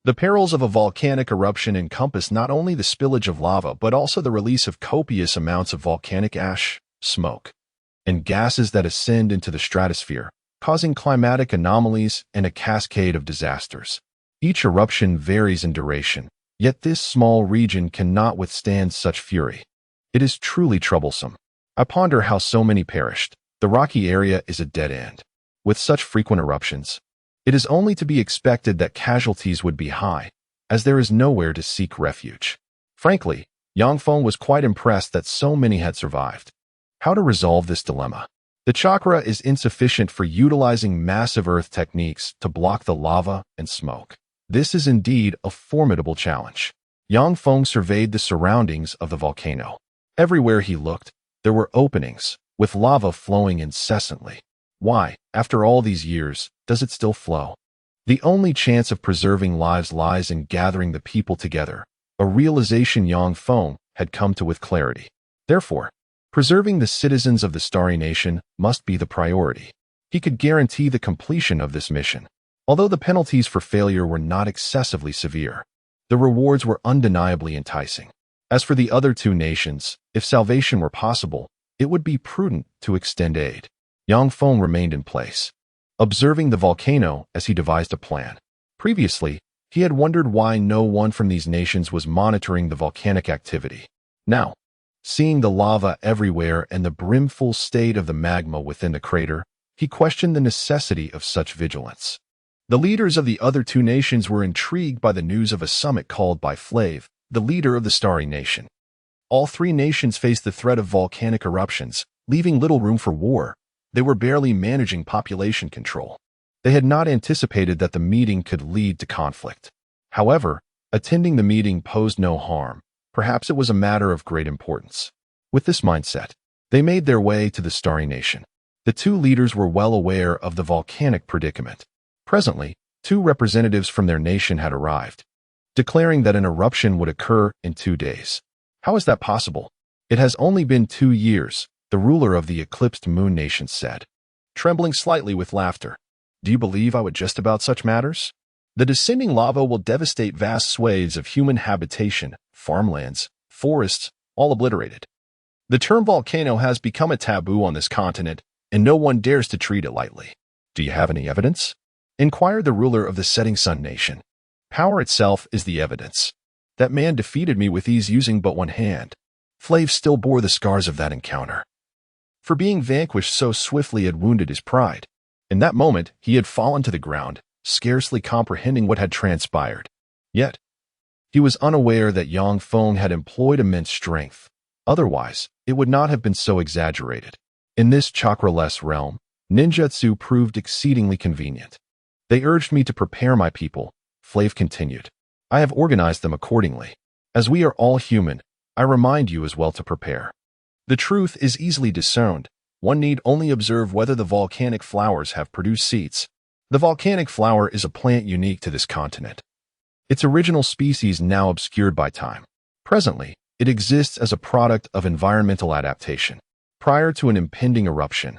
The perils of a volcanic eruption encompass not only the spillage of lava but also the release of copious amounts of volcanic ash, smoke, and gases that ascend into the stratosphere, causing climatic anomalies and a cascade of disasters. Each eruption varies in duration, yet this small region cannot withstand such fury. It is truly troublesome. I ponder how so many perished. The rocky area is a dead end. With such frequent eruptions, it is only to be expected that casualties would be high, as there is nowhere to seek refuge. Frankly, Yang Feng was quite impressed that so many had survived. How to resolve this dilemma? The chakra is insufficient for utilizing massive earth techniques to block the lava and smoke. This is indeed a formidable challenge. Yang Feng surveyed the surroundings of the volcano. Everywhere he looked, there were openings, with lava flowing incessantly. Why, after all these years, does it still flow? The only chance of preserving lives lies in gathering the people together, a realization Yang Feng had come to with clarity. Therefore, preserving the citizens of the Starry Nation must be the priority. He could guarantee the completion of this mission. Although the penalties for failure were not excessively severe, the rewards were undeniably enticing. As for the other two nations, if salvation were possible, it would be prudent to extend aid. Yang Feng remained in place, observing the volcano as he devised a plan. Previously, he had wondered why no one from these nations was monitoring the volcanic activity. Now, seeing the lava everywhere and the brimful state of the magma within the crater, he questioned the necessity of such vigilance. The leaders of the other two nations were intrigued by the news of a summit called by Flav, the leader of the Starry Nation. All three nations faced the threat of volcanic eruptions, leaving little room for war. They were barely managing population control. They had not anticipated that the meeting could lead to conflict. However, attending the meeting posed no harm. Perhaps it was a matter of great importance. With this mindset, They made their way to the Starry Nation. The two leaders were well aware of the volcanic predicament. Presently, two representatives from their nation had arrived, declaring that an eruption would occur in 2 days. How is that possible? It has only been 2 years, the ruler of the eclipsed moon nation said, trembling slightly with laughter. Do you believe I would jest about such matters? The descending lava will devastate vast swathes of human habitation, farmlands, forests, all obliterated. The term volcano has become a taboo on this continent, and no one dares to treat it lightly. Do you have any evidence? Inquired the ruler of the setting sun nation. Power itself is the evidence. That man defeated me with ease using but one hand. Flav still bore the scars of that encounter. For being vanquished so swiftly had wounded his pride. In that moment, he had fallen to the ground, scarcely comprehending what had transpired. Yet, he was unaware that Yang Feng had employed immense strength. Otherwise, it would not have been so exaggerated. In this chakra-less realm, ninjutsu proved exceedingly convenient. They urged me to prepare my people, Flav continued. I have organized them accordingly. As we are all human, I remind you as well to prepare. The truth is easily discerned. One need only observe whether the volcanic flowers have produced seeds. The volcanic flower is a plant unique to this continent. Its original species now obscured by time. Presently, it exists as a product of environmental adaptation. Prior to an impending eruption,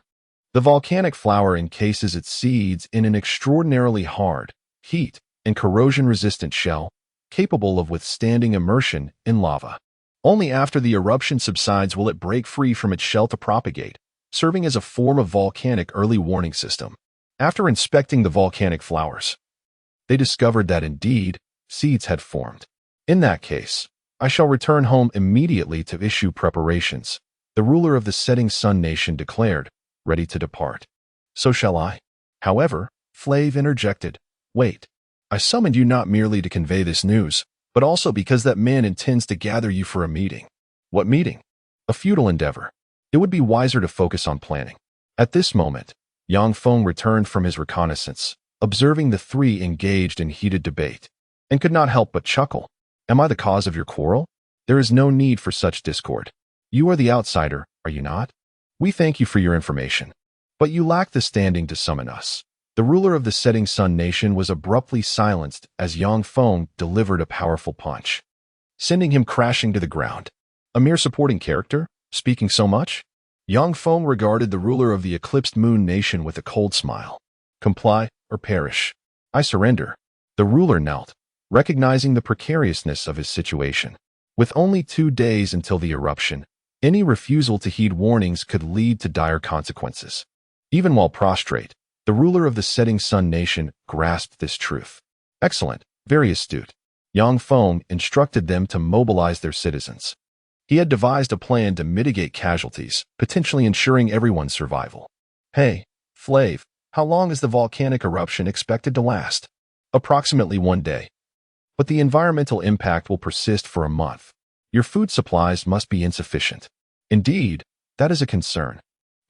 the volcanic flower encases its seeds in an extraordinarily hard, heat, and corrosion-resistant shell, capable of withstanding immersion in lava. Only after the eruption subsides will it break free from its shell to propagate, serving as a form of volcanic early warning system. After inspecting the volcanic flowers, they discovered that indeed, seeds had formed. In that case, I shall return home immediately to issue preparations, the ruler of the setting sun nation declared, ready to depart. So shall I. However, Flav interjected, wait. I summoned you not merely to convey this news, but also because that man intends to gather you for a meeting. What meeting? A futile endeavor. It would be wiser to focus on planning. At this moment, Yang Feng returned from his reconnaissance, observing the three engaged in heated debate, and could not help but chuckle. Am I the cause of your quarrel? There is no need for such discord. You are the outsider, are you not? We thank you for your information. But you lack the standing to summon us. The ruler of the setting sun nation was abruptly silenced as Yang Feng delivered a powerful punch, sending him crashing to the ground. A mere supporting character, speaking so much? Yang Feng regarded the ruler of the eclipsed moon nation with a cold smile. Comply or perish. I surrender. The ruler knelt, recognizing the precariousness of his situation. With only 2 days until the eruption, any refusal to heed warnings could lead to dire consequences. Even while prostrate, the ruler of the setting sun nation grasped this truth. Excellent, very astute. Yang Feng instructed them to mobilize their citizens. He had devised a plan to mitigate casualties, potentially ensuring everyone's survival. Hey, Flav, how long is the volcanic eruption expected to last? Approximately 1 day. But the environmental impact will persist for a month. Your food supplies must be insufficient. Indeed, that is a concern.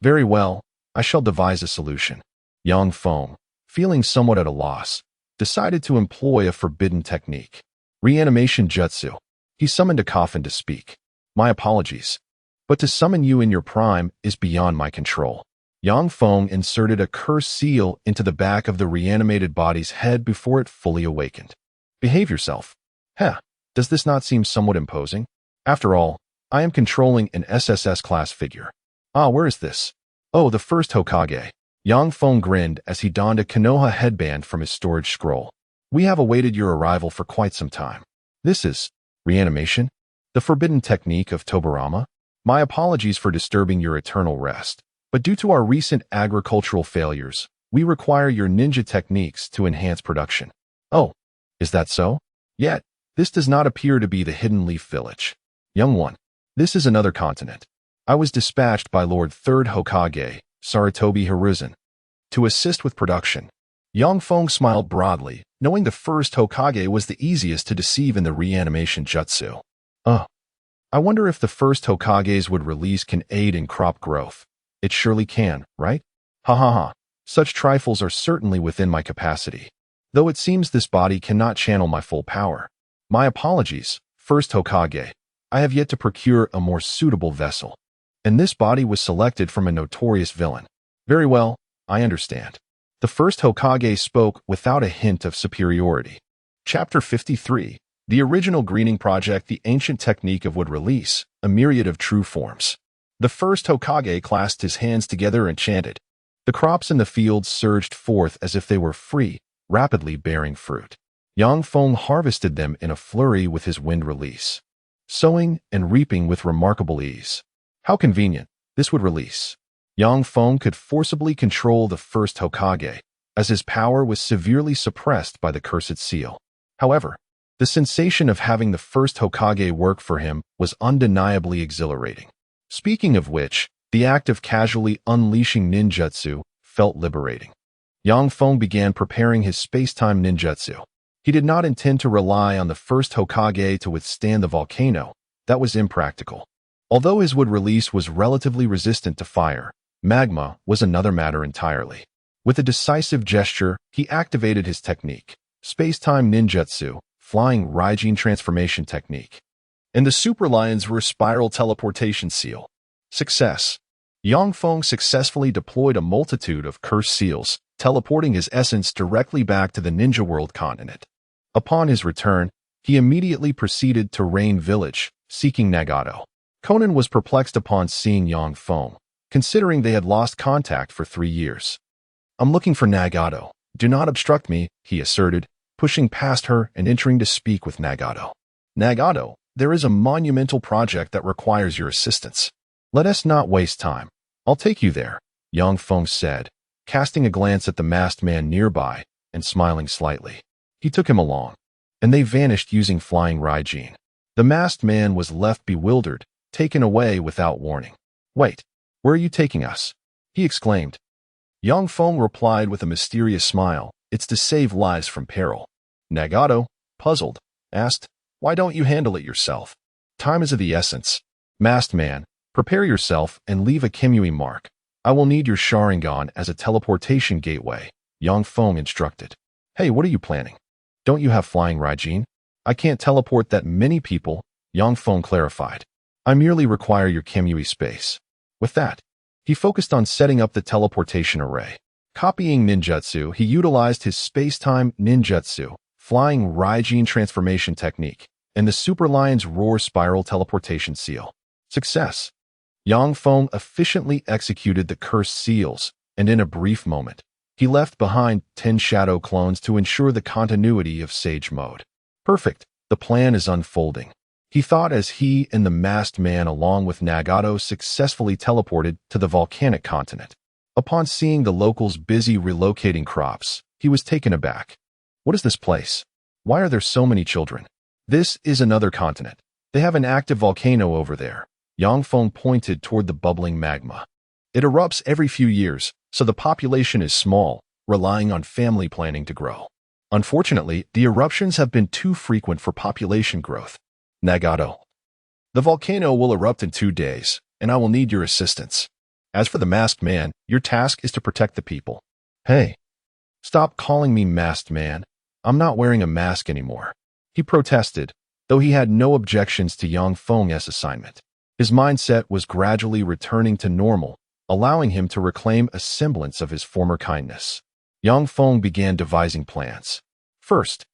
Very well, I shall devise a solution. Yang Feng, feeling somewhat at a loss, decided to employ a forbidden technique. Reanimation jutsu. He summoned a coffin to speak. My apologies. But to summon you in your prime is beyond my control. Yang Feng inserted a cursed seal into the back of the reanimated body's head before it fully awakened. Behave yourself. Heh, does this not seem somewhat imposing? After all, I am controlling an SSS class figure. Ah, where is this? Oh, the first Hokage. Yang Feng grinned as he donned a Konoha headband from his storage scroll. We have awaited your arrival for quite some time. This is reanimation, the forbidden technique of Tobarama. My apologies for disturbing your eternal rest, but due to our recent agricultural failures, we require your ninja techniques to enhance production. Oh, is that so? Yet, this does not appear to be the Hidden Leaf Village. Young one, this is another continent. I was dispatched by Lord Third Hokage, Sarutobi Hiruzen, to assist with production. Yang Feng smiled broadly, knowing the first Hokage was the easiest to deceive in the reanimation jutsu. I wonder if the first Hokages would release can aid in crop growth. It surely can, right? Ha ha ha. Such trifles are certainly within my capacity. Though it seems this body cannot channel my full power. My apologies, first Hokage. I have yet to procure a more suitable vessel. and this body was selected from a notorious villain. Very well, I understand. The first Hokage spoke without a hint of superiority. Chapter 53. The original greening project, the ancient technique of would release, a myriad of true forms. The first Hokage clasped his hands together and chanted. The crops in the fields surged forth as if they were free, rapidly bearing fruit. Yang Feng harvested them in a flurry with his wind release, sowing and reaping with remarkable ease. How convenient, this would release. Yang Feng could forcibly control the first Hokage, as his power was severely suppressed by the cursed seal. However, the sensation of having the first Hokage work for him was undeniably exhilarating. Speaking of which, the act of casually unleashing ninjutsu felt liberating. Yang Feng began preparing his space-time ninjutsu. He did not intend to rely on the first Hokage to withstand the volcano. That was impractical. Although his wood release was relatively resistant to fire, magma was another matter entirely. With a decisive gesture, he activated his technique, space-time ninjutsu, flying Raijin transformation technique. And the super lions were spiral teleportation seal. Success. Yang Feng successfully deployed a multitude of cursed seals, teleporting his essence directly back to the ninja world continent. Upon his return, he immediately proceeded to Rain Village, seeking Nagato. Conan was perplexed upon seeing Yang Feng, considering they had lost contact for 3 years. I'm looking for Nagato. Do not obstruct me, he asserted, pushing past her and entering to speak with Nagato. Nagato, there is a monumental project that requires your assistance. Let us not waste time. I'll take you there, Yang Feng said, casting a glance at the masked man nearby and smiling slightly. He took him along, and they vanished using flying Raijin. The masked man was left bewildered, taken away without warning. Wait, where are you taking us? He exclaimed. Yang Feng replied with a mysterious smile, it's to save lives from peril. Nagato, puzzled, asked, why don't you handle it yourself? Time is of the essence. Masked man, prepare yourself and leave a Kimui mark. I will need your Sharingan as a teleportation gateway, Yang Feng instructed. Hey, what are you planning? Don't you have flying Raijin? I can't teleport that many people, Yang Feng clarified. I merely require your Kimui space. With that, he focused on setting up the teleportation array. Copying ninjutsu, he utilized his space-time ninjutsu, flying Raijin transformation technique, and the Super Lion's Roar spiral teleportation seal. Success. Yang Feng efficiently executed the cursed seals, and in a brief moment, he left behind 10 shadow clones to ensure the continuity of Sage Mode. Perfect, the plan is unfolding, he thought as he and the masked man along with Nagato successfully teleported to the volcanic continent. Upon seeing the locals busy relocating crops, he was taken aback. What is this place? Why are there so many children? This is another continent. They have an active volcano over there. Yang Feng pointed toward the bubbling magma. It erupts every few years, so the population is small, relying on family planning to grow. Unfortunately, the eruptions have been too frequent for population growth. Nagato. The volcano will erupt in 2 days, and I will need your assistance. As for the masked man, your task is to protect the people. Hey, stop calling me masked man. I'm not wearing a mask anymore. He protested, though he had no objections to Yang Feng's assignment. His mindset was gradually returning to normal, allowing him to reclaim a semblance of his former kindness. Yang Feng began devising plans. First,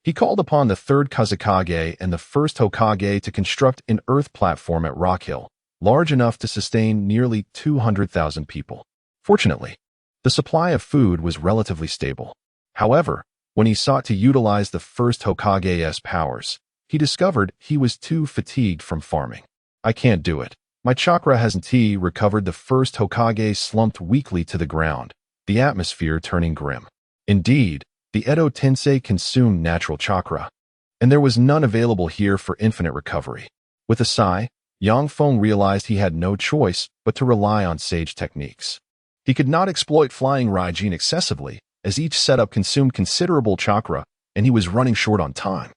he called upon the third Kazekage and the first Hokage to construct an earth platform at Rock Hill, large enough to sustain nearly 200,000 people. Fortunately, the supply of food was relatively stable. However, when he sought to utilize the first Hokage's powers, he discovered he was too fatigued from farming. I can't do it. My chakra hasn't recovered. The first Hokage slumped weakly to the ground, the atmosphere turning grim. Indeed, the Edo Tensei consumed natural chakra, and there was none available here for infinite recovery. With a sigh, Yang Feng realized he had no choice but to rely on sage techniques. He could not exploit flying Raijin excessively, as each setup consumed considerable chakra, and he was running short on time.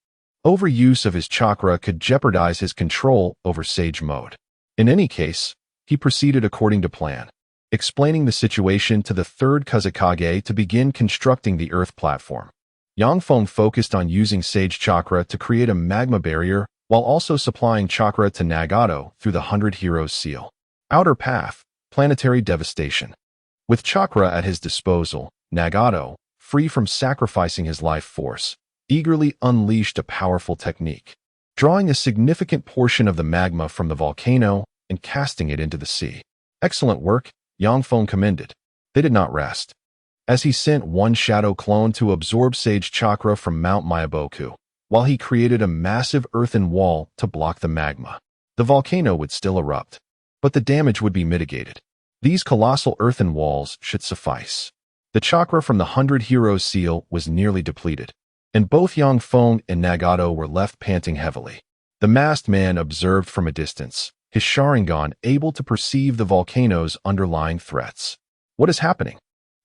Overuse of his chakra could jeopardize his control over Sage Mode. In any case, he proceeded according to plan, explaining the situation to the third Kazekage to begin constructing the earth platform. Yang Feng focused on using Sage Chakra to create a magma barrier while also supplying chakra to Nagato through the 100 Heroes seal. Outer path, planetary devastation. With chakra at his disposal, Nagato, free from sacrificing his life force, eagerly unleashed a powerful technique, drawing a significant portion of the magma from the volcano and casting it into the sea. Excellent work, Yang Feng commended. They did not rest, as he sent one shadow clone to absorb sage chakra from Mount Mayaboku, while he created a massive earthen wall to block the magma. The volcano would still erupt, but the damage would be mitigated. These colossal earthen walls should suffice. The chakra from the 100 Heroes seal was nearly depleted, and both Yang Feng and Nagato were left panting heavily. The masked man observed from a distance, his Sharingan able to perceive the volcano's underlying threats. What is happening?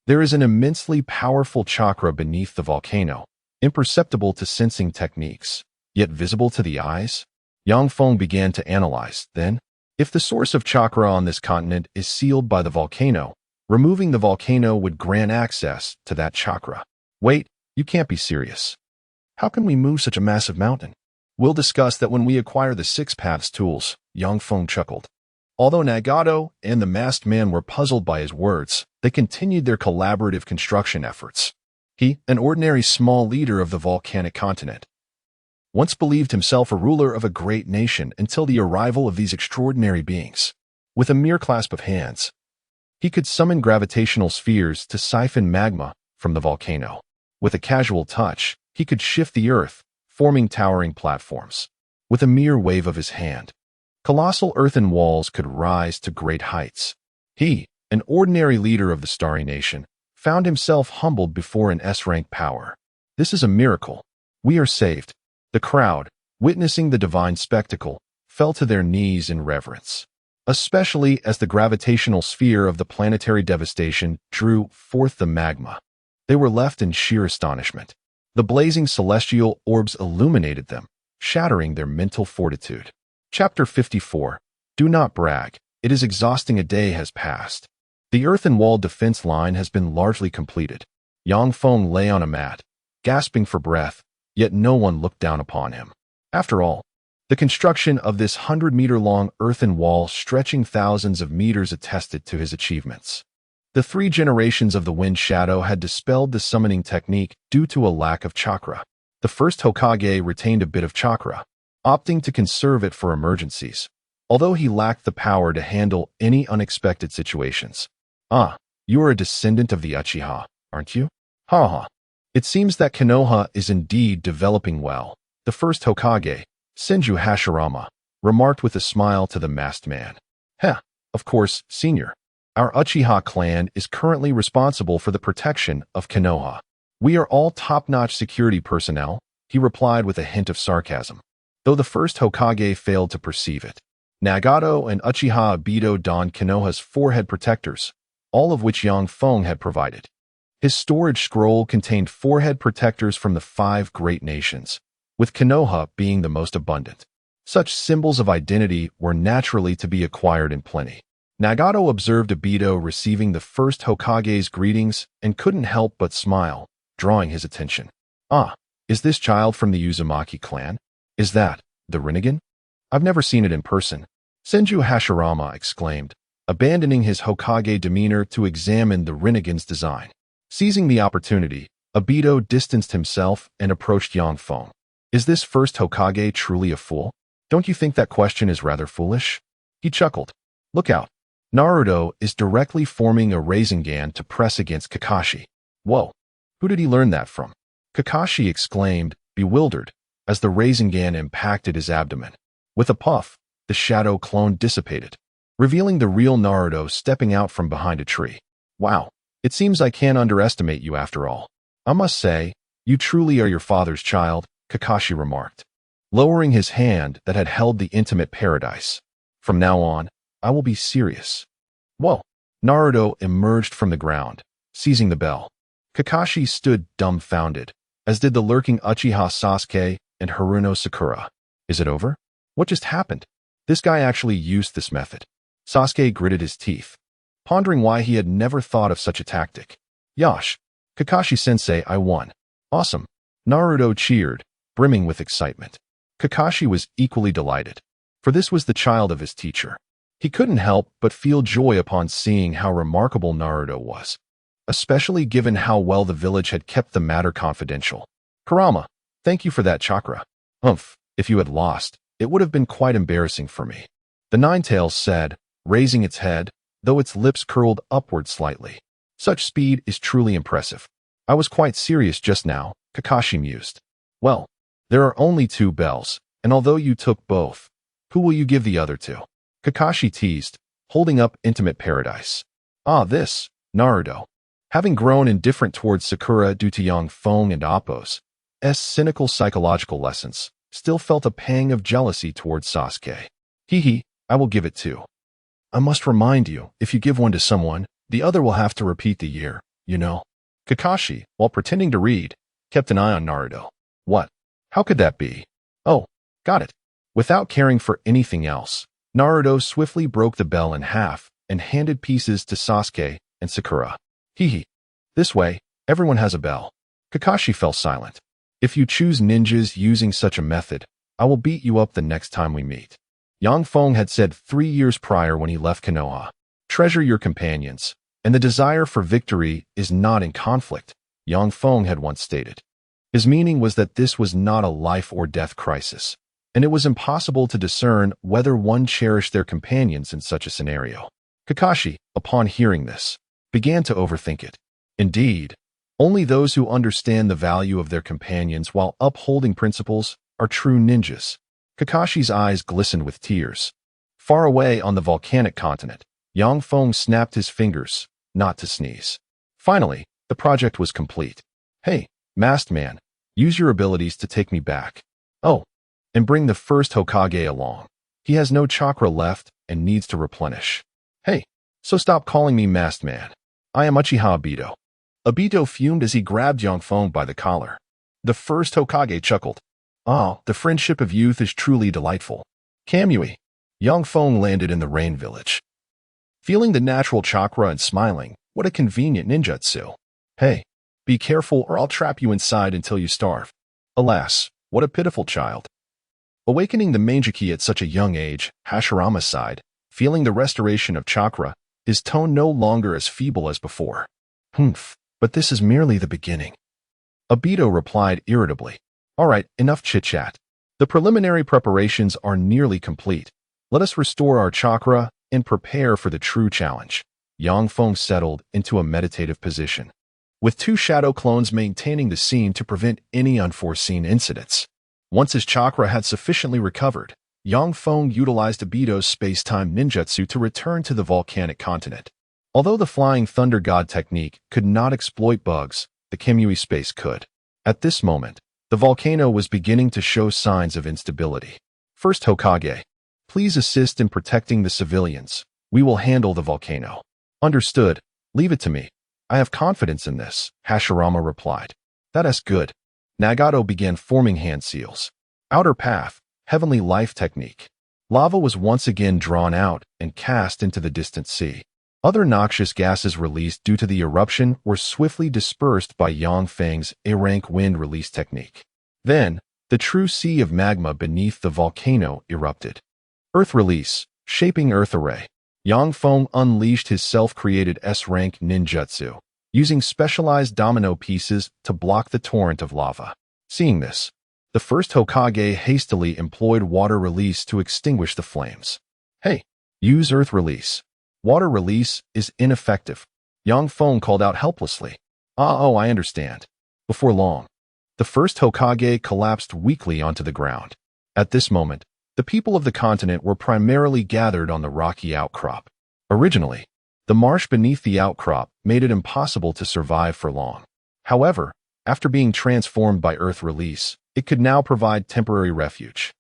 There is an immensely powerful chakra beneath the volcano, imperceptible to sensing techniques, yet visible to the eyes. Yang Feng began to analyze. Then, if the source of chakra on this continent is sealed by the volcano, removing the volcano would grant access to that chakra. Wait, you can't be serious. How can we move such a massive mountain? We'll discuss that when we acquire the 6 paths tools, Yang Feng chuckled. Although Nagato and the masked man were puzzled by his words, they continued their collaborative construction efforts. He, an ordinary small leader of the volcanic continent, once believed himself a ruler of a great nation until the arrival of these extraordinary beings. With a mere clasp of hands, he could summon gravitational spheres to siphon magma from the volcano. With a casual touch, he could shift the earth, forming towering platforms. With a mere wave of his hand, colossal earthen walls could rise to great heights. He, an ordinary leader of the Starry Nation, found himself humbled before an S-rank power. This is a miracle. We are saved. The crowd, witnessing the divine spectacle, fell to their knees in reverence, especially as the gravitational sphere of the planetary devastation drew forth the magma. They were left in sheer astonishment. The blazing celestial orbs illuminated them, shattering their mental fortitude. Chapter 54. Do not brag. It is exhausting. A day has passed. The earthen wall defense line has been largely completed. Yang Feng lay on a mat, gasping for breath, yet no one looked down upon him. After all, the construction of this 100-meter-long earthen wall stretching thousands of meters attested to his achievements. The 3 generations of the Wind Shadow had dispelled the summoning technique due to a lack of chakra. The first Hokage retained a bit of chakra, opting to conserve it for emergencies, although he lacked the power to handle any unexpected situations. Ah, you are a descendant of the Uchiha, aren't you? Ha ha. It seems that Konoha is indeed developing well. The first Hokage, Senju Hashirama, remarked with a smile to the masked man. Heh, of course, senior. Our Uchiha clan is currently responsible for the protection of Konoha. We are all top-notch security personnel, he replied with a hint of sarcasm, though the first Hokage failed to perceive it. Nagato and Uchiha Obito donned Konoha's 4 head protectors, all of which Yang Feng had provided. His storage scroll contained 4 head protectors from the 5 great nations, with Konoha being the most abundant. Such symbols of identity were naturally to be acquired in plenty. Nagato observed Obito receiving the first Hokage's greetings and couldn't help but smile, drawing his attention. Ah, is this child from the Uzumaki clan? Is that the Rinnegan? I've never seen it in person, Senju Hashirama exclaimed, abandoning his Hokage demeanor to examine the Rinnegan's design. Seizing the opportunity, Obito distanced himself and approached Yang Feng. Is this first Hokage truly a fool? Don't you think that question is rather foolish? He chuckled. Look out. Naruto is directly forming a Rasengan to press against Kakashi. Whoa, who did he learn that from? Kakashi exclaimed, bewildered, as the Rasengan impacted his abdomen. With a puff, the shadow clone dissipated, revealing the real Naruto stepping out from behind a tree. Wow. It seems I can't underestimate you after all. I must say, you truly are your father's child, Kakashi remarked, lowering his hand that had held the intimate paradise. From now on, I will be serious. Whoa! Naruto emerged from the ground, seizing the bell. Kakashi stood dumbfounded, as did the lurking Uchiha Sasuke and Haruno Sakura. Is it over? What just happened? This guy actually used this method. Sasuke gritted his teeth, pondering why he had never thought of such a tactic. Yosh! Kakashi-sensei, I won. Awesome! Naruto cheered, brimming with excitement. Kakashi was equally delighted, for this was the child of his teacher. He couldn't help but feel joy upon seeing how remarkable Naruto was, especially given how well the village had kept the matter confidential. Kurama, thank you for that chakra. If you had lost, it would have been quite embarrassing for me. The Ninetails said, raising its head, though its lips curled upward slightly. Such speed is truly impressive. I was quite serious just now, Kakashi mused. Well, there are only 2 bells, and although you took both, who will you give the other to? Kakashi teased, holding up Intimate Paradise. Ah, this, Naruto. Having grown indifferent towards Sakura due to young Feng and Appo's cynical psychological lessons, still felt a pang of jealousy towards Sasuke. Hee, I will give it 2. I must remind you, if you give one to someone, the other will have to repeat the year, you know. Kakashi, while pretending to read, kept an eye on Naruto. What? How could that be? Oh, got it. Without caring for anything else, Naruto swiftly broke the bell in half and handed pieces to Sasuke and Sakura. Hee. This way, everyone has a bell. Kakashi fell silent. If you choose ninjas using such a method, I will beat you up the next time we meet. Yang Feng had said 3 years prior when he left Konoha. Treasure your companions, and the desire for victory is not in conflict, Yang Feng had once stated. His meaning was that this was not a life or death crisis, and it was impossible to discern whether one cherished their companions in such a scenario. Kakashi, upon hearing this, began to overthink it. Indeed, only those who understand the value of their companions while upholding principles are true ninjas. Kakashi's eyes glistened with tears. Far away on the volcanic continent, Yang Feng snapped his fingers, not to sneeze. Finally, the project was complete. Hey, masked man, use your abilities to take me back. Oh, and bring the first Hokage along. He has no chakra left and needs to replenish. Hey, so stop calling me masked man. I am Uchiha Obito. Obito fumed as he grabbed Yang Feng by the collar. The first Hokage chuckled. Ah, the friendship of youth is truly delightful. Kamui. Yang Feng landed in the rain village. Feeling the natural chakra and smiling, what a convenient ninjutsu. Hey, be careful or I'll trap you inside until you starve. Alas, what a pitiful child. Awakening the Mangeki at such a young age, Hashirama sighed, feeling the restoration of chakra, his tone no longer as feeble as before. But this is merely the beginning. Obito replied irritably. All right, enough chit-chat. The preliminary preparations are nearly complete. Let us restore our chakra and prepare for the true challenge. Yang Feng settled into a meditative position, with 2 shadow clones maintaining the scene to prevent any unforeseen incidents. Once his chakra had sufficiently recovered, Yang Feng utilized Obito's space-time ninjutsu to return to the volcanic continent. Although the Flying Thunder God technique could not exploit bugs, the Kamui space could. At this moment, the volcano was beginning to show signs of instability. First Hokage, please assist in protecting the civilians. We will handle the volcano. Understood. Leave it to me. I have confidence in this, Hashirama replied. That is good. Nagato began forming hand seals. Outer path, heavenly life technique. Lava was once again drawn out and cast into the distant sea. Other noxious gases released due to the eruption were swiftly dispersed by Yang Feng's A-rank wind release technique. Then, the true sea of magma beneath the volcano erupted. Earth release, shaping earth array. Yang Feng unleashed his self-created S-rank ninjutsu, using specialized domino pieces to block the torrent of lava. Seeing this, the first Hokage hastily employed water release to extinguish the flames. Hey, use earth release. Water release is ineffective. Yang Feng called out helplessly. Oh, I understand. Before long, the first Hokage collapsed weakly onto the ground. At this moment, the people of the continent were primarily gathered on the rocky outcrop. Originally, the marsh beneath the outcrop made it impossible to survive for long. However, after being transformed by earth release, it could now provide temporary refuge.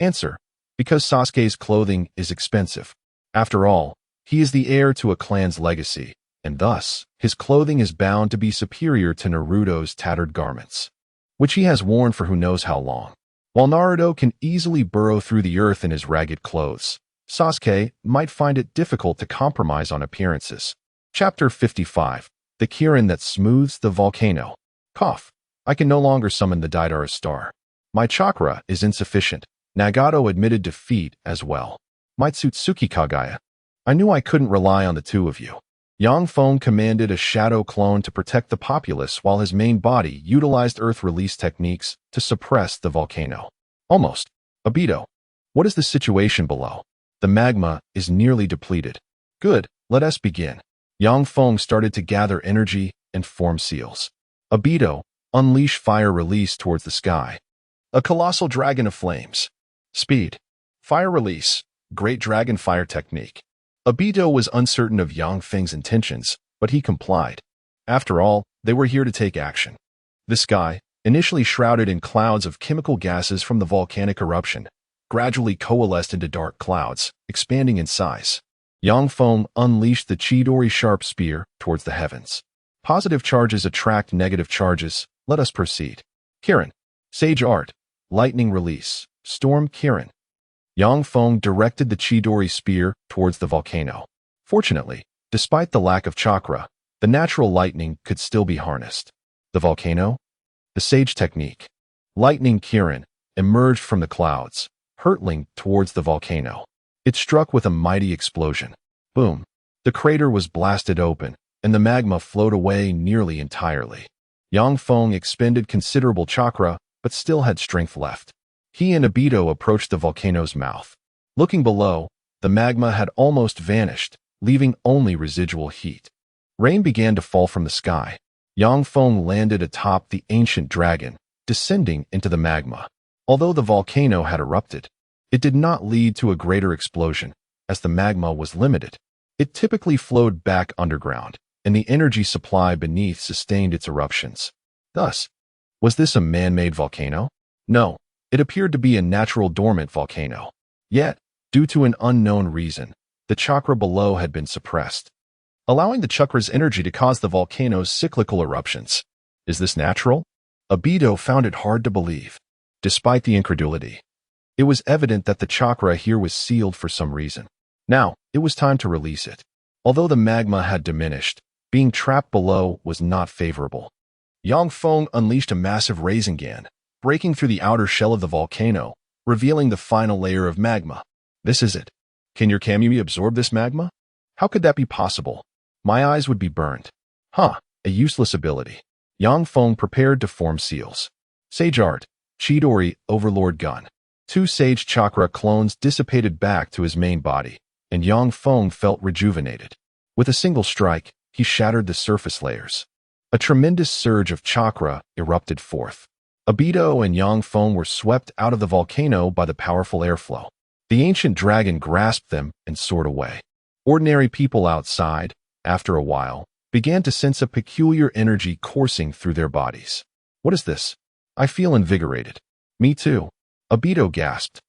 Answer: because Sasuke's clothing is expensive. After all, he is the heir to a clan's legacy, and thus, his clothing is bound to be superior to Naruto's tattered garments, which he has worn for who knows how long. While Naruto can easily burrow through the earth in his ragged clothes, Sasuke might find it difficult to compromise on appearances. Chapter 55. The Kirin that smooths the volcano. Cough. I can no longer summon the Daidara star. My chakra is insufficient. Nagato admitted defeat as well. Maitsutsuki Kagaya. I knew I couldn't rely on the two of you. Yang Feng commanded a shadow clone to protect the populace while his main body utilized earth release techniques to suppress the volcano. Almost. Abito. What is the situation below? The magma is nearly depleted. Good, let us begin. Yang Feng started to gather energy and form seals. Abito, unleash fire release towards the sky. A colossal dragon of flames. Speed. Fire release. Great dragon fire technique. Abito was uncertain of Yang Feng's intentions, but he complied. After all, they were here to take action. The sky, initially shrouded in clouds of chemical gases from the volcanic eruption, gradually coalesced into dark clouds, expanding in size. Yang Feng unleashed the Chidori sharp spear towards the heavens. Positive charges attract negative charges. Let us proceed. Kirin. Sage Art. Lightning release. Storm Kirin. Yang Feng directed the Chidori spear towards the volcano. Fortunately, despite the lack of chakra, the natural lightning could still be harnessed. The volcano? The Sage technique. Lightning Kirin emerged from the clouds, hurtling towards the volcano. It struck with a mighty explosion. Boom. The crater was blasted open, and the magma flowed away nearly entirely. Yang Feng expended considerable chakra, but still had strength left. He and Abito approached the volcano's mouth. Looking below, the magma had almost vanished, leaving only residual heat. Rain began to fall from the sky. Yang Feng landed atop the ancient dragon, descending into the magma. Although the volcano had erupted, it did not lead to a greater explosion, as the magma was limited. It typically flowed back underground, and the energy supply beneath sustained its eruptions. Thus, was this a man-made volcano? No. It appeared to be a natural dormant volcano. Yet, due to an unknown reason, the chakra below had been suppressed, allowing the chakra's energy to cause the volcano's cyclical eruptions. Is this natural? Abito found it hard to believe. Despite the incredulity, it was evident that the chakra here was sealed for some reason. Now, it was time to release it. Although the magma had diminished, being trapped below was not favorable. Yang Feng unleashed a massive Rasengan, breaking through the outer shell of the volcano, revealing the final layer of magma. This is it. Can your Kamui absorb this magma? How could that be possible? My eyes would be burned. A useless ability. Yang Feng prepared to form seals. Sage Art. Chidori Overlord Gun. 2 Sage Chakra clones dissipated back to his main body, and Yang Feng felt rejuvenated. With a single strike, he shattered the surface layers. A tremendous surge of chakra erupted forth. Abito and Yang Feng were swept out of the volcano by the powerful airflow. The ancient dragon grasped them and soared away. Ordinary people outside, after a while, began to sense a peculiar energy coursing through their bodies. What is this? I feel invigorated. Me too. Abito gasped,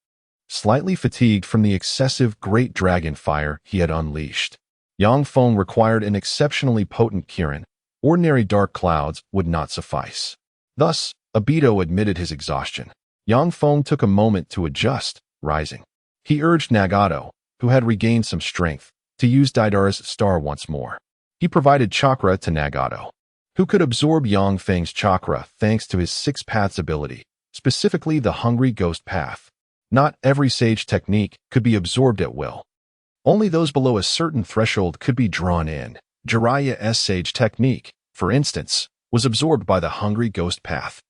slightly fatigued from the excessive great dragon fire he had unleashed. Yang Feng required an exceptionally potent Kirin. Ordinary dark clouds would not suffice. Thus, Abito admitted his exhaustion. Yang Feng took a moment to adjust, rising. He urged Nagato, who had regained some strength, to use Daidara's star once more. He provided chakra to Nagato, who could absorb Yang Feng's chakra thanks to his 6 paths ability, specifically the Hungry Ghost Path. Not every sage technique could be absorbed at will. Only those below a certain threshold could be drawn in. Jiraiya's sage technique, for instance, was absorbed by the Hungry Ghost Path.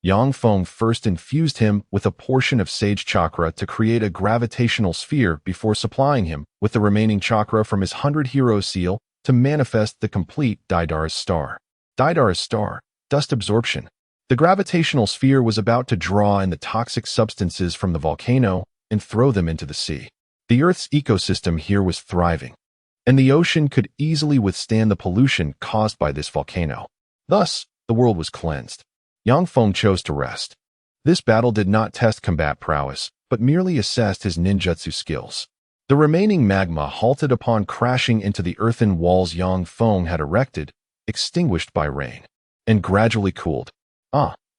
Yang Feng first infused him with a portion of sage chakra to create a gravitational sphere before supplying him with the remaining chakra from his 100 Hero Seal to manifest the complete Daidara's star. Daidara's star, dust absorption. The gravitational sphere was about to draw in the toxic substances from the volcano and throw them into the sea. The Earth's ecosystem here was thriving, and the ocean could easily withstand the pollution caused by this volcano. Thus, the world was cleansed. Yang Feng chose to rest. This battle did not test combat prowess, but merely assessed his ninjutsu skills. The remaining magma halted upon crashing into the earthen walls Yang Feng had erected, extinguished by rain, and gradually cooled.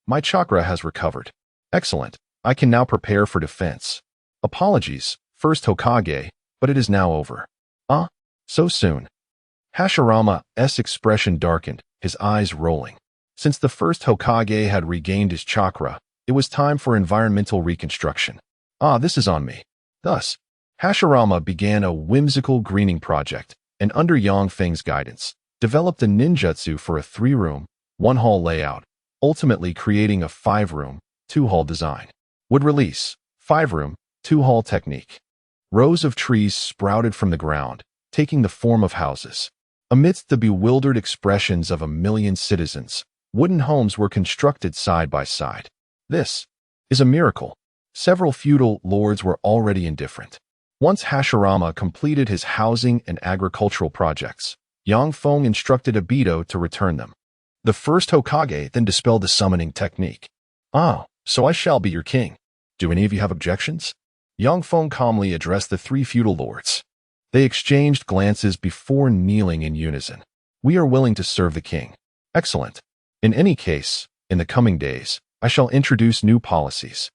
My chakra has recovered. Excellent. I can now prepare for defense. Apologies, first Hokage, but it is now over. So soon. Hashirama's expression darkened, his eyes rolling. Since the first Hokage had regained his chakra, it was time for environmental reconstruction. This is on me. Thus, Hashirama began a whimsical greening project and under Yang Feng's guidance, developed a ninjutsu for a 3-room, 1-hall layout, ultimately creating a 5-room, 2-hall design. Would release 5-room, 2-hall technique. Rows of trees sprouted from the ground, taking the form of houses. Amidst the bewildered expressions of a million citizens, wooden homes were constructed side by side. This is a miracle. Several feudal lords were already indifferent. Once Hashirama completed his housing and agricultural projects, Yang Feng instructed Obito to return them. The first Hokage then dispelled the summoning technique. "Ah, so I shall be your king. Do any of you have objections?" Yang Feng calmly addressed the 3 feudal lords. They exchanged glances before kneeling in unison. "We are willing to serve the king." "Excellent. In any case, in the coming days, I shall introduce new policies.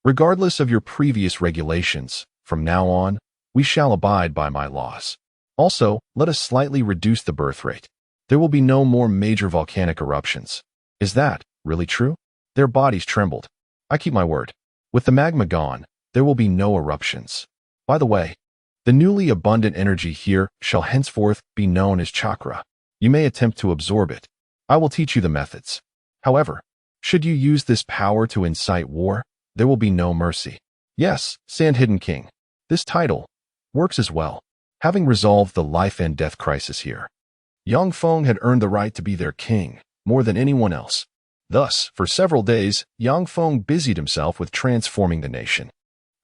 Regardless of your previous regulations, from now on, we shall abide by my laws. Also, let us slightly reduce the birth rate. There will be no more major volcanic eruptions." "Is that really true?" Their bodies trembled. "I keep my word. With the magma gone, there will be no eruptions. By the way, the newly abundant energy here shall henceforth be known as chakra. You may attempt to absorb it. I will teach you the methods. However, should you use this power to incite war, there will be no mercy." Yes, Sand-Hidden King. This title works as well, having resolved the life and death crisis here. Yang Feng had earned the right to be their king, more than anyone else. Thus, for several days, Yang Feng busied himself with transforming the nation.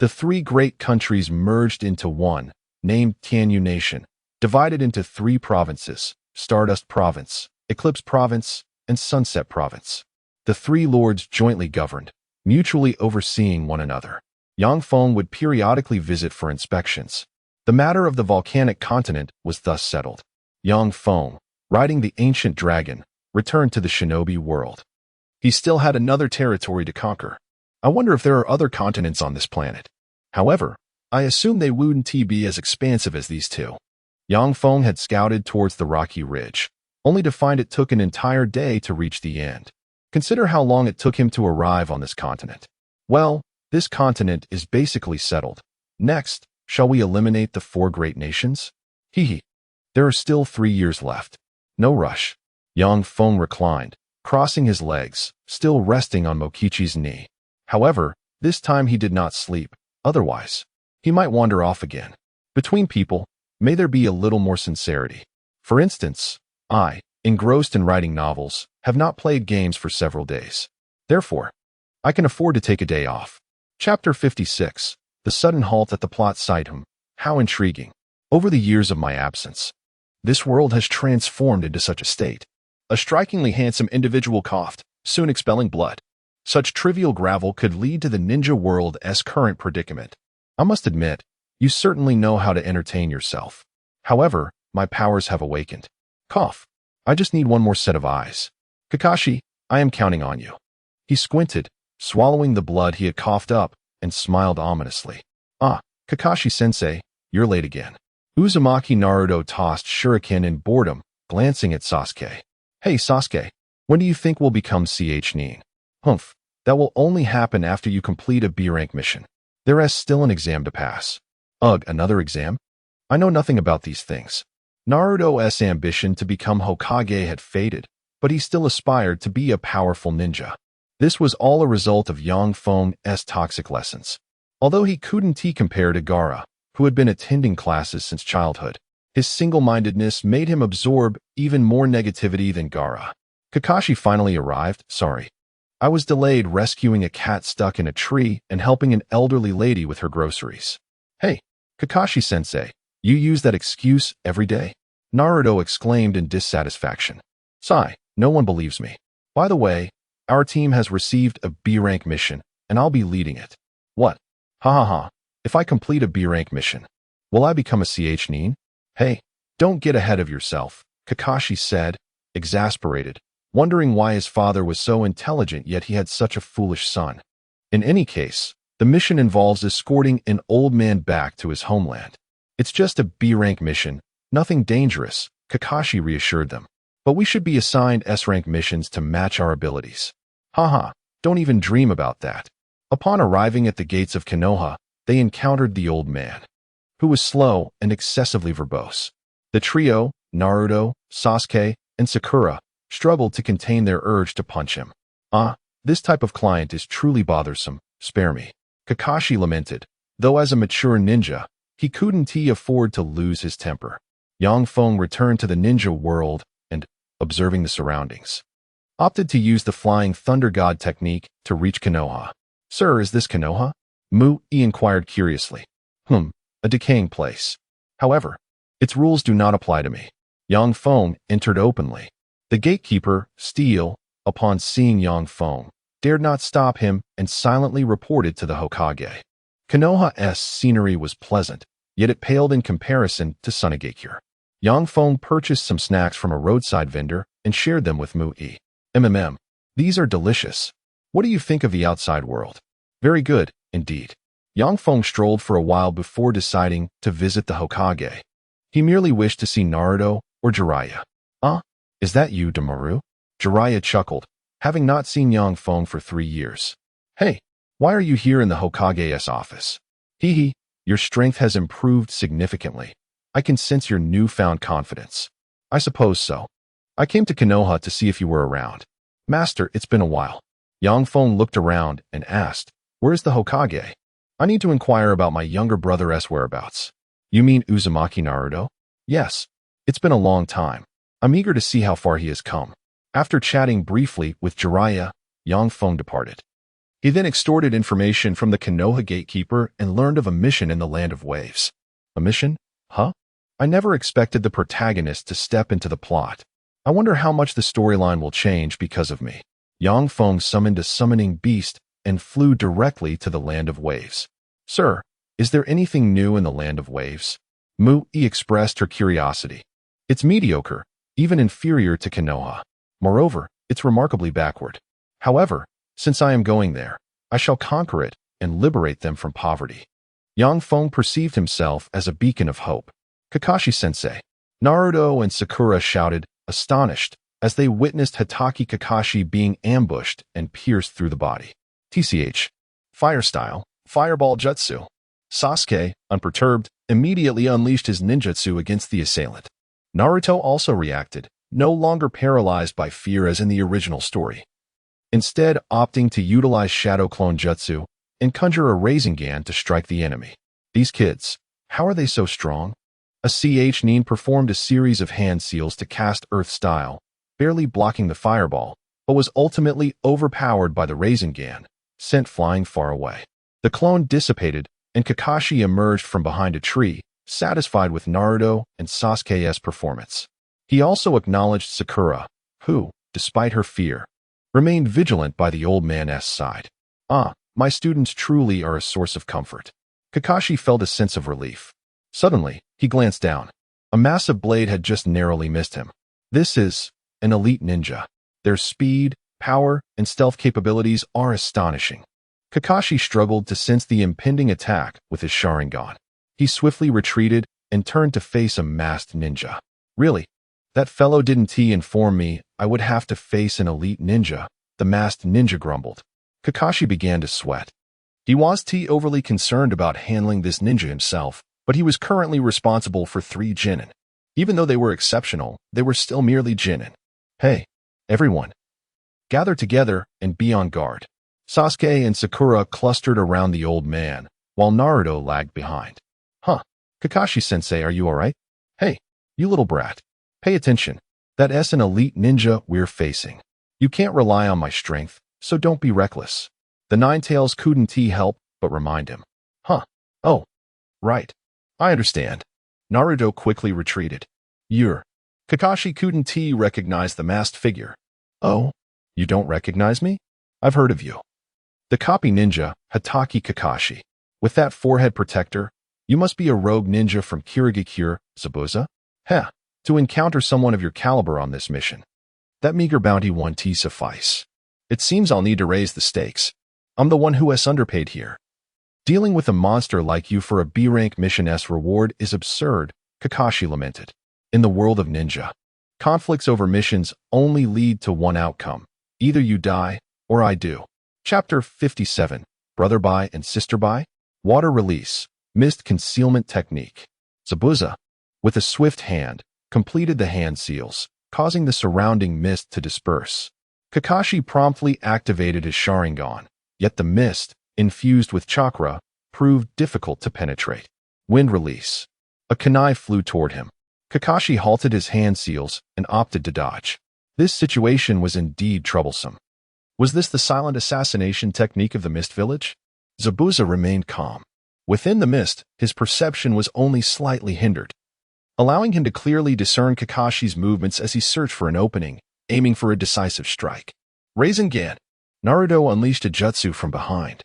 The 3 great countries merged into one, named Tianyu Nation, divided into 3 provinces: Stardust Province, Eclipse Province, and Sunset Province. The 3 lords jointly governed, mutually overseeing one another. Yang Feng would periodically visit for inspections. The matter of the volcanic continent was thus settled. Yang Feng, riding the ancient dragon, returned to the shinobi world. He still had another territory to conquer. I wonder if there are other continents on this planet. However, I assume they wouldn't be as expansive as these 2. Yang Feng had scouted towards the rocky ridge, only to find it took an entire day to reach the end. Consider how long it took him to arrive on this continent. Well, this continent is basically settled. Next, shall we eliminate the 4 great nations? Hee. There are still 3 years left. No rush. Yang Feng reclined, crossing his legs, still resting on Mokichi's knee. However, this time he did not sleep. Otherwise, he might wander off again. Between people, may there be a little more sincerity. For instance, I, engrossed in writing novels, have not played games for several days. Therefore, I can afford to take a day off. Chapter 56. The sudden halt at the plot site. How intriguing. Over the years of my absence, this world has transformed into such a state. A strikingly handsome individual coughed, soon expelling blood. Such trivial gravel could lead to the ninja world's current predicament. I must admit, you certainly know how to entertain yourself. However, my powers have awakened. Cough. I just need one more set of eyes. Kakashi, I am counting on you. He squinted, swallowing the blood he had coughed up, and smiled ominously. Ah, Kakashi-sensei, you're late again. Uzumaki Naruto tossed shuriken in boredom, glancing at Sasuke. Hey Sasuke, when do you think we'll become CH Nin? Humph, that will only happen after you complete a B-rank mission. There is still an exam to pass. Ugh, another exam? I know nothing about these things. Naruto's ambition to become Hokage had faded, but he still aspired to be a powerful ninja. This was all a result of Yang Feng's toxic lessons. Although he couldn't compare to Gaara, who had been attending classes since childhood, his single-mindedness made him absorb even more negativity than Gaara. Kakashi finally arrived. Sorry. I was delayed rescuing a cat stuck in a tree and helping an elderly lady with her groceries. Hey, Kakashi-sensei, you use that excuse every day? Naruto exclaimed in dissatisfaction. Sigh, no one believes me. By the way, our team has received a B-rank mission, and I'll be leading it. What? Ha ha ha. If I complete a B-rank mission, will I become a CH Nin? Hey, don't get ahead of yourself, Kakashi said, exasperated, wondering why his father was so intelligent yet he had such a foolish son. In any case, the mission involves escorting an old man back to his homeland. It's just a B-rank mission, nothing dangerous, Kakashi reassured them. But we should be assigned S-rank missions to match our abilities. Haha, don't even dream about that. Upon arriving at the gates of Konoha, they encountered the old man. who was slow and excessively verbose. The trio, Naruto, Sasuke, and Sakura, struggled to contain their urge to punch him. This type of client is truly bothersome, spare me. Kakashi lamented, though as a mature ninja, he couldn't afford to lose his temper. Yang Feng returned to the ninja world and, observing the surroundings, opted to use the Flying Thunder God technique to reach Konoha. Sir, is this Konoha? Mu inquired curiously. A decaying place. However, its rules do not apply to me. Yang Feng entered openly. The gatekeeper, Steel, upon seeing Yang Feng, dared not stop him and silently reported to the Hokage. Konoha's scenery was pleasant, yet it paled in comparison to Sunagakure. Yang Feng purchased some snacks from a roadside vendor and shared them with Mu-e. These are delicious. What do you think of the outside world? Very good, indeed. Yang Feng strolled for a while before deciding to visit the Hokage. He merely wished to see Naruto or Jiraiya. Is that you, Damaru? Jiraiya chuckled, having not seen Yang Feng for 3 years. Hey, why are you here in the Hokage's office? Your strength has improved significantly. I can sense your newfound confidence. I suppose so. I came to Konoha to see if you were around. Master, it's been a while. Yang Feng looked around and asked, where's the Hokage? I need to inquire about my younger brother's whereabouts. You mean Uzumaki Naruto? Yes. It's been a long time. I'm eager to see how far he has come. After chatting briefly with Jiraiya, Yang Feng departed. He then extorted information from the Konoha gatekeeper and learned of a mission in the Land of Waves. A mission? I never expected the protagonist to step into the plot. I wonder how much the storyline will change because of me. Yang Feng summoned a summoning beast and flew directly to the Land of Waves. Sir, is there anything new in the Land of Waves? Mu-e expressed her curiosity. It's mediocre, even inferior to Konoha. Moreover, it's remarkably backward. However, since I am going there, I shall conquer it and liberate them from poverty. Yang Feng perceived himself as a beacon of hope. Kakashi-sensei. Naruto and Sakura shouted, astonished, as they witnessed Hatake Kakashi being ambushed and pierced through the body. TCH. Fire style, fireball jutsu. Sasuke, unperturbed, immediately unleashed his ninjutsu against the assailant. Naruto also reacted, no longer paralyzed by fear as in the original story. Instead, opting to utilize Shadow Clone Jutsu and conjure a Rasengan to strike the enemy. These kids, how are they so strong? A Nin performed a series of hand seals to cast Earth style, barely blocking the fireball, but was ultimately overpowered by the Rasengan, sent flying far away. The clone dissipated, and Kakashi emerged from behind a tree, satisfied with Naruto and Sasuke's performance. He also acknowledged Sakura, who, despite her fear, remained vigilant by the old man's side. My students truly are a source of comfort. Kakashi felt a sense of relief. Suddenly, he glanced down. A massive blade had just narrowly missed him. This is an elite ninja. Their speed, power, and stealth capabilities are astonishing. Kakashi struggled to sense the impending attack with his Sharingan. He swiftly retreated and turned to face a masked ninja. Really? That fellow didn't inform me I would have to face an elite ninja, the masked ninja grumbled. Kakashi began to sweat. He was overly concerned about handling this ninja himself, but he was currently responsible for 3 genin. Even though they were exceptional, they were still merely genin. Hey, everyone. Gather together and be on guard. Sasuke and Sakura clustered around the old man, while Naruto lagged behind. Kakashi-sensei, are you alright? Hey, you little brat. Pay attention. That's an elite ninja we're facing. You can't rely on my strength, so don't be reckless. The Ninetales couldn't help but remind him. Oh, right. I understand. Naruto quickly retreated. Kakashi couldn't recognize the masked figure. Oh, you don't recognize me? I've heard of you. The copy ninja, Hatake Kakashi. With that forehead protector, you must be a rogue ninja from Kirigakure, Zabuza? To encounter someone of your caliber on this mission. That meager bounty won't suffice. It seems I'll need to raise the stakes. I'm the one who has underpaid here. Dealing with a monster like you for a B-rank mission's reward is absurd, Kakashi lamented. In the world of ninja, conflicts over missions only lead to one outcome. Either you die, or I do. Chapter 57, Brother Bai and Sister Bai? Water Release. Mist Concealment Technique. Zabuza, with a swift hand, completed the hand seals, causing the surrounding mist to disperse. Kakashi promptly activated his Sharingan, yet the mist, infused with chakra, proved difficult to penetrate. Wind release. A kunai flew toward him. Kakashi halted his hand seals and opted to dodge. This situation was indeed troublesome. Was this the silent assassination technique of the Mist Village? Zabuza remained calm. Within the mist, his perception was only slightly hindered, allowing him to clearly discern Kakashi's movements as he searched for an opening, aiming for a decisive strike. Rasengan. Naruto unleashed a jutsu from behind,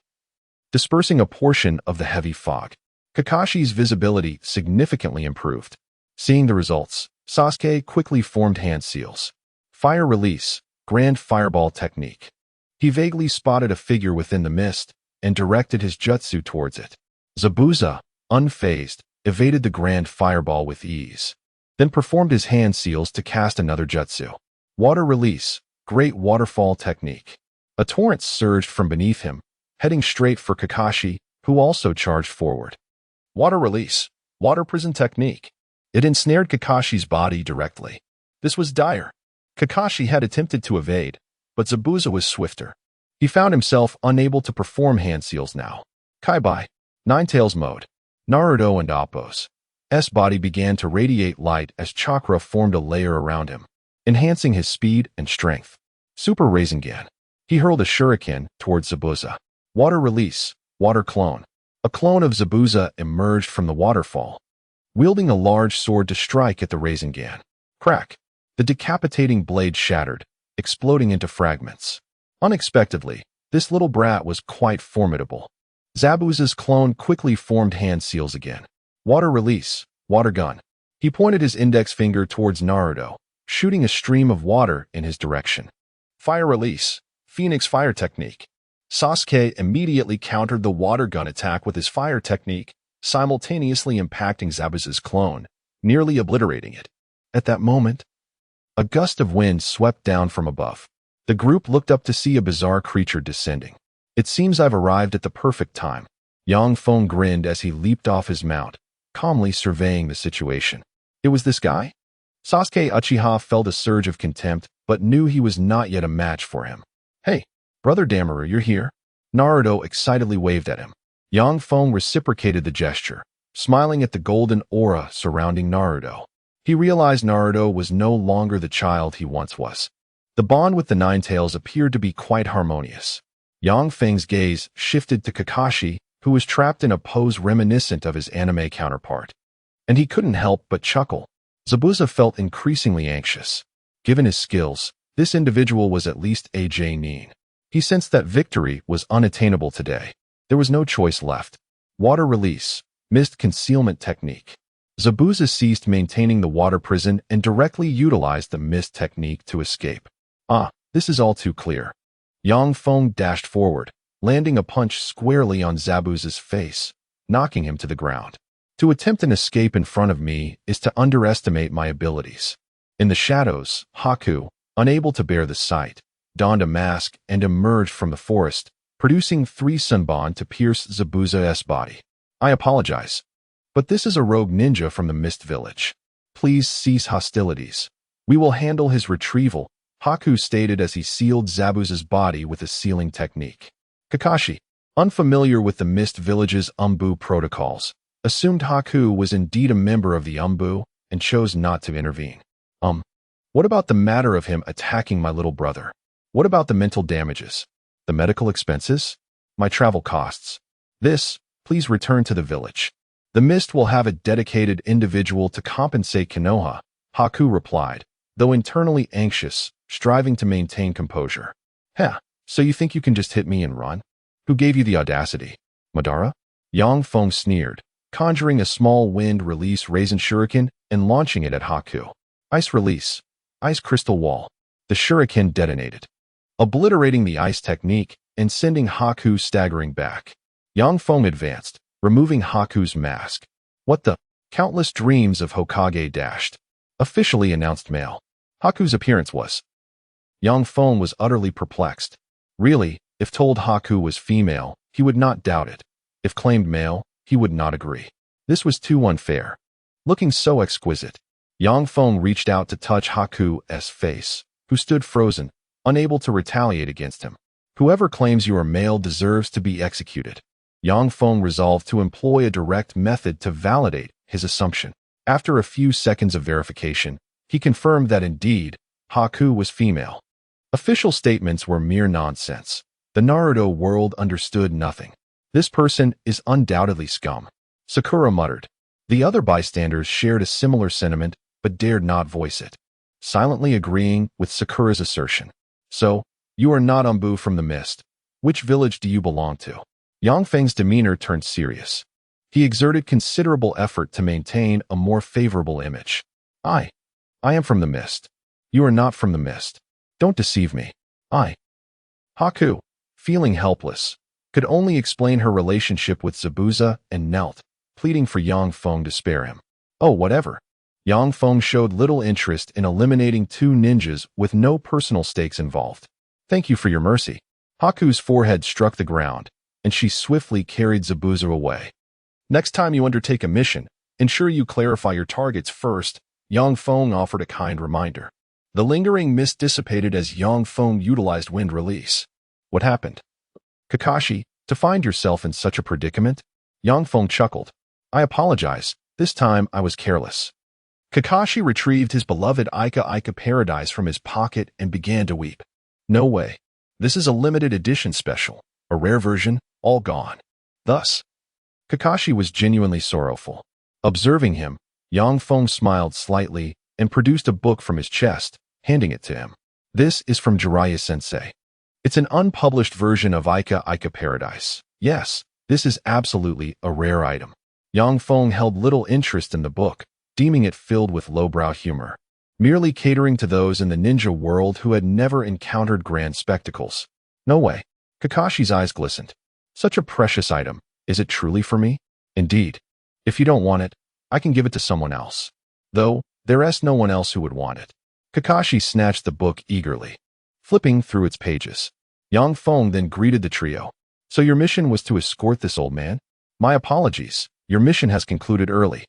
dispersing a portion of the heavy fog. Kakashi's visibility significantly improved. Seeing the results, Sasuke quickly formed hand seals. Fire release, grand fireball technique. He vaguely spotted a figure within the mist and directed his jutsu towards it. Zabuza, unfazed, evaded the grand fireball with ease, then performed his hand seals to cast another jutsu. Water release, great waterfall technique. A torrent surged from beneath him, heading straight for Kakashi, who also charged forward. Water release, water prison technique. It ensnared Kakashi's body directly. This was dire. Kakashi had attempted to evade, but Zabuza was swifter. He found himself unable to perform hand seals now. Kaibai, Ninetales mode. Naruto and Appo's body began to radiate light as chakra formed a layer around him, enhancing his speed and strength. Super Rasengan. He hurled a shuriken towards Zabuza. Water release, water clone. A clone of Zabuza emerged from the waterfall, wielding a large sword to strike at the Rasengan. Crack. The decapitating blade shattered, exploding into fragments. Unexpectedly, this little brat was quite formidable. Zabuza's clone quickly formed hand seals again. Water release, water gun. He pointed his index finger towards Naruto, shooting a stream of water in his direction. Fire release, Phoenix fire technique. Sasuke immediately countered the water gun attack with his fire technique, simultaneously impacting Zabuza's clone, nearly obliterating it. At that moment, a gust of wind swept down from above. The group looked up to see a bizarre creature descending. It seems I've arrived at the perfect time. Feng grinned as he leaped off his mount, calmly surveying the situation. It was this guy? Sasuke Uchiha felt a surge of contempt, but knew he was not yet a match for him. Hey, Brother Damaru, you're here? Naruto excitedly waved at him. Feng reciprocated the gesture, smiling at the golden aura surrounding Naruto. He realized Naruto was no longer the child he once was. The bond with the Ninetales appeared to be quite harmonious. Feng's gaze shifted to Kakashi, who was trapped in a pose reminiscent of his anime counterpart. And he couldn't help but chuckle. Zabuza felt increasingly anxious. Given his skills, this individual was at least a Nin. He sensed that victory was unattainable today. There was no choice left. Water release, mist concealment technique. Zabuza ceased maintaining the water prison and directly utilized the mist technique to escape. This is all too clear. Feng dashed forward, landing a punch squarely on Zabuza's face, knocking him to the ground. To attempt an escape in front of me is to underestimate my abilities. In the shadows, Haku, unable to bear the sight, donned a mask and emerged from the forest, producing 3 sunban to pierce Zabuza's body. I apologize, but this is a rogue ninja from the Mist Village. Please cease hostilities. We will handle his retrieval, Haku stated as he sealed Zabuza's body with a sealing technique. Kakashi, unfamiliar with the Mist Village's Umbu protocols, assumed Haku was indeed a member of the Umbu and chose not to intervene. What about the matter of him attacking my little brother? What about the mental damages? The medical expenses? My travel costs? Please return to the village. The Mist will have a dedicated individual to compensate Konoha, Haku replied, though internally anxious, striving to maintain composure. So you think you can just hit me and run? Who gave you the audacity? Madara? Feng sneered, conjuring a small wind release Raisin Shuriken and launching it at Haku. Ice release. Ice crystal wall. The shuriken detonated, obliterating the ice technique and sending Haku staggering back. Feng advanced, removing Haku's mask. What the? Countless dreams of Hokage dashed. Officially announced male. Haku's appearance was. Feng was utterly perplexed. Really, if told Haku was female, he would not doubt it. If claimed male, he would not agree. This was too unfair. Looking so exquisite, Yang Feng reached out to touch Haku's face, who stood frozen, unable to retaliate against him. Whoever claims you are male deserves to be executed. Yang Feng resolved to employ a direct method to validate his assumption. After a few seconds of verification, he confirmed that indeed, Haku was female. Official statements were mere nonsense. The Naruto world understood nothing. This person is undoubtedly scum, Sakura muttered. The other bystanders shared a similar sentiment, but dared not voice it, silently agreeing with Sakura's assertion. So, you are not Umbu from the mist. Which village do you belong to? Yang Feng's demeanor turned serious. He exerted considerable effort to maintain a more favorable image. I am from the mist. You are not from the mist. Don't deceive me. Haku, feeling helpless, could only explain her relationship with Zabuza and knelt, pleading for Yang Feng to spare him. Oh, whatever. Yang Feng showed little interest in eliminating two ninjas with no personal stakes involved. Thank you for your mercy. Haku's forehead struck the ground, and she swiftly carried Zabuza away. Next time you undertake a mission, ensure you clarify your targets first, Yang Feng offered a kind reminder. The lingering mist dissipated as Yang Feng utilized wind release. What happened? Kakashi, to find yourself in such a predicament? Yang Feng chuckled. I apologize. This time I was careless. Kakashi retrieved his beloved Ika Paradise from his pocket and began to weep. No way. This is a limited edition special, a rare version, all gone. Thus, Kakashi was genuinely sorrowful. Observing him, Yang Feng smiled slightly and produced a book from his chest, handing it to him. This is from Jiraiya-sensei. It's an unpublished version of Ika Paradise. Yes, this is absolutely a rare item. Yang Feng held little interest in the book, deeming it filled with lowbrow humor, merely catering to those in the ninja world who had never encountered grand spectacles. No way. Kakashi's eyes glistened. Such a precious item. Is it truly for me? Indeed. If you don't want it, I can give it to someone else. Though, there's no one else who would want it. Kakashi snatched the book eagerly, flipping through its pages. Yang Feng then greeted the trio. So your mission was to escort this old man? My apologies. Your mission has concluded early.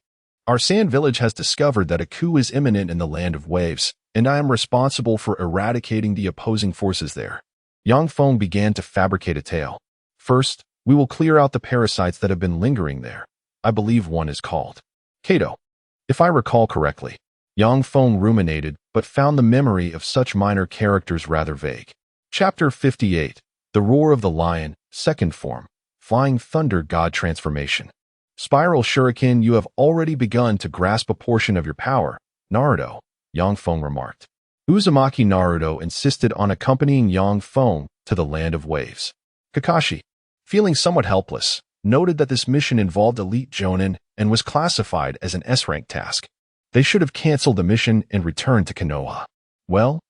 Our sand village has discovered that a coup is imminent in the land of waves, and I am responsible for eradicating the opposing forces there. Yang Feng began to fabricate a tale. First, we will clear out the parasites that have been lingering there. I believe one is called Kato. If I recall correctly, Yang Feng ruminated but found the memory of such minor characters rather vague. Chapter 58, The Roar of the Lion, Second Form, Flying Thunder God Transformation. Spiral Shuriken, you have already begun to grasp a portion of your power, Naruto, Yang Feng remarked. Uzumaki Naruto insisted on accompanying Yang Feng to the land of waves. Kakashi, feeling somewhat helpless, noted that this mission involved elite jonin and was classified as an S-rank task. They should have canceled the mission and returned to Konoha. Well,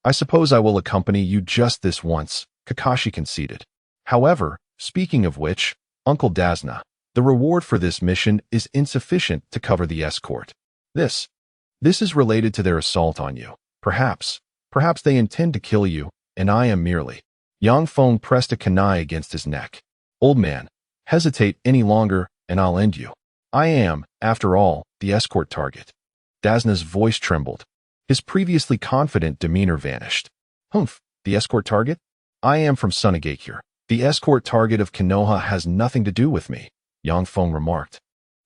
I suppose I will accompany you just this once, Kakashi conceded. However, speaking of which, Uncle Dazna, the reward for this mission is insufficient to cover the escort. This is related to their assault on you. Perhaps they intend to kill you, and I am merely. Yang Feng pressed a kunai against his neck. Old man, hesitate any longer, and I'll end you. I am, after all, the escort target. Dazna's voice trembled. His previously confident demeanor vanished. Humph, the escort target? I am from Sunagakure. The escort target of Konoha has nothing to do with me, Yang Feng remarked,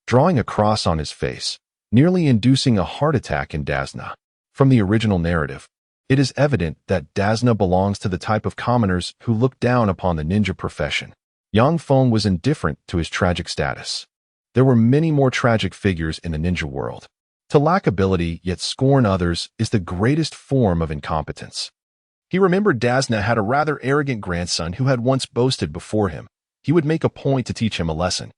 drawing a cross on his face, nearly inducing a heart attack in Dazna. From the original narrative, it is evident that Dazna belongs to the type of commoners who look down upon the ninja profession. Yang Feng was indifferent to his tragic status. There were many more tragic figures in the ninja world. To lack ability yet scorn others is the greatest form of incompetence. He remembered Dazna had a rather arrogant grandson who had once boasted before him. He would make a point to teach him a lesson.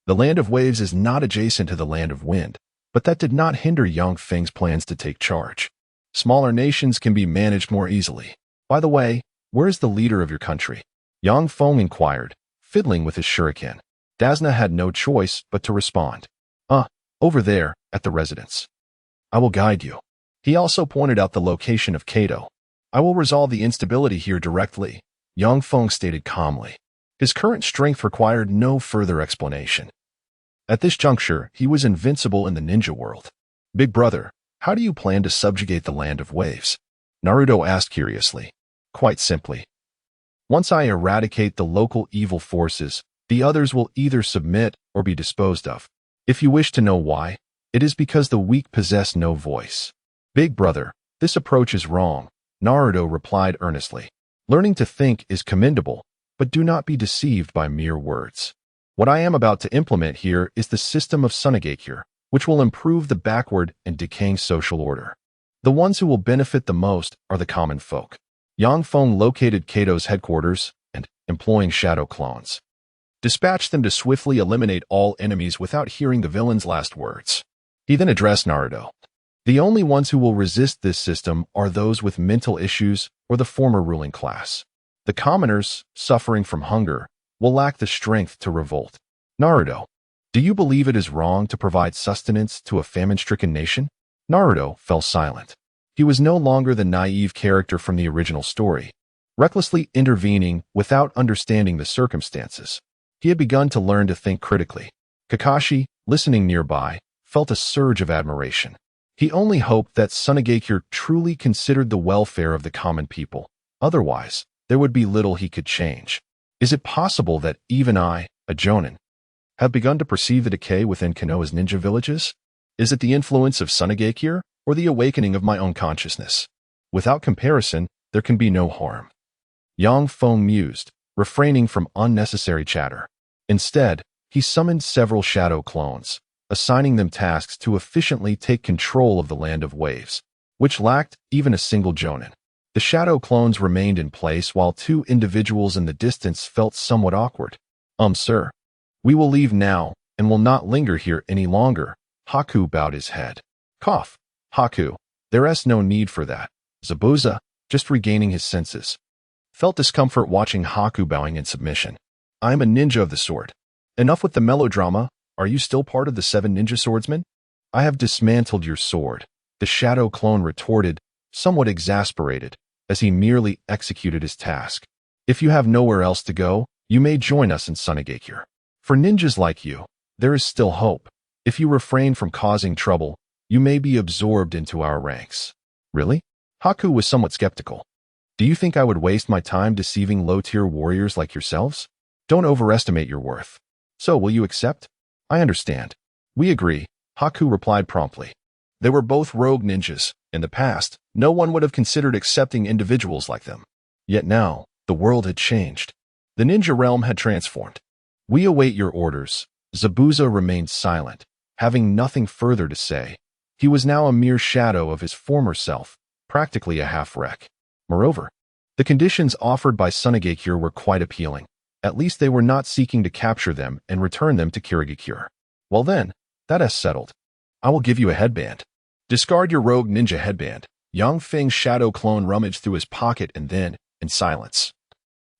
The land of waves is not adjacent to the land of wind, but that did not hinder Yang Feng's plans to take charge. Smaller nations can be managed more easily. By the way, where is the leader of your country? Yang Feng inquired, fiddling with his shuriken. Dazna had no choice but to respond. Over there, at the residence. I will guide you. He also pointed out the location of Kato. I will resolve the instability here directly, Yang Feng stated calmly. His current strength required no further explanation. At this juncture, he was invincible in the ninja world. Big brother, how do you plan to subjugate the land of waves? Naruto asked curiously. Quite simply. Once I eradicate the local evil forces, the others will either submit or be disposed of. If you wish to know why, it is because the weak possess no voice. Big brother, this approach is wrong, Naruto replied earnestly. Learning to think is commendable, but do not be deceived by mere words. What I am about to implement here is the system of Sunagakure, which will improve the backward and decaying social order. The ones who will benefit the most are the common folk. Yang Feng located Kato's headquarters and, employing shadow clones, dispatched them to swiftly eliminate all enemies without hearing the villain's last words. He then addressed Naruto. The only ones who will resist this system are those with mental issues or the former ruling class. The commoners, suffering from hunger, will lack the strength to revolt. Naruto, do you believe it is wrong to provide sustenance to a famine-stricken nation? Naruto fell silent. He was no longer the naive character from the original story, recklessly intervening without understanding the circumstances. He had begun to learn to think critically. Kakashi, listening nearby, felt a surge of admiration. He only hoped that Sunagakure truly considered the welfare of the common people. Otherwise, there would be little he could change. Is it possible that even I, a Jonin, have begun to perceive the decay within Konoha's ninja villages? Is it the influence of Sunagakure or the awakening of my own consciousness? Without comparison, there can be no harm. Yang Feng mused, refraining from unnecessary chatter. Instead, he summoned several shadow clones, assigning them tasks to efficiently take control of the land of waves, which lacked even a single Jonin. The shadow clones remained in place while two individuals in the distance felt somewhat awkward. Sir. We will leave now and will not linger here any longer. Haku bowed his head. Cough. Haku, there is no need for that. Zabuza, just regaining his senses, felt discomfort watching Haku bowing in submission. I am a ninja of the sword. Enough with the melodrama. Are you still part of the 7 ninja swordsmen? I have dismantled your sword, the shadow clone retorted, somewhat exasperated, as he merely executed his task. If you have nowhere else to go, you may join us in Sunagakure. For ninjas like you, there is still hope. If you refrain from causing trouble, you may be absorbed into our ranks. Really? Haku was somewhat skeptical. Do you think I would waste my time deceiving low-tier warriors like yourselves? Don't overestimate your worth. So, will you accept? I understand. We agree, Haku replied promptly. They were both rogue ninjas. In the past, no one would have considered accepting individuals like them. Yet now, the world had changed. The ninja realm had transformed. We await your orders. Zabuza remained silent, having nothing further to say. He was now a mere shadow of his former self, practically a half-wreck. Moreover, the conditions offered by Sunagakure were quite appealing. At least they were not seeking to capture them and return them to Kirigakure. Well then, that is settled. I will give you a headband. Discard your rogue ninja headband. Yang Feng's shadow clone rummaged through his pocket and then, in silence,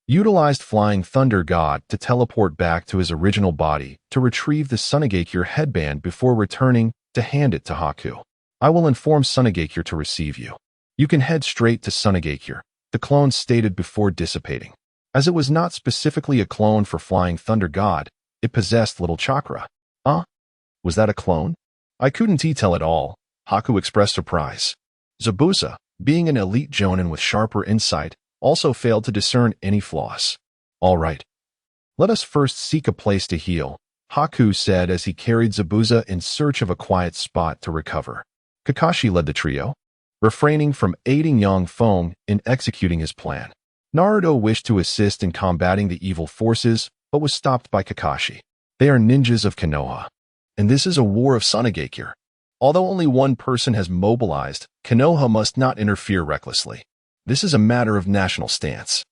utilized Flying Thunder God to teleport back to his original body to retrieve the Sunagakure headband before returning to hand it to Haku. I will inform Sunagakure to receive you. You can head straight to Sunagakure, the clone stated before dissipating. As it was not specifically a clone for Flying Thunder God, it possessed little chakra. Was that a clone? I couldn't tell at all, Haku expressed surprise. Zabuza, being an elite Jonin with sharper insight, also failed to discern any flaws. All right. Let us first seek a place to heal, Haku said as he carried Zabuza in search of a quiet spot to recover. Kakashi led the trio, refraining from aiding Yang Feng in executing his plan. Naruto wished to assist in combating the evil forces, but was stopped by Kakashi. They are ninjas of Konoha, and this is a war of Sunagakure. Although only one person has mobilized, Konoha must not interfere recklessly. This is a matter of national stance,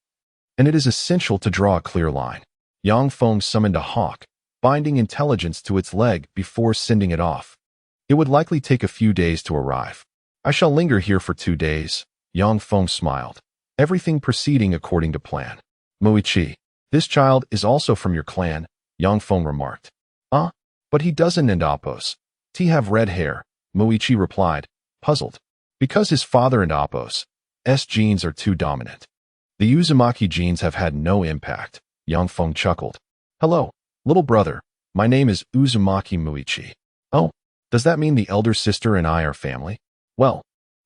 and it is essential to draw a clear line. Yang Feng summoned a hawk, binding intelligence to its leg before sending it off. It would likely take a few days to arrive. I shall linger here for 2 days, Yang Feng smiled. Everything proceeding according to plan. Muichi, this child is also from your clan, Yang Feng remarked. But he doesn't and Appos. Have red hair, Muichi replied, puzzled. Because his father and Appos' genes are too dominant. The Uzumaki genes have had no impact, Yang Feng chuckled. Hello, little brother, My name is Uzumaki Muichi. Oh, does that mean the elder sister and I are family? Well,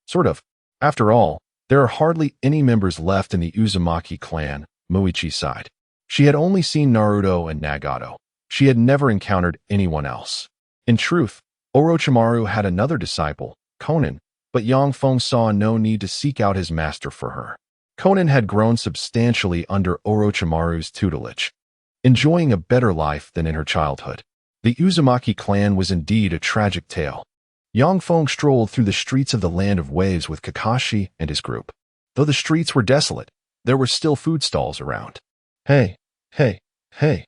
sort of. After all, there are hardly any members left in the Uzumaki clan, Muichi sighed. She had only seen Naruto and Nagato. She had never encountered anyone else. In truth, Orochimaru had another disciple, Konan, but Yang Feng saw no need to seek out his master for her. Konan had grown substantially under Orochimaru's tutelage, enjoying a better life than in her childhood. The Uzumaki clan was indeed a tragic tale. Yang Feng strolled through the streets of the Land of Waves with Kakashi and his group. Though the streets were desolate, there were still food stalls around. Hey, hey, hey.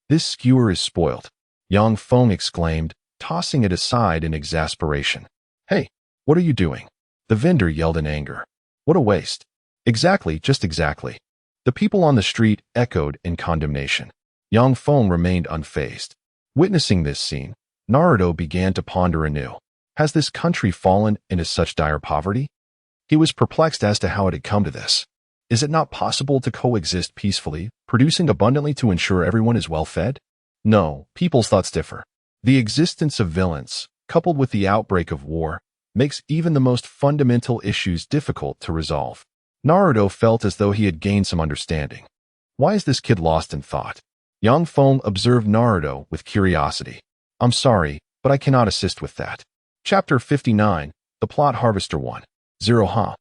This skewer is spoiled, Yang Feng exclaimed, tossing it aside in exasperation. Hey, what are you doing? The vendor yelled in anger. What a waste. Exactly, just exactly. The people on the street echoed in condemnation. Yang Feng remained unfazed. Witnessing this scene, Naruto began to ponder anew. Has this country fallen into such dire poverty? He was perplexed as to how it had come to this. Is it not possible to coexist peacefully, producing abundantly to ensure everyone is well fed? No, people's thoughts differ. The existence of violence, coupled with the outbreak of war, makes even the most fundamental issues difficult to resolve. Naruto felt as though he had gained some understanding. Why is this kid lost in thought? Yang Feng observed Naruto with curiosity. I'm sorry, but I cannot assist with that. Chapter 59, The Plot Harvester 1. 0 Huh?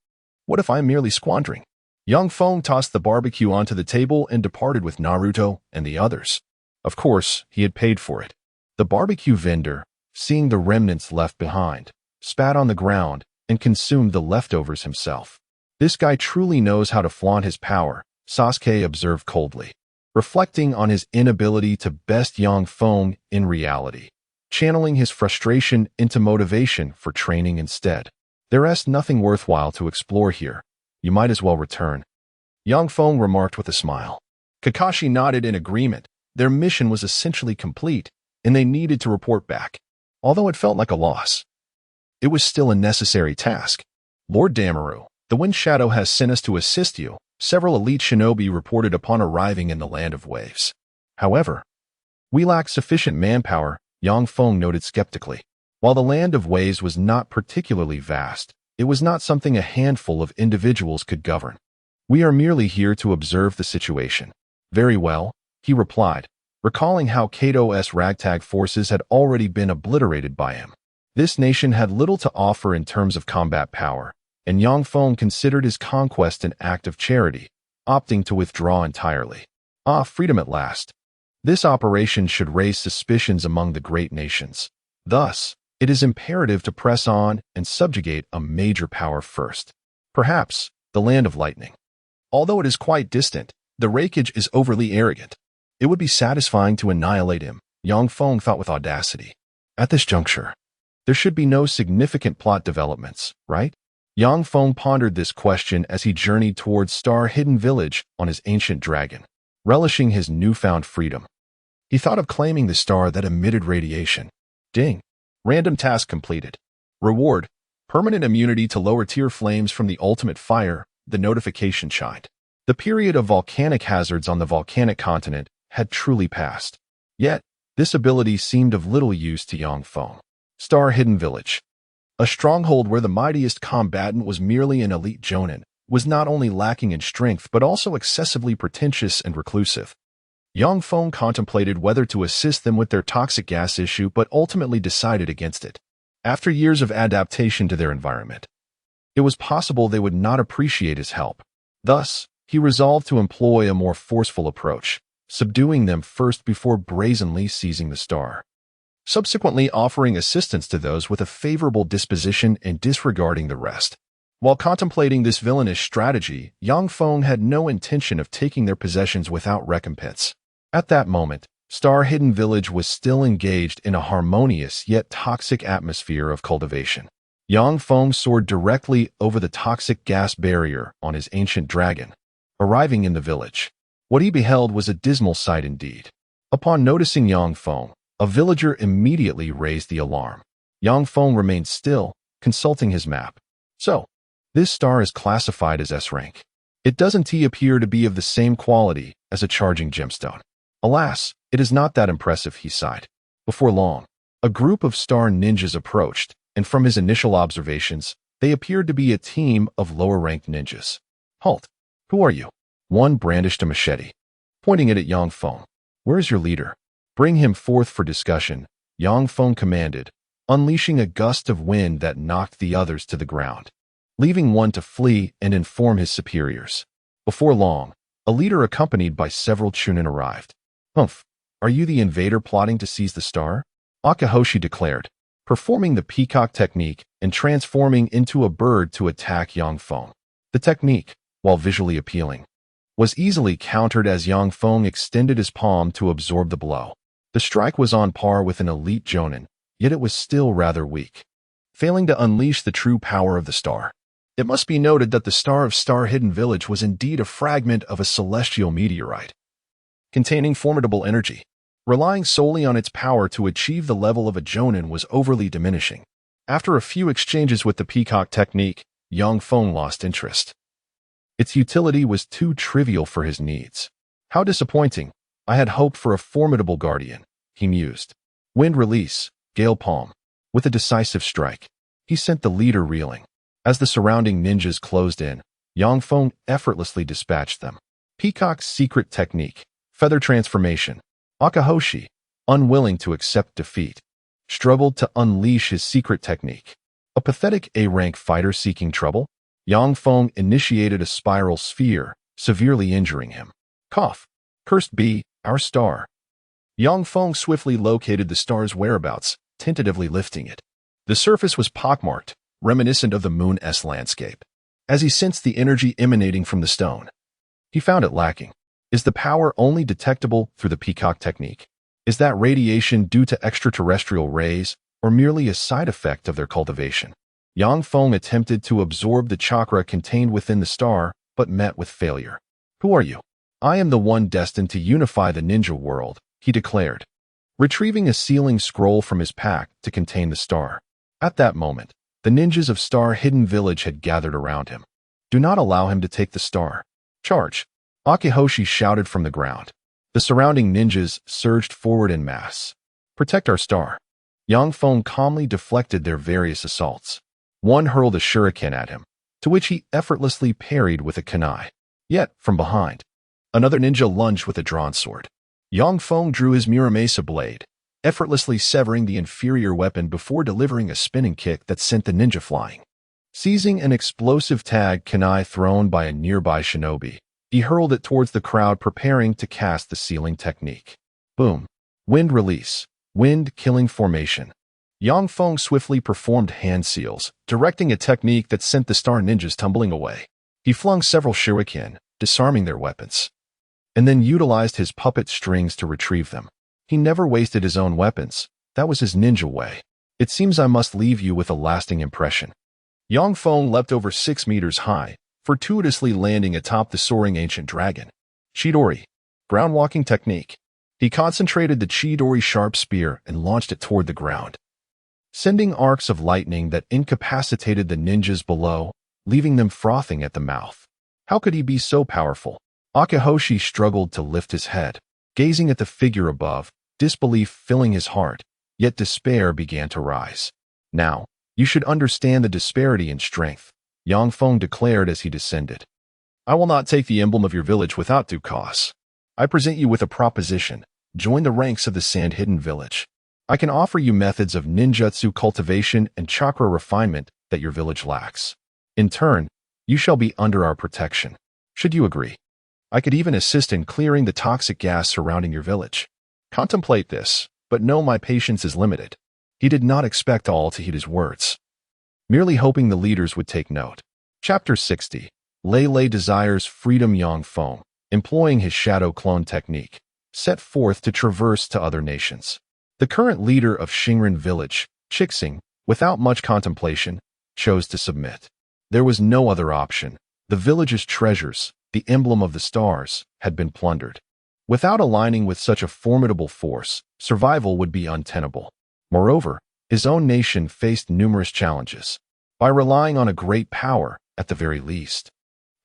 What if I'm merely squandering? Yang Feng tossed the barbecue onto the table and departed with Naruto and the others. Of course, he had paid for it. The barbecue vendor, seeing the remnants left behind, spat on the ground and consumed the leftovers himself. This guy truly knows how to flaunt his power, Sasuke observed coldly, reflecting on his inability to best Yang Feng in reality, channeling his frustration into motivation for training instead. There is nothing worthwhile to explore here. You might as well return, Yang Feng remarked with a smile. Kakashi nodded in agreement. Their mission was essentially complete, and they needed to report back. Although it felt like a loss, it was still a necessary task. Lord Damaru, the Wind Shadow has sent us to assist you, several elite shinobi reported upon arriving in the Land of Waves. However, we lack sufficient manpower, Yang Feng noted skeptically. While the Land of Waves was not particularly vast, it was not something a handful of individuals could govern. We are merely here to observe the situation. Very well, he replied, recalling how Kato's ragtag forces had already been obliterated by him. This nation had little to offer in terms of combat power, and Yang Feng considered his conquest an act of charity, opting to withdraw entirely. Ah, freedom at last. This operation should raise suspicions among the great nations. Thus, it is imperative to press on and subjugate a major power first. Perhaps the Land of Lightning. Although it is quite distant, the Raikage is overly arrogant. It would be satisfying to annihilate him, Yang Feng thought with audacity. At this juncture, there should be no significant plot developments, right? Yang Feng pondered this question as he journeyed towards Star Hidden Village on his ancient dragon, relishing his newfound freedom. He thought of claiming the star that emitted radiation. Ding. Random task completed. Reward: permanent immunity to lower-tier flames from the ultimate fire. The notification chimed. The period of volcanic hazards on the volcanic continent had truly passed. Yet, this ability seemed of little use to Yang Feng. Star Hidden Village. A stronghold where the mightiest combatant was merely an elite jonin, was not only lacking in strength but also excessively pretentious and reclusive. Yang Feng contemplated whether to assist them with their toxic gas issue but ultimately decided against it. After years of adaptation to their environment, it was possible they would not appreciate his help. Thus, he resolved to employ a more forceful approach, subduing them first before brazenly seizing the star, subsequently offering assistance to those with a favorable disposition and disregarding the rest. While contemplating this villainous strategy, Yang Feng had no intention of taking their possessions without recompense. At that moment, Star Hidden Village was still engaged in a harmonious yet toxic atmosphere of cultivation. Yang Feng soared directly over the toxic gas barrier on his ancient dragon, arriving in the village. What he beheld was a dismal sight indeed. Upon noticing Yang Feng, a villager immediately raised the alarm. Yang Feng remained still, consulting his map. So, this star is classified as S rank. It doesn't appear to be of the same quality as a charging gemstone. Alas, It is not that impressive, he sighed. Before long, a group of star ninjas approached, and from his initial observations, they appeared to be a team of lower-ranked ninjas. Halt! Who are you? One brandished a machete, pointing it at Yang Feng. Where is your leader? Bring him forth for discussion, Yang Feng commanded, unleashing a gust of wind that knocked the others to the ground, leaving one to flee and inform his superiors. Before long, a leader accompanied by several chunin arrived. Humph! Are you the invader plotting to seize the star? Akahoshi declared, performing the peacock technique and transforming into a bird to attack Yang Feng. The technique, while visually appealing, was easily countered as Yang Feng extended his palm to absorb the blow. The strike was on par with an elite jonin, yet it was still rather weak, failing to unleash the true power of the star. It must be noted that the star of Star Hidden Village was indeed a fragment of a celestial meteorite, containing formidable energy. Relying solely on its power to achieve the level of a jonin was overly diminishing. After a few exchanges with the peacock technique, Yang Feng lost interest. Its utility was too trivial for his needs. How disappointing. I had hoped for a formidable guardian, he mused. Wind release, gale palm. With a decisive strike, he sent the leader reeling. As the surrounding ninjas closed in, Yang Feng effortlessly dispatched them. Peacock's secret technique, feather transformation. Akahoshi, unwilling to accept defeat, struggled to unleash his secret technique. A pathetic A-rank fighter seeking trouble, Yang Feng initiated a spiral sphere, severely injuring him. Cough. Cursed be, our star. Yang Feng swiftly located the star's whereabouts, tentatively lifting it. The surface was pockmarked, reminiscent of the moon's landscape. As he sensed the energy emanating from the stone, he found it lacking. Is the power only detectable through the peacock technique? Is that radiation due to extraterrestrial rays, or merely a side effect of their cultivation? Yang Feng attempted to absorb the chakra contained within the star, but met with failure. Who are you? I am the one destined to unify the ninja world, he declared, retrieving a sealing scroll from his pack to contain the star. At that moment, the ninjas of Star Hidden Village had gathered around him. Do not allow him to take the star. Charge! Akihoshi shouted from the ground. The surrounding ninjas surged forward en masse. Protect our star. Yang Feng calmly deflected their various assaults. One hurled a shuriken at him, to which he effortlessly parried with a kunai. Yet, from behind, another ninja lunged with a drawn sword. Yang Feng drew his Muramasa blade, effortlessly severing the inferior weapon before delivering a spinning kick that sent the ninja flying. Seizing an explosive tag kunai thrown by a nearby shinobi, he hurled it towards the crowd preparing to cast the sealing technique. Boom. Wind release. Wind killing formation. Yang Feng swiftly performed hand seals, directing a technique that sent the star ninjas tumbling away. He flung several shuriken, disarming their weapons, and then utilized his puppet strings to retrieve them. He never wasted his own weapons. That was his ninja way. It seems I must leave you with a lasting impression. Yang Feng leapt over 6 meters high, fortuitously landing atop the soaring ancient dragon. Chidori. Ground walking technique. He concentrated the Chidori sharp spear and launched it toward the ground, sending arcs of lightning that incapacitated the ninjas below, leaving them frothing at the mouth. How could he be so powerful? Akihoshi struggled to lift his head, gazing at the figure above, disbelief filling his heart, yet despair began to rise. Now, you should understand the disparity in strength, Yang Feng declared as he descended. I will not take the emblem of your village without due cause. I present you with a proposition. Join the ranks of the Sand Hidden Village. I can offer you methods of ninjutsu cultivation and chakra refinement that your village lacks. In turn, you shall be under our protection. Should you agree? I could even assist in clearing the toxic gas surrounding your village. Contemplate this, but know my patience is limited. He did not expect all to heed his words, merely hoping the leaders would take note. Chapter 60. Lei desires freedom. Yang Feng, employing his shadow clone technique, set forth to traverse to other nations. The current leader of Xingren Village, Chixing, without much contemplation, chose to submit. There was no other option. The village's treasures, the emblem of the stars, had been plundered. Without aligning with such a formidable force, survival would be untenable. Moreover, his own nation faced numerous challenges. By relying on a great power, at the very least,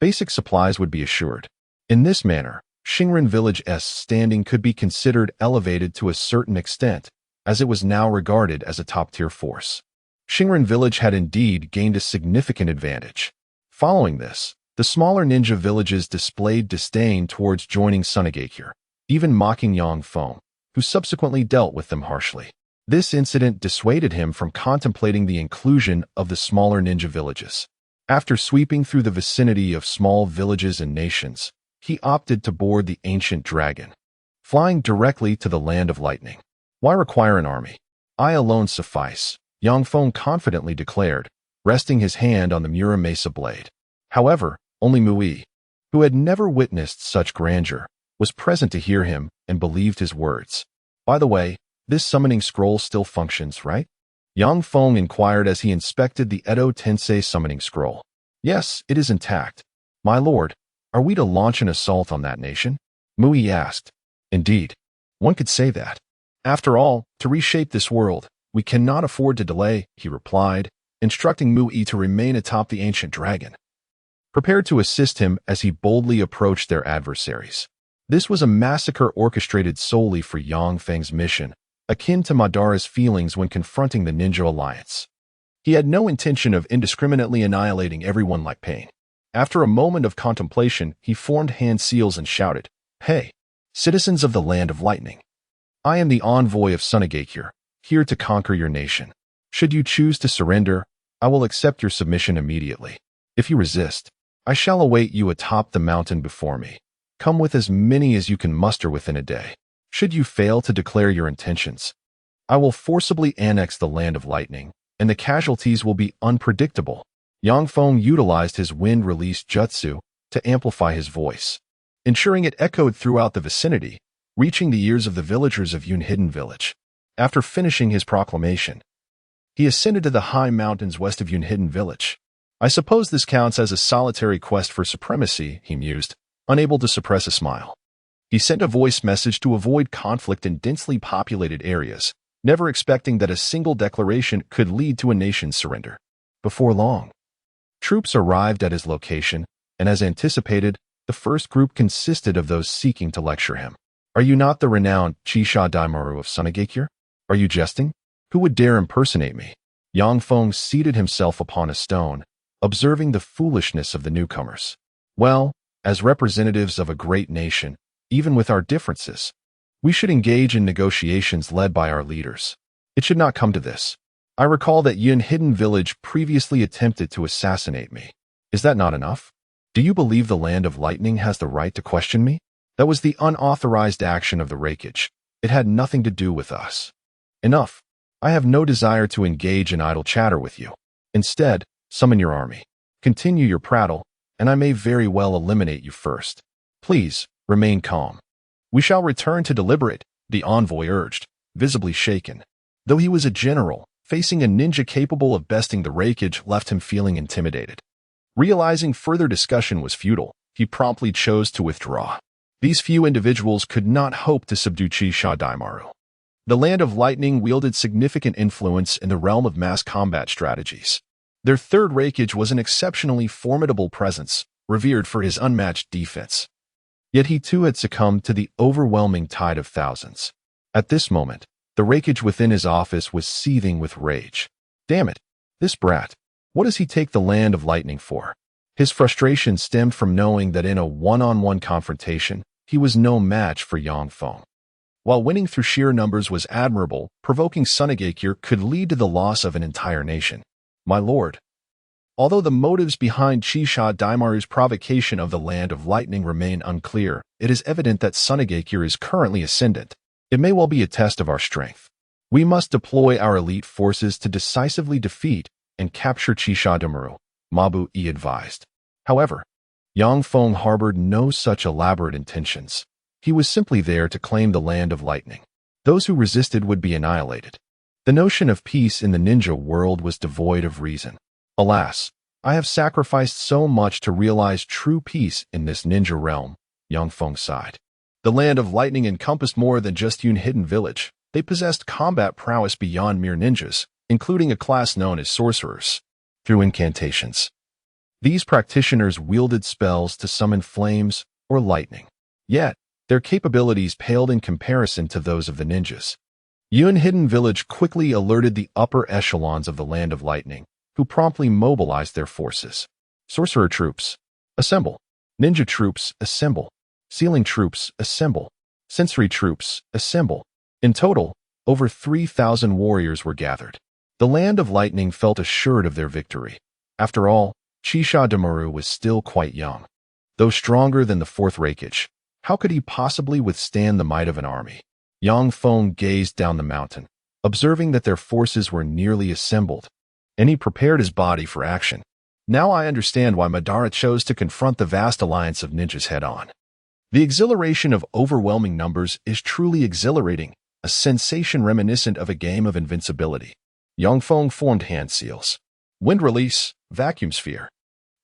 basic supplies would be assured. In this manner, Xingren Village's standing could be considered elevated to a certain extent, as it was now regarded as a top-tier force. Xingren Village had indeed gained a significant advantage. Following this, the smaller ninja villages displayed disdain towards joining Sunagakure, even mocking Yang Feng, who subsequently dealt with them harshly. This incident dissuaded him from contemplating the inclusion of the smaller ninja villages. After sweeping through the vicinity of small villages and nations, he opted to board the ancient dragon, flying directly to the Land of Lightning. Why require an army? I alone suffice, Yang Feng confidently declared, resting his hand on the Mura Mesa blade. However, only Mui, who had never witnessed such grandeur, was present to hear him and believed his words. By the way, this summoning scroll still functions, right? Yang Feng inquired as he inspected the Edo Tensei summoning scroll. Yes, it is intact. My lord, are we to launch an assault on that nation? Mui asked. Indeed, one could say that. After all, to reshape this world, we cannot afford to delay, he replied, instructing Mui to remain atop the ancient dragon, prepared to assist him as he boldly approached their adversaries. This was a massacre orchestrated solely for Yang Feng's mission, akin to Madara's feelings when confronting the Ninja Alliance. He had no intention of indiscriminately annihilating everyone like Pain. After a moment of contemplation, he formed hand seals and shouted, "Hey, citizens of the Land of Lightning! I am the envoy of Sunagakure, here to conquer your nation. Should you choose to surrender, I will accept your submission immediately. If you resist, I shall await you atop the mountain before me. Come with as many as you can muster within a day. Should you fail to declare your intentions, I will forcibly annex the Land of Lightning, and the casualties will be unpredictable." Yang Feng utilized his wind-release jutsu to amplify his voice, ensuring it echoed throughout the vicinity, reaching the ears of the villagers of Yunhidden Village. After finishing his proclamation, he ascended to the high mountains west of Yunhidden Village. I suppose this counts as a solitary quest for supremacy, he mused, unable to suppress a smile. He sent a voice message to avoid conflict in densely populated areas, never expecting that a single declaration could lead to a nation's surrender. Before long, troops arrived at his location, and as anticipated, the first group consisted of those seeking to lecture him. Are you not the renowned Chisha Daimaru of Sunagakure? Are you jesting? Who would dare impersonate me? Yang Feng seated himself upon a stone, observing the foolishness of the newcomers. Well, as representatives of a great nation, even with our differences, we should engage in negotiations led by our leaders. It should not come to this. I recall that Yunhidden Village previously attempted to assassinate me. Is that not enough? Do you believe the Land of Lightning has the right to question me? That was the unauthorized action of the Raikage. It had nothing to do with us. Enough. I have no desire to engage in idle chatter with you. Instead, summon your army. Continue your prattle, and I may very well eliminate you first. Please, remain calm. We shall return to deliberate, the envoy urged, visibly shaken. Though he was a general, facing a ninja capable of besting the Raikage left him feeling intimidated. Realizing further discussion was futile, he promptly chose to withdraw. These few individuals could not hope to subdue Chisha Daimaru. The Land of Lightning wielded significant influence in the realm of mass combat strategies. Their third Raikage was an exceptionally formidable presence, revered for his unmatched defense. Yet he too had succumbed to the overwhelming tide of thousands. At this moment, the Raikage within his office was seething with rage. Damn it, this brat. What does he take the Land of Lightning for? His frustration stemmed from knowing that in a one-on-one confrontation, he was no match for Yang Feng. While winning through sheer numbers was admirable, provoking Sunagakure could lead to the loss of an entire nation. My lord, although the motives behind Chisha Daimaru's provocation of the Land of Lightning remain unclear, it is evident that Sunagakure is currently ascendant. It may well be a test of our strength. We must deploy our elite forces to decisively defeat and capture Chisha Daimaru, Mabu-e advised. However, Yang Feng harbored no such elaborate intentions. He was simply there to claim the Land of Lightning. Those who resisted would be annihilated. The notion of peace in the ninja world was devoid of reason. Alas, I have sacrificed so much to realize true peace in this ninja realm, Yang Feng sighed. The Land of Lightning encompassed more than just Yunhidden Village. They possessed combat prowess beyond mere ninjas, including a class known as sorcerers. Through incantations, these practitioners wielded spells to summon flames or lightning. Yet, their capabilities paled in comparison to those of the ninjas. Yun Hidden Village quickly alerted the upper echelons of the Land of Lightning, who promptly mobilized their forces. Sorcerer troops, assemble. Ninja troops, assemble. Sealing troops, assemble. Sensory troops, assemble. In total, over 3,000 warriors were gathered. The Land of Lightning felt assured of their victory. After all, Chisha Damaru was still quite young. Though stronger than the fourth Raikage, how could he possibly withstand the might of an army? Yang Feng gazed down the mountain, observing that their forces were nearly assembled, and he prepared his body for action. Now I understand why Madara chose to confront the vast alliance of ninjas head-on. The exhilaration of overwhelming numbers is truly exhilarating, a sensation reminiscent of a game of invincibility. Yang Feng formed hand seals. Wind release, vacuum sphere.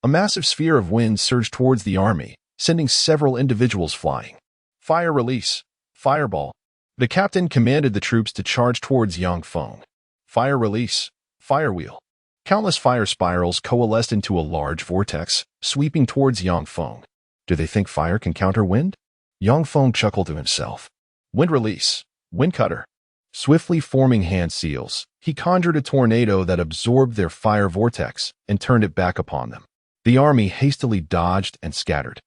A massive sphere of wind surged towards the army, sending several individuals flying. Fire release, fireball. The captain commanded the troops to charge towards Yang Feng. Fire release, fire wheel. Countless fire spirals coalesced into a large vortex, sweeping towards Yang Feng. Do they think fire can counter wind? Yang Feng chuckled to himself. Wind release, wind cutter. Swiftly forming hand seals, he conjured a tornado that absorbed their fire vortex and turned it back upon them. The army hastily dodged and scattered,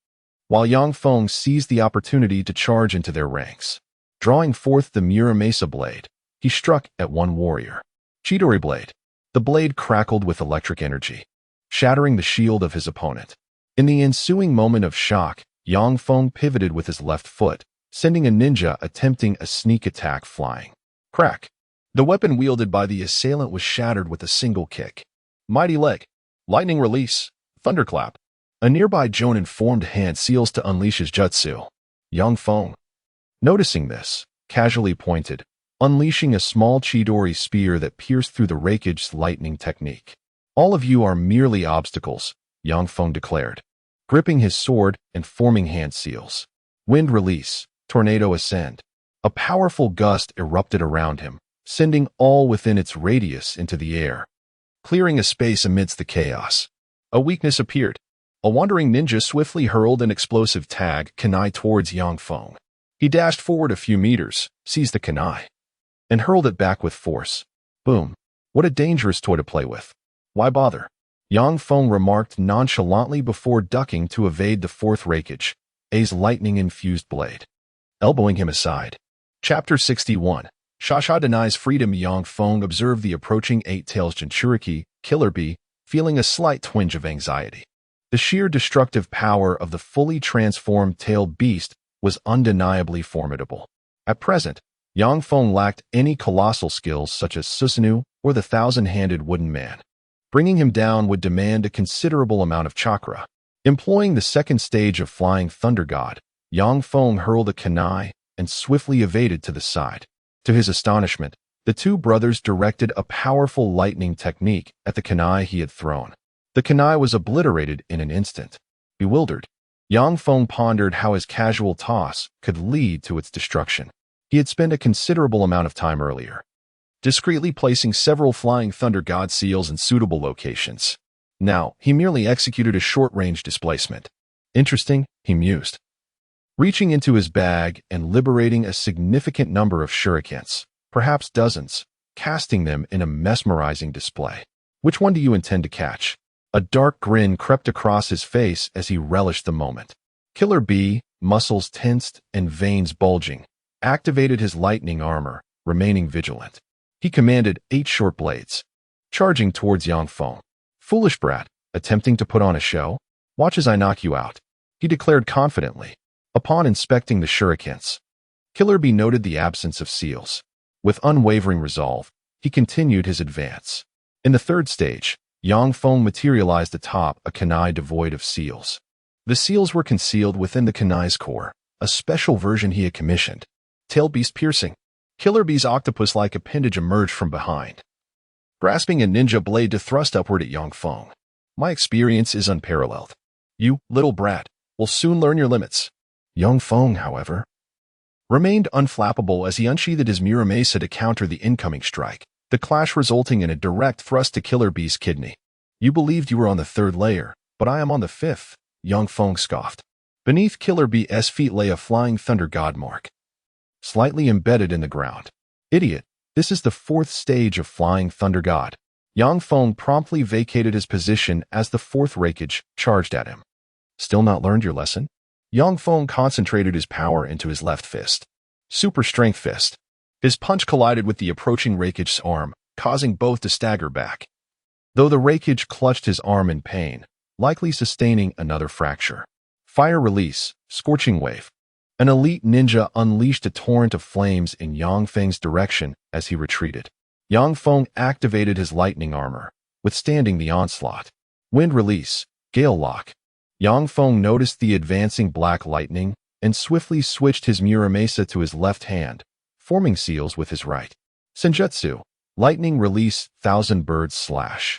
while Yang Feng seized the opportunity to charge into their ranks. Drawing forth the Muramasa blade, he struck at one warrior. Chidori blade. The blade crackled with electric energy, shattering the shield of his opponent. In the ensuing moment of shock, Yang Feng pivoted with his left foot, sending a ninja attempting a sneak attack flying. Crack. The weapon wielded by the assailant was shattered with a single kick. Mighty leg. Lightning release. Thunderclap. A nearby Jonin formed hand seals to unleash his jutsu. Yang Feng, noticing this, casually pointed, unleashing a small Chidori spear that pierced through the Raikage's lightning technique. All of you are merely obstacles, Yang Feng declared, gripping his sword and forming hand seals. Wind release, tornado ascend. A powerful gust erupted around him, sending all within its radius into the air, clearing a space amidst the chaos. A weakness appeared. A wandering ninja swiftly hurled an explosive tag kunai towards Yang Feng. He dashed forward a few meters, seized the kunai, and hurled it back with force. Boom. What a dangerous toy to play with. Why bother? Yang Feng remarked nonchalantly before ducking to evade the fourth Raikage's lightning-infused blade, elbowing him aside. Chapter 61. Shasha denies freedom. Yang Feng observed the approaching Eight-Tails Jinchuriki, Killer Bee, feeling a slight twinge of anxiety. The sheer destructive power of the fully transformed tailed beast was undeniably formidable. At present, Yang Feng lacked any colossal skills such as Susanoo or the thousand-handed wooden man. Bringing him down would demand a considerable amount of chakra. Employing the second stage of Flying Thunder God, Yang Feng hurled a kunai and swiftly evaded to the side. To his astonishment, the two brothers directed a powerful lightning technique at the kunai he had thrown. The kunai was obliterated in an instant. Bewildered, Yang Feng pondered how his casual toss could lead to its destruction. He had spent a considerable amount of time earlier, discreetly placing several Flying Thunder God seals in suitable locations. Now, he merely executed a short-range displacement. Interesting, he mused, reaching into his bag and liberating a significant number of shurikens, perhaps dozens, casting them in a mesmerizing display. Which one do you intend to catch? A dark grin crept across his face as he relished the moment. Killer Bee, muscles tensed and veins bulging, activated his lightning armor, remaining vigilant. He commanded 8 short blades, charging towards Yang Feng. Foolish brat, attempting to put on a show? Watch as I knock you out, he declared confidently. Upon inspecting the shurikens, Killer Bee noted the absence of seals. With unwavering resolve, he continued his advance. In the third stage, Yang Feng materialized atop a kunai devoid of seals. The seals were concealed within the kunai's core, a special version he had commissioned. Tail beast piercing. Killer Bee's octopus-like appendage emerged from behind, grasping a ninja blade to thrust upward at Yang Feng. My experience is unparalleled. You, little brat, will soon learn your limits. Yang Feng, however, remained unflappable as he unsheathed his Muramasa to counter the incoming strike, the clash resulting in a direct thrust to Killer Bee's kidney. You believed you were on the 3rd layer, but I am on the 5th, Yang Feng scoffed. Beneath Killer B's feet lay a flying thunder god mark, slightly embedded in the ground. Idiot, this is the fourth stage of flying thunder god. Yang Feng promptly vacated his position as the fourth Raikage charged at him. Still not learned your lesson? Yang Feng concentrated his power into his left fist. Super strength fist. His punch collided with the approaching Raikage's arm, causing both to stagger back. Though the Raikage clutched his arm in pain, likely sustaining another fracture. Fire release, scorching wave. An elite ninja unleashed a torrent of flames in Yang Feng's direction as he retreated. Yang Feng activated his lightning armor, withstanding the onslaught. Wind release, gale lock. Yang Feng noticed the advancing black lightning and swiftly switched his Muramasa to his left hand, forming seals with his right. Senjutsu, lightning release, thousand birds slash.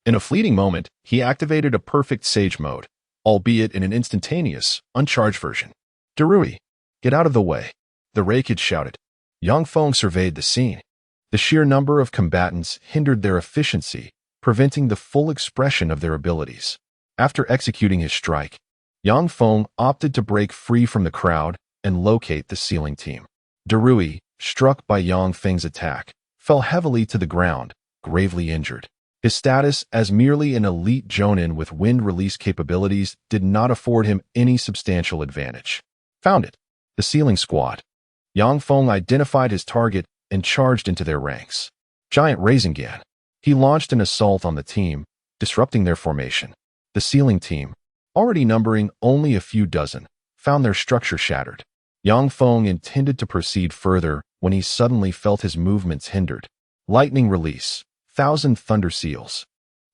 In a fleeting moment, he activated a perfect sage mode, albeit in an instantaneous, uncharged version. Darui, get out of the way, the Raikage shouted. Yang Feng surveyed the scene. The sheer number of combatants hindered their efficiency, preventing the full expression of their abilities. After executing his strike, Yang Feng opted to break free from the crowd and locate the ceiling team. Darui, struck by Yang Feng's attack, fell heavily to the ground, gravely injured. His status as merely an elite jonin with wind release capabilities did not afford him any substantial advantage. Found it. The ceiling squad. Yang Feng identified his target and charged into their ranks. Giant Rasengan. He launched an assault on the team, disrupting their formation. The ceiling team, already numbering only a few dozen, found their structure shattered. Yang Feng intended to proceed further when he suddenly felt his movements hindered. Lightning release, thousand thunder seals.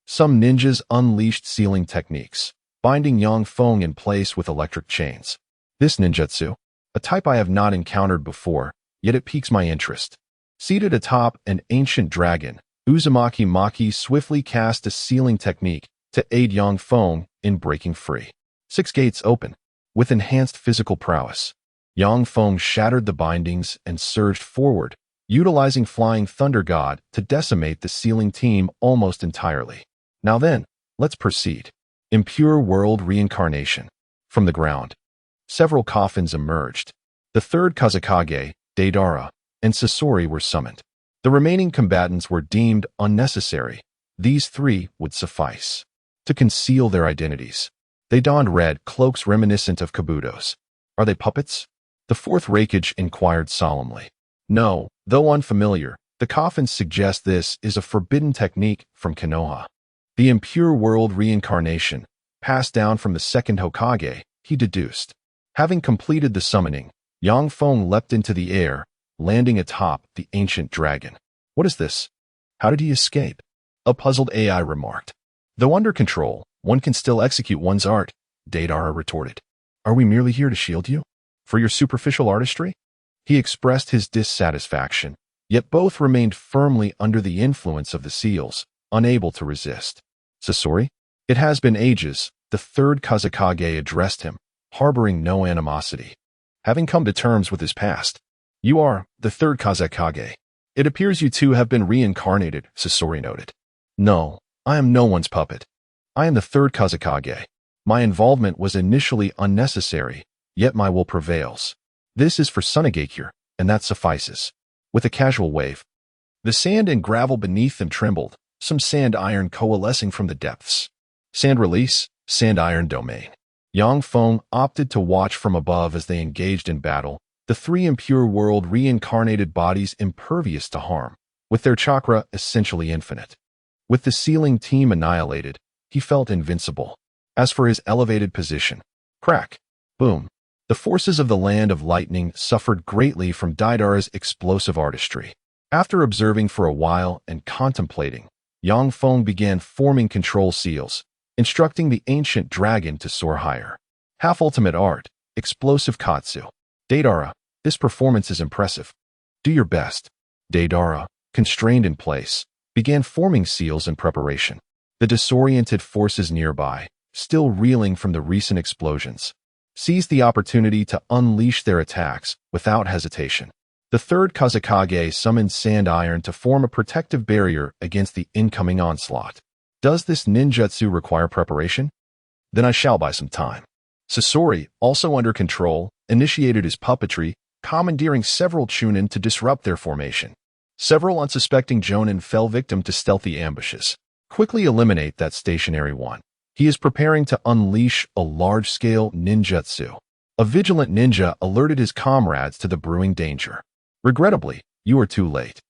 Some ninjas unleashed sealing techniques, binding Yang Feng in place with electric chains. This ninjutsu, a type I have not encountered before, yet it piques my interest. Seated atop an ancient dragon, Uzumaki Maki swiftly cast a sealing technique to aid Yang Feng in breaking free. 6 gates open. With enhanced physical prowess, Yang Feng shattered the bindings and surged forward, utilizing Flying Thunder God to decimate the sealing team almost entirely. Now then, let's proceed. Impure World Reincarnation. From the ground, several coffins emerged. The third Kazekage, Deidara, and Sasori were summoned. The remaining combatants were deemed unnecessary. These 3 would suffice to conceal their identities. They donned red cloaks reminiscent of kabutos. Are they puppets? The fourth Raikage inquired solemnly. No, though unfamiliar, the coffins suggest this is a forbidden technique from Konoha. The impure world reincarnation, passed down from the second Hokage, he deduced. Having completed the summoning, Yang Feng leapt into the air, landing atop the ancient dragon. What is this? How did he escape? A puzzled AI remarked. Though under control, one can still execute one's art, Deidara retorted. Are we merely here to shield you? For your superficial artistry? He expressed his dissatisfaction, yet both remained firmly under the influence of the seals, unable to resist. Sasori? It has been ages, the third Kazekage addressed him, harboring no animosity. Having come to terms with his past, you are the third Kazekage. It appears you two have been reincarnated, Sasori noted. No, I am no one's puppet. I am the third Kazekage. My involvement was initially unnecessary, yet my will prevails. This is for Sunagakure, and that suffices. With a casual wave, the sand and gravel beneath them trembled, some sand iron coalescing from the depths. Sand release, sand iron domain. Yang Feng opted to watch from above as they engaged in battle, the 3 impure world reincarnated bodies impervious to harm, with their chakra essentially infinite. With the sealing team annihilated, he felt invincible. As for his elevated position, crack, boom, the forces of the Land of Lightning suffered greatly from Deidara's explosive artistry. After observing for a while and contemplating, Yang Feng began forming control seals, instructing the ancient dragon to soar higher. Half-ultimate art, explosive katsu. Deidara, this performance is impressive. Do your best. Deidara, constrained in place, began forming seals in preparation. The disoriented forces nearby, still reeling from the recent explosions, seized the opportunity to unleash their attacks without hesitation. The third Kazekage summoned sand iron to form a protective barrier against the incoming onslaught. Does this ninjutsu require preparation? Then I shall buy some time. Sasori, also under control, initiated his puppetry, commandeering several chunin to disrupt their formation. Several unsuspecting jonin fell victim to stealthy ambushes. Quickly eliminate that stationary one. He is preparing to unleash a large-scale ninjutsu. A vigilant ninja alerted his comrades to the brewing danger. Regrettably, you are too late.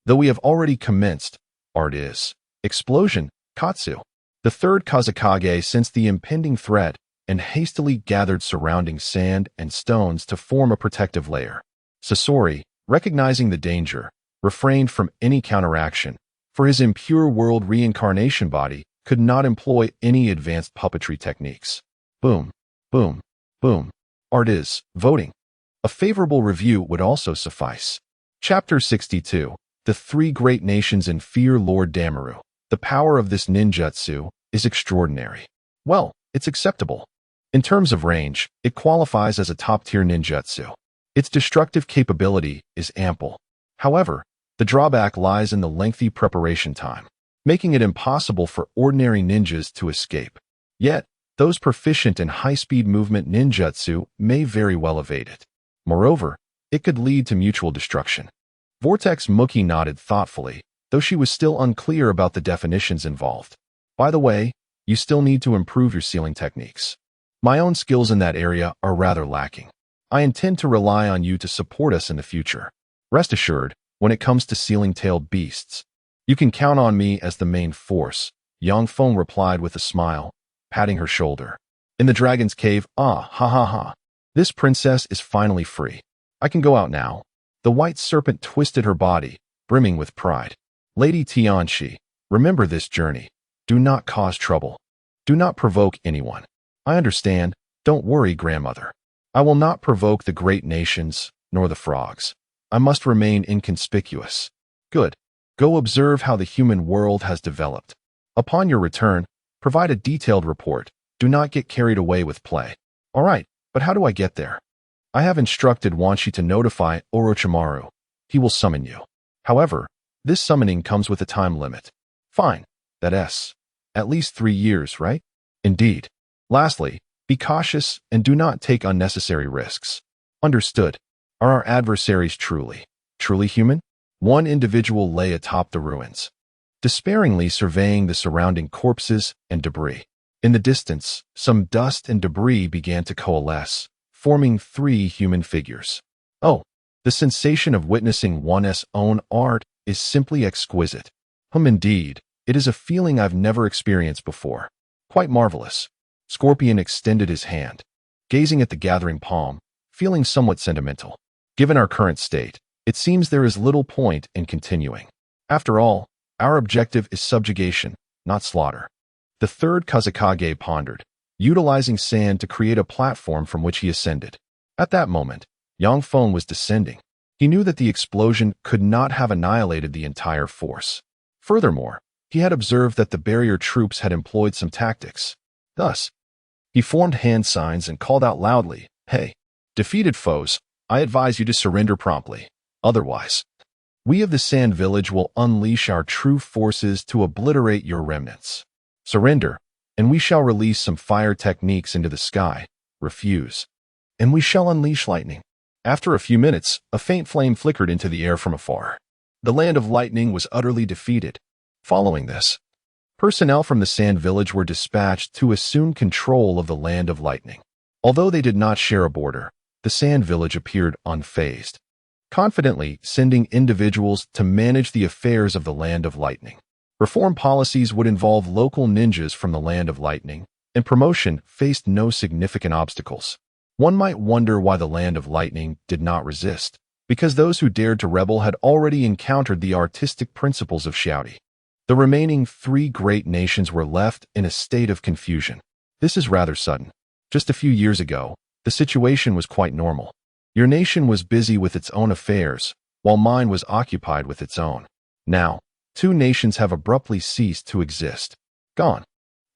Though we have already commenced, art is. Explosion, Katsu. The third Kazekage sensed the impending threat and hastily gathered surrounding sand and stones to form a protective layer. Sasori, recognizing the danger, refrained from any counteraction, for his impure world reincarnation body could not employ any advanced puppetry techniques. Boom, boom, boom. Art is. Voting. A favorable review would also suffice. Chapter 62. The Three Great Nations in Fear Lord Damaru. The power of this ninjutsu is extraordinary. Well, it's acceptable. In terms of range, it qualifies as a top-tier ninjutsu. Its destructive capability is ample. However, the drawback lies in the lengthy preparation time, making it impossible for ordinary ninjas to escape. Yet, those proficient in high-speed movement ninjutsu may very well evade it. Moreover, it could lead to mutual destruction. Vortex Mookie nodded thoughtfully, though she was still unclear about the definitions involved. By the way, you still need to improve your sealing techniques. My own skills in that area are rather lacking. I intend to rely on you to support us in the future. Rest assured, when it comes to sealing-tailed beasts, you can count on me as the main force, young Feng replied with a smile, patting her shoulder. In the dragon's cave, ha ha ha. This princess is finally free. I can go out now. The white serpent twisted her body, brimming with pride. Lady Tianxi, remember this journey. Do not cause trouble. Do not provoke anyone. I understand. Don't worry, grandmother. I will not provoke the great nations, nor the frogs. I must remain inconspicuous. Good. Go observe how the human world has developed. Upon your return, provide a detailed report. Do not get carried away with play. All right, but how do I get there? I have instructed Wanshi to notify Orochimaru. He will summon you. However, this summoning comes with a time limit. Fine. That's at least 3 years, right? Indeed. Lastly, be cautious and do not take unnecessary risks. Understood. Are our adversaries truly human? One individual lay atop the ruins, despairingly surveying the surrounding corpses and debris. In the distance, some dust and debris began to coalesce, forming 3 human figures. Oh, the sensation of witnessing one's own art is simply exquisite. Indeed, it is a feeling I've never experienced before. Quite marvelous. Scorpion extended his hand, gazing at the gathering palm, feeling somewhat sentimental. Given our current state, it seems there is little point in continuing. After all, our objective is subjugation, not slaughter. The third Kazekage pondered, utilizing sand to create a platform from which he ascended. At that moment, Yang Feng was descending. He knew that the explosion could not have annihilated the entire force. Furthermore, he had observed that the barrier troops had employed some tactics. Thus, he formed hand signs and called out loudly, "Hey, defeated foes, I advise you to surrender promptly. Otherwise, we of the Sand Village will unleash our true forces to obliterate your remnants. Surrender, and we shall release some fire techniques into the sky. Refuse, and we shall unleash lightning." After a few minutes, a faint flame flickered into the air from afar. The Land of Lightning was utterly defeated. Following this, personnel from the Sand Village were dispatched to assume control of the Land of Lightning. Although they did not share a border, the Sand Village appeared unfazed, confidently sending individuals to manage the affairs of the Land of Lightning. Reform policies would involve local ninjas from the Land of Lightning, and promotion faced no significant obstacles. One might wonder why the Land of Lightning did not resist, because those who dared to rebel had already encountered the artistic principles of Xiaodi. The remaining 3 great nations were left in a state of confusion. This is rather sudden. Just a few years ago, the situation was quite normal. Your nation was busy with its own affairs, while mine was occupied with its own. Now, 2 nations have abruptly ceased to exist. Gone.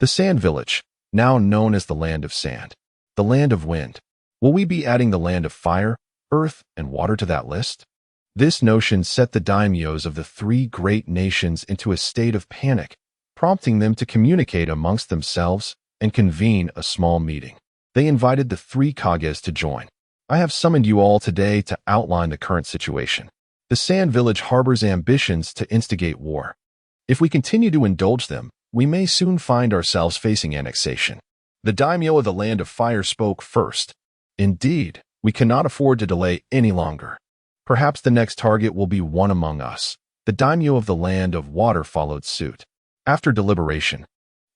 The Sand Village, now known as the Land of Sand. The Land of Wind. Will we be adding the Land of Fire, Earth, and Water to that list? This notion set the daimyos of the 3 great nations into a state of panic, prompting them to communicate amongst themselves and convene a small meeting. They invited the three Kages to join. I have summoned you all today to outline the current situation. The Sand Village harbors ambitions to instigate war. If we continue to indulge them, we may soon find ourselves facing annexation. The daimyo of the Land of Fire spoke first. Indeed, we cannot afford to delay any longer. Perhaps the next target will be one among us. The daimyo of the Land of Water followed suit. After deliberation,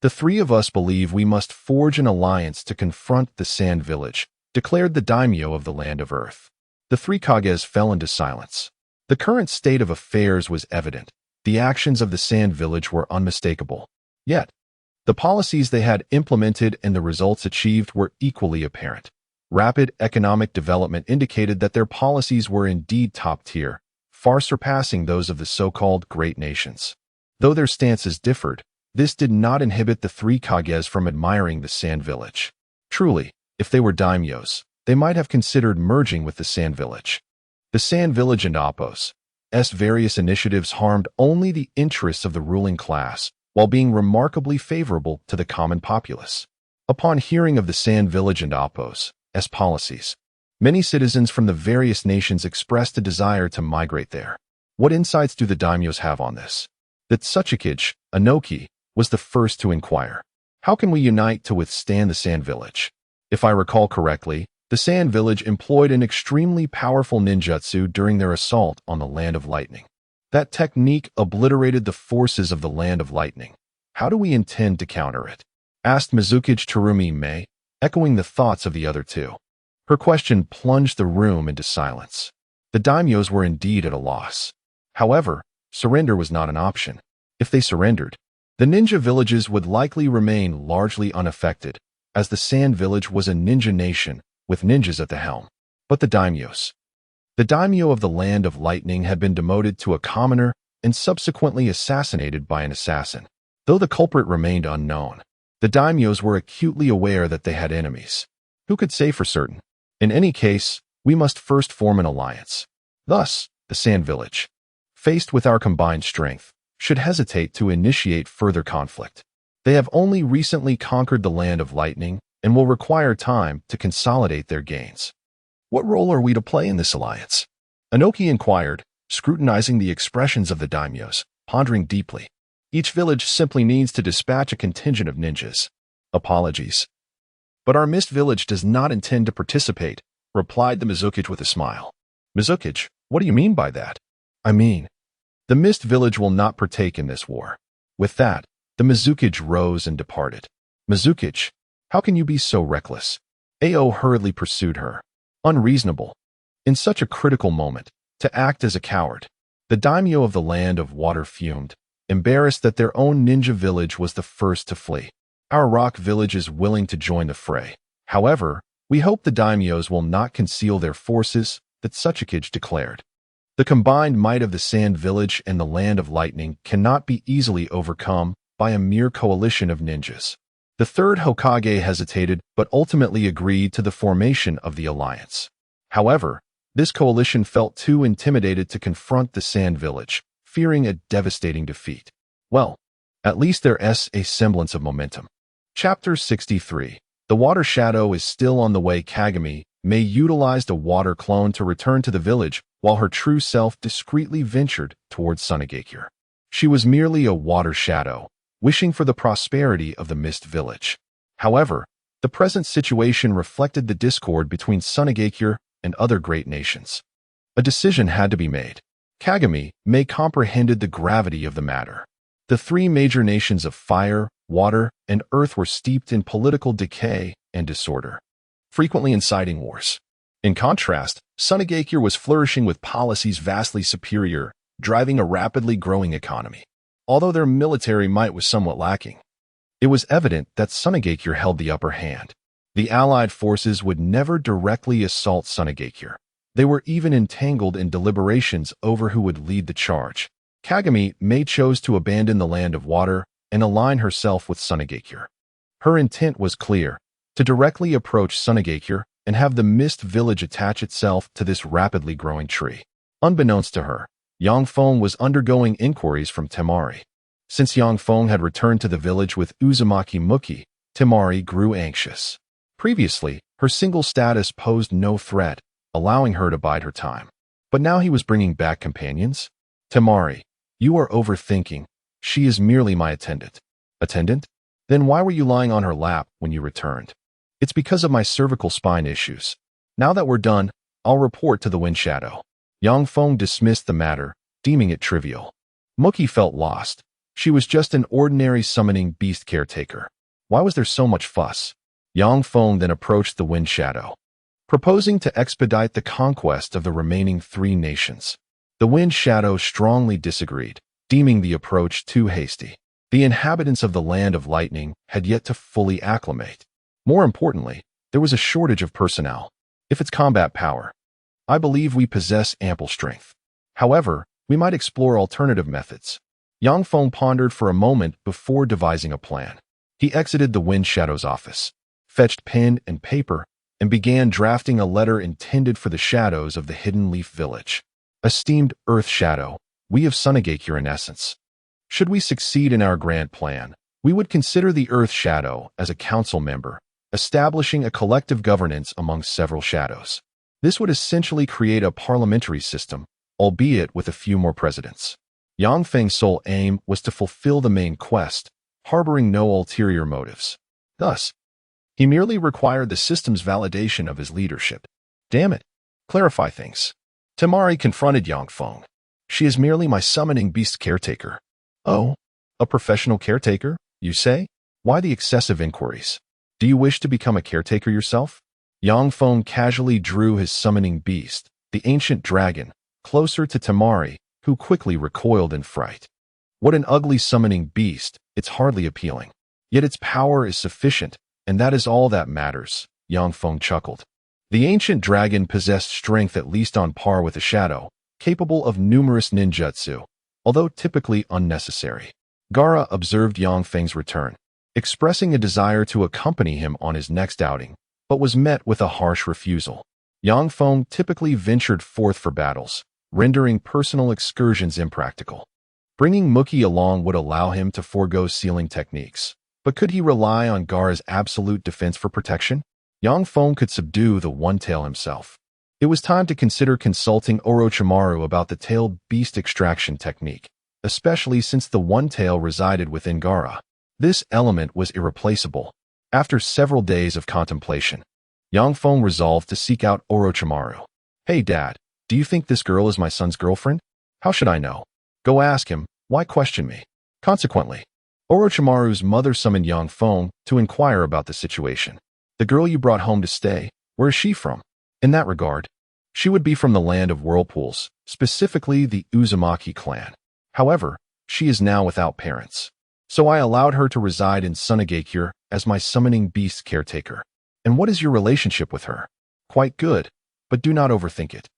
the three of us believe we must forge an alliance to confront the Sand Village, declared the daimyo of the Land of Earth. The three Kages fell into silence. The current state of affairs was evident. The actions of the Sand Village were unmistakable. Yet, the policies they had implemented and the results achieved were equally apparent. Rapid economic development indicated that their policies were indeed top-tier, far surpassing those of the so-called great nations. Though their stances differed, this did not inhibit the three Kages from admiring the Sand Village. Truly, if they were daimyos, they might have considered merging with the Sand Village. The Sand Village and Appo's various initiatives harmed only the interests of the ruling class, while being remarkably favorable to the common populace. Upon hearing of the Sand Village and Appo's policies, many citizens from the various nations expressed a desire to migrate there. What insights do the daimyos have on this? The Tsuchikage, Anoki, was the first to inquire. How can we unite to withstand the Sand Village? If I recall correctly, the Sand Village employed an extremely powerful ninjutsu during their assault on the Land of Lightning. That technique obliterated the forces of the Land of Lightning. How do we intend to counter it? Asked Mizukage Terumi Mei, echoing the thoughts of the other two. Her question plunged the room into silence. The daimyos were indeed at a loss. However, surrender was not an option. If they surrendered, the ninja villages would likely remain largely unaffected, as the Sand Village was a ninja nation, with ninjas at the helm. But the daimyos. The daimyo of the Land of Lightning had been demoted to a commoner and subsequently assassinated by an assassin. Though the culprit remained unknown, the daimyos were acutely aware that they had enemies. Who could say for certain? In any case, we must first form an alliance. Thus, the Sand Village, faced with our combined strength, should hesitate to initiate further conflict. They have only recently conquered the Land of Lightning and will require time to consolidate their gains. What role are we to play in this alliance? Anoki inquired, scrutinizing the expressions of the daimyos, pondering deeply. Each village simply needs to dispatch a contingent of ninjas. Apologies. But our Mist Village does not intend to participate, replied the Mizukage with a smile. Mizukage, what do you mean by that? I mean, the Mist Village will not partake in this war. With that, the Mizukage rose and departed. Mizukage, how can you be so reckless? Ao hurriedly pursued her. Unreasonable. In such a critical moment, to act as a coward. The daimyo of the Land of Water fumed, embarrassed that their own ninja village was the first to flee. Our rock village is willing to join the fray. However, we hope the daimyos will not conceal their forces, the Tsuchikage declared. The combined might of the Sand Village and the Land of Lightning cannot be easily overcome by a mere coalition of ninjas. The third Hokage hesitated but ultimately agreed to the formation of the alliance. However, this coalition felt too intimidated to confront the Sand Village, fearing a devastating defeat. Well, at least there's a semblance of momentum. Chapter 63. The Water Shadow is still on the way. Kagami Mei utilized a water clone to return to the village, while her true self discreetly ventured towards Sunagakure. She was merely a water shadow, wishing for the prosperity of the Mist Village. However, the present situation reflected the discord between Sunagakure and other great nations. A decision had to be made. Kagami Mei comprehended the gravity of the matter. The three major nations of fire, water, and earth were steeped in political decay and disorder, frequently inciting wars. In contrast, Sunagakure was flourishing with policies vastly superior, driving a rapidly growing economy. Although their military might was somewhat lacking, it was evident that Sunagakure held the upper hand. The allied forces would never directly assault Sunagakure. They were even entangled in deliberations over who would lead the charge. Kagami Mei chose to abandon the Land of Water and align herself with Sunagakure. Her intent was clear, to directly approach Sunagakure and have the Mist Village attach itself to this rapidly growing tree. Unbeknownst to her, Yang Feng was undergoing inquiries from Temari. Since Yang Feng had returned to the village with Uzumaki Muki, Temari grew anxious. Previously, her single status posed no threat, allowing her to bide her time. But now he was bringing back companions? Temari, you are overthinking. She is merely my attendant. Attendant? Then why were you lying on her lap when you returned? It's because of my cervical spine issues. Now that we're done, I'll report to the Wind Shadow. Yang Feng dismissed the matter, deeming it trivial. Mookie felt lost. She was just an ordinary summoning beast caretaker. Why was there so much fuss? Yang Feng then approached the Wind Shadow, proposing to expedite the conquest of the remaining 3 nations. The Wind Shadow strongly disagreed, deeming the approach too hasty. The inhabitants of the Land of Lightning had yet to fully acclimate. More importantly, there was a shortage of personnel. If it's combat power, I believe we possess ample strength. However, we might explore alternative methods. Yang Feng pondered for a moment before devising a plan. He exited the Wind Shadow's office, fetched pen and paper, and began drafting a letter intended for the shadows of the Hidden Leaf Village. Esteemed Earth Shadow, we of Sunagake in essence. Should we succeed in our grand plan, we would consider the Earth Shadow as a council member, establishing a collective governance among several shadows. This would essentially create a parliamentary system, albeit with a few more presidents. Yang Feng's sole aim was to fulfill the main quest, harboring no ulterior motives. Thus, he merely required the system's validation of his leadership. Damn it. Clarify things. Temari confronted Yang Feng. She is merely my summoning beast caretaker. Oh, a professional caretaker, you say? Why the excessive inquiries? Do you wish to become a caretaker yourself? Yang Feng casually drew his summoning beast, the ancient dragon, closer to Temari, who quickly recoiled in fright. What an ugly summoning beast, it's hardly appealing. Yet its power is sufficient, and that is all that matters, Yang Feng chuckled. The ancient dragon possessed strength at least on par with a shadow, capable of numerous ninjutsu, although typically unnecessary. Gaara observed Yang Feng's return, expressing a desire to accompany him on his next outing, but was met with a harsh refusal. Yang Feng typically ventured forth for battles, rendering personal excursions impractical. Bringing Mookie along would allow him to forego sealing techniques, but could he rely on Gaara's absolute defense for protection? Yang Feng could subdue the One-Tail himself. It was time to consider consulting Orochimaru about the tailed beast extraction technique, especially since the One-Tail resided within Gaara. This element was irreplaceable. After several days of contemplation, Yang Feng resolved to seek out Orochimaru. Hey Dad, do you think this girl is my son's girlfriend? How should I know? Go ask him, why question me? Consequently, Orochimaru's mother summoned Yang Feng to inquire about the situation. The girl you brought home to stay, where is she from? In that regard, she would be from the land of whirlpools, specifically the Uzumaki clan. However, she is now without parents. So I allowed her to reside in Sunagake as my summoning beast caretaker. And what is your relationship with her? Quite good, but do not overthink it.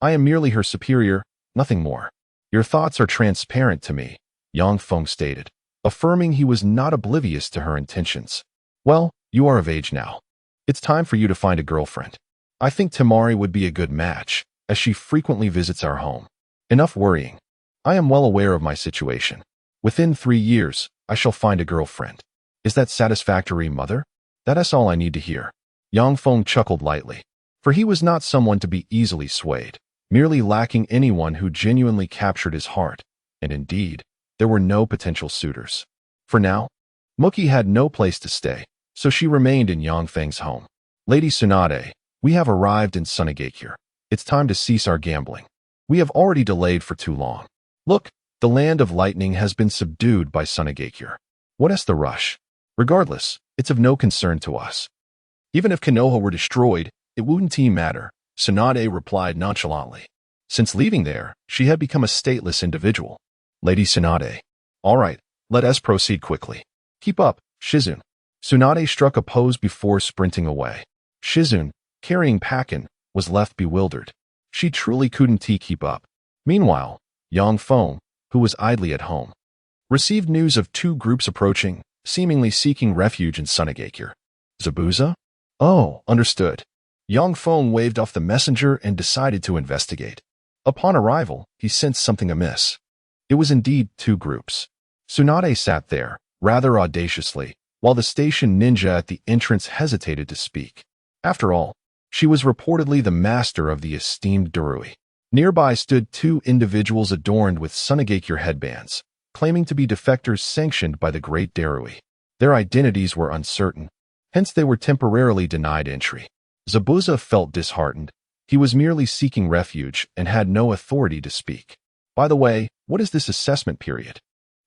I am merely her superior, nothing more. Your thoughts are transparent to me, Yang Feng stated, affirming he was not oblivious to her intentions. Well, you are of age now. It's time for you to find a girlfriend. I think Temari would be a good match, as she frequently visits our home. Enough worrying. I am well aware of my situation. Within 3 years, I shall find a girlfriend. Is that satisfactory, mother? That is all I need to hear. Yang Feng chuckled lightly, for he was not someone to be easily swayed, merely lacking anyone who genuinely captured his heart, and indeed, there were no potential suitors. For now, Mookie had no place to stay, so she remained in Yang Feng's home. Lady Tsunade, we have arrived in Sunagake. It's time to cease our gambling. We have already delayed for too long. Look, the Land of Lightning has been subdued by Sunagake. What is the rush? Regardless, it's of no concern to us. Even if Konoha were destroyed, it wouldn't matter, Tsunade replied nonchalantly. Since leaving there, she had become a stateless individual. Lady Tsunade. All right, let us proceed quickly. Keep up, Shizune. Tsunade struck a pose before sprinting away. Shizune, carrying Pakin, was left bewildered. She truly couldn't keep up. Meanwhile, Yang Feng, who was idly at home, received news of 2 groups approaching, seemingly seeking refuge in Sunagake. Zabuza? Oh, understood. Yang Feng waved off the messenger and decided to investigate. Upon arrival, he sensed something amiss. It was indeed 2 groups. Tsunade sat there, rather audaciously, while the station ninja at the entrance hesitated to speak. After all, she was reportedly the master of the esteemed Durui. Nearby stood two individuals adorned with Sunagakure headbands, claiming to be defectors sanctioned by the great Darui. Their identities were uncertain, hence they were temporarily denied entry. Zabuza felt disheartened. He was merely seeking refuge and had no authority to speak. By the way, what is this assessment period?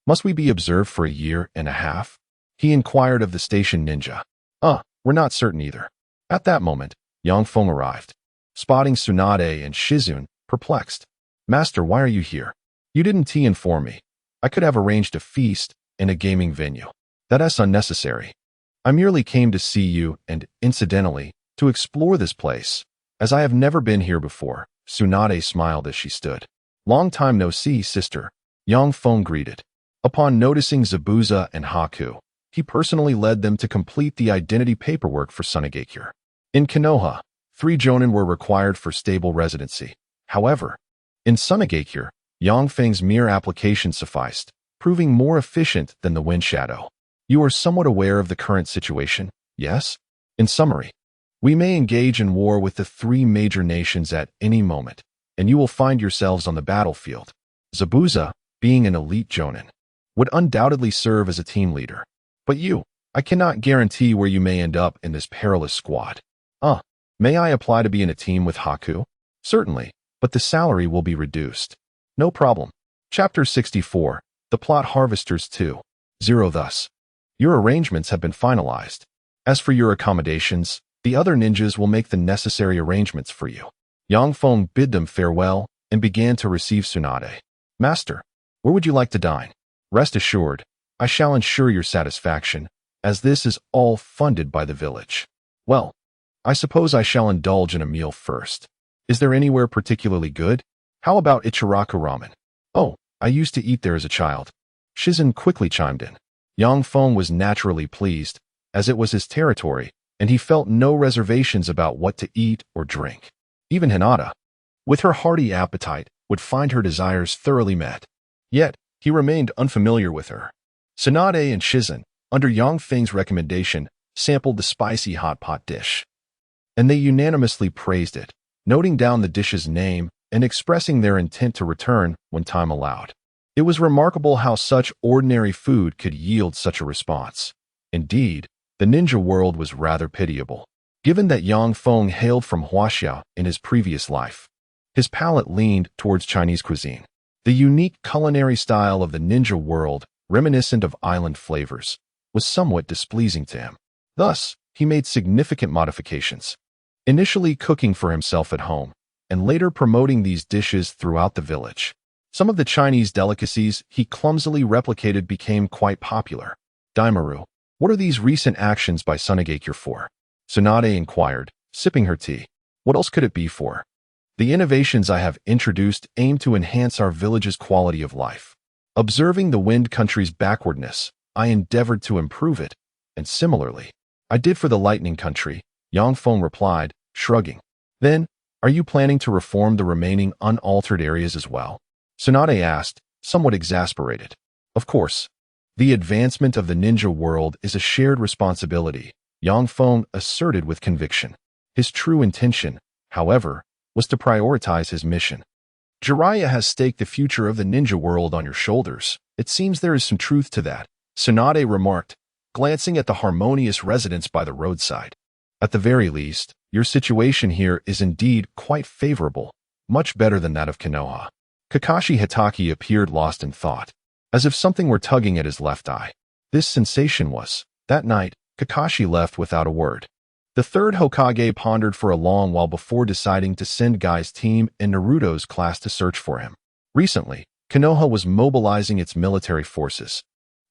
Must we be observed for a year and a half? He inquired of the station ninja. We're not certain either. At that moment, Yang Feng arrived. Spotting Tsunade and Shizun, perplexed. Master, why are you here? You didn't inform me. I could have arranged a feast in a gaming venue. That's unnecessary. I merely came to see you and, incidentally, to explore this place, as I have never been here before. Tsunade smiled as she stood. Long time no see, sister. Yang Feng greeted. Upon noticing Zabuza and Haku, he personally led them to complete the identity paperwork for Sunagakure. In Konoha, 3 jonin were required for stable residency. However, in Sunagakure, Yang Feng's mere application sufficed, proving more efficient than the wind shadow. You are somewhat aware of the current situation, yes? In summary, we may engage in war with the 3 major nations at any moment, and you will find yourselves on the battlefield. Zabuza, being an elite jonin, would undoubtedly serve as a team leader. But you, I cannot guarantee where you may end up in this perilous squad. May I apply to be in a team with Haku? Certainly, but the salary will be reduced. No problem. Chapter 64, The Plot Harvesters 2:0 Thus, your arrangements have been finalized. As for your accommodations, the other ninjas will make the necessary arrangements for you. Yang Feng bid them farewell and began to receive Tsunade. Master, where would you like to dine? Rest assured, I shall ensure your satisfaction, as this is all funded by the village. Well, I suppose I shall indulge in a meal first. Is there anywhere particularly good? How about Ichiraku ramen? Oh, I used to eat there as a child. Shizun quickly chimed in. Yang Feng was naturally pleased, as it was his territory, and he felt no reservations about what to eat or drink. Even Hinata, with her hearty appetite, would find her desires thoroughly met. Yet, he remained unfamiliar with her. Tsunade and Shizun, under Yang Feng's recommendation, sampled the spicy hot pot dish. And they unanimously praised it, noting down the dish's name and expressing their intent to return when time allowed. It was remarkable how such ordinary food could yield such a response. Indeed, the ninja world was rather pitiable. Given that Yang Feng hailed from Huaxia in his previous life, his palate leaned towards Chinese cuisine. The unique culinary style of the ninja world, reminiscent of island flavors, was somewhat displeasing to him. Thus, he made significant modifications, initially cooking for himself at home, and later promoting these dishes throughout the village. Some of the Chinese delicacies he clumsily replicated became quite popular. Daimaru, what are these recent actions by Sunagakure for? Tsunade inquired, sipping her tea. What else could it be for? The innovations I have introduced aim to enhance our village's quality of life. Observing the Wind Country's backwardness, I endeavored to improve it, and similarly, I did for the Lightning Country, Yang Feng replied, shrugging. Then, are you planning to reform the remaining unaltered areas as well? Tsunade asked, somewhat exasperated. Of course. The advancement of the ninja world is a shared responsibility, Yang Feng asserted with conviction. His true intention, however, was to prioritize his mission. Jiraiya has staked the future of the ninja world on your shoulders. It seems there is some truth to that, Tsunade remarked, glancing at the harmonious residence by the roadside. At the very least, your situation here is indeed quite favorable, much better than that of Konoha. Kakashi Hitaki appeared lost in thought, as if something were tugging at his left eye. This sensation was, that night, Kakashi left without a word. The third Hokage pondered for a long while before deciding to send Guy's team and Naruto's class to search for him. Recently, Konoha was mobilizing its military forces,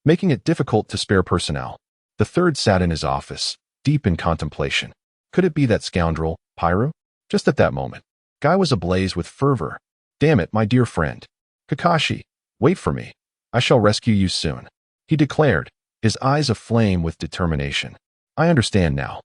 making it difficult to spare personnel. The third sat in his office, deep in contemplation. Could it be that scoundrel, Pyru? Just at that moment, Guy was ablaze with fervor. Damn it, my dear friend. Kakashi, wait for me. I shall rescue you soon, he declared, his eyes aflame with determination. I understand now.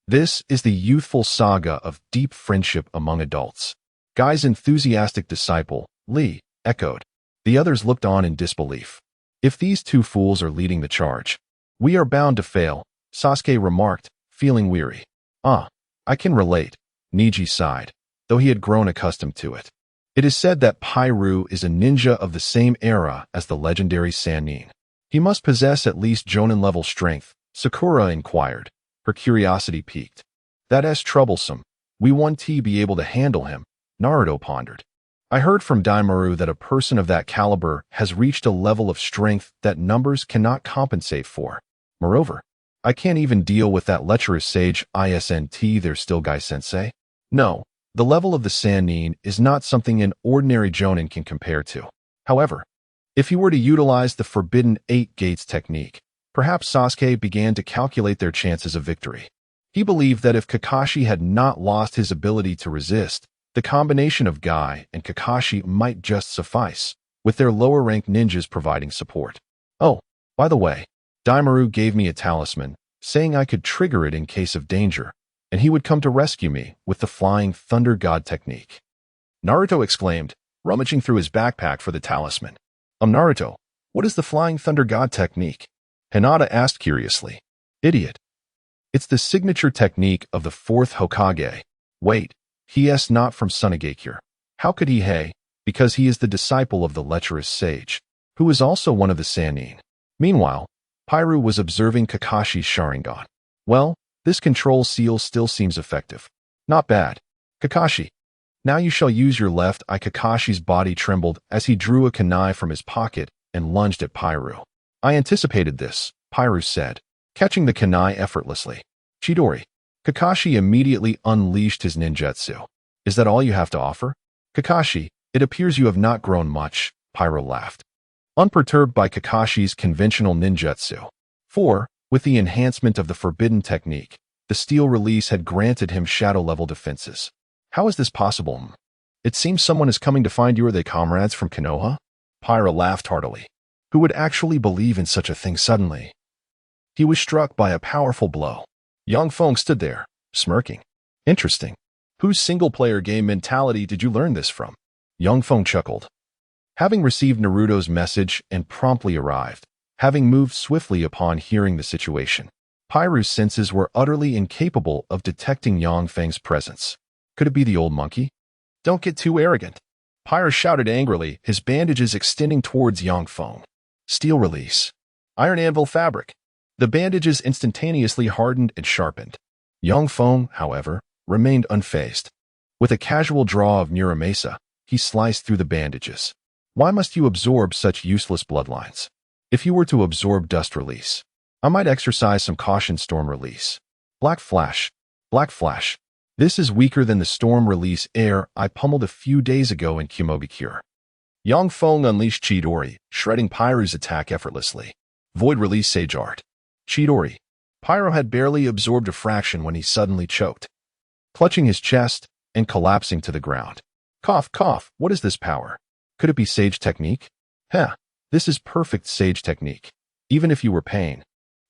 This is the youthful saga of deep friendship among adults. Guy's enthusiastic disciple, Li, echoed. The others looked on in disbelief. If these two fools are leading the charge, We are bound to fail, Sasuke remarked, feeling weary. Ah, I can relate, Neji sighed, though he had grown accustomed to it. It is said that Pyru is a ninja of the same era as the legendary Sannin. He must possess at least Jonin-level strength, Sakura inquired, her curiosity piqued. That's troublesome. We won't be able to handle him, Naruto pondered. I heard from Daimaru that a person of that caliber has reached a level of strength that numbers cannot compensate for. Moreover, I can't even deal with that lecherous sage ISNT there's still Gai-sensei. No, the level of the Sannin is not something an ordinary Jonin can compare to. However, if he were to utilize the Forbidden Eight Gates technique, perhaps Sasuke began to calculate their chances of victory. He believed that if Kakashi had not lost his ability to resist, the combination of Gai and Kakashi might just suffice, with their lower-ranked ninjas providing support. Oh, by the way, Daimaru gave me a talisman, saying I could trigger it in case of danger, and he would come to rescue me with the Flying Thunder God technique. Naruto exclaimed, rummaging through his backpack for the talisman. Naruto, what is the Flying Thunder God technique? Hinata asked curiously. Idiot. It's the signature technique of the fourth Hokage. Wait, he is not from Sunagakure. How could he hey? Because he is the disciple of the lecherous sage, who is also one of the Sannin. Meanwhile, Pyru was observing Kakashi's Sharingan. Well, this control seal still seems effective. Not bad. Kakashi, now you shall use your left eye. Kakashi's body trembled as he drew a kunai from his pocket and lunged at Pyru. I anticipated this, Pyru said, catching the kunai effortlessly. Chidori. Kakashi immediately unleashed his ninjutsu. Is that all you have to offer? Kakashi, it appears you have not grown much, Pyru laughed. Unperturbed by Kakashi's conventional ninjutsu. For, with the enhancement of the forbidden technique, the steel release had granted him shadow-level defenses. How is this possible? It seems someone is coming to find you. Are they comrades from Konoha? Pyra laughed heartily. Who would actually believe in such a thing suddenly? He was struck by a powerful blow. Young Feng stood there, smirking. Interesting. Whose single-player game mentality did you learn this from? Young Feng chuckled. Having received Naruto's message and promptly arrived, having moved swiftly upon hearing the situation, Pyru's senses were utterly incapable of detecting Yang Feng's presence. Could it be the old monkey? Don't get too arrogant. Pyru shouted angrily, his bandages extending towards Yang Feng. Steel release. Iron anvil fabric. The bandages instantaneously hardened and sharpened. Yang Feng, however, remained unfazed. With a casual draw of Muramasa, he sliced through the bandages. Why must you absorb such useless bloodlines? If you were to absorb dust release, I might exercise some caution. Storm release. Black flash. Black flash. This is weaker than the storm release air I pummeled a few days ago in Kumogakure. Yang Feng unleashed Chidori, shredding Pyru's attack effortlessly. Void release sage art. Chidori. Pyro had barely absorbed a fraction when he suddenly choked, clutching his chest and collapsing to the ground. Cough, cough, what is this power? Could it be sage technique? Heh, this is perfect sage technique. Even if you were pain,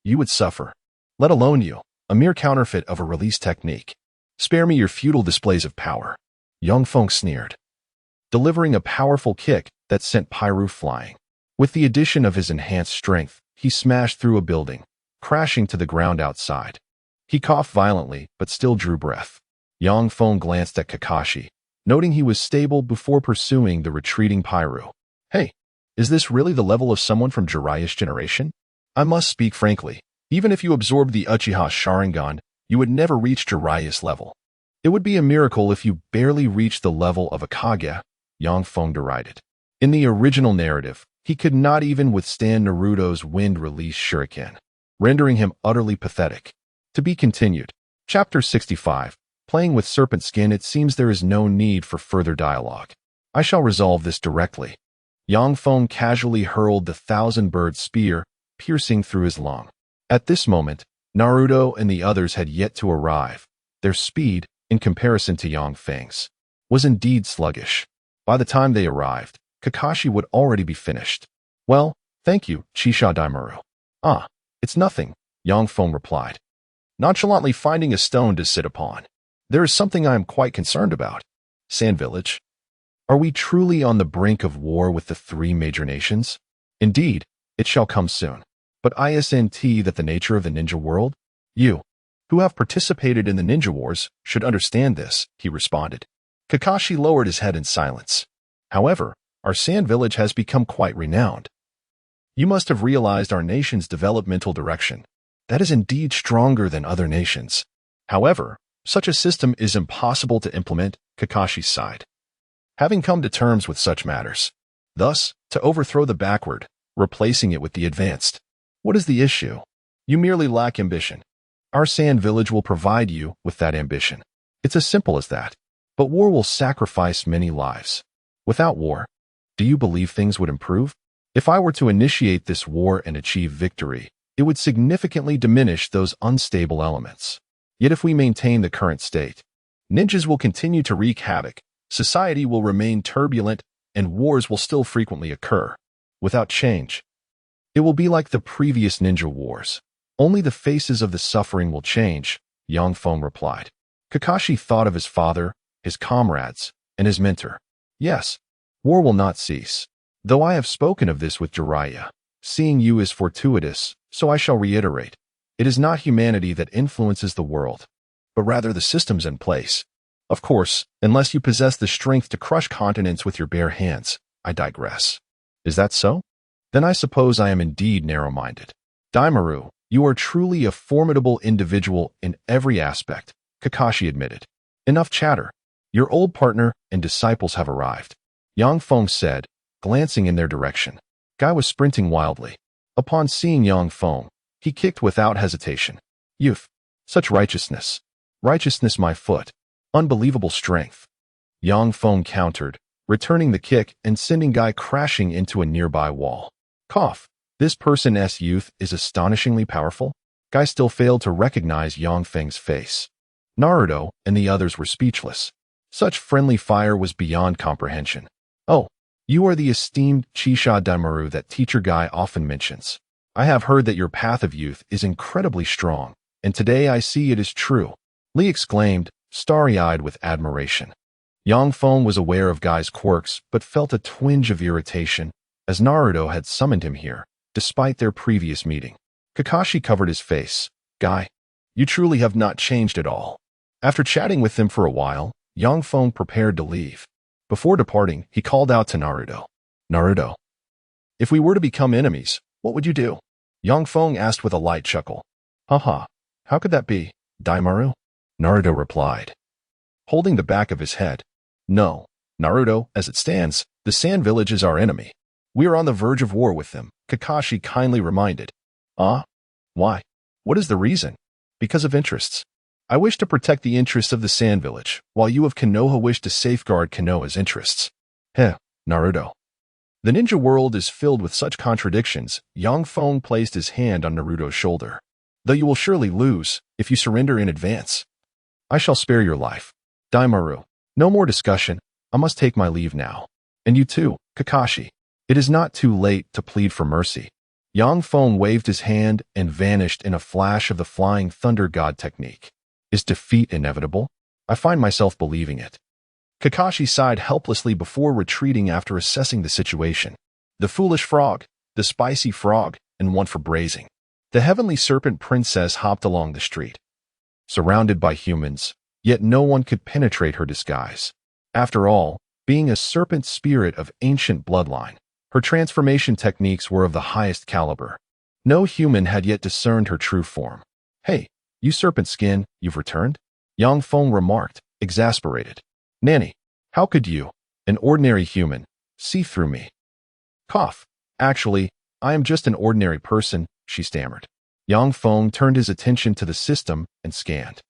you would suffer. Let alone you, a mere counterfeit of a release technique. Spare me your futile displays of power. Young Feng sneered, delivering a powerful kick that sent Pyru flying. With the addition of his enhanced strength, he smashed through a building, crashing to the ground outside. He coughed violently, but still drew breath. Yang Feng glanced at Kakashi, noting he was stable before pursuing the retreating Pyru. Hey, is this really the level of someone from Jiraiya's generation? I must speak frankly, even if you absorbed the Uchiha Sharingan, you would never reach Jiraiya's level. It would be a miracle if you barely reached the level of a Kage, Yang Feng derided. In the original narrative, he could not even withstand Naruto's wind-release shuriken, rendering him utterly pathetic. To be continued. Chapter 65. Playing with serpent skin. It seems there is no need for further dialogue. I shall resolve this directly. Yang Feng casually hurled the thousand-bird spear, piercing through his lung. At this moment, Naruto and the others had yet to arrive. Their speed, in comparison to Yang Feng's, was indeed sluggish. By the time they arrived, Kakashi would already be finished. Well, thank you, Chisha Daimaru. Ah, it's nothing, Yang Feng replied, nonchalantly finding a stone to sit upon. There is something I am quite concerned about. Sand Village. Are we truly on the brink of war with the three major nations? Indeed, it shall come soon. But isn't that the nature of the ninja world? You, who have participated in the ninja wars, should understand this, he responded. Kakashi lowered his head in silence. However, our sand village has become quite renowned. You must have realized our nation's developmental direction. That is indeed stronger than other nations. However, such a system is impossible to implement, Kakashi sighed. Having come to terms with such matters. Thus, to overthrow the backward, replacing it with the advanced. What is the issue? You merely lack ambition. Our sand village will provide you with that ambition. It's as simple as that. But war will sacrifice many lives. Without war, do you believe things would improve? If I were to initiate this war and achieve victory, it would significantly diminish those unstable elements. Yet if we maintain the current state, ninjas will continue to wreak havoc, society will remain turbulent, and wars will still frequently occur. Without change, it will be like the previous ninja wars. Only the faces of the suffering will change, Yang Feng replied. Kakashi thought of his father, his comrades, and his mentor. Yes, war will not cease. Though I have spoken of this with Jiraiya, seeing you is fortuitous, so I shall reiterate. It is not humanity that influences the world, but rather the systems in place. Of course, unless you possess the strength to crush continents with your bare hands, I digress. Is that so? Then I suppose I am indeed narrow-minded. Daimaru, you are truly a formidable individual in every aspect, Kakashi admitted. Enough chatter. Your old partner and disciples have arrived, Yang Feng said, glancing in their direction. Guy was sprinting wildly. Upon seeing Yang Feng, he kicked without hesitation. Youth. Such righteousness. Righteousness my foot. Unbelievable strength. Yang Feng countered, returning the kick and sending Guy crashing into a nearby wall. Cough. This person's youth is astonishingly powerful. Guy still failed to recognize Yang Feng's face. Naruto and the others were speechless. Such friendly fire was beyond comprehension. Oh, you are the esteemed Chisha Daimaru that teacher Guy often mentions. I have heard that your path of youth is incredibly strong, and today I see it is true, Lee exclaimed, starry-eyed with admiration. Yang Feng was aware of Guy's quirks but felt a twinge of irritation, as Naruto had summoned him here, despite their previous meeting. Kakashi covered his face. Guy, you truly have not changed at all. After chatting with them for a while, Yang Feng prepared to leave. Before departing, he called out to Naruto. Naruto, if we were to become enemies, what would you do? Yang Feng asked with a light chuckle. Haha, how could that be, Daimaru? Naruto replied, holding the back of his head. No, Naruto, as it stands, the Sand Village is our enemy. We are on the verge of war with them, Kakashi kindly reminded. Why? What is the reason? Because of interests. I wish to protect the interests of the Sand Village, while you of Konoha wish to safeguard Konoha's interests. Heh, Naruto. The ninja world is filled with such contradictions. Yang Feng placed his hand on Naruto's shoulder. Though you will surely lose, if you surrender in advance. I shall spare your life. Daimaru, no more discussion. I must take my leave now. And you too, Kakashi. It is not too late to plead for mercy. Yang Feng waved his hand and vanished in a flash of the flying thunder god technique. Is defeat inevitable? I find myself believing it. Kakashi sighed helplessly before retreating after assessing the situation. The foolish frog, the spicy frog, and one for braising. The heavenly serpent princess hopped along the street, surrounded by humans, yet no one could penetrate her disguise. After all, being a serpent spirit of ancient bloodline, her transformation techniques were of the highest caliber. No human had yet discerned her true form. Hey, you serpent skin, you've returned? Yang Feng remarked, exasperated. Nanny, how could you, an ordinary human, see through me? Cough. Actually, I am just an ordinary person, she stammered. Yang Feng turned his attention to the system and scanned.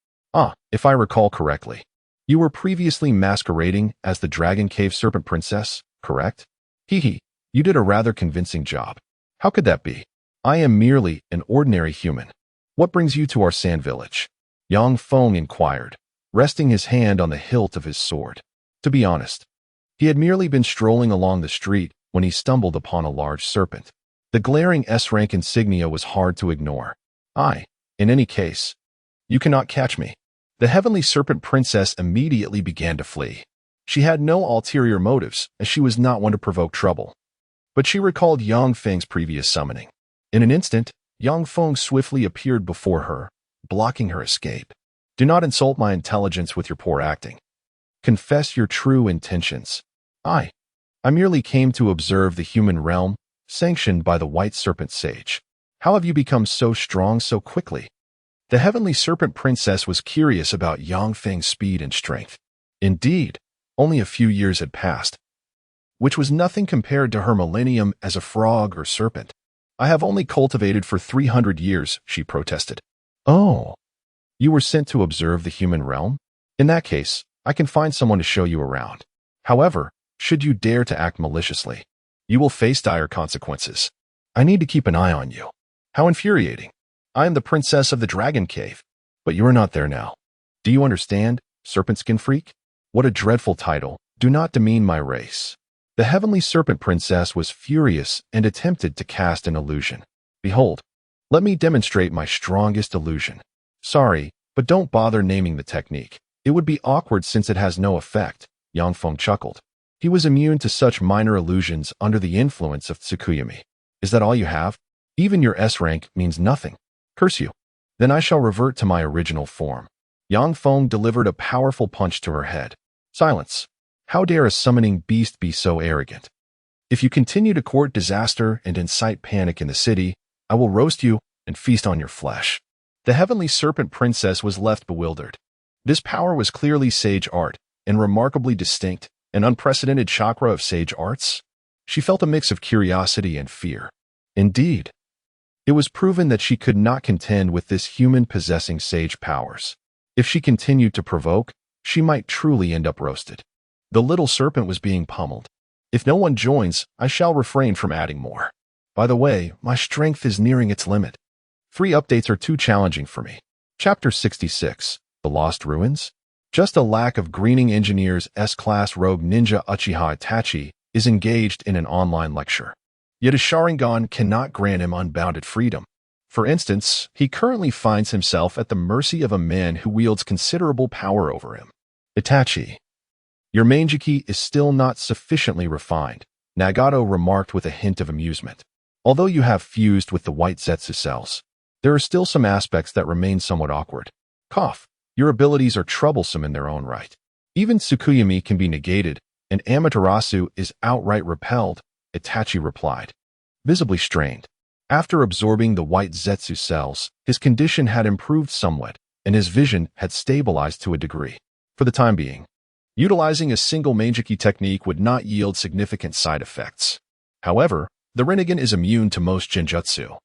If I recall correctly, you were previously masquerading as the Dragon Cave Serpent Princess, correct? Hee, you did a rather convincing job. How could that be? I am merely an ordinary human. What brings you to our sand village? Yang Feng inquired, resting his hand on the hilt of his sword. To be honest, he had merely been strolling along the street when he stumbled upon a large serpent. The glaring S-rank insignia was hard to ignore. In any case, you cannot catch me. The heavenly serpent princess immediately began to flee. She had no ulterior motives, as she was not one to provoke trouble. But she recalled Yang Feng's previous summoning. In an instant, Yang Feng swiftly appeared before her, blocking her escape. Do not insult my intelligence with your poor acting. Confess your true intentions. I merely came to observe the human realm, sanctioned by the White Serpent Sage. How have you become so strong so quickly? The Heavenly Serpent Princess was curious about Yang Feng's speed and strength. Indeed, only a few years had passed, which was nothing compared to her millennium as a frog or serpent. I have only cultivated for 300 years, she protested. Oh, you were sent to observe the human realm? In that case, I can find someone to show you around. However, should you dare to act maliciously, you will face dire consequences. I need to keep an eye on you. How infuriating. I am the princess of the Dragon Cave, but you are not there now. Do you understand, Serpent Skin Freak? What a dreadful title. Do not demean my race. The Heavenly Serpent Princess was furious and attempted to cast an illusion. Behold, let me demonstrate my strongest illusion. Sorry, but don't bother naming the technique. It would be awkward since it has no effect, Yang Feng chuckled. He was immune to such minor illusions under the influence of Tsukuyumi. Is that all you have? Even your S rank means nothing. Curse you. Then I shall revert to my original form. Yang Feng delivered a powerful punch to her head. Silence. How dare a summoning beast be so arrogant? If you continue to court disaster and incite panic in the city, I will roast you and feast on your flesh. The Heavenly Serpent Princess was left bewildered. This power was clearly sage art, and remarkably distinct, an unprecedented chakra of sage arts. She felt a mix of curiosity and fear. Indeed, it was proven that she could not contend with this human possessing sage powers. If she continued to provoke, she might truly end up roasted. The little serpent was being pummeled. If no one joins, I shall refrain from adding more. By the way, my strength is nearing its limit. 3 updates are too challenging for me. Chapter 66, The Lost Ruins? Just a lack of greening engineer's S-class rogue ninja Uchiha Itachi is engaged in an online lecture. Yet a Sharingan cannot grant him unbounded freedom. For instance, he currently finds himself at the mercy of a man who wields considerable power over him. Itachi, your Manjiki is still not sufficiently refined, Nagato remarked with a hint of amusement. Although you have fused with the white Zetsu cells, there are still some aspects that remain somewhat awkward. Cough. Your abilities are troublesome in their own right. Even Tsukuyumi can be negated, and Amaterasu is outright repelled, Itachi replied, visibly strained. After absorbing the white Zetsu cells, his condition had improved somewhat, and his vision had stabilized to a degree. For the time being, utilizing a single Manjiki technique would not yield significant side effects. However, the Rinnegan is immune to most Genjutsu,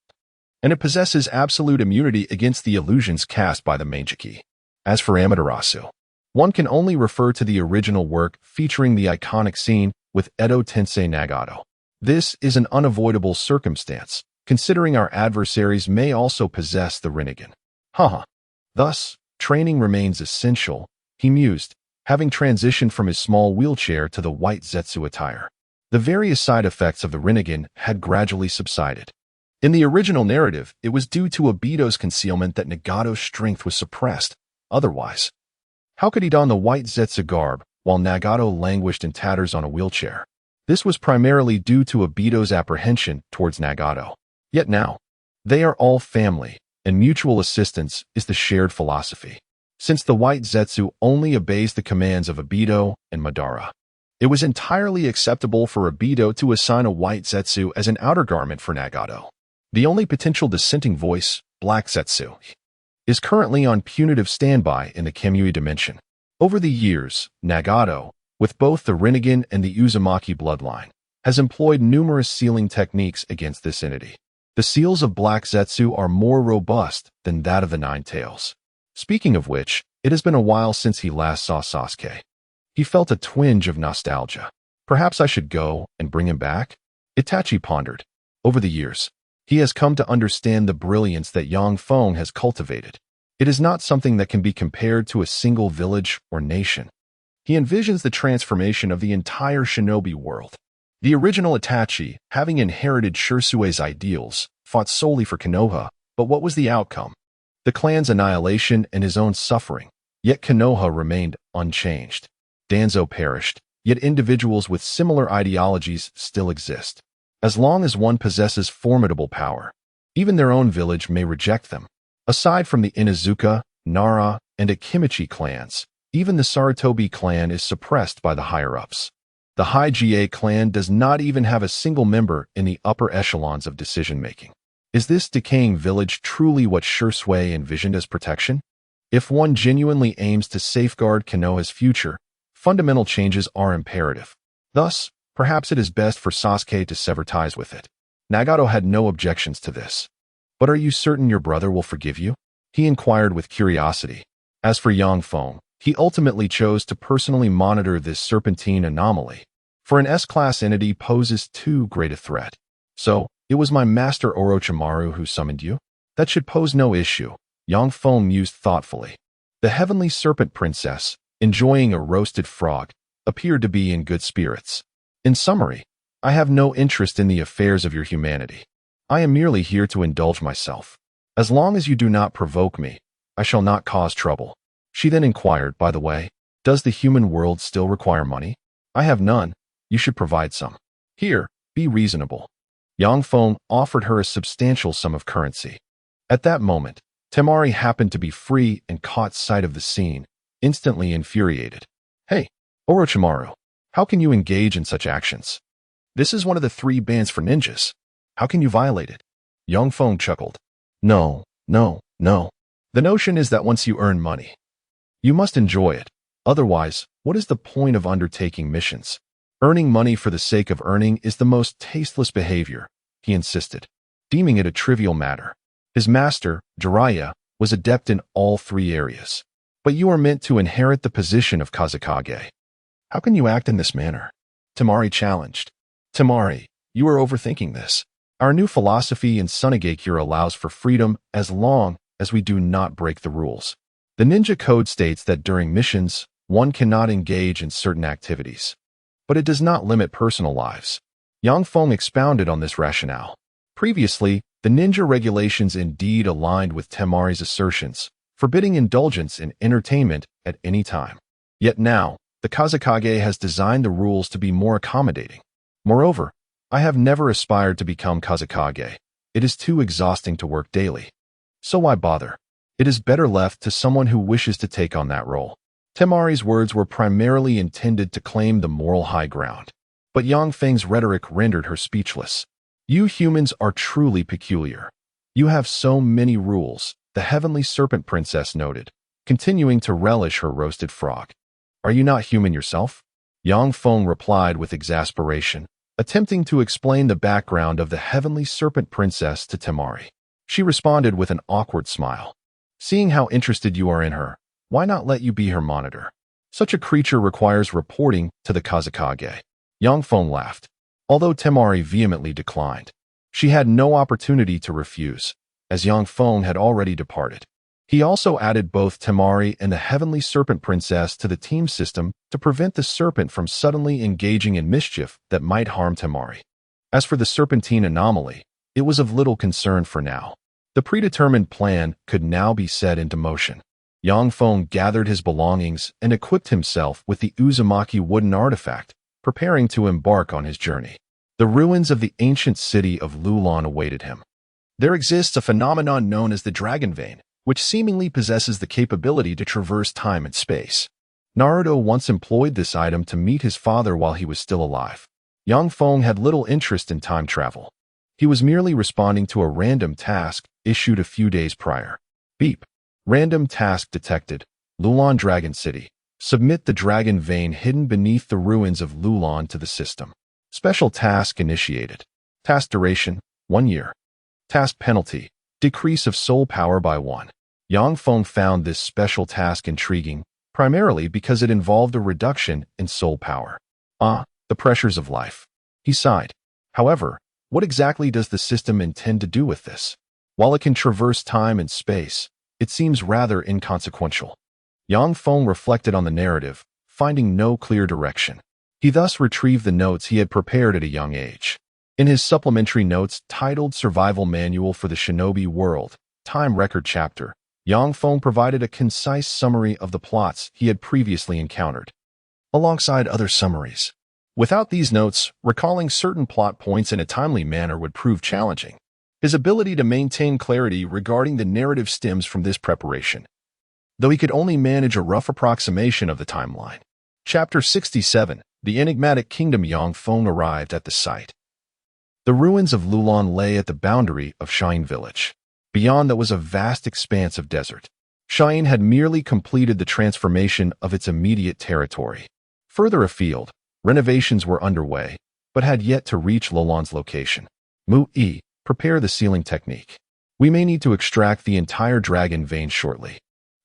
and it possesses absolute immunity against the illusions cast by the Manjiki. As for Amaterasu, one can only refer to the original work featuring the iconic scene with Edo Tensei Nagato. This is an unavoidable circumstance, considering our adversaries may also possess the Rinnegan. Haha. Thus, training remains essential, he mused, having transitioned from his small wheelchair to the white Zetsu attire. The various side effects of the Rinnegan had gradually subsided. In the original narrative, it was due to Obito's concealment that Nagato's strength was suppressed. Otherwise, how could he don the white Zetsu garb while Nagato languished in tatters on a wheelchair? This was primarily due to Obito's apprehension towards Nagato. Yet now, they are all family, and mutual assistance is the shared philosophy. Since the white Zetsu only obeys the commands of Obito and Madara, it was entirely acceptable for Obito to assign a white Zetsu as an outer garment for Nagato. The only potential dissenting voice, Black Zetsu, is currently on punitive standby in the Kamui dimension. Over the years, Nagato, with both the Rinnegan and the Uzumaki bloodline, has employed numerous sealing techniques against this entity. The seals of Black Zetsu are more robust than that of the Nine Tails. Speaking of which, it has been a while since he last saw Sasuke. He felt a twinge of nostalgia. Perhaps I should go and bring him back? Itachi pondered. Over the years, he has come to understand the brilliance that Yang Feng has cultivated. It is not something that can be compared to a single village or nation. He envisions the transformation of the entire shinobi world. The original Itachi, having inherited Shirsue's ideals, fought solely for Konoha, but what was the outcome? The clan's annihilation and his own suffering, yet Konoha remained unchanged. Danzo perished, yet individuals with similar ideologies still exist. As long as one possesses formidable power, Even their own village may reject them. Aside from the Inuzuka, Nara, and Akimichi clans, even the Sarutobi clan is suppressed by the higher-ups. The High-Ga clan does not even have a single member in the upper echelons of decision-making. Is this decaying village truly what Shursui envisioned as protection? If one genuinely aims to safeguard Konoha's future, fundamental changes are imperative. Thus, perhaps it is best for Sasuke to sever ties with it. Nagato had no objections to this. But are you certain your brother will forgive you? He inquired with curiosity. As for Yang Feng, he ultimately chose to personally monitor this serpentine anomaly. For an S-class entity poses too great a threat. So, it was my master Orochimaru who summoned you? That should pose no issue, Yang Feng mused thoughtfully. The heavenly serpent princess, enjoying a roasted frog, appeared to be in good spirits. In summary, I have no interest in the affairs of your humanity. I am merely here to indulge myself. As long as you do not provoke me, I shall not cause trouble. She then inquired, by the way, does the human world still require money? I have none. You should provide some. Here, be reasonable. Yang Feng offered her a substantial sum of currency. At that moment, Temari happened to be free and caught sight of the scene, instantly infuriated. Hey, Orochimaru, how can you engage in such actions? This is one of the 3 bans for ninjas. How can you violate it? Yang Feng chuckled. No. The notion is that once you earn money, you must enjoy it. Otherwise, what is the point of undertaking missions? Earning money for the sake of earning is the most tasteless behavior, he insisted, deeming it a trivial matter. His master, Jiraiya, was adept in all 3 areas. But you are meant to inherit the position of Kazekage. How can you act in this manner? Temari challenged. Temari, you are overthinking this. Our new philosophy in Sunigakure allows for freedom as long as we do not break the rules. The ninja code states that during missions, one cannot engage in certain activities. But it does not limit personal lives. Yang Feng expounded on this rationale. Previously, the ninja regulations indeed aligned with Temari's assertions, forbidding indulgence in entertainment at any time. Yet now, the Kazekage has designed the rules to be more accommodating. Moreover, I have never aspired to become Kazekage. It is too exhausting to work daily. So why bother? It is better left to someone who wishes to take on that role. Temari's words were primarily intended to claim the moral high ground. But Yang Feng's rhetoric rendered her speechless. You humans are truly peculiar. You have so many rules, the heavenly serpent princess noted, continuing to relish her roasted frog. Are you not human yourself? Yang Feng replied with exasperation, attempting to explain the background of the heavenly serpent princess to Temari. She responded with an awkward smile. Seeing how interested you are in her, why not let you be her monitor? Such a creature requires reporting to the Kazekage. Yang Feng laughed, although Temari vehemently declined. She had no opportunity to refuse, as Yang Feng had already departed. He also added both Temari and the heavenly serpent princess to the team system to prevent the serpent from suddenly engaging in mischief that might harm Temari. As for the serpentine anomaly, it was of little concern for now. The predetermined plan could now be set into motion. Yang Feng gathered his belongings and equipped himself with the Uzumaki wooden artifact, preparing to embark on his journey. The ruins of the ancient city of Lulan awaited him. There exists a phenomenon known as the Dragon Vein, which seemingly possesses the capability to traverse time and space. Naruto once employed this item to meet his father while he was still alive. Yang Feng had little interest in time travel. He was merely responding to a random task issued a few days prior. Beep. Random task detected. Lulan Dragon City. Submit the Dragon Vein hidden beneath the ruins of Lulan to the system. Special task initiated. Task duration, 1 year. Task penalty, decrease of soul power by 1. Yang Feng found this special task intriguing, primarily because it involved a reduction in soul power. The pressures of life. He sighed. However, what exactly does the system intend to do with this? While it can traverse time and space, it seems rather inconsequential. Yang Feng reflected on the narrative, finding no clear direction. He thus retrieved the notes he had prepared at a young age. In his supplementary notes titled Survival Manual for the Shinobi World, Time Record Chapter, Yang Feng provided a concise summary of the plots he had previously encountered, alongside other summaries. Without these notes, recalling certain plot points in a timely manner would prove challenging. His ability to maintain clarity regarding the narrative stems from this preparation, though he could only manage a rough approximation of the timeline. Chapter 67. The enigmatic kingdom. Yang Feng arrived at the site. The ruins of Lulan lay at the boundary of Shine Village. Beyond that was a vast expanse of desert. Shine had merely completed the transformation of its immediate territory. Further afield, renovations were underway, but had yet to reach Lulan's location. Mu-Yi, prepare the sealing technique. We may need to extract the entire dragon vein shortly.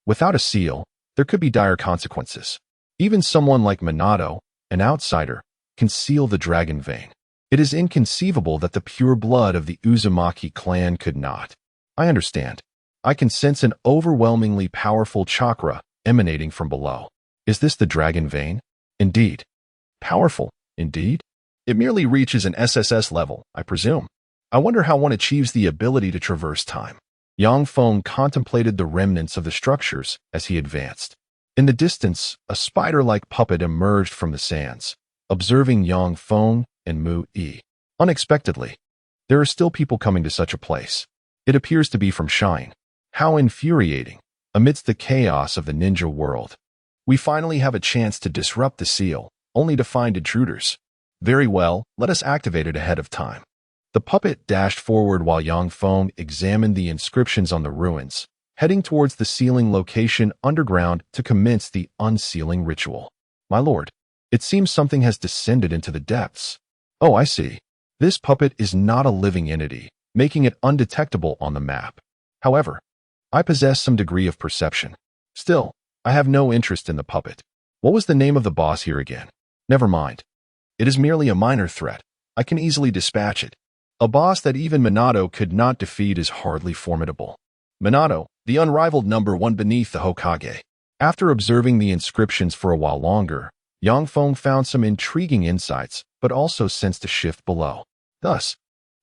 Without a seal, there could be dire consequences. Even someone like Minato, an outsider, can seal the dragon vein. It is inconceivable that the pure blood of the Uzumaki clan could not. I understand. I can sense an overwhelmingly powerful chakra emanating from below. Is this the dragon vein? Indeed. Powerful, indeed? It merely reaches an SSS level, I presume. I wonder how one achieves the ability to traverse time. Yang Feng contemplated the remnants of the structures as he advanced. In the distance, a spider-like puppet emerged from the sands, observing Yang Feng and Mu-Yi. Unexpectedly, there are still people coming to such a place. It appears to be from Shine. How infuriating, amidst the chaos of the ninja world. We finally have a chance to disrupt the seal, only to find intruders. Very well, let us activate it ahead of time. The puppet dashed forward while Yang Feng examined the inscriptions on the ruins, heading towards the sealing location underground to commence the unsealing ritual. My lord, it seems something has descended into the depths. Oh, I see. This puppet is not a living entity, making it undetectable on the map. However, I possess some degree of perception. Still, I have no interest in the puppet. What was the name of the boss here again? Never mind. It is merely a minor threat. I can easily dispatch it. A boss that even Minato could not defeat is hardly formidable. Minato, the unrivaled number one beneath the Hokage. After observing the inscriptions for a while longer, Yang Feng found some intriguing insights, but also sensed a shift below. Thus,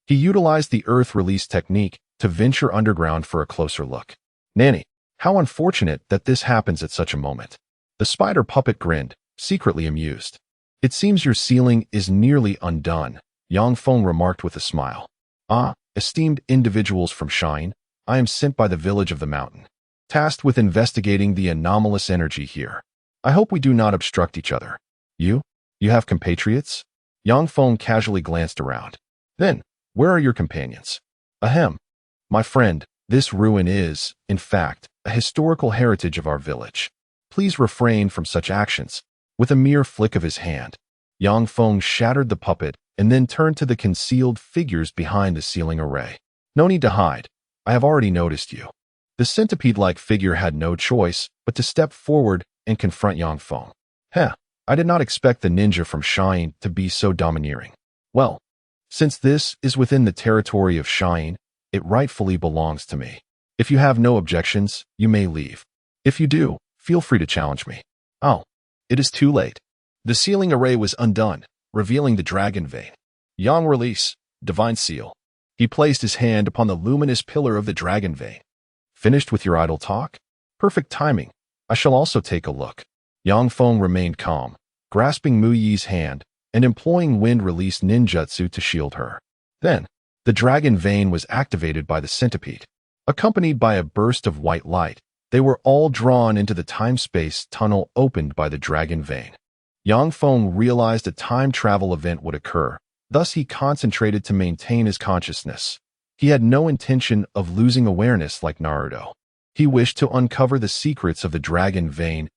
he utilized the earth release technique to venture underground for a closer look. Nanny, how unfortunate that this happens at such a moment. The spider puppet grinned, secretly amused. It seems your sealing is nearly undone, Yang Feng remarked with a smile. Ah, esteemed individuals from Shine, I am sent by the village of the mountain, tasked with investigating the anomalous energy here. I hope we do not obstruct each other. You have compatriots? Yang Feng casually glanced around. Then, where are your companions? Ahem. My friend, this ruin is, in fact, a historical heritage of our village. Please refrain from such actions. With a mere flick of his hand, Yang Feng shattered the puppet and then turned to the concealed figures behind the sealing array. No need to hide. I have already noticed you. The centipede-like figure had no choice but to step forward and confront Yang Feng. Heh, I did not expect the ninja from Shine to be so domineering. Well, since this is within the territory of Shine, it rightfully belongs to me. If you have no objections, you may leave. If you do, feel free to challenge me. Oh, it is too late. The sealing array was undone, revealing the dragon vein. Yang release, divine seal. He placed his hand upon the luminous pillar of the dragon vein. Finished with your idle talk? Perfect timing. I shall also take a look. Yang Feng remained calm, grasping Mu-Yi's hand and employing wind release ninjutsu to shield her. Then, the dragon vein was activated by the centipede. Accompanied by a burst of white light, they were all drawn into the time-space tunnel opened by the dragon vein. Yang Feng realized a time travel event would occur, thus he concentrated to maintain his consciousness. He had no intention of losing awareness like Naruto. He wished to uncover the secrets of the dragon vein's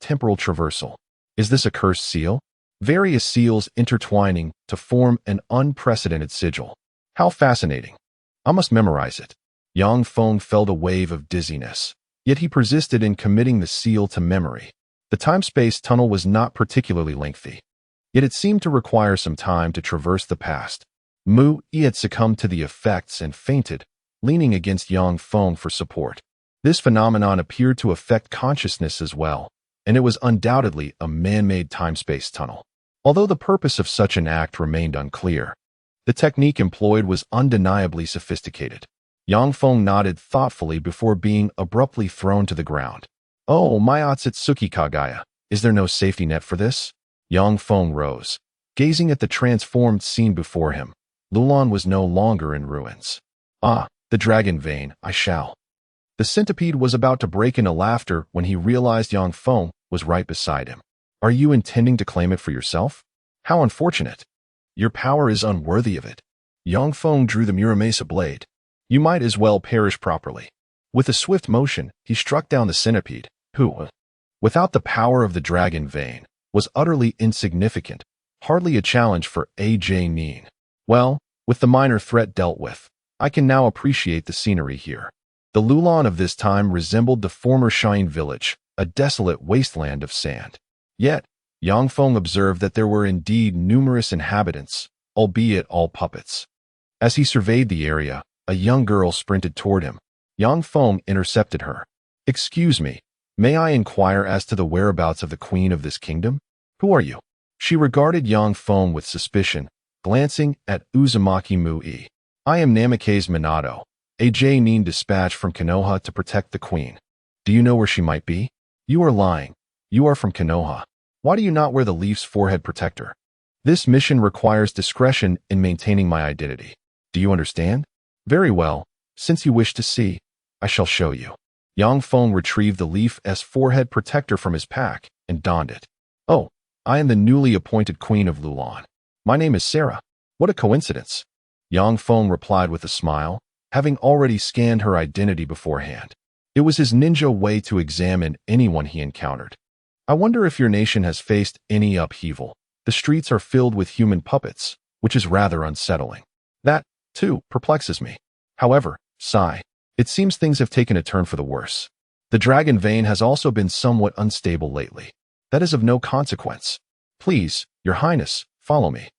temporal traversal. Is this a cursed seal? Various seals intertwining to form an unprecedented sigil. How fascinating. I must memorize it. Yang Feng felt a wave of dizziness, yet he persisted in committing the seal to memory. The time-space tunnel was not particularly lengthy, yet it seemed to require some time to traverse the past. Mu-Yi had succumbed to the effects and fainted, leaning against Yang Feng for support. This phenomenon appeared to affect consciousness as well, and it was undoubtedly a man-made time-space tunnel. Although the purpose of such an act remained unclear, the technique employed was undeniably sophisticated. Yang Feng nodded thoughtfully before being abruptly thrown to the ground. Oh, my Otsutsuki Kagaya, is there no safety net for this? Yang Feng rose, gazing at the transformed scene before him. Lulan was no longer in ruins. Ah, the dragon vein, I shall. The centipede was about to break into laughter when he realized Yang Feng was right beside him. Are you intending to claim it for yourself? How unfortunate. Your power is unworthy of it. Yang Feng drew the Muramesa blade. You might as well perish properly. With a swift motion, he struck down the centipede, who, without the power of the dragon vein, was utterly insignificant, hardly a challenge for A.J. Neen. Well, with the minor threat dealt with, I can now appreciate the scenery here. The Lulan of this time resembled the former Shine village, a desolate wasteland of sand. Yet, Yang Feng observed that there were indeed numerous inhabitants, albeit all puppets. As he surveyed the area, a young girl sprinted toward him. Yang Feng intercepted her. Excuse me, may I inquire as to the whereabouts of the queen of this kingdom? Who are you? She regarded Yang Feng with suspicion, glancing at Uzumaki Mui. I am Namikaze Minato, a Nin dispatched from Konoha to protect the queen. Do you know where she might be? You are lying. You are from Konoha. Why do you not wear the leaf's forehead protector? This mission requires discretion in maintaining my identity. Do you understand? Very well. Since you wish to see, I shall show you. Yang Feng retrieved the leaf's forehead protector from his pack and donned it. Oh, I am the newly appointed queen of Lulan. My name is Sarah. What a coincidence. Yang Feng replied with a smile, having already scanned her identity beforehand. It was his ninja way to examine anyone he encountered. I wonder if your nation has faced any upheaval. The streets are filled with human puppets, which is rather unsettling. That, too, perplexes me. However, sigh, it seems things have taken a turn for the worse. The dragon vein has also been somewhat unstable lately. That is of no consequence. Please, Your Highness, follow me.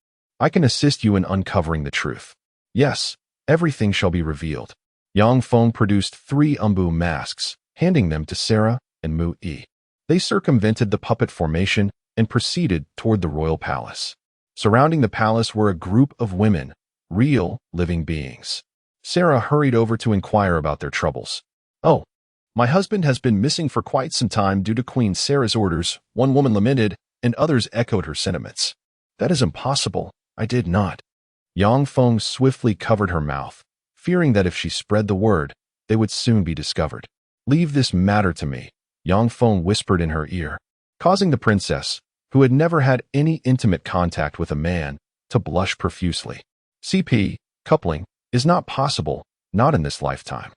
I can assist you in uncovering the truth. Yes, everything shall be revealed. Yang Feng produced 3 umbu masks, handing them to Sarah and Mu-Yi. They circumvented the puppet formation and proceeded toward the royal palace. Surrounding the palace were a group of women, real, living beings. Sarah hurried over to inquire about their troubles. Oh, my husband has been missing for quite some time due to Queen Sarah's orders, one woman lamented, and others echoed her sentiments. That is impossible. I did not. Yang Feng swiftly covered her mouth, fearing that if she spread the word, they would soon be discovered. Leave this matter to me, Yang Feng whispered in her ear, causing the princess, who had never had any intimate contact with a man, to blush profusely. CP, coupling, is not possible, not in this lifetime.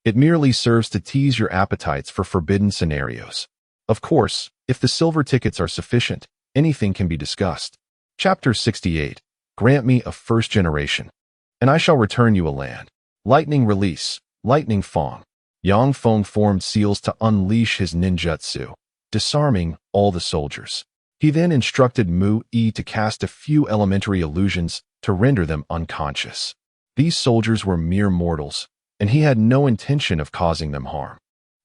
It merely serves to tease your appetites for forbidden scenarios. Of course, if the silver tickets are sufficient, anything can be discussed. Chapter 68. Grant me a first generation, and I shall return you a land. Lightning release, lightning Feng. Yang Feng formed seals to unleash his ninjutsu, disarming all the soldiers. He then instructed Mu-Yi to cast a few elementary illusions to render them unconscious. These soldiers were mere mortals, and he had no intention of causing them harm.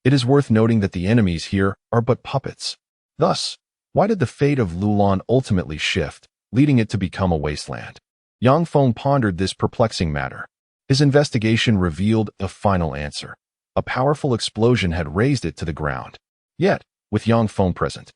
It is worth noting that the enemies here are but puppets. Thus, why did the fate of Lulan ultimately shift, leading it to become a wasteland? Yang Feng pondered this perplexing matter. His investigation revealed a final answer. A powerful explosion had razed it to the ground. Yet, with Yang Feng present,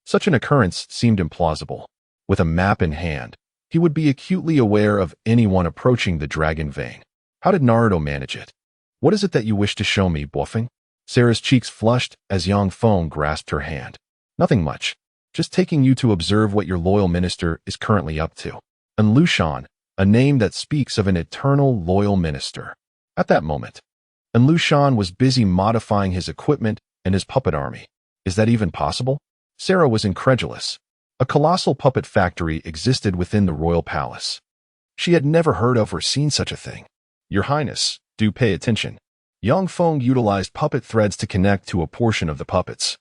such an occurrence seemed implausible. With a map in hand, he would be acutely aware of anyone approaching the dragon vein. How did Naruto manage it? What is it that you wish to show me, Feng? Sarah's cheeks flushed as Yang Feng grasped her hand. Nothing much. Just taking you to observe what your loyal minister is currently up to. And Lushan, a name that speaks of an eternal loyal minister. At that moment, and Lushan was busy modifying his equipment and his puppet army. Is that even possible? Sarah was incredulous. A colossal puppet factory existed within the royal palace. She had never heard of or seen such a thing. Your Highness, do pay attention. Yang Feng utilized puppet threads to connect to a portion of the puppets,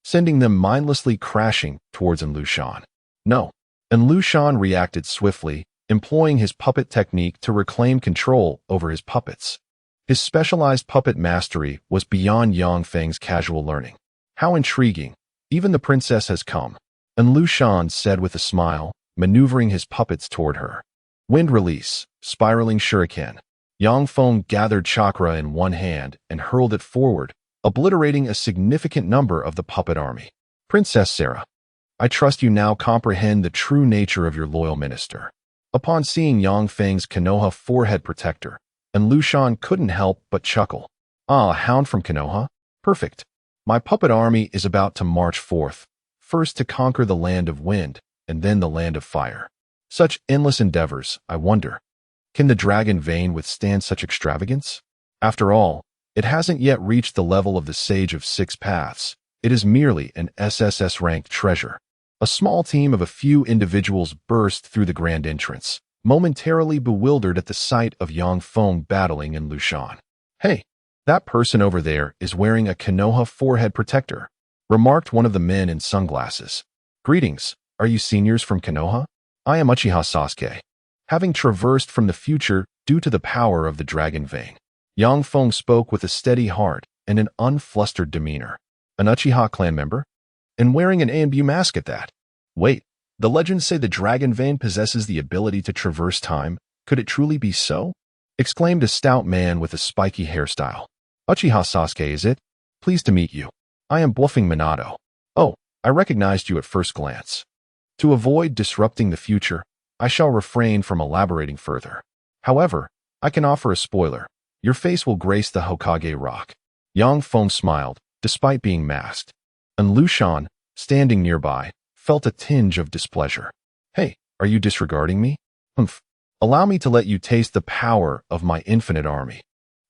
sending them mindlessly crashing towards Lushan. No. Lushan reacted swiftly, employing his puppet technique to reclaim control over his puppets. His specialized puppet mastery was beyond Yang Feng's casual learning. How intriguing. Even the princess has come. Lushan said with a smile, maneuvering his puppets toward her. Wind release, spiraling shuriken. Yang Feng gathered chakra in one hand and hurled it forward, obliterating a significant number of the puppet army. Princess Sarah, I trust you now comprehend the true nature of your loyal minister. Upon seeing Yang Feng's Konoha forehead protector, and Lushan couldn't help but chuckle. Ah, a hound from Konoha? Perfect. My puppet army is about to march forth, first to conquer the land of wind, and then the land of fire. Such endless endeavors, I wonder. Can the dragon vein withstand such extravagance? After all, it hasn't yet reached the level of the Sage of Six Paths. It is merely an SSS-ranked treasure. A small team of a few individuals burst through the grand entrance, momentarily bewildered at the sight of Yang Feng battling in Lushan. Hey, that person over there is wearing a Konoha forehead protector, remarked one of the men in sunglasses. Greetings, are you seniors from Konoha? I am Uchiha Sasuke, having traversed from the future due to the power of the dragon vein. Yang Feng spoke with a steady heart and an unflustered demeanor. An Uchiha clan member? And wearing an A&B mask at that. Wait, the legends say the dragon vein possesses the ability to traverse time. Could it truly be so? Exclaimed a stout man with a spiky hairstyle. Uchiha Sasuke, is it? Pleased to meet you. I am Feng Minato. Oh, I recognized you at first glance. To avoid disrupting the future, I shall refrain from elaborating further. However, I can offer a spoiler. Your face will grace the Hokage rock. Yang Feng smiled, despite being masked. And Lushan, standing nearby, felt a tinge of displeasure. Hey, are you disregarding me? Humph. Allow me to let you taste the power of my infinite army.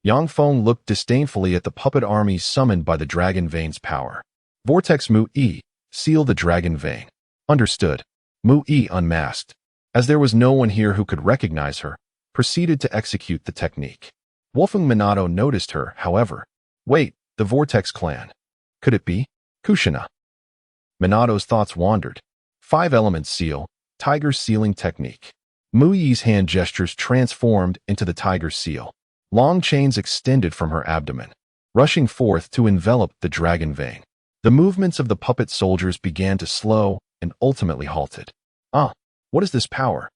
Yang Feng looked disdainfully at the puppet army summoned by the dragon vein's power. Vortex Mu-E, seal the dragon vein. Understood. Mu-E unmasked. As there was no one here who could recognize her, proceeded to execute the technique. Feng Minato noticed her, however. Wait, the Vortex clan. Could it be? Kushina. Minato's thoughts wandered. 5-element seal, tiger sealing technique. Mu-Yi's hand gestures transformed into the tiger seal. Long chains extended from her abdomen, rushing forth to envelop the dragon vein. The movements of the puppet soldiers began to slow and ultimately halted. Ah, what is this power?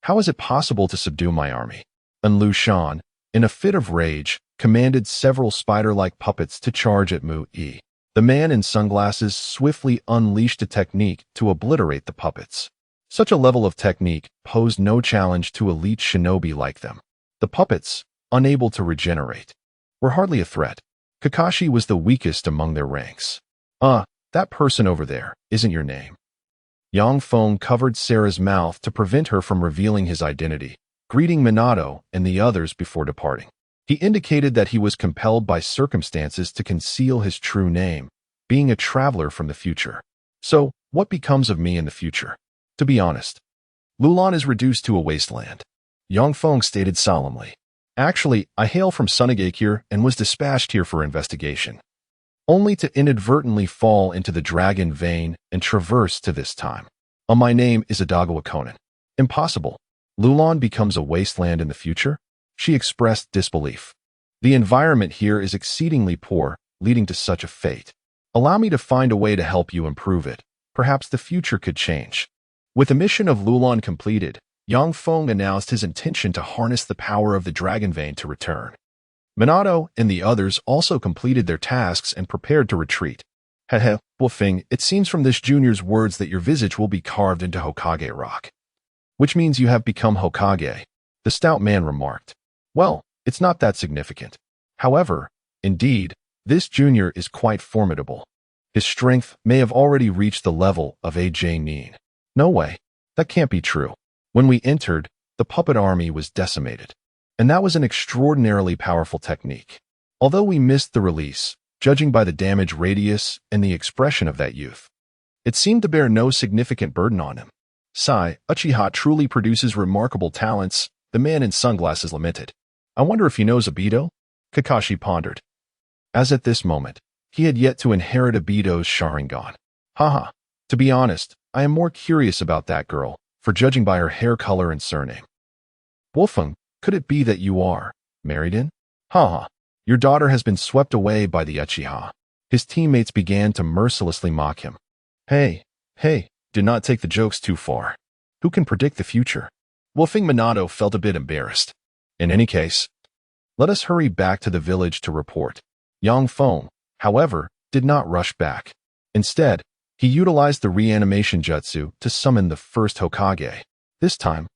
How is it possible to subdue my army? And Lushan, in a fit of rage, commanded several spider-like puppets to charge at Mu-Yi. The man in sunglasses swiftly unleashed a technique to obliterate the puppets. Such a level of technique posed no challenge to elite shinobi like them. The puppets, unable to regenerate, were hardly a threat. Kakashi was the weakest among their ranks. That person over there isn't your name. Yang Feng covered Sarah's mouth to prevent her from revealing his identity, greeting Minato and the others before departing. He indicated that he was compelled by circumstances to conceal his true name, being a traveler from the future. So, what becomes of me in the future? To be honest, Lulan is reduced to a wasteland. Yang Feng stated solemnly. Actually, I hail from Sunagake here and was dispatched here for investigation, only to inadvertently fall into the dragon vein and traverse to this time. My name is Adagawa Konan. Impossible. Lulan becomes a wasteland in the future? She expressed disbelief. The environment here is exceedingly poor, leading to such a fate. Allow me to find a way to help you improve it. Perhaps the future could change. With the mission of Lulan completed, Yang Feng announced his intention to harness the power of the dragon vein to return. Minato and the others also completed their tasks and prepared to retreat. Hehe, Feng, it seems from this junior's words that your visage will be carved into Hokage rock. Which means you have become Hokage, the stout man remarked. Well, it's not that significant. However, indeed, this junior is quite formidable. His strength may have already reached the level of AJ Nin. No way, that can't be true. When we entered, the puppet army was decimated. And that was an extraordinarily powerful technique. Although we missed the release, judging by the damage radius and the expression of that youth, it seemed to bear no significant burden on him. Sigh, Uchiha truly produces remarkable talents, the man in sunglasses lamented. I wonder if he knows Obito? Kakashi pondered. As at this moment, he had yet to inherit Obito's Sharingan. Haha, to be honest, I am more curious about that girl, for judging by her hair color and surname. Feng, could it be that you are married in? Haha, your daughter has been swept away by the Uchiha. His teammates began to mercilessly mock him. Hey, do not take the jokes too far. Who can predict the future? Feng Minato felt a bit embarrassed. In any case, let us hurry back to the village to report. Yang Feng, however, did not rush back. Instead, he utilized the reanimation jutsu to summon the first Hokage. This time,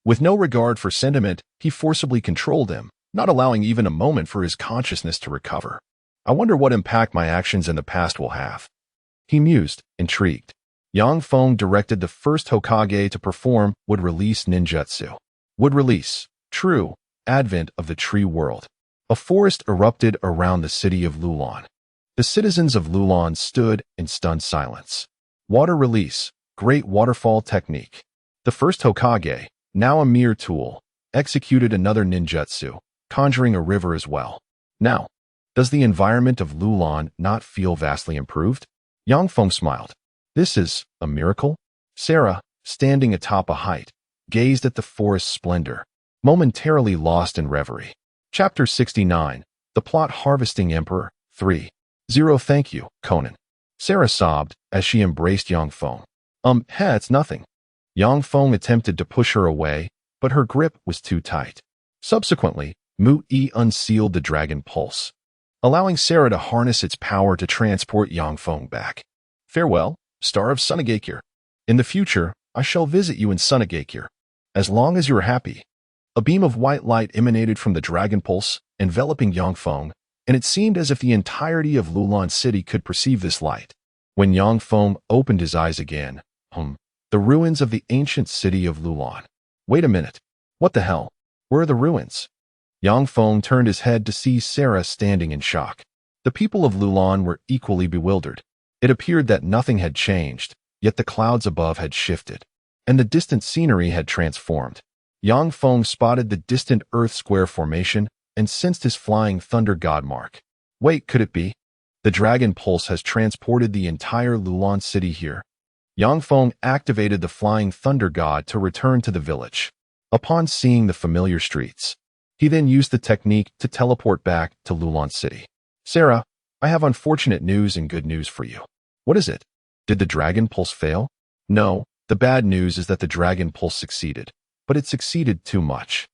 with no regard for sentiment, he forcibly controlled him, not allowing even a moment for his consciousness to recover. I wonder what impact my actions in the past will have. He mused, intrigued. Yang Feng directed the first Hokage to perform would release ninjutsu. Would release. True. Advent of the tree world. A forest erupted around the city of Lulan. The citizens of Lulan stood in stunned silence. Water release. Great waterfall technique. The first Hokage, now a mere tool, executed another ninjutsu, conjuring a river as well. Now, does the environment of Lulan not feel vastly improved? Yang Feng smiled. This is a miracle? Sarah, standing atop a height, gazed at the forest's splendor, momentarily lost in reverie. Chapter 69, The Plot Harvesting Emperor, 3. 0 Thank you, Conan. Sarah sobbed as she embraced Yang Feng. It's nothing. Yang Feng attempted to push her away, but her grip was too tight. Subsequently, Mu-Yi unsealed the dragon pulse, allowing Sarah to harness its power to transport Yang Feng back. Farewell, Star of Sunagakure. In the future, I shall visit you in Sunagakure, as long as you are happy. A beam of white light emanated from the dragon pulse, enveloping Yang Feng, and it seemed as if the entirety of Lulan City could perceive this light. When Yang Feng opened his eyes again, the ruins of the ancient city of Lulan. Wait a minute. What the hell? Where are the ruins? Yang Feng turned his head to see Sarah standing in shock. The people of Lulan were equally bewildered. It appeared that nothing had changed, yet the clouds above had shifted, and the distant scenery had transformed. Yang Feng spotted the distant Earth Square formation and sensed his flying thunder god mark. Wait, could it be? The dragon pulse has transported the entire Lulan city here. Yang Feng activated the flying thunder god to return to the village. Upon seeing the familiar streets, he then used the technique to teleport back to Lulan City. Sarah, I have unfortunate news and good news for you. What is it? Did the dragon pulse fail? No, the bad news is that the dragon pulse succeeded, but it succeeded too much.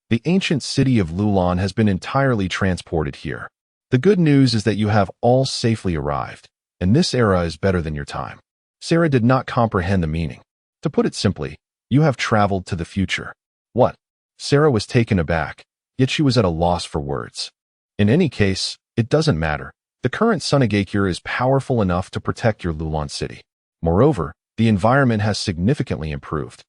The ancient city of Lulan has been entirely transported here. The good news is that you have all safely arrived, and this era is better than your time. Sarah did not comprehend the meaning. To put it simply, you have traveled to the future. What? Sarah was taken aback, yet she was at a loss for words. In any case, it doesn't matter. The current Sunagakure is powerful enough to protect your Lulan city. Moreover, the environment has significantly improved.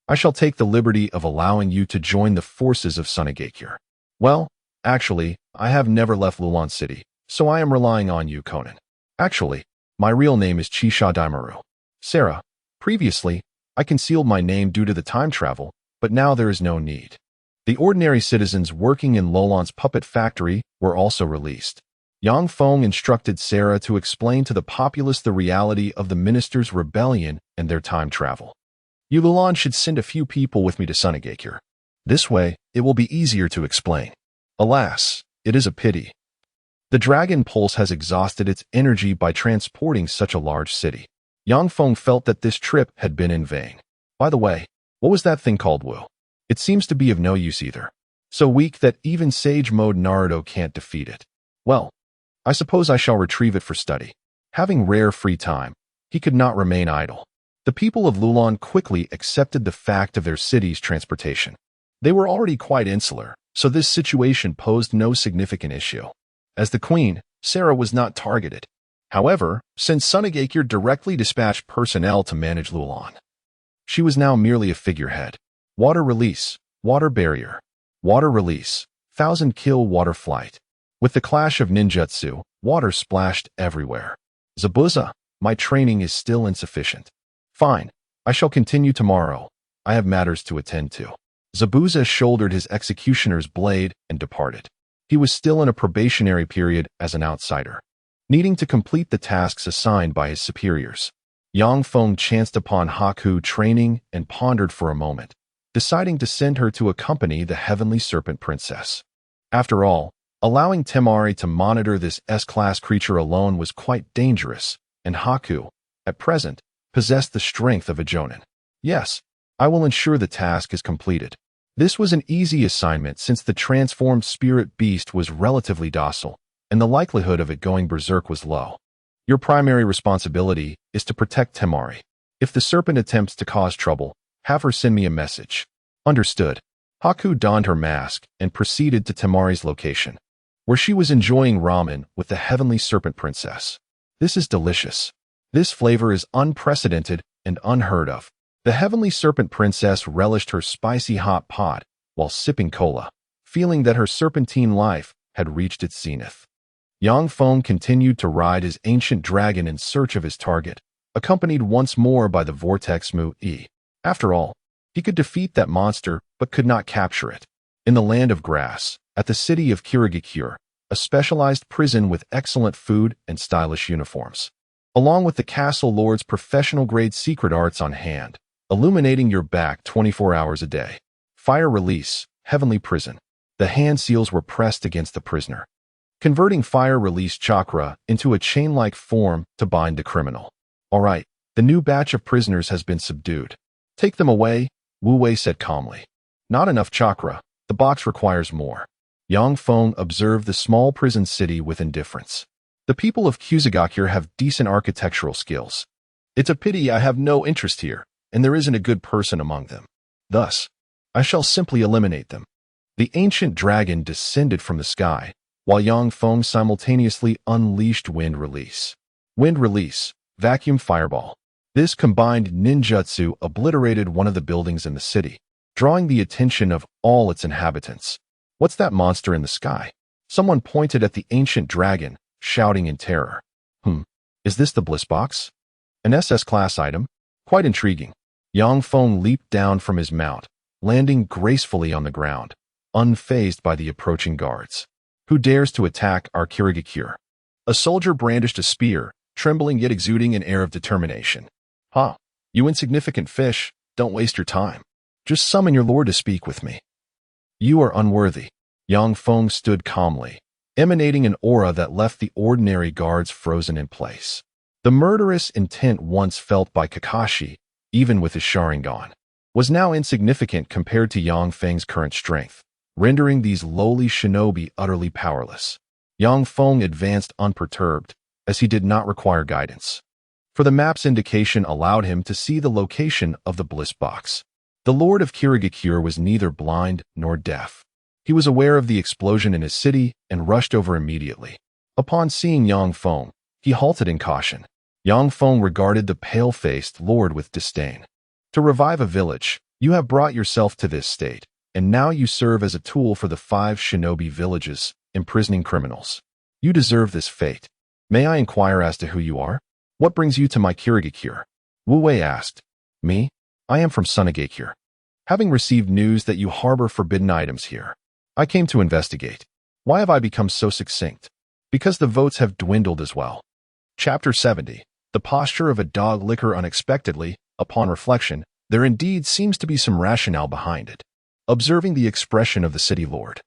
I shall take the liberty of allowing you to join the forces of Sunagakure. Well, actually, I have never left Lulan City, so I am relying on you, Conan. Actually, my real name is Chisha Daimaru. Sarah, previously, I concealed my name due to the time travel, but now there is no need. The ordinary citizens working in Lulan's puppet factory were also released. Yang Feng instructed Sarah to explain to the populace the reality of the minister's rebellion and their time travel. Lulan should send a few people with me to Sunagakure. This way, it will be easier to explain. Alas, it is a pity. The dragon pulse has exhausted its energy by transporting such a large city. Yang Feng felt that this trip had been in vain. By the way, what was that thing called, Wu? It seems to be of no use either. So weak that even Sage Mode Naruto can't defeat it. Well, I suppose I shall retrieve it for study. Having rare free time, he could not remain idle. The people of Lulan quickly accepted the fact of their city's transportation. They were already quite insular, so this situation posed no significant issue. As the queen, Sarah was not targeted. However, since Sunagakure directly dispatched personnel to manage Lulan, she was now merely a figurehead. Water release, water barrier, water release, 1,000 kill water flight. With the clash of ninjutsu, water splashed everywhere. Zabuza, my training is still insufficient. Fine, I shall continue tomorrow. I have matters to attend to. Zabuza shouldered his executioner's blade and departed. He was still in a probationary period as an outsider, needing to complete the tasks assigned by his superiors. Yang Feng chanced upon Haku training and pondered for a moment, deciding to send her to accompany the Heavenly Serpent Princess. After all, allowing Temari to monitor this S-class creature alone was quite dangerous, and Haku, at present, possessed the strength of a Jonin. Yes, I will ensure the task is completed. This was an easy assignment since the transformed spirit beast was relatively docile, and the likelihood of it going berserk was low. Your primary responsibility is to protect Temari. If the serpent attempts to cause trouble, have her send me a message. Understood. Haku donned her mask and proceeded to Temari's location, where she was enjoying ramen with the Heavenly Serpent Princess. This is delicious. This flavor is unprecedented and unheard of. The Heavenly Serpent Princess relished her spicy hot pot while sipping cola, feeling that her serpentine life had reached its zenith. Yang Feng continued to ride his ancient dragon in search of his target, accompanied once more by the vortex Mu-E. After all, he could defeat that monster but could not capture it. In the land of grass, at the city of Kirigakure, a specialized prison with excellent food and stylish uniforms, along with the castle lord's professional-grade secret arts on hand, illuminating your back 24 hours a day. Fire release, heavenly prison. The hand seals were pressed against the prisoner, converting fire release chakra into a chain-like form to bind the criminal. All right, the new batch of prisoners has been subdued. Take them away, Wu Wei said calmly. Not enough chakra. The box requires more. Yang Feng observed the small prison city with indifference. The people of Kusagakure have decent architectural skills. It's a pity I have no interest here, and there isn't a good person among them. Thus, I shall simply eliminate them. The ancient dragon descended from the sky, while Yang Feng simultaneously unleashed wind release. Wind release, vacuum fireball. This combined ninjutsu obliterated one of the buildings in the city, drawing the attention of all its inhabitants. What's that monster in the sky? Someone pointed at the ancient dragon, shouting in terror. Is this the bliss box? An SS-class item? Quite intriguing. Yang Feng leaped down from his mount, landing gracefully on the ground, unfazed by the approaching guards. Who dares to attack our Kirigakure? A soldier brandished a spear, trembling yet exuding an air of determination. You insignificant fish, don't waste your time. Just summon your lord to speak with me. You are unworthy. Yang Feng stood calmly, emanating an aura that left the ordinary guards frozen in place. The murderous intent once felt by Kakashi, even with his Sharingan, was now insignificant compared to Yang Feng's current strength, rendering these lowly shinobi utterly powerless. Yang Feng advanced unperturbed, as he did not require guidance, for the map's indication allowed him to see the location of the bliss box. The Lord of Kirigakure was neither blind nor deaf. He was aware of the explosion in his city and rushed over immediately. Upon seeing Yang Feng, he halted in caution. Yang Feng regarded the pale-faced lord with disdain. To revive a village, you have brought yourself to this state, and now you serve as a tool for the 5 shinobi villages, imprisoning criminals. You deserve this fate. May I inquire as to who you are? What brings you to my Kirigakure? Wu Wei asked. Me? I am from Sunagakure. Having received news that you harbor forbidden items here, I came to investigate. Why have I become so succinct? Because the votes have dwindled as well. Chapter 70. The posture of a dog licker unexpectedly. Upon reflection, there indeed seems to be some rationale behind it. Observing the expression of the city lord,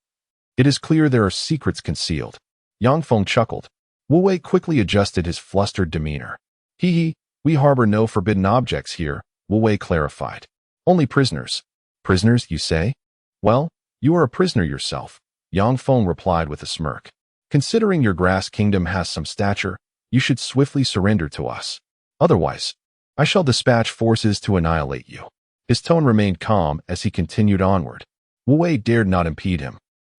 it is clear there are secrets concealed. Yang Feng chuckled. Wu Wei quickly adjusted his flustered demeanor. We harbor no forbidden objects here, Wu Wei clarified. Only prisoners. Prisoners, you say? Well, you are a prisoner yourself, Yang Feng replied with a smirk. Considering your grass kingdom has some stature, you should swiftly surrender to us. Otherwise, I shall dispatch forces to annihilate you. His tone remained calm as he continued onward. Wu Wei dared not impede him.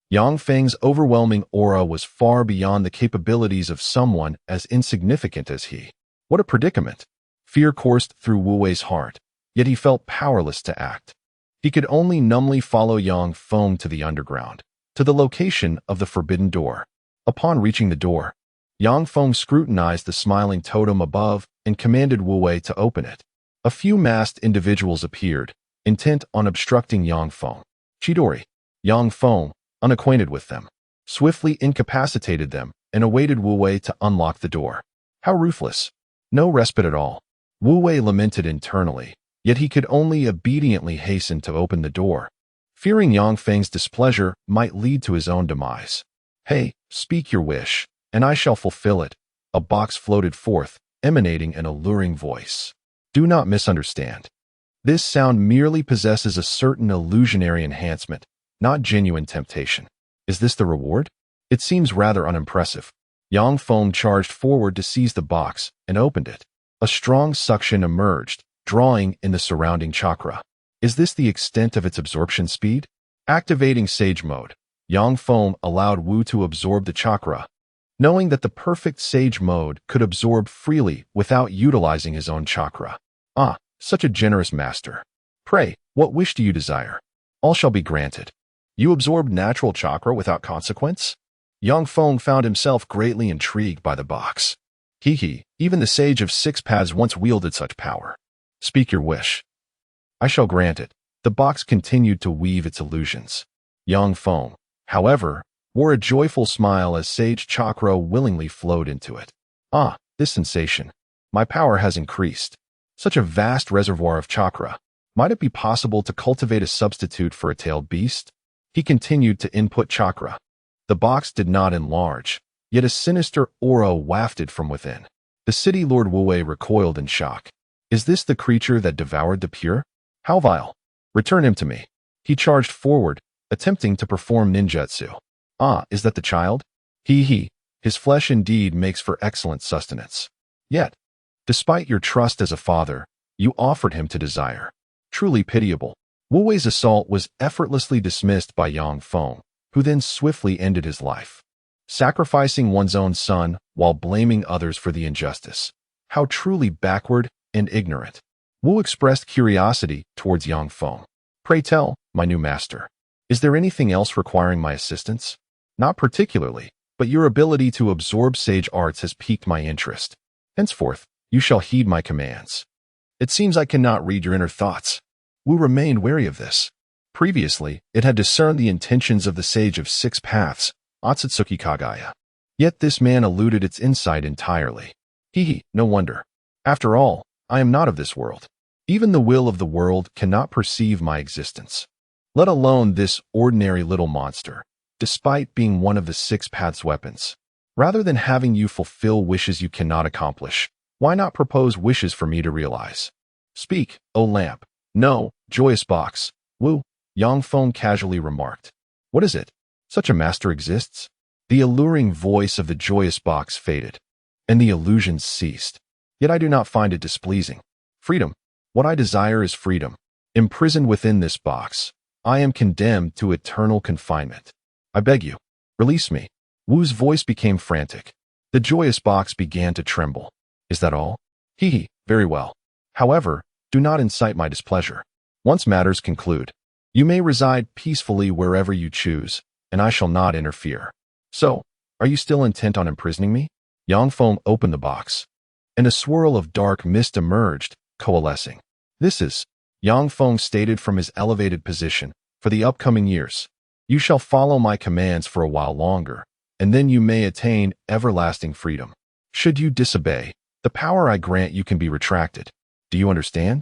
Yang Feng's overwhelming aura was far beyond the capabilities of someone as insignificant as he. What a predicament! Fear coursed through Wu Wei's heart, yet he felt powerless to act. He could only numbly follow Yang Feng to the underground, to the location of the forbidden door. Upon reaching the door, Yang Feng scrutinized the smiling totem above and commanded Wu Wei to open it. A few masked individuals appeared, intent on obstructing Yang Feng. Chidori, Yang Feng, unacquainted with them, swiftly incapacitated them and awaited Wu Wei to unlock the door. How ruthless! No respite at all. Wu Wei lamented internally, yet he could only obediently hasten to open the door, fearing Yang Feng's displeasure might lead to his own demise. Hey, speak your wish, and I shall fulfill it. A box floated forth, emanating an alluring voice. Do not misunderstand. This sound merely possesses a certain illusionary enhancement, not genuine temptation. Is this the reward? It seems rather unimpressive. Yang Feng charged forward to seize the box and opened it. A strong suction emerged, drawing in the surrounding chakra. Is this the extent of its absorption speed? Activating Sage Mode. Yang Feng allowed Wu to absorb the chakra, knowing that the perfect Sage Mode could absorb freely without utilizing his own chakra. Ah, such a generous master. Pray, what wish do you desire? All shall be granted. You absorbed natural chakra without consequence? Yang Feng found himself greatly intrigued by the box. Even the Sage of Six Paths once wielded such power. Speak your wish. I shall grant it. The box continued to weave its illusions. Yang Feng, however, wore a joyful smile as Sage chakra willingly flowed into it. Ah, this sensation. My power has increased. Such a vast reservoir of chakra. Might it be possible to cultivate a substitute for a tailed beast? He continued to input chakra. The box did not enlarge, yet a sinister aura wafted from within. The city Lord Wu recoiled in shock. Is this the creature that devoured the pure? How vile! Return him to me. He charged forward, attempting to perform ninjutsu. Ah, is that the child? His flesh indeed makes for excellent sustenance. Yet, despite your trust as a father, you offered him to desire. Truly pitiable. Wu Wei's assault was effortlessly dismissed by Yang Feng, who then swiftly ended his life. Sacrificing one's own son while blaming others for the injustice. How truly backward and ignorant. Wu expressed curiosity towards Yang Feng. Pray tell, my new master, is there anything else requiring my assistance? Not particularly, but your ability to absorb sage arts has piqued my interest. Henceforth, you shall heed my commands. It seems I cannot read your inner thoughts. Wu remained wary of this. Previously, it had discerned the intentions of the Sage of Six Paths, Otsutsuki Kagaya. Yet this man eluded its insight entirely. No wonder. After all, I am not of this world. Even the will of the world cannot perceive my existence. Let alone this ordinary little monster, despite being one of the Six Paths' weapons. Rather than having you fulfill wishes you cannot accomplish, why not propose wishes for me to realize? Speak, O lamp. No, joyous box. Wu, Yang Feng casually remarked. What is it? Such a master exists? The alluring voice of the joyous box faded, and the illusions ceased. Yet I do not find it displeasing. Freedom. What I desire is freedom. Imprisoned within this box, I am condemned to eternal confinement. I beg you, release me. Wu's voice became frantic. The joyous box began to tremble. Is that all? Very well. However, do not incite my displeasure. Once matters conclude, you may reside peacefully wherever you choose, and I shall not interfere. So, are you still intent on imprisoning me? Yang Feng opened the box, and a swirl of dark mist emerged, coalescing. This is, Yang Feng stated from his elevated position, for the upcoming years. You shall follow my commands for a while longer, and then you may attain everlasting freedom. Should you disobey, the power I grant you can be retracted. Do you understand?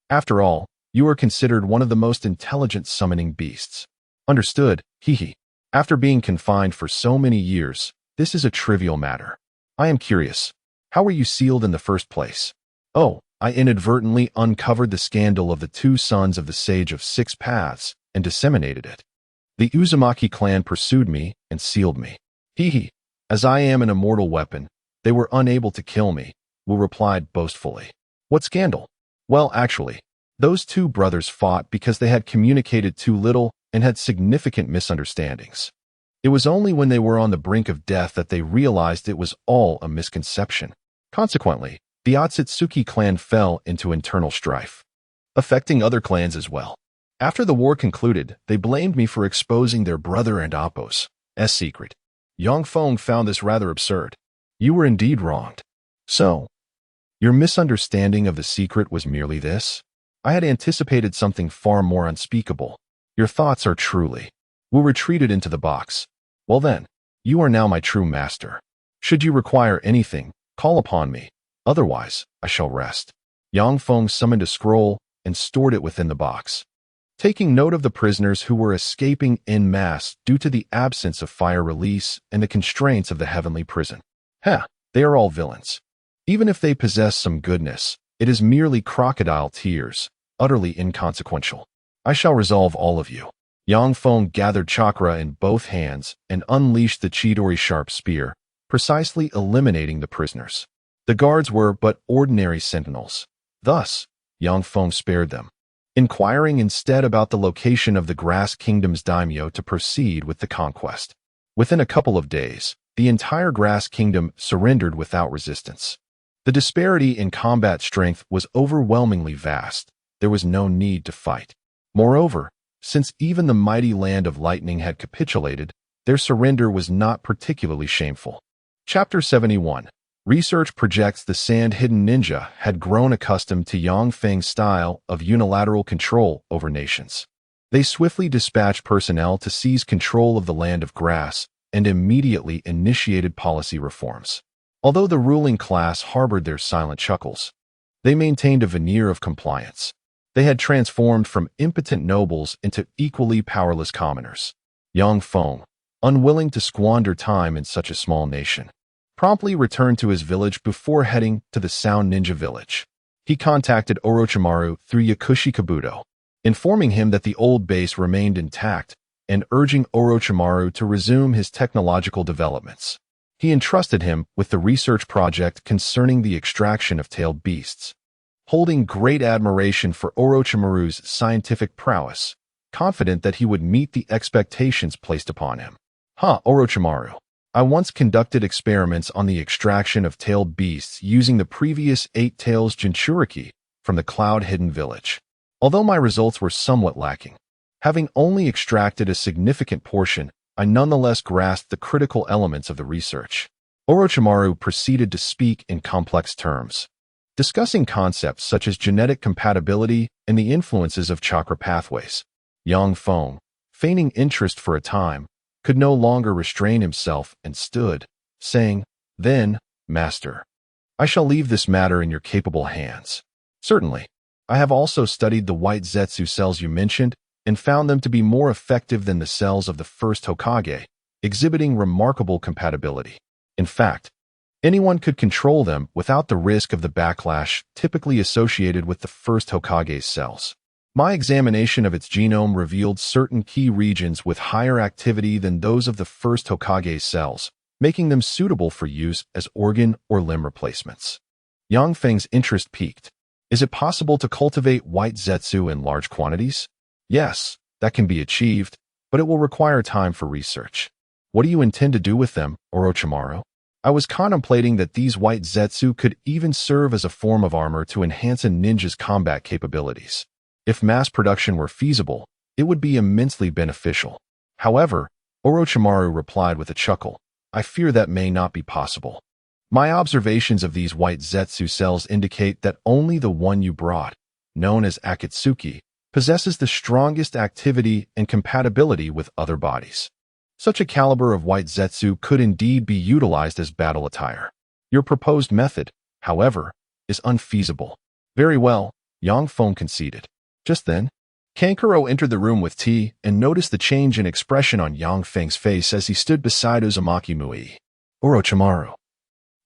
After all, you are considered one of the most intelligent summoning beasts. Understood, After being confined for so many years, this is a trivial matter. I am curious. How were you sealed in the first place? Oh, I inadvertently uncovered the scandal of the two sons of the Sage of Six Paths and disseminated it. The Uzumaki clan pursued me and sealed me. As I am an immortal weapon, they were unable to kill me, Wu replied boastfully. What scandal? Well, actually, those two brothers fought because they had communicated too little and had significant misunderstandings. It was only when they were on the brink of death that they realized it was all a misconception. Consequently, the Otsutsuki clan fell into internal strife, affecting other clans as well. After the war concluded, they blamed me for exposing their brother and Appo's secret. Yang Feng found this rather absurd. You were indeed wronged. So, your misunderstanding of the secret was merely this? I had anticipated something far more unspeakable. Your thoughts are truly. Wu retreated into the box. Well then, you are now my true master. Should you require anything, call upon me. Otherwise, I shall rest. Yang Feng summoned a scroll and stored it within the box. Taking note of the prisoners who were escaping en masse due to the absence of fire release and the constraints of the heavenly prison. They are all villains. Even if they possess some goodness, it is merely crocodile tears, utterly inconsequential. I shall resolve all of you. Yang Feng gathered chakra in both hands and unleashed the Chidori sharp spear, precisely eliminating the prisoners. The guards were but ordinary sentinels. Thus, Yang Feng spared them. inquiring instead about the location of the Grass Kingdom's daimyo to proceed with the conquest. Within a couple of days, the entire Grass Kingdom surrendered without resistance. The disparity in combat strength was overwhelmingly vast. There was no need to fight. Moreover, since even the mighty Land of Lightning had capitulated, their surrender was not particularly shameful. Chapter 71. Research projects the sand-hidden ninja had grown accustomed to Yang Feng's style of unilateral control over nations. They swiftly dispatched personnel to seize control of the Land of Grass and immediately initiated policy reforms. Although the ruling class harbored their silent chuckles, they maintained a veneer of compliance. They had transformed from impotent nobles into equally powerless commoners. Yang Feng, unwilling to squander time in such a small nation, promptly returned to his village before heading to the Sound Ninja village. He contacted Orochimaru through Yakushi Kabuto, informing him that the old base remained intact and urging Orochimaru to resume his technological developments. He entrusted him with the research project concerning the extraction of tailed beasts. Holding great admiration for Orochimaru's scientific prowess, confident that he would meet the expectations placed upon him. Orochimaru, I once conducted experiments on the extraction of tailed beasts using the previous 8 tails Jinchuriki from the Cloud-Hidden village. Although my results were somewhat lacking, having only extracted a significant portion, I nonetheless grasped the critical elements of the research. Orochimaru proceeded to speak in complex terms, discussing concepts such as genetic compatibility and the influences of chakra pathways. Yang Feng, feigning interest for a time, could no longer restrain himself and stood, saying, "Then, Master, I shall leave this matter in your capable hands." "Certainly. I have also studied the white Zetsu cells you mentioned and found them to be more effective than the cells of the first Hokage, exhibiting remarkable compatibility. In fact, anyone could control them without the risk of the backlash typically associated with the first Hokage's cells. My examination of its genome revealed certain key regions with higher activity than those of the first Hokage's cells, making them suitable for use as organ or limb replacements." Yang Feng's interest peaked. "Is it possible to cultivate white Zetsu in large quantities?" "Yes, that can be achieved, but it will require time for research." "What do you intend to do with them, Orochimaru?" "I was contemplating that these white Zetsu could even serve as a form of armor to enhance a ninja's combat capabilities. If mass production were feasible, it would be immensely beneficial. However," Orochimaru replied with a chuckle, "I fear that may not be possible. My observations of these white Zetsu cells indicate that only the one you brought, known as Akatsuki, possesses the strongest activity and compatibility with other bodies. Such a caliber of white Zetsu could indeed be utilized as battle attire. Your proposed method, however, is unfeasible." "Very well," Yang Feng conceded. Just then, Kankuro entered the room with tea and noticed the change in expression on Yang Feng's face as he stood beside Uzumaki Mui. "Orochimaru.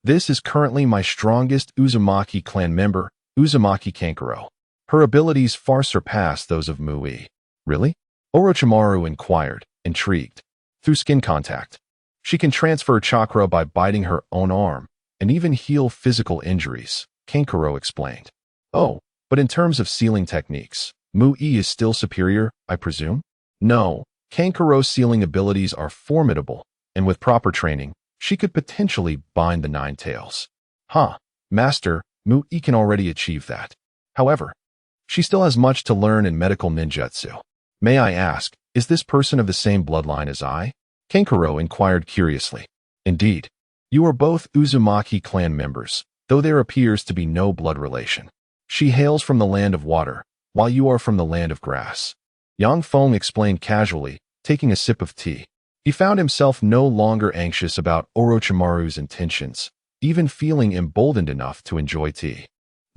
This is currently my strongest Uzumaki clan member, Uzumaki Kankuro. Her abilities far surpass those of Mui." "Really?" Orochimaru inquired, intrigued. "Through skin contact. She can transfer chakra by biting her own arm and even heal physical injuries," Kankuro explained. "Oh, but in terms of sealing techniques, Mui is still superior, I presume?" "No, Kankuro's sealing abilities are formidable, and with proper training, she could potentially bind the 9 tails." "Master, Mui can already achieve that. However, she still has much to learn in medical ninjutsu. May I ask, is this person of the same bloodline as I?" Kankuro inquired curiously. "Indeed. You are both Uzumaki clan members, though there appears to be no blood relation. She hails from the land of water, while you are from the land of grass," Yang Feng explained casually, taking a sip of tea. He found himself no longer anxious about Orochimaru's intentions, even feeling emboldened enough to enjoy tea.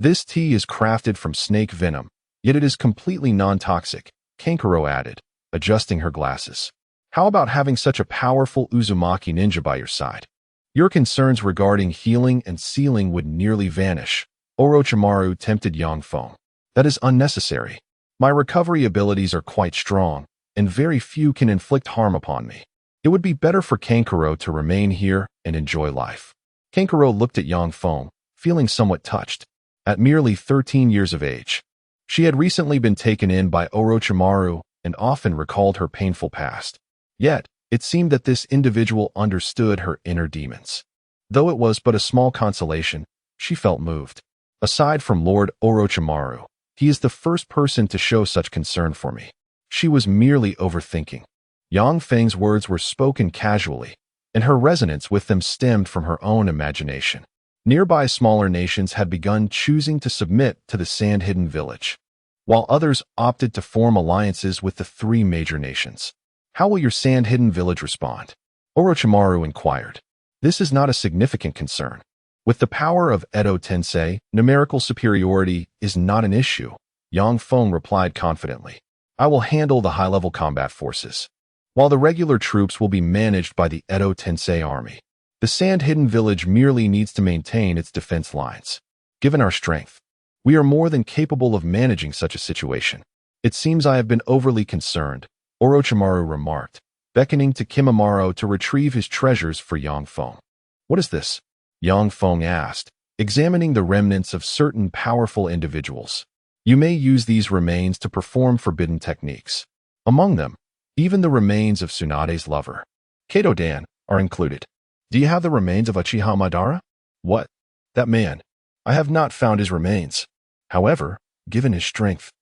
"This tea is crafted from snake venom, yet it is completely non-toxic," Kankuro added, adjusting her glasses. "How about having such a powerful Uzumaki ninja by your side? Your concerns regarding healing and sealing would nearly vanish." Orochimaru tempted Yang Feng. "That is unnecessary. My recovery abilities are quite strong, and very few can inflict harm upon me. It would be better for Kankuro to remain here and enjoy life." Kankuro looked at Yang Feng, feeling somewhat touched. At merely 13 years of age, She had recently been taken in by Orochimaru and often recalled her painful past. Yet, it seemed that this individual understood her inner demons. Though it was but a small consolation, she felt moved. Aside from Lord Orochimaru, he is the first person to show such concern for me. She was merely overthinking. Yang Feng's words were spoken casually, and her resonance with them stemmed from her own imagination. Nearby smaller nations had begun choosing to submit to the Sand-Hidden Village, while others opted to form alliances with the three major nations. How will your Sand-Hidden Village respond? Orochimaru inquired. This is not a significant concern. With the power of Edo Tensei, numerical superiority is not an issue, Yang Feng replied confidently. I will handle the high-level combat forces, while the regular troops will be managed by the Edo Tensei army. The Sand-Hidden Village merely needs to maintain its defense lines. Given our strength, we are more than capable of managing such a situation. It seems I have been overly concerned, Orochimaru remarked, beckoning to Kimimaro to retrieve his treasures for Yang Feng. What is this? Yang Feng asked, examining the remnants of certain powerful individuals. You may use these remains to perform forbidden techniques. Among them, even the remains of Tsunade's lover, Kato-dan, are included. Do you have the remains of Uchiha Madara? What? That man. I have not found his remains. However, given his strength,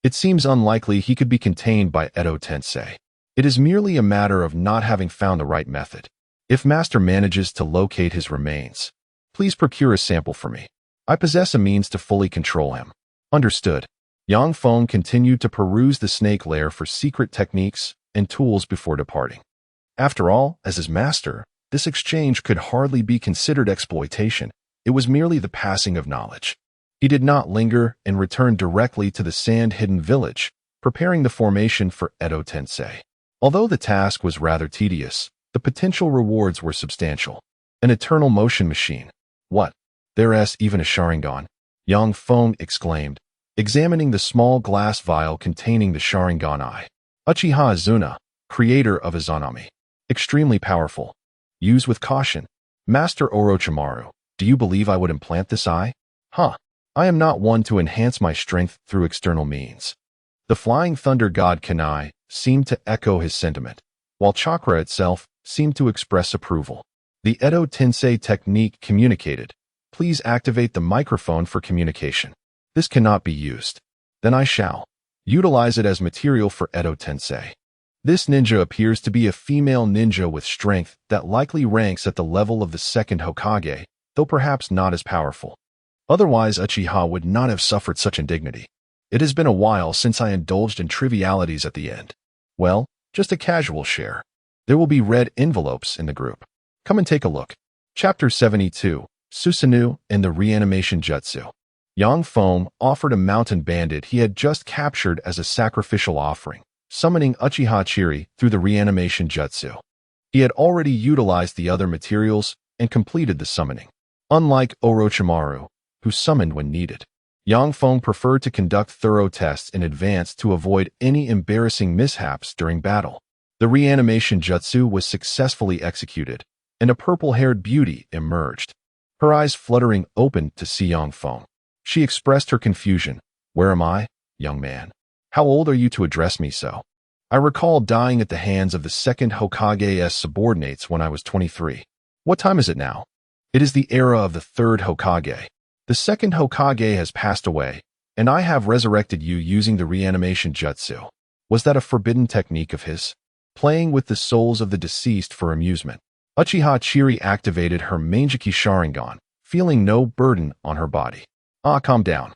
it seems unlikely he could be contained by Edo Tensei. It is merely a matter of not having found the right method. If Master manages to locate his remains, please procure a sample for me. I possess a means to fully control him. Understood. Yang Feng continued to peruse the snake lair for secret techniques and tools before departing. After all, as his master, this exchange could hardly be considered exploitation. It was merely the passing of knowledge. He did not linger and returned directly to the Sand-Hidden Village, preparing the formation for Edo Tensei. Although the task was rather tedious, the potential rewards were substantial. An eternal motion machine. What? There's even a Sharingan, Yang Feng exclaimed, examining the small glass vial containing the Sharingan eye. Uchiha Azuna, creator of Izanami. Extremely powerful. Use with caution. Master Orochimaru, do you believe I would implant this eye? Huh. I am not one to enhance my strength through external means. The Flying Thunder God Kanai seemed to echo his sentiment, while Chakra itself seemed to express approval. The Edo Tensei technique communicated. Please activate the microphone for communication. This cannot be used. Then I shall utilize it as material for Edo Tensei. This ninja appears to be a female ninja with strength that likely ranks at the level of the second Hokage, though perhaps not as powerful. Otherwise, Uchiha would not have suffered such indignity. It has been a while since I indulged in trivialities at the end. Well, just a casual share. There will be red envelopes in the group. Come and take a look. Chapter 72, Susanoo and the Reanimation Jutsu. Yang Feng offered a mountain bandit he had just captured as a sacrificial offering, summoning Uchiha Chiri through the Reanimation Jutsu. He had already utilized the other materials and completed the summoning. Unlike Orochimaru, who summoned when needed, Yang Feng preferred to conduct thorough tests in advance to avoid any embarrassing mishaps during battle. The Reanimation Jutsu was successfully executed, and a purple-haired beauty emerged. Her eyes fluttering opened to see Yang Feng. She expressed her confusion. Where am I, young man? How old are you to address me so? I recall dying at the hands of the second Hokage's subordinates when I was 23. What time is it now? It is the era of the third Hokage. The second Hokage has passed away, and I have resurrected you using the Reanimation Jutsu. Was that a forbidden technique of his? Playing with the souls of the deceased for amusement. Uchiha Chiri activated her Mangeki Sharingan, feeling no burden on her body. Calm down.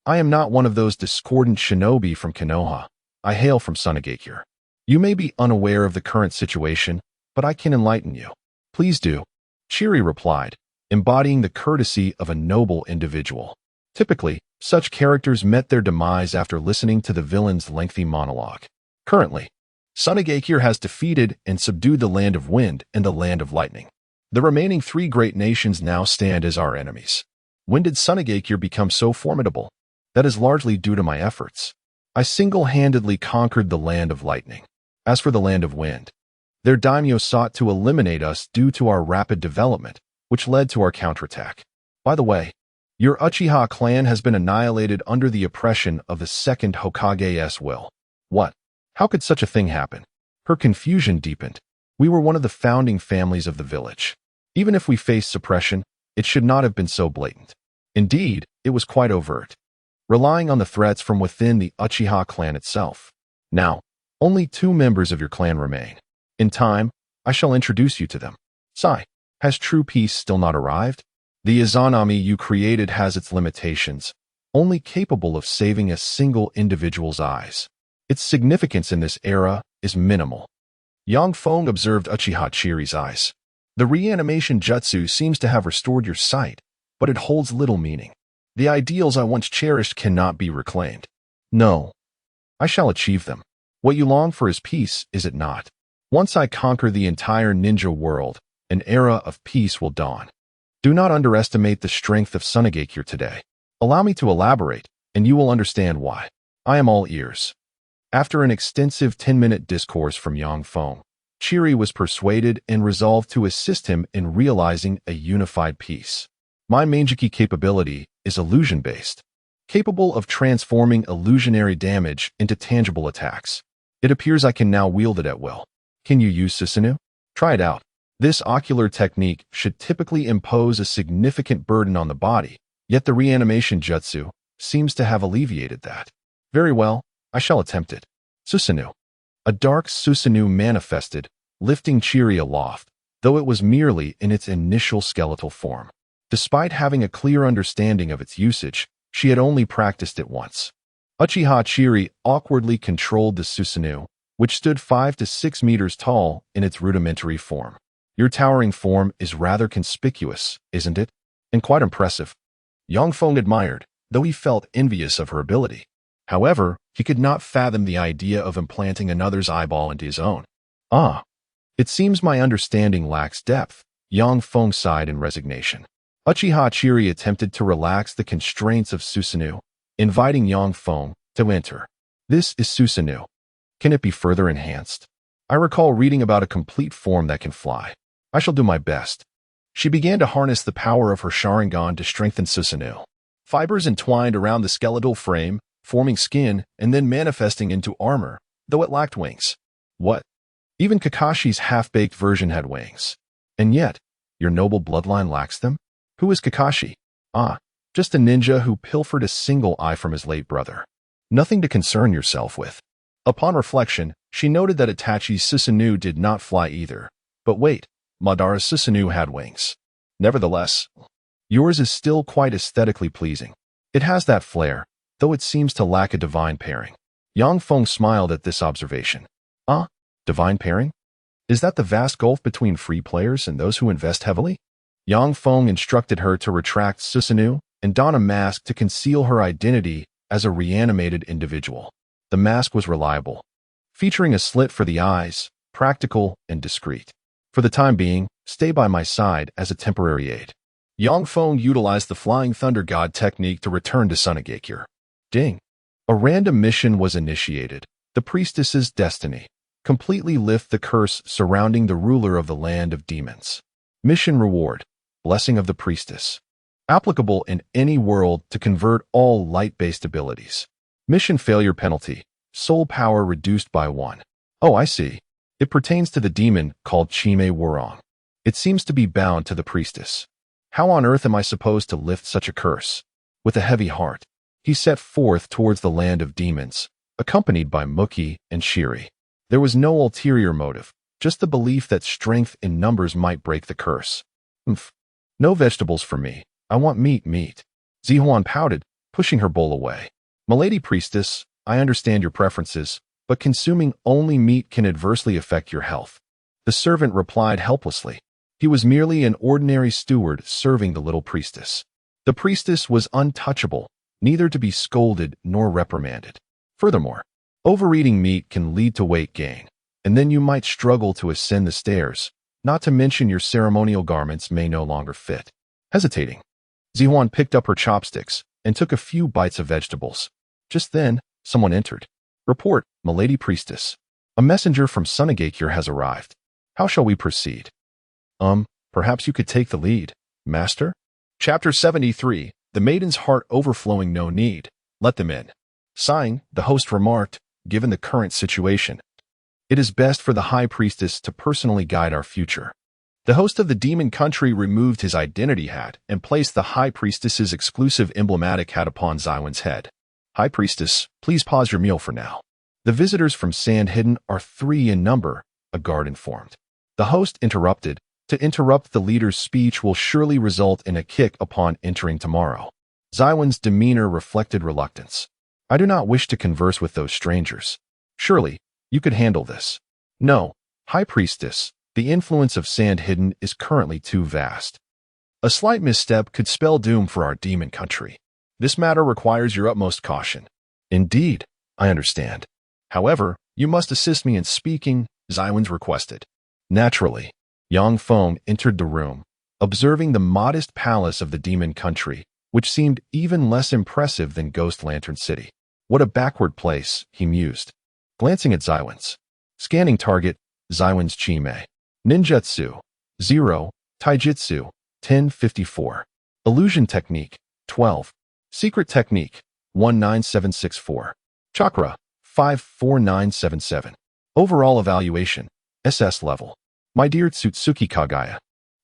I am not one of those discordant shinobi from Konoha. I hail from Tsunagakure. You may be unaware of the current situation, but I can enlighten you. Please do. Chiri replied, embodying the courtesy of a noble individual. Typically, such characters met their demise after listening to the villain's lengthy monologue. Currently, Tsunagakure has defeated and subdued the Land of Wind and the Land of Lightning. The remaining three great nations now stand as our enemies. When did Tsunagakure become so formidable? That is largely due to my efforts. I single-handedly conquered the Land of Lightning. As for the Land of Wind, their daimyo sought to eliminate us due to our rapid development, which led to our counterattack. By the way, Your Uchiha clan has been annihilated under the oppression of the second Hokage's will. What? How could such a thing happen? Her confusion deepened. We were one of the founding families of the village. Even if we faced suppression, it should not have been so blatant. Indeed, it was quite overt, relying on the threats from within the Uchiha clan itself. Now, only 2 members of your clan remain. In time, I shall introduce you to them. Sigh, has true peace still not arrived? The Izanami you created has its limitations, only capable of saving a single individual's eyes. Its significance in this era is minimal. Yang Feng observed Uchiha Chiri's eyes. The reanimation jutsu seems to have restored your sight, but it holds little meaning. The ideals I once cherished cannot be reclaimed. No, I shall achieve them. What you long for is peace, is it not? Once I conquer the entire ninja world, an era of peace will dawn. Do not underestimate the strength of Sunagakure today. Allow me to elaborate, and you will understand why. I am all ears. After an extensive 10-minute discourse from Yang Feng, Chiri was persuaded and resolved to assist him in realizing a unified peace. My Manjiki capability is illusion-based, capable of transforming illusionary damage into tangible attacks. It appears I can now wield it at will. Can you use Susanoo? Try it out. This ocular technique should typically impose a significant burden on the body, yet the reanimation jutsu seems to have alleviated that. Very well, I shall attempt it. Susanoo. A dark Susanoo manifested, lifting Chiri aloft, though it was merely in its initial skeletal form. Despite having a clear understanding of its usage, she had only practiced it once. Uchiha Chiri awkwardly controlled the Susanoo, which stood 5 to 6 meters tall in its rudimentary form. Your towering form is rather conspicuous, isn't it? And quite impressive. Yang Feng admired, though he felt envious of her ability. However, he could not fathom the idea of implanting another's eyeball into his own. Ah, it seems my understanding lacks depth. Yang Feng sighed in resignation. Uchiha Chiri attempted to relax the constraints of Susanoo, inviting Yang Feng to enter. This is Susanoo. Can it be further enhanced? I recall reading about a complete form that can fly. I shall do my best. She began to harness the power of her Sharingan to strengthen Susanoo. Fibers entwined around the skeletal frame, forming skin and then manifesting into armor, though it lacked wings. What? Even Kakashi's half-baked version had wings. And yet, your noble bloodline lacks them? Who is Kakashi? Ah, just a ninja who pilfered a single eye from his late brother. Nothing to concern yourself with. Upon reflection, she noted that Itachi's Susanoo did not fly either. But wait, Madara's Susanoo had wings. Nevertheless, yours is still quite aesthetically pleasing. It has that flair, though it seems to lack a divine pairing. Yang Feng smiled at this observation. Ah, divine pairing? Is that the vast gulf between free players and those who invest heavily? Yang Feng instructed her to retract Susanoo and don a mask to conceal her identity as a reanimated individual. The mask was reliable, featuring a slit for the eyes, practical and discreet. For the time being, stay by my side as a temporary aid. Yang Feng utilized the Flying Thunder God technique to return to Sunagakure. Ding! A random mission was initiated. The priestess's destiny. Completely lift the curse surrounding the ruler of the land of demons. Mission reward. Blessing of the priestess. Applicable in any world to convert all light-based abilities. Mission failure penalty. Soul power reduced by 1. Oh, I see. It pertains to the demon called Chime Wurong. It seems to be bound to the priestess. How on earth am I supposed to lift such a curse? With a heavy heart, he set forth towards the land of demons, accompanied by Muki and Shiri. There was no ulterior motive, just the belief that strength in numbers might break the curse. No vegetables for me. I want meat. Zihuan pouted, pushing her bowl away. Milady priestess, I understand your preferences, but consuming only meat can adversely affect your health. The servant replied helplessly. He was merely an ordinary steward serving the little priestess. The priestess was untouchable, neither to be scolded nor reprimanded. Furthermore, overeating meat can lead to weight gain, and then you might struggle to ascend the stairs, not to mention your ceremonial garments may no longer fit. Hesitating, Zihuan picked up her chopsticks and took a few bites of vegetables. Just then, someone entered. Report, Milady priestess. A messenger from Sunagakure has arrived. How shall we proceed? Perhaps you could take the lead, master? Chapter 73, the maiden's heart overflowing. No need. Let them in. Sighing, the host remarked, given the current situation, it is best for the high priestess to personally guide our future. The host of the demon country removed his identity hat and placed the high priestess's exclusive emblematic hat upon Zywin's head. High priestess, please pause your meal for now. The visitors from Sand Hidden are 3 in number, a guard informed. The host interrupted. To interrupt the leader's speech will surely result in a kick upon entering tomorrow. Zywin's demeanor reflected reluctance. I do not wish to converse with those strangers. Surely, you could handle this. No, High Priestess, the influence of Sand Hidden is currently too vast. A slight misstep could spell doom for our demon country. This matter requires your utmost caution. Indeed, I understand. However, you must assist me in speaking, Zywin's requested. Naturally, Feng entered the room, observing the modest palace of the demon country, which seemed even less impressive than Ghost Lantern City. What a backward place, he mused. Glancing at Zywin's. Scanning target, Zywin's Chi-Mei. Ninjutsu, 0, Taijutsu, 1054. Illusion Technique, 12. Secret Technique, 19764. Chakra, 54977. Overall Evaluation, SS Level. My dear Tsutsuki Kagaya,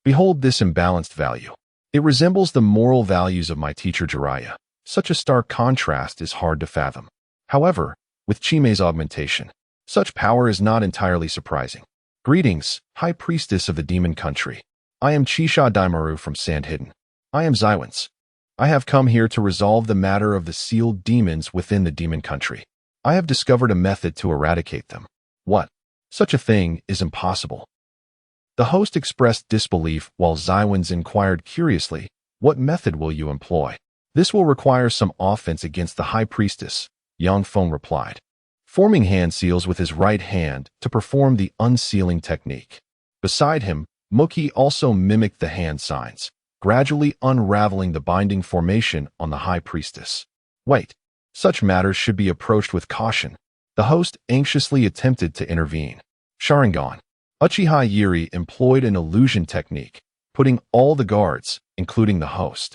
behold this imbalanced value. It resembles the moral values of my teacher Jiraiya. Such a stark contrast is hard to fathom. However, with Chi-Mei's augmentation, such power is not entirely surprising. Greetings, High Priestess of the Demon Country. I am Chisha Daimaru from Sand Hidden. I am Zywin's. I have come here to resolve the matter of the sealed demons within the Demon Country. I have discovered a method to eradicate them. What? Such a thing is impossible. The host expressed disbelief while Zywin's inquired curiously, what method will you employ? This will require some offense against the High Priestess, Feng replied, forming hand seals with his right hand to perform the unsealing technique. Beside him, Muki also mimicked the hand signs, gradually unraveling the binding formation on the High Priestess. Wait, such matters should be approached with caution. The host anxiously attempted to intervene. Sharingan. Uchiha Yuri employed an illusion technique, putting all the guards, including the host,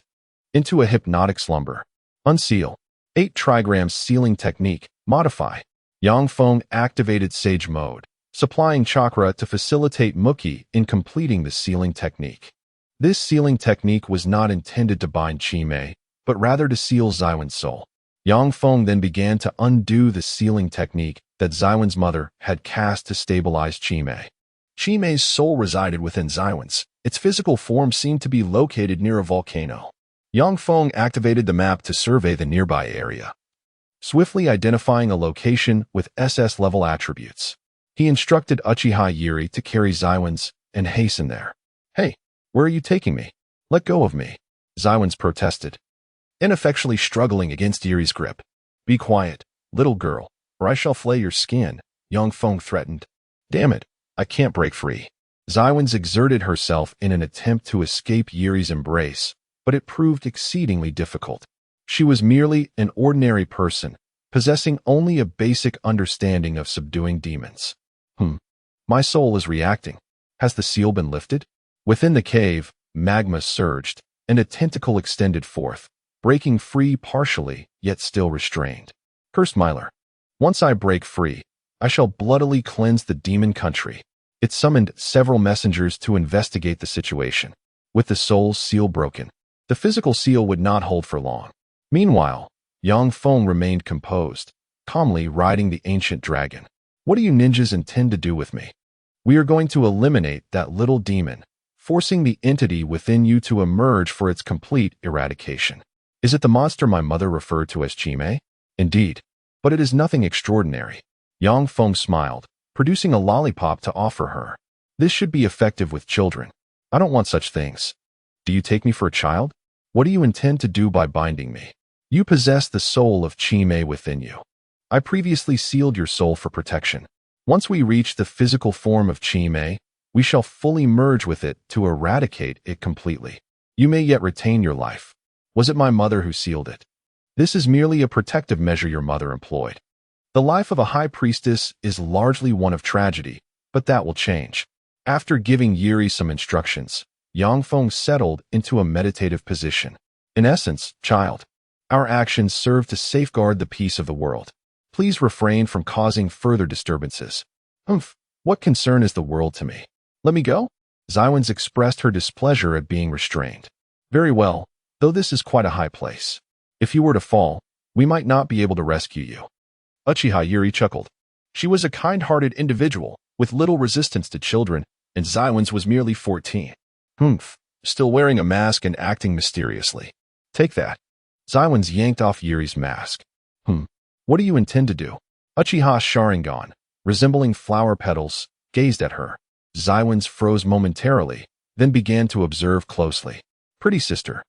into a hypnotic slumber. Unseal. 8 trigrams sealing technique. Modify. Feng activated Sage Mode, supplying chakra to facilitate Muki in completing the sealing technique. This sealing technique was not intended to bind Chi-Mei, but rather to seal Zywin's soul. Feng then began to undo the sealing technique that Zywin's mother had cast to stabilize Chi-Mei. Chi-Mei's soul resided within Zywin's. Its physical form seemed to be located near a volcano. Feng activated the map to survey the nearby area, swiftly identifying a location with SS-level attributes. He instructed Uchiha Yuri to carry Zywin's and hasten there. Hey, where are you taking me? Let go of me, Zywin's protested, ineffectually struggling against Yuri's grip. Be quiet, little girl, or I shall flay your skin, Feng threatened. Damn it, I can't break free. Zywin's exerted herself in an attempt to escape Yuri's embrace, but it proved exceedingly difficult. She was merely an ordinary person, possessing only a basic understanding of subduing demons. My soul is reacting. Has the seal been lifted? Within the cave, magma surged, and a tentacle extended forth, breaking free partially, yet still restrained. Cursed Myler. Once I break free, I shall bloodily cleanse the demon country. It summoned several messengers to investigate the situation. With the soul's seal broken, the physical seal would not hold for long. Meanwhile, Feng remained composed, calmly riding the ancient dragon. What do you ninjas intend to do with me? We are going to eliminate that little demon, forcing the entity within you to emerge for its complete eradication. Is it the monster my mother referred to as Chi-Mei? Indeed, but it is nothing extraordinary. Feng smiled, producing a lollipop to offer her. This should be effective with children. I don't want such things. Do you take me for a child? What do you intend to do by binding me? You possess the soul of Chi-Mei within you. I previously sealed your soul for protection. Once we reach the physical form of Chi-Mei, we shall fully merge with it to eradicate it completely. You may yet retain your life. Was it my mother who sealed it? This is merely a protective measure your mother employed. The life of a high priestess is largely one of tragedy, but that will change. After giving Yuri some instructions, Feng settled into a meditative position. In essence, child, our actions serve to safeguard the peace of the world. Please refrain from causing further disturbances. Humph, what concern is the world to me? Let me go? Xiwen's expressed her displeasure at being restrained. Very well, though this is quite a high place. If you were to fall, we might not be able to rescue you. Uchiha Yuri chuckled. She was a kind-hearted individual with little resistance to children, and Xiwen's was merely 14. Humph, still wearing a mask and acting mysteriously. Take that. Xiwen's yanked off Yuri's mask. What do you intend to do? Uchiha Sharingan, resembling flower petals, gazed at her. Xiwen's froze momentarily, then began to observe closely. Pretty sister.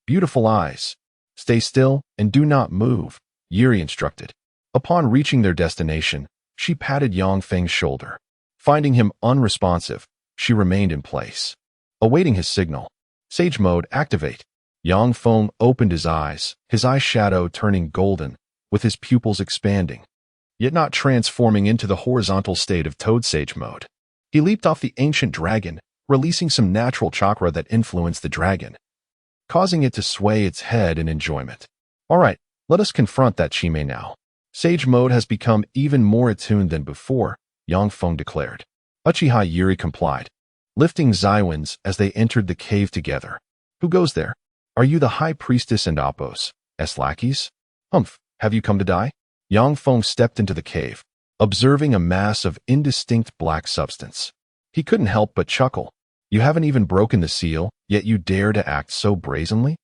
Beautiful eyes. Stay still and do not move, Yuri instructed. Upon reaching their destination, she patted Yang Feng's shoulder. Finding him unresponsive, she remained in place. Awaiting his signal. Sage mode activate. Yang Feng opened his eyes, his eyeshadow turning golden, with his pupils expanding, yet not transforming into the horizontal state of Toad Sage mode. He leaped off the ancient dragon, releasing some natural chakra that influenced the dragon, causing it to sway its head in enjoyment. All right, let us confront that Chime now. Sage mode has become even more attuned than before, Yang Feng declared. Uchiha Yuri complied, lifting Xiwen's as they entered the cave together. Who goes there? Are you the High Priestess and Appo's lackeys? Humph, have you come to die? Yang Feng stepped into the cave, observing a mass of indistinct black substance. He couldn't help but chuckle. You haven't even broken the seal, yet you dare to act so brazenly?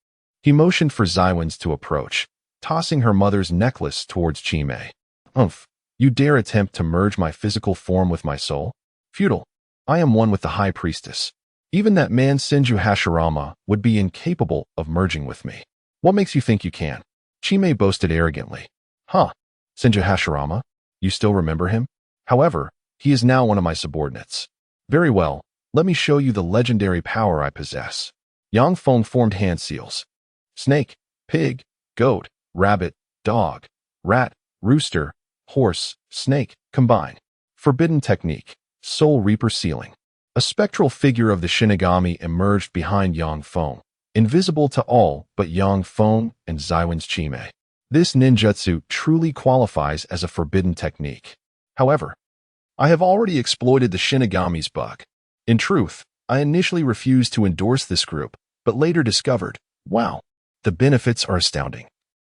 He motioned for Xiwen's to approach, tossing her mother's necklace towards Chime. Humph, you dare attempt to merge my physical form with my soul? Futile. I am one with the High Priestess. Even that man Senju Hashirama would be incapable of merging with me. What makes you think you can? Chime boasted arrogantly. Huh, Senju Hashirama? You still remember him? However, he is now one of my subordinates. Very well, let me show you the legendary power I possess. Yang Feng formed hand seals. Snake, pig, goat, rabbit, dog, rat, rooster, horse, snake, combine. Forbidden technique, Soul Reaper sealing. A spectral figure of the Shinigami emerged behind Yang Feng, invisible to all but Yang Feng and Xiwen's Chime. This ninjutsu truly qualifies as a forbidden technique. However, I have already exploited the Shinigami's bug. In truth, I initially refused to endorse this group, but later discovered, wow, the benefits are astounding.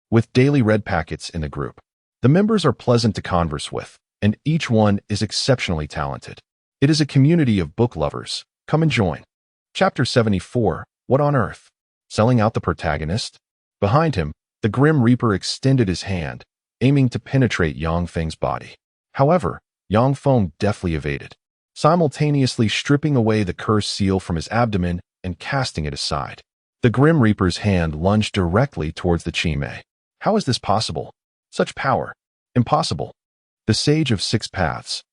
With daily red packets in the group, the members are pleasant to converse with, and each one is exceptionally talented. It is a community of book lovers. Come and join. Chapter 74, What on Earth? Selling out the protagonist? Behind him, the Grim Reaper extended his hand, aiming to penetrate Yang Feng's body. However, Yang Feng deftly evaded, simultaneously stripping away the cursed seal from his abdomen and casting it aside. The Grim Reaper's hand lunged directly towards the Chime. How is this possible? Such power. Impossible. The Sage of Six Paths.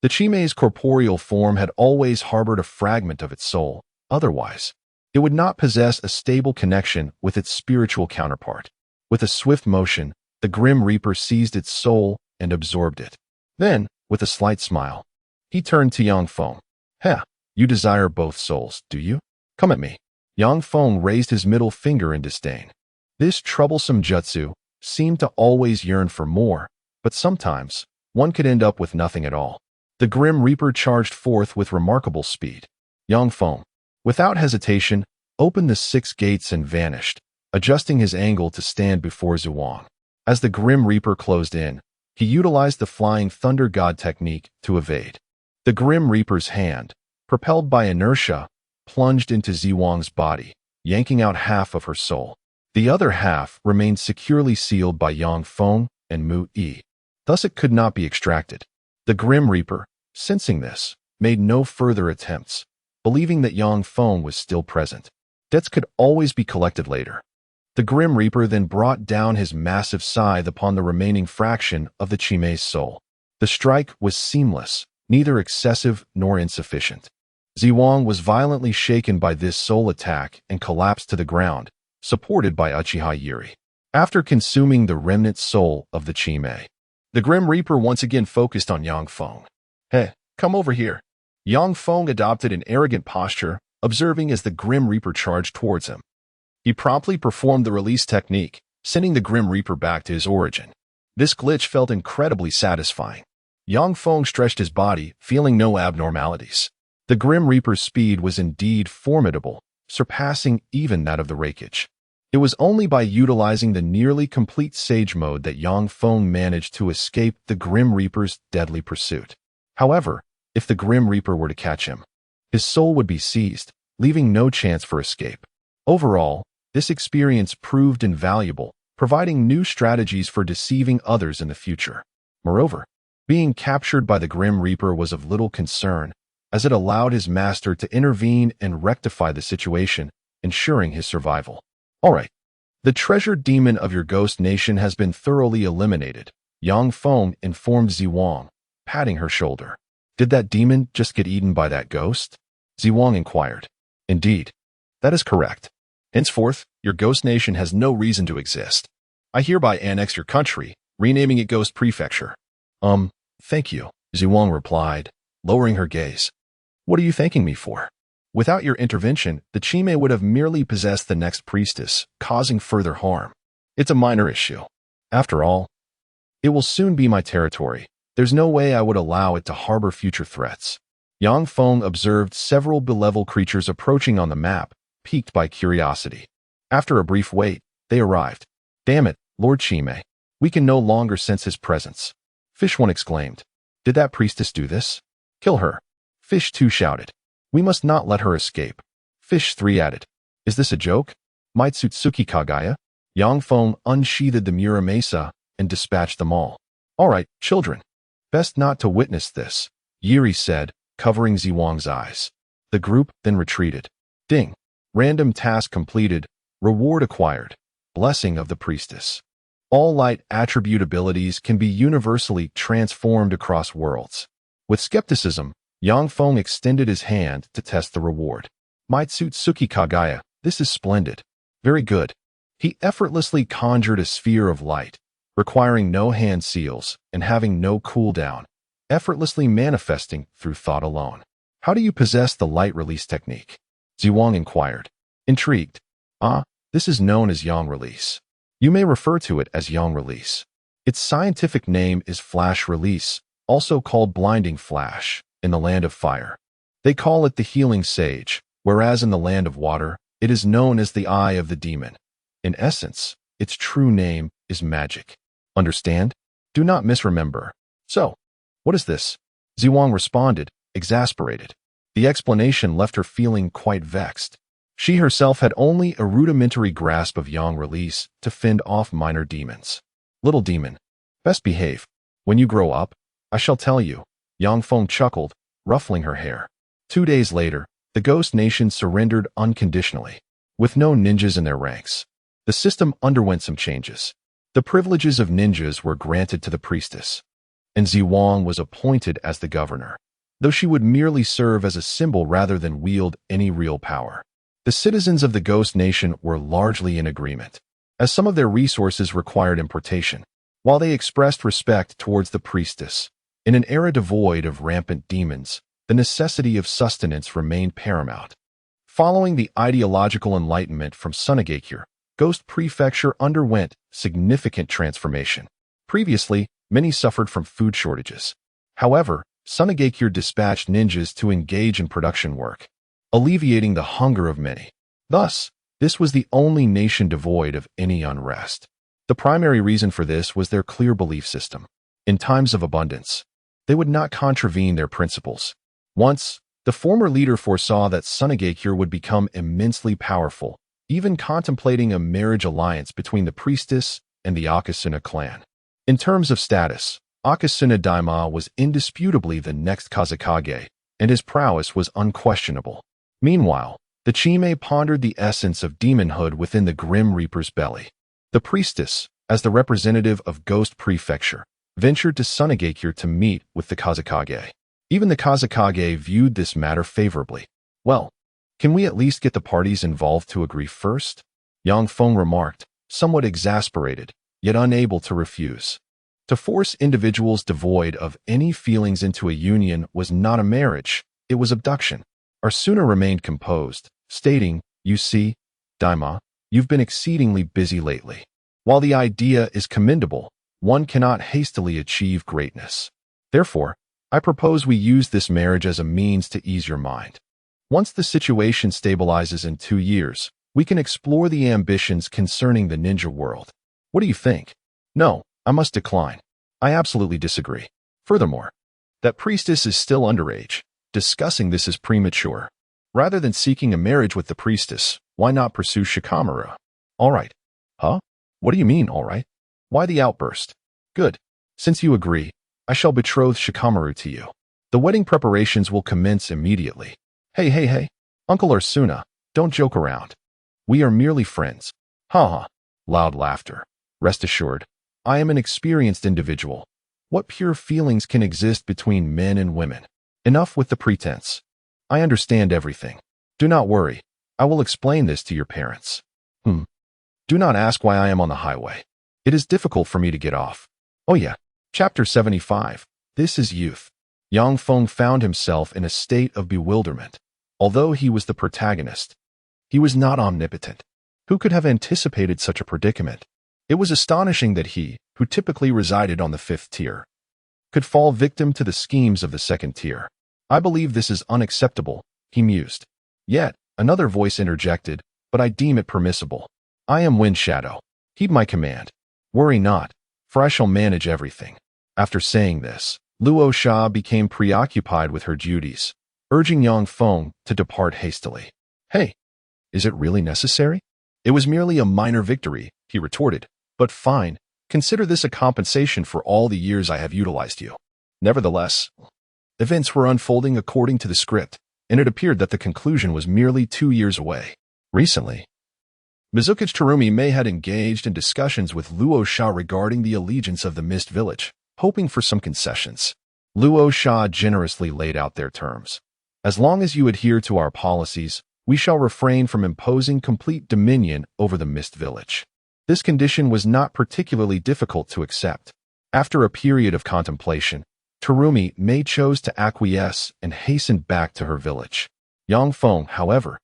The Chime's corporeal form had always harbored a fragment of its soul. Otherwise, it would not possess a stable connection with its spiritual counterpart. With a swift motion, the Grim Reaper seized its soul and absorbed it. Then, with a slight smile, he turned to Yang Feng. Heh, you desire both souls, do you? Come at me. Yang Feng raised his middle finger in disdain. This troublesome jutsu seemed to always yearn for more, but sometimes one could end up with nothing at all. The Grim Reaper charged forth with remarkable speed. Yang Feng, without hesitation, opened the 6 gates and vanished, adjusting his angle to stand before Zhuang. As the Grim Reaper closed in, he utilized the Flying Thunder God technique to evade. The Grim Reaper's hand, propelled by inertia, plunged into Zhuang's body, yanking out half of her soul. The other half remained securely sealed by Yang Feng and Mu Yi. Thus it could not be extracted. The Grim Reaper, sensing this, made no further attempts, believing that Yang Feng was still present. Debts could always be collected later. The Grim Reaper then brought down his massive scythe upon the remaining fraction of the Chime's soul. The strike was seamless, neither excessive nor insufficient. Zhuang was violently shaken by this soul attack and collapsed to the ground, supported by Uchiha Yuri. After consuming the remnant soul of the Chime, the Grim Reaper once again focused on Yang Feng. Hey, come over here. Yang Feng adopted an arrogant posture, observing as the Grim Reaper charged towards him. He promptly performed the release technique, sending the Grim Reaper back to his origin. This glitch felt incredibly satisfying. Yang Feng stretched his body, feeling no abnormalities. The Grim Reaper's speed was indeed formidable, surpassing even that of the Rakeage. It was only by utilizing the nearly complete Sage mode that Yang Feng managed to escape the Grim Reaper's deadly pursuit. However, if the Grim Reaper were to catch him, his soul would be seized, leaving no chance for escape. Overall, this experience proved invaluable, providing new strategies for deceiving others in the future. Moreover, being captured by the Grim Reaper was of little concern, as it allowed his master to intervene and rectify the situation, ensuring his survival. Alright, the treasured demon of your ghost nation has been thoroughly eliminated, Yang Feng informed Ziwang, patting her shoulder. Did that demon just get eaten by that ghost? Ziwang inquired. Indeed, that is correct. Henceforth, your ghost nation has no reason to exist. I hereby annex your country, renaming it Ghost Prefecture. Thank you, Ziwang replied, lowering her gaze. What are you thanking me for? Without your intervention, the Chime would have merely possessed the next priestess, causing further harm. It's a minor issue. After all, it will soon be my territory. There's no way I would allow it to harbor future threats. Yang Feng observed several belevel creatures approaching on the map, piqued by curiosity. After a brief wait, they arrived. Damn it, Lord Chime. We can no longer sense his presence. Fish 1 exclaimed. Did that priestess do this? Kill her. Fish 2 shouted. We must not let her escape. Fish 3 added. Is this a joke? Might Tsutsuki Kagaya? Yang Feng unsheathed the Muramasa and dispatched them all. All right, children. Best not to witness this, Yiri said, covering Ziwang's eyes. The group then retreated. Ding. Random task completed. Reward acquired. Blessing of the priestess. All light attribute abilities can be universally transformed across worlds. With skepticism, Yang Feng extended his hand to test the reward. Might Tsutsuki Kagaya, this is splendid. Very good. He effortlessly conjured a sphere of light, requiring no hand seals and having no cooldown, effortlessly manifesting through thought alone. How do you possess the light release technique? Ziwang inquired. Intrigued. This is known as Yang Release. You may refer to it as Yang Release. Its scientific name is Flash Release, also called Blinding Flash, in the Land of Fire. They call it the Healing Sage, whereas in the Land of Water, it is known as the Eye of the Demon. In essence, its true name is magic. Understand? Do not misremember. So, what is this? Ziwang responded, exasperated. The explanation left her feeling quite vexed. She herself had only a rudimentary grasp of Yang Release to fend off minor demons. Little demon, best behave. When you grow up, I shall tell you, Yang Feng chuckled, ruffling her hair. 2 days later, the Ghost Nation surrendered unconditionally. With no ninjas in their ranks, the system underwent some changes. The privileges of ninjas were granted to the priestess, and Ziwang was appointed as the governor, though she would merely serve as a symbol rather than wield any real power. The citizens of the Ghost Nation were largely in agreement, as some of their resources required importation, while they expressed respect towards the priestess. In an era devoid of rampant demons, the necessity of sustenance remained paramount. Following the ideological enlightenment from Sunagakure, Ghost Prefecture underwent significant transformation. Previously, many suffered from food shortages. However, Sunagakure dispatched ninjas to engage in production work, alleviating the hunger of many. Thus, this was the only nation devoid of any unrest. The primary reason for this was their clear belief system. In times of abundance, they would not contravene their principles. Once, the former leader foresaw that Sunagakure would become immensely powerful, even contemplating a marriage alliance between the priestess and the Akasuna clan. In terms of status, Akasuna Daima was indisputably the next Kazekage, and his prowess was unquestionable. Meanwhile, the Chime pondered the essence of demonhood within the Grim Reaper's belly. The priestess, as the representative of Ghost Prefecture, ventured to Sunagakure to meet with the Kazekage. Even the Kazekage viewed this matter favorably. Well, can we at least get the parties involved to agree first? Yang Feng remarked, somewhat exasperated, yet unable to refuse. To force individuals devoid of any feelings into a union was not a marriage, it was abduction. Arsuna remained composed, stating, You see, Daima, You've been exceedingly busy lately. While the idea is commendable, one cannot hastily achieve greatness. Therefore, I propose we use this marriage as a means to ease your mind. Once the situation stabilizes in 2 years, we can explore the ambitions concerning the ninja world. What do you think? No, I must decline. I absolutely disagree. Furthermore, that priestess is still underage. Discussing this is premature. Rather than seeking a marriage with the priestess, why not pursue Shikamaru? All right. Huh? What do you mean, all right? Why the outburst? Good. Since you agree, I shall betroth Shikamaru to you. The wedding preparations will commence immediately. Hey, Uncle Arsuna, don't joke around. We are merely friends. Ha ha. Loud laughter. Rest assured, I am an experienced individual. What pure feelings can exist between men and women? Enough with the pretense. I understand everything. Do not worry. I will explain this to your parents. Do not ask why I am on the highway. It is difficult for me to get off. Oh yeah. Chapter 75. This is youth. Yang Feng found himself in a state of bewilderment. Although he was the protagonist, he was not omnipotent. Who could have anticipated such a predicament? It was astonishing that he, who typically resided on the 5th tier, could fall victim to the schemes of the 2nd tier. I believe this is unacceptable, he mused. Yet, another voice interjected, but I deem it permissible. I am Wind Shadow. Heed my command. Worry not, for I shall manage everything. After saying this, Luo Sha became preoccupied with her duties, urging Yang Feng to depart hastily. Hey, is it really necessary? It was merely a minor victory, he retorted. But fine, consider this a compensation for all the years I have utilized you. Nevertheless, events were unfolding according to the script, and it appeared that the conclusion was merely 2 years away. Recently, Mizuki's Terumi Mei had engaged in discussions with Luo Sha regarding the allegiance of the Mist Village, hoping for some concessions. Luo Sha generously laid out their terms. As long as you adhere to our policies, we shall refrain from imposing complete dominion over the Mist Village. This condition was not particularly difficult to accept. After a period of contemplation, Terumi Mei chose to acquiesce and hastened back to her village. Yang Feng, however,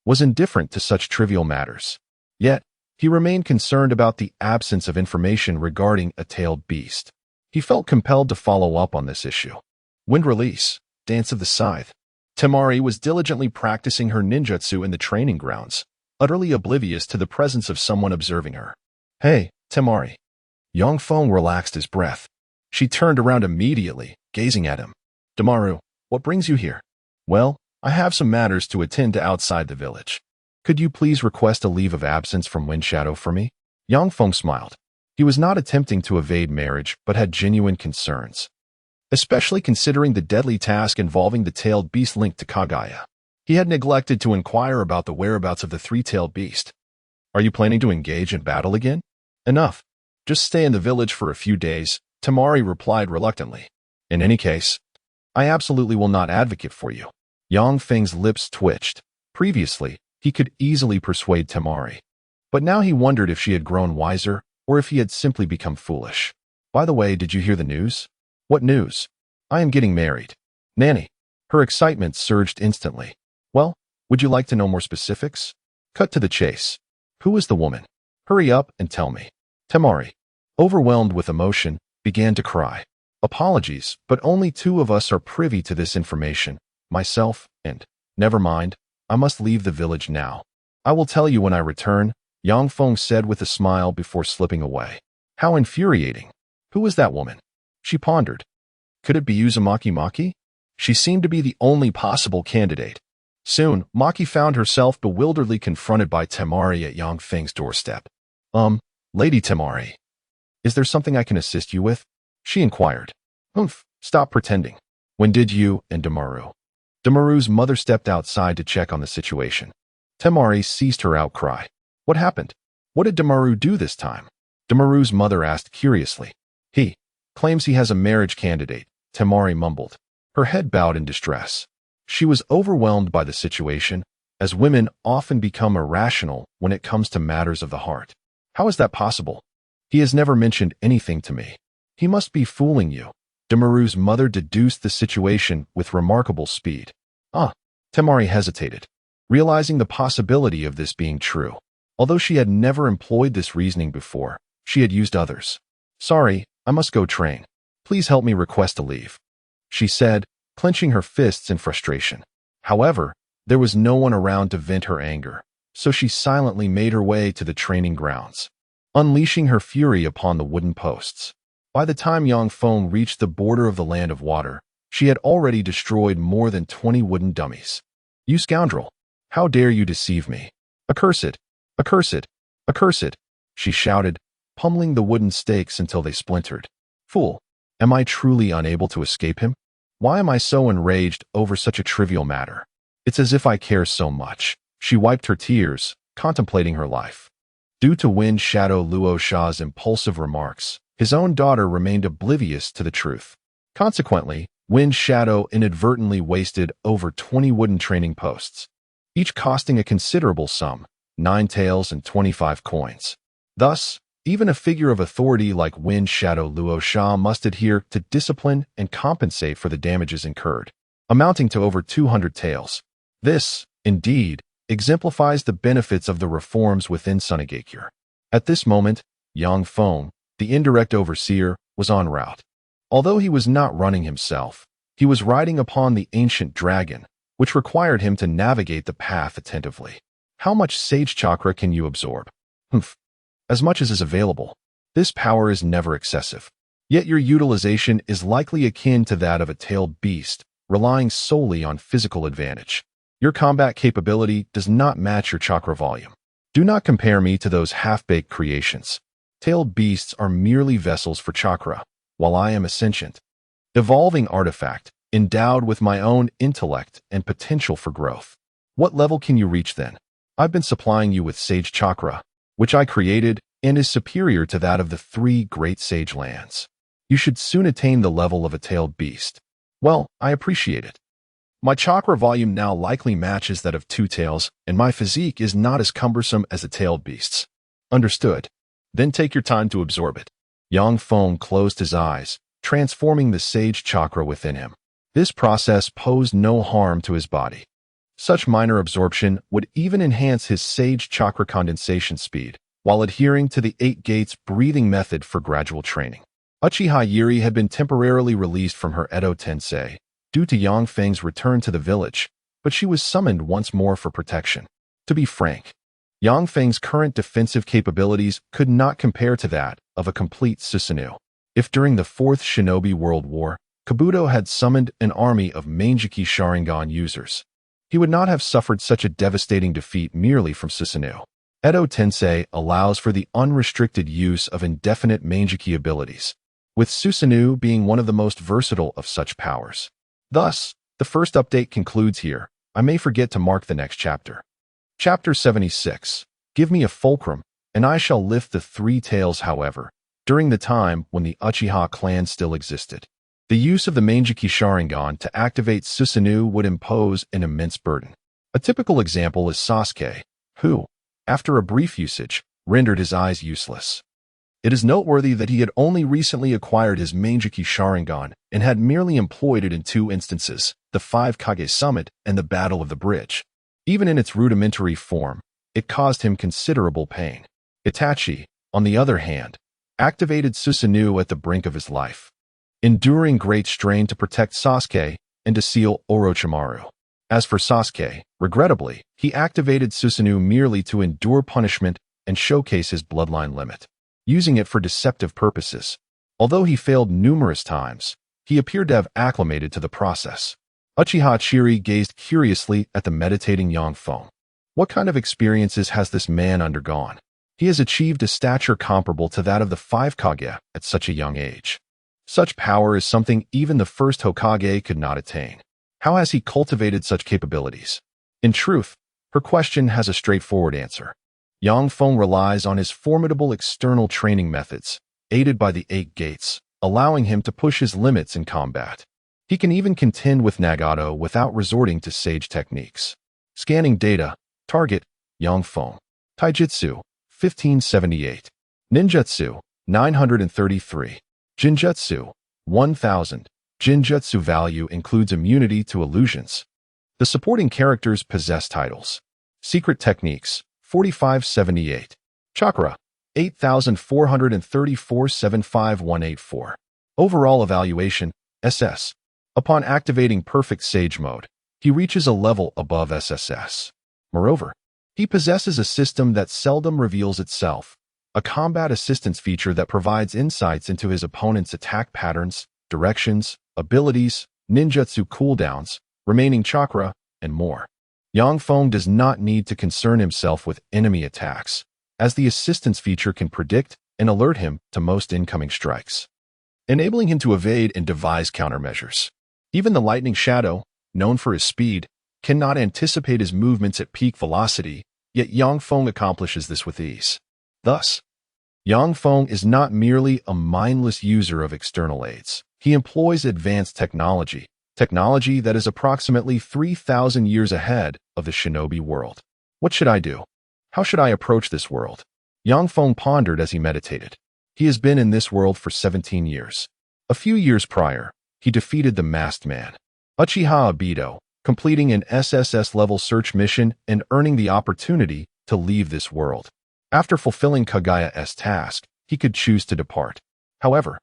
was indifferent to such trivial matters. Yet, he remained concerned about the absence of information regarding a tailed beast. He felt compelled to follow up on this issue. Wind Release, Dance of the Scythe. Temari was diligently practicing her ninjutsu in the training grounds, utterly oblivious to the presence of someone observing her. Hey, Temari. Yang Feng relaxed his breath. She turned around immediately, gazing at him. Damaru, what brings you here? Well, I have some matters to attend to outside the village. Could you please request a leave of absence from Wind Shadow for me? Yang Feng smiled. He was not attempting to evade marriage, but had genuine concerns, especially considering the deadly task involving the tailed beast linked to Kagaya. He had neglected to inquire about the whereabouts of the three-tailed beast. Are you planning to engage in battle again? Enough. Just stay in the village for a few days, Temari replied reluctantly. In any case, I absolutely will not advocate for you. Yang Feng's lips twitched. Previously, he could easily persuade Temari. But now he wondered if she had grown wiser or if he had simply become foolish. By the way, did you hear the news? What news? I am getting married. Nanny. Her excitement surged instantly. Well, would you like to know more specifics? Cut to the chase. Who is the woman? Hurry up and tell me. Temari, overwhelmed with emotion, began to cry. Apologies, but only 2 of us are privy to this information, myself and... Never mind, I must leave the village now. I will tell you when I return, Yang Feng said with a smile before slipping away. How infuriating. Who is that woman? She pondered. Could it be Uzumaki Maki? She seemed to be the only possible candidate. Soon, Maki found herself bewilderedly confronted by Temari at Yang Feng's doorstep. Lady Temari, is there something I can assist you with? She inquired. Stop pretending. When did you and Damaru? Damaru's mother stepped outside to check on the situation. Temari ceased her outcry. What happened? What did Damaru do this time? Damaru's mother asked curiously. He claims he has a marriage candidate, Temari mumbled. Her head bowed in distress. She was overwhelmed by the situation, as women often become irrational when it comes to matters of the heart. How is that possible? He has never mentioned anything to me. He must be fooling you. Damaru's mother deduced the situation with remarkable speed. Temari hesitated, realizing the possibility of this being true. Although she had never employed this reasoning before, she had used others. "Sorry, I must go train. Please help me request a leave," she said, clenching her fists in frustration. However, there was no one around to vent her anger, so she silently made her way to the training grounds, unleashing her fury upon the wooden posts. By the time Feng reached the border of the land of water, she had already destroyed more than 20 wooden dummies. "You scoundrel! How dare you deceive me? Accursed! Accursed! Accursed!" she shouted, pummeling the wooden stakes until they splintered. "Fool! Am I truly unable to escape him? Why am I so enraged over such a trivial matter? It's as if I care so much." She wiped her tears, contemplating her life. Due to Wind Shadow Luo Sha's impulsive remarks, his own daughter remained oblivious to the truth. Consequently, Wind Shadow inadvertently wasted over 20 wooden training posts, each costing a considerable sum, 9 taels and 25 coins. Thus, even a figure of authority like Wind Shadow Luo Sha must adhere to discipline and compensate for the damages incurred, amounting to over 200 taels. This, indeed, exemplifies the benefits of the reforms within Sunagakure. At this moment, Feng, the indirect overseer, was en route. Although he was not running himself, he was riding upon the ancient dragon, which required him to navigate the path attentively. "How much sage chakra can you absorb?" "Humph. As much as is available. This power is never excessive. Yet your utilization is likely akin to that of a tailed beast, relying solely on physical advantage. Your combat capability does not match your chakra volume. Do not compare me to those half-baked creations. Tailed beasts are merely vessels for chakra, while I am a sentient, evolving artifact, endowed with my own intellect and potential for growth. What level can you reach then? I've been supplying you with sage chakra, which I created and is superior to that of the 3 great sage lands. You should soon attain the level of a tailed beast. Well, I appreciate it. My chakra volume now likely matches that of 2 tails, and my physique is not as cumbersome as a tailed beast's. Understood. Then take your time to absorb it." Feng closed his eyes, transforming the sage chakra within him. This process posed no harm to his body. Such minor absorption would even enhance his sage chakra condensation speed, while adhering to the 8 gates breathing method for gradual training. Uchiha Yuri had been temporarily released from her Edo Tensei due to Feng's return to the village, but she was summoned once more for protection. To be frank, Feng's current defensive capabilities could not compare to that of a complete Susanoo. If during the 4th Shinobi World War, Kabuto had summoned an army of Manjiki Sharingan users, he would not have suffered such a devastating defeat merely from Susanoo. Edo Tensei allows for the unrestricted use of indefinite Manjiki abilities, with Susanoo being one of the most versatile of such powers. Thus, the first update concludes here. I may forget to mark the next chapter. Chapter 76. Give me a fulcrum, and I shall lift the 3 tails. However, during the time when the Uchiha clan still existed, the use of the Manjiki Sharingan to activate Susanoo would impose an immense burden. A typical example is Sasuke, who, after a brief usage, rendered his eyes useless. It is noteworthy that he had only recently acquired his Manjiki Sharingan and had merely employed it in 2 instances, the 5 Kage Summit and the Battle of the Bridge. Even in its rudimentary form, it caused him considerable pain. Itachi, on the other hand, activated Susanoo at the brink of his life, enduring great strain to protect Sasuke and to seal Orochimaru. As for Sasuke, regrettably, he activated Susanoo merely to endure punishment and showcase his bloodline limit, using it for deceptive purposes. Although he failed numerous times, he appeared to have acclimated to the process. Uchiha Chiri gazed curiously at the meditating Feng. What kind of experiences has this man undergone? He has achieved a stature comparable to that of the 5 Kage at such a young age. Such power is something even the first Hokage could not attain. How has he cultivated such capabilities? In truth, her question has a straightforward answer. Feng relies on his formidable external training methods, aided by the 8 gates, allowing him to push his limits in combat. He can even contend with Nagato without resorting to sage techniques. Scanning data. Target, Feng. Taijutsu, 1578. Ninjutsu, 933. Jinjutsu, 1000. Jinjutsu value includes immunity to illusions. The supporting characters possess titles. Secret techniques, 4578. Chakra, 8434-75184. Overall evaluation, SS. Upon activating Perfect Sage Mode, he reaches a level above SSS. Moreover, he possesses a system that seldom reveals itself, a combat assistance feature that provides insights into his opponent's attack patterns, directions, abilities, ninjutsu cooldowns, remaining chakra, and more. Yang Feng does not need to concern himself with enemy attacks, as the assistance feature can predict and alert him to most incoming strikes, enabling him to evade and devise countermeasures. Even the lightning shadow, known for his speed, cannot anticipate his movements at peak velocity, yet Yang Feng accomplishes this with ease. Thus, Yang Feng is not merely a mindless user of external aids. He employs advanced technology that is approximately 3,000 years ahead of the shinobi world. What should I do? How should I approach this world? Yang Feng pondered as he meditated. He has been in this world for 17 years. A few years prior, he defeated the Masked Man, Uchiha Obito, completing an SSS-level search mission and earning the opportunity to leave this world. After fulfilling Kagaya's task, he could choose to depart. However,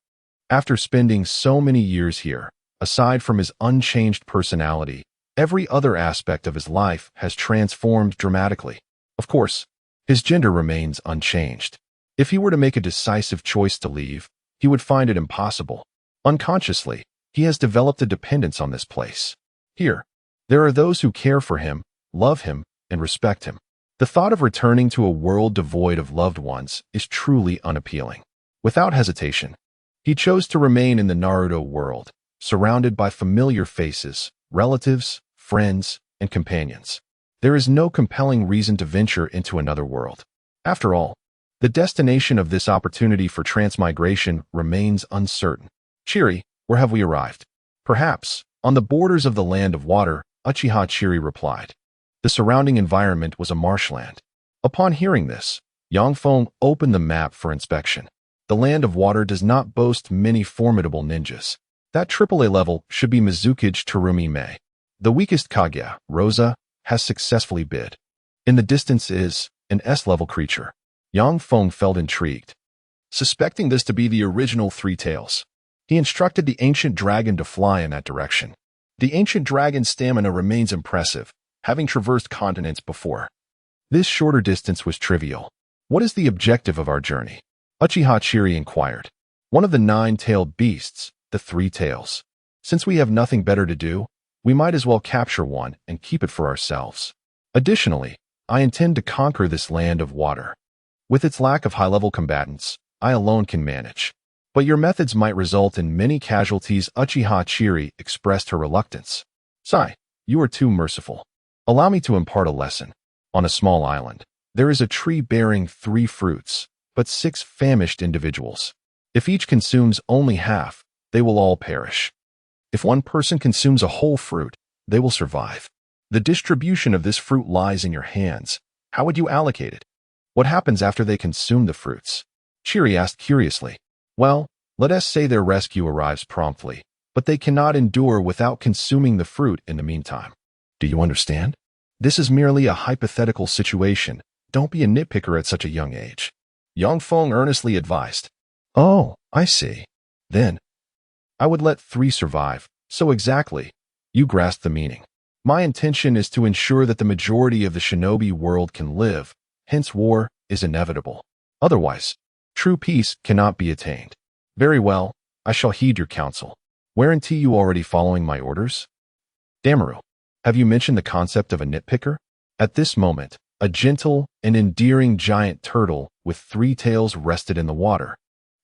after spending so many years here, aside from his unchanged personality, every other aspect of his life has transformed dramatically. Of course, his gender remains unchanged. If he were to make a decisive choice to leave, he would find it impossible. Unconsciously, he has developed a dependence on this place. Here, there are those who care for him, love him, and respect him. The thought of returning to a world devoid of loved ones is truly unappealing. Without hesitation, he chose to remain in the Naruto world, surrounded by familiar faces, relatives, friends, and companions. There is no compelling reason to venture into another world. After all, the destination of this opportunity for transmigration remains uncertain. Chiri, where have we arrived? Perhaps, on the borders of the land of water, Uchiha Chiri replied. The surrounding environment was a marshland. Upon hearing this, Yang Feng opened the map for inspection. The land of water does not boast many formidable ninjas. That AAA level should be Mizukage Terumi Mei. The weakest Kaguya, Rosa, has successfully bid. In the distance is an S-level creature. Yang Feng felt intrigued. Suspecting this to be the original Three Tails, he instructed the ancient dragon to fly in that direction. The ancient dragon's stamina remains impressive, having traversed continents before. This shorter distance was trivial. What is the objective of our journey? Uchiha Chiri inquired. One of the 9-tailed beasts, the Three Tails. Since we have nothing better to do, we might as well capture one and keep it for ourselves. Additionally, I intend to conquer this land of water. With its lack of high-level combatants, I alone can manage. But your methods might result in many casualties. Uchiha Chiri expressed her reluctance. Sai, you are too merciful. Allow me to impart a lesson. On a small island, there is a tree bearing 3 fruits, but 6 famished individuals. If each consumes only half, they will all perish. If one person consumes a whole fruit, they will survive. The distribution of this fruit lies in your hands. How would you allocate it? What happens after they consume the fruits? Chiri asked curiously. Well, let us say their rescue arrives promptly, but they cannot endure without consuming the fruit in the meantime. Do you understand? This is merely a hypothetical situation. Don't be a nitpicker at such a young age. Yang Feng earnestly advised. Oh, I see. Then, I would let 3 survive. So exactly, you grasp the meaning. My intention is to ensure that the majority of the shinobi world can live, hence war is inevitable. Otherwise, true peace cannot be attained. Very well, I shall heed your counsel. Guarantee you already following my orders? Damaru, have you mentioned the concept of a nitpicker? At this moment, a gentle and endearing giant turtle with 3 tails rested in the water,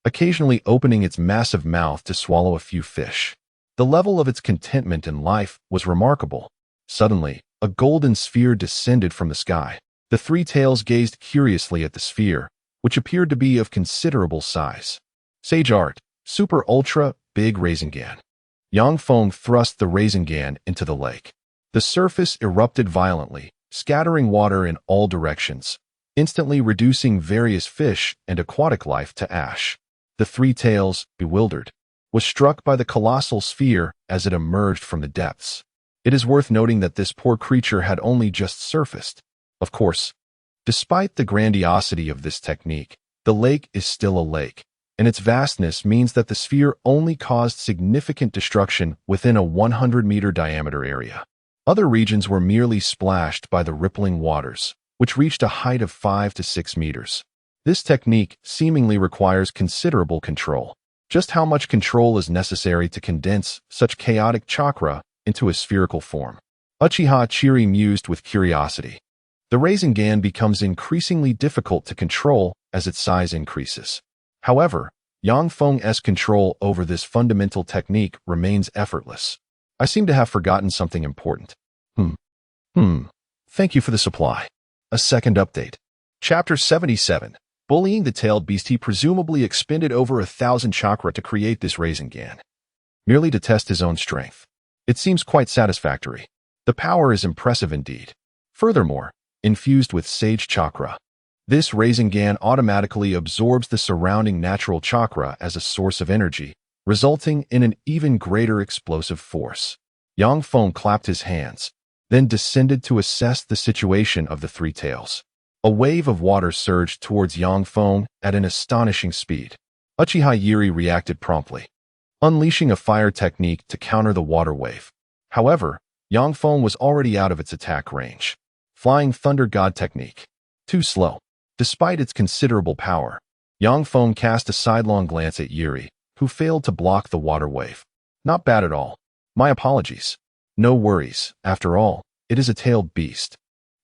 occasionally opening its massive mouth to swallow a few fish. The level of its contentment in life was remarkable. Suddenly, a golden sphere descended from the sky. The 3 tails gazed curiously at the sphere, which appeared to be of considerable size. Sage Art, Super Ultra Big Rasengan. Yang Feng thrust the Rasengan into the lake. The surface erupted violently, scattering water in all directions, instantly reducing various fish and aquatic life to ash. The 3 tails, bewildered, was struck by the colossal sphere as it emerged from the depths. It is worth noting that this poor creature had only just surfaced. Of course, Despite the grandiosity of this technique, the lake is still a lake, and its vastness means that the sphere only caused significant destruction within a 100-meter diameter area. Other regions were merely splashed by the rippling waters, which reached a height of 5 to 6 meters. This technique seemingly requires considerable control. Just how much control is necessary to condense such chaotic chakra into a spherical form? Uchiha Chiri mused with curiosity. The Rasengan becomes increasingly difficult to control as its size increases. However, Yang Feng's control over this fundamental technique remains effortless. I seem to have forgotten something important. Thank you for the supply. A second update. Chapter 77. Bullying the tailed beast. He presumably expended over 1,000 chakra to create this Rasengan, merely to test his own strength. It seems quite satisfactory. The power is impressive indeed. Furthermore, infused with sage chakra, this Rasengan automatically absorbs the surrounding natural chakra as a source of energy, resulting in an even greater explosive force. Yang Feng clapped his hands, then descended to assess the situation of the three tails. A wave of water surged towards Yang Feng at an astonishing speed. Uchiha Yuri reacted promptly, unleashing a fire technique to counter the water wave. However, Yang Feng was already out of its attack range. Flying Thunder God technique. Too slow. Despite its considerable power, Yang Feng cast a sidelong glance at Yuri, who failed to block the water wave. Not bad at all. My apologies. No worries. After all, it is a tailed beast.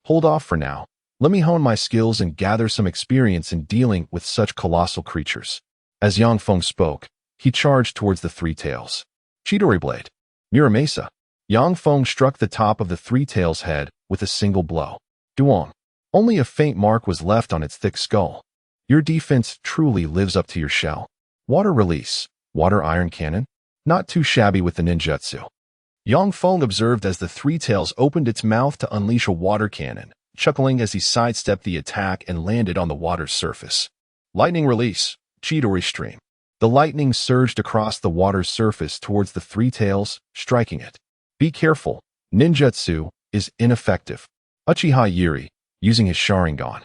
Hold off for now. Let me hone my skills and gather some experience in dealing with such colossal creatures. As Yang Feng spoke, he charged towards the three tails. Chidori Blade. Muramesa. Yang Feng struck the top of the three tails' head with a single blow. Duong. Only a faint mark was left on its thick skull. Your defense truly lives up to your shell. Water Release. Water Iron Cannon. Not too shabby with the ninjutsu. Yang Feng observed as the three tails opened its mouth to unleash a water cannon, chuckling as he sidestepped the attack and landed on the water's surface. Lightning Release. Chidori Stream. The lightning surged across the water's surface towards the three tails, striking it. Be careful. Ninjutsu is ineffective. Uchiha Yuri, using his Sharingan,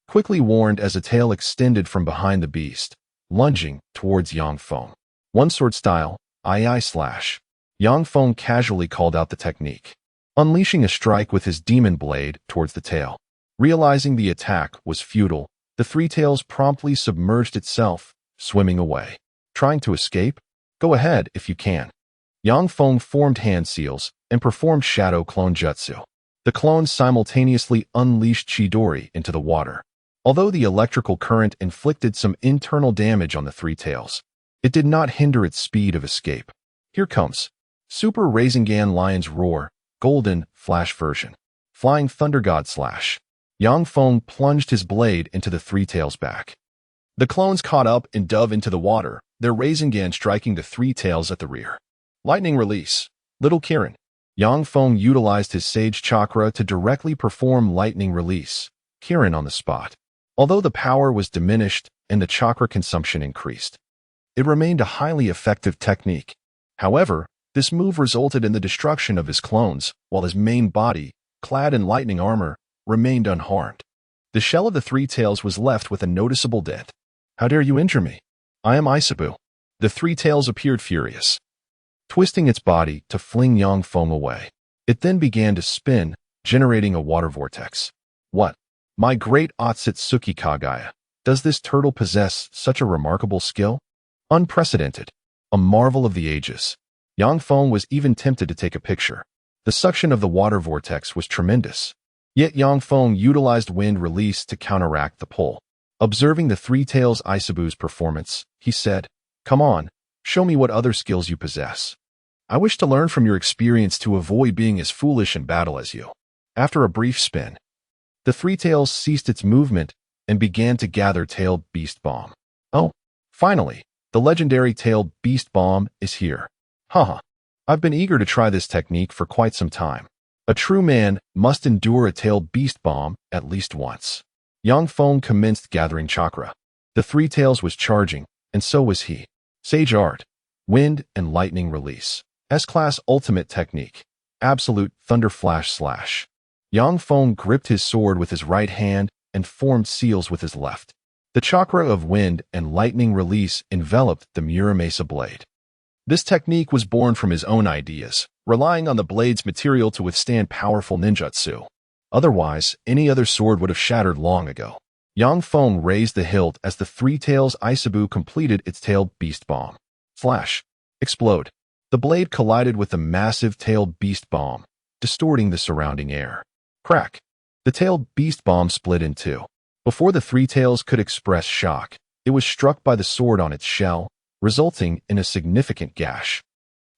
quickly warned as a tail extended from behind the beast, lunging towards Yang Feng. One sword style, II slash. Yang Feng casually called out the technique, unleashing a strike with his demon blade towards the tail. Realizing the attack was futile, the three tails promptly submerged itself, swimming away. Trying to escape? Go ahead if you can. Yang Feng formed hand seals and performed shadow clone jutsu. The clones simultaneously unleashed Chidori into the water. Although the electrical current inflicted some internal damage on the three tails, it did not hinder its speed of escape. Here comes Super Rasengan Lion's Roar, Golden Flash version. Flying Thunder God slash. Yang Feng plunged his blade into the three tails' back. The clones caught up and dove into the water, their Rasengan striking the three tails at the rear. Lightning Release. Little Kirin. Yang Feng utilized his Sage Chakra to directly perform Lightning Release, Kirin on the spot. Although the power was diminished and the chakra consumption increased, it remained a highly effective technique. However, this move resulted in the destruction of his clones, while his main body, clad in lightning armor, remained unharmed. The shell of the three tails was left with a noticeable dent. How dare you injure me? I am Isabu. The three tails appeared furious, twisting its body to fling Yang Feng away. It then began to spin, generating a water vortex. What? My great Otsutsuki Kagaya. Does this turtle possess such a remarkable skill? Unprecedented. A marvel of the ages. Yang Feng was even tempted to take a picture. The suction of the water vortex was tremendous. Yet Yang Feng utilized wind release to counteract the pull. Observing the three tails Isabu's performance, he said, "Come on, show me what other skills you possess. I wish to learn from your experience to avoid being as foolish in battle as you." After a brief spin, the three tails ceased its movement and began to gather Tailed Beast Bomb. Oh, finally, the legendary Tailed Beast Bomb is here. Haha, I've been eager to try this technique for quite some time. A true man must endure a Tailed Beast Bomb at least once. Yang Feng commenced gathering chakra. The three tails was charging, and so was he. Sage Art, Wind and Lightning Release. S-Class Ultimate Technique. Absolute Thunder Flash Slash. Yang Feng gripped his sword with his right hand and formed seals with his left. The chakra of wind and lightning release enveloped the Muramasa blade. This technique was born from his own ideas, relying on the blade's material to withstand powerful ninjutsu. Otherwise, any other sword would have shattered long ago. Yang Feng raised the hilt as the Three Tails Isabu completed its tailed beast bomb. Flash. Explode. The blade collided with the massive tailed beast bomb, distorting the surrounding air. Crack. The tailed beast bomb split in two. Before the Three Tails could express shock, it was struck by the sword on its shell, resulting in a significant gash.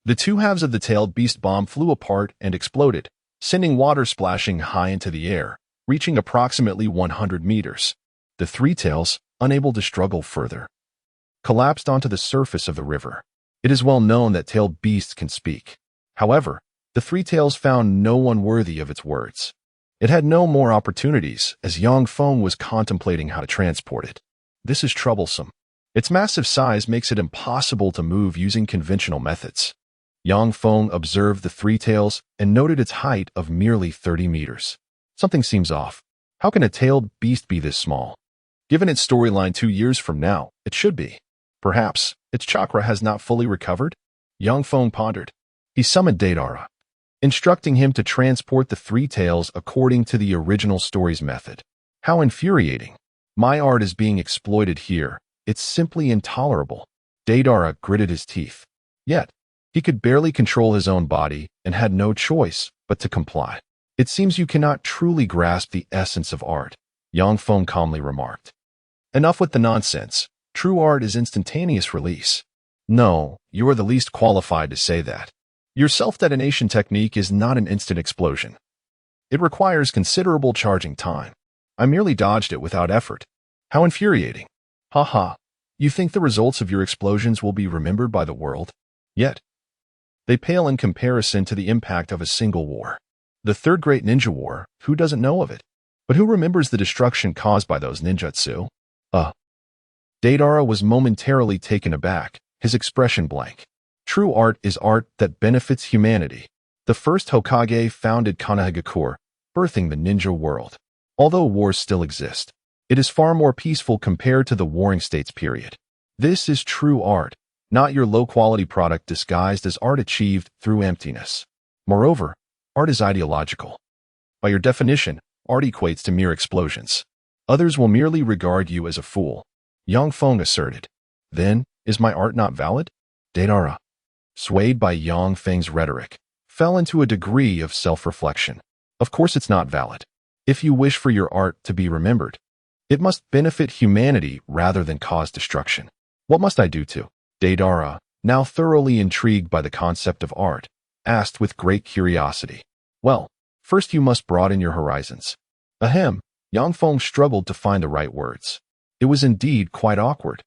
The two halves of the tailed beast bomb flew apart and exploded, sending water splashing high into the air, reaching approximately 100 meters. The Three Tails, unable to struggle further, collapsed onto the surface of the river. It is well known that tailed beasts can speak. However, the Three Tails found no one worthy of its words. It had no more opportunities, as Yang Feng was contemplating how to transport it. This is troublesome. Its massive size makes it impossible to move using conventional methods. Yang Feng observed the Three Tails and noted its height of merely 30 meters. Something seems off. How can a tailed beast be this small? Given its storyline 2 years from now, it should be. Perhaps its chakra has not fully recovered? Yang Feng pondered. He summoned Daedara, instructing him to transport the Three Tails according to the original story's method. How infuriating. My art is being exploited here. It's simply intolerable. Daedara gritted his teeth. Yet, he could barely control his own body and had no choice but to comply. It seems you cannot truly grasp the essence of art, Yang Feng calmly remarked. Enough with the nonsense. True art is instantaneous release. No, you are the least qualified to say that. Your self-detonation technique is not an instant explosion. It requires considerable charging time. I merely dodged it without effort. How infuriating. Haha, you think the results of your explosions will be remembered by the world? Yet, they pale in comparison to the impact of a single war. The Third Great Ninja War, who doesn't know of it? But who remembers the destruction caused by those ninjutsu? Daedara was momentarily taken aback, his expression blank. True art is art that benefits humanity. The first Hokage founded Konohagakure, birthing the ninja world. Although wars still exist, it is far more peaceful compared to the Warring States period. This is true art, not your low-quality product disguised as art achieved through emptiness. Moreover, art is ideological. By your definition, art equates to mere explosions. Others will merely regard you as a fool. Yang Feng asserted. Then, is my art not valid? Daedara, swayed by Yang Feng's rhetoric, fell into a degree of self-reflection. Of course it's not valid. If you wish for your art to be remembered, it must benefit humanity rather than cause destruction. What must I do to? Daedara, now thoroughly intrigued by the concept of art, asked with great curiosity. Well, first you must broaden your horizons. Ahem, Yang Feng struggled to find the right words. It was indeed quite awkward.